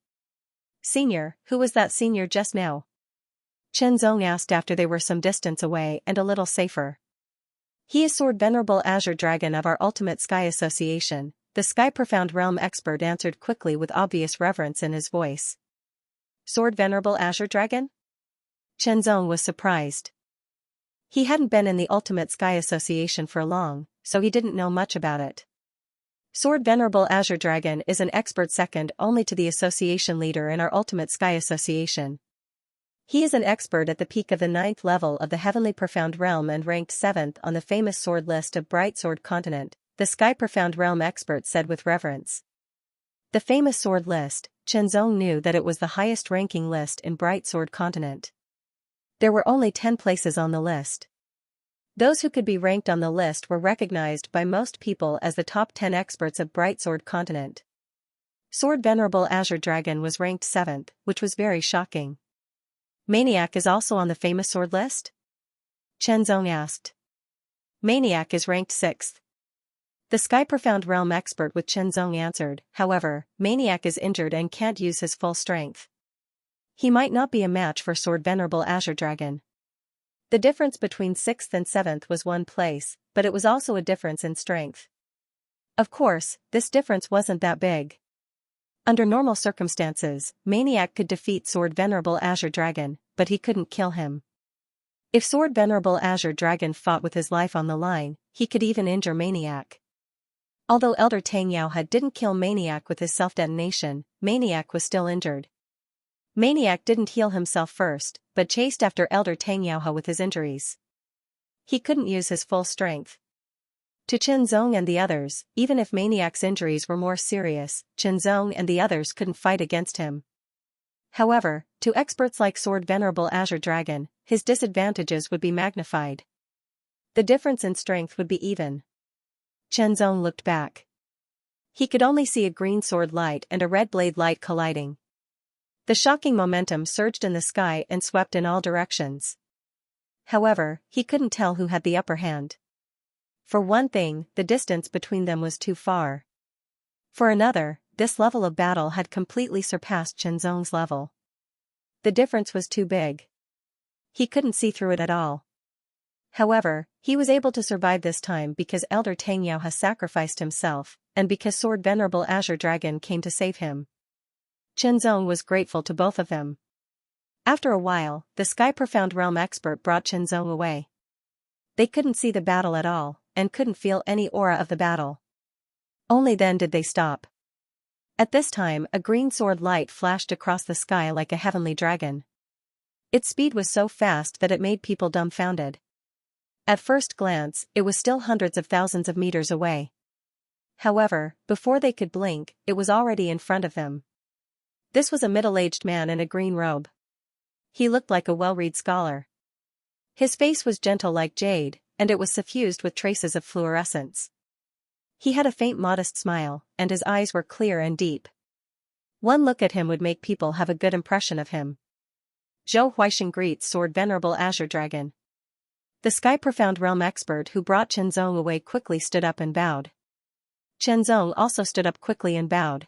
Senior, who was that senior just now? Qianzong asked after they were some distance away and a little safer. He is Sword Venerable Azure Dragon of our Ultimate Sky Association, the Sky Profound Realm expert answered quickly with obvious reverence in his voice. Sword Venerable Azure Dragon? Qianzong was surprised. He hadn't been in the Ultimate Sky Association for long, so he didn't know much about it. Sword Venerable Azure Dragon is an expert second only to the association leader in our Ultimate Sky Association. He is an expert at the peak of the 9th level of the Heavenly Profound Realm and ranked 7th on the famous sword list of Bright Sword Continent, the Sky Profound Realm expert said with reverence. The famous sword list, Chenzong knew that it was the highest ranking list in Bright Sword Continent. There were only 10 places on the list. Those who could be ranked on the list were recognized by most people as the top 10 experts of Bright Sword Continent. Sword Venerable Azure Dragon was ranked 7th, which was very shocking. Maniac is also on the famous sword list? Chenzong asked. Maniac is ranked 6th. The Sky Profound Realm expert with Chenzong answered. However, Maniac is injured and can't use his full strength. He might not be a match for Sword Venerable Azure Dragon. The difference between 6th and 7th was 1 place, but it was also a difference in strength. Of course, this difference wasn't that big. Under normal circumstances, Maniac could defeat Sword Venerable Azure Dragon, but he couldn't kill him. If Sword Venerable Azure Dragon fought with his life on the line, he could even injure Maniac. Although Elder Xianxia didn't kill Maniac with his self-detonation, Maniac was still injured. Maniac didn't heal himself first, but chased after Elder Xianxia with his injuries. He couldn't use his full strength. To Chenzong and the others, even if Maniac's injuries were more serious, Chenzong and the others couldn't fight against him. However, to experts like Sword Venerable Azure Dragon, his disadvantages would be magnified. The difference in strength would be even. Chenzong looked back. He could only see a green sword light and a red blade light colliding. The shocking momentum surged in the sky and swept in all directions. However, he couldn't tell who had the upper hand. For one thing, the distance between them was too far. For another, this level of battle had completely surpassed Chenzong's level. The difference was too big. He couldn't see through it at all. However, he was able to survive this time because Elder Xianxia sacrificed himself, and because Sword Venerable Azure Dragon came to save him. Chenzong was grateful to both of them. After a while, the Sky Profound Realm expert brought Chenzong away. They couldn't see the battle at all, and couldn't feel any aura of the battle. Only then did they stop. At this time, a green sword light flashed across the sky like a heavenly dragon. Its speed was so fast that it made people dumbfounded. At first glance, it was still hundreds of thousands of meters away. However, before they could blink, it was already in front of them. This was a middle-aged man in a green robe. He looked like a well-read scholar. His face was gentle like jade, and it was suffused with traces of fluorescence. He had a faint modest smile, and his eyes were clear and deep. One look at him would make people have a good impression of him. Zhou Huixing greets Sword Venerable Azure Dragon. The Sky Profound Realm expert who brought Chenzong away quickly stood up and bowed. Chenzong also stood up quickly and bowed.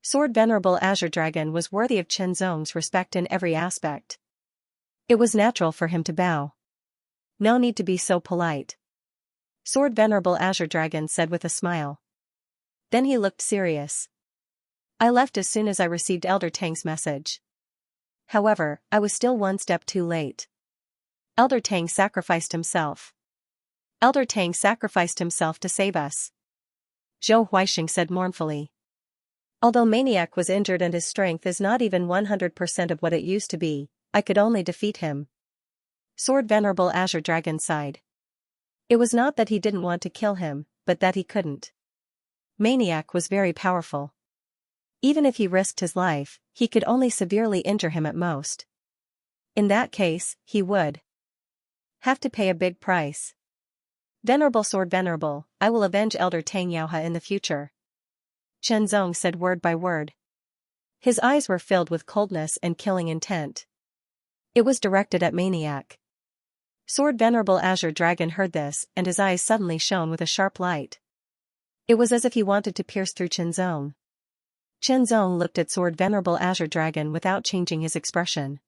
Sword Venerable Azure Dragon was worthy of Chenzong's respect in every aspect. It was natural for him to bow. No need to be so polite. Sword Venerable Azure Dragon said with a smile. Then he looked serious. I left as soon as I received Elder Tang's message. However, I was still one step too late. Elder Tang sacrificed himself. Elder Tang sacrificed himself to save us. Zhou Huixing said mournfully. Although Maniac was injured and his strength is not even 100% of what it used to be, I could only defeat him. Sword Venerable Azure Dragon sighed. It was not that he didn't want to kill him, but that he couldn't. Maniac was very powerful. Even if he risked his life, he could only severely injure him at most. In that case, he would have to pay a big price. Venerable Sword Venerable, I will avenge Elder Xianxia in the future. Chenzong said word by word. His eyes were filled with coldness and killing intent. It was directed at Maniac. Sword Venerable Azure Dragon heard this, and his eyes suddenly shone with a sharp light. It was as if he wanted to pierce through Chenzong. Chenzong looked at Sword Venerable Azure Dragon without changing his expression.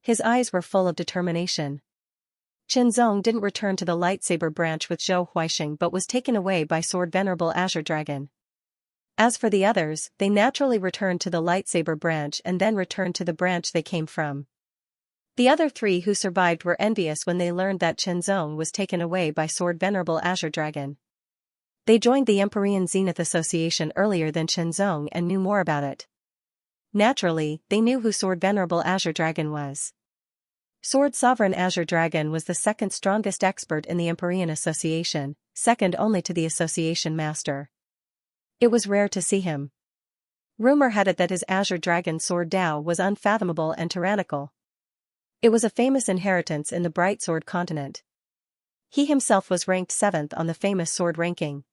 His eyes were full of determination. Chenzong didn't return to the lightsaber branch with Zhou Huixing but was taken away by Sword Venerable Azure Dragon. As for the others, they naturally returned to the lightsaber branch and then returned to the branch they came from. The other 3 who survived were envious when they learned that Chenzong was taken away by Sword Venerable Azure Dragon. They joined the Empyrean Zenith Association earlier than Chenzong and knew more about it. Naturally, they knew who Sword Venerable Azure Dragon was. Sword Sovereign Azure Dragon was the second strongest expert in the Empyrean Association, second only to the Association Master. It was rare to see him. Rumor had it that his Azure Dragon sword Dao was unfathomable and tyrannical. It was a famous inheritance in the Bright Sword continent. He himself was ranked 7th on the famous sword ranking.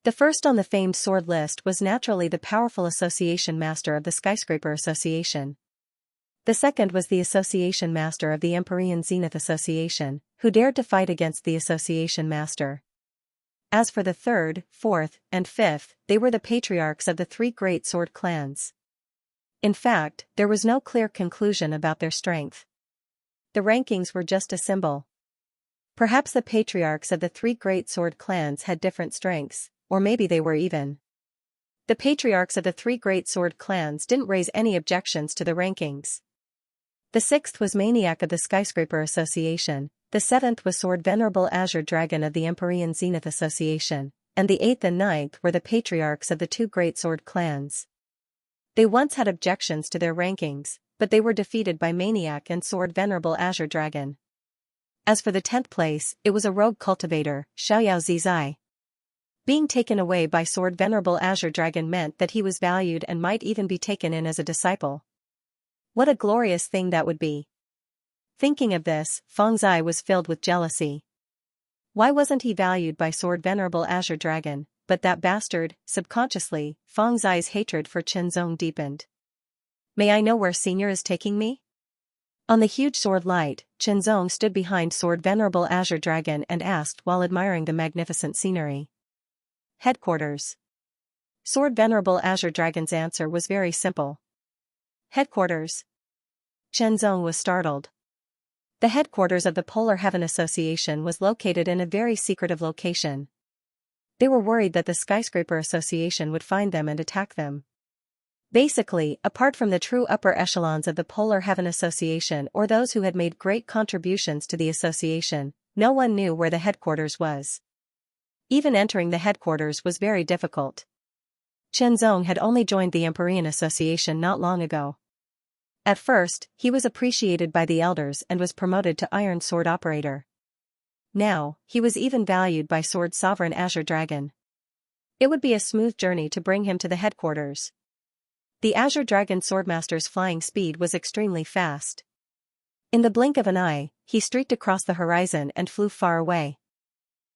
The first on the famed sword list was naturally the powerful Association Master of the Skyscraper Association. The second was the Association Master of the Empyrean Zenith Association, who dared to fight against the Association Master. As for the third, fourth, and fifth, they were the patriarchs of the 3 great sword clans. In fact, there was no clear conclusion about their strength. The rankings were just a symbol. Perhaps the patriarchs of the 3 great sword clans had different strengths, or maybe they were even. The patriarchs of the 3 great sword clans didn't raise any objections to the rankings. The 6th was Maniac of the Skyscraper Association, the 7th was Sword Venerable Azure Dragon of the Empyrean Zenith Association, and the 8th and 9th were the patriarchs of the 2 great sword clans. They once had objections to their rankings, but they were defeated by Maniac and Sword Venerable Azure Dragon. As for the 10th place, it was a rogue cultivator, Xianxia. Being taken away by Sword Venerable Azure Dragon meant that he was valued and might even be taken in as a disciple. What a glorious thing that would be. Thinking of this, Fengzai was filled with jealousy. Why wasn't he valued by Sword Venerable Azure Dragon, but that bastard? Subconsciously, Fengzai's hatred for Qianzong deepened. May I know where Senior is taking me? On the huge sword light, Qianzong stood behind Sword Venerable Azure Dragon and asked while admiring the magnificent scenery. Headquarters. Sword Venerable Azure Dragon's answer was very simple. Headquarters. Qianzong was startled. The headquarters of the Polar Heaven Association was located in a very secretive location. They were worried that the Skyscraper Association would find them and attack them. Basically, apart from the true upper echelons of the Polar Heaven Association or those who had made great contributions to the association, no one knew where the headquarters was. Even entering the headquarters was very difficult. Qianzong had only joined the Empyrean Association not long ago. At first, he was appreciated by the elders and was promoted to Iron Sword Operator. Now, he was even valued by Sword Sovereign Azure Dragon. It would be a smooth journey to bring him to the headquarters. The Azure Dragon Swordmaster's flying speed was extremely fast. In the blink of an eye, he streaked across the horizon and flew far away.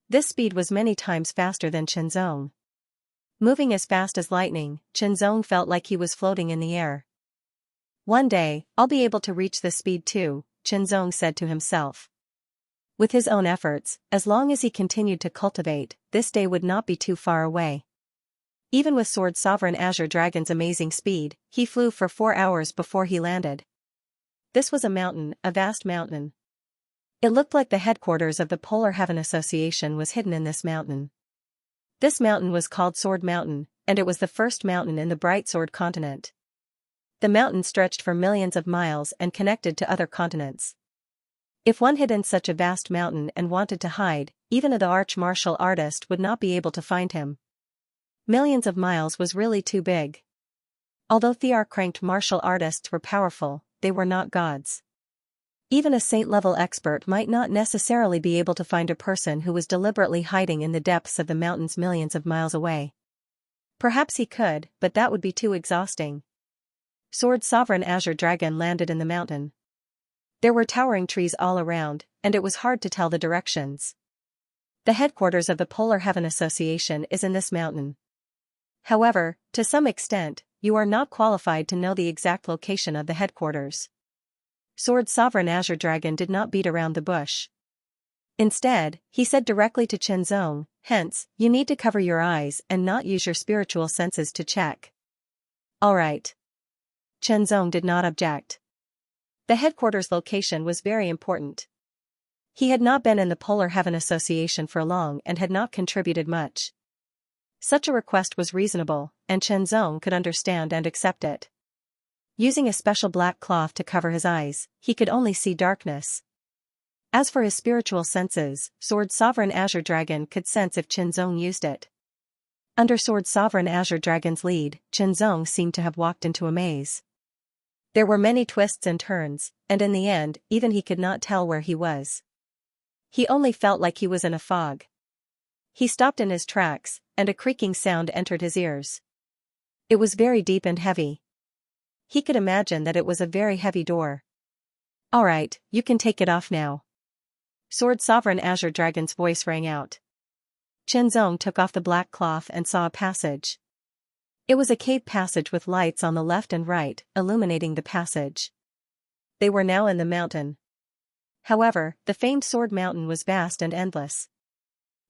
This speed was many times faster than Qianzong. Moving as fast as lightning, Qianzong felt like he was floating in the air. One day, I'll be able to reach this speed too, Qianzong said to himself. With his own efforts, as long as he continued to cultivate, this day would not be too far away. Even with Sword Sovereign Azure Dragon's amazing speed, he flew for 4 hours before he landed. This was a mountain, a vast mountain. It looked like the headquarters of the Polar Heaven Association was hidden in this mountain. This mountain was called Sword Mountain, and it was the first mountain in the Bright Sword continent. The mountain stretched for millions of miles and connected to other continents. If one hid in such a vast mountain and wanted to hide, even the arch-martial artist would not be able to find him. Millions of miles was really too big. Although Thearch-ranked martial artists were powerful, they were not gods. Even a saint-level expert might not necessarily be able to find a person who was deliberately hiding in the depths of the mountains millions of miles away. Perhaps he could, but that would be too exhausting. Sword Sovereign Azure Dragon landed in the mountain. There were towering trees all around, and it was hard to tell the directions. The headquarters of the Polar Heaven Association is in this mountain. However, to some extent, you are not qualified to know the exact location of the headquarters. Sword Sovereign Azure Dragon did not beat around the bush. Instead, he said directly to Qianzong, hence, you need to cover your eyes and not use your spiritual senses to check. All right. Qianzong did not object. The headquarters location was very important. He had not been in the Polar Heaven Association for long and had not contributed much. Such a request was reasonable, and Qianzong could understand and accept it. Using a special black cloth to cover his eyes, he could only see darkness. As for his spiritual senses, Sword Sovereign Azure Dragon could sense if Qianzong used it. Under Sword Sovereign Azure Dragon's lead, Qinzong seemed to have walked into a maze. There were many twists and turns, and in the end, even he could not tell where he was. He only felt like he was in a fog. He stopped in his tracks, and a creaking sound entered his ears. It was very deep and heavy. He could imagine that it was a very heavy door. "All right, you can take it off now." Sword Sovereign Azure Dragon's voice rang out. Qinzong took off the black cloth and saw a passage. It was a cave passage with lights on the left and right, illuminating the passage. They were now in the mountain. However, the famed Sword Mountain was vast and endless.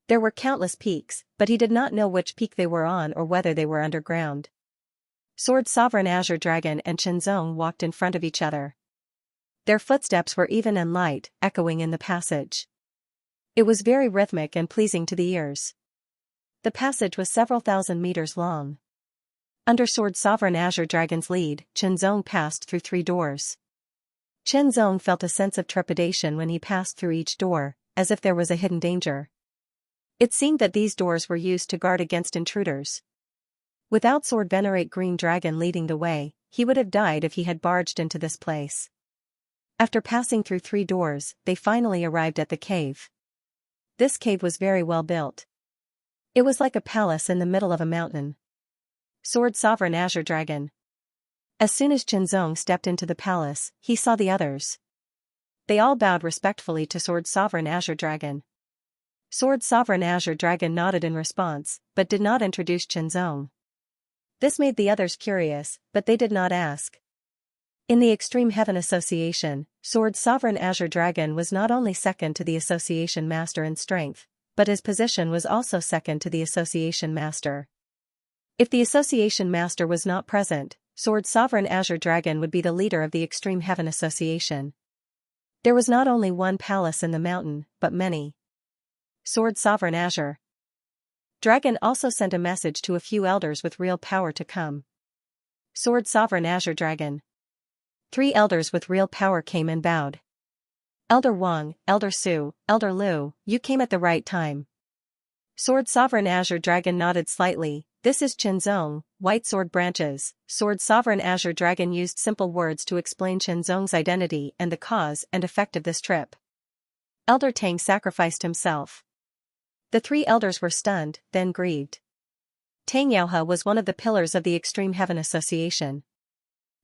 There were countless peaks, but he did not know which peak they were on or whether they were underground. Sword Sovereign Azure Dragon and Qinzong walked in front of each other. Their footsteps were even and light, echoing in the passage. It was very rhythmic and pleasing to the ears. The passage was several thousand meters long. Under Sword Sovereign Azure Dragon's lead, Qinzong passed through 3 doors. Qinzong felt a sense of trepidation when he passed through each door, as if there was a hidden danger. It seemed that these doors were used to guard against intruders. Without Sword Venerate Green Dragon leading the way, he would have died if he had barged into this place. After passing through 3 doors, they finally arrived at the cave. This cave was very well built. It was like a palace in the middle of a mountain. Sword Sovereign Azure Dragon. As soon as Qinzong stepped into the palace, he saw the others. They all bowed respectfully to Sword Sovereign Azure Dragon. Sword Sovereign Azure Dragon nodded in response, but did not introduce Qinzong. This made the others curious, but they did not ask. In the Extreme Heaven Association, Sword Sovereign Azure Dragon was not only second to the Association Master in strength, but his position was also second to the Association Master. If the Association Master was not present, Sword Sovereign Azure Dragon would be the leader of the Extreme Heaven Association. There was not only one palace in the mountain, but many. Sword Sovereign Azure Dragon also sent a message to a few elders with real power to come. Sword Sovereign Azure Dragon. 3 elders with real power came and bowed. Elder Wang, Elder Su, Elder Lu, you came at the right time. Sword Sovereign Azure Dragon nodded slightly. This is Qinzong, White Sword Branches. Sword Sovereign Azure Dragon used simple words to explain Qinzong's identity and the cause and effect of this trip. Elder Tang sacrificed himself. The 3 elders were stunned, then grieved. Tang Yaohe was one of the pillars of the Extreme Heaven Association.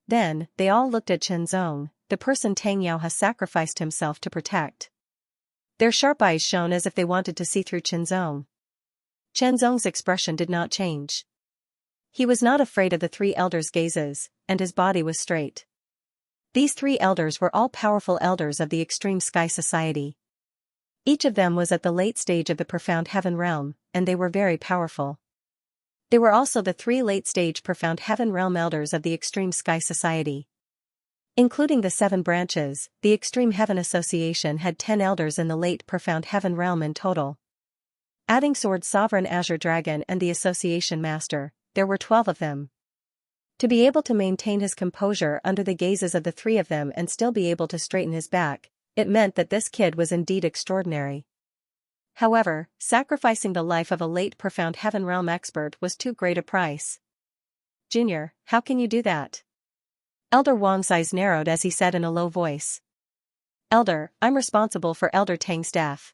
Then, they all looked at Qinzong, the person Tang Yaohe sacrificed himself to protect. Their sharp eyes shone as if they wanted to see through Qinzong. Qinzong's expression did not change. He was not afraid of the 3 elders' gazes, and his body was straight. These 3 elders were all powerful elders of the Extreme Sky Society. Each of them was at the late stage of the Profound Heaven Realm, and they were very powerful. They were also the 3 late-stage Profound Heaven Realm elders of the Extreme Sky Society. Including the 7 branches, the Extreme Heaven Association had 10 elders in the late Profound Heaven Realm in total. Adding Sword Sovereign Azure Dragon and the Association Master, there were 12 of them. To be able to maintain his composure under the gazes of the 3 of them and still be able to straighten his back, it meant that this kid was indeed extraordinary. However, sacrificing the life of a late Profound Heaven Realm expert was too great a price. Junior, how can you do that? Elder Wang's eyes narrowed as he said in a low voice. Elder, I'm responsible for Elder Tang's death.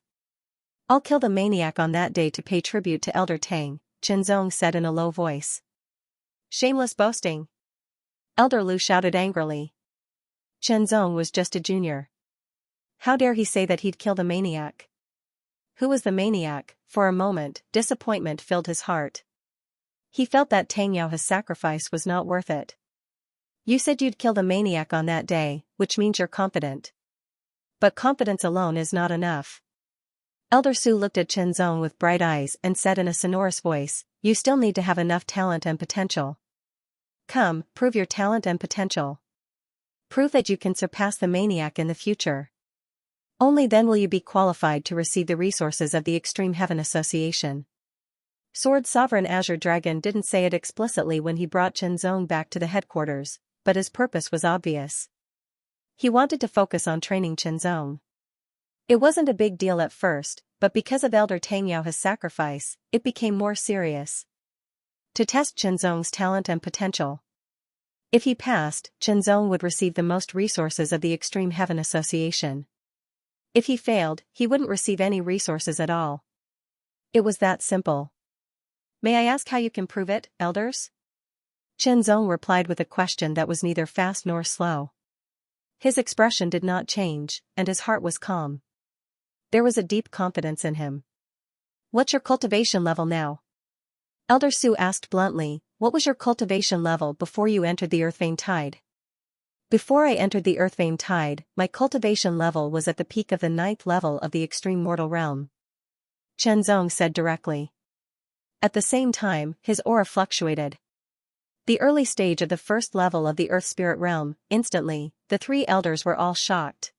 I'll kill the maniac on that day to pay tribute to Elder Tang, Qinzong said in a low voice. Shameless boasting. Elder Lu shouted angrily. Qinzong was just a junior. How dare he say that he'd kill the maniac? Who was the maniac? For a moment, disappointment filled his heart. He felt that Tang Yaohe's sacrifice was not worth it. You said you'd kill the maniac on that day, which means you're confident. But confidence alone is not enough. Elder Su looked at Qinzong with bright eyes and said in a sonorous voice, you still need to have enough talent and potential. Come, prove your talent and potential. Prove that you can surpass the maniac in the future. Only then will you be qualified to receive the resources of the Extreme Heaven Association. Sword Sovereign Azure Dragon didn't say it explicitly when he brought Qinzong back to the headquarters, but his purpose was obvious. He wanted to focus on training Qinzong. It wasn't a big deal at first, but because of Elder Tang Yaohe's sacrifice, it became more serious. to test Qinzong's talent and potential. If he passed, Qinzong would receive the most resources of the Extreme Heaven Association. If he failed, he wouldn't receive any resources at all. It was that simple. May I ask how you can prove it, elders? Qinzong replied with a question that was neither fast nor slow. His expression did not change, and his heart was calm. There was a deep confidence in him. What's your cultivation level now? Elder Su asked bluntly, what was your cultivation level before you entered the Earth Vein Tide? Before I entered the Earth Vein Tide, my cultivation level was at the peak of the 9th level of the extreme mortal realm. Qinzong said directly. At the same time, his aura fluctuated. The early stage of the 1st level of the Earth Spirit realm, instantly, the 3 elders were all shocked.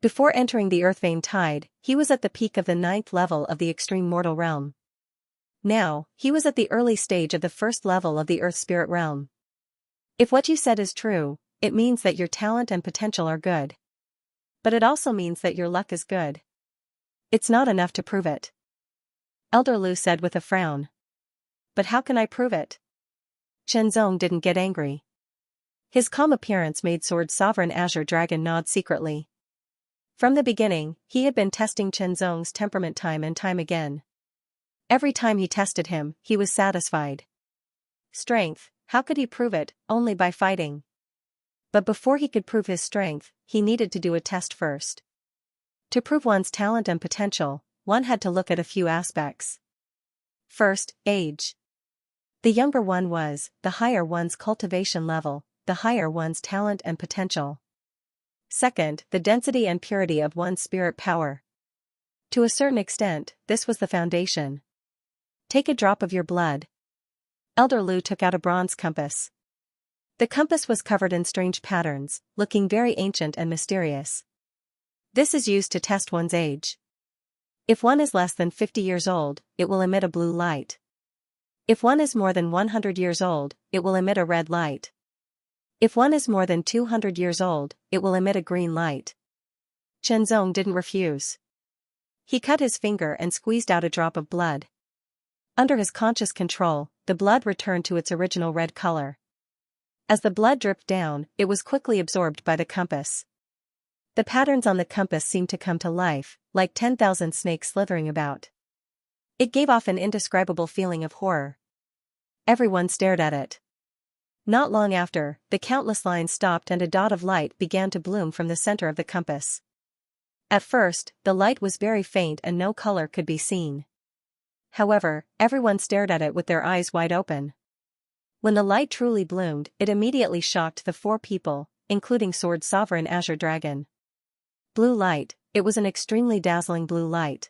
Before entering the Earth Vein Tide, he was at the peak of the 9th level of the extreme mortal realm. Now, he was at the early stage of the 1st level of the Earth Spirit realm. If what you said is true, it means that your talent and potential are good. But it also means that your luck is good. It's not enough to prove it. Elder Lu said with a frown. But how can I prove it? Qinzong didn't get angry. His calm appearance made Sword Sovereign Azure Dragon nod secretly. From the beginning, he had been testing Qinzong's temperament time and time again. Every time he tested him, he was satisfied. Strength, how could he prove it? Only by fighting. But before he could prove his strength, he needed to do a test first. To prove one's talent and potential, one had to look at a few aspects. First, age. The younger one was, the higher one's cultivation level, the higher one's talent and potential. Second, the density and purity of one's spirit power. To a certain extent, this was the foundation. Take a drop of your blood. Elder Lu took out a bronze compass. The compass was covered in strange patterns, looking very ancient and mysterious. This is used to test one's age. If one is less than 50 years old, it will emit a blue light. If one is more than 100 years old, it will emit a red light. If one is more than 200 years old, it will emit a green light. Qinzong didn't refuse. He cut his finger and squeezed out a drop of blood. Under his conscious control, the blood returned to its original red color. As the blood dripped down, it was quickly absorbed by the compass. The patterns on the compass seemed to come to life, like 10,000 snakes slithering about. It gave off an indescribable feeling of horror. Everyone stared at it. Not long after, the countless lines stopped and a dot of light began to bloom from the center of the compass. At first, the light was very faint and no color could be seen. However, everyone stared at it with their eyes wide open. When the light truly bloomed, it immediately shocked the 4 people, including Sword Sovereign Azure Dragon. Blue light, it was an extremely dazzling blue light.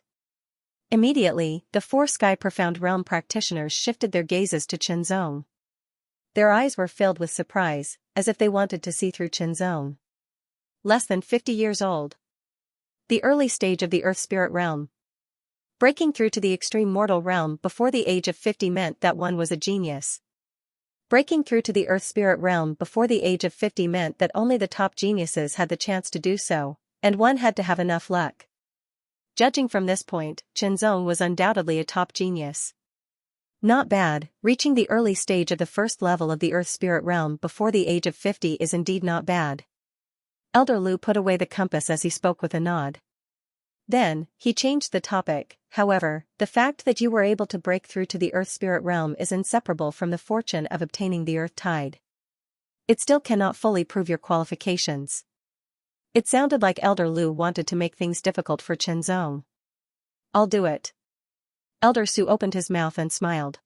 Immediately, the 4 Sky Profound Realm practitioners shifted their gazes to Qinzong. Their eyes were filled with surprise, as if they wanted to see through Qinzong. Less than 50 years old. The early stage of the Earth Spirit Realm. Breaking through to the extreme mortal realm before the age of 50 meant that one was a genius. Breaking through to the Earth Spirit Realm before the age of 50 meant that only the top geniuses had the chance to do so, and one had to have enough luck. Judging from this point, Qinzong was undoubtedly a top genius. Not bad, reaching the early stage of the 1st level of the Earth Spirit Realm before the age of 50 is indeed not bad. Elder Lu put away the compass as he spoke with a nod. Then, he changed the topic. However, the fact that you were able to break through to the Earth Spirit Realm is inseparable from the fortune of obtaining the Earth Tide. It still cannot fully prove your qualifications. It sounded like Elder Lu wanted to make things difficult for Qinzong. I'll do it. Elder Su opened his mouth and smiled.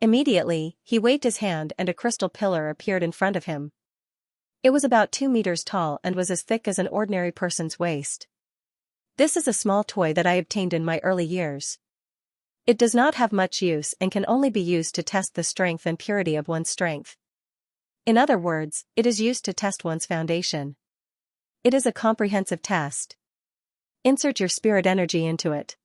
Immediately, he waved his hand and a crystal pillar appeared in front of him. It was about 2 meters tall and was as thick as an ordinary person's waist. This is a small toy that I obtained in my early years. It does not have much use and can only be used to test the strength and purity of one's strength. In other words, it is used to test one's foundation. It is a comprehensive test. Insert your spirit energy into it.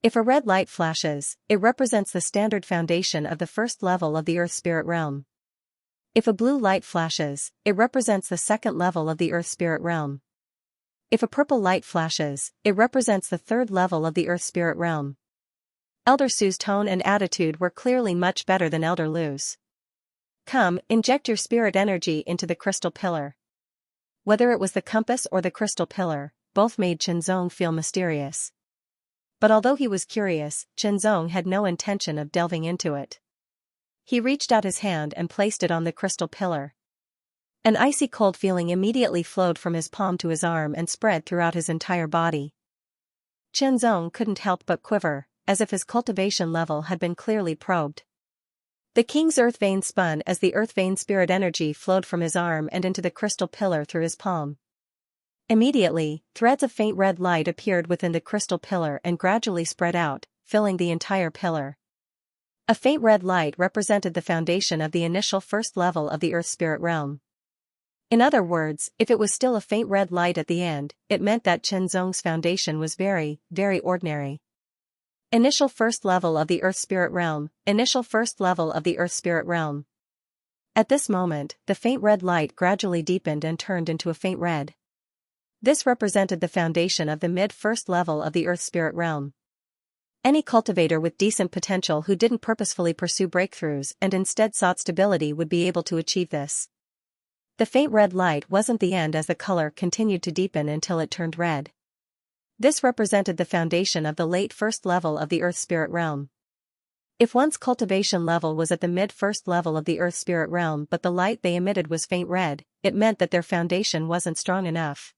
If a red light flashes, it represents the standard foundation of the 1st level of the Earth Spirit Realm. If a blue light flashes, it represents the 2nd level of the Earth Spirit Realm. If a purple light flashes, it represents the 3rd level of the Earth Spirit Realm. Elder Su's tone and attitude were clearly much better than Elder Lu's. Come, inject your spirit energy into the crystal pillar. Whether it was the compass or the crystal pillar, both made Qianzong feel mysterious. But although he was curious, Qianzong had no intention of delving into it. He reached out his hand and placed it on the crystal pillar. An icy cold feeling immediately flowed from his palm to his arm and spread throughout his entire body. Qianzong couldn't help but quiver, as if his cultivation level had been clearly probed. The king's earth vein spun as the earth vein spirit energy flowed from his arm and into the crystal pillar through his palm. Immediately, threads of faint red light appeared within the crystal pillar and gradually spread out, filling the entire pillar. A faint red light represented the foundation of the initial first level of the earth spirit realm. In other words, if it was still a faint red light at the end, it meant that Qianzong's foundation was very, very ordinary. Initial first level of the earth spirit realm, initial first level of the earth spirit realm. At this moment, the faint red light gradually deepened and turned into a faint red. This represented the foundation of the mid-first level of the earth spirit realm. Any cultivator with decent potential who didn't purposefully pursue breakthroughs and instead sought stability would be able to achieve this. The faint red light wasn't the end as the color continued to deepen until it turned red. This represented the foundation of the late first level of the earth spirit realm. If one's cultivation level was at the mid-first level of the earth spirit realm but the light they emitted was faint red, it meant that their foundation wasn't strong enough.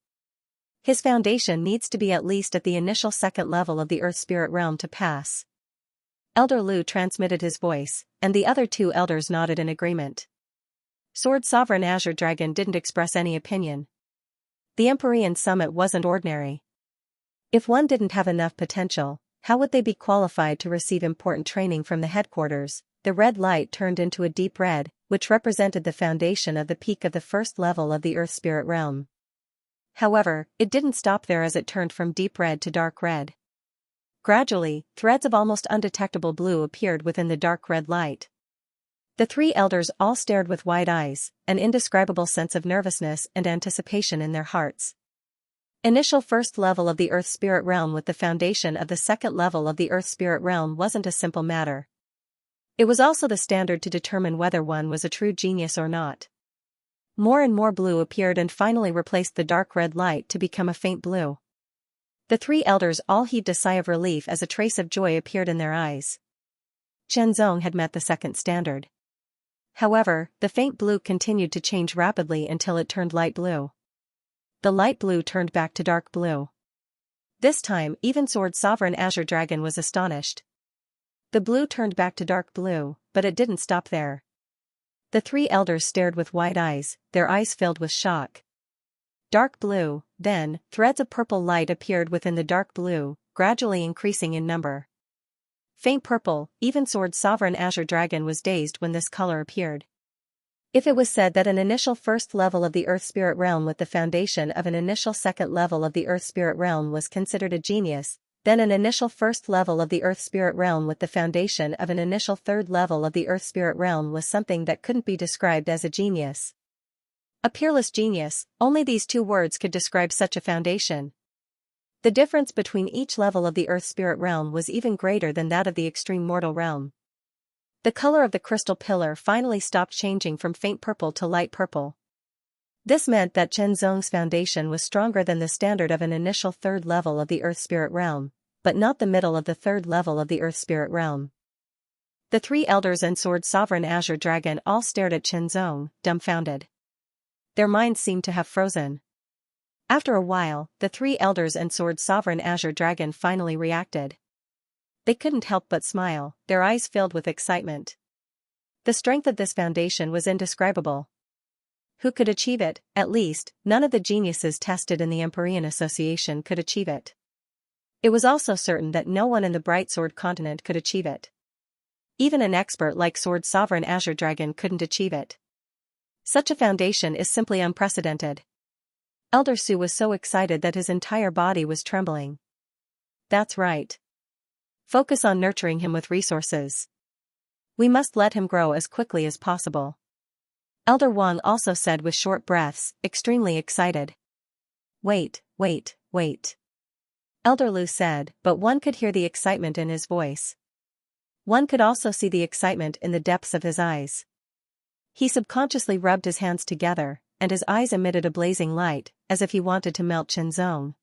His foundation needs to be at least at the initial second level of the earth spirit realm to pass. Elder Lu transmitted his voice, and the other two elders nodded in agreement. Sword Sovereign Azure Dragon didn't express any opinion. The Empyrean Summit wasn't ordinary. If one didn't have enough potential, how would they be qualified to receive important training from the headquarters? The red light turned into a deep red, which represented the foundation of the peak of the first level of the earth spirit realm. However, it didn't stop there as it turned from deep red to dark red. Gradually, threads of almost undetectable blue appeared within the dark red light. The three elders all stared with wide eyes, an indescribable sense of nervousness and anticipation in their hearts. Initial first level of the earth spirit realm with the foundation of the second level of the earth spirit realm wasn't a simple matter. It was also the standard to determine whether one was a true genius or not. More and more blue appeared and finally replaced the dark red light to become a faint blue. The three elders all heaved a sigh of relief as a trace of joy appeared in their eyes. Qianzong had met the second standard. However, the faint blue continued to change rapidly until it turned light blue. The light blue turned back to dark blue. This time, even Sword Sovereign Azure Dragon was astonished. The blue turned back to dark blue, but it didn't stop there. The three elders stared with wide eyes, their eyes filled with shock. Dark blue, then, threads of purple light appeared within the dark blue, gradually increasing in number. Faint purple, even Sword Sovereign Azure Dragon was dazed when this color appeared. If it was said that an initial first level of the earth spirit realm with the foundation of an initial second level of the earth spirit realm was considered a genius, then an initial first level of the earth spirit realm with the foundation of an initial third level of the earth spirit realm was something that couldn't be described as a genius. A peerless genius, only these two words could describe such a foundation. The difference between each level of the earth spirit realm was even greater than that of the extreme mortal realm. The color of the crystal pillar finally stopped changing from faint purple to light purple. This meant that Qianzong's foundation was stronger than the standard of an initial third level of the earth spirit realm, but not the middle of the third level of the earth spirit realm. The three elders and Sword Sovereign Azure Dragon all stared at Qianzong, dumbfounded. Their minds seemed to have frozen. After a while, the three elders and Sword Sovereign Azure Dragon finally reacted. They couldn't help but smile, their eyes filled with excitement. The strength of this foundation was indescribable. Who could achieve it? At least, none of the geniuses tested in the Empyrean Association could achieve it. It was also certain that no one in the Bright Sword continent could achieve it. Even an expert like Sword Sovereign Azure Dragon couldn't achieve it. Such a foundation is simply unprecedented. Elder Su was so excited that his entire body was trembling. That's right. Focus on nurturing him with resources. We must let him grow as quickly as possible. Elder Wang also said with short breaths, extremely excited. Wait. Elder Lu said, but one could hear the excitement in his voice. One could also see the excitement in the depths of his eyes. He subconsciously rubbed his hands together, and his eyes emitted a blazing light, as if he wanted to melt Chenzong.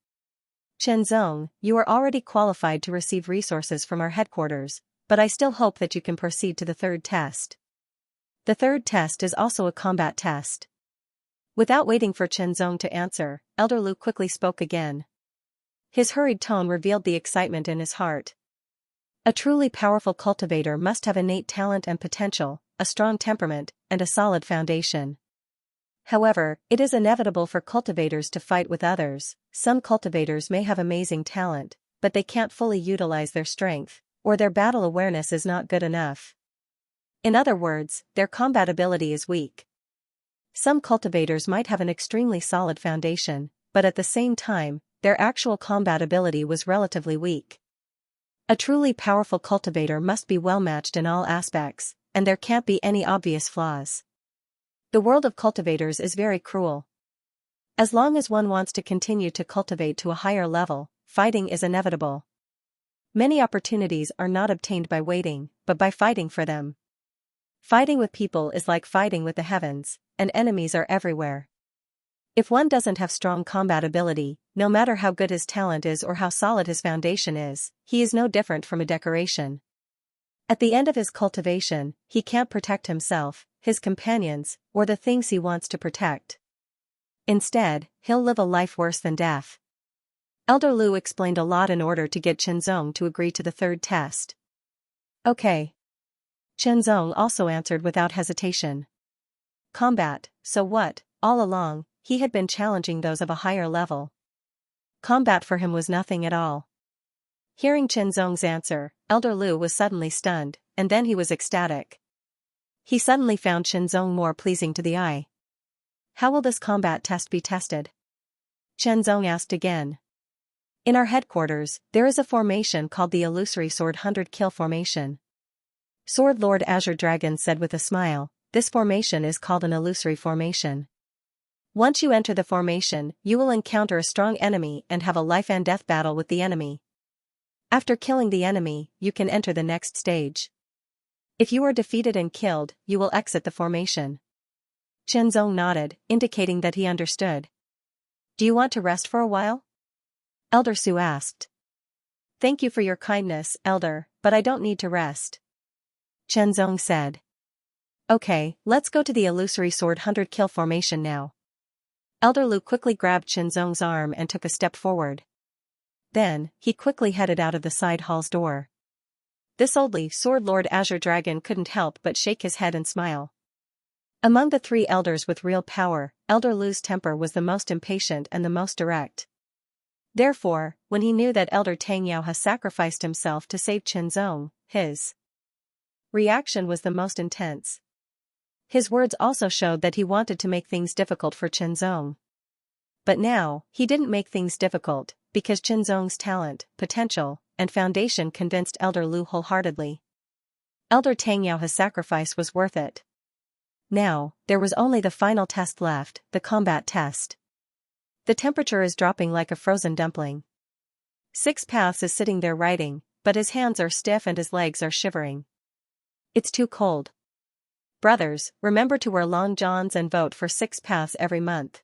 Chenzong, you are already qualified to receive resources from our headquarters, but I still hope that you can proceed to the third test. The third test is also a combat test. Without waiting for Chenzong to answer, Elder Lu quickly spoke again. His hurried tone revealed the excitement in his heart. A truly powerful cultivator must have innate talent and potential, a strong temperament, and a solid foundation. However, it is inevitable for cultivators to fight with others. Some cultivators may have amazing talent, but they can't fully utilize their strength, or their battle awareness is not good enough. In other words, their combat ability is weak. Some cultivators might have an extremely solid foundation, but at the same time, their actual combat ability was relatively weak. A truly powerful cultivator must be well matched in all aspects, and there can't be any obvious flaws. The world of cultivators is very cruel. As long as one wants to continue to cultivate to a higher level, fighting is inevitable. Many opportunities are not obtained by waiting, but by fighting for them. Fighting with people is like fighting with the heavens, and enemies are everywhere. If one doesn't have strong combat ability, no matter how good his talent is or how solid his foundation is, he is no different from a decoration. At the end of his cultivation, he can't protect himself, his companions, or the things he wants to protect. Instead, he'll live a life worse than death. Elder Lu explained a lot in order to get Chenzong to agree to the third test. Okay. Chenzong also answered without hesitation. Combat, so what? All along, he had been challenging those of a higher level. Combat for him was nothing at all. Hearing Chenzong's answer, Elder Lu was suddenly stunned, and then he was ecstatic. He suddenly found Chenzong more pleasing to the eye. How will this combat test be tested? Chenzong asked again. In our headquarters, there is a formation called the Illusory Sword 100 Kill Formation. Sword Lord Azure Dragon said with a smile, this formation is called an illusory formation. Once you enter the formation, you will encounter a strong enemy and have a life and death battle with the enemy. After killing the enemy, you can enter the next stage. If you are defeated and killed, you will exit the formation. Chenzong nodded, indicating that he understood. Do you want to rest for a while? Elder Su asked. Thank you for your kindness, Elder, but I don't need to rest. Chenzong said. Okay, let's go to the Illusory Sword 100 Kill Formation now. Elder Lu quickly grabbed Chenzong's arm and took a step forward. Then, he quickly headed out of the side hall's door. This oldly Sword Lord Azure Dragon couldn't help but shake his head and smile. Among the three elders with real power, Elder Lu's temper was the most impatient and the most direct. Therefore, when he knew that Elder Tangyao had sacrificed himself to save Chenzong, his reaction was the most intense. His words also showed that he wanted to make things difficult for Chenzong. But now, he didn't make things difficult, because Chenzong's talent, potential, and foundation convinced Elder Lu wholeheartedly. Elder Tangyao sacrifice was worth it. Now, there was only the final test left, the combat test. The temperature is dropping like a frozen dumpling. Six Paths is sitting there writing, but his hands are stiff and his legs are shivering. It's too cold. Brothers, remember to wear long johns and vote for Six Paths every month.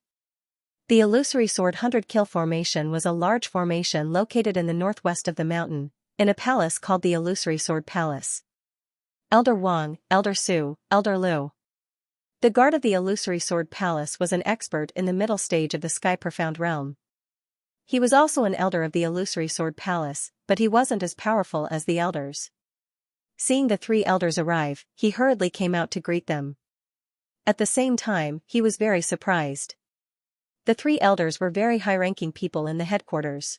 The Illusory Sword 100 Kill Formation was a large formation located in the northwest of the mountain, in a palace called the Illusory Sword Palace. Elder Wang, Elder Su, Elder Lu. The guard of the Illusory Sword Palace was an expert in the middle stage of the Sky Profound Realm. He was also an elder of the Illusory Sword Palace, but he wasn't as powerful as the elders. Seeing the three elders arrive, he hurriedly came out to greet them. At the same time, he was very surprised. The three elders were very high-ranking people in the headquarters.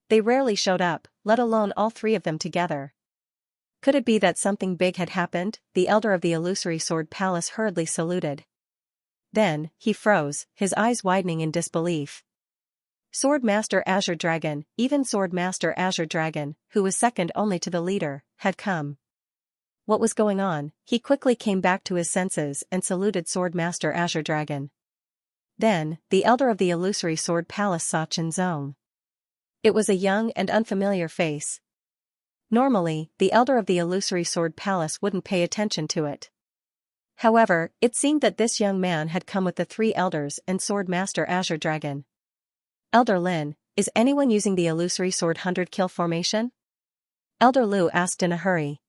They rarely showed up, let alone all three of them together. Could it be that something big had happened? The elder of the Illusory Sword Palace hurriedly saluted. Then, he froze, his eyes widening in disbelief. Sword Master Azure Dragon, even Sword Master Azure Dragon, who was second only to the leader, had come. What was going on? He quickly came back to his senses and saluted Sword Master Azure Dragon. Then, the elder of the Illusory Sword Palace saw Chenzong. It was a young and unfamiliar face. Normally, the elder of the illusory sword palace wouldn't pay attention to it. However, it seemed that this young man had come with the three elders and Sword Master Azure Dragon. Elder Lin, is anyone using the illusory sword 100-kill formation? Elder Lu asked in a hurry.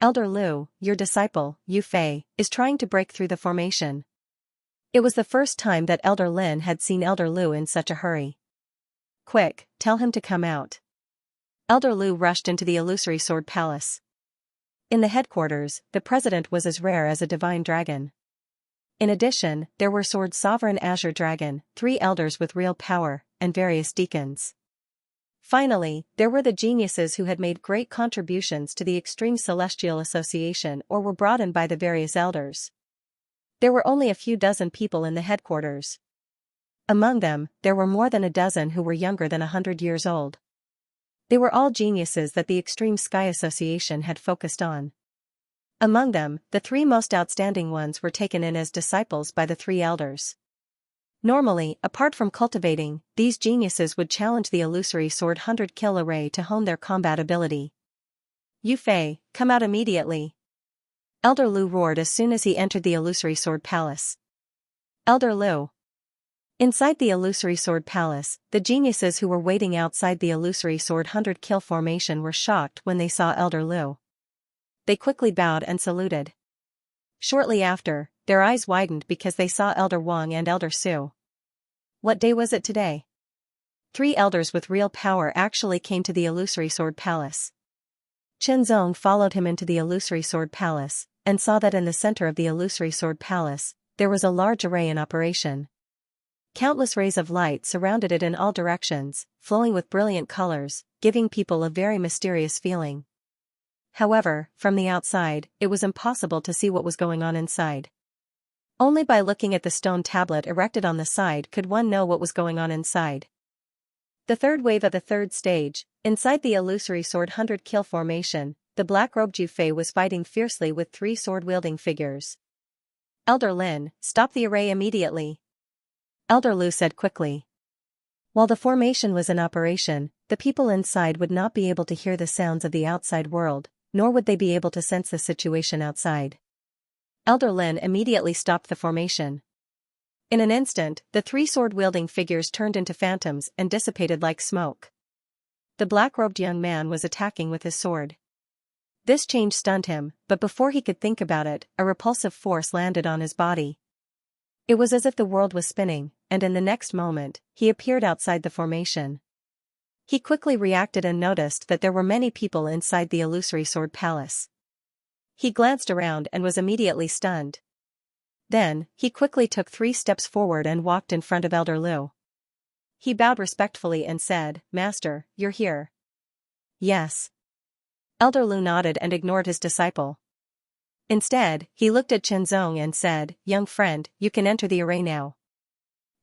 Elder Lu, your disciple, Yu Fei, is trying to break through the formation. It was the first time that Elder Lin had seen Elder Lu in such a hurry. Quick, tell him to come out. Elder Lu rushed into the illusory sword palace. In the headquarters, the president was as rare as a divine dragon. In addition, there were Sword Sovereign Azure Dragon, 3 elders with real power, and various deacons. Finally, there were the geniuses who had made great contributions to the Extreme Celestial Association or were brought in by the various elders. There were only a few dozen people in the headquarters. Among them, there were more than a dozen who were younger than 100 years old. They were all geniuses that the Extreme Sky Association had focused on. Among them, the 3 most outstanding ones were taken in as disciples by the 3 elders. Normally, apart from cultivating, these geniuses would challenge the illusory sword 100-kill array to hone their combat ability. Yu Fei, come out immediately. Elder Lu roared as soon as he entered the illusory sword palace. Elder Lu. Inside the illusory sword palace, the geniuses who were waiting outside the illusory sword 100-kill formation were shocked when they saw Elder Lu. They quickly bowed and saluted. Shortly after, their eyes widened because they saw Elder Wang and Elder Su. What day was it today? 3 elders with real power actually came to the illusory sword palace. Chen Zong followed him into the illusory sword palace, and saw that in the center of the illusory sword palace, there was a large array in operation. Countless rays of light surrounded it in all directions, flowing with brilliant colors, giving people a very mysterious feeling. However, from the outside, it was impossible to see what was going on inside. Only by looking at the stone tablet erected on the side could one know what was going on inside. The third wave of the third stage, inside the illusory sword 100-kill formation, the black-robed Yu Fei was fighting fiercely with 3 sword-wielding figures. Elder Lin, stop the array immediately. Elder Lu said quickly. While the formation was in operation, the people inside would not be able to hear the sounds of the outside world, nor would they be able to sense the situation outside. Elder Lin immediately stopped the formation. In an instant, the 3 sword-wielding figures turned into phantoms and dissipated like smoke. The black-robed young man was attacking with his sword. This change stunned him, but before he could think about it, a repulsive force landed on his body. It was as if the world was spinning, and in the next moment, he appeared outside the formation. He quickly reacted and noticed that there were many people inside the illusory sword palace. He glanced around and was immediately stunned. Then, he quickly took 3 steps forward and walked in front of Elder Lu. He bowed respectfully and said, Master, you're here. Yes. Elder Lu nodded and ignored his disciple. Instead, he looked at Chen Zong and said, Young friend, you can enter the array now.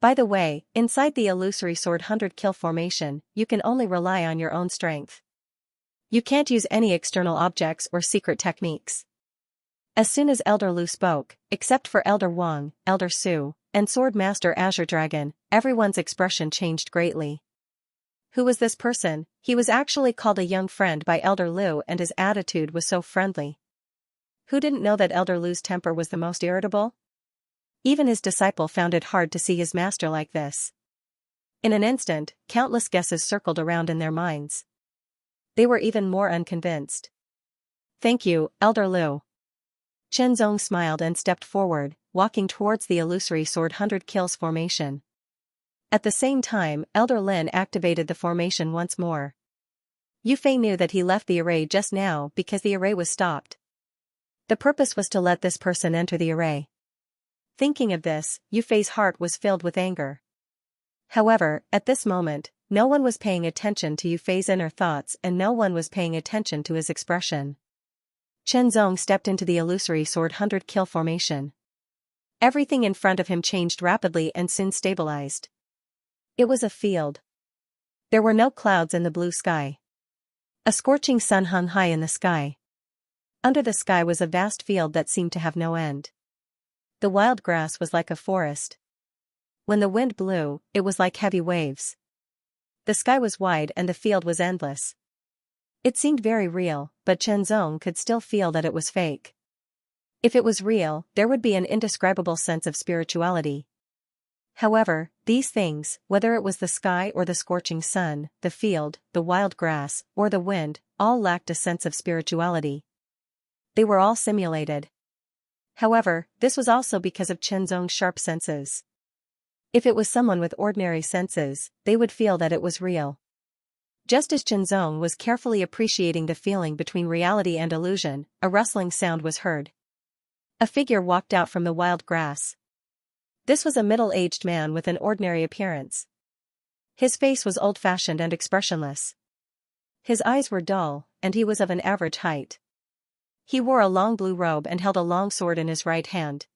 By the way, inside the illusory sword 100-kill formation, you can only rely on your own strength. You can't use any external objects or secret techniques. As soon as Elder Lu spoke, except for Elder Wang, Elder Su, and Sword Master Azure Dragon, everyone's expression changed greatly. Who was this person? He was actually called a young friend by Elder Lu and his attitude was so friendly. Who didn't know that Elder Lu's temper was the most irritable? Even his disciple found it hard to see his master like this. In an instant, countless guesses circled around in their minds. They were even more unconvinced. Thank you, Elder Lu. Chen Zong smiled and stepped forward, walking towards the illusory sword 100 kills formation. At the same time, Elder Lin activated the formation once more. Yu Fei knew that he left the array just now because the array was stopped. The purpose was to let this person enter the array. Thinking of this, Yu Fei's heart was filled with anger. However, at this moment, no one was paying attention to Yu Fei's inner thoughts and no one was paying attention to his expression. Chen Zong stepped into the illusory sword 100 kill formation. Everything in front of him changed rapidly and soon stabilized. It was a field. There were no clouds in the blue sky. A scorching sun hung high in the sky. Under the sky was a vast field that seemed to have no end. The wild grass was like a forest. When the wind blew, it was like heavy waves. The sky was wide and the field was endless. It seemed very real, but Chenzong could still feel that it was fake. If it was real, there would be an indescribable sense of spirituality. However, these things, whether it was the sky or the scorching sun, the field, the wild grass, or the wind, all lacked a sense of spirituality. They were all simulated. However, this was also because of Chenzong's sharp senses. If it was someone with ordinary senses, they would feel that it was real. Just as Chenzong was carefully appreciating the feeling between reality and illusion, a rustling sound was heard. A figure walked out from the wild grass. This was a middle-aged man with an ordinary appearance. His face was old-fashioned and expressionless. His eyes were dull, and he was of an average height. He wore a long blue robe and held a long sword in his right hand.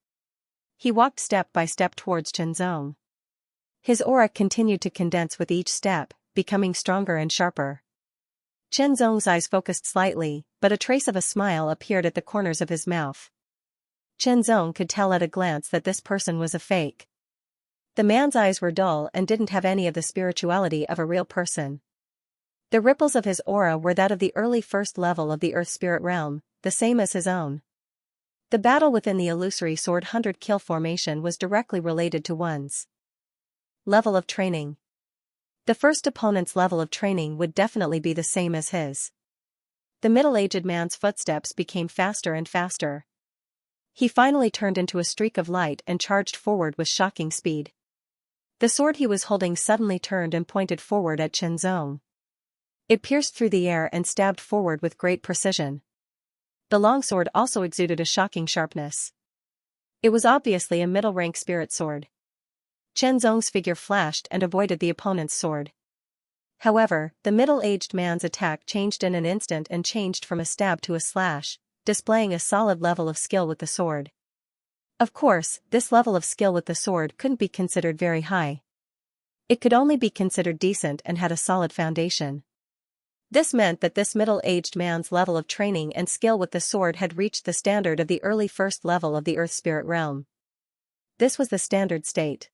He walked step by step towards Chenzong. His aura continued to condense with each step, becoming stronger and sharper. Chenzong's eyes focused slightly, but a trace of a smile appeared at the corners of his mouth. Chenzong could tell at a glance that this person was a fake. The man's eyes were dull and didn't have any of the spirituality of a real person. The ripples of his aura were that of the early first level of the Earth Spirit realm, the same as his own. The battle within the illusory sword 100 kill formation was directly related to one's level of training. The first opponent's level of training would definitely be the same as his. The middle-aged man's footsteps became faster and faster. He finally turned into a streak of light and charged forward with shocking speed. The sword he was holding suddenly turned and pointed forward at Chenzong. It pierced through the air and stabbed forward with great precision. The longsword also exuded a shocking sharpness. It was obviously a middle-rank spirit sword. Chenzong's figure flashed and avoided the opponent's sword. However, the middle-aged man's attack changed in an instant and changed from a stab to a slash, displaying a solid level of skill with the sword. Of course, this level of skill with the sword couldn't be considered very high. It could only be considered decent and had a solid foundation. This meant that this middle-aged man's level of training and skill with the sword had reached the standard of the early first level of the Earth Spirit realm. This was the standard state.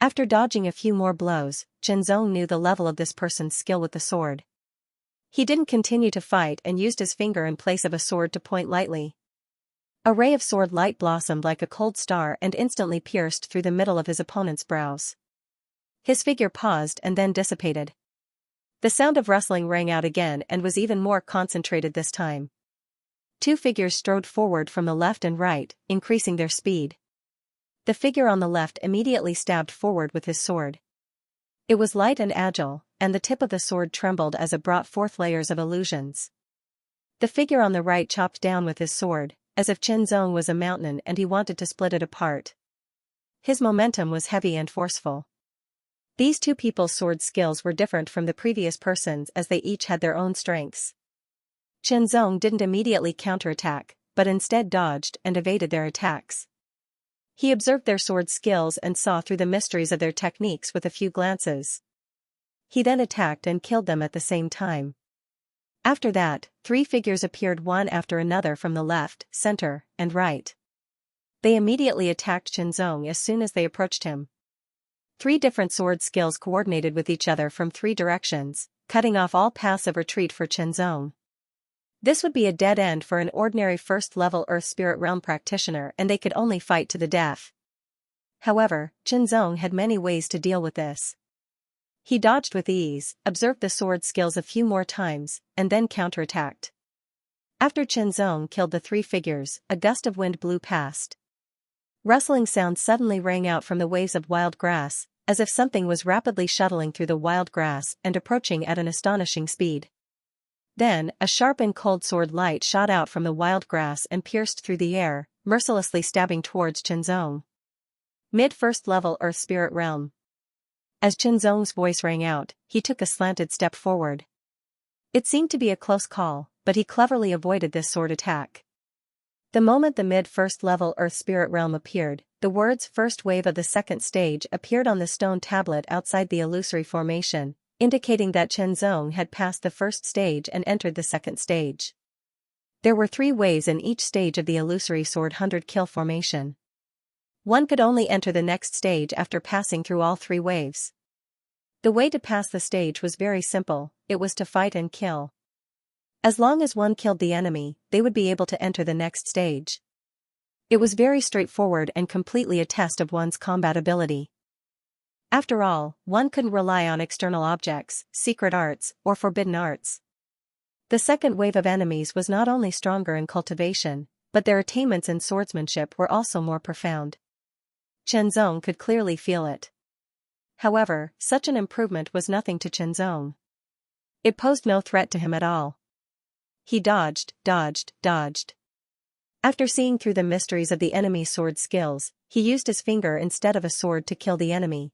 After dodging a few more blows, Chenzong knew the level of this person's skill with the sword. He didn't continue to fight and used his finger in place of a sword to point lightly. A ray of sword light blossomed like a cold star and instantly pierced through the middle of his opponent's brows. His figure paused and then dissipated. The sound of rustling rang out again and was even more concentrated this time. Two figures strode forward from the left and right, increasing their speed. The figure on the left immediately stabbed forward with his sword. It was light and agile, and the tip of the sword trembled as it brought forth layers of illusions. The figure on the right chopped down with his sword, as if Chenzong was a mountain and he wanted to split it apart. His momentum was heavy and forceful. These two people's sword skills were different from the previous person's as they each had their own strengths. Chenzong didn't immediately counterattack, but instead dodged and evaded their attacks. He observed their sword skills and saw through the mysteries of their techniques with a few glances. He then attacked and killed them at the same time. After that, three figures appeared one after another from the left, center, and right. They immediately attacked Chenzong as soon as they approached him. Three different sword skills coordinated with each other from three directions, cutting off all paths of retreat for Chenzong. This would be a dead end for an ordinary first-level Earth Spirit Realm practitioner and they could only fight to the death. However, Chenzong had many ways to deal with this. He dodged with ease, observed the sword skills a few more times, and then counterattacked. After Chenzong killed the three figures, a gust of wind blew past. Rustling sounds suddenly rang out from the waves of wild grass, as if something was rapidly shuttling through the wild grass and approaching at an astonishing speed. Then, a sharp and cold sword light shot out from the wild grass and pierced through the air, mercilessly stabbing towards Chenzong. Mid-first level Earth Spirit Realm. As Chenzong's voice rang out, he took a slanted step forward. It seemed to be a close call, but he cleverly avoided this sword attack. The moment the mid-first level Earth Spirit Realm appeared, the words "first wave of the second stage" appeared on the stone tablet outside the illusory formation, indicating that Chenzong had passed the first stage and entered the second stage. There were 3 waves in each stage of the illusory sword 100 kill formation. One could only enter the next stage after passing through all 3 waves. The way to pass the stage was very simple, it was to fight and kill. As long as one killed the enemy, they would be able to enter the next stage. It was very straightforward and completely a test of one's combat ability. After all, one couldn't rely on external objects, secret arts, or forbidden arts. The second wave of enemies was not only stronger in cultivation, but their attainments in swordsmanship were also more profound. Chenzong could clearly feel it. However, such an improvement was nothing to Chenzong. It posed no threat to him at all. He dodged. After seeing through the mysteries of the enemy's sword skills, he used his finger instead of a sword to kill the enemy.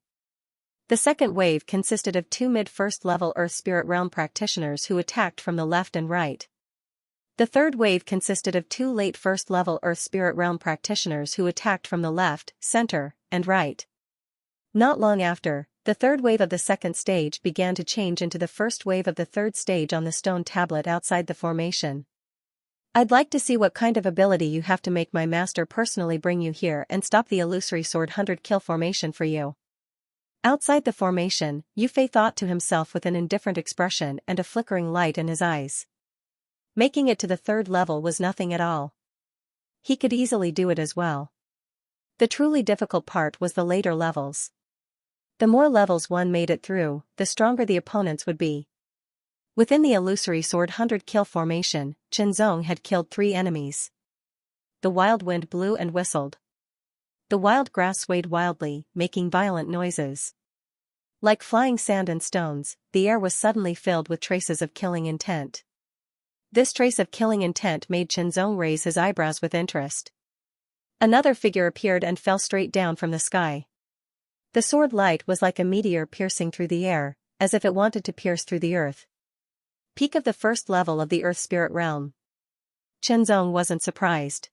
The second wave consisted of 2 mid-first level Earth Spirit Realm practitioners who attacked from the left and right. The third wave consisted of 2 late first level Earth Spirit Realm practitioners who attacked from the left, center, and right. Not long after, the third wave of the second stage began to change into the first wave of the third stage on the stone tablet outside the formation. I'd like to see what kind of ability you have to make my master personally bring you here and stop the illusory sword 100 kill formation for you. Outside the formation, Yufei thought to himself with an indifferent expression and a flickering light in his eyes. Making it to the third level was nothing at all. He could easily do it as well. The truly difficult part was the later levels. The more levels one made it through, the stronger the opponents would be. Within the illusory sword 100 kill formation, Chenzong had killed 3 enemies. The wild wind blew and whistled. The wild grass swayed wildly, making violent noises. Like flying sand and stones, the air was suddenly filled with traces of killing intent. This trace of killing intent made Chenzong raise his eyebrows with interest. Another figure appeared and fell straight down from the sky. The sword light was like a meteor piercing through the air, as if it wanted to pierce through the earth. Peak of the first level of the Earth Spirit Realm. Chenzong wasn't surprised.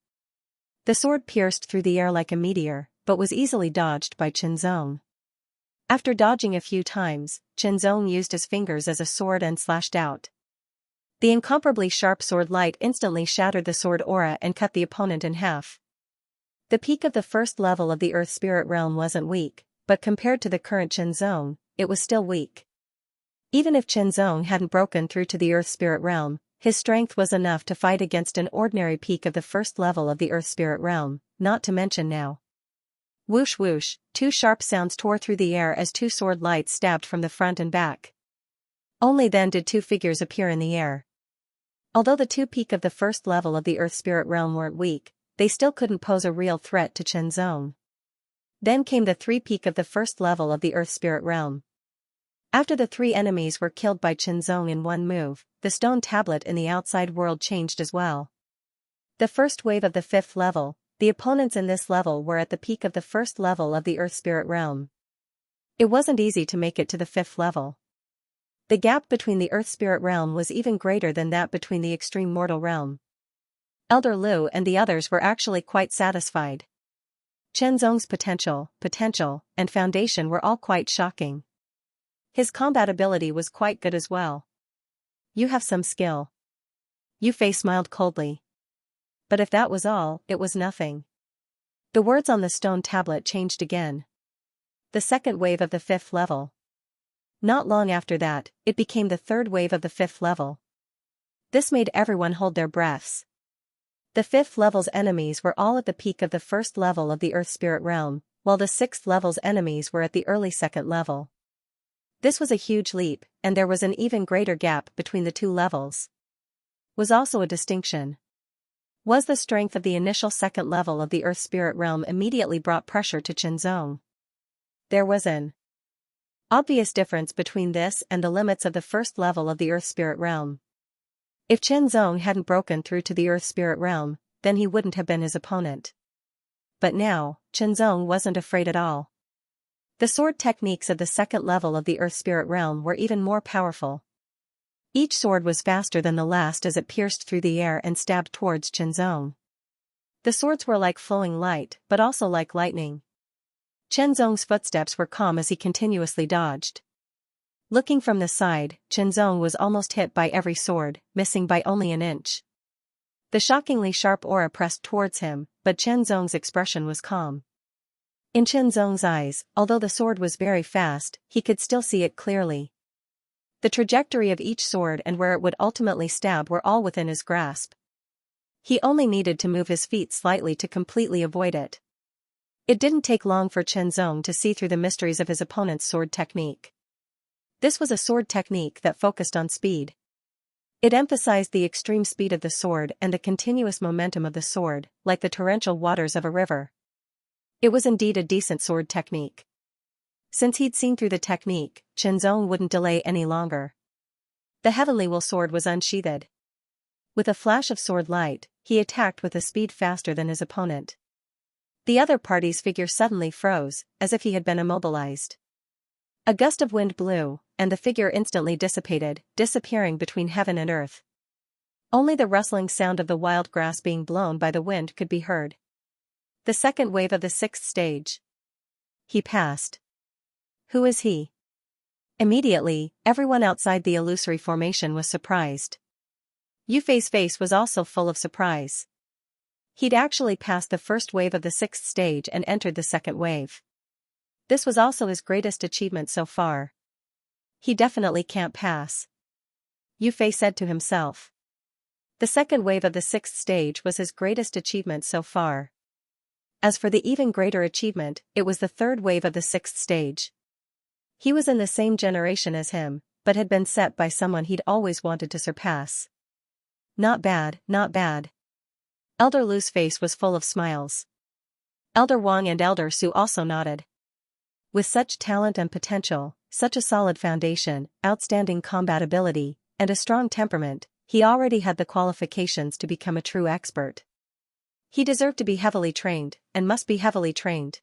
The sword pierced through the air like a meteor, but was easily dodged by Chenzong. After dodging a few times, Chenzong used his fingers as a sword and slashed out. The incomparably sharp sword light instantly shattered the sword aura and cut the opponent in half. The peak of the first level of the Earth Spirit Realm wasn't weak, but compared to the current Chenzong, it was still weak. Even if Chenzong hadn't broken through to the Earth Spirit Realm, his strength was enough to fight against an ordinary peak of the first level of the Earth Spirit Realm, not to mention now. Whoosh whoosh, 2 sharp sounds tore through the air as 2 sword lights stabbed from the front and back. Only then did 2 figures appear in the air. Although the 2 peak of the first level of the Earth Spirit Realm weren't weak, they still couldn't pose a real threat to Chenzong. Then came the 3 peak of the first level of the Earth Spirit Realm. After the 3 enemies were killed by Chenzong in one move, the stone tablet in the outside world changed as well. The first wave of the 5th level, the opponents in this level were at the peak of the first level of the Earth Spirit Realm. It wasn't easy to make it to the 5th level. The gap between the Earth Spirit Realm was even greater than that between the extreme mortal realm. Elder Lu and the others were actually quite satisfied. Chenzong's potential, and foundation were all quite shocking. His combat ability was quite good as well. You have some skill. Yufei smiled coldly. But if that was all, it was nothing. The words on the stone tablet changed again. The second wave of the 5th level. Not long after that, it became the third wave of the 5th level. This made everyone hold their breaths. The 5th level's enemies were all at the peak of the first level of the Earth Spirit Realm, while the 6th level's enemies were at the early second level. This was a huge leap, and there was an even greater gap between the 2 levels. Was also a distinction. Was the strength of the initial second level of the Earth Spirit Realm immediately brought pressure to Chenzong? There was an obvious difference between this and the limits of the first level of the Earth Spirit Realm. If Chenzong hadn't broken through to the Earth Spirit Realm, then he wouldn't have been his opponent. But now, Chenzong wasn't afraid at all. The sword techniques of the second level of the Earth Spirit Realm were even more powerful. Each sword was faster than the last as it pierced through the air and stabbed towards Chenzong. The swords were like flowing light, but also like lightning. Chenzong's footsteps were calm as he continuously dodged. Looking from the side, Chenzong was almost hit by every sword, missing by only an inch. The shockingly sharp aura pressed towards him, but Chenzong's expression was calm. In Chenzong's eyes, although the sword was very fast, he could still see it clearly. The trajectory of each sword and where it would ultimately stab were all within his grasp. He only needed to move his feet slightly to completely avoid it. It didn't take long for Chenzong to see through the mysteries of his opponent's sword technique. This was a sword technique that focused on speed. It emphasized the extreme speed of the sword and the continuous momentum of the sword, like the torrential waters of a river. It was indeed a decent sword technique. Since he'd seen through the technique, Chenzong wouldn't delay any longer. The heavenly will sword was unsheathed. With a flash of sword light, he attacked with a speed faster than his opponent. The other party's figure suddenly froze, as if he had been immobilized. A gust of wind blew, and the figure instantly dissipated, disappearing between heaven and earth. Only the rustling sound of the wild grass being blown by the wind could be heard. The second wave of the sixth stage. He passed. Who is he? Immediately, everyone outside the illusory formation was surprised. Yufei's face was also full of surprise. He'd actually passed the first wave of the sixth stage and entered the second wave. This was also his greatest achievement so far. He definitely can't pass, Yufei said to himself. The second wave of the sixth stage was his greatest achievement so far. As for the even greater achievement, it was the third wave of the sixth stage. He was in the same generation as him, but had been set by someone he'd always wanted to surpass. Not bad, not bad. Elder Lu's face was full of smiles. Elder Wang and Elder Su also nodded. With such talent and potential, such a solid foundation, outstanding combat ability, and a strong temperament, he already had the qualifications to become a true expert. He deserved to be heavily trained, and must be heavily trained.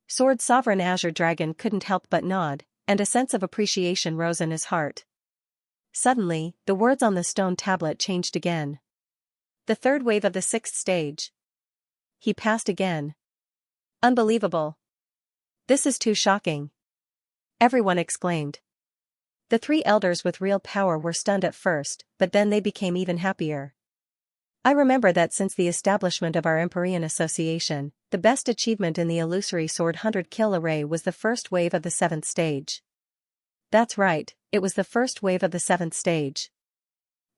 Sword Sovereign Azure Dragon couldn't help but nod, and a sense of appreciation rose in his heart. Suddenly, the words on the stone tablet changed again. The third wave of the sixth stage. He passed again. Unbelievable. This is too shocking. Everyone exclaimed. The three elders with real power were stunned at first, but then they became even happier. I remember that since the establishment of our Empyrean Association, the best achievement in the illusory sword 100-kill array was the first wave of the seventh stage. That's right, it was the first wave of the seventh stage.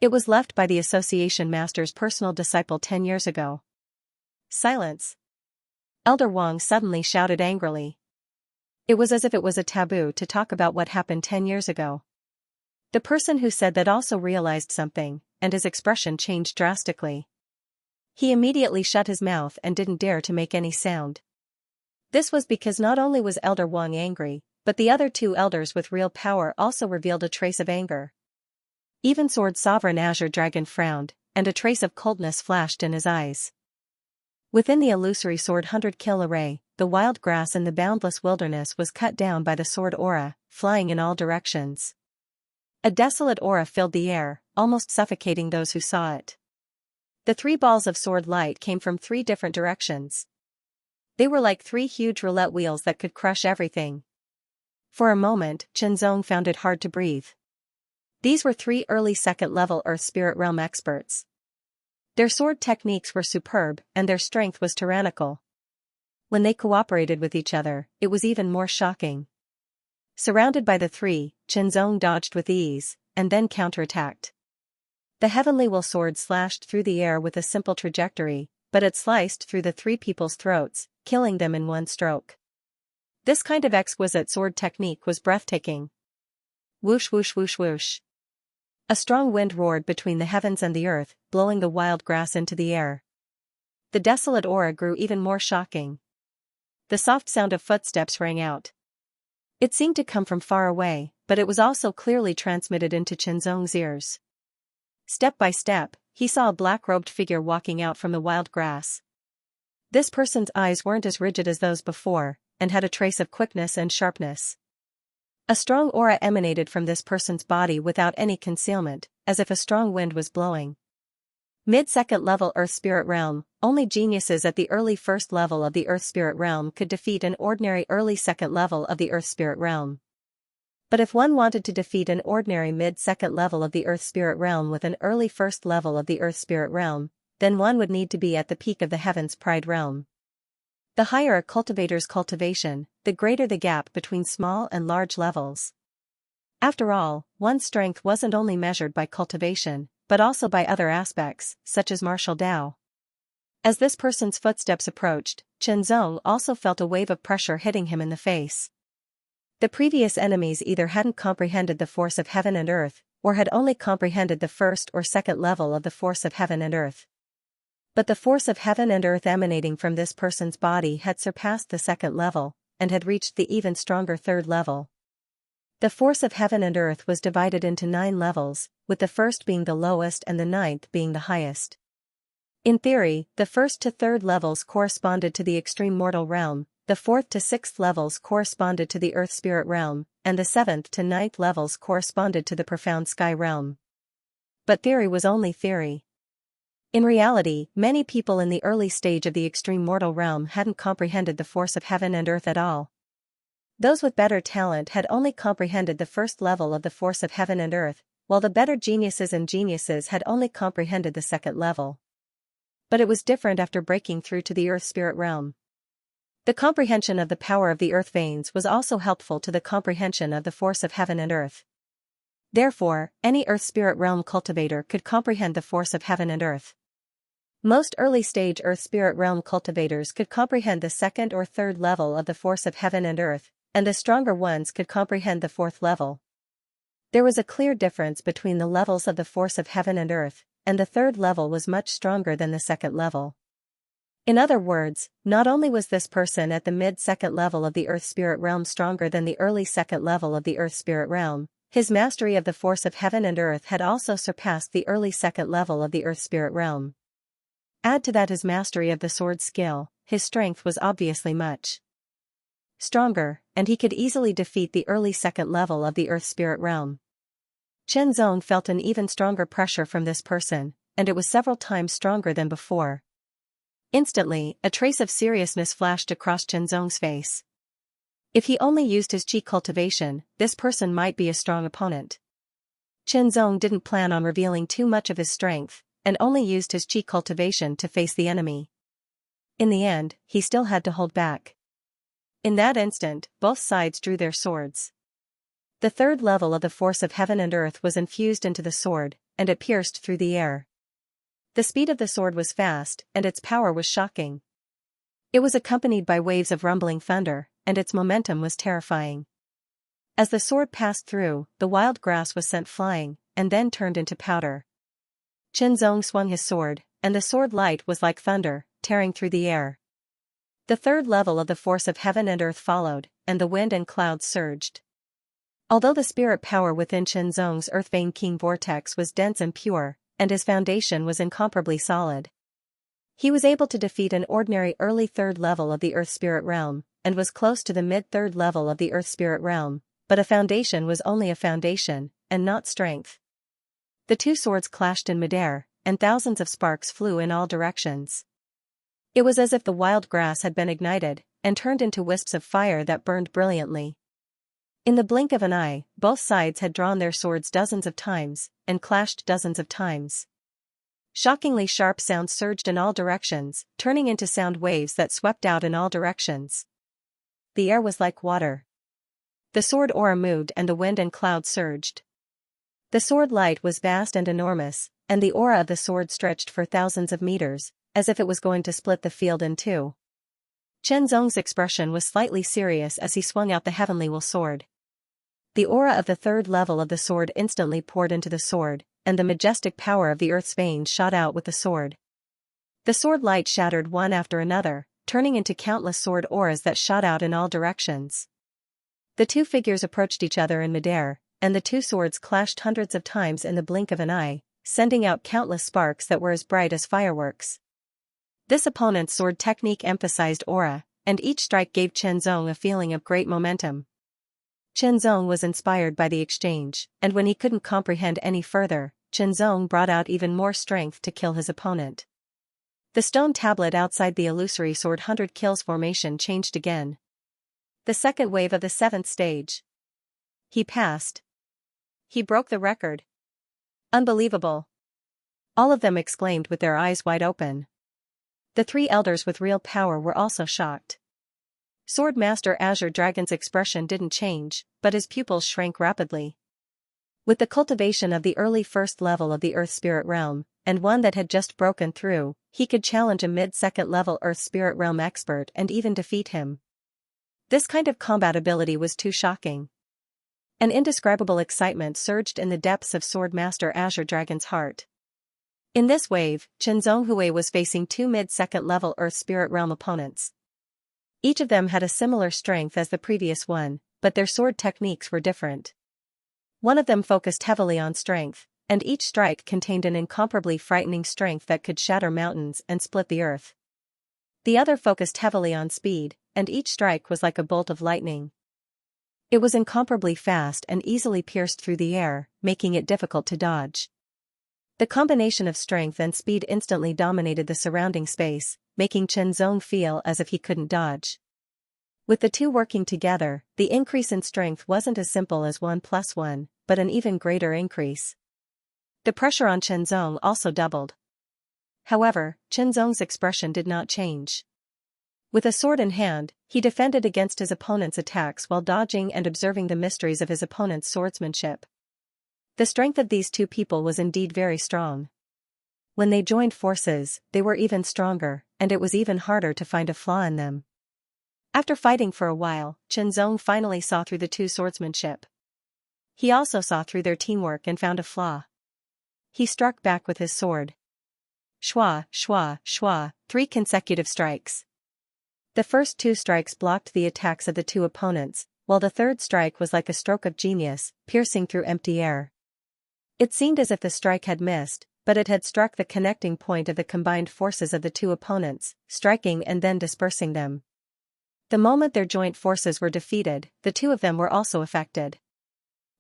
It was left by the Association Master's personal disciple 10 years ago. Silence. Elder Wang suddenly shouted angrily. It was as if it was a taboo to talk about what happened 10 years ago. The person who said that also realized something, and his expression changed drastically. He immediately shut his mouth and didn't dare to make any sound. This was because not only was Elder Wang angry, but the other two elders with real power also revealed a trace of anger. Even Sword Sovereign Azure Dragon frowned, and a trace of coldness flashed in his eyes. Within the illusory sword 100-kill array, the wild grass in the boundless wilderness was cut down by the sword aura, flying in all directions. A desolate aura filled the air, almost suffocating those who saw it. The three balls of sword light came from three different directions. They were like three huge roulette wheels that could crush everything. For a moment, Chenzong found it hard to breathe. These were three early second-level Earth Spirit Realm experts. Their sword techniques were superb, and their strength was tyrannical. When they cooperated with each other, it was even more shocking. Surrounded by the three, Chenzong dodged with ease, and then counterattacked. The heavenly will sword slashed through the air with a simple trajectory, but it sliced through the three people's throats, killing them in one stroke. This kind of exquisite sword technique was breathtaking. Whoosh whoosh whoosh whoosh. A strong wind roared between the heavens and the earth, blowing the wild grass into the air. The desolate aura grew even more shocking. The soft sound of footsteps rang out. It seemed to come from far away, but it was also clearly transmitted into Chenzong's ears. Step by step, he saw a black-robed figure walking out from the wild grass. This person's eyes weren't as rigid as those before, and had a trace of quickness and sharpness. A strong aura emanated from this person's body without any concealment, as if a strong wind was blowing. Mid-second level Earth Spirit Realm, only geniuses at the early first level of the Earth Spirit Realm could defeat an ordinary early second level of the Earth Spirit Realm. But if one wanted to defeat an ordinary mid-second level of the Earth Spirit Realm with an early first level of the Earth Spirit Realm, then one would need to be at the peak of the Heaven's Pride Realm. The higher a cultivator's cultivation, the greater the gap between small and large levels. After all, one's strength wasn't only measured by cultivation, but also by other aspects, such as martial Tao. As this person's footsteps approached, Chenzong also felt a wave of pressure hitting him in the face. The previous enemies either hadn't comprehended the force of heaven and earth, or had only comprehended the first or second level of the force of heaven and earth. But the force of heaven and earth emanating from this person's body had surpassed the second level, and had reached the even stronger third level. The force of heaven and earth was divided into 9 levels, with the first being the lowest and the 9th being the highest. In theory, the first to third levels corresponded to the extreme mortal realm, the 4th to 6th levels corresponded to the earth spirit realm, and the 7th to 9th levels corresponded to the profound sky realm. But theory was only theory. In reality, many people in the early stage of the extreme mortal realm hadn't comprehended the force of heaven and earth at all. Those with better talent had only comprehended the first level of the force of heaven and earth, while the better geniuses and geniuses had only comprehended the second level. But it was different after breaking through to the earth spirit realm. The comprehension of the power of the earth veins was also helpful to the comprehension of the force of heaven and earth. Therefore, any earth spirit realm cultivator could comprehend the force of heaven and earth. Most early-stage earth spirit realm cultivators could comprehend the second or third level of the force of heaven and earth, and the stronger ones could comprehend the 4th level. There was a clear difference between the levels of the force of heaven and earth, and the 3rd level was much stronger than the 2nd level. In other words, not only was this person at the mid-second level of the earth spirit realm stronger than the early 2nd level of the earth spirit realm, his mastery of the force of heaven and earth had also surpassed the early 2nd level of the earth spirit realm. Add to that his mastery of the sword skill, his strength was obviously much stronger, and he could easily defeat the early 2nd level of the earth spirit realm. Chenzong felt an even stronger pressure from this person, and it was several times stronger than before. Instantly, a trace of seriousness flashed across Chenzong's face. If he only used his qi cultivation, this person might be a strong opponent. Chenzong didn't plan on revealing too much of his strength, and only used his qi cultivation to face the enemy. In the end, he still had to hold back. In that instant, both sides drew their swords. The 3rd level of the force of heaven and earth was infused into the sword, and it pierced through the air. The speed of the sword was fast, and its power was shocking. It was accompanied by waves of rumbling thunder, and its momentum was terrifying. As the sword passed through, the wild grass was sent flying, and then turned into powder. Chenzong swung his sword, and the sword light was like thunder, tearing through the air. The 3rd level of the force of heaven and earth followed, and the wind and clouds surged. Although the spirit power within Chenzong's earth vein king vortex was dense and pure, and his foundation was incomparably solid, he was able to defeat an ordinary early 3rd level of the earth spirit realm, and was close to the mid-3rd level of the earth spirit realm, but a foundation was only a foundation, and not strength. The two swords clashed in midair, and thousands of sparks flew in all directions. It was as if the wild grass had been ignited, and turned into wisps of fire that burned brilliantly. In the blink of an eye, both sides had drawn their swords dozens of times, and clashed dozens of times. Shockingly sharp sounds surged in all directions, turning into sound waves that swept out in all directions. The air was like water. The sword aura moved and the wind and cloud surged. The sword light was vast and enormous, and the aura of the sword stretched for thousands of meters, as if it was going to split the field in two. Chenzong's expression was slightly serious as he swung out the heavenly will sword. The aura of the 3rd level of the sword instantly poured into the sword, and the majestic power of the earth's veins shot out with the sword. The sword light shattered one after another, turning into countless sword auras that shot out in all directions. The two figures approached each other in midair, and the two swords clashed hundreds of times in the blink of an eye, sending out countless sparks that were as bright as fireworks. This opponent's sword technique emphasized aura, and each strike gave Chenzong a feeling of great momentum. Chenzong was inspired by the exchange, and when he couldn't comprehend any further, Chenzong brought out even more strength to kill his opponent. The stone tablet outside the illusory sword 100 kills formation changed again. The second wave of the 7th stage. He passed. He broke the record. Unbelievable. All of them exclaimed with their eyes wide open. The 3 elders with real power were also shocked. Sword Master Azure Dragon's expression didn't change, but his pupils shrank rapidly. With the cultivation of the early first level of the Earth Spirit Realm, and one that had just broken through, he could challenge a mid-second level Earth Spirit Realm expert and even defeat him. This kind of combat ability was too shocking. An indescribable excitement surged in the depths of Sword Master Azure Dragon's heart. In this wave, Chen Zhonghui was facing two mid-second level Earth Spirit Realm opponents. Each of them had a similar strength as the previous one, but their sword techniques were different. One of them focused heavily on strength, and each strike contained an incomparably frightening strength that could shatter mountains and split the earth. The other focused heavily on speed, and each strike was like a bolt of lightning. It was incomparably fast and easily pierced through the air, making it difficult to dodge. The combination of strength and speed instantly dominated the surrounding space, making Chen Zong feel as if he couldn't dodge. With the two working together, the increase in strength wasn't as simple as 1 + 1, but an even greater increase. The pressure on Chen Zong also doubled. However, Chen Zong's expression did not change. With a sword in hand, he defended against his opponent's attacks while dodging and observing the mysteries of his opponent's swordsmanship. The strength of these two people was indeed very strong. When they joined forces, they were even stronger, and it was even harder to find a flaw in them. After fighting for a while, Chen Zong finally saw through the two swordsmanship. He also saw through their teamwork and found a flaw. He struck back with his sword. Shwa, shwa, shwa, 3 consecutive strikes. The first 2 strikes blocked the attacks of the two opponents, while the third strike was like a stroke of genius, piercing through empty air. It seemed as if the strike had missed, but it had struck the connecting point of the combined forces of the two opponents, striking and then dispersing them. The moment their joint forces were defeated, the two of them were also affected.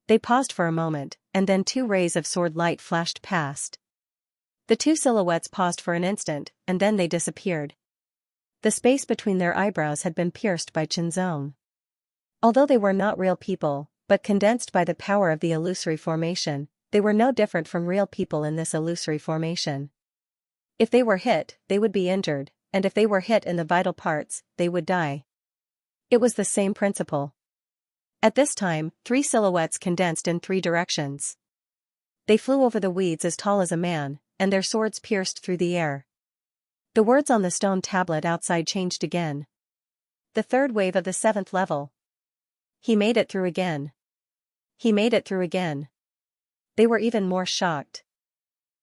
They paused for a moment, and then 2 rays of sword light flashed past. The two silhouettes paused for an instant, and then they disappeared. The space between their eyebrows had been pierced by Chen Zong. Although they were not real people, but condensed by the power of the illusory formation, they were no different from real people in this illusory formation. If they were hit, they would be injured, and if they were hit in the vital parts, they would die. It was the same principle. At this time, 3 silhouettes condensed in 3 directions. They flew over the weeds as tall as a man, and their swords pierced through the air. The words on the stone tablet outside changed again. The third wave of the 7th level. He made it through again. He made it through again. They were even more shocked.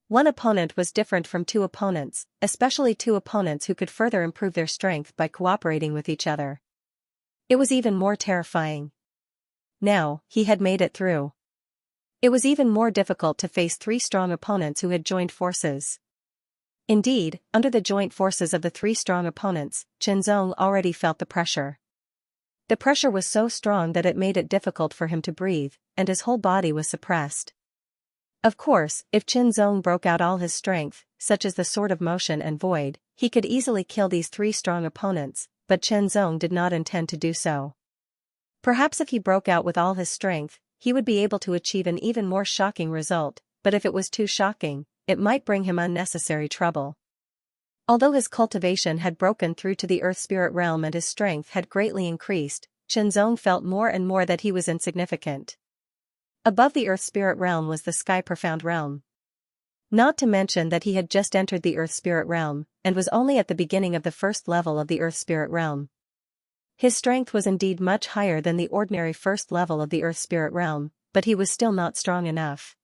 One opponent was different from 2 opponents, especially 2 opponents who could further improve their strength by cooperating with each other. It was even more terrifying. Now, he had made it through. It was even more difficult to face 3 strong opponents who had joined forces. Indeed, under the joint forces of the 3 strong opponents, Chen Zong already felt the pressure. The pressure was so strong that it made it difficult for him to breathe, and his whole body was suppressed. Of course, if Chen Zong broke out all his strength, such as the Sword of Motion and Void, he could easily kill these 3 strong opponents, but Chen Zong did not intend to do so. Perhaps if he broke out with all his strength, he would be able to achieve an even more shocking result, but if it was too shocking, it might bring him unnecessary trouble. Although his cultivation had broken through to the Earth Spirit Realm and his strength had greatly increased, Chen Zong felt more and more that he was insignificant. Above the Earth Spirit Realm was the Sky Profound Realm. Not to mention that he had just entered the Earth Spirit Realm, and was only at the beginning of the first level of the Earth Spirit Realm. His strength was indeed much higher than the ordinary first level of the Earth Spirit Realm, but he was still not strong enough.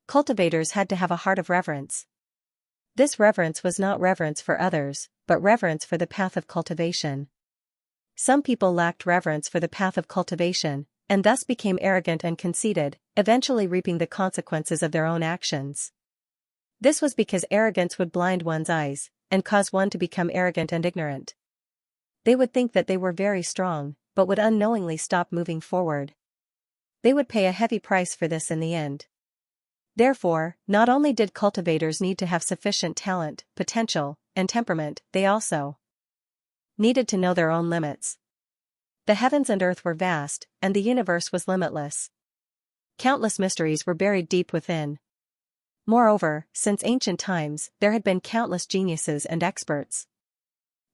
Cultivators had to have a heart of reverence. This reverence was not reverence for others, but reverence for the path of cultivation. Some people lacked reverence for the path of cultivation, and thus became arrogant and conceited, eventually reaping the consequences of their own actions. This was because arrogance would blind one's eyes, and cause one to become arrogant and ignorant. They would think that they were very strong, but would unknowingly stop moving forward. They would pay a heavy price for this in the end. Therefore, not only did cultivators need to have sufficient talent, potential, and temperament, they also needed to know their own limits. The heavens and earth were vast, and the universe was limitless. Countless mysteries were buried deep within. Moreover, since ancient times, there had been countless geniuses and experts.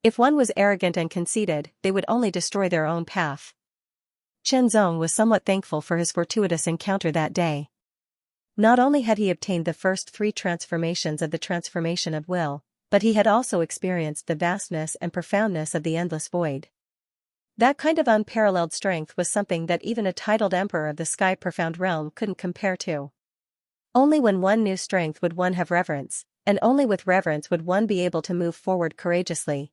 If one was arrogant and conceited, they would only destroy their own path. Chen Zong was somewhat thankful for his fortuitous encounter that day. Not only had he obtained the first 3 transformations of the transformation of will, but he had also experienced the vastness and profoundness of the endless void. That kind of unparalleled strength was something that even a titled emperor of the sky profound realm couldn't compare to. Only when one knew strength would one have reverence, and only with reverence would one be able to move forward courageously.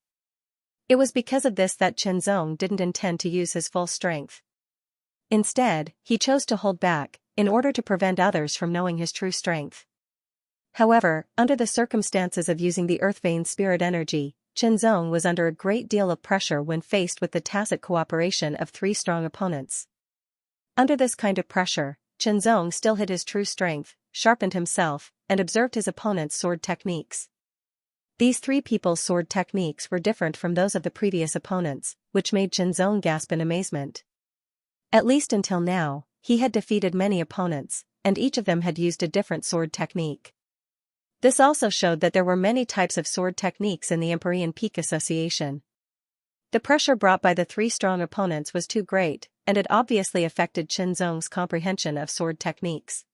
It was because of this that Qianzong didn't intend to use his full strength. Instead, he chose to hold back, in order to prevent others from knowing his true strength. However, under the circumstances of using the earth vein spirit energy, Qianzong was under a great deal of pressure when faced with the tacit cooperation of 3 strong opponents. Under this kind of pressure, Qianzong still hid his true strength, sharpened himself, and observed his opponent's sword techniques. These 3 people's sword techniques were different from those of the previous opponents, which made Qianzong gasp in amazement. At least until now, he had defeated many opponents, and each of them had used a different sword technique. This also showed that there were many types of sword techniques in the Empyrean Peak Association. The pressure brought by the 3 strong opponents was too great, and it obviously affected Qianzong's comprehension of sword techniques.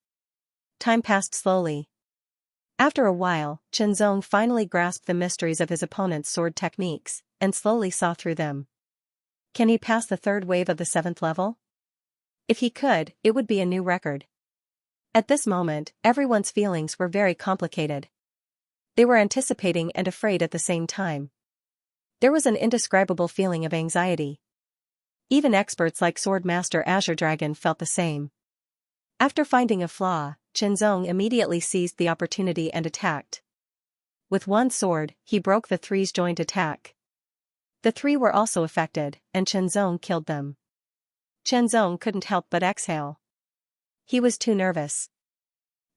Time passed slowly. After a while, Qianzong finally grasped the mysteries of his opponent's sword techniques, and slowly saw through them. Can he pass the 3rd wave of the 7th level? If he could, it would be a new record. At this moment, everyone's feelings were very complicated. They were anticipating and afraid at the same time. There was an indescribable feeling of anxiety. Even experts like Sword Master Azure Dragon felt the same. After finding a flaw, Qianzong immediately seized the opportunity and attacked. With one sword, he broke the 3's joint attack. The 3 were also affected, and Qianzong killed them. Qianzong couldn't help but exhale. He was too nervous.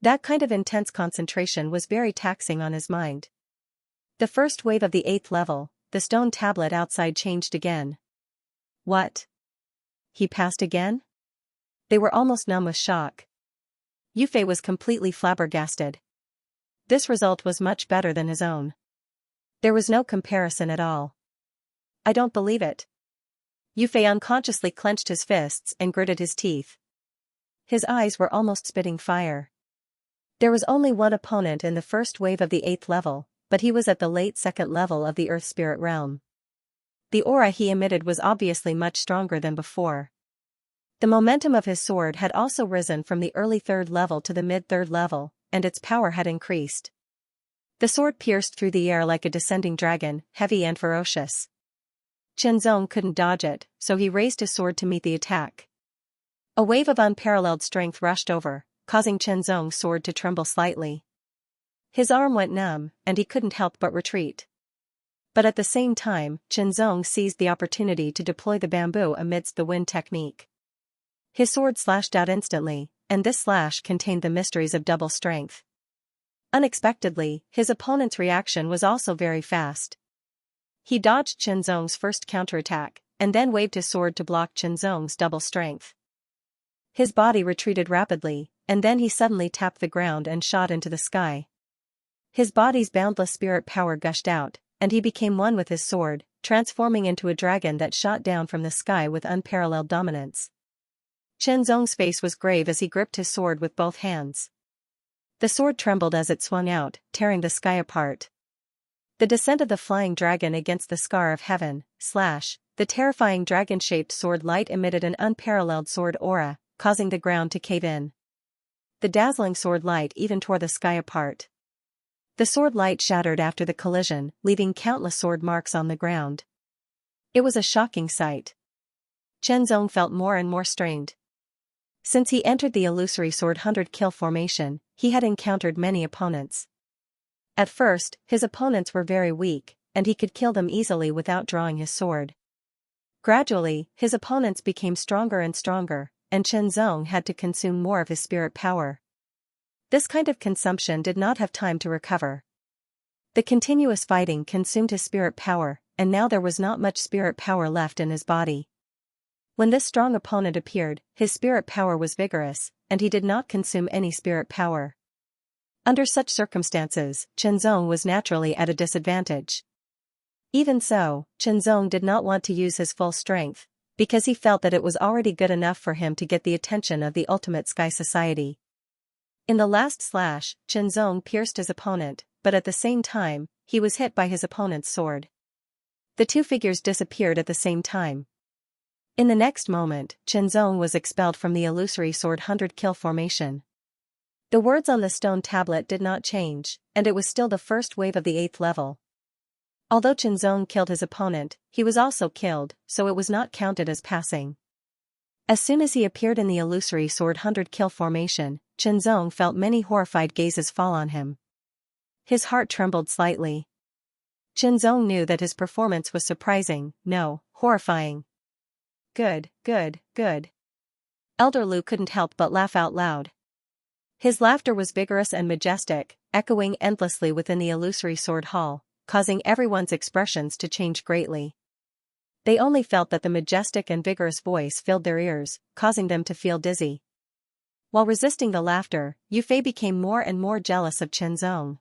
That kind of intense concentration was very taxing on his mind. The first wave of the 8th level, the stone tablet outside changed again. What? He passed again? They were almost numb with shock. Yufei was completely flabbergasted. This result was much better than his own. There was no comparison at all. I don't believe it. Yufei unconsciously clenched his fists and gritted his teeth. His eyes were almost spitting fire. There was only one opponent in the first wave of the 8th level, but he was at the late 2nd level of the Earth Spirit realm. The aura he emitted was obviously much stronger than before. The momentum of his sword had also risen from the early 3rd level to the mid-3rd level, and its power had increased. The sword pierced through the air like a descending dragon, heavy and ferocious. Qianzong couldn't dodge it, so he raised his sword to meet the attack. A wave of unparalleled strength rushed over, causing Qianzong's sword to tremble slightly. His arm went numb, and he couldn't help but retreat. But at the same time, Qianzong seized the opportunity to deploy the bamboo amidst the wind technique. His sword slashed out instantly, and this slash contained the mysteries of double strength. Unexpectedly, his opponent's reaction was also very fast. He dodged Qianzong's first counterattack, and then waved his sword to block Qianzong's double strength. His body retreated rapidly, and then he suddenly tapped the ground and shot into the sky. His body's boundless spirit power gushed out, and he became one with his sword, transforming into a dragon that shot down from the sky with unparalleled dominance. Qianzong's face was grave as he gripped his sword with both hands. The sword trembled as it swung out, tearing the sky apart. The descent of the flying dragon against the scar of heaven, the terrifying dragon-shaped sword light emitted an unparalleled sword aura, causing the ground to cave in. The dazzling sword light even tore the sky apart. The sword light shattered after the collision, leaving countless sword marks on the ground. It was a shocking sight. Qianzong felt more and more strained. Since he entered the illusory sword 100-kill formation, he had encountered many opponents. At first, his opponents were very weak, and he could kill them easily without drawing his sword. Gradually, his opponents became stronger and stronger, and Qianzong had to consume more of his spirit power. This kind of consumption did not have time to recover. The continuous fighting consumed his spirit power, and now there was not much spirit power left in his body. When this strong opponent appeared, his spirit power was vigorous, and he did not consume any spirit power. Under such circumstances, Qianzong was naturally at a disadvantage. Even so, Qianzong did not want to use his full strength, because he felt that it was already good enough for him to get the attention of the ultimate Sky Society. In the last slash, Qianzong pierced his opponent, but at the same time, he was hit by his opponent's sword. The two figures disappeared at the same time. In the next moment, Qianzong was expelled from the illusory sword 100 kill formation. The words on the stone tablet did not change, and it was still the first wave of the 8th level. Although Qianzong killed his opponent, he was also killed, so it was not counted as passing. As soon as he appeared in the illusory sword 100 kill formation, Qianzong felt many horrified gazes fall on him. His heart trembled slightly. Qianzong knew that his performance was surprising, no, horrifying. Good, good, good. Elder Lu couldn't help but laugh out loud. His laughter was vigorous and majestic, echoing endlessly within the illusory sword hall, causing everyone's expressions to change greatly. They only felt that the majestic and vigorous voice filled their ears, causing them to feel dizzy. While resisting the laughter, Yu Fei became more and more jealous of Qianzong.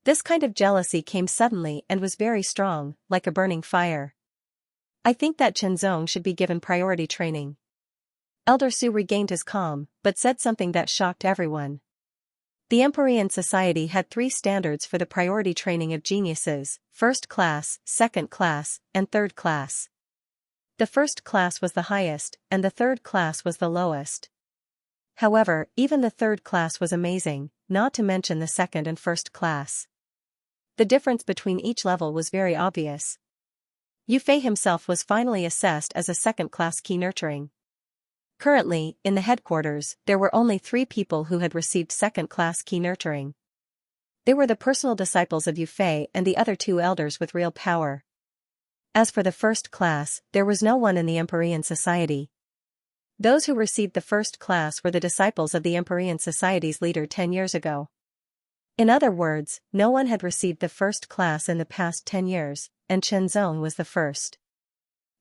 This kind of jealousy came suddenly and was very strong, like a burning fire. I think that Qianzong should be given priority training. Elder Su regained his calm, but said something that shocked everyone. The Empyrean Society had 3 standards for the priority training of geniuses: first class, second class, and third class. The first class was the highest, and the third class was the lowest. However, even the third class was amazing, not to mention the second and first class. The difference between each level was very obvious. Yu Fei himself was finally assessed as a second-class key nurturing. Currently, in the headquarters, there were only 3 people who had received second-class key nurturing. They were the personal disciples of Yu Fei and the other 2 elders with real power. As for the first class, there was no one in the Empyrean Society. Those who received the first class were the disciples of the Empyrean Society's leader 10 years ago. In other words, no one had received the first class in the past 10 years, and Qianzong was the first.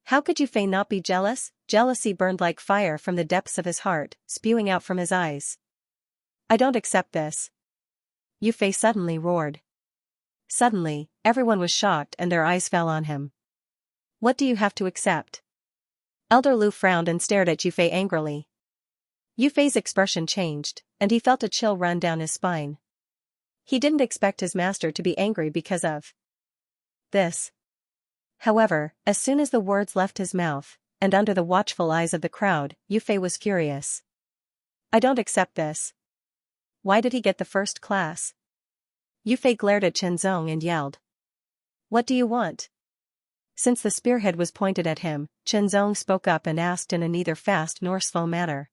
How could Yu Fei not be jealous? Jealousy burned like fire from the depths of his heart, spewing out from his eyes. I don't accept this. Yu Fei suddenly roared. Suddenly, everyone was shocked and their eyes fell on him. What do you have to accept? Elder Lu frowned and stared at Yu Fei angrily. Yu Fei's expression changed, and he felt a chill run down his spine. He didn't expect his master to be angry because of this. However, as soon as the words left his mouth, and under the watchful eyes of the crowd, Yu Fei was furious. I don't accept this. Why did he get the first class? Yu Fei glared at Qianzong and yelled. What do you want? Since the spearhead was pointed at him, Qianzong spoke up and asked in a neither fast nor slow manner.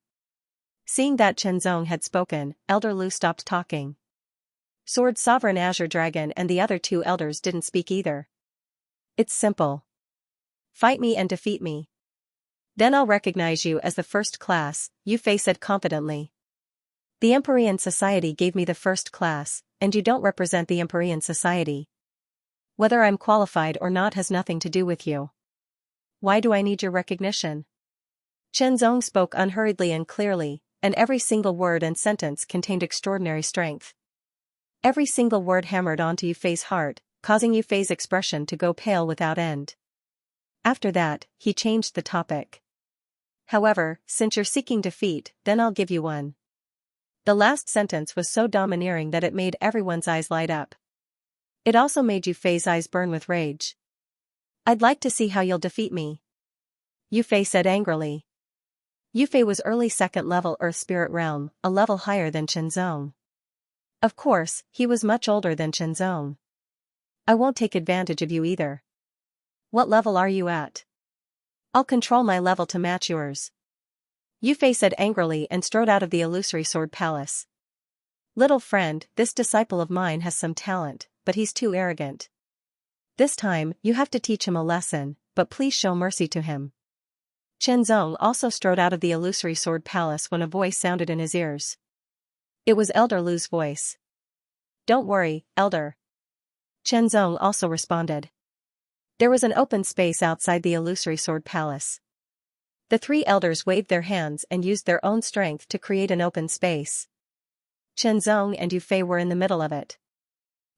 Seeing that Qianzong had spoken, Elder Lu stopped talking. Sword Sovereign Azure Dragon and the other 2 elders didn't speak either. It's simple. Fight me and defeat me. Then I'll recognize you as the first class, Yu Fei said confidently. The Empyrean Society gave me the first class, and you don't represent the Empyrean Society. Whether I'm qualified or not has nothing to do with you. Why do I need your recognition? Qianzong spoke unhurriedly and clearly, and every single word and sentence contained extraordinary strength. Every single word hammered onto Yu Fei's heart, causing Yu Fei's expression to go pale without end. After that, he changed the topic. However, since you're seeking defeat, then I'll give you one. The last sentence was so domineering that it made everyone's eyes light up. It also made Yu Fei's eyes burn with rage. I'd like to see how you'll defeat me. Yu Fei said angrily. Yu Fei was early 2nd level Earth Spirit Realm, a level higher than Qianzong. Of course, he was much older than Qianzong. I won't take advantage of you either. What level are you at? I'll control my level to match yours. Yu Fei said angrily and strode out of the illusory sword palace. Little friend, this disciple of mine has some talent, but he's too arrogant. This time, you have to teach him a lesson, but please show mercy to him. Qianzong also strode out of the illusory sword palace when a voice sounded in his ears. It was Elder Lu's voice. Don't worry, Elder. Qianzong also responded. There was an open space outside the illusory sword palace. The 3 elders waved their hands and used their own strength to create an open space. Qianzong and Yu Fei were in the middle of it.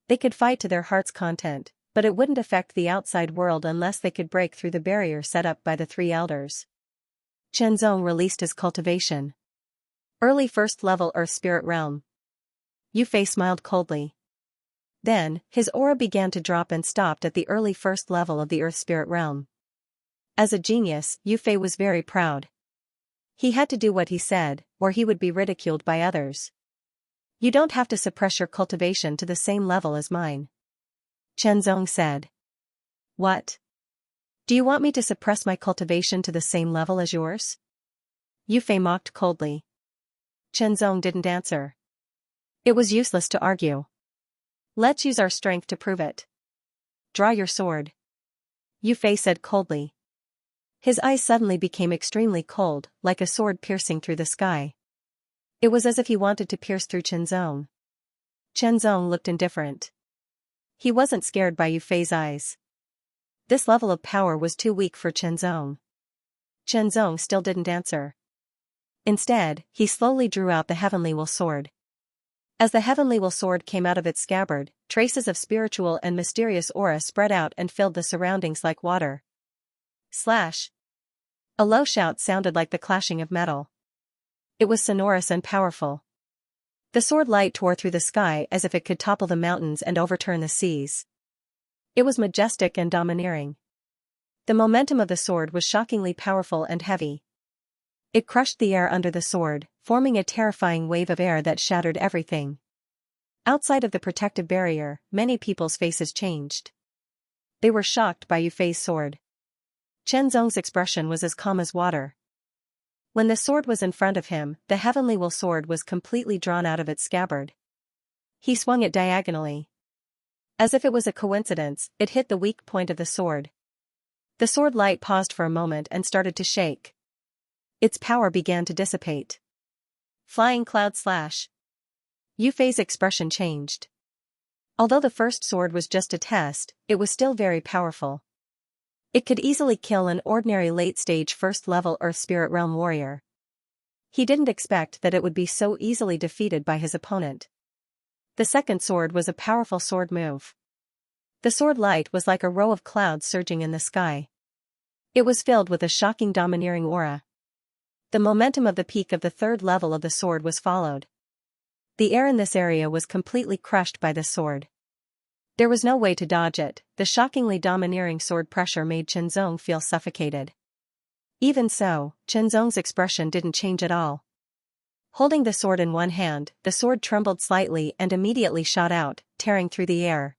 They could fight to their heart's content, but it wouldn't affect the outside world unless they could break through the barrier set up by the 3 elders. Qianzong released his cultivation. Early first level Earth Spirit Realm. Yufei smiled coldly. Then, his aura began to drop and stopped at the early first level of the Earth Spirit Realm. As a genius, Yufei was very proud. He had to do what he said, or he would be ridiculed by others. You don't have to suppress your cultivation to the same level as mine. Chenzong said. What? Do you want me to suppress my cultivation to the same level as yours? Yufei mocked coldly. Chenzong didn't answer. It was useless to argue. Let's use our strength to prove it. Draw your sword. Yufei said coldly. His eyes suddenly became extremely cold, like a sword piercing through the sky. It was as if he wanted to pierce through Chenzong. Chenzong looked indifferent. He wasn't scared by Yufei's eyes. This level of power was too weak for Chenzong. Chenzong still didn't answer. Instead, he slowly drew out the Heavenly Will Sword. As the Heavenly Will Sword came out of its scabbard, traces of spiritual and mysterious aura spread out and filled the surroundings like water. Slash! A low shout sounded like the clashing of metal. It was sonorous and powerful. The sword light tore through the sky as if it could topple the mountains and overturn the seas. It was majestic and domineering. The momentum of the sword was shockingly powerful and heavy. It crushed the air under the sword, forming a terrifying wave of air that shattered everything. Outside of the protective barrier, many people's faces changed. They were shocked by Yufei's sword. Chenzong's expression was as calm as water. When the sword was in front of him, the Heavenly Will Sword was completely drawn out of its scabbard. He swung it diagonally. As if it was a coincidence, it hit the weak point of the sword. The sword light paused for a moment and started to shake. Its power began to dissipate. Flying cloud slash. Yufei's expression changed. Although the first sword was just a test, it was still very powerful. It could easily kill an ordinary late-stage first-level Earth Spirit Realm warrior. He didn't expect that it would be so easily defeated by his opponent. The second sword was a powerful sword move. The sword light was like a row of clouds surging in the sky. It was filled with a shocking domineering aura. The momentum of the peak of the third level of the sword was followed. The air in this area was completely crushed by the sword. There was no way to dodge it. The shockingly domineering sword pressure made Chenzong feel suffocated. Even so, Chenzong's expression didn't change at all. Holding the sword in one hand, the sword trembled slightly and immediately shot out, tearing through the air.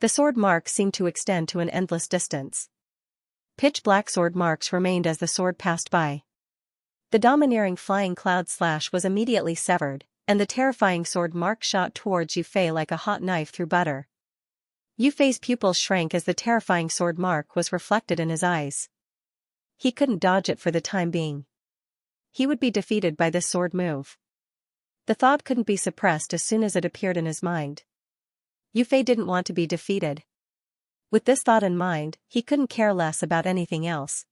The sword mark seemed to extend to an endless distance. Pitch-black sword marks remained as the sword passed by. The domineering flying cloud slash was immediately severed, and the terrifying sword mark shot towards Yufei like a hot knife through butter. Yufei's pupils shrank as the terrifying sword mark was reflected in his eyes. He couldn't dodge it for the time being. He would be defeated by this sword move. The thought couldn't be suppressed as soon as it appeared in his mind. Yufei didn't want to be defeated. With this thought in mind, he couldn't care less about anything else.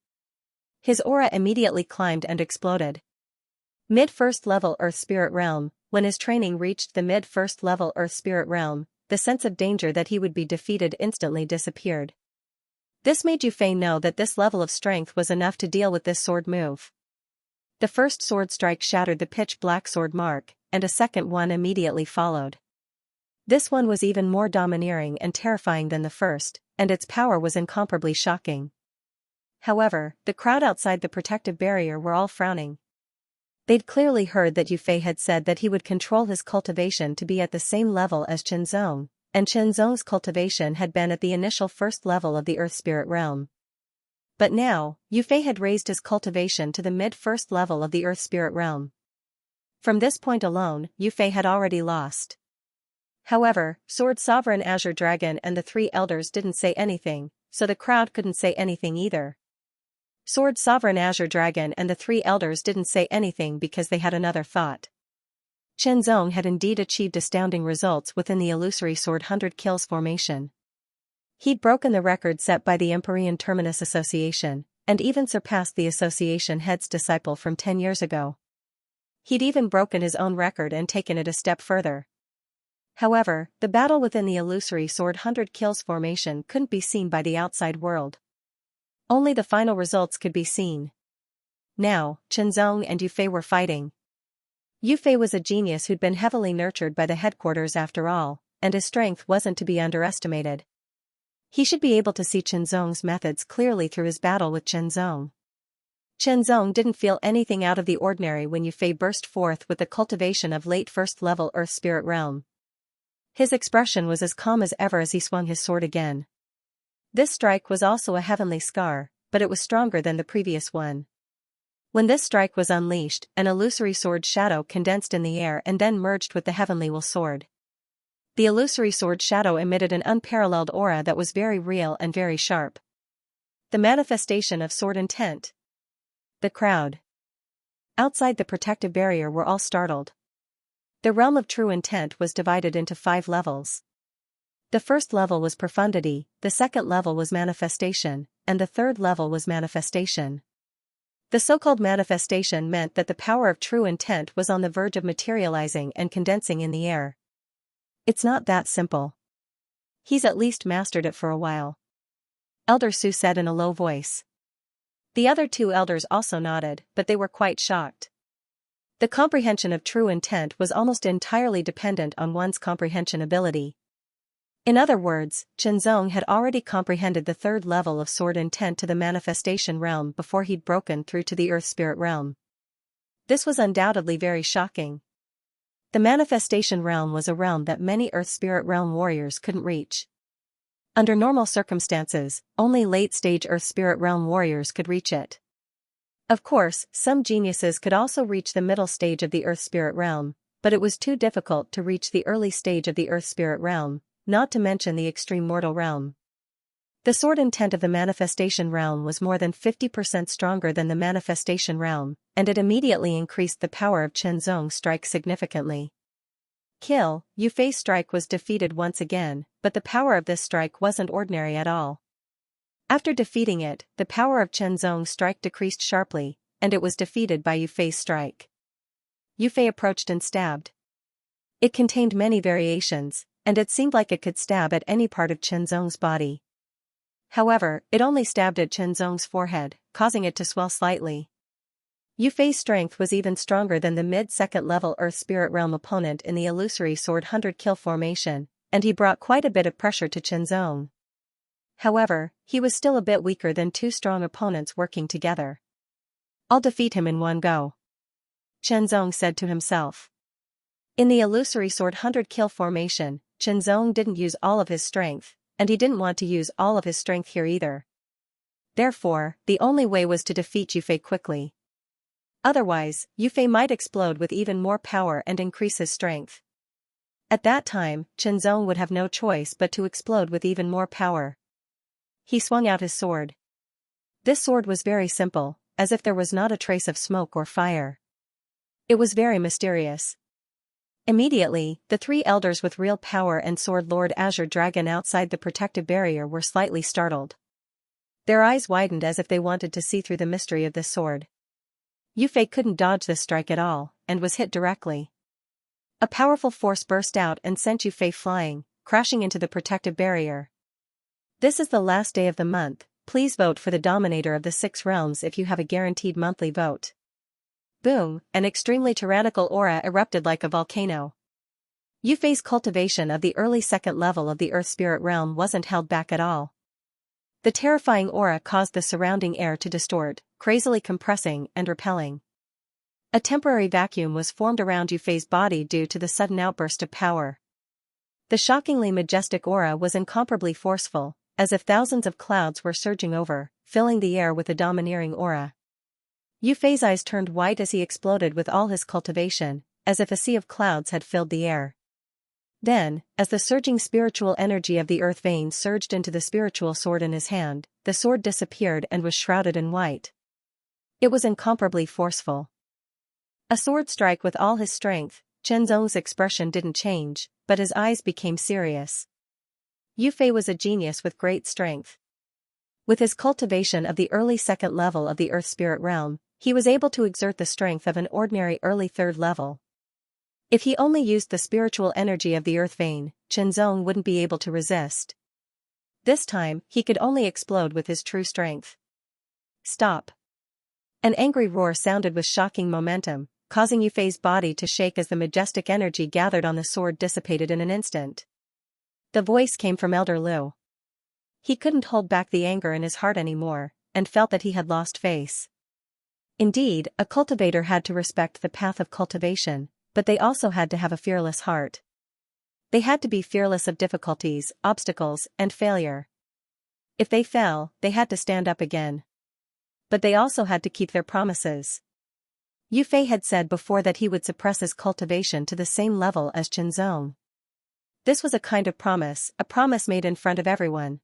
His aura immediately climbed and exploded. Mid-first level Earth Spirit Realm. When his training reached the mid-first level Earth Spirit Realm, the sense of danger that he would be defeated instantly disappeared. This made Yufei know that this level of strength was enough to deal with this sword move. The first sword strike shattered the pitch-black sword mark, and a second one immediately followed. This one was even more domineering and terrifying than the first, and its power was incomparably shocking. However, the crowd outside the protective barrier were all frowning. They'd clearly heard that Yufei had said that he would control his cultivation to be at the same level as Chenzong, and Chenzong's cultivation had been at the initial first level of the Earth Spirit Realm. But now, Yufei had raised his cultivation to the mid-first level of the Earth Spirit Realm. From this point alone, Yufei had already lost. However, Sword Sovereign Azure Dragon and the three elders didn't say anything, so the crowd couldn't say anything either. Sword Sovereign Azure Dragon and the three elders didn't say anything because they had another thought. Chenzong had indeed achieved astounding results within the illusory Sword 100 Kills formation. He'd broken the record set by the Empyrean Terminus Association, and even surpassed the association head's disciple from 10 years ago. He'd even broken his own record and taken it a step further. However, the battle within the illusory Sword 100 Kills formation couldn't be seen by the outside world. Only the final results could be seen. Now, Chenzong and Yufei were fighting. Yu Fei was a genius who'd been heavily nurtured by the headquarters after all, and his strength wasn't to be underestimated. He should be able to see Chenzong's methods clearly through his battle with Chenzong. Chenzong didn't feel anything out of the ordinary when Yu Fei burst forth with the cultivation of late first-level Earth Spirit Realm. His expression was as calm as ever as he swung his sword again. This strike was also a heavenly scar, but it was stronger than the previous one. When this strike was unleashed, an illusory sword shadow condensed in the air and then merged with the heavenly will sword. The illusory sword shadow emitted an unparalleled aura that was very real and very sharp. The manifestation of sword intent. The crowd outside the protective barrier were all startled. The realm of true intent was divided into 5 levels. The first level was profundity, the second level was manifestation, and the third level was manifestation. The so-called manifestation meant that the power of true intent was on the verge of materializing and condensing in the air. It's not that simple. He's at least mastered it for a while. Elder Su said in a low voice. The other 2 elders also nodded, but they were quite shocked. The comprehension of true intent was almost entirely dependent on one's comprehension ability. In other words, Chenzong had already comprehended the 3rd level of sword intent to the manifestation realm before he'd broken through to the Earth Spirit realm. This was undoubtedly very shocking. The manifestation realm was a realm that many Earth Spirit realm warriors couldn't reach. Under normal circumstances, only late-stage Earth Spirit realm warriors could reach it. Of course, some geniuses could also reach the middle stage of the Earth Spirit realm, but it was too difficult to reach the early stage of the Earth Spirit realm, not to mention the extreme mortal realm. The sword intent of the manifestation realm was more than 50% stronger than the manifestation realm, and it immediately increased the power of Chenzong's strike significantly. Kill, Yu Fei's strike was defeated once again, but the power of this strike wasn't ordinary at all. After defeating it, the power of Chenzong's strike decreased sharply, and it was defeated by Yu Fei's strike. Yu Fei approached and stabbed. It contained many variations, and it seemed like it could stab at any part of Chenzong's body. However, it only stabbed at Chenzong's forehead, causing it to swell slightly. Yu Fei's strength was even stronger than the mid-second level Earth Spirit Realm opponent in the illusory sword 100-kill formation, and he brought quite a bit of pressure to Chenzong. However, he was still a bit weaker than 2 strong opponents working together. I'll defeat him in one go, Chenzong said to himself. In the illusory sword 100-kill formation, Chenzong didn't use all of his strength, and he didn't want to use all of his strength here either. Therefore, the only way was to defeat Yu Fei quickly. Otherwise, Yu Fei might explode with even more power and increase his strength. At that time, Chenzong would have no choice but to explode with even more power. He swung out his sword. This sword was very simple, as if there was not a trace of smoke or fire. It was very mysterious. Immediately, the 3 elders with real power and Sword Lord Azure Dragon outside the protective barrier were slightly startled. Their eyes widened as if they wanted to see through the mystery of this sword. Yu Fei couldn't dodge this strike at all, and was hit directly. A powerful force burst out and sent Yu Fei flying, crashing into the protective barrier. This is the last day of the month, please vote for the Dominator of the 6 realms if you have a guaranteed monthly vote. Boom, an extremely tyrannical aura erupted like a volcano. Yu Fei's cultivation of the early 2nd level of the Earth Spirit Realm wasn't held back at all. The terrifying aura caused the surrounding air to distort, crazily compressing and repelling. A temporary vacuum was formed around Yu Fei's body due to the sudden outburst of power. The shockingly majestic aura was incomparably forceful, as if thousands of clouds were surging over, filling the air with a domineering aura. Yu Fei's eyes turned white as he exploded with all his cultivation, as if a sea of clouds had filled the air. Then, as the surging spiritual energy of the earth vein surged into the spiritual sword in his hand, the sword disappeared and was shrouded in white. It was incomparably forceful. A sword strike with all his strength, Chenzong's expression didn't change, but his eyes became serious. Yu Fei was a genius with great strength. With his cultivation of the early 2nd level of the Earth Spirit Realm, he was able to exert the strength of an ordinary early 3rd level. If he only used the spiritual energy of the earth vein, Chenzong wouldn't be able to resist. This time, he could only explode with his true strength. Stop! An angry roar sounded with shocking momentum, causing Yufei's body to shake as the majestic energy gathered on the sword dissipated in an instant. The voice came from Elder Lu. He couldn't hold back the anger in his heart anymore, and felt that he had lost face. Indeed, a cultivator had to respect the path of cultivation, but they also had to have a fearless heart. They had to be fearless of difficulties, obstacles, and failure. If they fell, they had to stand up again. But they also had to keep their promises. Yufei had said before that he would suppress his cultivation to the same level as Qianzong. This was a kind of promise, a promise made in front of everyone.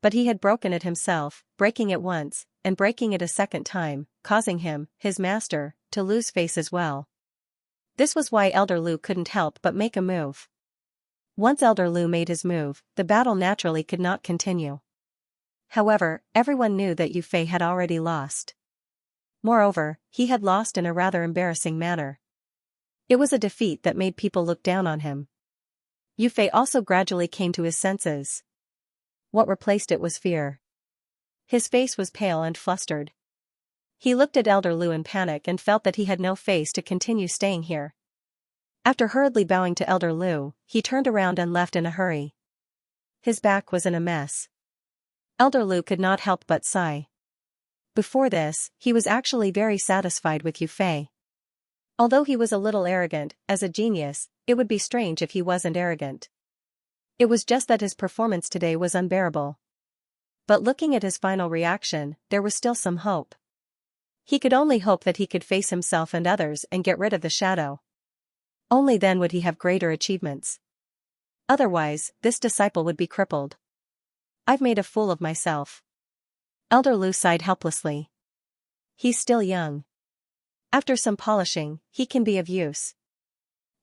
But he had broken it himself, breaking it once, and breaking it a second time, causing him, his master, to lose face as well. This was why Elder Lu couldn't help but make a move. Once Elder Lu made his move, the battle naturally could not continue. However, everyone knew that Yufei had already lost. Moreover, he had lost in a rather embarrassing manner. It was a defeat that made people look down on him. Yufei also gradually came to his senses. What replaced it was fear. His face was pale and flustered. He looked at Elder Lu in panic and felt that he had no face to continue staying here. After hurriedly bowing to Elder Lu, he turned around and left in a hurry. His back was in a mess. Elder Lu could not help but sigh. Before this, he was actually very satisfied with Yufei. Although he was a little arrogant, as a genius, it would be strange if he wasn't arrogant. It was just that his performance today was unbearable. But looking at his final reaction, there was still some hope. He could only hope that he could face himself and others and get rid of the shadow. Only then would he have greater achievements. Otherwise, this disciple would be crippled. I've made a fool of myself. Elder Lu sighed helplessly. He's still young. After some polishing, he can be of use.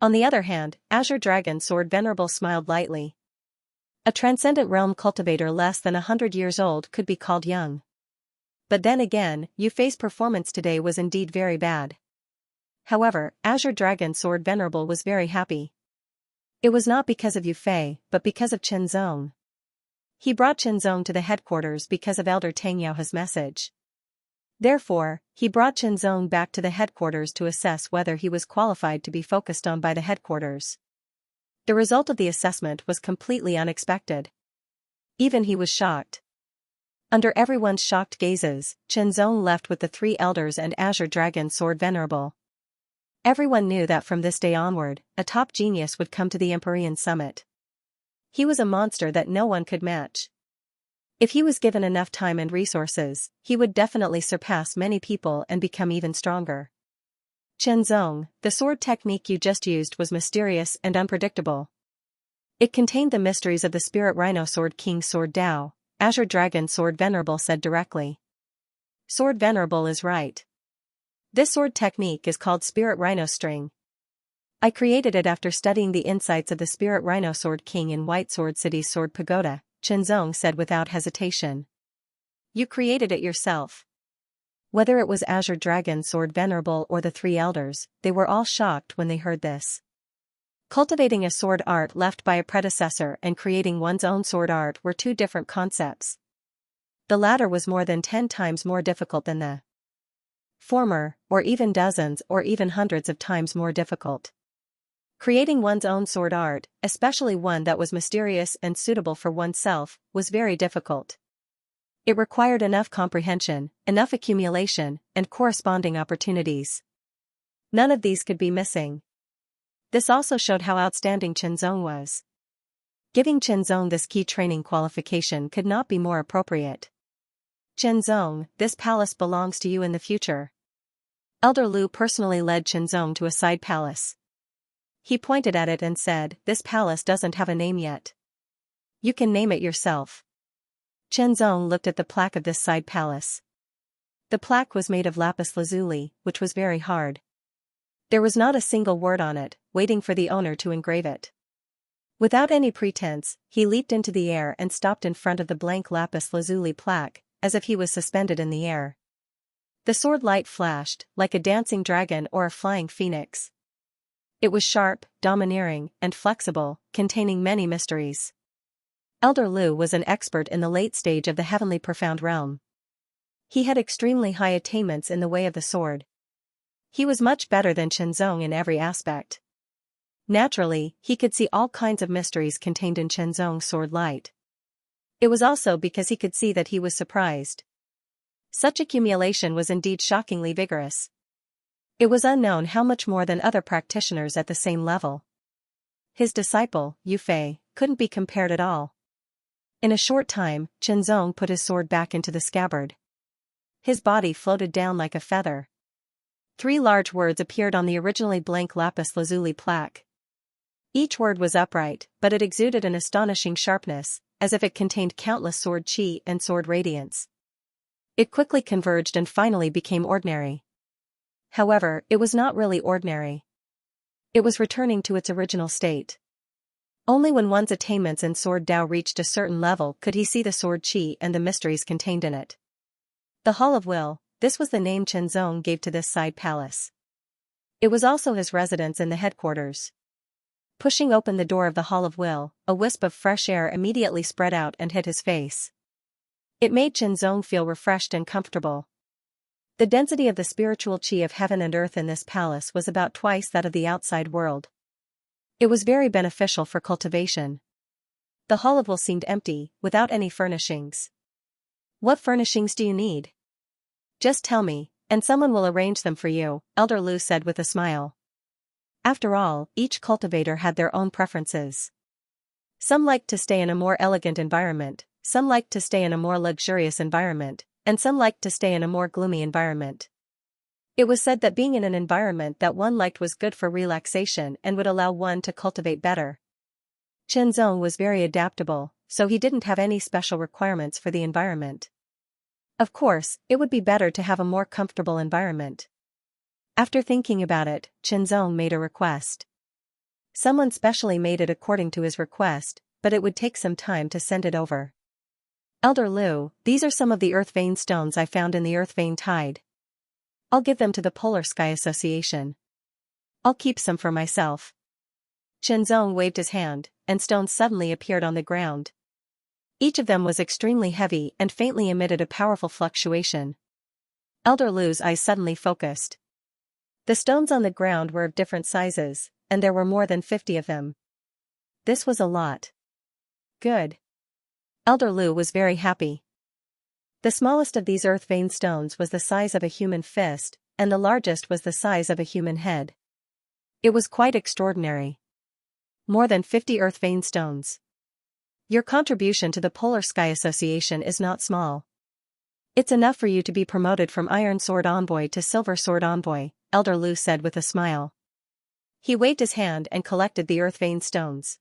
On the other hand, Azure Dragon Sword Venerable smiled lightly. A transcendent realm cultivator less than 100 years old could be called young. But then again, Yufei's performance today was indeed very bad. However, Azure Dragon Sword Venerable was very happy. It was not because of Yufei, but because of Qianzong. He brought Qianzong to the headquarters because of Elder Tang Yaohe's message. Therefore, he brought Qianzong back to the headquarters to assess whether he was qualified to be focused on by the headquarters. The result of the assessment was completely unexpected. Even he was shocked. Under everyone's shocked gazes, Qianzong left with the 3 elders and Azure Dragon Sword Venerable. Everyone knew that from this day onward, a top genius would come to the Empyrean Summit. He was a monster that no one could match. If he was given enough time and resources, he would definitely surpass many people and become even stronger. Qianzong, the sword technique you just used was mysterious and unpredictable. It contained the mysteries of the Spirit Rhino Sword King's Sword Dao, Azure Dragon Sword Venerable said directly. Sword Venerable is right. This sword technique is called Spirit Rhino String. I created it after studying the insights of the Spirit Rhino Sword King in White Sword City's Sword Pagoda, Qianzong said without hesitation. You created it yourself. Whether it was Azure Dragon Sword Venerable or the 3 elders, they were all shocked when they heard this. Cultivating a sword art left by a predecessor and creating one's own sword art were 2 different concepts. The latter was more than 10 times more difficult than the former, or even dozens or even hundreds of times more difficult. Creating one's own sword art, especially one that was mysterious and suitable for oneself, was very difficult. It required enough comprehension, enough accumulation, and corresponding opportunities. None of these could be missing. This also showed how outstanding Qianzong was. Giving Qianzong this key training qualification could not be more appropriate. Qianzong, this palace belongs to you in the future. Elder Lu personally led Qianzong to a side palace. He pointed at it and said, "This palace doesn't have a name yet. You can name it yourself." Qianzong looked at the plaque of this side palace. The plaque was made of lapis lazuli, which was very hard. There was not a single word on it, waiting for the owner to engrave it. Without any pretense, he leaped into the air and stopped in front of the blank lapis lazuli plaque, as if he was suspended in the air. The sword light flashed, like a dancing dragon or a flying phoenix. It was sharp, domineering, and flexible, containing many mysteries. Elder Lu was an expert in the late stage of the heavenly profound realm. He had extremely high attainments in the way of the sword. He was much better than Chenzong in every aspect. Naturally, he could see all kinds of mysteries contained in Chenzong's sword light. It was also because he could see that he was surprised. Such accumulation was indeed shockingly vigorous. It was unknown how much more than other practitioners at the same level. His disciple, Yu Fei, couldn't be compared at all. In a short time, Chenzong put his sword back into the scabbard. His body floated down like a feather. 3 large words appeared on the originally blank lapis lazuli plaque. Each word was upright, but it exuded an astonishing sharpness, as if it contained countless sword chi and sword radiance. It quickly converged and finally became ordinary. However, it was not really ordinary. It was returning to its original state. Only when one's attainments in sword Dao reached a certain level could he see the sword chi and the mysteries contained in it. The Hall of Will, this was the name Chenzong gave to this side palace. It was also his residence in the headquarters. Pushing open the door of the Hall of Will, a wisp of fresh air immediately spread out and hit his face. It made Chenzong feel refreshed and comfortable. The density of the spiritual chi of heaven and earth in this palace was about twice that of the outside world. It was very beneficial for cultivation. The Hall of Will seemed empty, without any furnishings. What furnishings do you need? Just tell me, and someone will arrange them for you, Elder Lu said with a smile. After all, each cultivator had their own preferences. Some liked to stay in a more elegant environment, some liked to stay in a more luxurious environment, and some liked to stay in a more gloomy environment. It was said that being in an environment that one liked was good for relaxation and would allow one to cultivate better. Chenzong was very adaptable, so he didn't have any special requirements for the environment. Of course, it would be better to have a more comfortable environment. After thinking about it, Chenzong made a request. Someone specially made it according to his request, but it would take some time to send it over. Elder Lu, these are some of the earth vein stones I found in the earth vein tide. I'll give them to the Polar Sky Association. I'll keep some for myself. Chenzong waved his hand, and stones suddenly appeared on the ground. Each of them was extremely heavy and faintly emitted a powerful fluctuation. Elder Lu's eyes suddenly focused. The stones on the ground were of different sizes, and there were more than 50 of them. This was a lot. Good. Elder Lu was very happy. The smallest of these earth vein stones was the size of a human fist, and the largest was the size of a human head. It was quite extraordinary. More than 50 earth vein stones. Your contribution to the Polar Sky Association is not small. It's enough for you to be promoted from Iron Sword Envoy to Silver Sword Envoy, Elder Lu said with a smile. He waved his hand and collected the earth vein stones.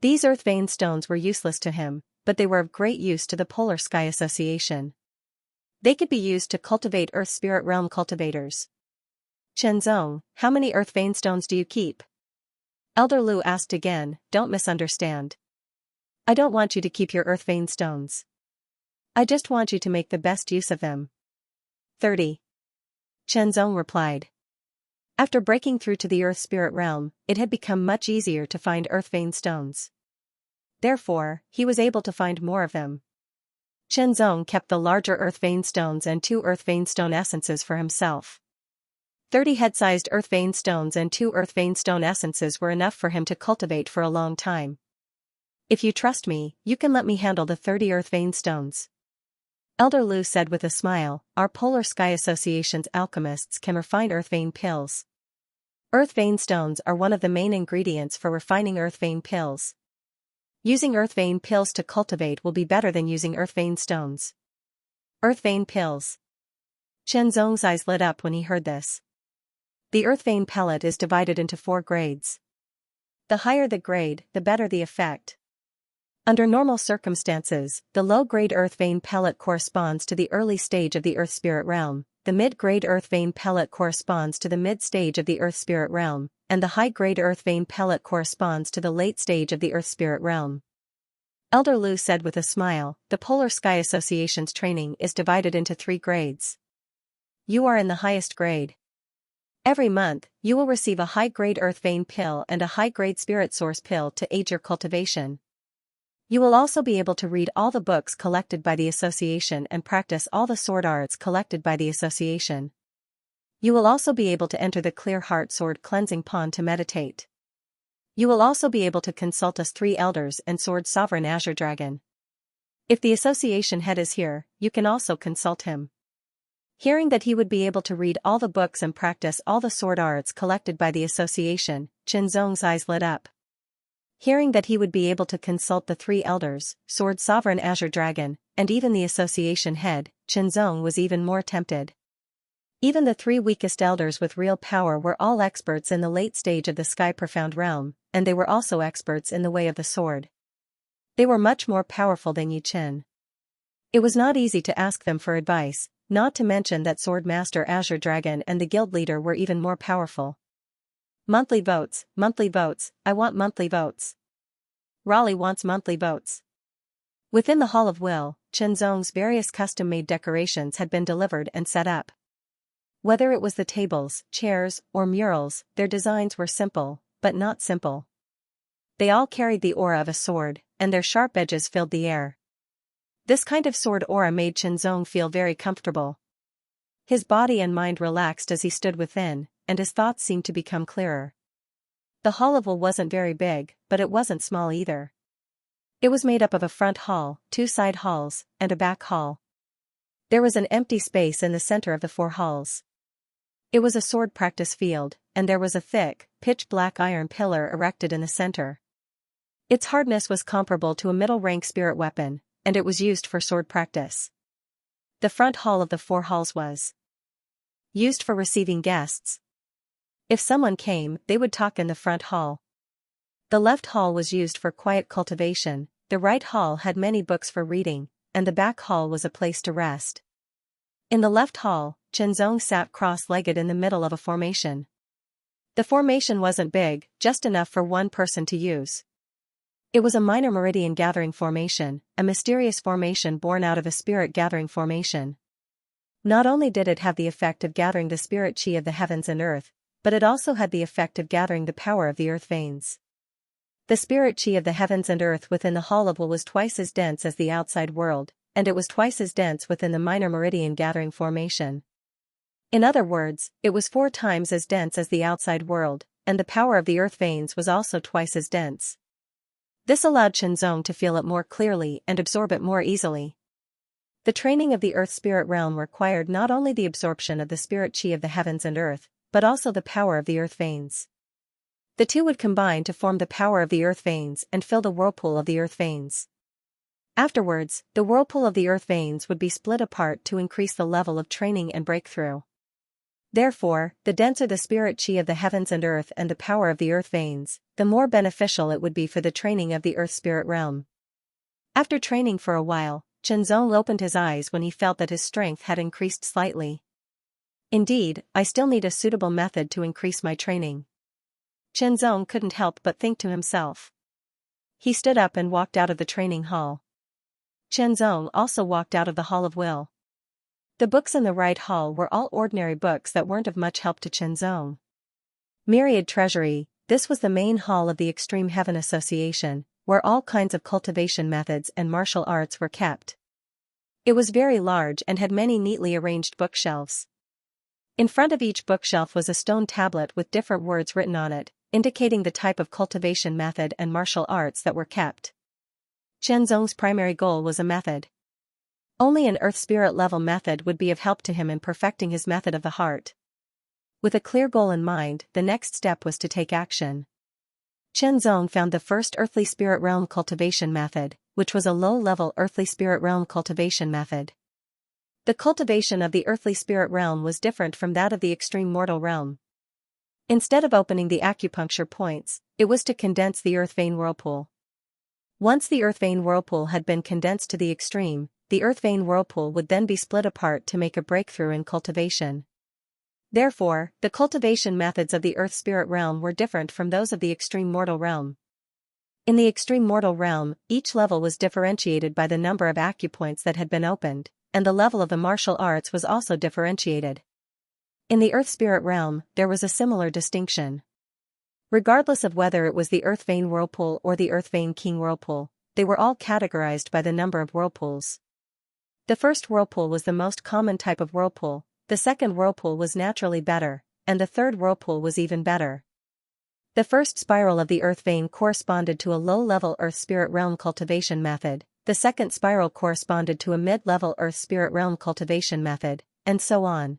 These earth vein stones were useless to him, but they were of great use to the Polar Sky Association. They could be used to cultivate Earth Spirit Realm cultivators. Chenzong, how many earth vein stones do you keep? Elder Lu asked again, don't misunderstand. I don't want you to keep your earth vein stones. I just want you to make the best use of them. 30. Chenzong replied. After breaking through to the Earth Spirit Realm, it had become much easier to find earth vein stones. Therefore, he was able to find more of them. Chenzong kept the larger earth vein stones and 2 earth vein stone essences for himself. 30 head-sized earth vein stones and 2 earth vein stone essences were enough for him to cultivate for a long time. If you trust me, you can let me handle the 30 earth vein stones. Elder Lu said with a smile, our Polar Sky Association's alchemists can refine earth vein pills. Earth vein stones are one of the main ingredients for refining earth vein pills. Using earth vein pills to cultivate will be better than using earth vein stones. Earth vein pills. Chenzong's eyes lit up when he heard this. The earth vein pellet is divided into 4 grades. The higher the grade, the better the effect. Under normal circumstances, the low-grade earth vein pellet corresponds to the early stage of the earth spirit realm, the mid-grade earth vein pellet corresponds to the mid-stage of the earth spirit realm, and the high-grade earth vein pellet corresponds to the late stage of the earth spirit realm. Elder Lu said with a smile, the Polar Sky Association's training is divided into 3 grades. You are in the highest grade. Every month, you will receive a high-grade earth vein pill and a high-grade spirit source pill to aid your cultivation. You will also be able to read all the books collected by the association and practice all the sword arts collected by the association. You will also be able to enter the Clear Heart Sword Cleansing Pond to meditate. You will also be able to consult us 3 elders and Sword Sovereign Azure Dragon. If the association head is here, you can also consult him. Hearing that he would be able to read all the books and practice all the sword arts collected by the association, Qinzong's eyes lit up. Hearing that he would be able to consult the 3 elders, Sword Sovereign Azure Dragon, and even the association head, Qinzong was even more tempted. Even the 3 weakest elders with real power were all experts in the late stage of the Sky Profound Realm, and they were also experts in the way of the sword. They were much more powerful than Yi Qin. It was not easy to ask them for advice, not to mention that Sword Master Azure Dragon and the guild leader were even more powerful. Monthly votes, I want monthly votes. Raleigh wants monthly votes. Within the Hall of Will, Qinzong's various custom-made decorations had been delivered and set up. Whether it was the tables, chairs, or murals, their designs were simple, but not simple. They all carried the aura of a sword, and their sharp edges filled the air. This kind of sword aura made Qinzong feel very comfortable. His body and mind relaxed as he stood within, and his thoughts seemed to become clearer. The Hall of Will wasn't very big, but it wasn't small either. It was made up of a front hall, 2 side halls, and a back hall. There was an empty space in the center of the 4 halls. It was a sword practice field, and there was a thick, pitch-black iron pillar erected in the center. Its hardness was comparable to a middle-rank spirit weapon, and it was used for sword practice. The front hall of the 4 halls was used for receiving guests. If someone came, they would talk in the front hall. The left hall was used for quiet cultivation, the right hall had many books for reading, and the back hall was a place to rest. In the left hall, Qinzong sat cross-legged in the middle of a formation. The formation wasn't big, just enough for one person to use. It was a minor meridian gathering formation, a mysterious formation born out of a spirit gathering formation. Not only did it have the effect of gathering the spirit chi of the heavens and earth, but it also had the effect of gathering the power of the earth veins. The spirit chi of the heavens and earth within the Hall of Will was twice as dense as the outside world, and it was twice as dense within the minor meridian gathering formation. In other words, it was 4 times as dense as the outside world, and the power of the earth veins was also twice as dense. This allowed Qinzong to feel it more clearly and absorb it more easily. The training of the earth spirit realm required not only the absorption of the spirit chi of the heavens and earth, but also the power of the earth veins. The 2 would combine to form the power of the earth veins and fill the whirlpool of the earth veins. Afterwards, the whirlpool of the earth veins would be split apart to increase the level of training and breakthrough. Therefore, the denser the spirit chi of the heavens and earth and the power of the earth veins, the more beneficial it would be for the training of the earth spirit realm. After training for a while, Qinzong opened his eyes when he felt that his strength had increased slightly. Indeed, I still need a suitable method to increase my training. Qinzong couldn't help but think to himself. He stood up and walked out of the training hall. Qinzong also walked out of the Hall of Will. The books in the right hall were all ordinary books that weren't of much help to Qinzong. Myriad Treasury, this was the main hall of the Extreme Heaven Association, where all kinds of cultivation methods and martial arts were kept. It was very large and had many neatly arranged bookshelves. In front of each bookshelf was a stone tablet with different words written on it, indicating the type of cultivation method and martial arts that were kept. Qinzong's primary goal was a method. Only an earth spirit level method would be of help to him in perfecting his method of the heart. With a clear goal in mind, the next step was to take action. Qinzong found the first earthly spirit realm cultivation method, which was a low-level earthly spirit realm cultivation method. The cultivation of the earthly spirit realm was different from that of the extreme mortal realm. Instead of opening the acupuncture points, it was to condense the earth vein whirlpool. Once the earth vein whirlpool had been condensed to the extreme, the earth vein whirlpool would then be split apart to make a breakthrough in cultivation. Therefore, the cultivation methods of the earth spirit realm were different from those of the extreme mortal realm. In the extreme mortal realm, each level was differentiated by the number of acupoints that had been opened, and the level of the martial arts was also differentiated. In the earth spirit realm, there was a similar distinction. Regardless of whether it was the earth vein whirlpool or the earth vein king whirlpool, they were all categorized by the number of whirlpools. The first whirlpool was the most common type of whirlpool, the second whirlpool was naturally better, and the third whirlpool was even better. The first spiral of the earth vein corresponded to a low-level earth spirit realm cultivation method, the second spiral corresponded to a mid-level earth spirit realm cultivation method, and so on.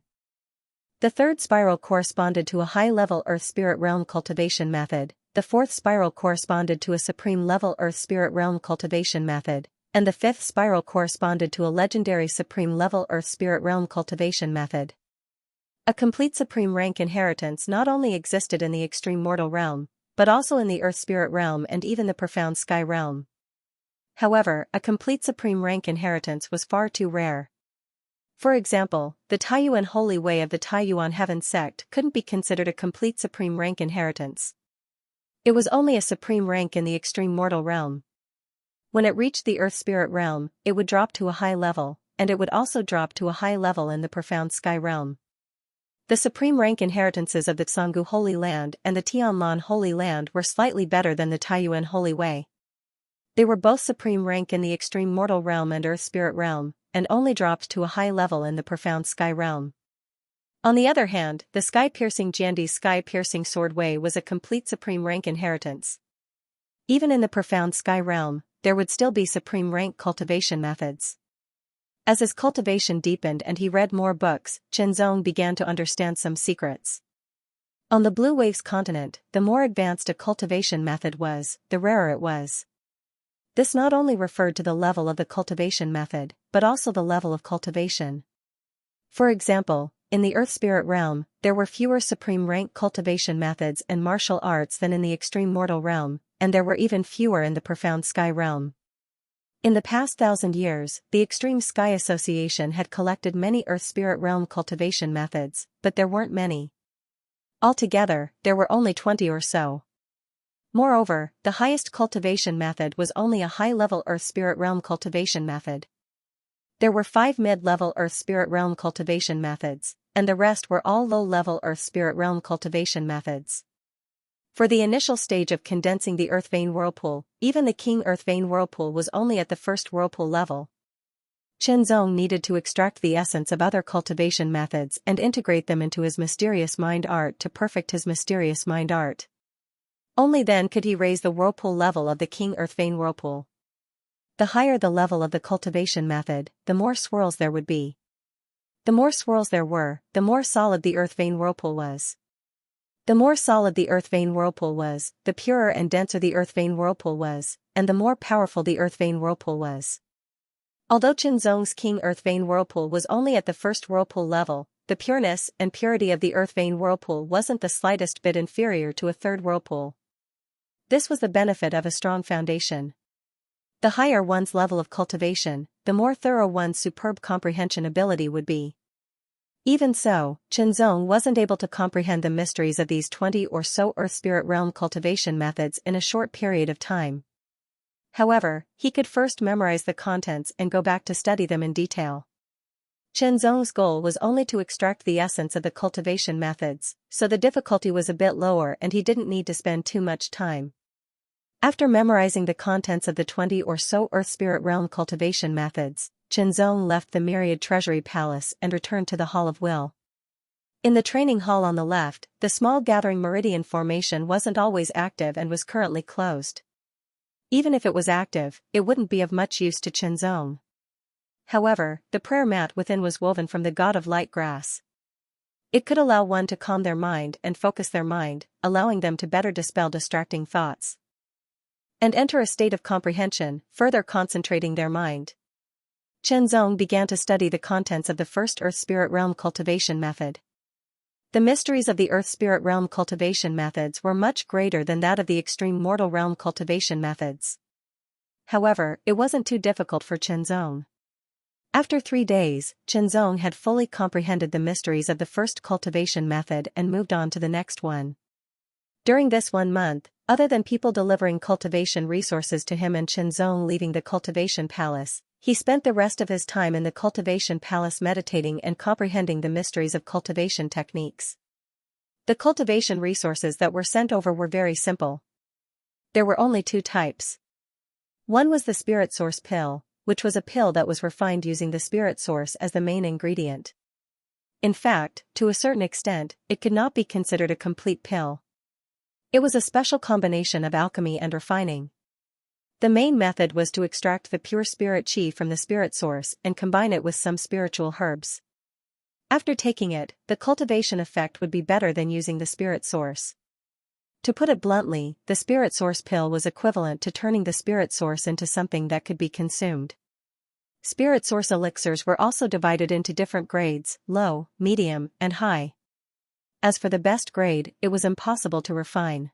The third spiral corresponded to a high-level earth spirit realm cultivation method, the fourth spiral corresponded to a supreme-level earth spirit realm cultivation method, and the fifth spiral corresponded to a legendary supreme-level earth spirit realm cultivation method. A complete supreme rank inheritance not only existed in the extreme mortal realm, but also in the earth spirit realm and even the profound sky realm. However, a complete supreme rank inheritance was far too rare. For example, the Taiyuan Holy Way of the Taiyuan Heaven sect couldn't be considered a complete supreme rank inheritance. It was only a supreme rank in the extreme mortal realm. When it reached the earth spirit realm, it would drop to a high level, and it would also drop to a high level in the profound sky realm. The supreme rank inheritances of the Canggu Holy Land and the Tianlan Holy Land were slightly better than the Taiyuan Holy Way. They were both supreme rank in the extreme mortal realm and earth spirit realm, and only dropped to a high level in the profound sky realm. On the other hand, the sky-piercing Jiandi's sky-piercing sword way was a complete supreme rank inheritance. Even in the profound sky realm, there would still be supreme rank cultivation methods. As his cultivation deepened and he read more books, Chenzong began to understand some secrets. On the Blue Waves continent, the more advanced a cultivation method was, the rarer it was. This not only referred to the level of the cultivation method, but also the level of cultivation. For example, in the earth spirit realm, there were fewer supreme rank cultivation methods and martial arts than in the extreme mortal realm, and there were even fewer in the profound sky realm. In the past 1,000 years, the Extreme Sky Association had collected many earth spirit realm cultivation methods, but there weren't many. Altogether, there were only 20 or so. Moreover, the highest cultivation method was only a high-level earth spirit realm cultivation method. There were 5 mid-level earth spirit realm cultivation methods, and the rest were all low-level earth spirit realm cultivation methods. For the initial stage of condensing the earth vein whirlpool, even the king earth vein whirlpool was only at the first whirlpool level. Chenzong needed to extract the essence of other cultivation methods and integrate them into his mysterious mind art to perfect his mysterious mind art. Only then could he raise the whirlpool level of the king earth vein whirlpool. The higher the level of the cultivation method, the more swirls there would be. The more swirls there were, the more solid the earth vein whirlpool was. The more solid the earth vein whirlpool was, the purer and denser the earth vein whirlpool was, and the more powerful the earth vein whirlpool was. Although Chenzong's king earth vein whirlpool was only at the first whirlpool level, the pureness and purity of the earth vein whirlpool wasn't the slightest bit inferior to a third whirlpool. This was the benefit of a strong foundation. The higher one's level of cultivation, the more thorough one's superb comprehension ability would be. Even so, Chenzong wasn't able to comprehend the mysteries of these 20 or so earth spirit realm cultivation methods in a short period of time. However, he could first memorize the contents and go back to study them in detail. Chenzong's goal was only to extract the essence of the cultivation methods, so the difficulty was a bit lower and he didn't need to spend too much time. After memorizing the contents of the 20 or so earth spirit realm cultivation methods, Chenzong left the Myriad Treasury Palace and returned to the Hall of Will. In the training hall on the left, the small gathering meridian formation wasn't always active and was currently closed. Even if it was active, it wouldn't be of much use to Chenzong. However, the prayer mat within was woven from the god of light grass. It could allow one to calm their mind and focus their mind, allowing them to better dispel distracting thoughts. And enter a state of comprehension, further concentrating their mind. Chenzong began to study the contents of the first earth spirit realm cultivation method. The mysteries of the earth spirit realm cultivation methods were much greater than that of the extreme mortal realm cultivation methods. However, it wasn't too difficult for Chenzong. After 3 days, Chenzong had fully comprehended the mysteries of the first cultivation method and moved on to the next one. During this 1 month, other than people delivering cultivation resources to him and Chenzong leaving the cultivation palace, he spent the rest of his time in the cultivation palace meditating and comprehending the mysteries of cultivation techniques. The cultivation resources that were sent over were very simple. There were only 2 types. One was the spirit source pill, which was a pill that was refined using the spirit source as the main ingredient. In fact, to a certain extent, it could not be considered a complete pill. It was a special combination of alchemy and refining. The main method was to extract the pure spirit chi from the spirit source and combine it with some spiritual herbs. After taking it, the cultivation effect would be better than using the spirit source. To put it bluntly, the spirit source pill was equivalent to turning the spirit source into something that could be consumed. Spirit source elixirs were also divided into different grades, low, medium, and high. As for the best grade, it was impossible to refine.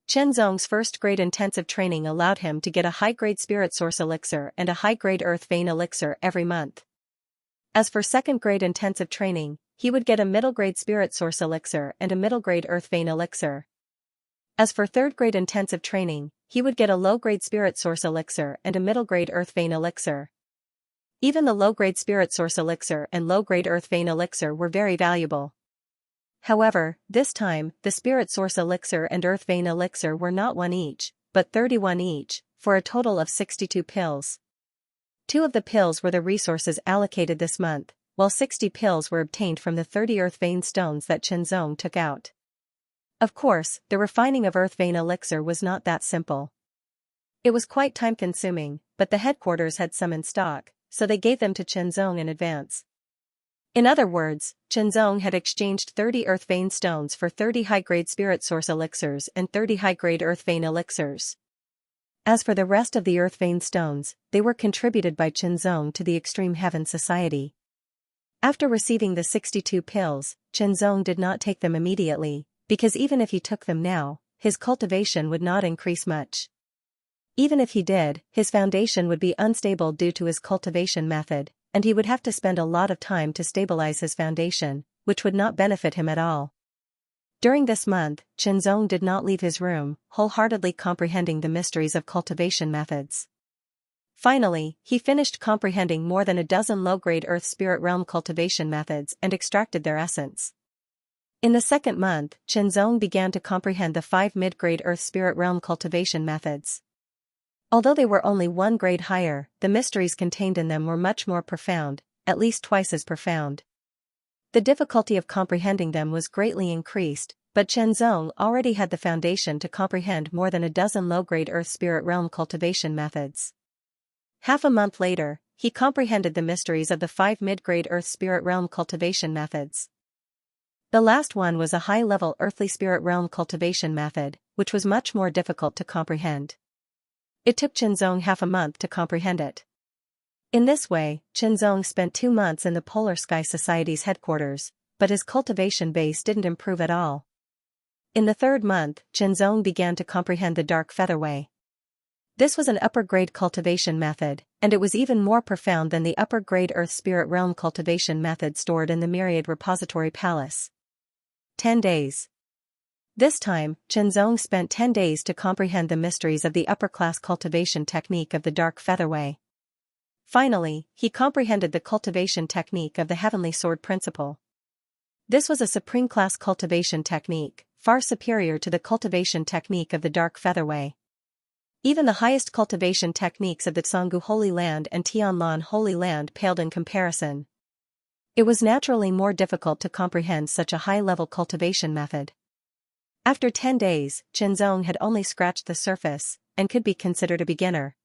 Chenzong's first-grade intensive training allowed him to get a high-grade spirit source elixir and a high-grade earth vein elixir every month. As for second-grade intensive training, he would get a middle-grade spirit source elixir and a middle-grade earth vein elixir. As for third-grade intensive training, he would get a low-grade spirit source elixir and a middle-grade earth vein elixir. Even the low-grade spirit source elixir and low-grade earth vein elixir were very valuable. However, this time, the spirit source elixir and earth vein elixir were not 1 each, but 31 each, for a total of 62 pills. 2 of the pills were the resources allocated this month, while 60 pills were obtained from the 30 earth vein stones that Chenzong took out. Of course, the refining of earth vein elixir was not that simple. It was quite time-consuming, but the headquarters had some in stock, so they gave them to Chenzong in advance. In other words, Chenzong had exchanged 30 earth vein stones for 30 high-grade spirit source elixirs and 30 high-grade earth vein elixirs. As for the rest of the earth vein stones, they were contributed by Chenzong to the Extreme Heaven Society. After receiving the 62 pills, Chenzong did not take them immediately, because even if he took them now, his cultivation would not increase much. Even if he did, his foundation would be unstable due to his cultivation method, and he would have to spend a lot of time to stabilize his foundation, which would not benefit him at all. During this month, Chenzong did not leave his room, wholeheartedly comprehending the mysteries of cultivation methods. Finally, he finished comprehending more than a dozen low-grade earth spirit realm cultivation methods and extracted their essence. In the second month, Chenzong began to comprehend the 5 mid-grade earth spirit realm cultivation methods. Although they were only 1 grade higher, the mysteries contained in them were much more profound, at least twice as profound. The difficulty of comprehending them was greatly increased, but Chenzong already had the foundation to comprehend more than a dozen low-grade earth spirit realm cultivation methods. Half a month later, he comprehended the mysteries of the 5 mid-grade earth spirit realm cultivation methods. The last one was a high-level earthly spirit realm cultivation method, which was much more difficult to comprehend. It took Chenzong half a month to comprehend it. In this way, Chenzong spent 2 months in the Polar Sky Society's headquarters, but his cultivation base didn't improve at all. In the 3rd month, Chenzong began to comprehend the Dark Featherway. This was an upper-grade cultivation method, and it was even more profound than the upper-grade Earth Spirit Realm cultivation method stored in the Myriad Repository Palace. 10 days. This time, Chenzong spent 10 days to comprehend the mysteries of the upper-class cultivation technique of the Dark Featherway. Finally, he comprehended the cultivation technique of the Heavenly Sword Principle. This was a supreme-class cultivation technique, far superior to the cultivation technique of the Dark Featherway. Even the highest cultivation techniques of the Canggu Holy Land and Tianlan Holy Land paled in comparison. It was naturally more difficult to comprehend such a high-level cultivation method. After 10 days, Chenzong had only scratched the surface, and could be considered a beginner.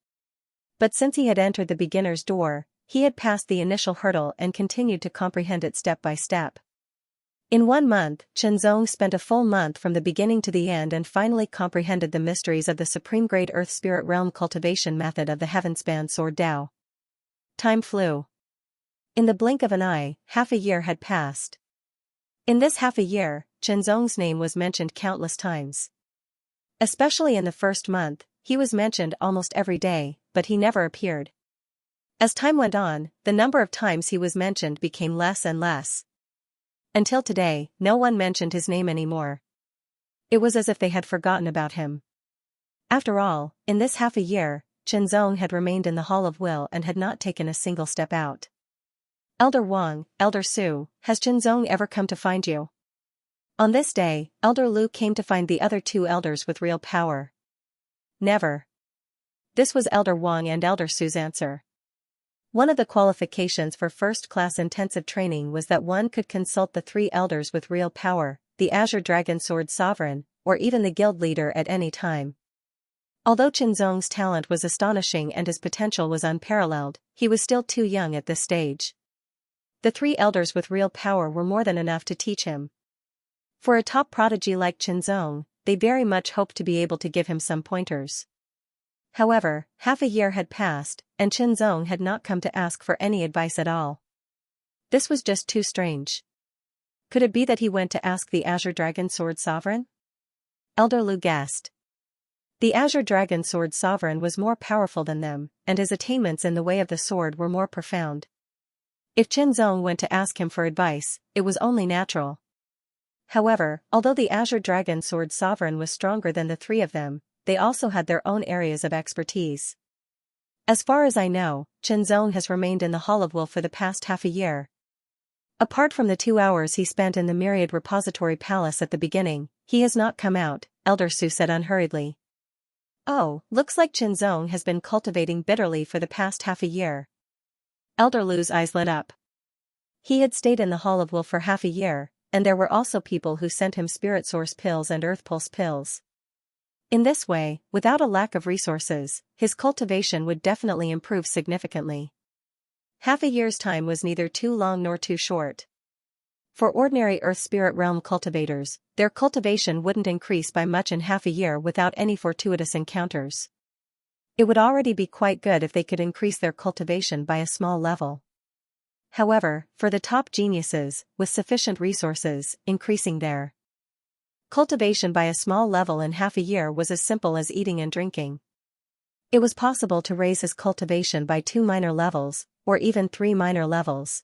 But since he had entered the beginner's door, he had passed the initial hurdle and continued to comprehend it step by step. In 1 month, Chenzong spent a full month from the beginning to the end and finally comprehended the mysteries of the Supreme Grade Earth Spirit Realm cultivation method of the Heavenspan Sword Tao. Time flew. In the blink of an eye, half a year had passed. In this half a year, Chenzong's name was mentioned countless times. Especially in the 1st month, he was mentioned almost every day, but he never appeared. As time went on, the number of times he was mentioned became less and less. Until today, no one mentioned his name anymore. It was as if they had forgotten about him. After all, in this half a year, Chenzong had remained in the Hall of Will and had not taken a single step out. Elder Wang, Elder Su, has Chenzong ever come to find you? On this day, Elder Lu came to find the other 2 elders with real power. Never. This was Elder Wang and Elder Su's answer. One of the qualifications for first-class intensive training was that one could consult the three elders with real power, the Azure Dragon Sword Sovereign, or even the guild leader at any time. Although Qinzong's talent was astonishing and his potential was unparalleled, he was still too young at this stage. The three elders with real power were more than enough to teach him. For a top prodigy like Qinzong, they very much hoped to be able to give him some pointers. However, half a year had passed, and Qinzong had not come to ask for any advice at all. This was just too strange. Could it be that he went to ask the Azure Dragon Sword Sovereign? Elder Lu guessed. The Azure Dragon Sword Sovereign was more powerful than them, and his attainments in the way of the sword were more profound. If Qinzong went to ask him for advice, it was only natural. However, although the Azure Dragon Sword Sovereign was stronger than the three of them, they also had their own areas of expertise. As far as I know, Qinzong has remained in the Hall of Will for the past half a year. Apart from the 2 hours he spent in the Myriad Repository Palace at the beginning, he has not come out, Elder Su said unhurriedly. Oh, looks like Qinzong has been cultivating bitterly for the past half a year. Elder Lu's eyes lit up. He had stayed in the Hall of Will for half a year, and there were also people who sent him Spirit Source pills and Earth Pulse pills. In this way, without a lack of resources, his cultivation would definitely improve significantly. Half a year's time was neither too long nor too short. For ordinary Earth Spirit Realm cultivators, their cultivation wouldn't increase by much in half a year without any fortuitous encounters. It would already be quite good if they could increase their cultivation by a small level. However, for the top geniuses, with sufficient resources, increasing their cultivation by a small level in half a year was as simple as eating and drinking. It was possible to raise his cultivation by 2 minor levels, or even 3 minor levels.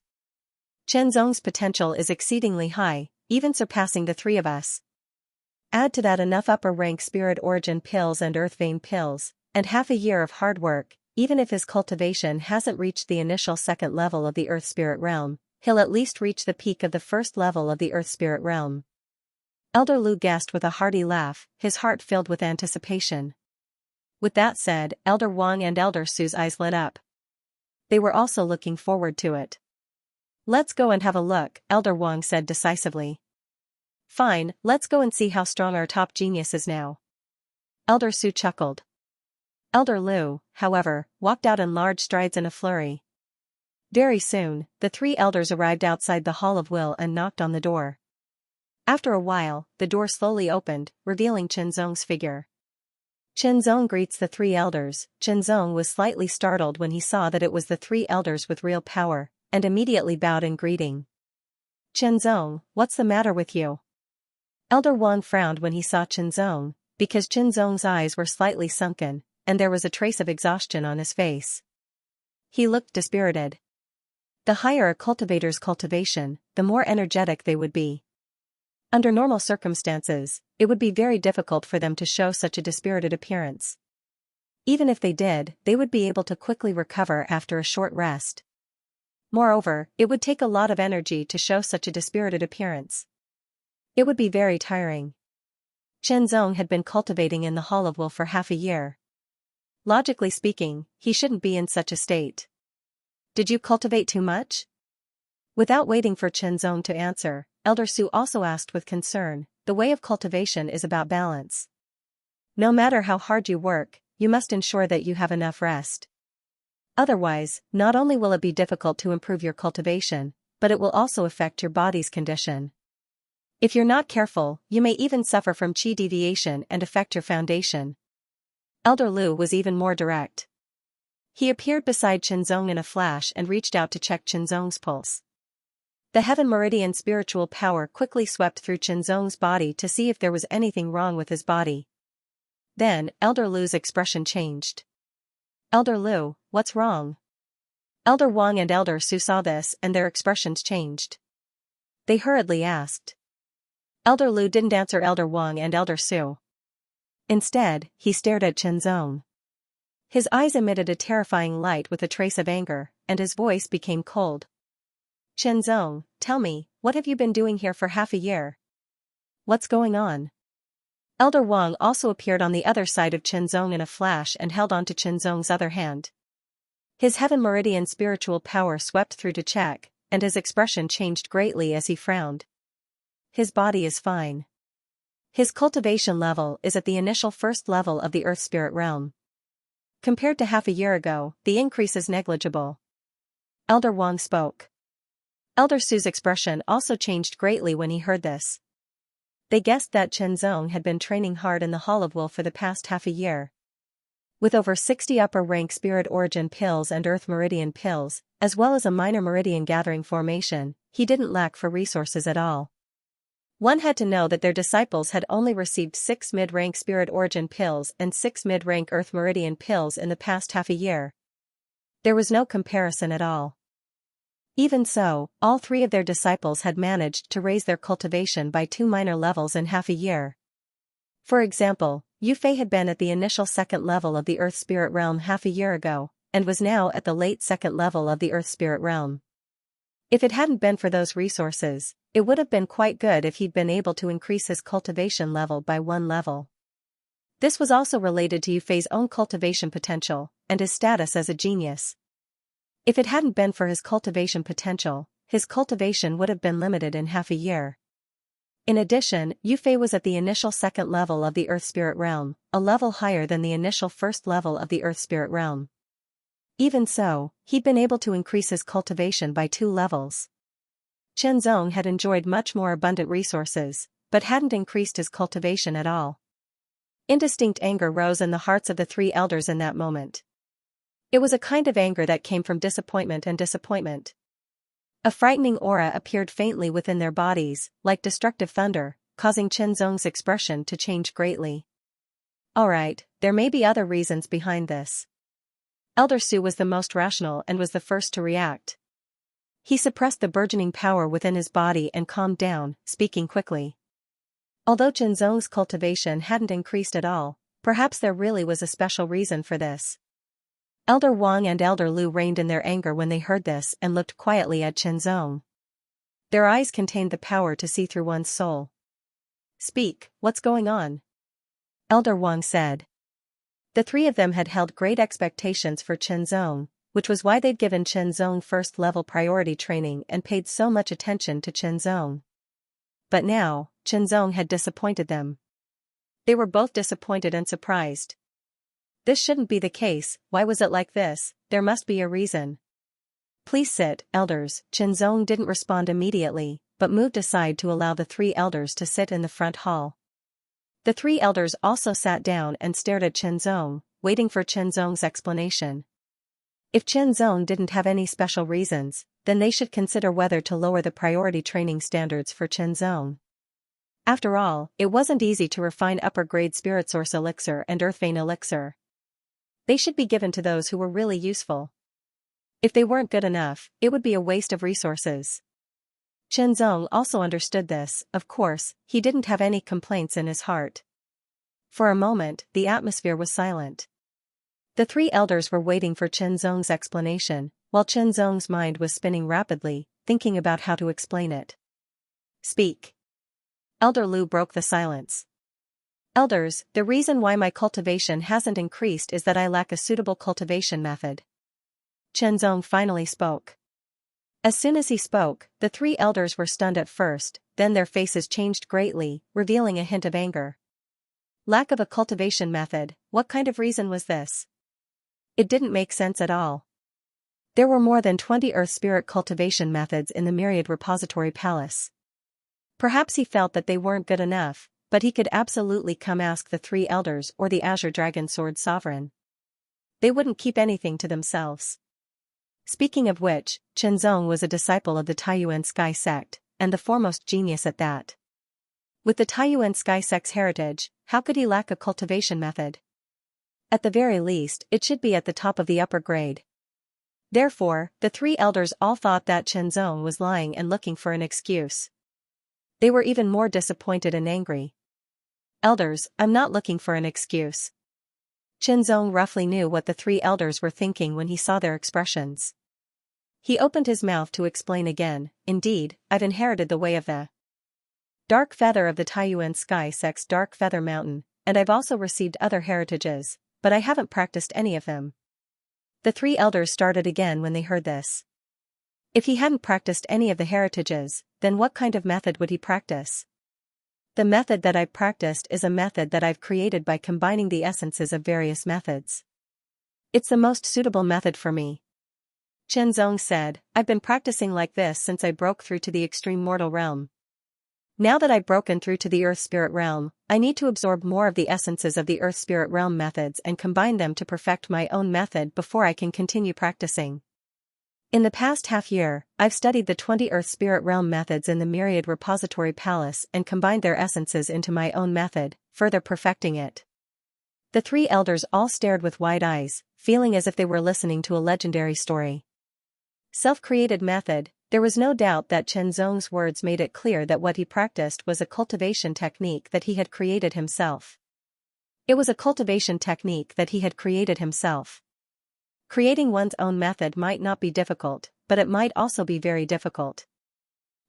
Qinzong's potential is exceedingly high, even surpassing the three of us. Add to that enough upper-rank Spirit Origin pills and Earth Vein pills, and half a year of hard work. Even if his cultivation hasn't reached the initial second level of the Earth Spirit Realm, he'll at least reach the peak of the first level of the Earth Spirit Realm. Elder Lu guessed with a hearty laugh, his heart filled with anticipation. With that said, Elder Wang and Elder Su's eyes lit up. They were also looking forward to it. Let's go and have a look, Elder Wang said decisively. Fine, let's go and see how strong our top genius is now. Elder Su chuckled. Elder Lu, however, walked out in large strides in a flurry. Very soon, the three elders arrived outside the Hall of Will and knocked on the door. After a while, the door slowly opened, revealing Qinzong's figure. Qinzong greets the three elders. Qinzong was slightly startled when he saw that it was the three elders with real power, and immediately bowed in greeting. Qinzong, what's the matter with you? Elder Wang frowned when he saw Qinzong, because Qinzong's eyes were slightly sunken, and there was a trace of exhaustion on his face. He looked dispirited. The higher a cultivator's cultivation, the more energetic they would be. Under normal circumstances, it would be very difficult for them to show such a dispirited appearance. Even if they did, they would be able to quickly recover after a short rest. Moreover, it would take a lot of energy to show such a dispirited appearance. It would be very tiring. Qinzong had been cultivating in the Hall of Will for half a year. Logically speaking, he shouldn't be in such a state. Did you cultivate too much? Without waiting for Qinzong to answer, Elder Su also asked with concern, the way of cultivation is about balance. No matter how hard you work, you must ensure that you have enough rest. Otherwise, not only will it be difficult to improve your cultivation, but it will also affect your body's condition. If you're not careful, you may even suffer from qi deviation and affect your foundation. Elder Lu was even more direct. He appeared beside Qinzong in a flash and reached out to check Qinzong's pulse. The Heaven Meridian spiritual power quickly swept through Qinzong's body to see if there was anything wrong with his body. Then, Elder Lu's expression changed. Elder Lu, what's wrong? Elder Wang and Elder Su saw this and their expressions changed. They hurriedly asked. Elder Lu didn't answer Elder Wang and Elder Su. Instead, he stared at Qinzong. His eyes emitted a terrifying light with a trace of anger, and his voice became cold. Qinzong, tell me, what have you been doing here for half a year? What's going on? Elder Wang also appeared on the other side of Qinzong in a flash and held on to Qinzong's other hand. His heaven meridian spiritual power swept through to check, and his expression changed greatly as he frowned. His body is fine. His cultivation level is at the initial first level of the earth spirit realm. Compared to half a year ago, the increase is negligible. Elder Wang spoke. Elder Su's expression also changed greatly when he heard this. They guessed that Chen Zong had been training hard in the Hall of Will for the past half a year. With over 60 upper-rank spirit origin pills and earth meridian pills, as well as a minor meridian gathering formation, he didn't lack for resources at all. One had to know that their disciples had only received 6 mid-rank spirit origin pills and 6 mid-rank earth meridian pills in the past half a year. There was no comparison at all. Even so, all 3 of their disciples had managed to raise their cultivation by 2 minor levels in half a year. For example, Yu Fei had been at the initial second level of the earth spirit realm half a year ago, and was now at the late second level of the earth spirit realm. If it hadn't been for those resources, it would have been quite good if he'd been able to increase his cultivation level by 1 level. This was also related to Yu Fei's own cultivation potential, and his status as a genius. If it hadn't been for his cultivation potential, his cultivation would have been limited in half a year. In addition, Yu Fei was at the initial second level of the earth spirit realm, a level higher than the initial first level of the earth spirit realm. Even so, he'd been able to increase his cultivation by 2 levels. Chen Zong had enjoyed much more abundant resources, but hadn't increased his cultivation at all. Indistinct anger rose in the hearts of the 3 elders in that moment. It was a kind of anger that came from disappointment and disappointment. A frightening aura appeared faintly within their bodies, like destructive thunder, causing Chen Zong's expression to change greatly. Alright, there may be other reasons behind this. Elder Su was the most rational and was the first to react. He suppressed the burgeoning power within his body and calmed down, speaking quickly. Although Chen Zong's cultivation hadn't increased at all, perhaps there really was a special reason for this. Elder Wang and Elder Lu reined in their anger when they heard this and looked quietly at Chen Zong. Their eyes contained the power to see through one's soul. Speak, what's going on? Elder Wang said. The 3 of them had held great expectations for Chen Zong, which was why they'd given Chen Zong first-level priority training and paid so much attention to Chen Zong. But now, Chen Zong had disappointed them. They were both disappointed and surprised. This shouldn't be the case, why was it like this? There must be a reason. Please sit, elders. Chen Zong didn't respond immediately, but moved aside to allow the 3 elders to sit in the front hall. The 3 elders also sat down and stared at Chen Zong, waiting for Chen Zong's explanation. If Chen Zong didn't have any special reasons, then they should consider whether to lower the priority training standards for Chen Zong. After all, it wasn't easy to refine upper-grade spirit source elixir and earth vein elixir. They should be given to those who were really useful. If they weren't good enough, it would be a waste of resources. Chen Zong also understood this. Of course, he didn't have any complaints in his heart. For a moment, the atmosphere was silent. The 3 elders were waiting for Chen Zong's explanation, while Chen Zong's mind was spinning rapidly, thinking about how to explain it. Speak. Elder Lu broke the silence. Elders, the reason why my cultivation hasn't increased is that I lack a suitable cultivation method. Chen Zong finally spoke. As soon as he spoke, the 3 elders were stunned at first, then their faces changed greatly, revealing a hint of anger. Lack of a cultivation method, what kind of reason was this? It didn't make sense at all. There were more than 20 earth spirit cultivation methods in the Myriad Repository Palace. Perhaps he felt that they weren't good enough, but he could absolutely come ask the 3 elders or the Azure Dragon Sword Sovereign. They wouldn't keep anything to themselves. Speaking of which, Chen Zong was a disciple of the Taiyuan Sky Sect, and the foremost genius at that. With the Taiyuan Sky Sect's heritage, how could he lack a cultivation method? At the very least, it should be at the top of the upper grade. Therefore, the 3 elders all thought that Chen Zong was lying and looking for an excuse. They were even more disappointed and angry. Elders, I'm not looking for an excuse. Chen Zong roughly knew what the 3 elders were thinking when he saw their expressions. He opened his mouth to explain again. Indeed, I've inherited the way of the Dark Feather of the Taiyuan Sky Sect's Dark Feather Mountain, and I've also received other heritages, but I haven't practiced any of them. The three elders started again when they heard this. If he hadn't practiced any of the heritages, then what kind of method would he practice? The method that I've practiced is a method that I've created by combining the essences of various methods. It's the most suitable method for me. Xianxia said, I've been practicing like this since I broke through to the extreme mortal realm. Now that I've broken through to the earth spirit realm, I need to absorb more of the essences of the earth spirit realm methods and combine them to perfect my own method before I can continue practicing. In the past half year, I've studied the 20 earth spirit realm methods in the myriad repository palace and combined their essences into my own method, further perfecting it. The three elders all stared with wide eyes, feeling as if they were listening to a legendary story. Self-created method. There was no doubt that Xianxia's words made it clear that what he practiced was a cultivation technique that he had created himself. It was a cultivation technique that he had created himself. Creating one's own method might not be difficult, but it might also be very difficult.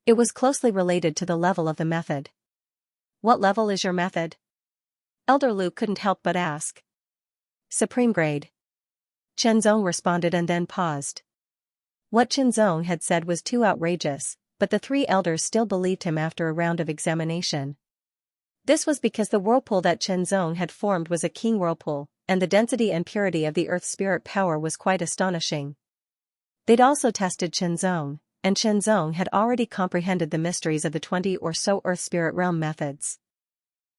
It was closely related to the level of the method. What level is your method? Elder Lu couldn't help but ask. Supreme grade. Xianxia responded and then paused. What Xianxia had said was too outrageous, but the three elders still believed him after a round of examination. This was because the whirlpool that Xianxia had formed was a king whirlpool, and the density and purity of the earth spirit power was quite astonishing. They'd also tested Xianxia, and Xianxia had already comprehended the mysteries of the 20 or so earth spirit realm methods.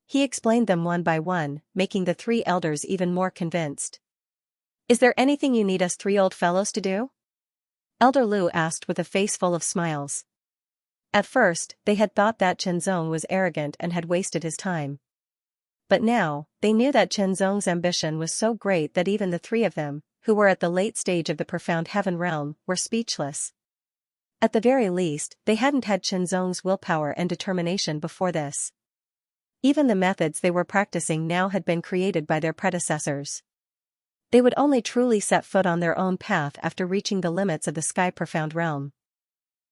He explained them one by one, making the three elders even more convinced. Is there anything you need us three old fellows to do? Elder Lu asked with a face full of smiles. At first, they had thought that Xianxia was arrogant and had wasted his time. But now, they knew that Xianxia's ambition was so great that even the three of them, who were at the late stage of the profound heaven realm, were speechless. At the very least, they hadn't had Xianxia's willpower and determination before this. Even the methods they were practicing now had been created by their predecessors. They would only truly set foot on their own path after reaching the limits of the sky profound realm.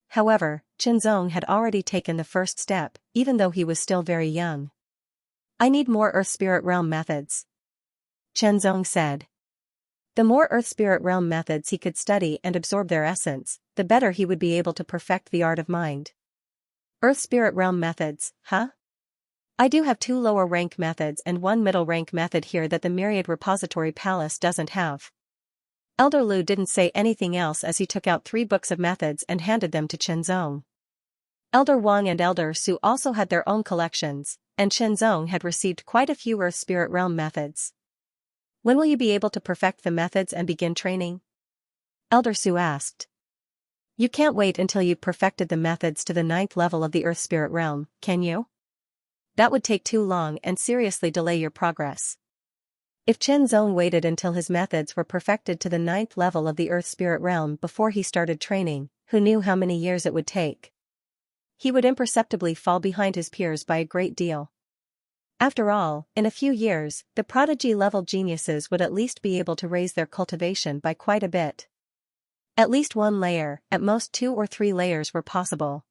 However, Xianxia had already taken the first step, even though he was still very young. I need more earth spirit realm methods. Xianxia said. The more earth spirit realm methods he could study and absorb their essence, the better he would be able to perfect the art of mind. Earth spirit realm methods, huh? I do have 2 lower rank methods and 1 middle rank method here that the myriad repository palace doesn't have. Elder Lu didn't say anything else as he took out 3 books of methods and handed them to Xianxia. Elder Wang and Elder Su also had their own collections, and Xianxia had received quite a few earth spirit realm methods. When will you be able to perfect the methods and begin training? Elder Su asked. You can't wait until you've perfected the methods to the 9th level of the earth spirit realm, can you? That would take too long and seriously delay your progress. If Xianxia waited until his methods were perfected to the 9th level of the earth spirit realm before he started training, who knew how many years it would take? He would imperceptibly fall behind his peers by a great deal. After all, in a few years, the prodigy-level geniuses would at least be able to raise their cultivation by quite a bit. At least 1 layer, at most 2 or 3 layers were possible.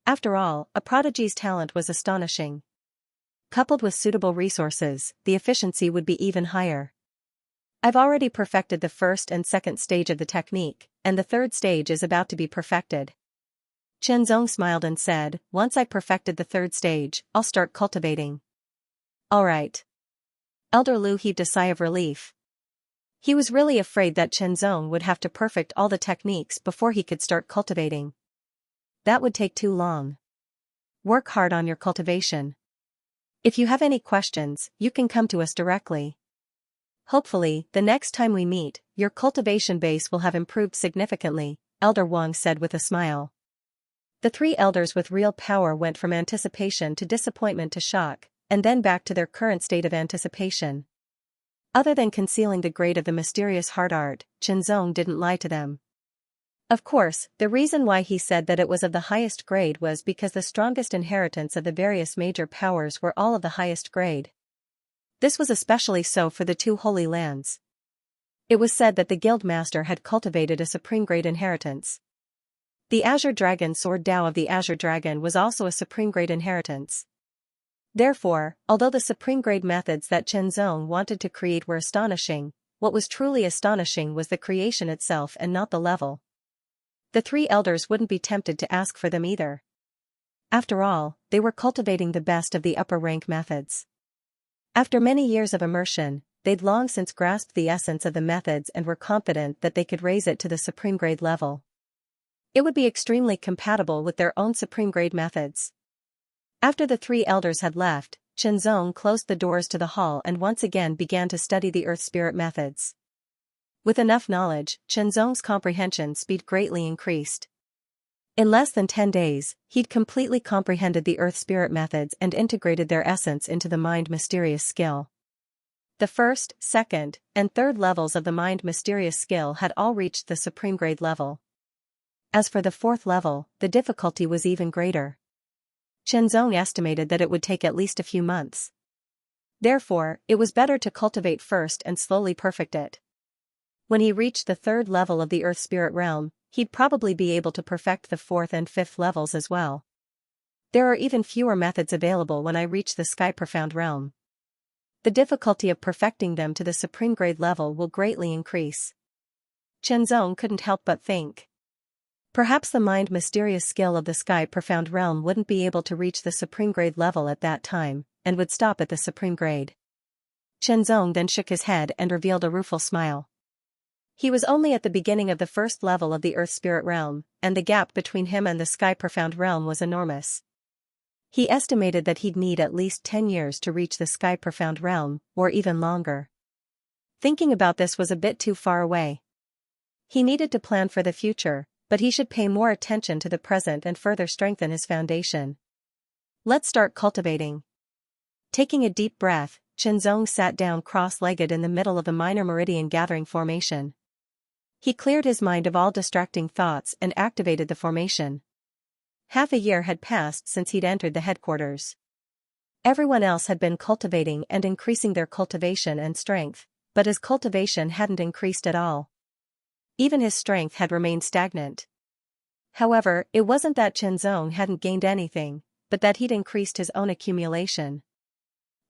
After all, a prodigy's talent was astonishing. Coupled with suitable resources, the efficiency would be even higher. I've already perfected the 1st and 2nd stage of the technique, and the 3rd stage is about to be perfected. Xianxia smiled and said, once I've perfected the 3rd stage, I'll start cultivating. All right. Elder Lu heaved a sigh of relief. He was really afraid that Xianxia would have to perfect all the techniques before he could start cultivating. That would take too long. Work hard on your cultivation. If you have any questions, you can come to us directly. Hopefully, the next time we meet, your cultivation base will have improved significantly, Elder Wang said with a smile. The 3 elders with real power went from anticipation to disappointment to shock, and then back to their current state of anticipation. Other than concealing the grade of the mysterious heart art, Xianxia didn't lie to them. Of course, the reason why he said that it was of the highest grade was because the strongest inheritance of the various major powers were all of the highest grade. This was especially so for the 2 holy lands. It was said that the guildmaster had cultivated a supreme grade inheritance. The Azure Dragon Sword Dao of the Azure Dragon was also a supreme grade inheritance. Therefore, although the supreme grade methods that Xianxia wanted to create were astonishing, what was truly astonishing was the creation itself and not the level. The three elders wouldn't be tempted to ask for them either. After all, they were cultivating the best of the upper-rank methods. After many years of immersion, they'd long since grasped the essence of the methods and were confident that they could raise it to the supreme grade level. It would be extremely compatible with their own supreme grade methods. After the three elders had left, Qianzong closed the doors to the hall and once again began to study the earth spirit methods. With enough knowledge, Qianzong's comprehension speed greatly increased. In less than 10 days, he'd completely comprehended the earth spirit methods and integrated their essence into the mind mysterious skill. The first, second, and third levels of the mind mysterious skill had all reached the supreme grade level. As for the fourth level, the difficulty was even greater. Qianzong estimated that it would take at least a few months. Therefore, it was better to cultivate first and slowly perfect it. When he reached the third level of the earth spirit realm, he'd probably be able to perfect the fourth and fifth levels as well. There are even fewer methods available when I reach the sky profound realm. The difficulty of perfecting them to the supreme grade level will greatly increase. Qianzong couldn't help but think. Perhaps the mind mysterious skill of the sky profound realm wouldn't be able to reach the supreme grade level at that time, and would stop at the supreme grade. Qianzong then shook his head and revealed a rueful smile. He was only at the beginning of the first level of the earth spirit realm, and the gap between him and the sky profound realm was enormous. He estimated that he'd need at least 10 years to reach the sky profound realm, or even longer. Thinking about this was a bit too far away. He needed to plan for the future, but he should pay more attention to the present and further strengthen his foundation. Let's start cultivating. Taking a deep breath, Qianzong sat down cross-legged in the middle of the minor meridian gathering formation. He cleared his mind of all distracting thoughts and activated the formation. Half a year had passed since he'd entered the headquarters. Everyone else had been cultivating and increasing their cultivation and strength, but his cultivation hadn't increased at all. Even his strength had remained stagnant. However, it wasn't that Qianzong hadn't gained anything, but that he'd increased his own accumulation.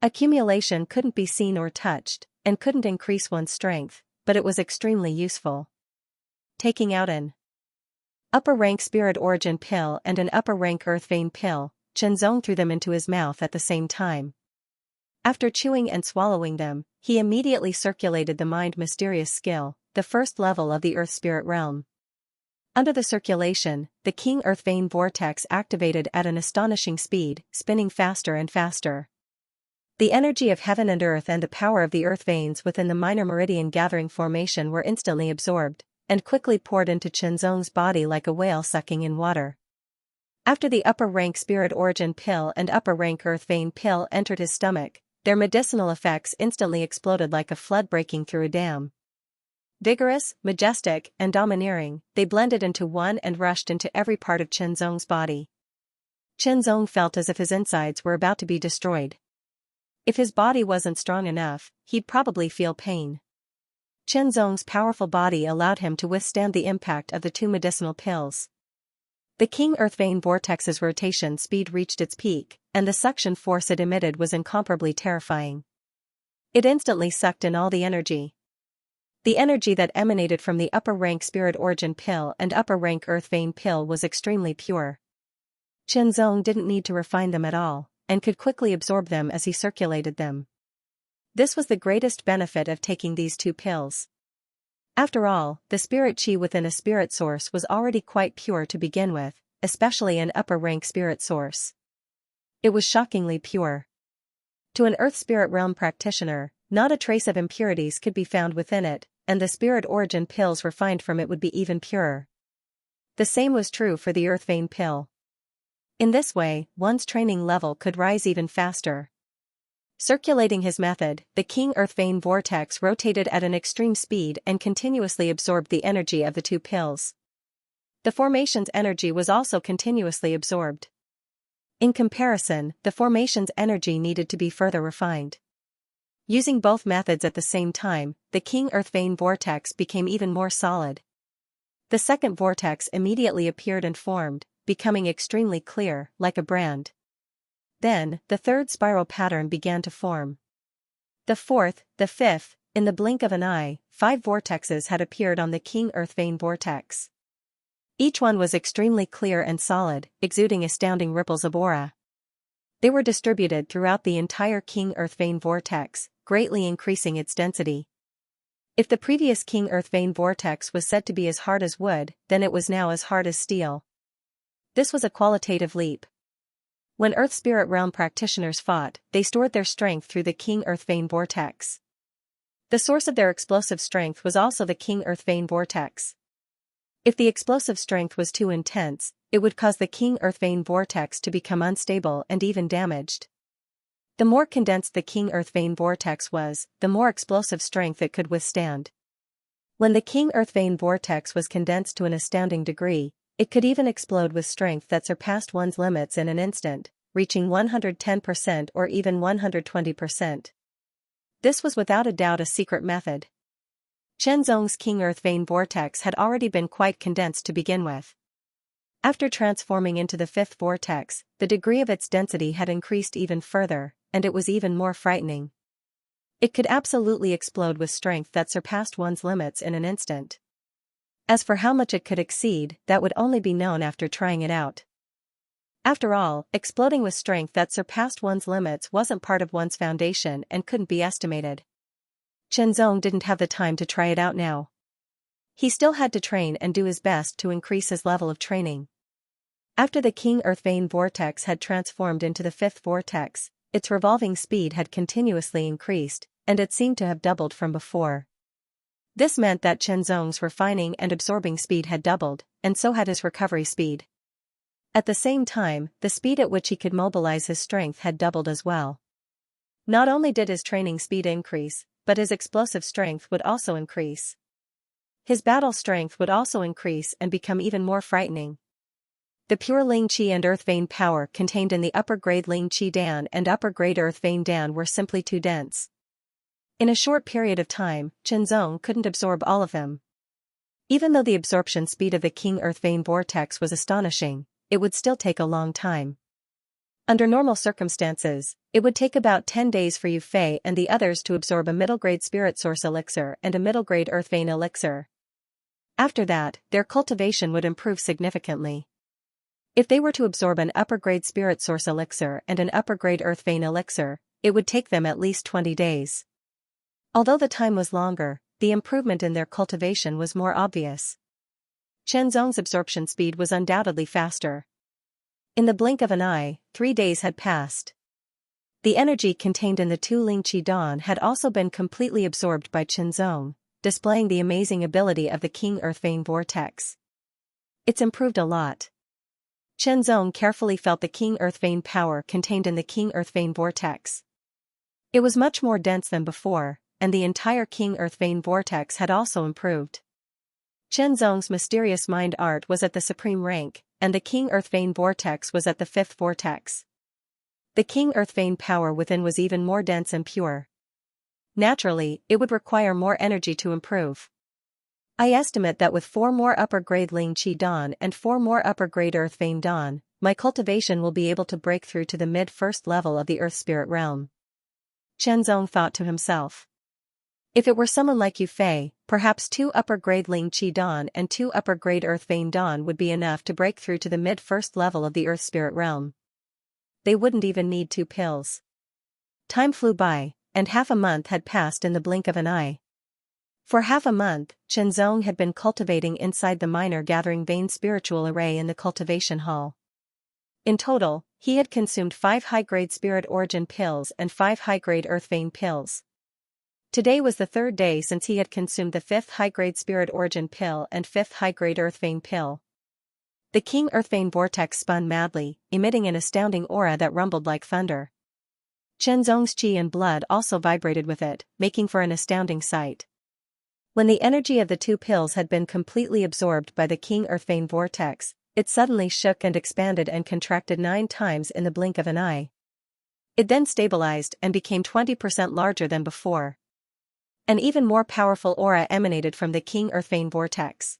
Accumulation couldn't be seen or touched, and couldn't increase one's strength, but it was extremely useful. Taking out an upper-rank spirit origin pill and an upper-rank earth vein pill, Qianzong threw them into his mouth at the same time. After chewing and swallowing them, he immediately circulated the mind mysterious skill, the first level of the earth spirit realm. Under the circulation, the King Earth Vein vortex activated at an astonishing speed, spinning faster and faster. The energy of heaven and earth and the power of the earth veins within the minor meridian gathering formation were instantly absorbed, and quickly poured into Qianzong's body like a whale sucking in water. After the upper-rank spirit origin pill and upper-rank earth vein pill entered his stomach, their medicinal effects instantly exploded like a flood breaking through a dam. Vigorous, majestic, and domineering, they blended into one and rushed into every part of Qianzong's body. Qianzong felt as if his insides were about to be destroyed. If his body wasn't strong enough, he'd probably feel pain. Qianzong's powerful body allowed him to withstand the impact of the two medicinal pills. The King Earth Vein vortex's rotation speed reached its peak, and the suction force it emitted was incomparably terrifying. It instantly sucked in all the energy. The energy that emanated from the upper-rank spirit origin pill and upper-rank earth vein pill was extremely pure. Qianzong didn't need to refine them at all, and could quickly absorb them as he circulated them. This was the greatest benefit of taking these two pills. After all, the spirit chi within a spirit source was already quite pure to begin with, especially an upper-rank spirit source. It was shockingly pure. To an earth spirit realm practitioner, not a trace of impurities could be found within it, and the spirit origin pills refined from it would be even purer. The same was true for the earth vein pill. In this way, one's training level could rise even faster. Circulating his method, the King Earth Vein vortex rotated at an extreme speed and continuously absorbed the energy of the two pills. The formation's energy was also continuously absorbed. In comparison, the formation's energy needed to be further refined. Using both methods at the same time, the King Earth Vein vortex became even more solid. The second vortex immediately appeared and formed, becoming extremely clear, like a brand. Then, the third spiral pattern began to form. The fourth, the fifth, in the blink of an eye, 5 vortexes had appeared on the King Earth Vein vortex. Each one was extremely clear and solid, exuding astounding ripples of aura. They were distributed throughout the entire King Earth Vein vortex, greatly increasing its density. If the previous King Earth Vein vortex was said to be as hard as wood, then it was now as hard as steel. This was a qualitative leap. When Earth Spirit Realm practitioners fought, they stored their strength through the King Earth Vein vortex. The source of their explosive strength was also the King Earth Vein vortex. If the explosive strength was too intense, it would cause the King Earth Vein vortex to become unstable and even damaged. The more condensed the King Earth Vein vortex was, the more explosive strength it could withstand. When the King Earth Vein vortex was condensed to an astounding degree, it could even explode with strength that surpassed one's limits in an instant, reaching 110% or even 120%. This was without a doubt a secret method. Qianzong's King Earth Vein vortex had already been quite condensed to begin with. After transforming into the 5th vortex, the degree of its density had increased even further, and it was even more frightening. It could absolutely explode with strength that surpassed one's limits in an instant. As for how much it could exceed, that would only be known after trying it out. After all, exploding with strength that surpassed one's limits wasn't part of one's foundation and couldn't be estimated. Qianzong didn't have the time to try it out now. He still had to train and do his best to increase his level of training. After the King Earth Vein vortex had transformed into the 5th vortex, its revolving speed had continuously increased, and it seemed to have doubled from before. This meant that Qianzong's refining and absorbing speed had doubled, and so had his recovery speed. At the same time, the speed at which he could mobilize his strength had doubled as well. Not only did his training speed increase, but his explosive strength would also increase. His battle strength would also increase and become even more frightening. The pure Ling Qi and Earth Vein power contained in the upper-grade Ling Qi Dan and upper-grade Earth Vein Dan were simply too dense. In a short period of time, Qianzong couldn't absorb all of them. Even though the absorption speed of the King Earth Vein vortex was astonishing, it would still take a long time. Under normal circumstances, it would take about 10 days for Yu Fei and the others to absorb a middle-grade Spirit Source elixir and a middle-grade Earth Vein elixir. After that, their cultivation would improve significantly. If they were to absorb an upper-grade Spirit Source elixir and an upper-grade Earth Vein elixir, it would take them at least 20 days. Although the time was longer, the improvement in their cultivation was more obvious. Qianzong's absorption speed was undoubtedly faster. In the blink of an eye, 3 days had passed. The energy contained in the 2 Ling Qi Dan had also been completely absorbed by Qianzong, displaying the amazing ability of the King Earth Vein vortex. It's improved a lot. Qianzong carefully felt the King Earth Vein power contained in the King Earth Vein vortex. It was much more dense than before, and the entire King Earth Vein vortex had also improved. Qianzong's mysterious mind art was at the supreme rank, and the King Earth Vein vortex was at the 5th vortex. The King Earth Vein power within was even more dense and pure. Naturally, it would require more energy to improve. I estimate that with 4 more upper-grade Ling Qi Dan and 4 more upper-grade Earth Vein Dan, my cultivation will be able to break through to the mid-first level of the Earth Spirit Realm. Qianzong thought to himself. If it were someone like Yu Fei, perhaps 2 upper-grade Ling Qi Dan and 2 upper-grade Earth Vein Dan would be enough to break through to the mid-first level of the Earth Spirit Realm. They wouldn't even need 2 pills. Time flew by, and half a month had passed in the blink of an eye. For half a month, Qianzong had been cultivating inside the minor gathering vein spiritual array in the cultivation hall. In total, he had consumed 5 high-grade spirit origin pills and 5 high-grade Earth Vein pills. Today was the 3rd day since he had consumed the 5th high-grade Spirit Origin pill and 5th high-grade Earth Vein pill. The King Earth Vein vortex spun madly, emitting an astounding aura that rumbled like thunder. Qianzong's qi and blood also vibrated with it, making for an astounding sight. When the energy of the 2 pills had been completely absorbed by the King Earth Vein vortex, it suddenly shook and expanded and contracted 9 times in the blink of an eye. It then stabilized and became 20% larger than before. An even more powerful aura emanated from the King Earth Vein vortex.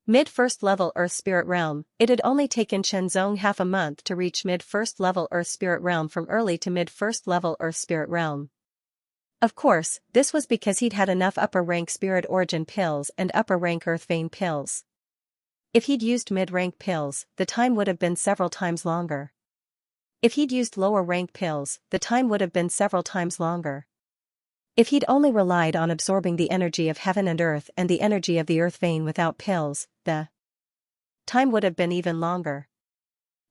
Mid-first level Earth Spirit Realm, it had only taken Qianzong half a month to reach mid-first level Earth Spirit Realm from early to mid-first level Earth Spirit Realm. Of course, this was because he'd had enough upper-rank spirit origin pills and upper-rank earth vein pills. If he'd used mid-rank pills, the time would have been several times longer. If he'd used lower-rank pills, the time would have been several times longer. If he'd only relied on absorbing the energy of heaven and earth and the energy of the earth vein without pills, the time would have been even longer.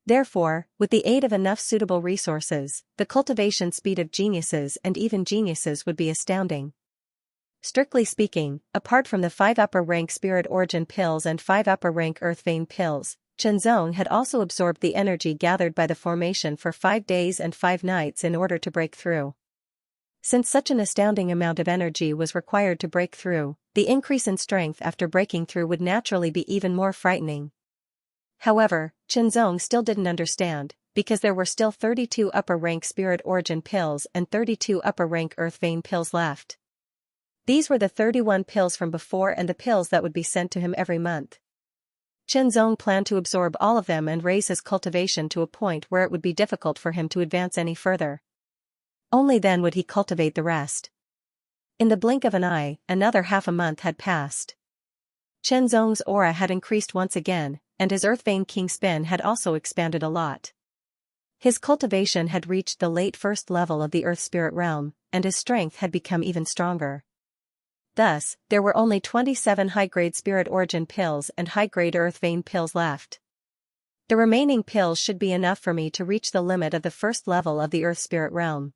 Therefore, with the aid of enough suitable resources, the cultivation speed of geniuses and even geniuses would be astounding. Strictly speaking, apart from the 5 upper-rank spirit origin pills and 5 upper-rank earth vein pills, Chenzong had also absorbed the energy gathered by the formation for 5 days and 5 nights in order to break through. Since such an astounding amount of energy was required to break through, the increase in strength after breaking through would naturally be even more frightening. However, Chenzong still didn't understand, because there were still 32 upper-rank spirit origin pills and 32 upper-rank earth vein pills left. These were the 31 pills from before and the pills that would be sent to him every month. Chenzong planned to absorb all of them and raise his cultivation to a point where it would be difficult for him to advance any further. Only then would he cultivate the rest. In the blink of an eye, another half a month had passed. Chenzong's aura had increased once again, and his earth vein king spin had also expanded a lot. His cultivation had reached the late first level of the earth spirit realm, and his strength had become even stronger. Thus, there were only 27 high-grade spirit origin pills and high-grade earth vein pills left. The remaining pills should be enough for me to reach the limit of the first level of the earth spirit realm.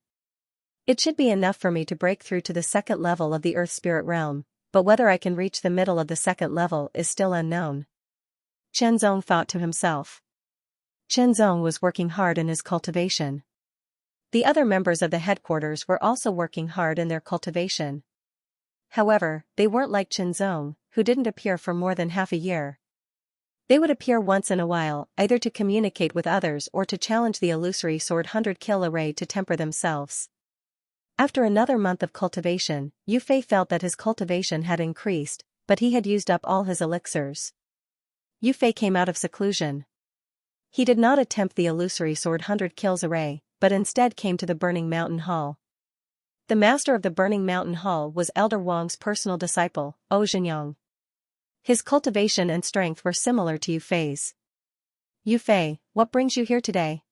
It should be enough for me to break through to the second level of the earth spirit realm, but whether I can reach the middle of the second level is still unknown. Chenzong thought to himself. Chenzong was working hard in his cultivation. The other members of the headquarters were also working hard in their cultivation. However, they weren't like Chenzong, who didn't appear for more than half a year. They would appear once in a while, either to communicate with others or to challenge the illusory sword 100-kill array to temper themselves. After another month of cultivation, Yu Fei felt that his cultivation had increased, but he had used up all his elixirs. Yu Fei came out of seclusion. He did not attempt the illusory sword 100 kills array, but instead came to the Burning Mountain Hall. The master of the Burning Mountain Hall was Elder Wang's personal disciple, Xianxia. His cultivation and strength were similar to Yu Fei's. Yu Fei, what brings you here today?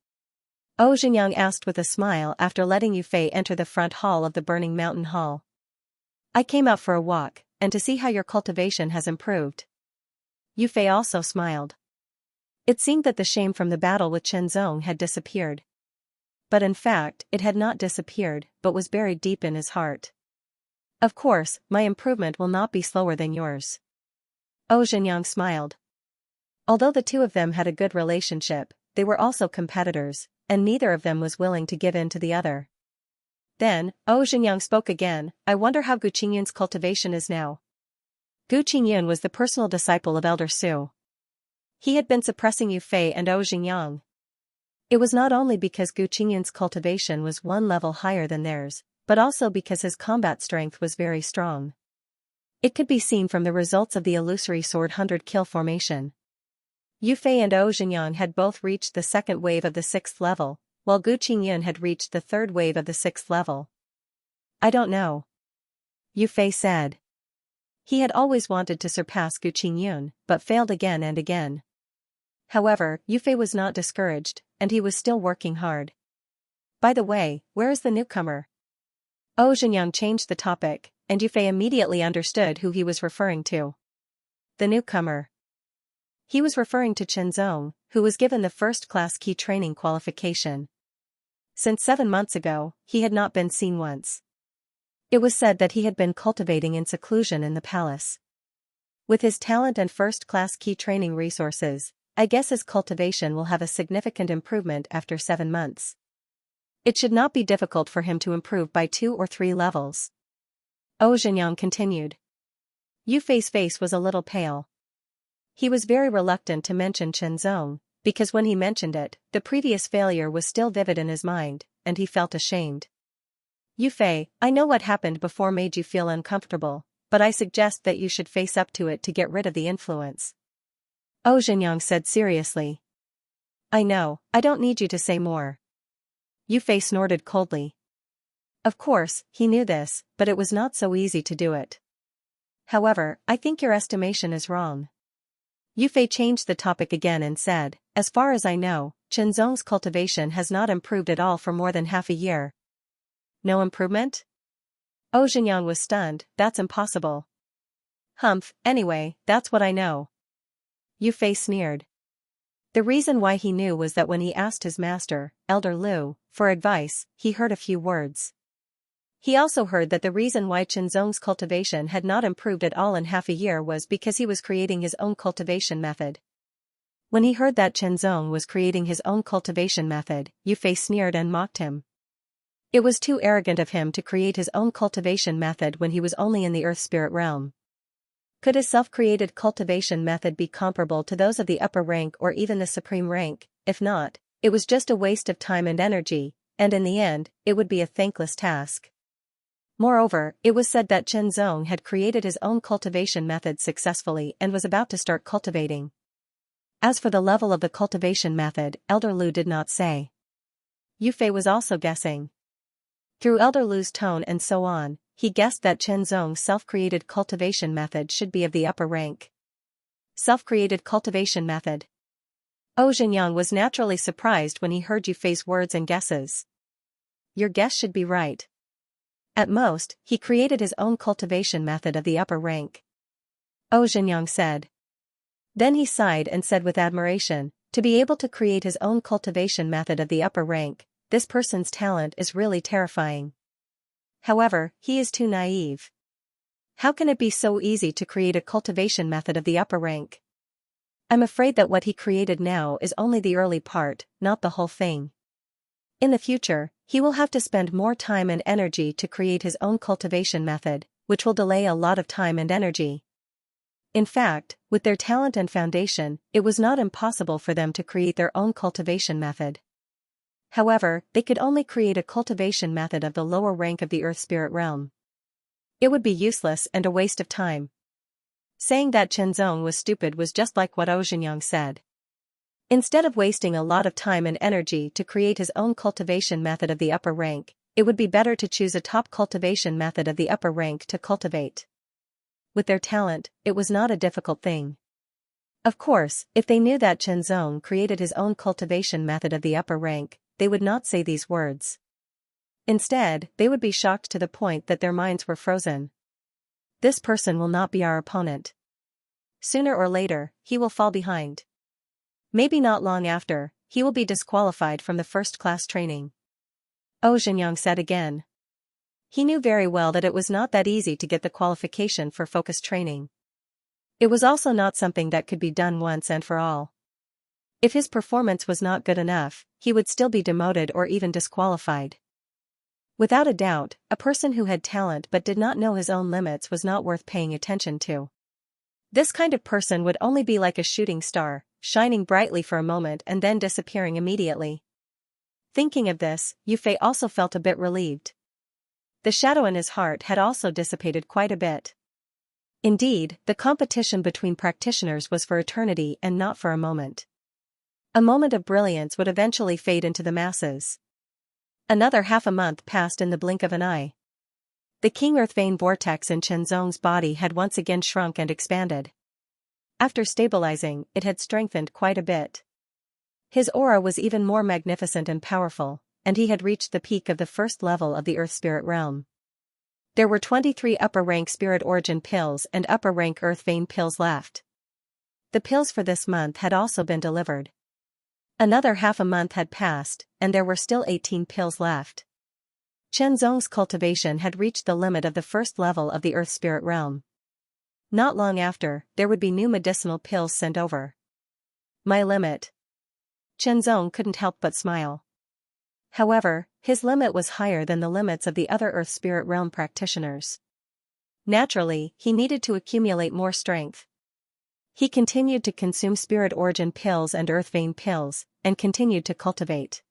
Xianxia asked with a smile after letting Yu Fei enter the front hall of the Burning Mountain Hall. I came out for a walk, and to see how your cultivation has improved. Yu Fei also smiled. It seemed that the shame from the battle with Chenzong had disappeared. But in fact, it had not disappeared, but was buried deep in his heart. Of course, my improvement will not be slower than yours. Xianxia smiled. Although the two of them had a good relationship, they were also competitors, and neither of them was willing to give in to the other. Then, Xianxia spoke again. I wonder how Gu Qingyun's cultivation is now. Gu Qingyun was the personal disciple of Elder Su. He had been suppressing Yu Fei and Xianxia. It was not only because Gu Qingyun's cultivation was one level higher than theirs, but also because his combat strength was very strong. It could be seen from the results of the illusory sword 100-kill formation. Yu Fei and Xianxia had both reached the second wave of the 6th level, while Gu Qingyun had reached the third wave of the 6th level. I don't know. Yu Fei said. He had always wanted to surpass Gu Qingyun, but failed again and again. However, Yu Fei was not discouraged, and he was still working hard. By the way, where is the newcomer? Xianxia changed the topic, and Yu Fei immediately understood who he was referring to. The newcomer. He was referring to Chenzong, who was given the first-class key training qualification. Since 7 months ago, he had not been seen once. It was said that he had been cultivating in seclusion in the palace. With his talent and first-class key training resources, I guess his cultivation will have a significant improvement after 7 months. It should not be difficult for him to improve by 2 or 3 levels. Xianxia continued. Yu Fei's face was a little pale. He was very reluctant to mention Chenzong, because when he mentioned it, the previous failure was still vivid in his mind, and he felt ashamed. Yu Fei, I know what happened before made you feel uncomfortable, but I suggest that you should face up to it to get rid of the influence. Xianxia said seriously. I know, I don't need you to say more. Yu Fei snorted coldly. Of course, he knew this, but it was not so easy to do it. However, I think your estimation is wrong. Yufei changed the topic again and said, as far as I know, Qinzong's cultivation has not improved at all for more than half a year. No improvement? Zhenyang was stunned. That's impossible. Humph, anyway, that's what I know. Yufei sneered. The reason why he knew was that when he asked his master, Elder Lu, for advice, he heard a few words. He also heard that the reason why Qinzong's cultivation had not improved at all in half a year was because he was creating his own cultivation method. When he heard that Qinzong was creating his own cultivation method, Yufei sneered and mocked him. It was too arrogant of him to create his own cultivation method when he was only in the earth spirit realm. Could his self-created cultivation method be comparable to those of the upper rank or even the supreme rank? If not, it was just a waste of time and energy, and in the end, it would be a thankless task. Moreover, it was said that Qinzong had created his own cultivation method successfully and was about to start cultivating. As for the level of the cultivation method, Elder Lu did not say. Yufei was also guessing. Through Elder Lu's tone and so on, he guessed that Qinzong's self-created cultivation method should be of the upper rank. Self-created cultivation method. Zhenyang was naturally surprised when he heard Yufei's words and guesses. Your guess should be right. At most, he created his own cultivation method of the upper rank. Zhenyang said. Then he sighed and said with admiration, to be able to create his own cultivation method of the upper rank, this person's talent is really terrifying. However, he is too naive. How can it be so easy to create a cultivation method of the upper rank? I'm afraid that what he created now is only the early part, not the whole thing. In the future, he will have to spend more time and energy to create his own cultivation method, which will delay a lot of time and energy. In fact, with their talent and foundation, it was not impossible for them to create their own cultivation method. However, they could only create a cultivation method of the lower rank of the earth spirit realm. It would be useless and a waste of time. Saying that Qinzong was stupid was just like what Zhenyang said. Instead of wasting a lot of time and energy to create his own cultivation method of the upper rank, it would be better to choose a top cultivation method of the upper rank to cultivate. With their talent, it was not a difficult thing. Of course, if they knew that Qinzong created his own cultivation method of the upper rank, they would not say these words. Instead, they would be shocked to the point that their minds were frozen. This person will not be our opponent. Sooner or later, he will fall behind. Maybe not long after, he will be disqualified from the first-class training. Zhenyang said again. He knew very well that it was not that easy to get the qualification for focus training. It was also not something that could be done once and for all. If his performance was not good enough, he would still be demoted or even disqualified. Without a doubt, a person who had talent but did not know his own limits was not worth paying attention to. This kind of person would only be like a shooting star, shining brightly for a moment and then disappearing immediately. Thinking of this, Yufei also felt a bit relieved. The shadow in his heart had also dissipated quite a bit. Indeed, the competition between practitioners was for eternity and not for a moment. A moment of brilliance would eventually fade into the masses. Another half a month passed in the blink of an eye. The King Earth vein vortex in Qinzong's body had once again shrunk and expanded. After stabilizing, it had strengthened quite a bit. His aura was even more magnificent and powerful, and he had reached the peak of the first level of the Earth Spirit realm. There were 23 upper-rank Spirit Origin pills and upper-rank Earth Vein pills left. The pills for this month had also been delivered. Another half a month had passed, and there were still 18 pills left. Qinzong's cultivation had reached the limit of the first level of the Earth Spirit realm. Not long after, there would be new medicinal pills sent over. My limit. Qinzong couldn't help but smile. However, his limit was higher than the limits of the other Earth Spirit realm practitioners. Naturally, he needed to accumulate more strength. He continued to consume Spirit Origin pills and Earth Vein pills, and continued to cultivate.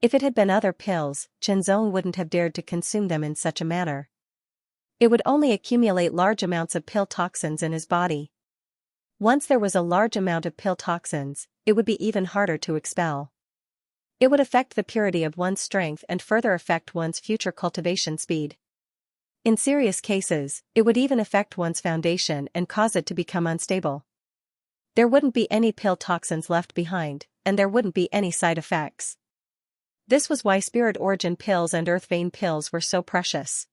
If it had been other pills, Qinzong wouldn't have dared to consume them in such a manner. It would only accumulate large amounts of pill toxins in his body. Once there was a large amount of pill toxins, it would be even harder to expel. It would affect the purity of one's strength and further affect one's future cultivation speed. In serious cases, it would even affect one's foundation and cause it to become unstable. There wouldn't be any pill toxins left behind, and there wouldn't be any side effects. This was why spirit origin pills and earth vein pills were so precious.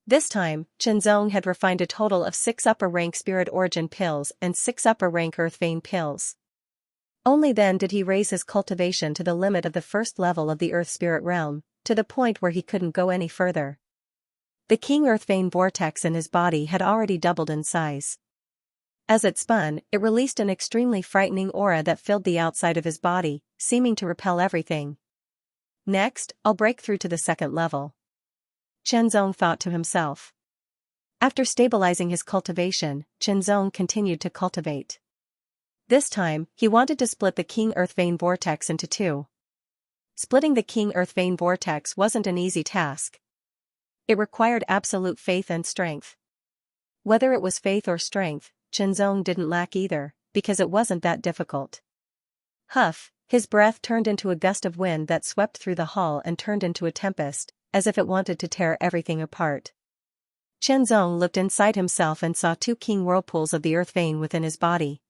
This time, Qianzong had refined a total of 6 upper-rank spirit origin pills and 6 upper-rank earth vein pills. Only then did he raise his cultivation to the limit of the first level of the earth spirit realm, to the point where he couldn't go any further. The king earth vein vortex in his body had already doubled in size. As it spun, it released an extremely frightening aura that filled the outside of his body, seeming to repel everything. Next, I'll break through to the second level, Qianzong thought to himself. After stabilizing his cultivation, Qianzong continued to cultivate. This time, he wanted to split the king earth vein vortex into 2. Splitting the king earth vein vortex wasn't an easy task. It required absolute faith and strength. Whether it was faith or strength, Qianzong didn't lack either, because it wasn't that difficult. Huff, his breath turned into a gust of wind that swept through the hall and turned into a tempest, as if it wanted to tear everything apart. Qianzong looked inside himself and saw 2 king whirlpools of the earth vein within his body.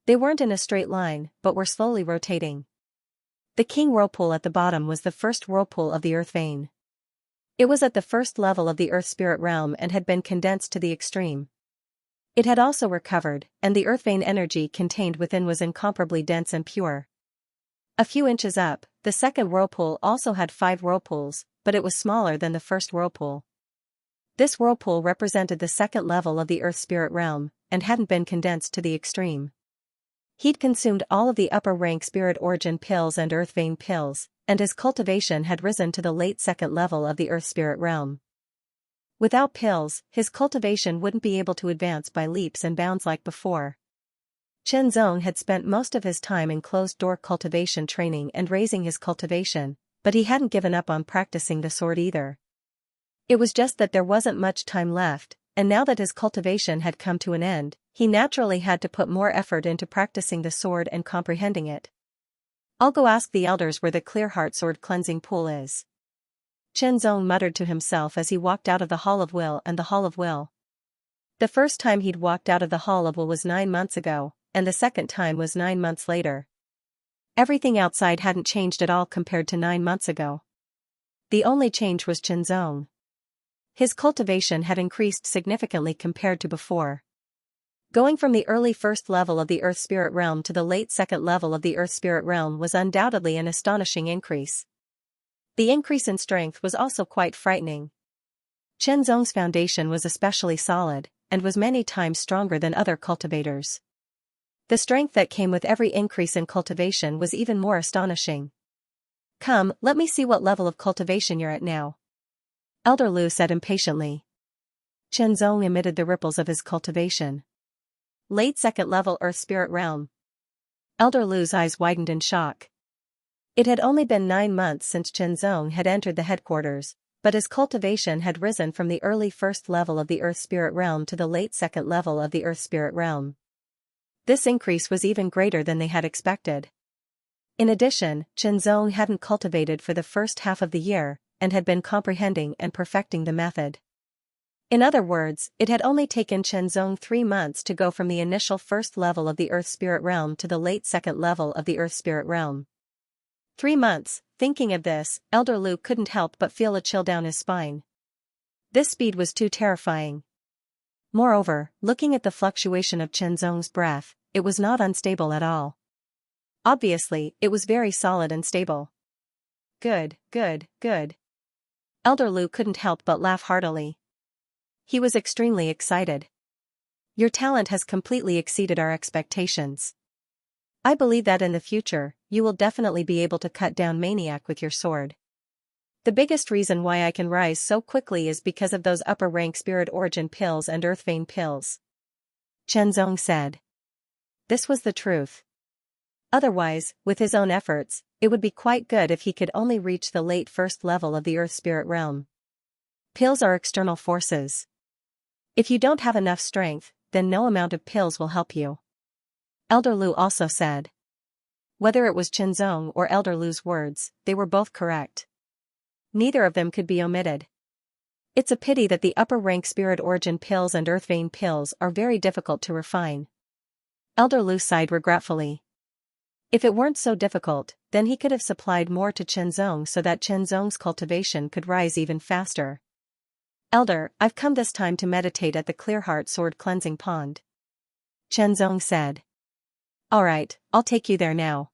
They weren't in a straight line, but were slowly rotating. The king whirlpool at the bottom was the first whirlpool of the earth vein. It was at the first level of the earth spirit realm and had been condensed to the extreme. It had also recovered, and the earth vein energy contained within was incomparably dense and pure. A few inches up, the second whirlpool also had 5 whirlpools, but it was smaller than the first whirlpool. This whirlpool represented the second level of the earth spirit realm, and hadn't been condensed to the extreme. He'd consumed all of the upper-rank spirit origin pills and earth vein pills, and his cultivation had risen to the late second level of the earth spirit realm. Without pills, his cultivation wouldn't be able to advance by leaps and bounds like before. Qianzong had spent most of his time in closed-door cultivation training and raising his cultivation, but he hadn't given up on practicing the sword either. It was just that there wasn't much time left, and now that his cultivation had come to an end, he naturally had to put more effort into practicing the sword and comprehending it. I'll go ask the elders where the clear heart sword cleansing pool is, Qianzong muttered to himself as he walked out of the Hall of Will and the Hall of Will. The first time he'd walked out of the Hall of Will was 9 months ago, and the second time was 9 months later. Everything outside hadn't changed at all compared to 9 months ago. The only change was Qianzong. His cultivation had increased significantly compared to before. Going from the early first level of the Earth Spirit Realm to the late second level of the Earth Spirit Realm was undoubtedly an astonishing increase. The increase in strength was also quite frightening. Qianzong's foundation was especially solid, and was many times stronger than other cultivators. The strength that came with every increase in cultivation was even more astonishing. Come, let me see what level of cultivation you're at now, Elder Lu said impatiently. Qianzong emitted the ripples of his cultivation. Late second level Earth Spirit Realm. Elder Lu's eyes widened in shock. It had only been 9 months since Qianzong had entered the headquarters, but his cultivation had risen from the early first level of the Earth Spirit Realm to the late second level of the Earth Spirit Realm. This increase was even greater than they had expected. In addition, Qianzong hadn't cultivated for the first half of the year, and had been comprehending and perfecting the method. In other words, it had only taken Qianzong 3 months to go from the initial first level of the Earth Spirit Realm to the late second level of the Earth Spirit Realm. 3 months. Thinking of this, Elder Lu couldn't help but feel a chill down his spine. This speed was too terrifying. Moreover, looking at the fluctuation of Qianzong's breath, it was not unstable at all. Obviously, it was very solid and stable. Good, good, good. Elder Lu couldn't help but laugh heartily. He was extremely excited. Your talent has completely exceeded our expectations. I believe that in the future, you will definitely be able to cut down Maniac with your sword. The biggest reason why I can rise so quickly is because of those upper-rank spirit origin pills and earth vein pills, Qianzong said. This was the truth. Otherwise, with his own efforts, it would be quite good if he could only reach the late first level of the Earth Spirit Realm. Pills are external forces. If you don't have enough strength, then no amount of pills will help you, Elder Lu also said. Whether it was Qinzong or Elder Lu's words, they were both correct. Neither of them could be omitted. It's a pity that the upper-rank spirit origin pills and earth vein pills are very difficult to refine. Elder Lu sighed regretfully. If it weren't so difficult, then he could have supplied more to Qinzong so that Qinzong's cultivation could rise even faster. Elder, I've come this time to meditate at the Clearheart Sword Cleansing Pond. Qinzong said. All right, I'll take you there now.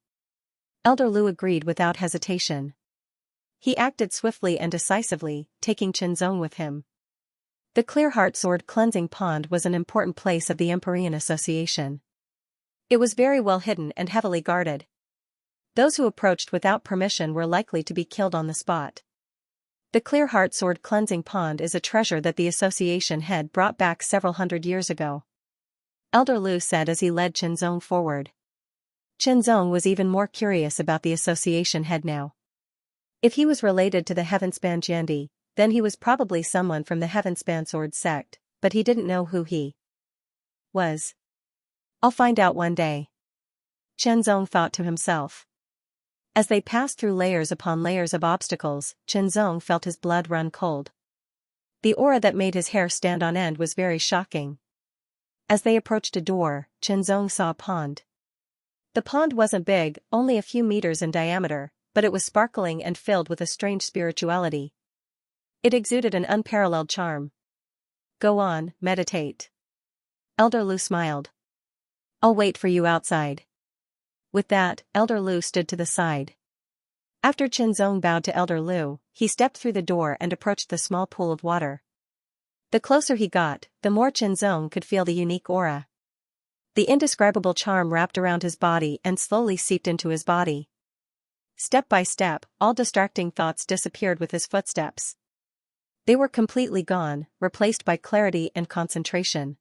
Elder Lu agreed without hesitation. He acted swiftly and decisively, taking Qinzong with him. The Clearheart Sword Cleansing Pond was an important place of the Empyrean Association. It was very well hidden and heavily guarded. Those who approached without permission were likely to be killed on the spot. The Clearheart Sword Cleansing Pond is a treasure that the association had brought back several hundred years ago. Elder Lu said as he led Qinzong forward. Qinzong was even more curious about the association head now. If he was related to the Heavenspan Jiandi, then he was probably someone from the Heavenspan Sword sect, but he didn't know who he was. I'll find out one day. Qinzong thought to himself. As they passed through layers upon layers of obstacles, Qinzong felt his blood run cold. The aura that made his hair stand on end was very shocking. As they approached a door, Qinzong saw a pond. The pond wasn't big, only a few meters in diameter, but it was sparkling and filled with a strange spirituality. It exuded an unparalleled charm. Go on, meditate. Elder Lu smiled. I'll wait for you outside. With that, Elder Lu stood to the side. After Qinzong bowed to Elder Lu, he stepped through the door and approached the small pool of water. The closer he got, the more Qinzong could feel the unique aura. The indescribable charm wrapped around his body and slowly seeped into his body. Step by step, all distracting thoughts disappeared with his footsteps. They were completely gone, replaced by clarity and concentration.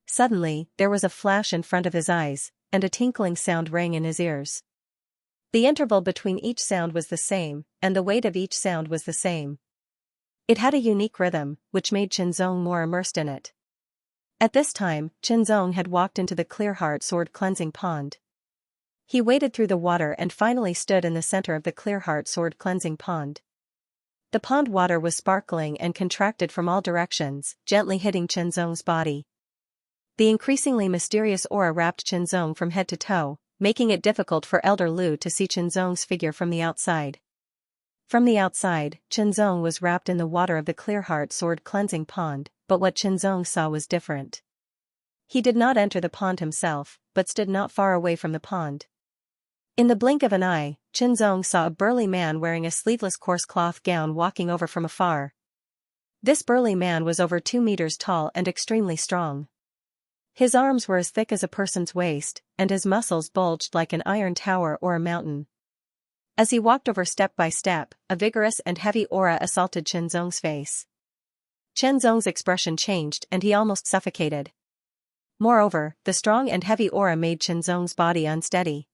Suddenly, there was a flash in front of his eyes, and a tinkling sound rang in his ears. The interval between each sound was the same, and the weight of each sound was the same. It had a unique rhythm, which made Qinzong more immersed in it. At this time, Qinzong had walked into the Clearheart Sword Cleansing Pond. He waded through the water and finally stood in the center of the Clearheart Sword Cleansing Pond. The pond water was sparkling and contracted from all directions, gently hitting Qinzong's body. The increasingly mysterious aura wrapped Qinzong from head to toe, making it difficult for Elder Lu to see Qinzong's figure from the outside. From the outside, Qinzong was wrapped in the water of the Clearheart Sword Cleansing Pond, but what Qinzong saw was different. He did not enter the pond himself, but stood not far away from the pond. In the blink of an eye, Qinzong saw a burly man wearing a sleeveless coarse cloth gown walking over from afar. This burly man was over 2 meters tall and extremely strong. His arms were as thick as a person's waist, and his muscles bulged like an iron tower or a mountain. As he walked over step by step, a vigorous and heavy aura assaulted Qinzong's face. Qinzong's expression changed and he almost suffocated. Moreover, the strong and heavy aura made Qinzong's body unsteady.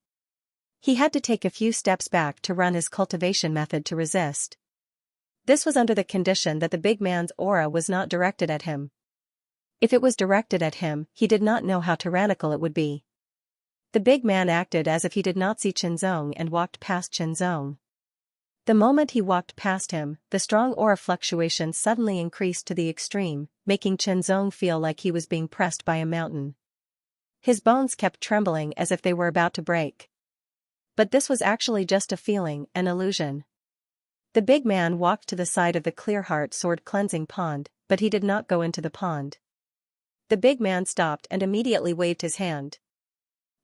He had to take a few steps back to run his cultivation method to resist. This was under the condition that the big man's aura was not directed at him. If it was directed at him, he did not know how tyrannical it would be. The big man acted as if he did not see Qinzong and walked past Qinzong. The moment he walked past him, the strong aura fluctuation suddenly increased to the extreme, making Qinzong feel like he was being pressed by a mountain. His bones kept trembling as if they were about to break. But this was actually just a feeling, an illusion. The big man walked to the side of the Clearheart Sword Cleansing Pond, but he did not go into the pond. The big man stopped and immediately waved his hand.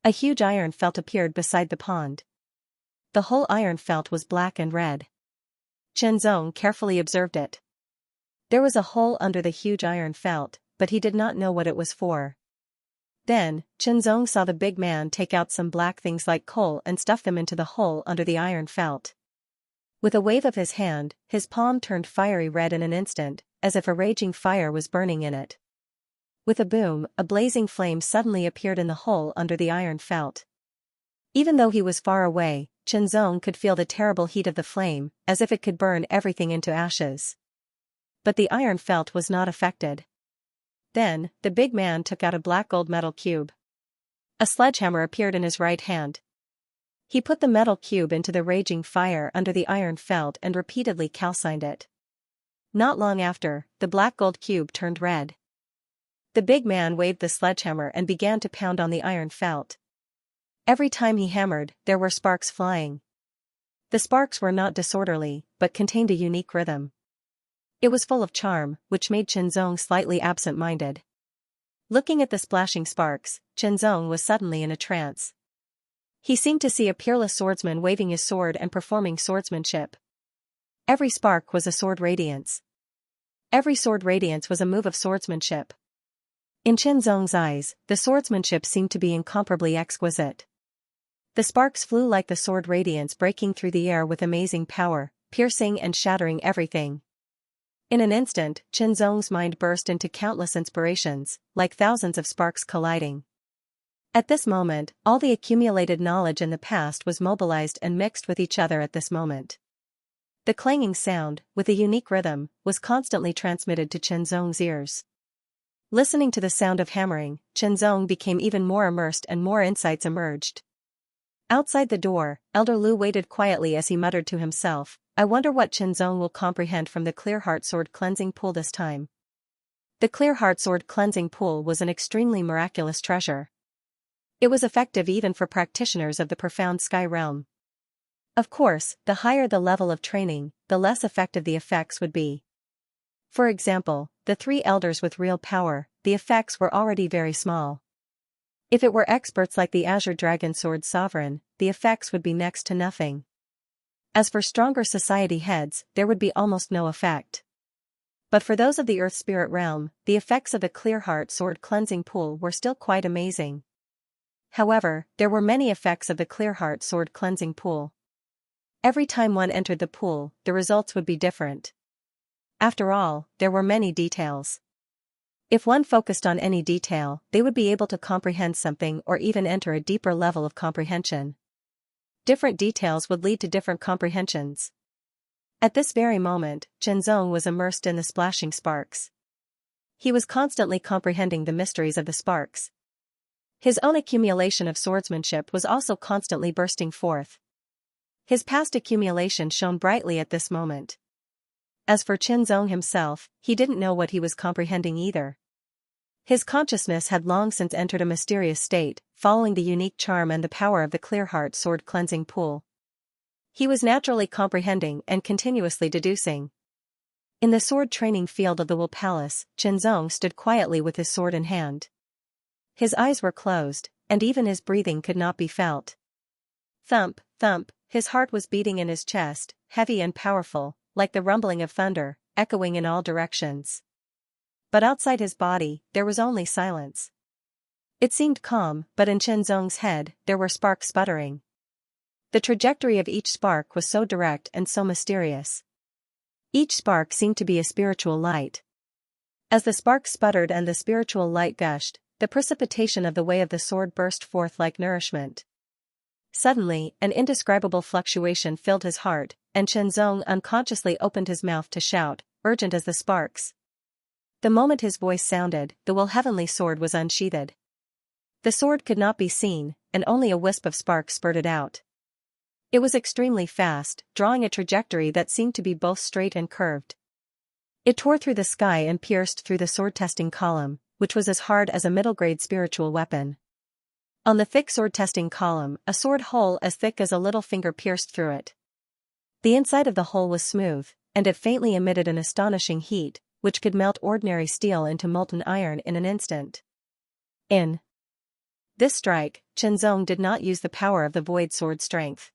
A huge iron felt appeared beside the pond. The whole iron felt was black and red. Qinzong carefully observed it. There was a hole under the huge iron felt, but he did not know what it was for. Then, Qinzong saw the big man take out some black things like coal and stuff them into the hole under the iron felt. With a wave of his hand, his palm turned fiery red in an instant, as if a raging fire was burning in it. With a boom, a blazing flame suddenly appeared in the hole under the iron felt. Even though he was far away, Qinzong could feel the terrible heat of the flame, as if it could burn everything into ashes. But the iron felt was not affected. Then, the big man took out a black gold metal cube. A sledgehammer appeared in his right hand. He put the metal cube into the raging fire under the iron felt and repeatedly calcined it. Not long after, the black gold cube turned red. The big man waved the sledgehammer and began to pound on the iron felt. Every time he hammered, there were sparks flying. The sparks were not disorderly, but contained a unique rhythm. It was full of charm, which made Qianzong slightly absent-minded. Looking at the splashing sparks, Qianzong was suddenly in a trance. He seemed to see a peerless swordsman waving his sword and performing swordsmanship. Every spark was a sword radiance. Every sword radiance was a move of swordsmanship. In Qianzong's eyes, the swordsmanship seemed to be incomparably exquisite. The sparks flew like the sword radiance, breaking through the air with amazing power, piercing and shattering everything. In an instant, Qianzong's mind burst into countless inspirations, like thousands of sparks colliding. At this moment, all the accumulated knowledge in the past was mobilized and mixed with each other at this moment. The clanging sound, with a unique rhythm, was constantly transmitted to Qianzong's ears. Listening to the sound of hammering, Qianzong became even more immersed and more insights emerged. Outside the door, Elder Lu waited quietly as he muttered to himself, "I wonder what Qianzong will comprehend from the Clear Heart Sword Cleansing Pool this time." The Clear Heart Sword Cleansing Pool was an extremely miraculous treasure. It was effective even for practitioners of the profound sky realm. Of course, the higher the level of training, the less effective the effects would be. For example, the three elders with real power, the effects were already very small. If it were experts like the Azure Dragon Sword Sovereign, the effects would be next to nothing. As for stronger society heads, there would be almost no effect. But for those of the Earth Spirit realm, the effects of the Clear Heart Sword Cleansing Pool were still quite amazing. However, there were many effects of the Clear Heart Sword Cleansing Pool. Every time one entered the pool, the results would be different. After all, there were many details. If one focused on any detail, they would be able to comprehend something or even enter a deeper level of comprehension. Different details would lead to different comprehensions. At this very moment, Qianzong was immersed in the splashing sparks. He was constantly comprehending the mysteries of the sparks. His own accumulation of swordsmanship was also constantly bursting forth. His past accumulation shone brightly at this moment. As for Qianzong himself, he didn't know what he was comprehending either. His consciousness had long since entered a mysterious state, following the unique charm and the power of the Clear Heart Sword Cleansing Pool. He was naturally comprehending and continuously deducing. In the sword training field of the Will Palace, Qianzong stood quietly with his sword in hand. His eyes were closed, and even his breathing could not be felt. Thump, thump, his heart was beating in his chest, heavy and powerful, like the rumbling of thunder, echoing in all directions. But outside his body, there was only silence. It seemed calm, but in Qianzong's head, there were sparks sputtering. The trajectory of each spark was so direct and so mysterious. Each spark seemed to be a spiritual light. As the sparks sputtered and the spiritual light gushed, the precipitation of the way of the sword burst forth like nourishment. Suddenly, an indescribable fluctuation filled his heart, and Qianzong unconsciously opened his mouth to shout, urgent as the sparks. The moment his voice sounded, the Will Heavenly Sword was unsheathed. The sword could not be seen, and only a wisp of sparks spurted out. It was extremely fast, drawing a trajectory that seemed to be both straight and curved. It tore through the sky and pierced through the sword-testing column, which was as hard as a middle-grade spiritual weapon. On the thick sword-testing column, a sword hole as thick as a little finger pierced through it. The inside of the hole was smooth, and it faintly emitted an astonishing heat, which could melt ordinary steel into molten iron in an instant. In this strike, Qianzong did not use the power of the void sword strength.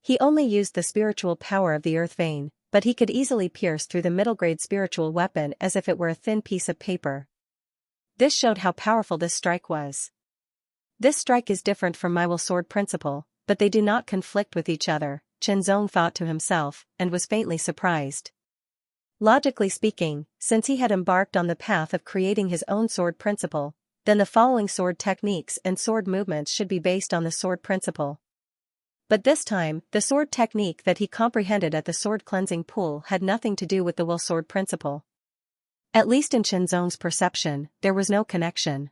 He only used the spiritual power of the earth vein, but he could easily pierce through the middle-grade spiritual weapon as if it were a thin piece of paper. This showed how powerful this strike was. This strike is different from my will sword principle, but they do not conflict with each other, Qianzong thought to himself, and was faintly surprised. Logically speaking, since he had embarked on the path of creating his own sword principle, then the following sword techniques and sword movements should be based on the sword principle. But this time, the sword technique that he comprehended at the sword cleansing pool had nothing to do with the will sword principle. At least in Qianzong's perception, there was no connection.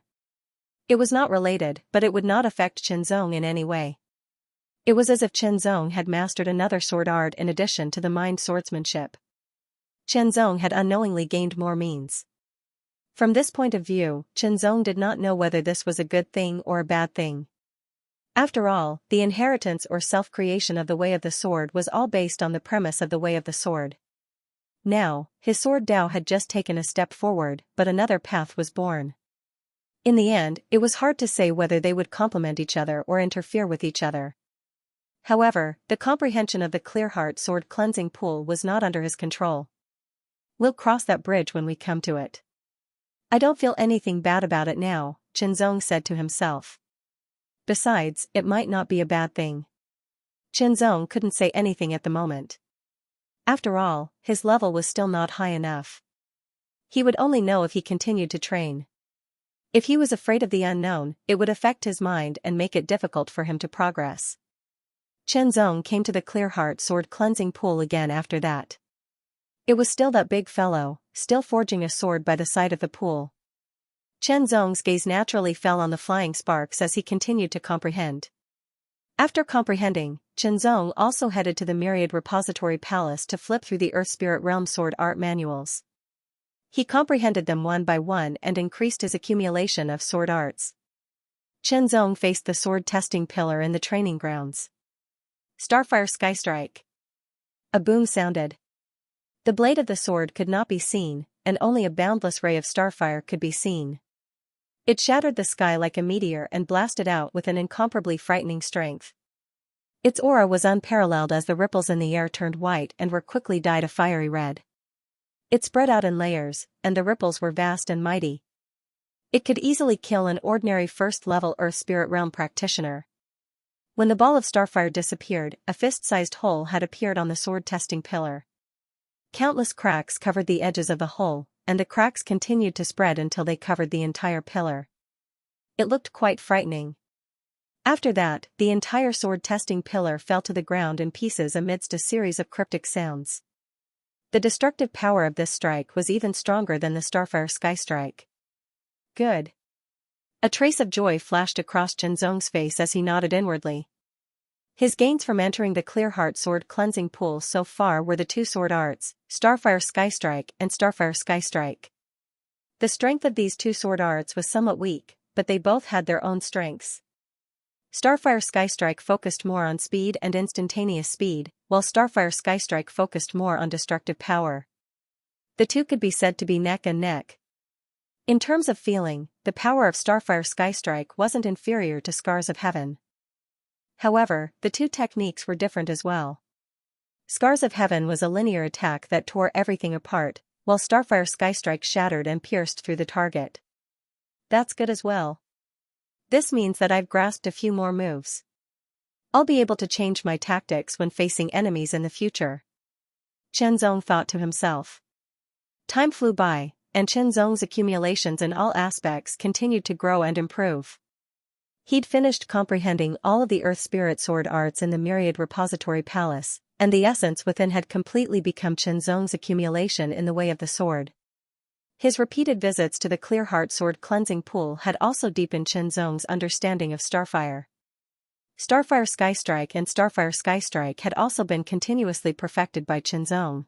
It was not related, but it would not affect Qianzong in any way. It was as if Chenzong had mastered another sword art in addition to the mind swordsmanship. Chenzong had unknowingly gained more means. From this point of view, Chenzong did not know whether this was a good thing or a bad thing. After all, the inheritance or self-creation of the way of the sword was all based on the premise of the way of the sword. Now, his sword Dao had just taken a step forward, but another path was born. In the end, it was hard to say whether they would complement each other or interfere with each other. However, the comprehension of the Clearheart sword cleansing pool was not under his control. We'll cross that bridge when we come to it. I don't feel anything bad about it now, Chenzong said to himself. Besides, it might not be a bad thing. Chenzong couldn't say anything at the moment. After all, his level was still not high enough. He would only know if he continued to train. If he was afraid of the unknown, it would affect his mind and make it difficult for him to progress. Chenzong came to the Clearheart sword cleansing pool again after that. It was still that big fellow, still forging a sword by the side of the pool. Chenzong's gaze naturally fell on the flying sparks as he continued to comprehend. After comprehending, Chenzong also headed to the Myriad Repository Palace to flip through the Earth Spirit Realm sword art manuals. He comprehended them one by one and increased his accumulation of sword arts. Chenzong faced the sword testing pillar in the training grounds. Starfire Skystrike. A boom sounded. The blade of the sword could not be seen, and only a boundless ray of starfire could be seen. It shattered the sky like a meteor and blasted out with an incomparably frightening strength. Its aura was unparalleled as the ripples in the air turned white and were quickly dyed a fiery red. It spread out in layers, and the ripples were vast and mighty. It could easily kill an ordinary first-level Earth Spirit Realm practitioner. When the ball of starfire disappeared, a fist-sized hole had appeared on the sword-testing pillar. Countless cracks covered the edges of the hole, and the cracks continued to spread until they covered the entire pillar. It looked quite frightening. After that, the entire sword-testing pillar fell to the ground in pieces amidst a series of cryptic sounds. The destructive power of this strike was even stronger than the Starfire Skystrike. Good. A trace of joy flashed across Chenzong's face as he nodded inwardly. His gains from entering the Clearheart sword cleansing pool so far were the two sword arts, Starfire Skystrike and Starfire Skystrike. The strength of these two sword arts was somewhat weak, but they both had their own strengths. Starfire Skystrike focused more on speed and instantaneous speed, while Starfire Skystrike focused more on destructive power. The two could be said to be neck and neck. In terms of feeling, the power of Starfire Skystrike wasn't inferior to Scars of Heaven. However, the two techniques were different as well. Scars of Heaven was a linear attack that tore everything apart, while Starfire Skystrike shattered and pierced through the target. That's good as well. This means that I've grasped a few more moves. I'll be able to change my tactics when facing enemies in the future. Chenzong thought to himself. Time flew by, and Chenzong's accumulations in all aspects continued to grow and improve. He'd finished comprehending all of the Earth Spirit sword arts in the Myriad Repository Palace, and the essence within had completely become Chenzong's accumulation in the way of the sword. His repeated visits to the Clearheart sword cleansing pool had also deepened Chenzong's understanding of Starfire. Starfire Skystrike and Starfire Skystrike had also been continuously perfected by Chenzong.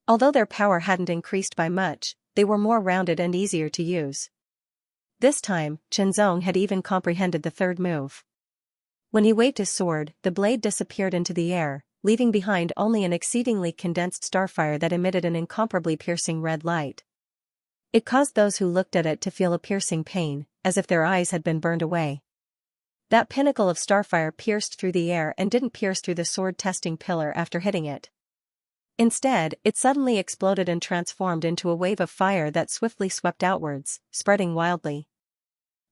Although their power hadn't increased by much, they were more rounded and easier to use. This time, Chenzong had even comprehended the third move. When he waved his sword, the blade disappeared into the air, leaving behind only an exceedingly condensed starfire that emitted an incomparably piercing red light. It caused those who looked at it to feel a piercing pain, as if their eyes had been burned away. That pinnacle of starfire pierced through the air and didn't pierce through the sword-testing pillar after hitting it. Instead, it suddenly exploded and transformed into a wave of fire that swiftly swept outwards, spreading wildly.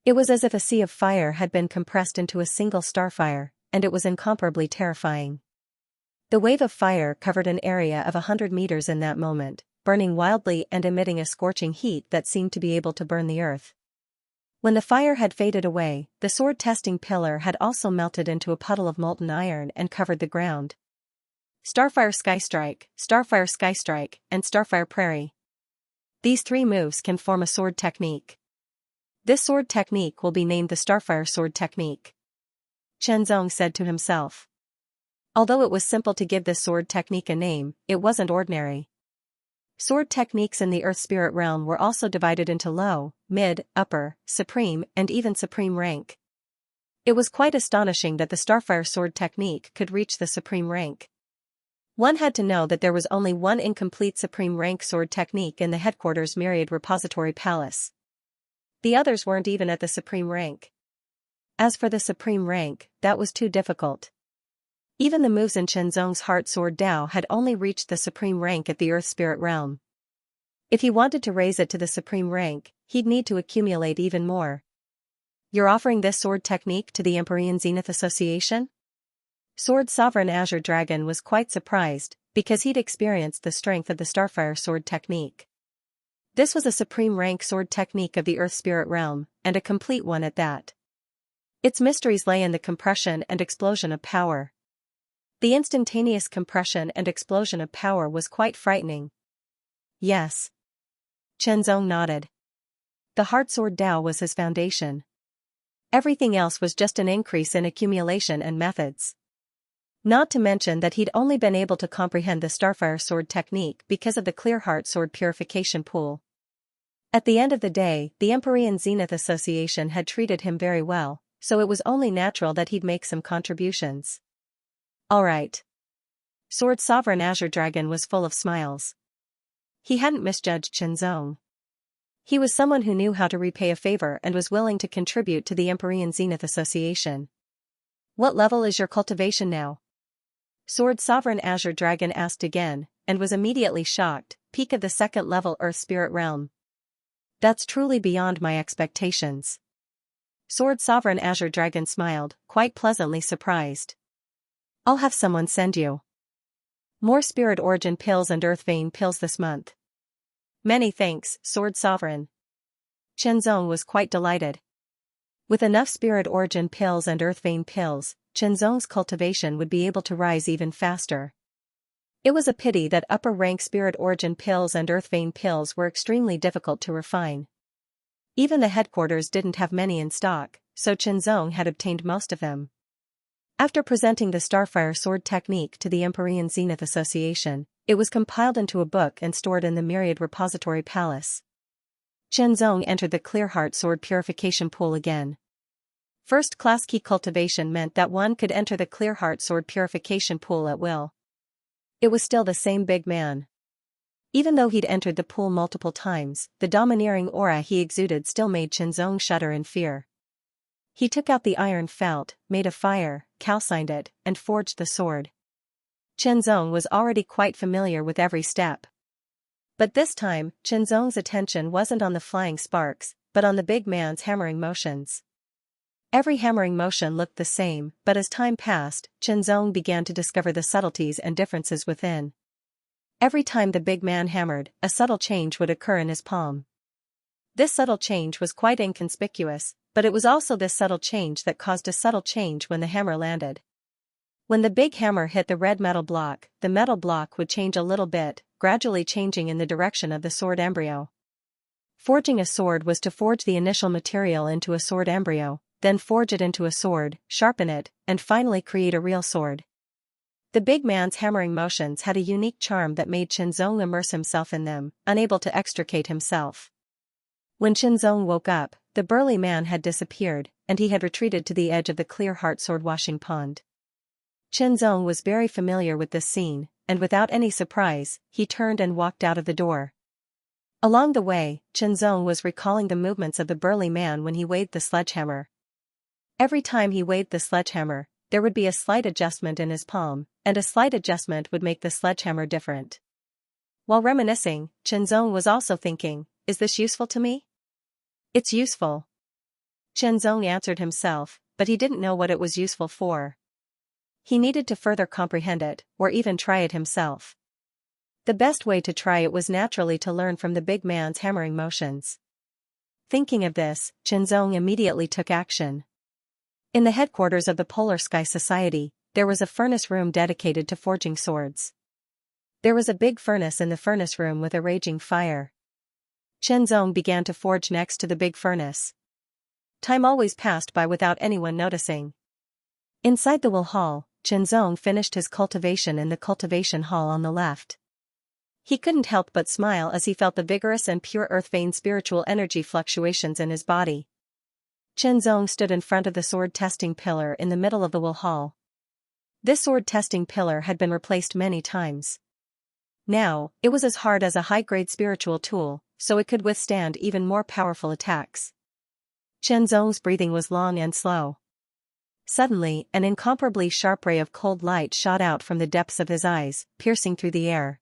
It was as if a sea of fire had been compressed into a single starfire, and it was incomparably terrifying. The wave of fire covered an area of 100 meters in that moment, burning wildly and emitting a scorching heat that seemed to be able to burn the earth. When the fire had faded away, the sword-testing pillar had also melted into a puddle of molten iron and covered the ground. Starfire Skystrike, Starfire Skystrike, and Starfire Prairie. These three moves can form a sword technique. This sword technique will be named the Starfire Sword Technique. Chen Zong said to himself. Although it was simple to give this sword technique a name, it wasn't ordinary. Sword techniques in the Earth Spirit realm were also divided into low, mid, upper, supreme, and even supreme rank. It was quite astonishing that the Starfire sword technique could reach the supreme rank. One had to know that there was only one incomplete supreme rank sword technique in the headquarters Myriad Repository Palace. The others weren't even at the supreme rank. As for the supreme rank, that was too difficult. Even the moves in Chen Zong's Heart Sword Dao had only reached the supreme rank at the Earth Spirit realm. If he wanted to raise it to the supreme rank, he'd need to accumulate even more. You're offering this sword technique to the Empyrean Zenith Association? Sword Sovereign Azure Dragon was quite surprised, because he'd experienced the strength of the Starfire sword technique. This was a supreme rank sword technique of the Earth Spirit realm, and a complete one at that. Its mysteries lay in the compression and explosion of power. The instantaneous compression and explosion of power was quite frightening. Yes. Chen Zong nodded. The Heart Sword Dao was his foundation. Everything else was just an increase in accumulation and methods. Not to mention that he'd only been able to comprehend the Starfire sword technique because of the Clear Heart sword purification pool. At the end of the day, the Empyrean Zenith Association had treated him very well, so it was only natural that he'd make some contributions. Alright. Sword Sovereign Azure Dragon was full of smiles. He hadn't misjudged Chen Zong. He was someone who knew how to repay a favor and was willing to contribute to the Empyrean Zenith Association. What level is your cultivation now? Sword Sovereign Azure Dragon asked again, and was immediately shocked. Peak of the second level Earth Spirit realm. That's truly beyond my expectations. Sword Sovereign Azure Dragon smiled, quite pleasantly surprised. I'll have someone send you more Spirit Origin pills and Earth Vein pills this month. Many thanks, Sword Sovereign. Chen Zong was quite delighted. With enough Spirit Origin pills and Earth Vein pills, Chen Zong's cultivation would be able to rise even faster. It was a pity that upper-rank Spirit Origin pills and Earth Vein pills were extremely difficult to refine. Even the headquarters didn't have many in stock, so Chen Zong had obtained most of them. After presenting the Starfire sword technique to the Empyrean Zenith Association, it was compiled into a book and stored in the Myriad Repository Palace. Chen Zong entered the Clear Heart sword purification pool again. First-class key cultivation meant that one could enter the Clear Heart sword purification pool at will. It was still the same big man. Even though he'd entered the pool multiple times, the domineering aura he exuded still made Chen Zong shudder in fear. He took out the iron felt, made a fire, calcined it, and forged the sword. Chen Zong was already quite familiar with every step. But this time, Chen Zong's attention wasn't on the flying sparks, but on the big man's hammering motions. Every hammering motion looked the same, but as time passed, Chen Zong began to discover the subtleties and differences within. Every time the big man hammered, a subtle change would occur in his palm. This subtle change was quite inconspicuous, but it was also this subtle change that caused a subtle change when the hammer landed. When the big hammer hit the red metal block, the metal block would change a little bit, gradually changing in the direction of the sword embryo. Forging a sword was to forge the initial material into a sword embryo, then forge it into a sword, sharpen it, and finally create a real sword. The big man's hammering motions had a unique charm that made Chen Zong immerse himself in them, unable to extricate himself. When Chen Zong woke up, the burly man had disappeared, and he had retreated to the edge of the Clear Heart sword washing pond. Chen Zong was very familiar with this scene, and without any surprise, he turned and walked out of the door. Along the way, Chen Zong was recalling the movements of the burly man when he waved the sledgehammer. Every time he waved the sledgehammer, there would be a slight adjustment in his palm, and a slight adjustment would make the sledgehammer different. While reminiscing, Chen Zong was also thinking, is this useful to me? It's useful. Chen Zong answered himself, but he didn't know what it was useful for. He needed to further comprehend it, or even try it himself. The best way to try it was naturally to learn from the big man's hammering motions. Thinking of this, Chen Zong immediately took action. In the headquarters of the Polar Sky Society, there was a furnace room dedicated to forging swords. There was a big furnace in the furnace room with a raging fire. Chen Zong began to forge next to the big furnace. Time always passed by without anyone noticing. Inside the Will Hall, Chenzong finished his cultivation in the cultivation hall on the left. He couldn't help but smile as he felt the vigorous and pure earth vein spiritual energy fluctuations in his body. Chenzong stood in front of the sword testing pillar in the middle of the Will Hall. This sword testing pillar had been replaced many times. Now, it was as hard as a high-grade spiritual tool, so it could withstand even more powerful attacks. Chenzong's breathing was long and slow. Suddenly, an incomparably sharp ray of cold light shot out from the depths of his eyes, piercing through the air.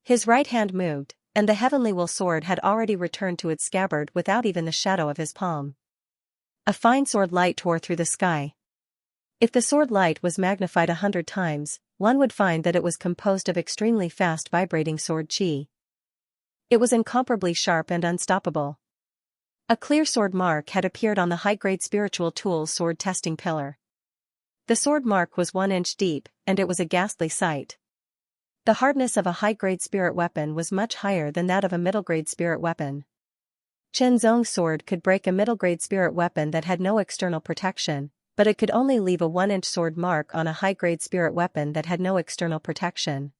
His right hand moved, and the heavenly will sword had already returned to its scabbard without even the shadow of his palm. A fine sword light tore through the sky. If the sword light was magnified 100 times, one would find that it was composed of extremely fast vibrating sword chi. It was incomparably sharp and unstoppable. A clear sword mark had appeared on the high-grade spiritual tool's sword testing pillar. The sword mark was 1 inch deep, and it was a ghastly sight. The hardness of a high-grade spirit weapon was much higher than that of a middle-grade spirit weapon. Chenzong's sword could break a middle-grade spirit weapon that had no external protection, but it could only leave a 1-inch sword mark on a high-grade spirit weapon that had no external protection.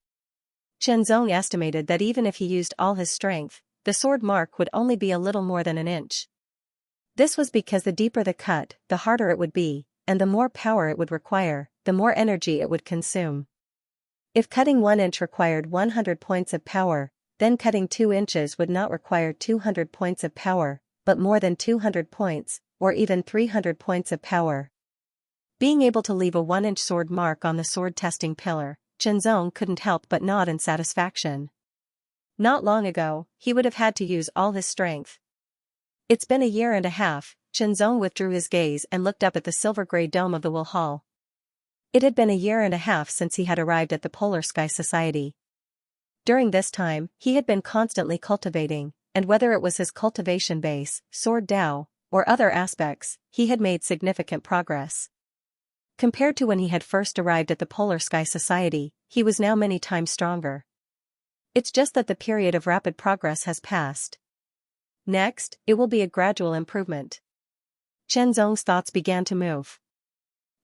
Chenzong estimated that even if he used all his strength, the sword mark would only be a little more than 1 inch. This was because the deeper the cut, the harder it would be, and the more power it would require, the more energy it would consume. If cutting 1 inch required 100 points of power, then cutting 2 inches would not require 200 points of power, but more than 200 points, or even 300 points of power. Being able to leave a 1-inch sword mark on the sword testing pillar, Chenzong couldn't help but nod in satisfaction. Not long ago, he would have had to use all his strength. It's been a year and a half. Chenzong withdrew his gaze and looked up at the silver-gray dome of the Will Hall. It had been a year and a half since he had arrived at the Polar Sky Society. During this time, he had been constantly cultivating, and whether it was his cultivation base, sword Dao, or other aspects, he had made significant progress. Compared to when he had first arrived at the Polar Sky Society, he was now many times stronger. It's just that the period of rapid progress has passed. Next, it will be a gradual improvement. Chenzong's thoughts began to move.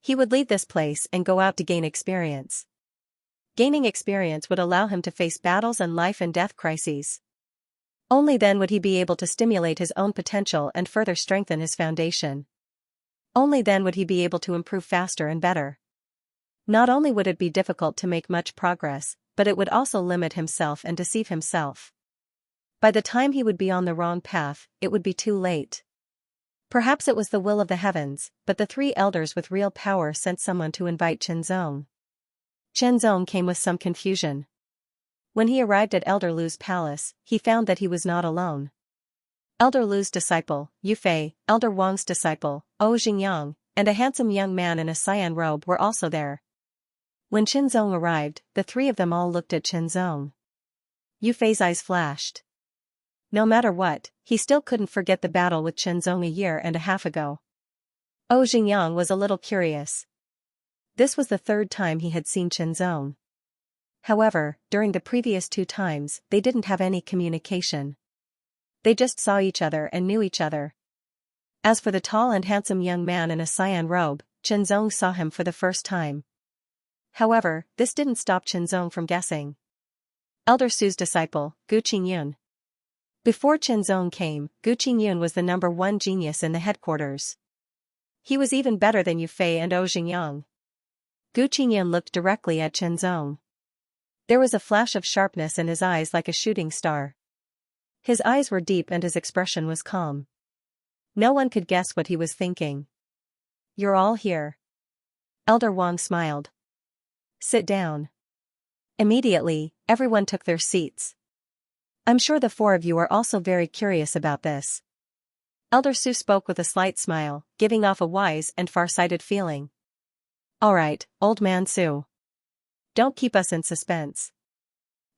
He would leave this place and go out to gain experience. Gaining experience would allow him to face battles and life and death crises. Only then would he be able to stimulate his own potential and further strengthen his foundation. Only then would he be able to improve faster and better. Not only would it be difficult to make much progress, but it would also limit himself and deceive himself. By the time he would be on the wrong path, it would be too late. Perhaps it was the will of the heavens, but the 3 elders with real power sent someone to invite Chenzong. Chenzong came with some confusion. When he arrived at Elder Lu's palace, he found that he was not alone. Elder Lu's disciple, Yu Fei, Elder Wang's disciple, Xianxia, and a handsome young man in a cyan robe were also there. When Chenzong arrived, the 3 of them all looked at Chenzong. Yu Fei's eyes flashed. No matter what, he still couldn't forget the battle with Chenzong a year and a half ago. Xianxia was a little curious. This was the 3rd time he had seen Chenzong. However, during the previous 2 times, they didn't have any communication. They just saw each other and knew each other. As for the tall and handsome young man in a cyan robe, Chenzong saw him for the first time. However, this didn't stop Chenzong from guessing. Elder Su's disciple, Gu Qingyun. Before Chenzong came, Gu Qingyun was the #1 genius in the headquarters. He was even better than Yu Fei and Xianxia. Gu Qingyun looked directly at Chenzong. There was a flash of sharpness in his eyes like a shooting star. His eyes were deep and his expression was calm. No one could guess what he was thinking. "You're all here." Elder Wang smiled. "Sit down." Immediately, everyone took their seats. "I'm sure the 4 of you are also very curious about this." Elder Su spoke with a slight smile, giving off a wise and far-sighted feeling. "All right, old man Su. Don't keep us in suspense."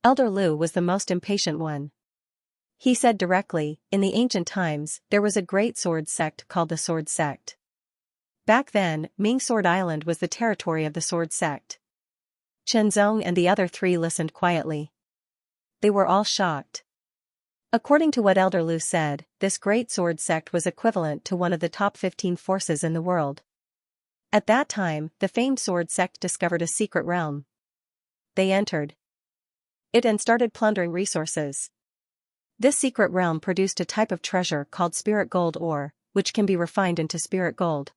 Elder Lu was the most impatient one. He said directly, "In the ancient times, there was a great sword sect called the Sword Sect. Back then, Ming Sword Island was the territory of the Sword Sect." Chenzong and the other 3 listened quietly. They were all shocked. According to what Elder Lu said, this great sword sect was equivalent to one of the top 15 forces in the world. At that time, the famed sword sect discovered a secret realm. They entered it and started plundering resources. This secret realm produced a type of treasure called spirit gold ore, which can be refined into spirit gold.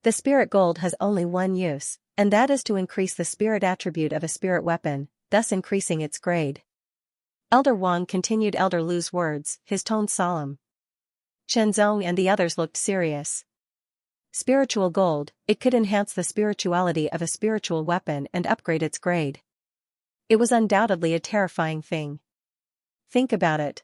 The spirit gold has only one use, and that is to increase the spirit attribute of a spirit weapon, thus increasing its grade. Elder Wang continued Elder Lu's words, his tone solemn. Shenzong and the others looked serious. Spiritual gold, it could enhance the spirituality of a spiritual weapon and upgrade its grade. It was undoubtedly a terrifying thing. Think about it.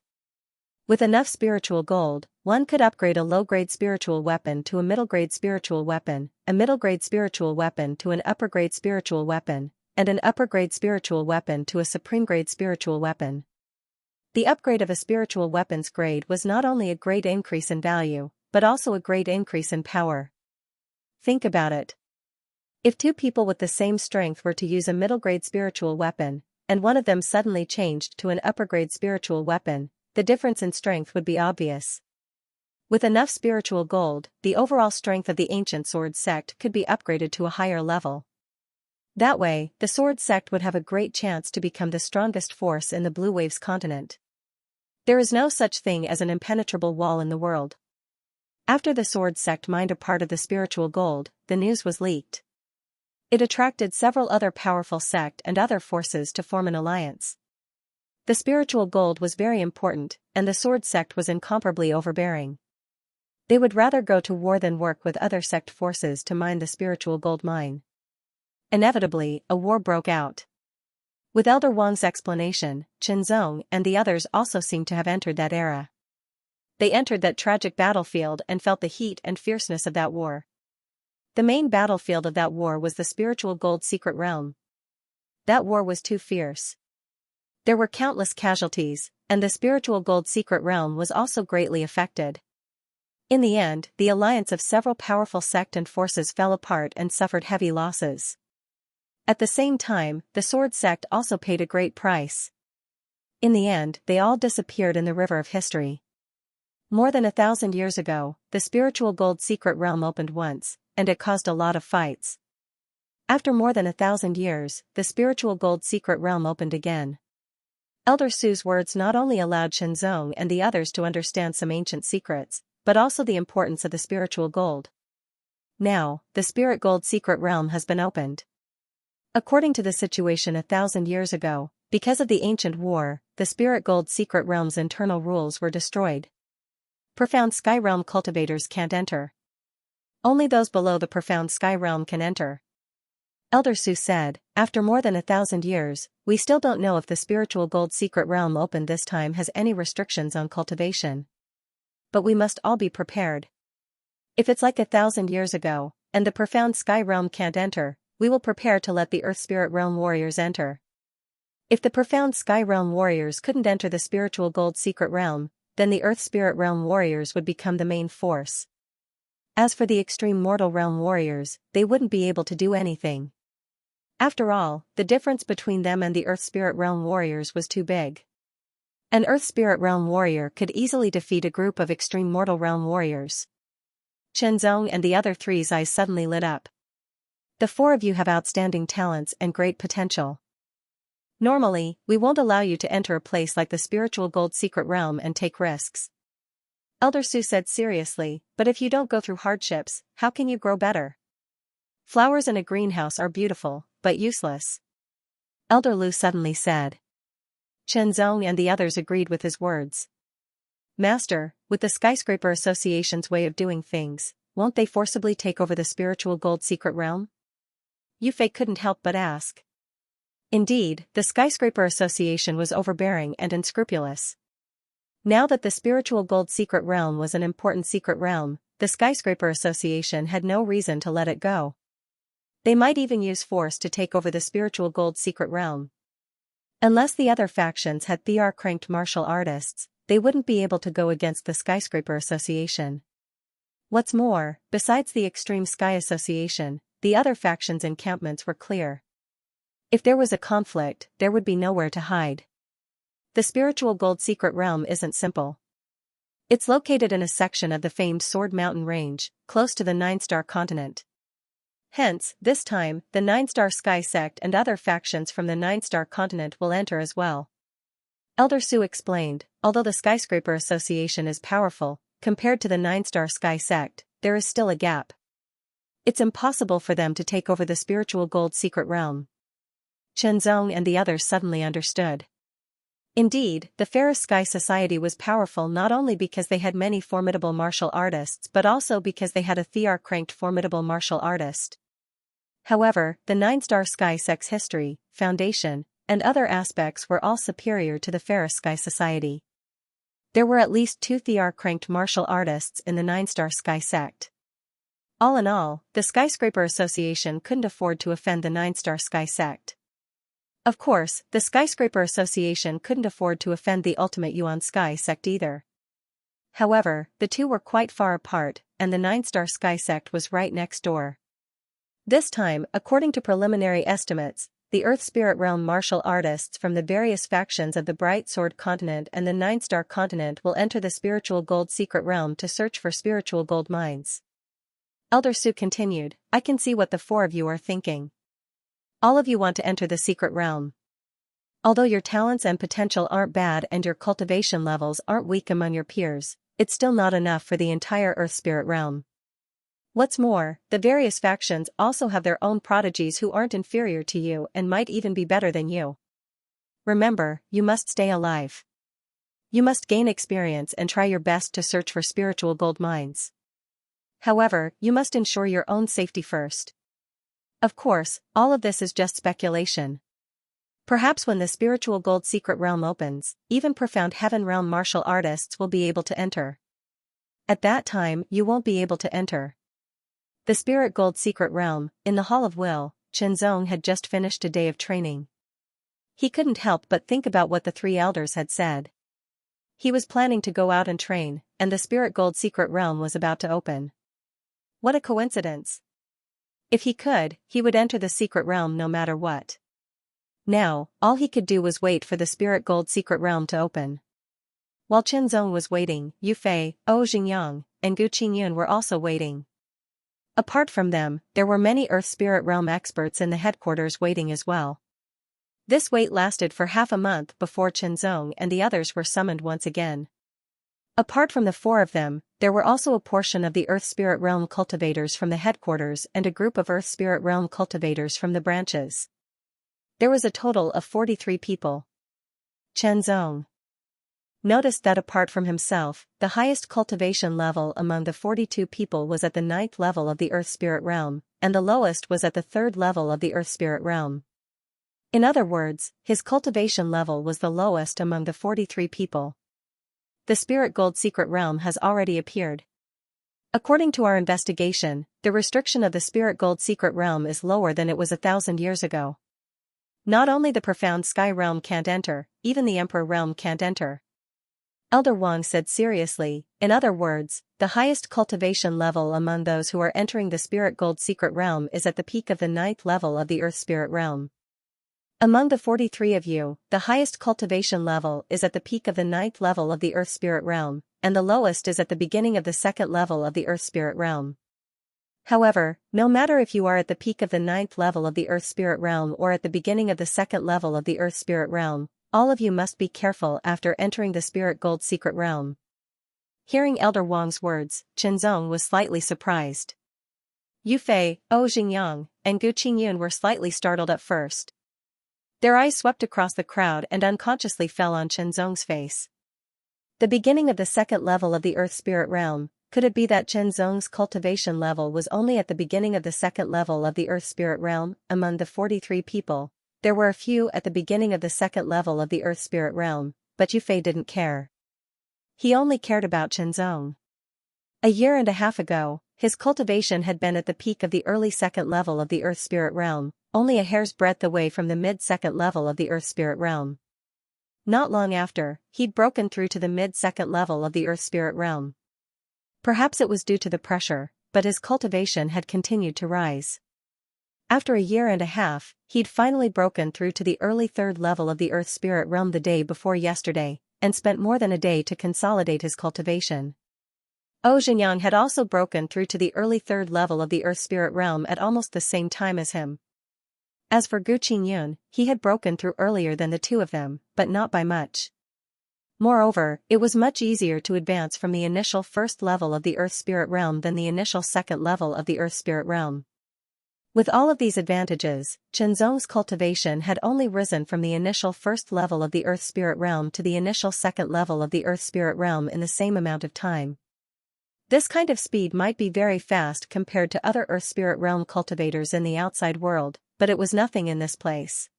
With enough spiritual gold, one could upgrade a low-grade spiritual weapon to a middle-grade spiritual weapon, a middle-grade spiritual weapon to an upper-grade spiritual weapon, and an upper-grade spiritual weapon to a supreme-grade spiritual weapon. The upgrade of a spiritual weapon's grade was not only a great increase in value, but also a great increase in power. Think about it. If two people with the same strength were to use a middle-grade spiritual weapon, and one of them suddenly changed to an upper-grade spiritual weapon, the difference in strength would be obvious. With enough spiritual gold, the overall strength of the ancient sword sect could be upgraded to a higher level. That way, the sword sect would have a great chance to become the strongest force in the Blue Waves continent. There is no such thing as an impenetrable wall in the world. After the sword sect mined a part of the spiritual gold, the news was leaked. It attracted several other powerful sect and other forces to form an alliance. The spiritual gold was very important, and the sword sect was incomparably overbearing. They would rather go to war than work with other sect forces to mine the spiritual gold mine. Inevitably, a war broke out. With Elder Wang's explanation, Qinzong and the others also seemed to have entered that era. They entered that tragic battlefield and felt the heat and fierceness of that war. The main battlefield of that war was the spiritual gold secret realm. That war was too fierce. There were countless casualties, and the spiritual gold secret realm was also greatly affected. In the end, the alliance of several powerful sect and forces fell apart and suffered heavy losses. At the same time, the sword sect also paid a great price. In the end, they all disappeared in the river of history. More than 1,000 years ago, the spiritual gold secret realm opened once, and it caused a lot of fights. After more than 1,000 years, the spiritual gold secret realm opened again. Elder Su's words not only allowed Shenzong and the others to understand some ancient secrets, but also the importance of the spiritual gold. Now, the spirit gold secret realm has been opened. According to the situation 1,000 years ago, because of the ancient war, the spirit gold secret realm's internal rules were destroyed. Profound Sky Realm cultivators can't enter. Only those below the Profound Sky Realm can enter. Elder Su said, after more than 1,000 years, we still don't know if the spiritual gold secret realm opened this time has any restrictions on cultivation. But we must all be prepared. If it's like 1,000 years ago, and the Profound Sky Realm can't enter, we will prepare to let the Earth Spirit Realm warriors enter. If the Profound Sky Realm warriors couldn't enter the spiritual gold secret realm, then the Earth Spirit Realm warriors would become the main force. As for the extreme mortal realm warriors, they wouldn't be able to do anything. After all, the difference between them and the Earth Spirit Realm warriors was too big. An Earth Spirit Realm warrior could easily defeat a group of extreme mortal realm warriors. Shenzong and the other three's eyes suddenly lit up. The four of you have outstanding talents and great potential. Normally, we won't allow you to enter a place like the spiritual gold secret realm and take risks. Elder Su said seriously, but if you don't go through hardships, how can you grow better? Flowers in a greenhouse are beautiful, but useless. Elder Lu suddenly said. Shenzong and the others agreed with his words. Master, with the Skyscraper Association's way of doing things, won't they forcibly take over the spiritual gold secret realm? Yufei couldn't help but ask. Indeed, the Skyscraper Association was overbearing and unscrupulous. Now that the spiritual gold secret realm was an important secret realm, the Skyscraper Association had no reason to let it go. They might even use force to take over the spiritual gold secret realm. Unless the other factions had cranked martial artists, they wouldn't be able to go against the Skyscraper Association. What's more, besides the Extreme Sky Association, the other factions' encampments were clear. If there was a conflict, there would be nowhere to hide. The spiritual gold secret realm isn't simple. It's located in a section of the famed Sword Mountain Range, close to the Nine-Star continent. Hence, this time, the 9-star Sky Sect and other factions from the 9-star continent will enter as well. Elder Su explained, although the Skyscraper Association is powerful, compared to the 9-star Sky Sect, there is still a gap. It's impossible for them to take over the spiritual gold secret realm. Chenzong and the others suddenly understood. Indeed, the Ferris Sky Society was powerful not only because they had many formidable martial artists but also because they had a Thear-cranked formidable martial artist. However, the 9-star Sky Sect's history, foundation, and other aspects were all superior to the Ferris Sky Society. There were at least 2 Thear-cranked martial artists in the 9-star Sky Sect. All in all, the Skyscraper Association couldn't afford to offend the 9-star Sky Sect. Of course, the Skyscraper Association couldn't afford to offend the Ultimate Yuan Sky Sect either. However, the two were quite far apart, and the 9-star Sky Sect was right next door. This time, according to preliminary estimates, the Earth Spirit Realm martial artists from the various factions of the Bright Sword Continent and the 9-star Continent will enter the Spiritual Gold Secret Realm to search for spiritual gold mines. Elder Su continued, I can see what the 4 of you are thinking. All of you want to enter the secret realm. Although your talents and potential aren't bad and your cultivation levels aren't weak among your peers, it's still not enough for the entire Earth Spirit Realm. What's more, the various factions also have their own prodigies who aren't inferior to you and might even be better than you. Remember, you must stay alive. You must gain experience and try your best to search for spiritual gold mines. However, you must ensure your own safety first. Of course, all of this is just speculation. Perhaps when the spiritual gold secret realm opens, even profound heaven realm martial artists will be able to enter. At that time, you won't be able to enter. The spirit gold secret realm, in the Hall of Will, Chenzong had just finished a day of training. He couldn't help but think about what the 3 elders had said. He was planning to go out and train, and the spirit gold secret realm was about to open. What a coincidence! If he could, he would enter the secret realm no matter what. Now, all he could do was wait for the spirit gold secret realm to open. While Chenzong was waiting, Yu Fei, Xingyang, and Gu Qingyun were also waiting. Apart from them, there were many Earth Spirit Realm experts in the headquarters waiting as well. This wait lasted for half a month before Chenzong and the others were summoned once again. Apart from the 4 of them, there were also a portion of the Earth Spirit Realm cultivators from the headquarters and a group of Earth Spirit Realm cultivators from the branches. There was a total of 43 people. Chenzong noticed that apart from himself, the highest cultivation level among the 42 people was at the 9th level of the Earth Spirit Realm, and the lowest was at the 3rd level of the Earth Spirit Realm. In other words, his cultivation level was the lowest among the 43 people. The Spirit Gold Secret Realm has already appeared. According to our investigation, the restriction of the Spirit Gold Secret Realm is lower than it was 1,000 years ago. Not only the Profound Sky Realm can't enter, even the Emperor Realm can't enter. Elder Wang said seriously, in other words, the highest cultivation level among those who are entering the Spirit Gold Secret Realm is at the peak of the 9th level of the Earth Spirit Realm. Among the 43 of you, the highest cultivation level is at the peak of the 9th level of the Earth Spirit Realm, and the lowest is at the beginning of the 2nd level of the Earth Spirit Realm. However, no matter if you are at the peak of the 9th level of the Earth Spirit Realm or at the beginning of the 2nd level of the Earth Spirit Realm, all of you must be careful after entering the Spirit Gold Secret Realm. Hearing Elder Wang's words, Chenzong was slightly surprised. Yu Fei, Xingyang, and Gu Qingyun were slightly startled at first. Their eyes swept across the crowd and unconsciously fell on Chenzong's face. The beginning of the 2nd level of the Earth Spirit Realm, could it be that Chenzong's cultivation level was only at the beginning of the 2nd level of the Earth Spirit Realm? Among the 43 people, there were a few at the beginning of the 2nd level of the Earth Spirit Realm, but Yu Fei didn't care. He only cared about Chenzong. A year and a half ago, his cultivation had been at the peak of the early 2nd level of the Earth Spirit Realm, only a hair's breadth away from the mid-2nd level of the Earth Spirit Realm. Not long after, he'd broken through to the mid-2nd level of the Earth Spirit Realm. Perhaps it was due to the pressure, but his cultivation had continued to rise. After a year and a half, he'd finally broken through to the early 3rd level of the Earth Spirit Realm the day before yesterday, and spent more than a day to consolidate his cultivation. Xianxia had also broken through to the early third level of the Earth Spirit realm at almost the same time as him. As for Gu Qingyun, he had broken through earlier than the two of them, but not by much. Moreover, it was much easier to advance from the initial first level of the Earth Spirit realm than the initial second level of the Earth Spirit realm. With all of these advantages, Chenzong's cultivation had only risen from the initial first level of the Earth Spirit realm to the initial second level of the Earth Spirit realm in the same amount of time. This kind of speed might be very fast compared to other Earth Spirit realm cultivators in the outside world, but it was nothing in this place.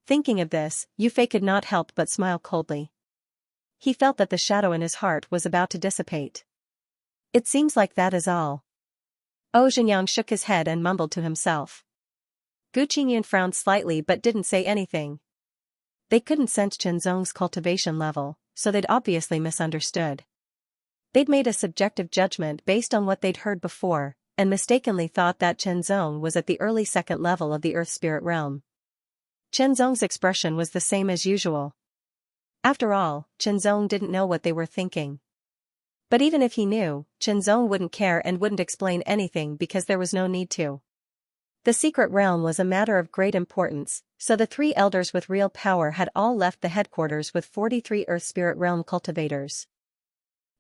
Thinking of this, Yufei could not help but smile coldly. He felt that the shadow in his heart was about to dissipate. It seems like that is all. Xianxia shook his head and mumbled to himself. Gu Qingyun frowned slightly but didn't say anything. They couldn't sense Chenzong's cultivation level, so they'd obviously misunderstood. They'd made a subjective judgment based on what they'd heard before, and mistakenly thought that Chenzong was at the early second level of the Earth Spirit realm. Chenzong's expression was the same as usual. After all, Chenzong didn't know what they were thinking. But even if he knew, Chenzong wouldn't care and wouldn't explain anything because there was no need to. The secret realm was a matter of great importance, so the three elders with real power had all left the headquarters with 43 Earth Spirit realm cultivators.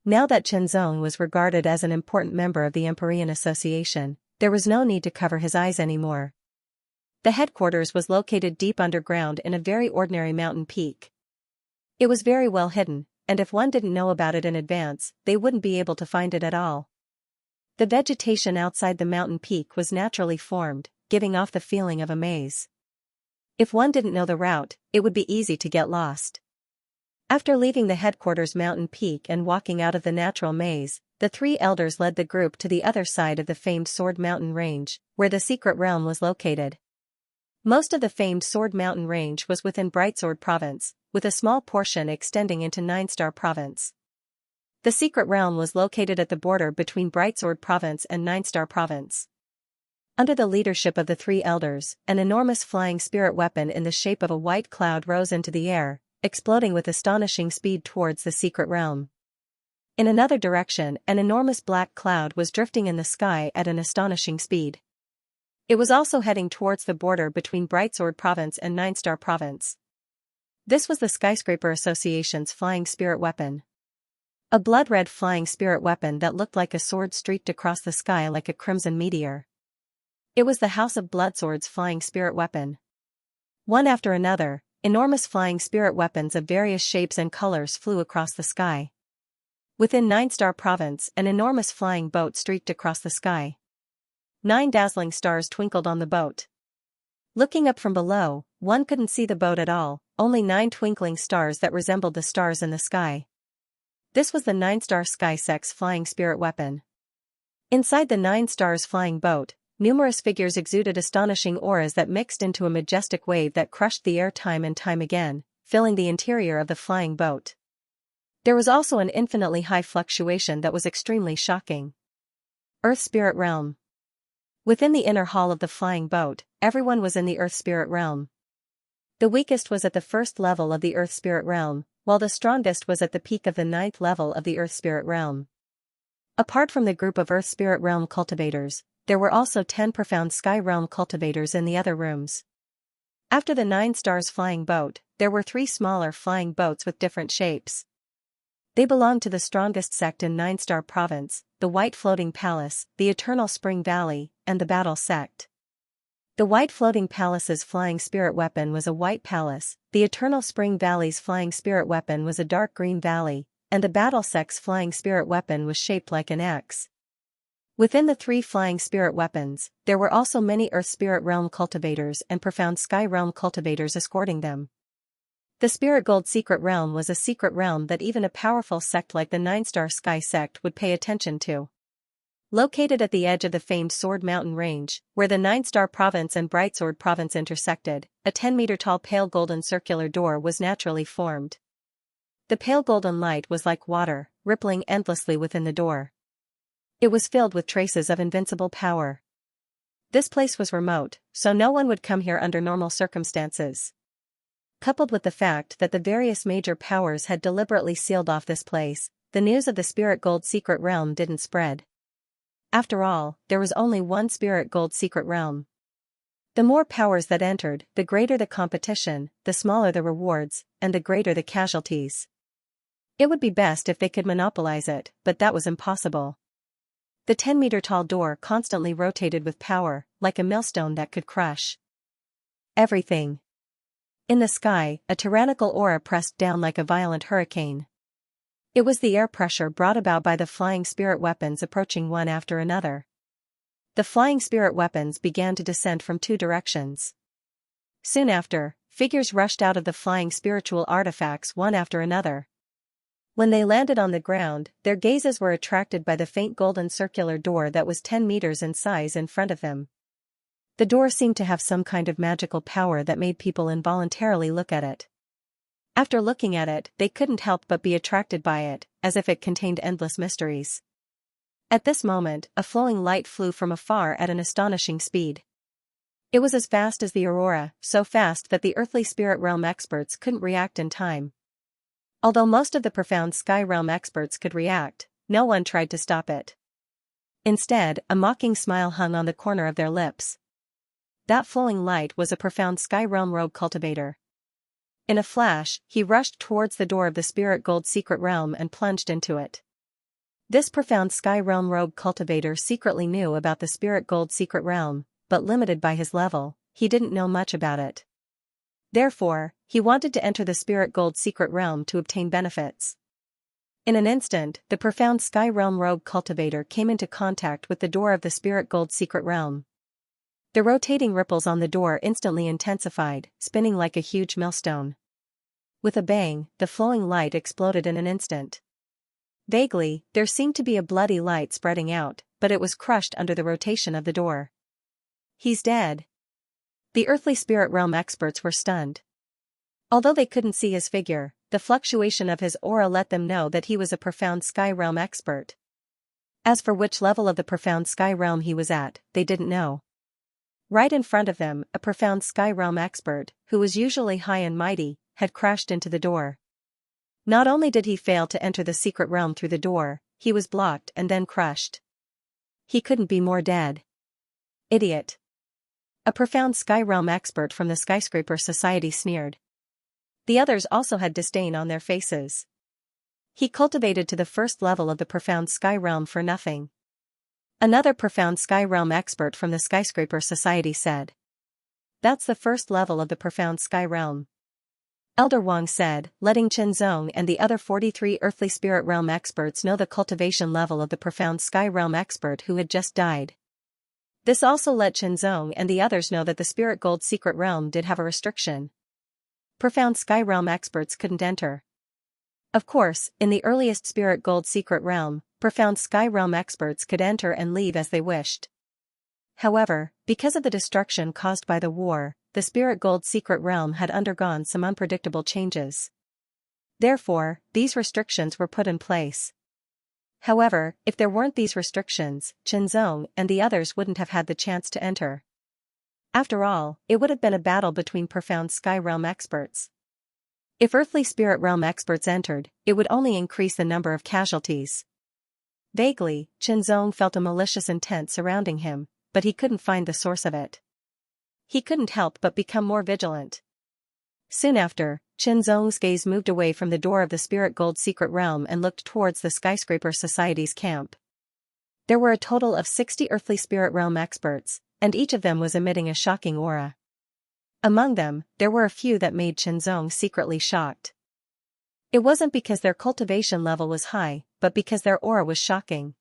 Now that Chenzong was regarded as an important member of the Empyrean Association, there was no need to cover his eyes anymore. The headquarters was located deep underground in a very ordinary mountain peak. It was very well hidden, and if one didn't know about it in advance, they wouldn't be able to find it at all. The vegetation outside the mountain peak was naturally formed, giving off the feeling of a maze. If one didn't know the route, it would be easy to get lost. After leaving the headquarters mountain peak and walking out of the natural maze, the three elders led the group to the other side of the famed Sword Mountain Range, where the secret realm was located. Most of the famed Sword Mountain Range was within Brightsword Province, with a small portion extending into Nine Star Province. The secret realm was located at the border between Brightsword Province and Nine Star Province. Under the leadership of the three elders, an enormous flying spirit weapon in the shape of a white cloud rose into the air, exploding with astonishing speed towards the secret realm. In another direction, an enormous black cloud was drifting in the sky at an astonishing speed. It was also heading towards the border between Brightsword Province and Nine Star Province. This was the Skyscraper Association's flying spirit weapon. A blood-red flying spirit weapon that looked like a sword streaked across the sky like a crimson meteor. It was the House of Bloodsword's flying spirit weapon. One after another, enormous flying spirit weapons of various shapes and colors flew across the sky. Within Nine Star Province, an enormous flying boat streaked across the sky. 9 dazzling stars twinkled on the boat. Looking up from below, one couldn't see the boat at all, only 9 twinkling stars that resembled the stars in the sky. This was the 9-star Sky-Sex flying spirit weapon. Inside the 9 stars flying boat, numerous figures exuded astonishing auras that mixed into a majestic wave that crushed the air time and time again, filling the interior of the flying boat. There was also an infinitely high fluctuation that was extremely shocking. Earth Spirit Realm. Within the inner hall of the flying boat, everyone was in the Earth Spirit Realm. The weakest was at the first level of the Earth Spirit Realm, while the strongest was at the peak of the 9th level of the Earth Spirit Realm. Apart from the group of Earth Spirit Realm cultivators, there were also 10 profound Sky Realm cultivators in the other rooms. After the 9 stars flying boat, there were 3 smaller flying boats with different shapes. They belonged to the strongest sect in 9 Star Province, the White Floating Palace, the Eternal Spring Valley, and the Battle Sect. The White Floating Palace's flying spirit weapon was a white palace, the Eternal Spring Valley's flying spirit weapon was a dark green valley, and the Battle Sect's flying spirit weapon was shaped like an X. Within the 3 flying spirit weapons, there were also many Earth Spirit Realm cultivators and profound Sky Realm cultivators escorting them. The Spirit Gold Secret Realm was a secret realm that even a powerful sect like the 9-star Sky Sect would pay attention to. Located at the edge of the famed Sword Mountain Range, where the 9-star Province and Brightsword Province intersected, a 10-meter-tall pale golden circular door was naturally formed. The pale golden light was like water, rippling endlessly within the door. It was filled with traces of invincible power. This place was remote, so no one would come here under normal circumstances. Coupled with the fact that the various major powers had deliberately sealed off this place, the news of the spirit gold secret realm didn't spread. After all, there was only one spirit gold secret realm. The more powers that entered, the greater the competition, the smaller the rewards, and the greater the casualties. It would be best if they could monopolize it, but that was impossible. The 10-meter-tall door constantly rotated with power, like a millstone that could crush everything. In the sky, a tyrannical aura pressed down like a violent hurricane. It was the air pressure brought about by the flying spirit weapons approaching one after another. The flying spirit weapons began to descend from two directions. Soon after, figures rushed out of the flying spiritual artifacts one after another. When they landed on the ground, their gazes were attracted by the faint golden circular door that was 10 meters in size in front of them. The door seemed to have some kind of magical power that made people involuntarily look at it. After looking at it, they couldn't help but be attracted by it, as if it contained endless mysteries. At this moment, a flowing light flew from afar at an astonishing speed. It was as fast as the aurora, so fast that the earthly spirit realm experts couldn't react in time. Although most of the profound sky realm experts could react, no one tried to stop it. Instead, a mocking smile hung on the corner of their lips. That flowing light was a profound sky realm rogue cultivator. In a flash, he rushed towards the door of the spirit gold secret realm and plunged into it. This profound sky realm rogue cultivator secretly knew about the spirit gold secret realm, but limited by his level, he didn't know much about it. Therefore, he wanted to enter the spirit gold secret realm to obtain benefits. In an instant, the profound sky realm rogue cultivator came into contact with the door of the spirit gold secret realm. The rotating ripples on the door instantly intensified, spinning like a huge millstone. With a bang, the flowing light exploded in an instant. Vaguely, there seemed to be a bloody light spreading out, but it was crushed under the rotation of the door. He's dead. The earthly spirit realm experts were stunned. Although they couldn't see his figure, the fluctuation of his aura let them know that he was a profound sky realm expert. As for which level of the profound sky realm he was at, they didn't know. Right in front of them, a profound sky realm expert, who was usually high and mighty, had crashed into the door. Not only did he fail to enter the secret realm through the door, he was blocked and then crushed. He couldn't be more dead. Idiot. A profound sky realm expert from the skyscraper society sneered. The others also had disdain on their faces. He cultivated to the first level of the profound sky realm for nothing. Another profound sky realm expert from the skyscraper society said. That's the first level of the profound sky realm. Elder Wang said, letting Chenzong and the other 43 earthly spirit realm experts know the cultivation level of the profound sky realm expert who had just died. This also let Chenzong and the others know that the spirit gold secret realm did have a restriction. Profound sky realm experts couldn't enter. Of course, in the earliest spirit gold secret realm, profound sky realm experts could enter and leave as they wished. However, because of the destruction caused by the war, the spirit gold secret realm had undergone some unpredictable changes. Therefore, these restrictions were put in place. However, if there weren't these restrictions, Chenzong and the others wouldn't have had the chance to enter. After all, it would have been a battle between profound sky realm experts. If earthly spirit realm experts entered, it would only increase the number of casualties. Vaguely, Chenzong felt a malicious intent surrounding him, but he couldn't find the source of it. He couldn't help but become more vigilant. Soon after, Chenzong's gaze moved away from the door of the spirit gold secret realm and looked towards the skyscraper society's camp. There were a total of 60 earthly spirit realm experts, and each of them was emitting a shocking aura. Among them, there were a few that made Chenzong secretly shocked. It wasn't because their cultivation level was high, but because their aura was shocking.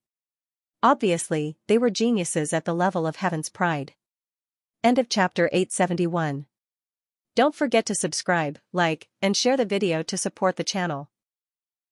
Obviously, they were geniuses at the level of Heaven's Pride. End of chapter 871. Don't forget to subscribe, like, and share the video to support the channel.